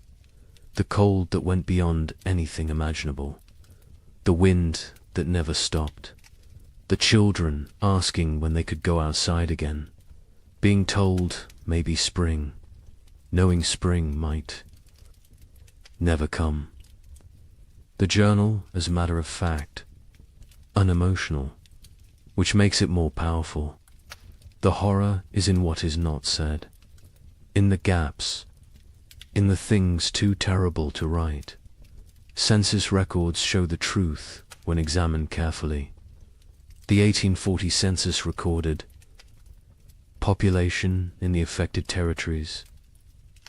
The cold that went beyond anything imaginable. The wind that never stopped. The children asking when they could go outside again. Being told maybe spring. Knowing spring might never come. The journal, as a matter of fact, unemotional, which makes it more powerful. The horror is in what is not said, in the gaps, in the things too terrible to write. Census records show the truth when examined carefully. The 1840 census recorded population in the affected territories.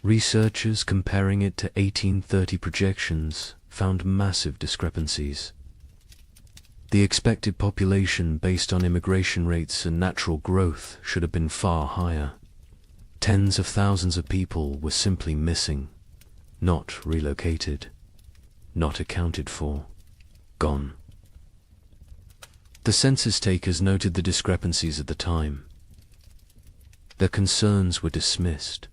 Researchers comparing it to 1830 projections found massive discrepancies. The expected population based on immigration rates and natural growth should have been far higher. Tens of thousands of people were simply missing, not relocated, not accounted for, gone. The census takers noted the discrepancies at the time. Their concerns were dismissed.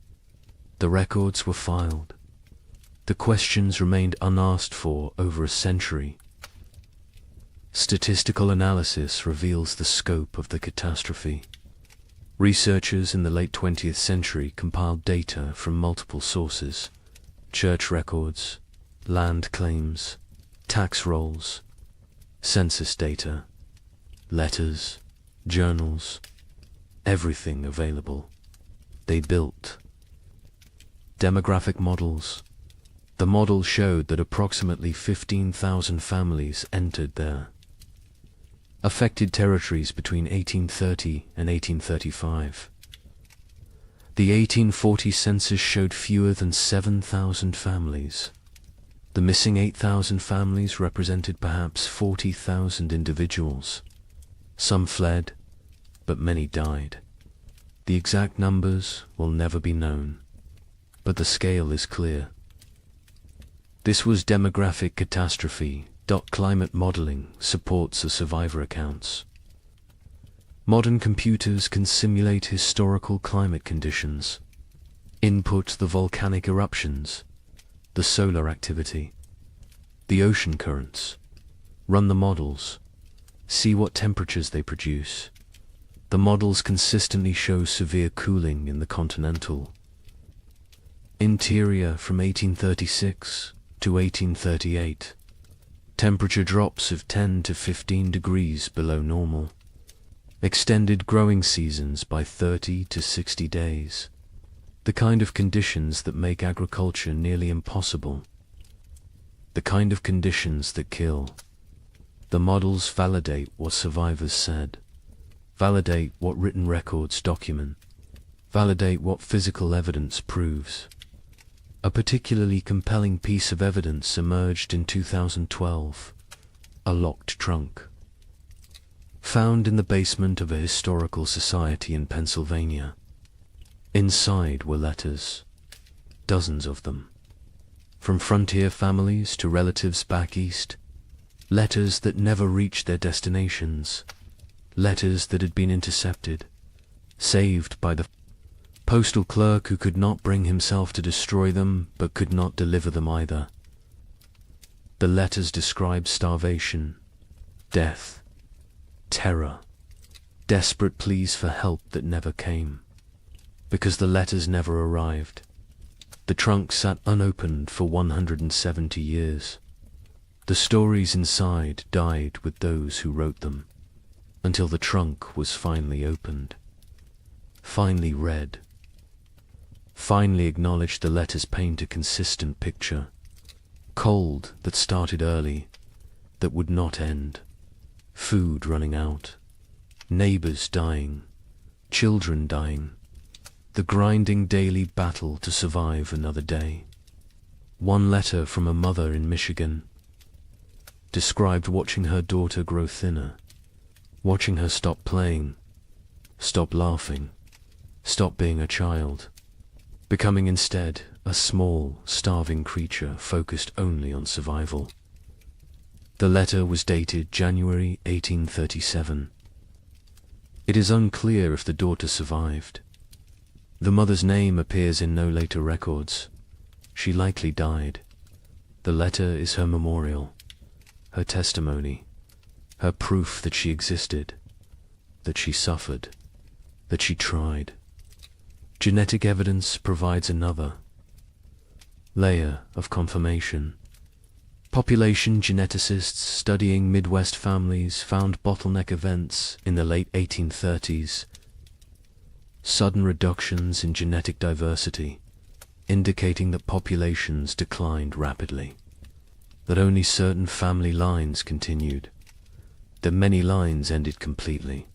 The records were filed. The questions remained unasked for over a century. Statistical analysis reveals the scope of the catastrophe. Researchers in the late 20th century compiled data from multiple sources: church records, land claims, tax rolls, census data, letters, journals, everything available. They built demographic models. The model showed that approximately 15,000 families entered their affected territories between 1830 and 1835. The 1840 census showed fewer than 7,000 families. The missing 8,000 families represented perhaps 40,000 individuals. Some fled, but many died. The exact numbers will never be known, but the scale is clear. This was demographic catastrophe. Climate modeling supports the survivor accounts. Modern computers can simulate historical climate conditions, input the volcanic eruptions, the solar activity, the ocean currents, Run the models. See what temperatures they produce. The models consistently show severe cooling in the continental interior from 1836 to 1838. Temperature drops of 10 to 15 degrees below normal. Extended growing seasons by 30 to 60 days. The kind of conditions that make agriculture nearly impossible. The kind of conditions that kill. The models validate what survivors said. Validate what written records document. Validate what physical evidence proves. A particularly compelling piece of evidence emerged in 2012. A locked trunk. Found in the basement of a historical society in Pennsylvania. Inside were letters. Dozens of them. From frontier families to relatives back east. Letters that never reached their destinations. Letters that had been intercepted. Saved by the postal clerk who could not bring himself to destroy them, but could not deliver them either. The letters described starvation, death, terror, desperate pleas for help that never came. Because the letters never arrived, the trunk sat unopened for 170 years. The stories inside died with those who wrote them, until the trunk was finally opened, finally read, finally acknowledged. The letters paint a consistent picture. Cold that started early, that would not end. Food running out. Neighbors dying. Children dying. The grinding daily battle to survive another day. One letter from a mother in Michigan described watching her daughter grow thinner, watching her stop playing, stop laughing, stop being a child, becoming instead a small, starving creature focused only on survival. The letter was dated January 1837. It is unclear if the daughter survived. The mother's name appears in no later records. She likely died. The letter is her memorial, her testimony, her proof that she existed, that she suffered, that she tried. Genetic evidence provides another layer of confirmation. Population geneticists studying Midwest families found bottleneck events in the late 1830s. Sudden reductions in genetic diversity, indicating that populations declined rapidly, that only certain family lines continued, that many lines ended completely.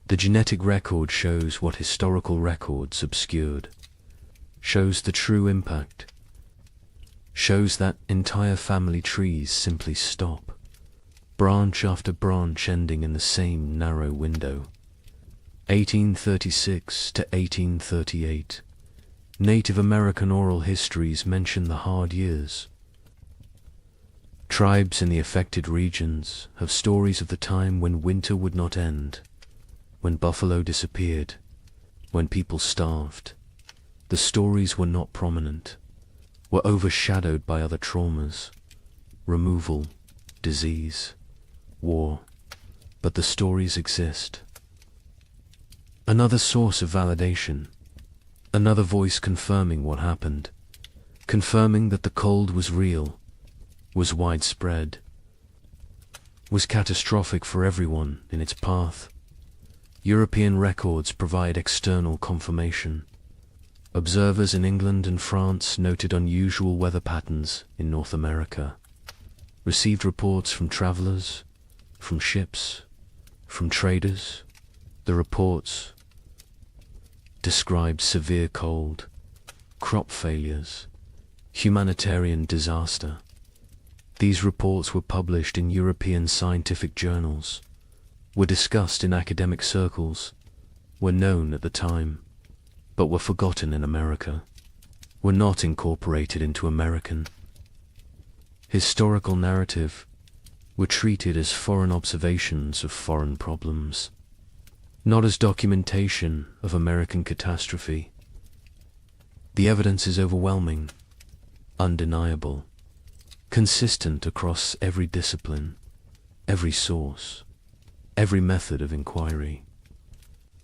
The genetic record shows what historical records obscured, shows the true impact, shows that entire family trees simply stop, branch after branch ending in the same narrow window. 1836 to 1838. Native American oral histories mention the hard years. Tribes in the affected regions have stories of the time when winter would not end, when buffalo disappeared, when people starved. The stories were not prominent, were overshadowed by other traumas, removal, disease, war, but the stories exist. Another source of validation, another voice confirming what happened, confirming that the cold was real, was widespread, was catastrophic for everyone in its path. European records provide external confirmation. Observers in England and France noted unusual weather patterns in North America, received reports from travelers, from ships, from traders. The reports described severe cold, crop failures, humanitarian disaster. These reports were published in European scientific journals, were discussed in academic circles, were known at the time, but were forgotten in America, were not incorporated into American historical narrative, were treated as foreign observations of foreign problems, not as documentation of American catastrophe. The evidence is overwhelming, undeniable, consistent across every discipline. every source, every method of inquiry.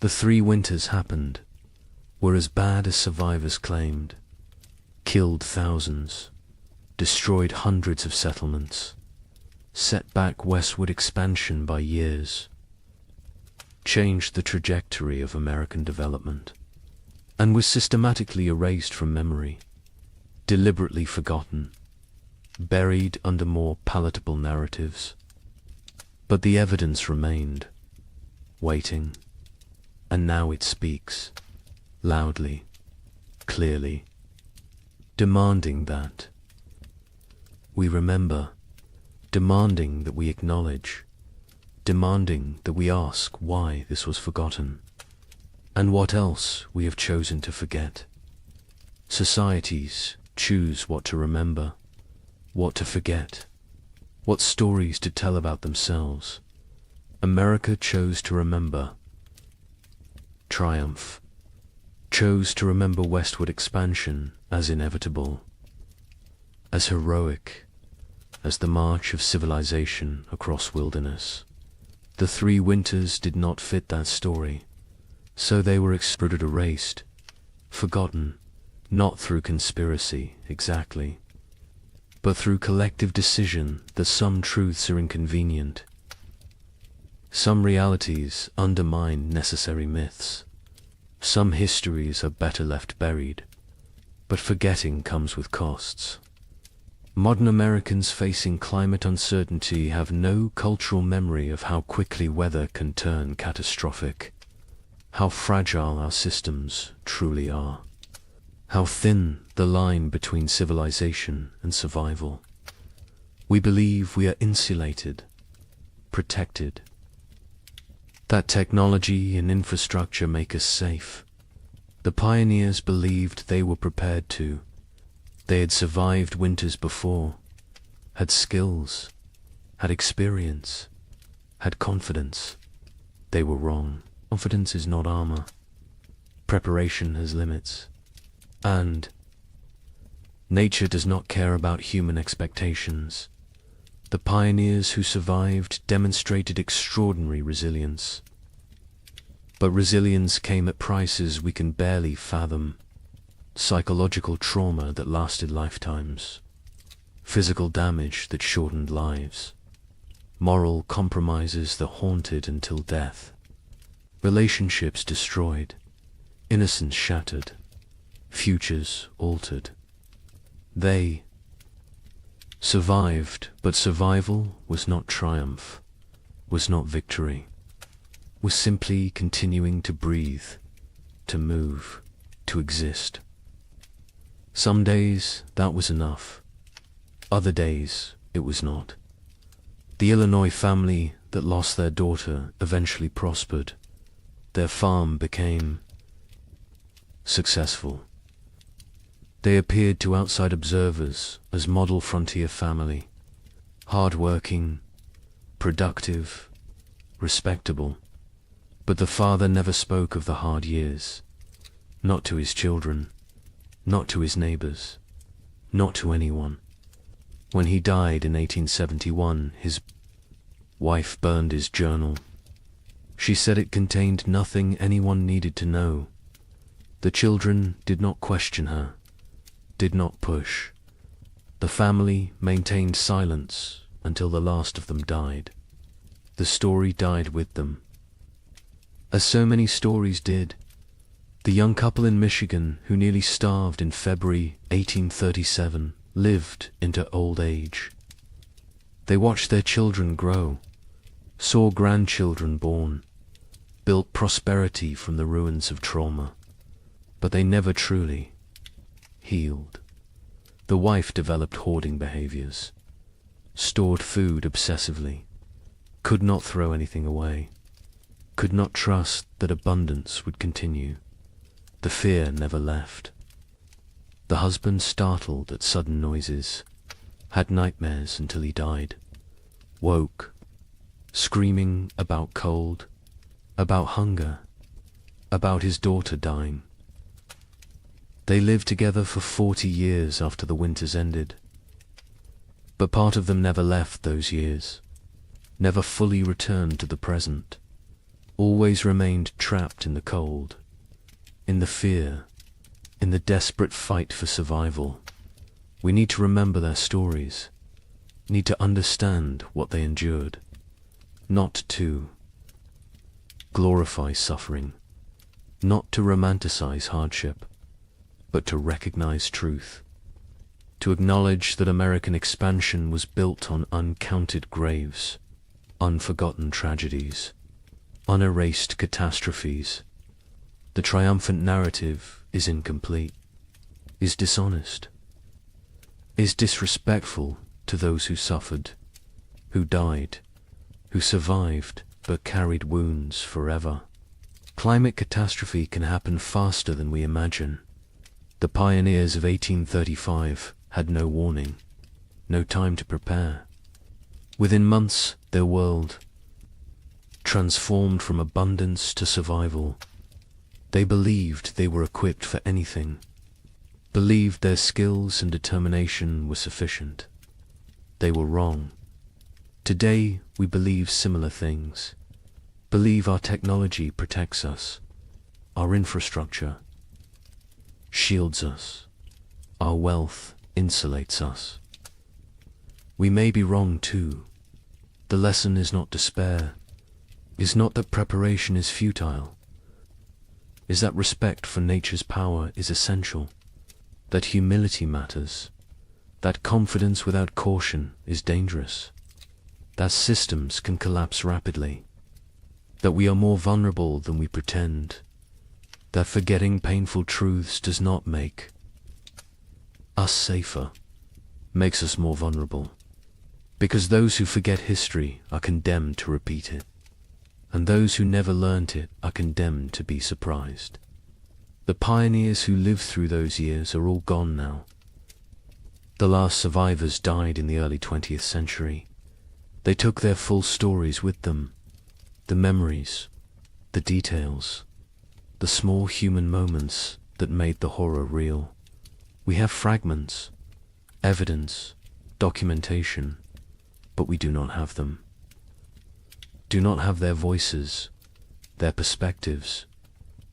The 3 winters happened, were as bad as survivors claimed, killed thousands, destroyed hundreds of settlements, set back westward expansion by years, changed the trajectory of American development, and was systematically erased from memory, deliberately forgotten, buried under more palatable narratives. But the evidence remained, waiting, and now it speaks, loudly, clearly, demanding that we remember, demanding that we acknowledge, demanding that we ask why this was forgotten, and what else we have chosen to forget. Societies choose what to remember, what to forget, what stories to tell about themselves. America chose to remember triumph, chose to remember westward expansion as inevitable, as heroic as the march of civilization across wilderness. The 3 winters did not fit that story, so they were extruded, erased, forgotten, not through conspiracy exactly, but through collective decision that some truths are inconvenient. Some realities undermine necessary myths. Some histories are better left buried, but forgetting comes with costs. Modern Americans facing climate uncertainty have no cultural memory of how quickly weather can turn catastrophic, how fragile our systems truly are, how thin the line between civilization and survival. We believe we are insulated, protected, that technology and infrastructure make us safe. The pioneers believed they were prepared to. They had survived winters before, had skills, had experience, had confidence. They were wrong. Confidence is not armor. Preparation has limits. And nature does not care about human expectations. The pioneers who survived demonstrated extraordinary resilience. But resilience came at prices we can barely fathom. Psychological trauma that lasted lifetimes, physical damage that shortened lives, moral compromises that haunted until death, relationships destroyed, innocence shattered, futures altered. They survived, but survival was not triumph, was not victory, was simply continuing to breathe, to move, to exist. Some days that was enough. Other days it was not. The Illinois family that lost their daughter eventually prospered. Their farm became successful. They appeared to outside observers as model frontier family, hard-working, productive, respectable. But the father never spoke of the hard years, not to his children, not to his neighbors, not to anyone. When he died in 1871, his wife burned his journal. She said it contained nothing anyone needed to know. The children did not question her, did not push. The family maintained silence until the last of them died. The story died with them. As so many stories did, the young couple in Michigan who nearly starved in February 1837 lived into old age. They watched their children grow, saw grandchildren born, built prosperity from the ruins of trauma, but they never truly healed. The wife developed hoarding behaviors, stored food obsessively, could not throw anything away, could not trust that abundance would continue. The fear never left. The husband, startled at sudden noises, had nightmares until he died, woke, screaming about cold, about hunger, about his daughter dying. They lived together for 40 years after the winters ended. But part of them never left those years, never fully returned to the present, always remained trapped in the cold, in the fear, in the desperate fight for survival. We need to remember their stories, need to understand what they endured, not to glorify suffering, not to romanticize hardship, but to recognize truth, to acknowledge that American expansion was built on uncounted graves, unforgotten tragedies, unerased catastrophes. The triumphant narrative is incomplete, is dishonest, is disrespectful to those who suffered, who died, who survived but carried wounds forever. Climate catastrophe can happen faster than we imagine. The pioneers of 1835 had no warning, no time to prepare. Within months, their world transformed from abundance to survival. They believed they were equipped for anything, believed their skills and determination were sufficient. They were wrong. Today, we believe similar things, believe our technology protects us, our infrastructure shields us, our wealth insulates us. We may be wrong too. The lesson is not despair, is not that preparation is futile, is that respect for nature's power is essential, that humility matters, that confidence without caution is dangerous, that systems can collapse rapidly, that we are more vulnerable than we pretend, that forgetting painful truths does not make us safer, makes us more vulnerable, because those who forget history are condemned to repeat it, and those who never learnt it are condemned to be surprised. The pioneers who lived through those years are all gone now. The last survivors died in the early 20th century. They took their full stories with them, the memories, the details, the small human moments that made the horror real. We have fragments, evidence, documentation, but we do not have them. Do not have their voices, their perspectives,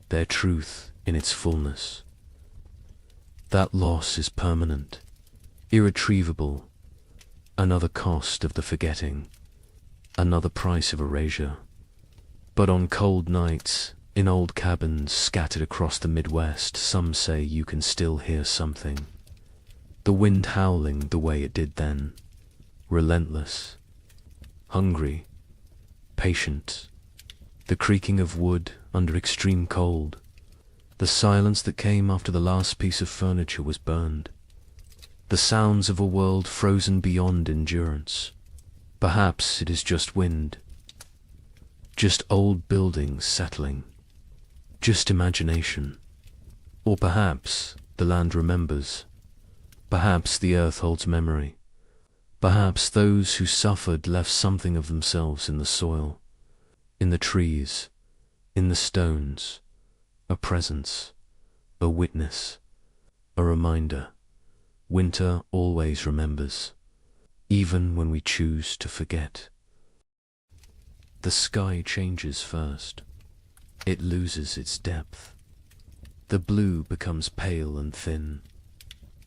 their truth in its fullness. That loss is permanent, irretrievable, another cost of the forgetting, another price of erasure. But on cold nights, in old cabins scattered across the Midwest, some say you can still hear something. The wind howling the way it did then, relentless, hungry, patient, the creaking of wood under extreme cold, the silence that came after the last piece of furniture was burned, the sounds of a world frozen beyond endurance. Perhaps it is just wind, just old buildings settling, just imagination. Or perhaps the land remembers, perhaps the earth holds memory, perhaps those who suffered left something of themselves in the soil, in the trees, in the stones, a presence, a witness, a reminder. Winter always remembers, even when we choose to forget. The sky changes first. It loses its depth. The blue becomes pale and thin.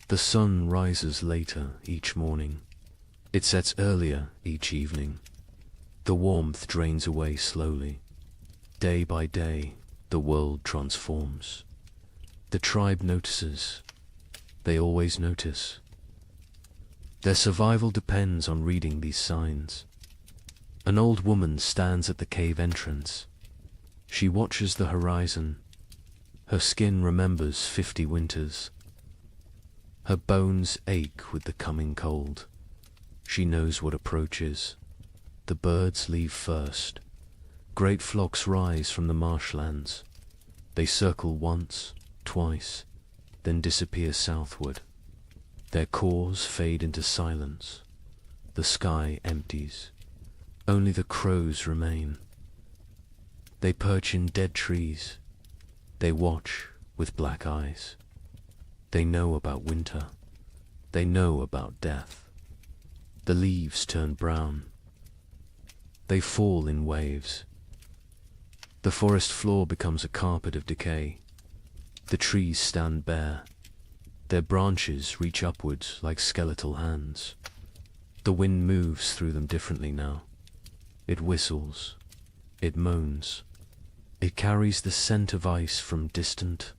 The sun rises later each morning. It sets earlier each evening. The warmth drains away slowly. Day by day, the world transforms. The tribe notices. They always notice. Their survival depends on reading these signs. An old woman stands at the cave entrance. She watches the horizon. Her skin remembers 50 winters. Her bones ache with the coming cold. She knows what approaches. The birds leave first. Great flocks rise from the marshlands. They circle once, twice, then disappear southward. Their cores fade into silence. The sky empties. Only the crows remain. They perch in dead trees. They watch with black eyes. They know about winter. They know about death. The leaves turn brown. They fall in waves. The forest floor becomes a carpet of decay. The trees stand bare. Their branches reach upwards like skeletal hands. The wind moves through them differently now. It whistles. It moans. It carries the scent of ice from distant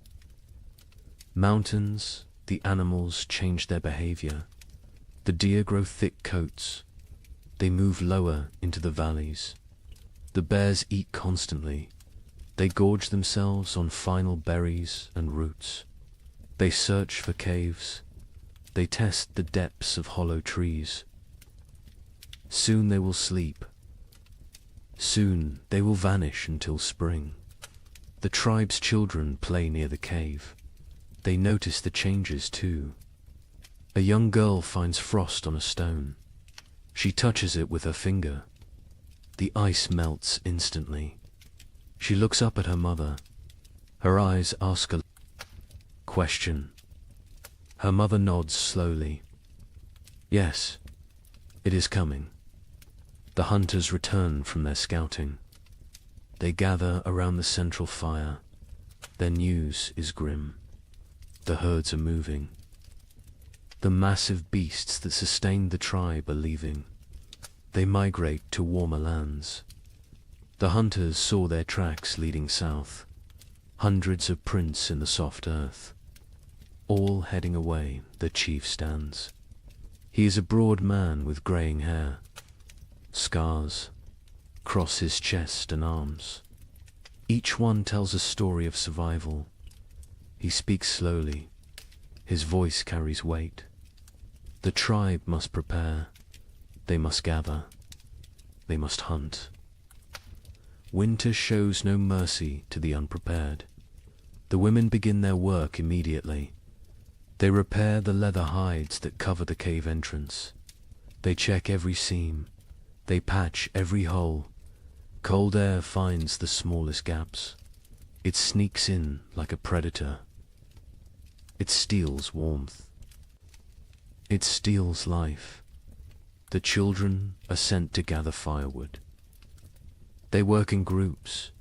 mountains. The animals change their behavior. The deer grow thick coats. They move lower into the valleys. The bears eat constantly. They gorge themselves on final berries and roots. They search for caves. They test the depths of hollow trees. Soon they will sleep. Soon they will vanish until spring. The tribe's children play near the cave. They notice the changes too. A young girl finds frost on a stone. She touches it with her finger. The ice melts instantly. She looks up at her mother. Her eyes ask a question. Her mother nods slowly. Yes, it is coming. The hunters return from their scouting. They gather around the central fire. Their news is grim. The herds are moving. The massive beasts that sustained the tribe are leaving. They migrate to warmer lands. The hunters saw their tracks leading south. Hundreds of prints in the soft earth. All heading away, the chief stands. He is a broad man with greying hair. Scars cross his chest and arms. Each one tells a story of survival. He speaks slowly. His voice carries weight. The tribe must prepare. They must gather. They must hunt. Winter shows no mercy to the unprepared. The women begin their work immediately. They repair the leather hides that cover the cave entrance. They check every seam. They patch every hole. Cold air finds the smallest gaps. It sneaks in like a predator. It steals warmth. It steals life. The children are sent to gather firewood. They work in groups.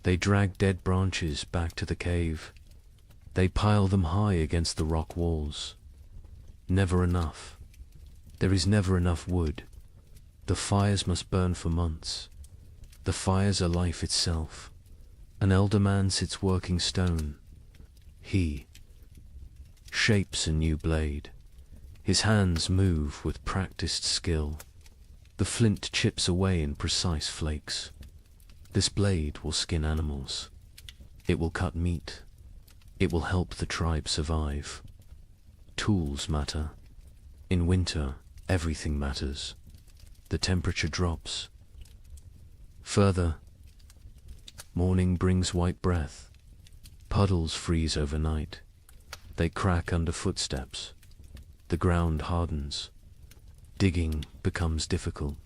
They drag dead branches back to the cave. They pile them high against the rock walls. Never enough. There is never enough wood. The fires must burn for months. The fires are life itself. An elder man sits working stone. He shapes a new blade. His hands move with practiced skill. The flint chips away in precise flakes. This blade will skin animals. It will cut meat. It will help the tribe survive. Tools matter. In winter, everything matters. The temperature drops. Further, morning brings white breath. Puddles freeze overnight. They crack under footsteps. The ground hardens. Digging becomes difficult.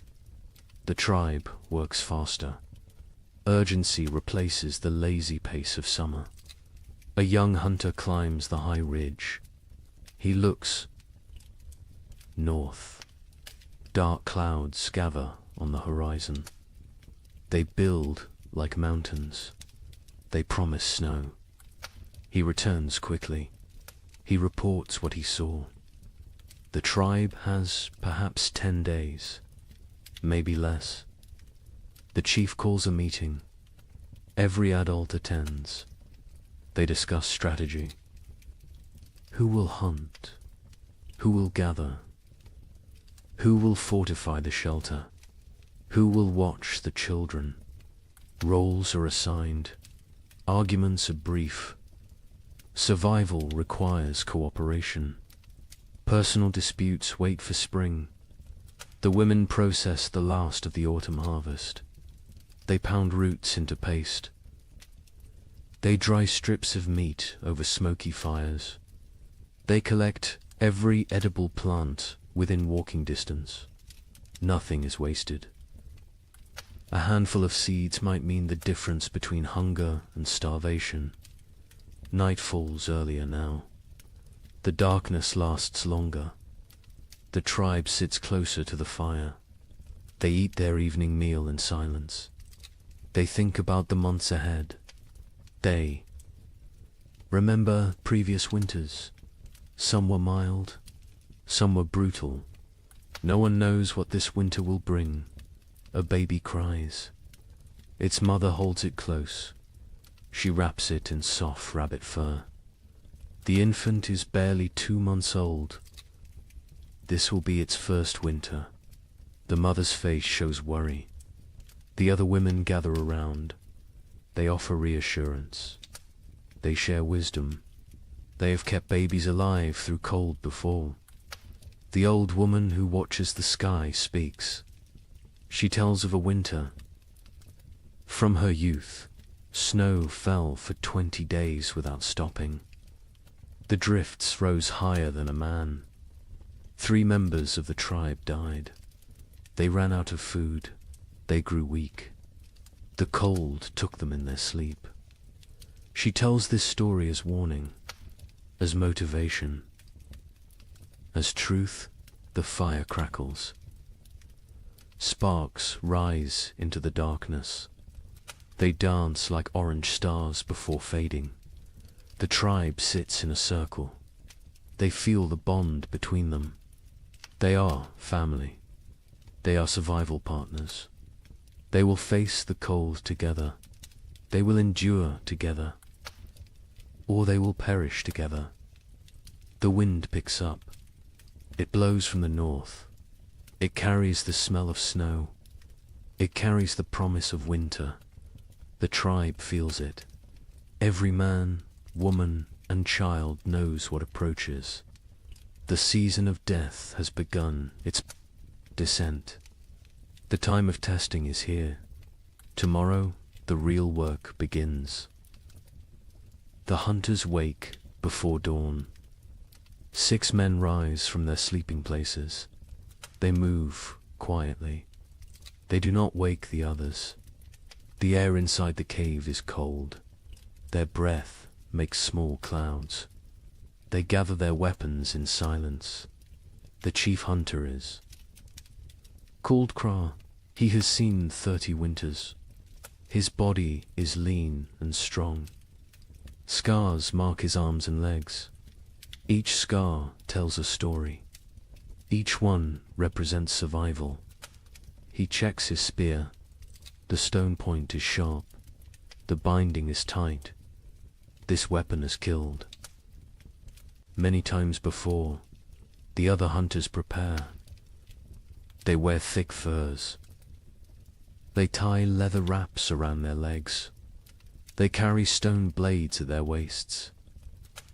The tribe works faster. Urgency replaces the lazy pace of summer. A young hunter climbs the high ridge. He looks north. Dark clouds gather on the horizon. They build like mountains. They promise snow. He returns quickly. He reports what he saw. The tribe has perhaps 10 days, maybe less. The chief calls a meeting. Every adult attends. They discuss strategy. Who will hunt? Who will gather? Who will fortify the shelter? Who will watch the children? Roles are assigned. Arguments are brief. Survival requires cooperation. Personal disputes wait for spring. The women process the last of the autumn harvest. They pound roots into paste. They dry strips of meat over smoky fires. They collect every edible plant within walking distance. Nothing is wasted. A handful of seeds might mean the difference between hunger and starvation. Night falls earlier now. The darkness lasts longer. The tribe sits closer to the fire. They eat their evening meal in silence. They think about the months ahead. They remember previous winters. Some were mild, some were brutal. No one knows what this winter will bring. A baby cries. Its mother holds it close. She wraps it in soft rabbit fur. The infant is barely 2 months old. This will be its first winter. The mother's face shows worry. The other women gather around. They offer reassurance. They share wisdom. They have kept babies alive through cold before. The old woman who watches the sky speaks. She tells of a winter. From her youth, snow fell for 20 days without stopping. The drifts rose higher than a man. 3 members of the tribe died. They ran out of food. They grew weak. The cold took them in their sleep. She tells this story as warning, as motivation. As truth, the fire crackles. Sparks rise into the darkness. They dance like orange stars before fading. The tribe sits in a circle. They feel the bond between them. They are family. They are survival partners. They will face the cold together. They will endure together. Or they will perish together. The wind picks up. It blows from the north. It carries the smell of snow. It carries the promise of winter. The tribe feels it. Every man, woman, and child knows what approaches. The season of death has begun its descent. The time of testing is here. Tomorrow, the real work begins. The hunters wake before dawn. 6 men rise from their sleeping places. They move quietly. They do not wake the others. The air inside the cave is cold. Their breath makes small clouds. They gather their weapons in silence. The chief hunter is called Kra. He has seen 30 winters. His body is lean and strong. Scars mark his arms and legs. Each scar tells a story. Each one represents survival. He checks his spear. The stone point is sharp. The binding is tight. This weapon has killed. Many times before, the other hunters prepare. They wear thick furs. They tie leather wraps around their legs. They carry stone blades at their waists.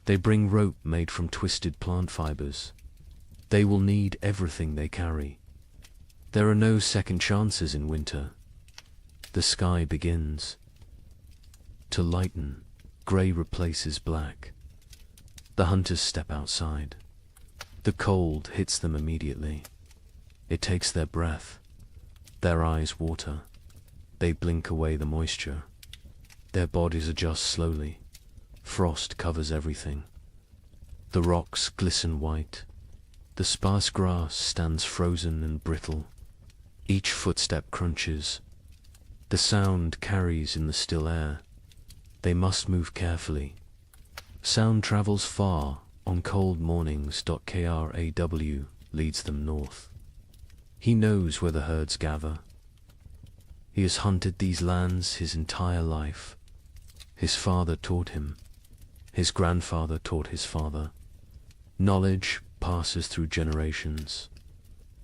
They bring rope made from twisted plant fibers. They will need everything they carry. There are no second chances in winter. The sky begins to lighten. Grey replaces black. The hunters step outside. The cold hits them immediately. It takes their breath. Their eyes water. They blink away the moisture. Their bodies adjust slowly. Frost covers everything. The rocks glisten white. The sparse grass stands frozen and brittle. Each footstep crunches. The sound carries in the still air. They must move carefully. Sound travels far on cold mornings. Kraw leads them north. He knows where the herds gather. He has hunted these lands his entire life. His father taught him. His grandfather taught his father. Knowledge passes through generations.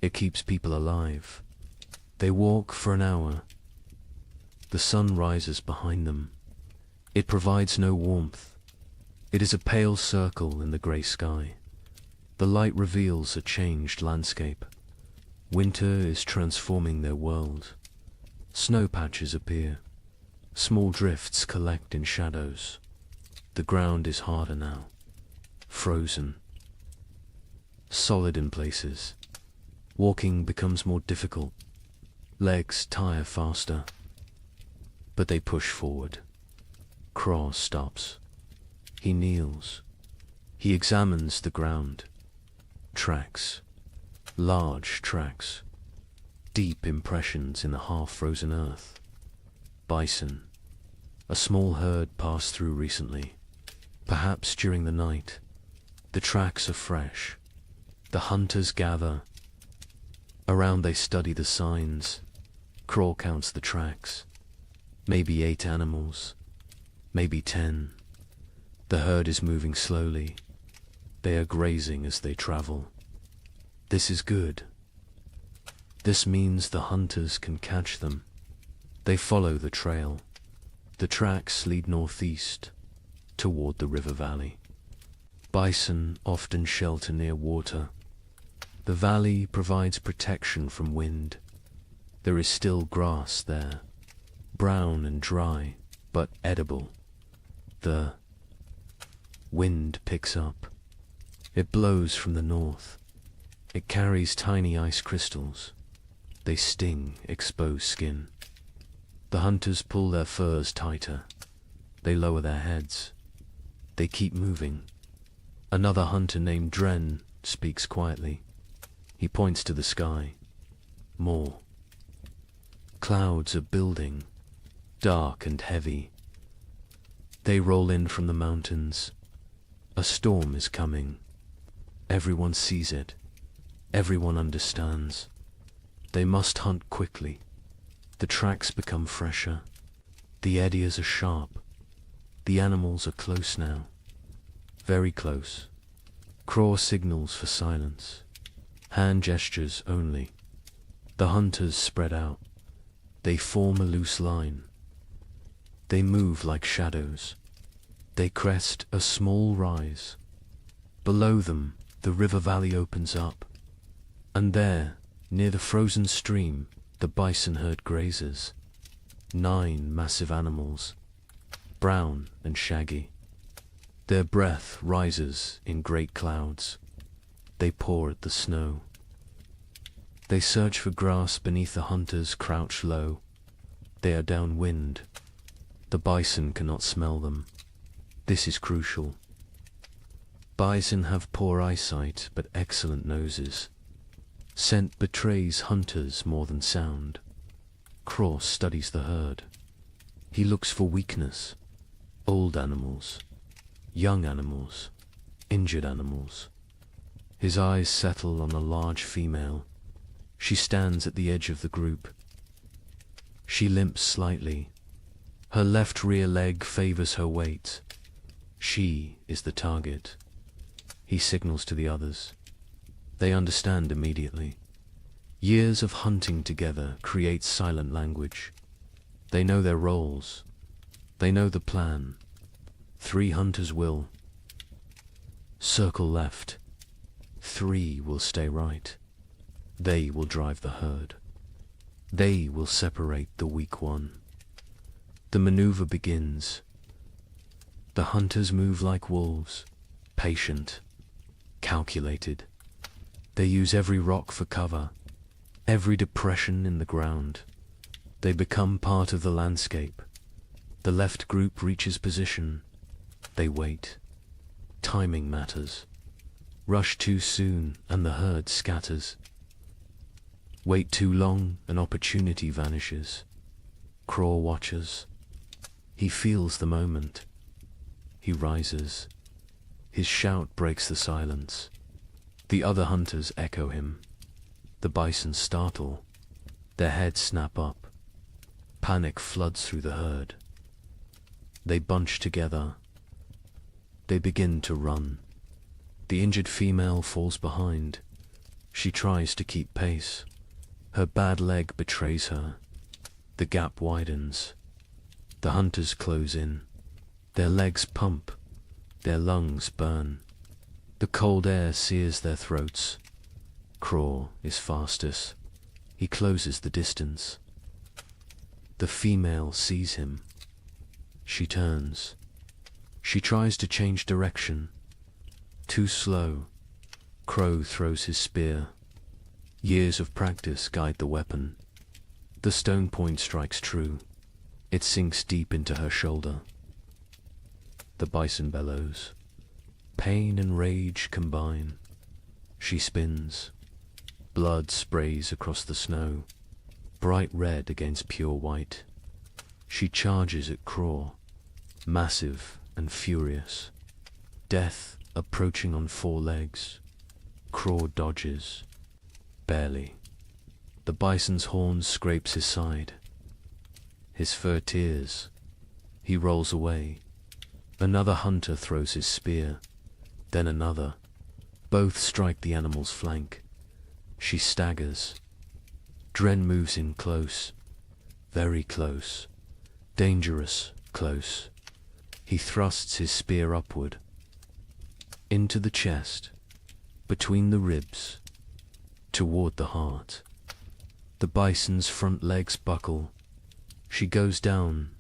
It keeps people alive. They walk for an hour. The sun rises behind them. It provides no warmth. It is a pale circle in the grey sky. The light reveals a changed landscape. Winter is transforming their world. Snow patches appear. Small drifts collect in shadows. The ground is harder now. Frozen. Solid in places. Walking becomes more difficult. Legs tire faster. But they push forward. Kraw stops. He kneels. He examines the ground. Tracks. Large tracks. deep impressions in the half-frozen earth. Bison. A small herd passed through recently, perhaps during the night. The tracks are fresh. The hunters gather. Around they study the signs. Craw counts the tracks. Maybe 8 animals. Maybe 10. The herd is moving slowly. They are grazing as they travel. This is good. This means the hunters can catch them. They follow the trail. The tracks lead northeast, toward the river valley. Bison often shelter near water. The valley provides protection from wind. There is still grass there, brown and dry, but edible. The wind picks up. It blows from the north. It carries tiny ice crystals. They sting exposed skin. The hunters pull their furs tighter. They lower their heads. They keep moving. Another hunter named Dren speaks quietly. He points to the sky. More. Clouds are building, dark and heavy. They roll in from the mountains. A storm is coming. Everyone sees it. Everyone understands. They must hunt quickly. The tracks become fresher. The eddies are sharp. The animals are close now. Very close. Craw signals for silence. Hand gestures only. The hunters spread out. They form a loose line. They move like shadows. They crest a small rise. Below them, the river valley opens up. And there, near the frozen stream, the bison herd grazes. 9 massive animals, brown and shaggy. Their breath rises in great clouds. They paw at the snow. They search for grass beneath the hunters crouch low. They are downwind. The bison cannot smell them. This is crucial. Bison have poor eyesight but excellent noses. Scent betrays hunters more than sound. Craw studies the herd. He looks for weakness. Old animals, young animals, injured animals. His eyes settle on a large female. She stands at the edge of the group. She limps slightly. Her left rear leg favors her weight. She is the target. He signals to the others. They understand immediately. Years of hunting together create silent language. They know their roles. They know the plan. 3 hunters will circle left. 3 will stay right. They will drive the herd. They will separate the weak one. The maneuver begins. The hunters move like wolves, patient, calculated. They use every rock for cover, every depression in the ground. They become part of the landscape. The left group reaches position. They wait. Timing matters. Rush too soon and the herd scatters. Wait too long, an opportunity vanishes. Craw watches. He feels the moment. He rises. His shout breaks the silence. The other hunters echo him. The bison startle. Their heads snap up. Panic floods through the herd. They bunch together. They begin to run. The injured female falls behind. She tries to keep pace. Her bad leg betrays her. The gap widens. The hunters close in. Their legs pump. Their lungs burn. The cold air sears their throats. Craw is fastest. He closes the distance. The female sees him. She turns. She tries to change direction. Too slow. Crow throws his spear. Years of practice guide the weapon. The stone point strikes true. It sinks deep into her shoulder. The bison bellows. Pain and rage combine. She spins. Blood sprays across the snow. bright red against pure white. She charges at Craw, massive and furious. Death approaching on 4 legs. Craw dodges, barely. The bison's horn scrapes his side. His fur tears. He rolls away. Another hunter throws his spear, then another. Both strike the animal's flank. She staggers. Dren moves in close, very close, dangerous close. He thrusts his spear upward, into the chest, between the ribs, toward the heart. The bison's front legs buckle. She goes down.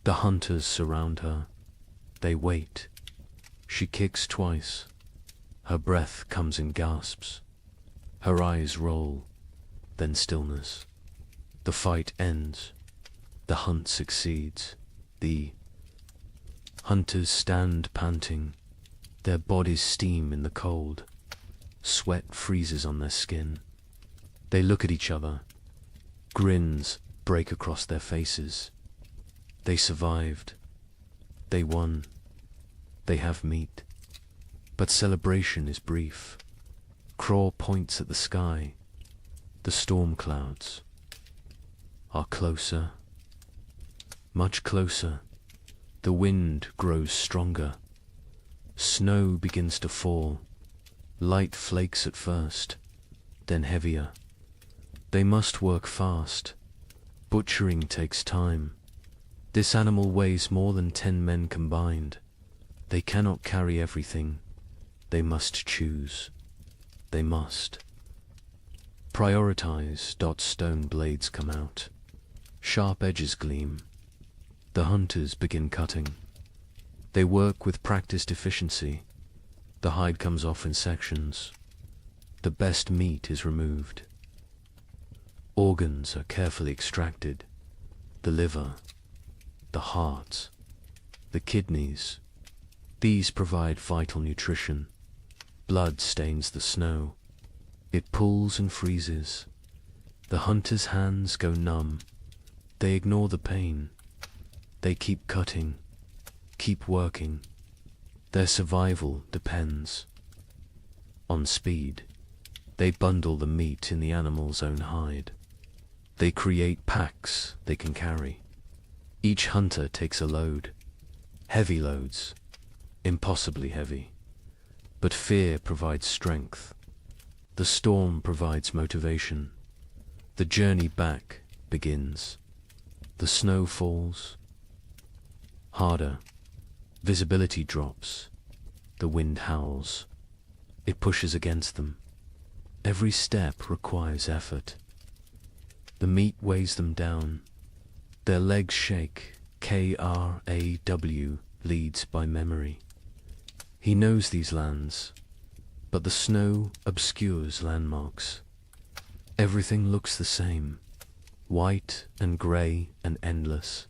The hunters surround her. They wait. She kicks twice. Her breath comes in gasps. Her eyes roll, then stillness. The fight ends. The hunt succeeds. The hunters stand panting. Their bodies steam in the cold. Sweat freezes on their skin. They look at each other. Grins break across their faces. They survived. They won. They have meat. But celebration is brief. Craw points at the sky. The storm clouds are closer, much closer. The wind grows stronger. Snow begins to fall. Light flakes at first, then heavier. They must work fast. Butchering takes time. This animal weighs more than 10 men combined. They cannot carry everything. They must choose. They must prioritize. Stone blades come out. Sharp edges gleam. The hunters begin cutting. They work with practiced efficiency. The hide comes off in sections. The best meat is removed. Organs are carefully extracted. The liver, the heart, the kidneys. These provide vital nutrition. Blood stains the snow. It pulls and freezes. The hunter's hands go numb. They ignore the pain. They keep cutting, keep working. Their survival depends on speed. They bundle the meat in the animal's own hide. They create packs they can carry. Each hunter takes a load. Heavy loads, impossibly heavy. But fear provides strength. The storm provides motivation. The journey back begins. The snow falls. Harder. Visibility drops. The wind howls. It pushes against them. Every step requires effort. The meat weighs them down. Their legs shake. Kraw leads by memory. He knows these lands, but the snow obscures landmarks. Everything looks the same, white and grey and endless.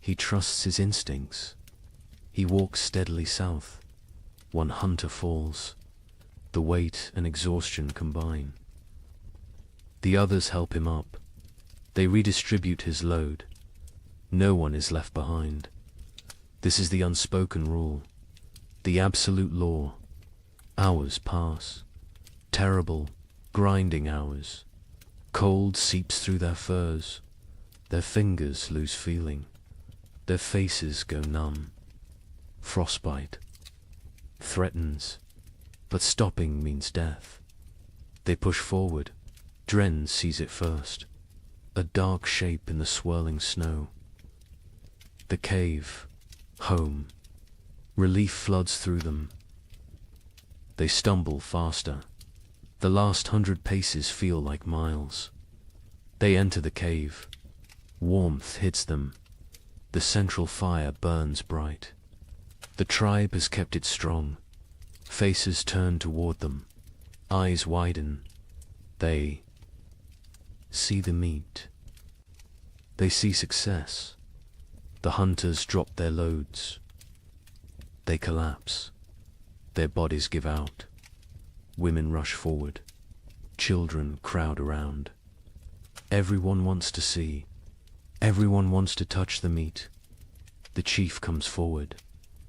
He trusts his instincts. He walks steadily south. One hunter falls. The weight and exhaustion combine. The others help him up. They redistribute his load. No one is left behind. This is the unspoken rule, the absolute law. Hours pass. Terrible, grinding hours. Cold seeps through their furs. Their fingers lose feeling. Their faces go numb. Frostbite threatens, but stopping means death. They push forward. Dren sees it first. A dark shape in the swirling snow. The cave. Home. Relief floods through them. They stumble faster. The last 100 paces feel like miles. They enter the cave. Warmth hits them. The central fire burns bright. The tribe has kept it strong. Faces turn toward them. Eyes widen. They see the meat. They see success. The hunters drop their loads. They collapse. Their bodies give out. Women rush forward. Children crowd around. Everyone wants to see. Everyone wants to touch the meat. The chief comes forward.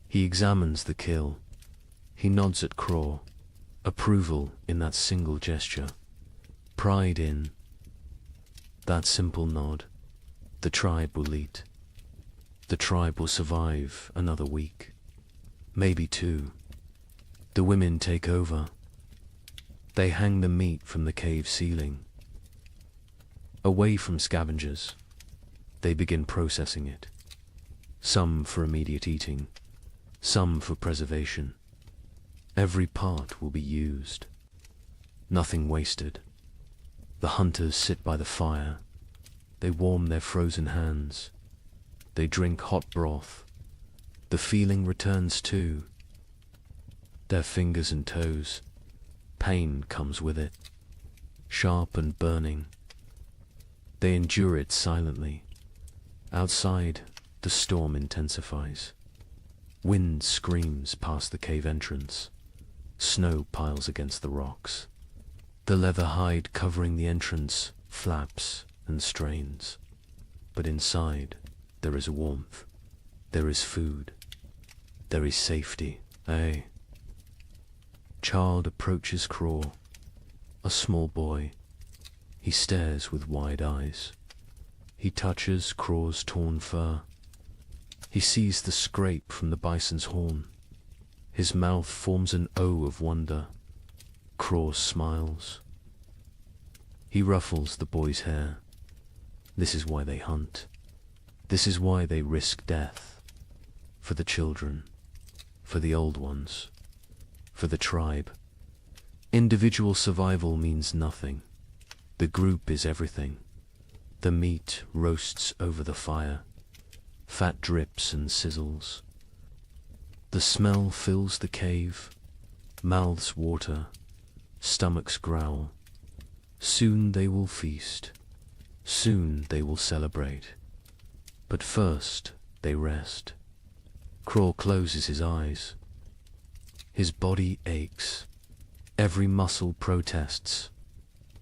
He examines the kill. He nods at Craw. Approval in that single gesture. Pride in that simple nod. The tribe will eat. The tribe will survive another week. Maybe two. The women take over. They hang the meat from the cave ceiling. Away from scavengers, they begin processing it. Some for immediate eating, some for preservation. Every part will be used. Nothing wasted. The hunters sit by the fire. They warm their frozen hands. They drink hot broth. The feeling returns too. Their fingers and toes. Pain comes with it. Sharp and burning. They endure it silently. Outside, the storm intensifies. Wind screams past the cave entrance. Snow piles against the rocks. The leather hide covering the entrance flaps and strains. But inside, there is warmth. There is food. There is safety. A child approaches Craw. A small boy. He stares with wide eyes. He touches Craw's torn fur. He sees the scrape from the bison's horn. His mouth forms an O of wonder. Craw smiles. He ruffles the boy's hair. This is why they hunt. This is why they risk death. For the children. For the old ones. For the tribe. Individual survival means nothing. The group is everything. The meat roasts over the fire. Fat drips and sizzles. The smell fills the cave. Mouths water. Stomachs growl. Soon they will feast. Soon they will celebrate. But first they rest. Craw closes his eyes. His body aches. Every muscle protests.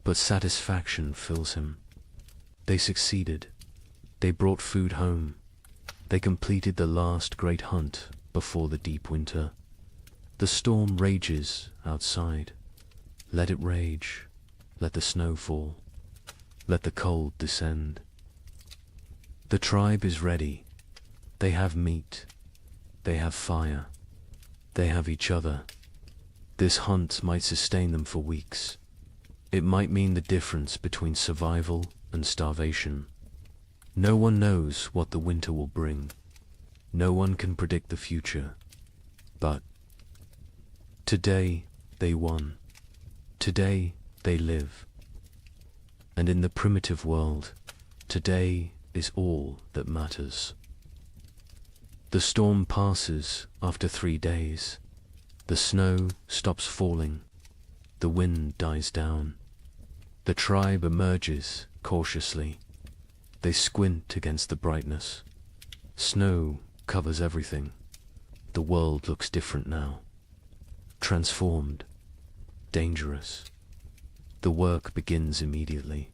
But satisfaction fills him. They succeeded. They brought food home. They completed the last great hunt before the deep winter. The storm rages outside. Let it rage. Let the snow fall. Let the cold descend. The tribe is ready. They have meat. They have fire. They have each other. This hunt might sustain them for weeks. It might mean the difference between survival and starvation. No one knows what the winter will bring. No one can predict the future. But today they won. Today they live. And in the primitive world, today is all that matters. The storm passes after 3 days. The snow stops falling. The wind dies down. The tribe emerges cautiously. They squint against the brightness. Snow covers everything. The world looks different now. Transformed. Dangerous. The work begins immediately.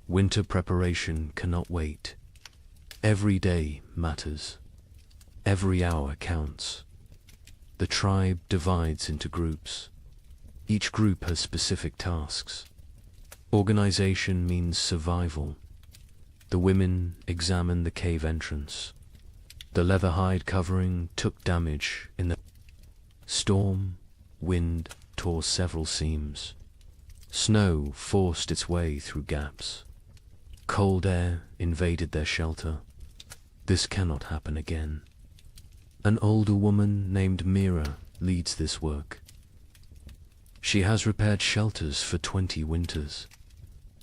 Winter preparation cannot wait. Every day matters. Every hour counts. The tribe divides into groups. Each group has specific tasks. Organization means survival. The women examine the cave entrance. The leather hide covering took damage in the storm. Wind tore several seams. Snow forced its way through gaps. Cold air invaded their shelter. This cannot happen again. An older woman named Mira leads this work. She has repaired shelters for 20 winters.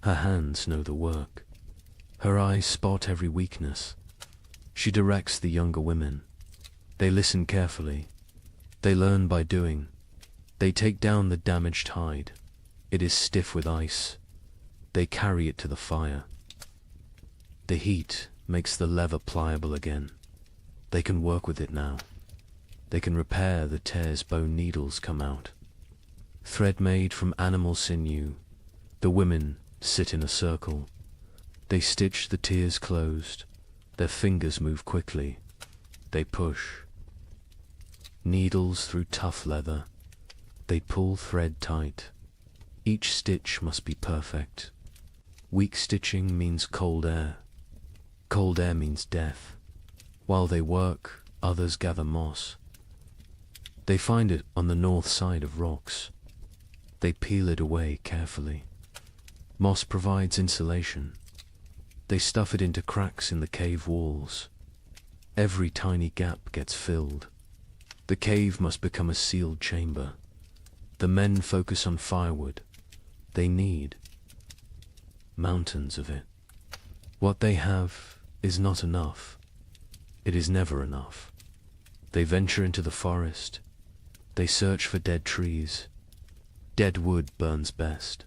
Her hands know the work. Her eyes spot every weakness. She directs the younger women. They listen carefully. They learn by doing. They take down the damaged hide. It is stiff with ice. They carry it to the fire. The heat makes the leather pliable again. They can work with it now. They can repair the tears bone needles come out. Thread made from animal sinew, the women sit in a circle. They stitch the tears closed. Their fingers move quickly. They push. Needles through tough leather. They pull thread tight. Each stitch must be perfect. Weak stitching means cold air. Cold air means death. While they work, others gather moss. They find it on the north side of rocks. They peel it away carefully. Moss provides insulation. They stuff it into cracks in the cave walls. Every tiny gap gets filled. The cave must become a sealed chamber. The men focus on firewood. They need mountains of it. What they have is not enough. It is never enough. They venture into the forest. They search for dead trees. Dead wood burns best.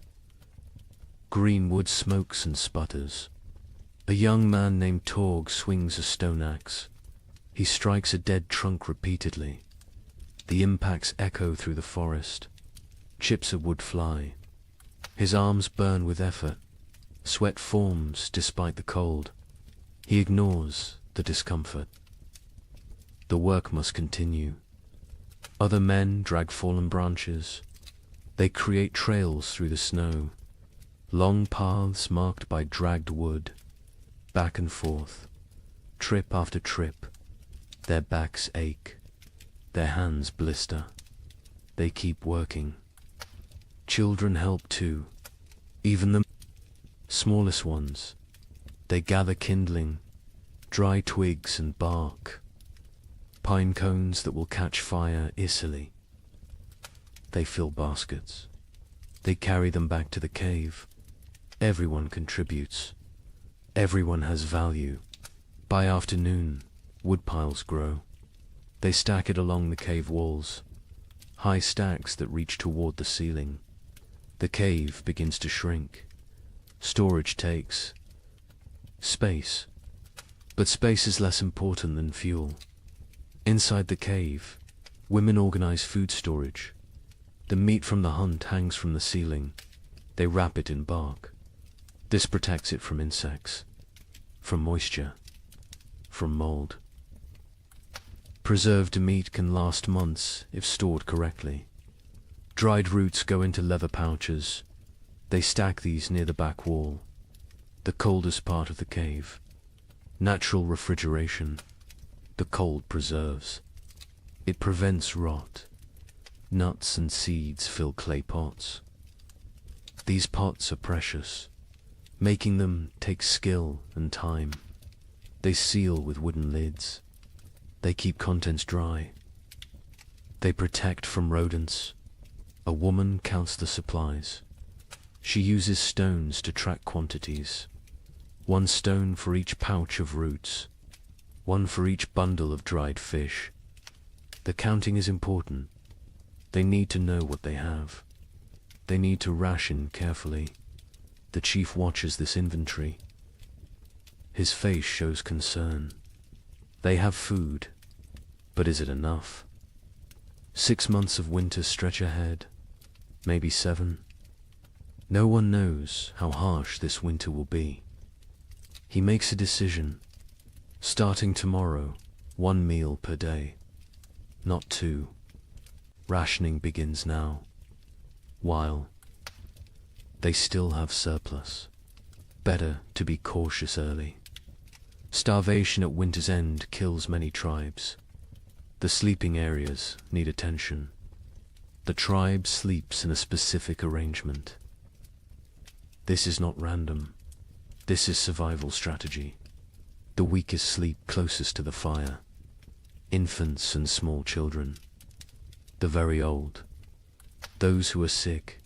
Green wood smokes and sputters. A young man named Torg swings a stone axe. He strikes a dead trunk repeatedly. The impacts echo through the forest. Chips of wood fly. His arms burn with effort. Sweat forms despite the cold. He ignores the discomfort. The work must continue. Other men drag fallen branches. They create trails through the snow. Long paths marked by dragged wood. Back and forth. Trip after trip. Their backs ache. Their hands blister. They keep working. Children help too. Even the smallest ones. They gather kindling, dry twigs and bark, pine cones that will catch fire easily. They fill baskets. They carry them back to the cave. Everyone contributes. Everyone has value. By afternoon, wood piles grow. They stack it along the cave walls, high stacks that reach toward the ceiling. The cave begins to shrink. Storage takes space. But space is less important than fuel. Inside the cave, women organize food storage. The meat from the hunt hangs from the ceiling. They wrap it in bark. This protects it from insects, from moisture, from mold. Preserved meat can last months if stored correctly. Dried roots go into leather pouches. They stack these near the back wall, the coldest part of the cave. Natural refrigeration. The cold preserves. It prevents rot. Nuts and seeds fill clay pots. These pots are precious. Making them takes skill and time. They seal with wooden lids. They keep contents dry. They protect from rodents. A woman counts the supplies. She uses stones to track quantities. 1 stone for each pouch of roots. 1 for each bundle of dried fish. The counting is important. They need to know what they have. They need to ration carefully. The chief watches this inventory. His face shows concern. They have food, but is it enough? 6 months of winter stretch ahead, maybe 7. No one knows how harsh this winter will be. He makes a decision. Starting tomorrow, 1 meal per day, not 2. Rationing begins now, while they still have surplus. Better to be cautious early. Starvation at winter's end kills many tribes. The sleeping areas need attention. The tribe sleeps in a specific arrangement. This is not random. This is survival strategy. The weakest sleep closest to the fire. Infants and small children. The very old. Those who are sick.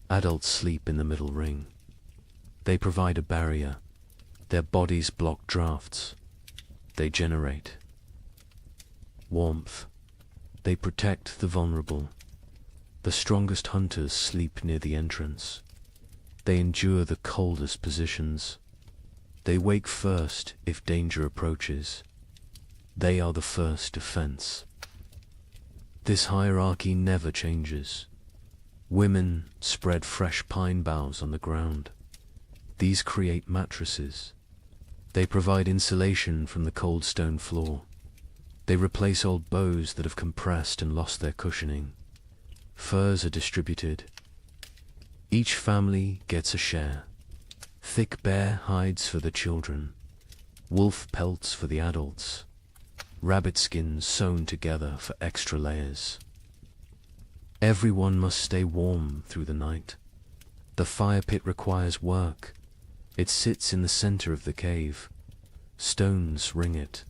Adults sleep in the middle ring. They provide a barrier. Their bodies block drafts. They generate warmth. They protect the vulnerable. The strongest hunters sleep near the entrance. They endure the coldest positions. They wake first if danger approaches. They are the first defense. This hierarchy never changes. Women spread fresh pine boughs on the ground. These create mattresses. They provide insulation from the cold stone floor. They replace old bows that have compressed and lost their cushioning. Furs are distributed. Each family gets a share. Thick bear hides for the children, wolf pelts for the adults, rabbit skins sewn together for extra layers. Everyone must stay warm through the night. The fire pit requires work. It sits in the center of the cave. Stones ring it.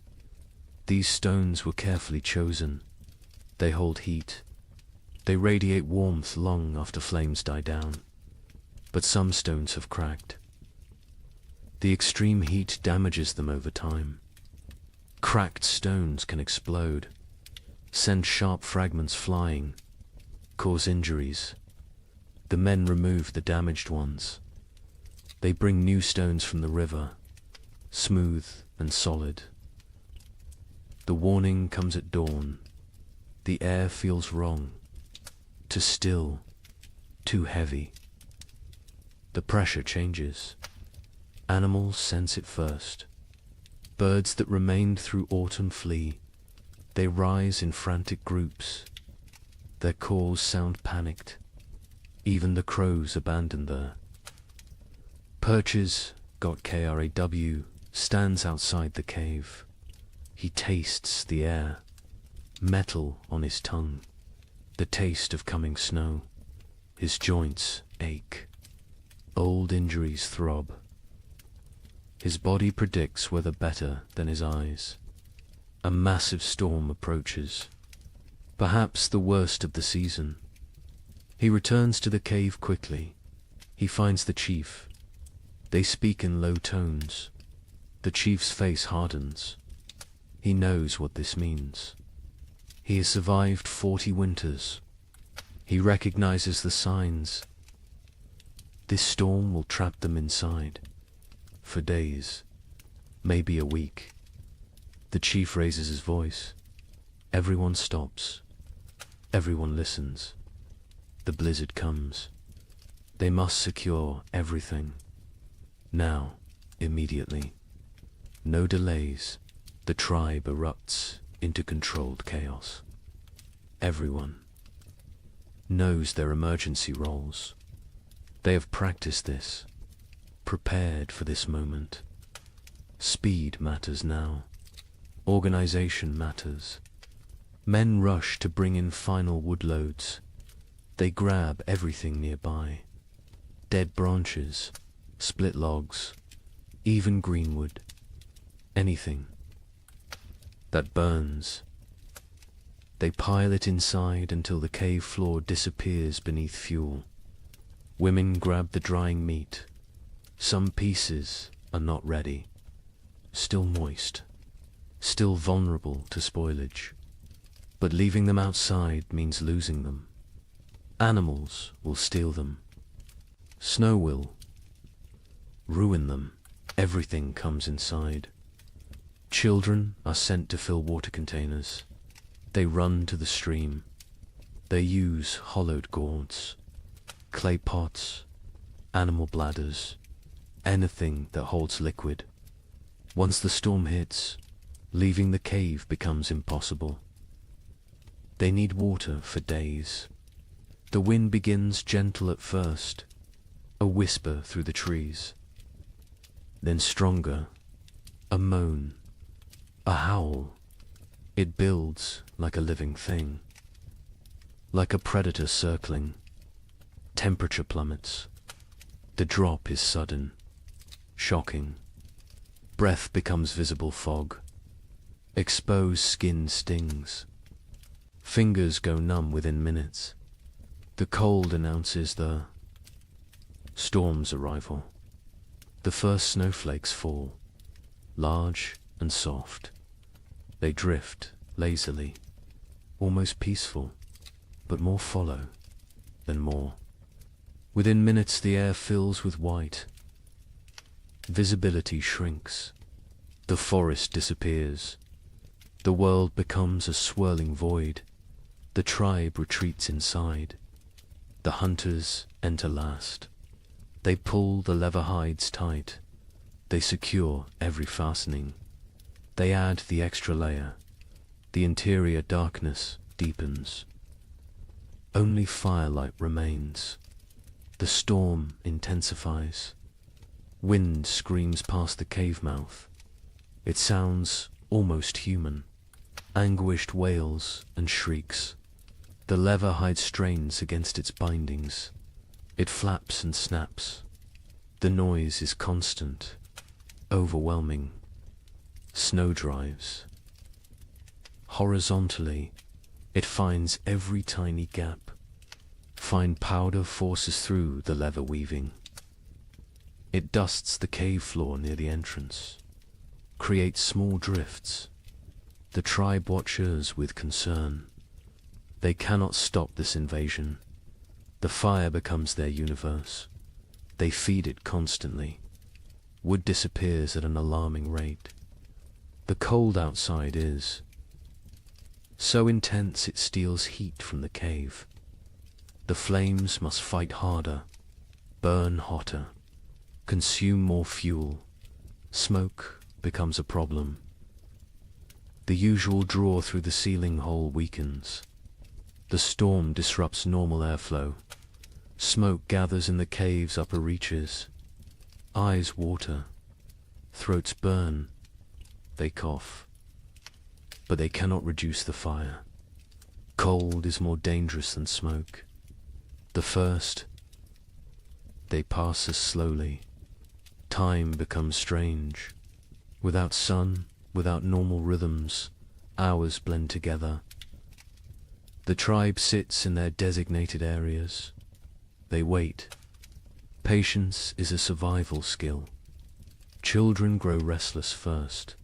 These stones were carefully chosen. They hold heat. They radiate warmth long after flames die down. But some stones have cracked. The extreme heat damages them over time. Cracked stones can explode, send sharp fragments flying, cause injuries. The men remove the damaged ones. They bring new stones from the river, smooth and solid. The warning comes at dawn. The air feels wrong, too still, too heavy. The pressure changes. Animals sense it first. Birds that remained through autumn flee. They rise in frantic groups. Their calls sound panicked. Even the crows abandon there. Perches, got KRAW, stands outside the cave. He tastes the air, metal on his tongue, the taste of coming snow. His joints ache. Old injuries throb. His body predicts weather better than his eyes. A massive storm approaches, perhaps the worst of the season. He returns to the cave quickly. He finds the chief. They speak in low tones. The chief's face hardens. He knows what this means. He has survived 40 winters. He recognizes the signs. This storm will trap them inside. For days, maybe a week. The chief raises his voice. Everyone stops. Everyone listens. The blizzard comes. They must secure everything. Now, immediately. No delays. The tribe erupts into controlled chaos. Everyone knows their emergency roles. They have practiced this, prepared for this moment. Speed matters now. Organization matters. Men rush to bring in final wood loads. They grab everything nearby. Dead branches, split logs, even greenwood. Anything that burns. They pile it inside until the cave floor disappears beneath fuel. Women grab the drying meat. Some pieces are not ready, still moist, still vulnerable to spoilage. But leaving them outside means losing them. Animals will steal them. Snow will ruin them. Everything comes inside. Children are sent to fill water containers. They run to the stream. They use hollowed gourds, clay pots, animal bladders, anything that holds liquid. Once the storm hits, leaving the cave becomes impossible. They need water for days. The wind begins gentle at first, a whisper through the trees. Then stronger, a moan, a howl. It builds like a living thing, like a predator circling. Temperature plummets. The drop is sudden, shocking. Breath becomes visible fog. Exposed skin stings. Fingers go numb within minutes. The cold announces the storm's arrival. The first snowflakes fall, large and soft. They drift lazily, almost peaceful, but more follow, then more. Within minutes the air fills with white. Visibility shrinks. The forest disappears. The world becomes a swirling void. The tribe retreats inside. The hunters enter last. They pull the leather hides tight. They secure every fastening. They add the extra layer. The interior darkness deepens. Only firelight remains. The storm intensifies. Wind screams past the cave mouth. It sounds almost human. Anguished wails and shrieks. The leather hide strains against its bindings. It flaps and snaps. The noise is constant, overwhelming. Snow drives. Horizontally, it finds every tiny gap. Fine powder forces through the leather weaving. It dusts the cave floor near the entrance, creates small drifts. The tribe watches with concern. They cannot stop this invasion. The fire becomes their universe. They feed it constantly. Wood disappears at an alarming rate. The cold outside is so intense it steals heat from the cave. The flames must fight harder, burn hotter, consume more fuel. Smoke becomes a problem. The usual draw through the ceiling hole weakens. The storm disrupts normal airflow. Smoke gathers in the cave's upper reaches. Eyes water. Throats burn. They cough. But they cannot reduce the fire. Cold is more dangerous than smoke. The first, they pass us slowly. Time becomes strange. Without sun, without normal rhythms, hours blend together. The tribe sits in their designated areas. They wait. Patience is a survival skill. Children grow restless first.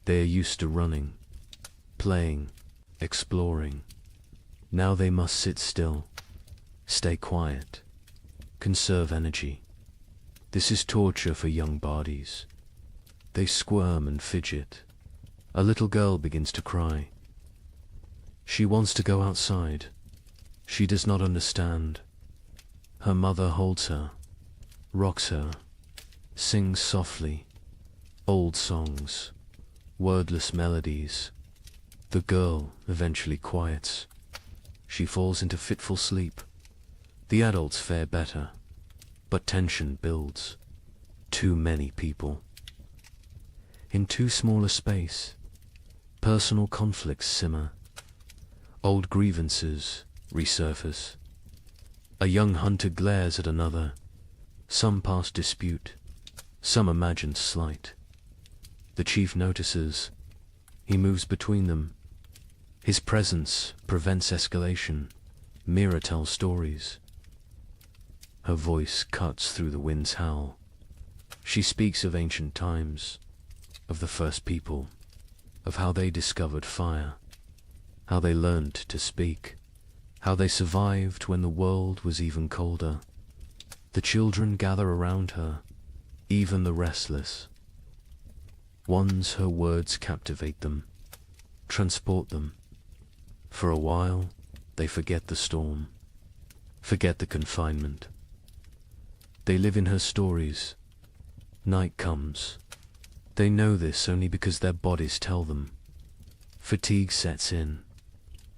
They are used to running, playing, exploring. Now they must sit still, stay quiet, conserve energy. This is torture for young bodies. They squirm and fidget. A little girl begins to cry. She wants to go outside. She does not understand. Her mother holds her, rocks her, sings softly, old songs, wordless melodies. The girl eventually quiets. She falls into fitful sleep. The adults fare better, but tension builds. Too many people. In too small a space, personal conflicts simmer. Old grievances resurface. A young hunter glares at another. Some past dispute, some imagined slight. The chief notices. He moves between them. His presence prevents escalation. Mira tells stories. Her voice cuts through the wind's howl. She speaks of ancient times, of the first people, of how they discovered fire, how they learned to speak, how they survived when the world was even colder. The children gather around her, even the restless. Once her words captivate them, transport them. For a while, they forget the storm, forget the confinement. They live in her stories. Night comes. They know this only because their bodies tell them. Fatigue sets in.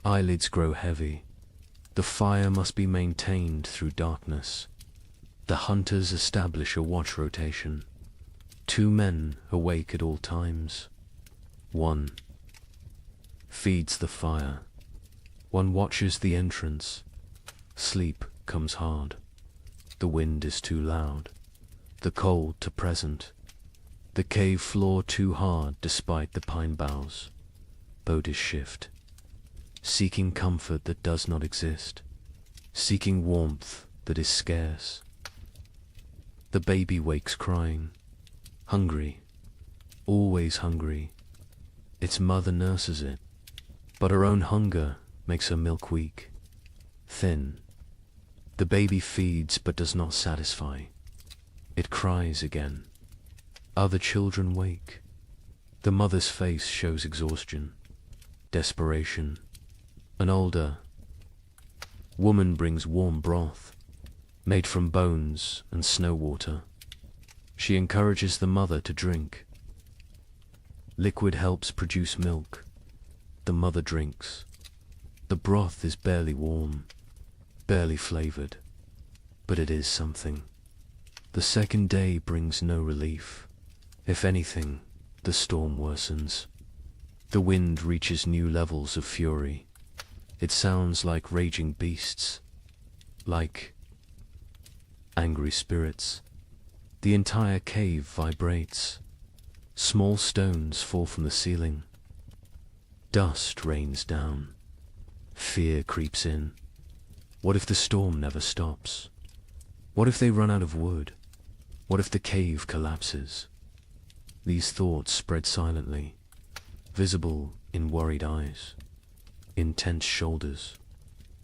Eyelids grow heavy. The fire must be maintained through darkness. The hunters establish a watch rotation. 2 men awake at all times. 1 feeds the fire. 1 watches the entrance. Sleep comes hard. The wind is too loud. The cold too present. The cave floor too hard despite the pine boughs. Bodies shift. Seeking comfort that does not exist. Seeking warmth that is scarce. The baby wakes crying. Hungry. Always hungry. Its mother nurses it. But her own hunger makes her milk weak. Thin. The baby feeds but does not satisfy. It cries again. Other children wake. The mother's face shows exhaustion, desperation. An older woman brings warm broth. made from bones and snow water. She encourages the mother to drink. Liquid helps produce milk. The mother drinks. The broth is barely warm, barely flavored, but it is something. The second day brings no relief. If anything, the storm worsens. The wind reaches new levels of fury. It sounds like raging beasts, like angry spirits. The entire cave vibrates. Small stones fall from the ceiling. Dust rains down. Fear creeps in. What if the storm never stops? What if they run out of wood? What if the cave collapses? These thoughts spread silently, visible in worried eyes, in tense shoulders,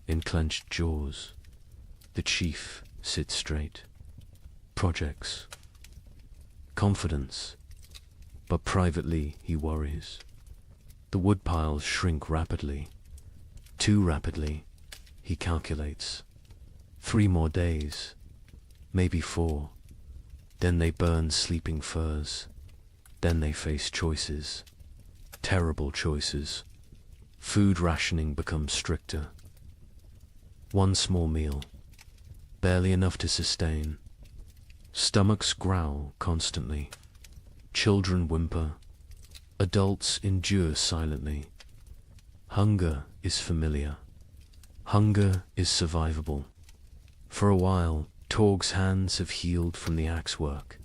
in clenched jaws. The chief sits straight. Projects. Confidence. But privately he worries. The woodpiles shrink rapidly. Too rapidly, he calculates. 3 more days, maybe 4. Then they burn sleeping firs. Then they face choices. Terrible choices. Food rationing becomes stricter. 1 small meal, barely enough to sustain. Stomachs growl constantly. Children whimper. Adults endure silently. Hunger is familiar. Hunger is survivable. For a while, Torg's hands have healed from the axe work.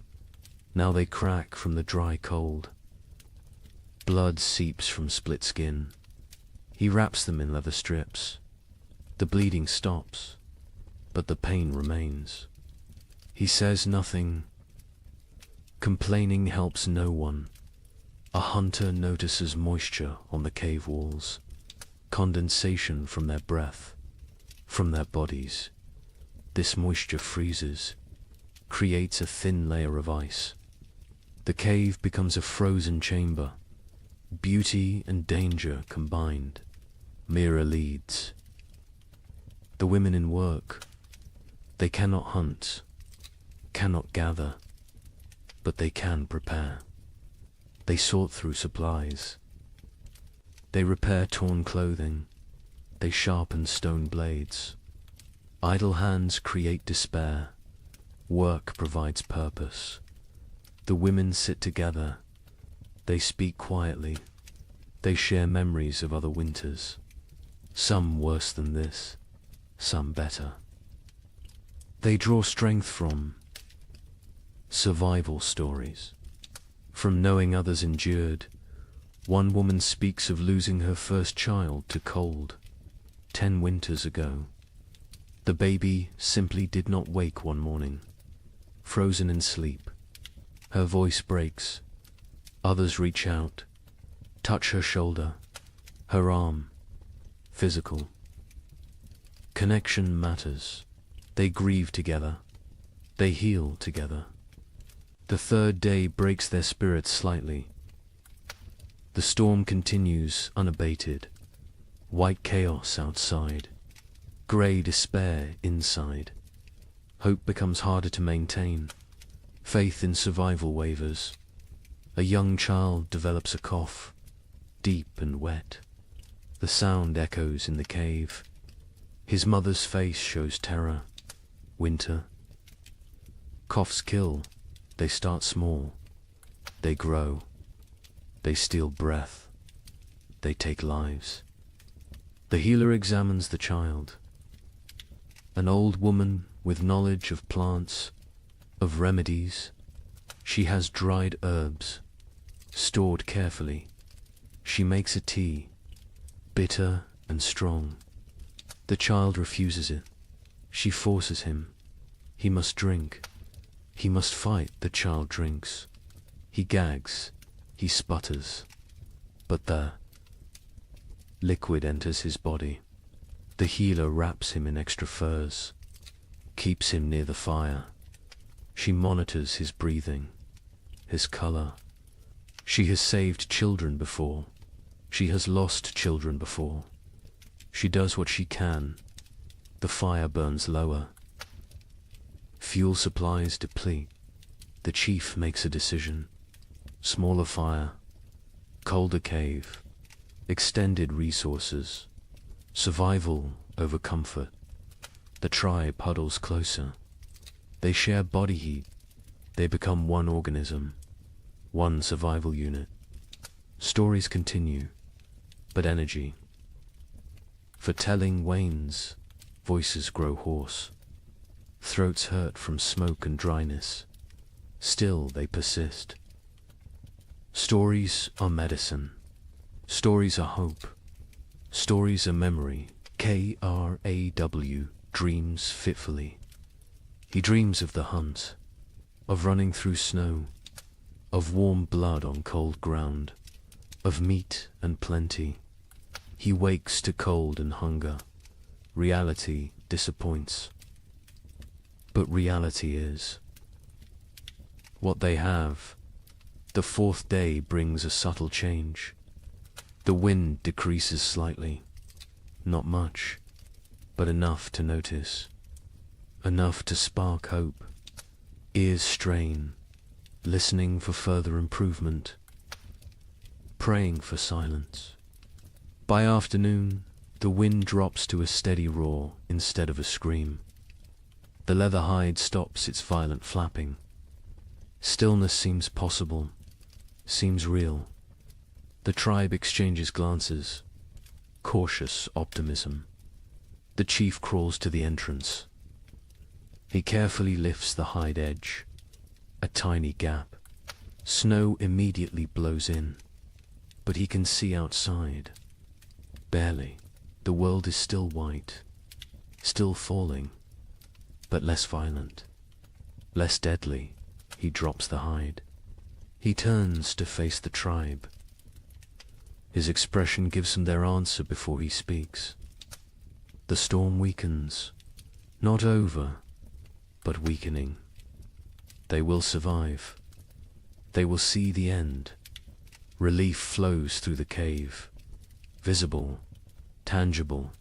Now they crack from the dry cold. Blood seeps from split skin. He wraps them in leather strips. The bleeding stops, but the pain remains. He says nothing. Complaining helps no one. A hunter notices moisture on the cave walls, condensation from their breath, from their bodies. This moisture freezes, creates a thin layer of ice. The cave becomes a frozen chamber, beauty and danger combined. Mira leads. The women in work, they cannot hunt, cannot gather, but they can prepare. They sort through supplies. They repair torn clothing. They sharpen stone blades. Idle hands create despair. Work provides purpose. The women sit together. They speak quietly. They share memories of other winters. Some worse than this, some better. They draw strength from survival stories. From knowing others endured. One woman speaks of losing her first child to cold 10 winters ago. The baby simply did not wake one morning, frozen in sleep. Her voice breaks. Others reach out, touch her shoulder, her arm. Physical. Connection matters. They grieve together. They heal together. The third day breaks their spirits slightly. The storm continues unabated. White chaos outside. Grey despair inside. Hope becomes harder to maintain. Faith in survival wavers. A young child develops a cough, deep and wet. The sound echoes in the cave. His mother's face shows terror. Winter. Coughs kill. They start small. They grow. They steal breath. They take lives. The healer examines the child. An old woman with knowledge of plants, of remedies. She has dried herbs, stored carefully. She makes a tea, bitter and strong. The child refuses it. She forces him. He must drink. He must fight. The child drinks. He gags. He sputters. But the liquid enters his body. The healer wraps him in extra furs, keeps him near the fire. She monitors his breathing, his color. She has saved children before. She has lost children before. She does what she can. The fire burns lower. Fuel supplies deplete. The chief makes a decision. Smaller fire, colder cave, extended resources, survival over comfort. The tribe huddles closer. They share body heat. They become one organism, one survival unit. Stories continue, but energy for telling wanes. Voices grow hoarse. Throats hurt from smoke and dryness. Still they persist. Stories are medicine. Stories are hope. Stories are memory. Kraw dreams fitfully. He dreams of the hunt, of running through snow, of warm blood on cold ground, of meat and plenty. He wakes to cold and hunger. Reality disappoints. But reality is what they have. The fourth day brings a subtle change. The wind decreases slightly. Not much, but enough to notice. Enough to spark hope. Ears strain, listening for further improvement. Praying for silence. By afternoon, the wind drops to a steady roar instead of a scream. The leather hide stops its violent flapping. Stillness seems possible, seems real. The tribe exchanges glances. Cautious optimism. The chief crawls to the entrance. He carefully lifts the hide edge. A tiny gap. Snow immediately blows in, but he can see outside. Barely. The world is still white, still falling, but less violent, less deadly. He drops the hide. He turns to face the tribe. His expression gives them their answer before he speaks. The storm weakens, not over, but weakening. They will survive. They will see the end. Relief flows through the cave, visible, tangible.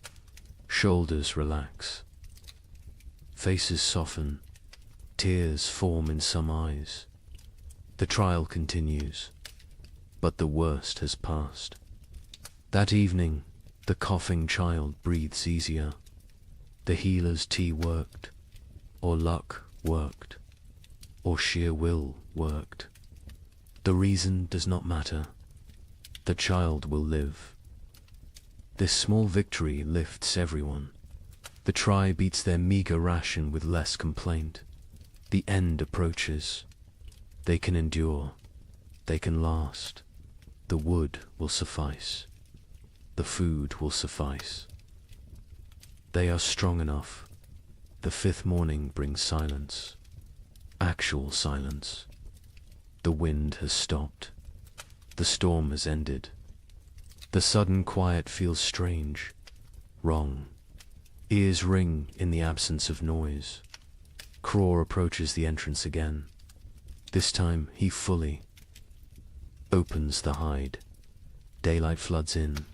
Shoulders relax. Faces soften. Tears form in some eyes. The trial continues, but the worst has passed. That evening, the coughing child breathes easier. The healer's tea worked, or luck worked, or sheer will worked. The reason does not matter. The child will live. This small victory lifts everyone. The tribe eats their meager ration with less complaint. The end approaches. They can endure. They can last. The wood will suffice. The food will suffice. They are strong enough. The fifth morning brings silence. Actual silence. The wind has stopped. The storm has ended. The sudden quiet feels strange, wrong. Ears ring in the absence of noise. Kraw approaches the entrance again. This time he fully opens the hide. Daylight floods in,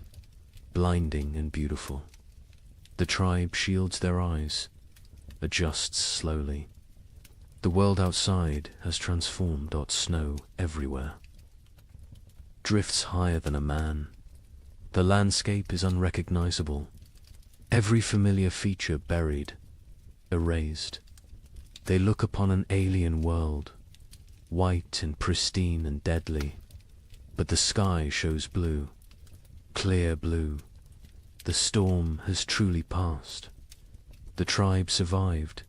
blinding and beautiful. The tribe shields their eyes, adjusts slowly. The world outside has transformed. Snow everywhere. Drifts higher than a man. The landscape is unrecognizable. Every familiar feature buried, erased. They look upon an alien world, white and pristine and deadly. But the sky shows blue, clear blue. The storm has truly passed. The tribe survived.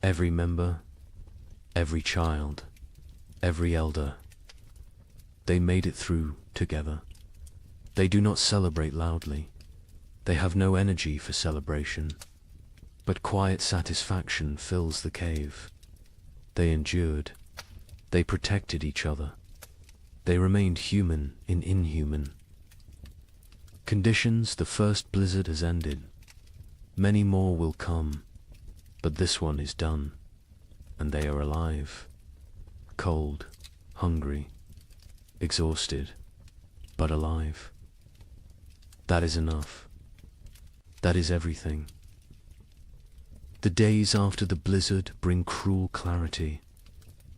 Every member, every child, every elder. They made it through together. They do not celebrate loudly. They have no energy for celebration, but quiet satisfaction fills the cave. They endured. They protected each other. They remained human in inhuman conditions. The first blizzard has ended. Many more will come, but this one is done, and they are alive. Cold, hungry, exhausted, but alive. That is enough. That is everything. The days after the blizzard bring cruel clarity.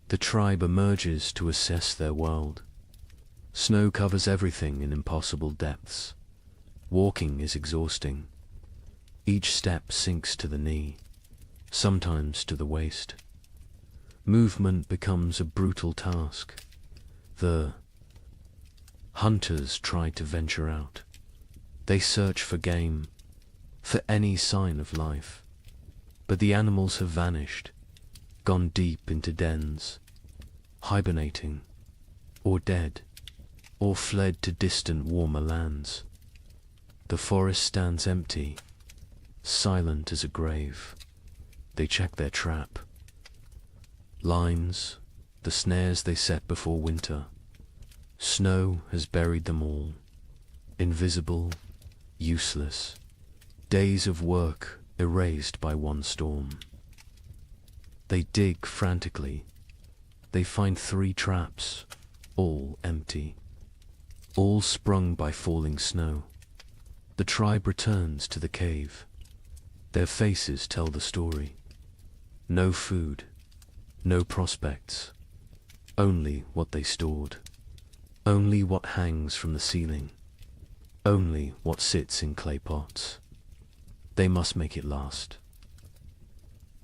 The tribe emerges to assess their world. Snow covers everything in impossible depths. Walking is exhausting. Each step sinks to the knee, sometimes to the waist. Movement becomes a brutal task. The hunters try to venture out. They search for game, for any sign of life. But the animals have vanished, gone deep into dens, hibernating, or dead, or fled to distant warmer lands. The forest stands empty, silent as a grave. They check their trap. Lines, the snares they set before winter. Snow has buried them all, invisible, useless. Days of work erased by one storm. They dig frantically. They find 3 traps, all empty, all sprung by falling snow. The tribe returns to the cave. Their faces tell the story. No food, no prospects, only what they stored, only what hangs from the ceiling, only what sits in clay pots. They must make it last.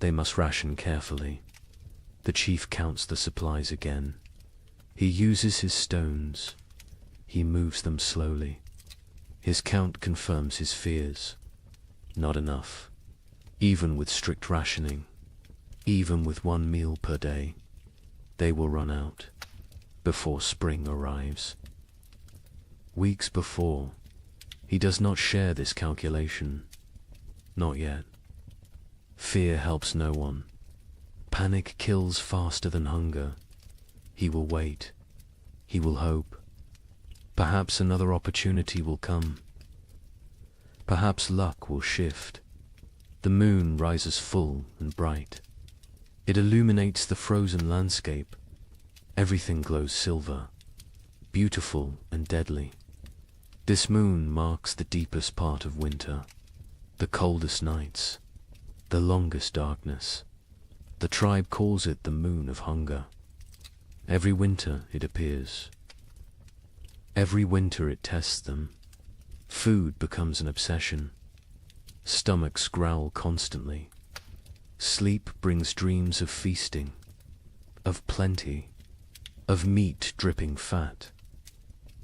They must ration carefully. The chief counts the supplies again. He uses his stones. He moves them slowly. His count confirms his fears. Not enough. Even with strict rationing, even with 1 meal per day, they will run out before spring arrives. Weeks before, he does not share this calculation. Not yet. Fear helps no one. Panic kills faster than hunger. He will wait. He will hope. Perhaps another opportunity will come. Perhaps luck will shift. The moon rises full and bright. It illuminates the frozen landscape. Everything glows silver, beautiful and deadly. This moon marks the deepest part of winter. The coldest nights, the longest darkness. The tribe calls it the moon of hunger. Every winter it appears. Every winter it tests them. Food becomes an obsession. Stomachs growl constantly. Sleep brings dreams of feasting, of plenty, of meat dripping fat.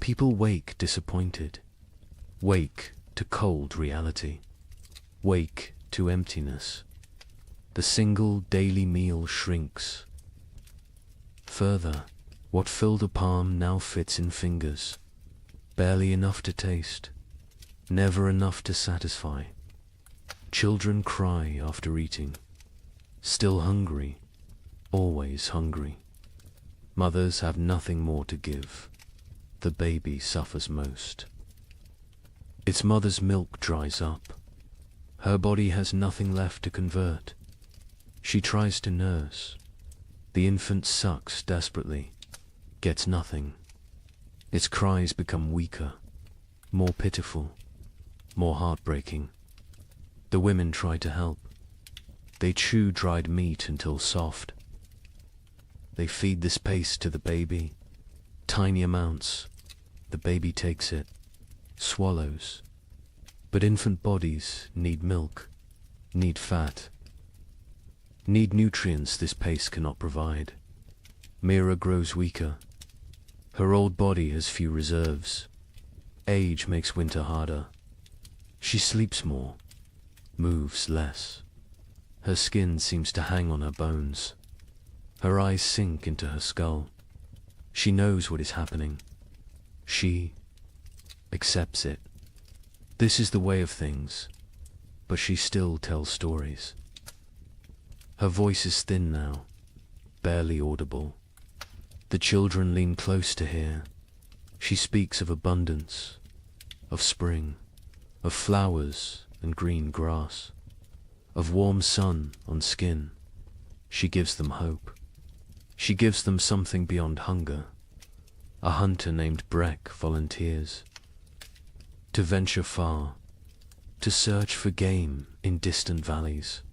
People wake disappointed, wake to cold reality. Wake to emptiness. The single daily meal shrinks. Further, what filled a palm now fits in fingers. Barely enough to taste. Never enough to satisfy. Children cry after eating. Still hungry. Always hungry. Mothers have nothing more to give. The baby suffers most. Its mother's milk dries up. Her body has nothing left to convert. She tries to nurse. The infant sucks desperately, gets nothing. Its cries become weaker, more pitiful, more heartbreaking. The women try to help. They chew dried meat until soft. They feed this paste to the baby, tiny amounts. The baby takes it, swallows. But infant bodies need milk, need fat, need nutrients this paste cannot provide. Mira grows weaker. Her old body has few reserves. Age makes winter harder. She sleeps more, moves less. Her skin seems to hang on her bones. Her eyes sink into her skull. She knows what is happening. She accepts it. This is the way of things, but she still tells stories. Her voice is thin now, barely audible. The children lean close to hear. She speaks of abundance, of spring, of flowers and green grass, of warm sun on skin. She gives them hope. She gives them something beyond hunger. A hunter named Breck volunteers to venture far, to search for game in distant valleys.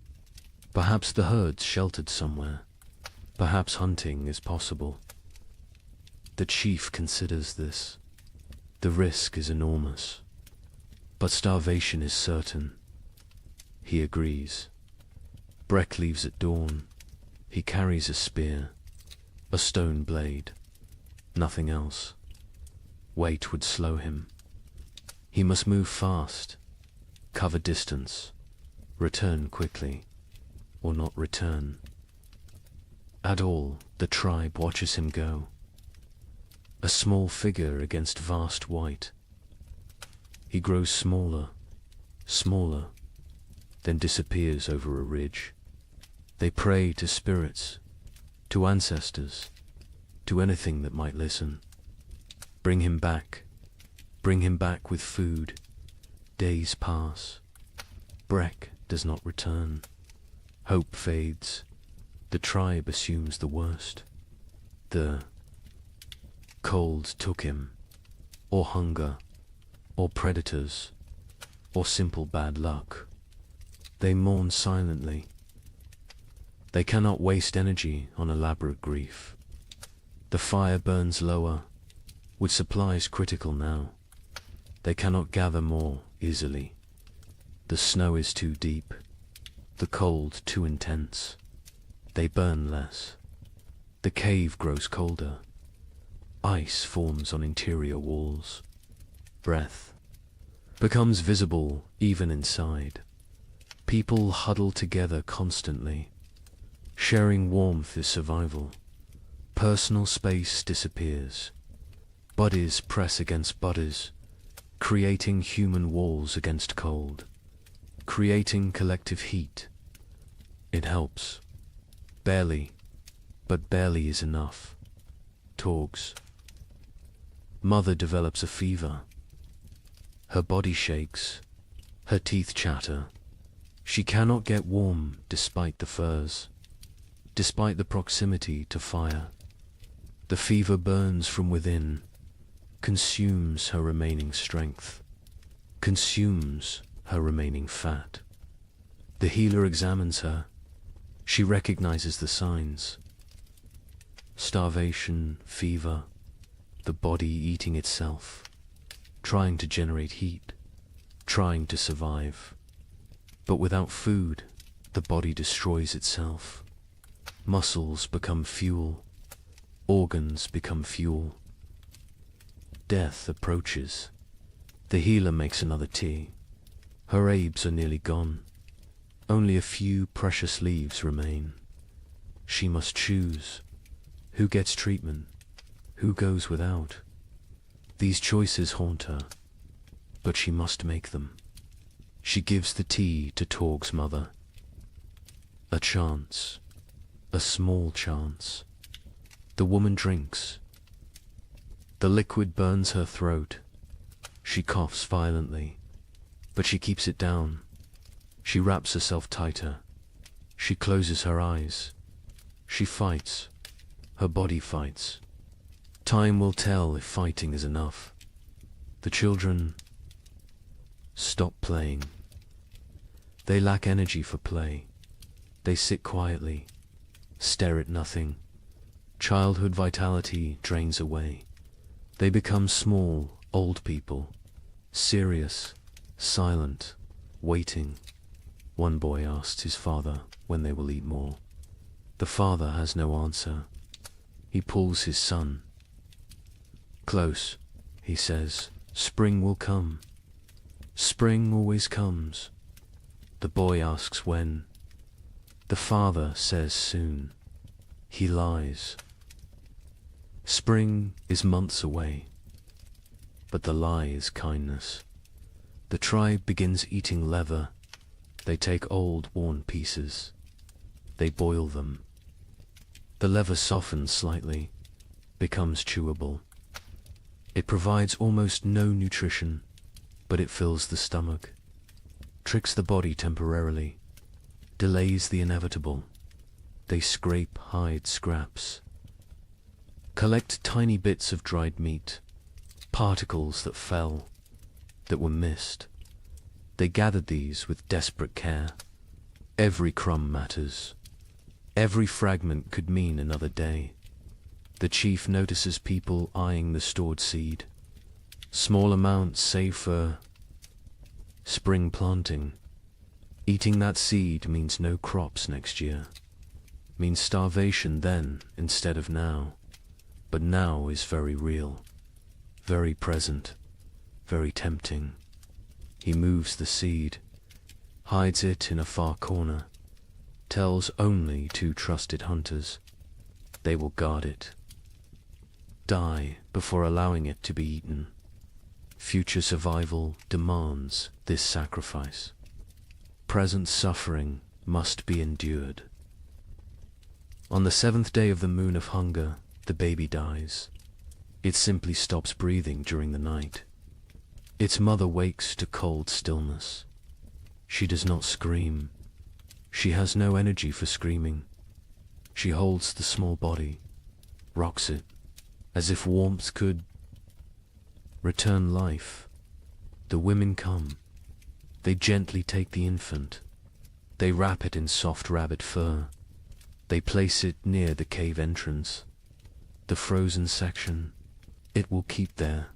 Perhaps the herd's sheltered somewhere. Perhaps hunting is possible. The chief considers this. The risk is enormous. But starvation is certain. He agrees. Breck leaves at dawn. He carries a spear, a stone blade, nothing else. Weight would slow him. He must move fast, cover distance, return quickly, or not return. At all, the tribe watches him go. A small figure against vast white. He grows smaller, smaller, then disappears over a ridge. They pray to spirits, to ancestors, to anything that might listen. Bring him back with food. Days pass. Breck does not return. Hope fades. The tribe assumes the worst. The cold took him, or hunger, or predators, or simple bad luck. They mourn silently. They cannot waste energy on elaborate grief. The fire burns lower, with supplies critical now. They cannot gather more easily. The snow is too deep, the cold too intense. They burn less. The cave grows colder. Ice forms on interior walls. Breath becomes visible even inside. People huddle together constantly. Sharing warmth is survival. Personal space disappears. Bodies press against bodies, creating human walls against cold, creating collective heat. It helps. Barely, but barely is enough. Torgs. Mother develops a fever. Her body shakes. Her teeth chatter. She cannot get warm despite the furs, despite the proximity to fire. The fever burns from within, consumes her remaining strength, consumes her remaining fat. The healer examines her. She recognizes the signs. Starvation, fever, the body eating itself, trying to generate heat, trying to survive. But without food, the body destroys itself. Muscles become fuel, organs become fuel. Death approaches. The healer makes another tea. Her herbs are nearly gone. Only a few precious leaves remain. She must choose. Who gets treatment? Who goes without? These choices haunt her, but she must make them. She gives the tea to Torg's mother. A chance. A small chance. The woman drinks. The liquid burns her throat. She coughs violently, but she keeps it down. She wraps herself tighter. She closes her eyes. She fights. Her body fights. Time will tell if fighting is enough. The children stop playing. They lack energy for play. They sit quietly, stare at nothing. Childhood vitality drains away. They become small, old people, serious, silent, waiting. One boy asks his father when they will eat more. The father has no answer. He pulls his son. Close, he says, spring will come. Spring always comes. The boy asks when. The father says soon. He lies. Spring is months away, but the lie is kindness. The tribe begins eating leather. They take old, worn pieces. They boil them. The leather softens slightly, becomes chewable. It provides almost no nutrition, but it fills the stomach, tricks the body temporarily, delays the inevitable. They scrape hide scraps, collect tiny bits of dried meat, particles that fell, that were missed. They gathered these with desperate care. Every crumb matters. Every fragment could mean another day. The chief notices people eyeing the stored seed. Small amounts save for spring planting. Eating that seed means no crops next year. Means starvation then instead of now. But now is very real, very present, very tempting. He moves the seed, hides it in a far corner, tells only 2 trusted hunters. They will guard it. Die before allowing it to be eaten. Future survival demands this sacrifice. Present suffering must be endured. On the 7th day of the moon of hunger, the baby dies. It simply stops breathing during the night. Its mother wakes to cold stillness. She does not scream. She has no energy for screaming. She holds the small body, rocks it, as if warmth could return life. The women come. They gently take the infant. They wrap it in soft rabbit fur. They place it near the cave entrance. The frozen section, it will keep there.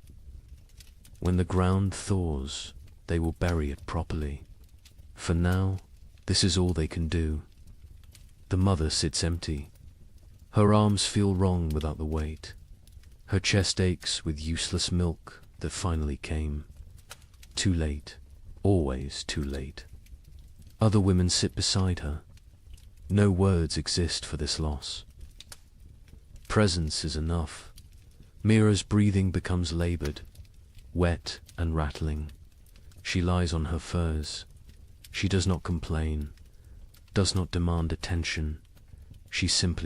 When the ground thaws, they will bury it properly. For now, this is all they can do. The mother sits empty. Her arms feel wrong without the weight. Her chest aches with useless milk that finally came. Too late, always too late. Other women sit beside her. No words exist for this loss. Presence is enough. Mira's breathing becomes labored, wet and rattling. She lies on her furs. She does not complain, does not demand attention. She simply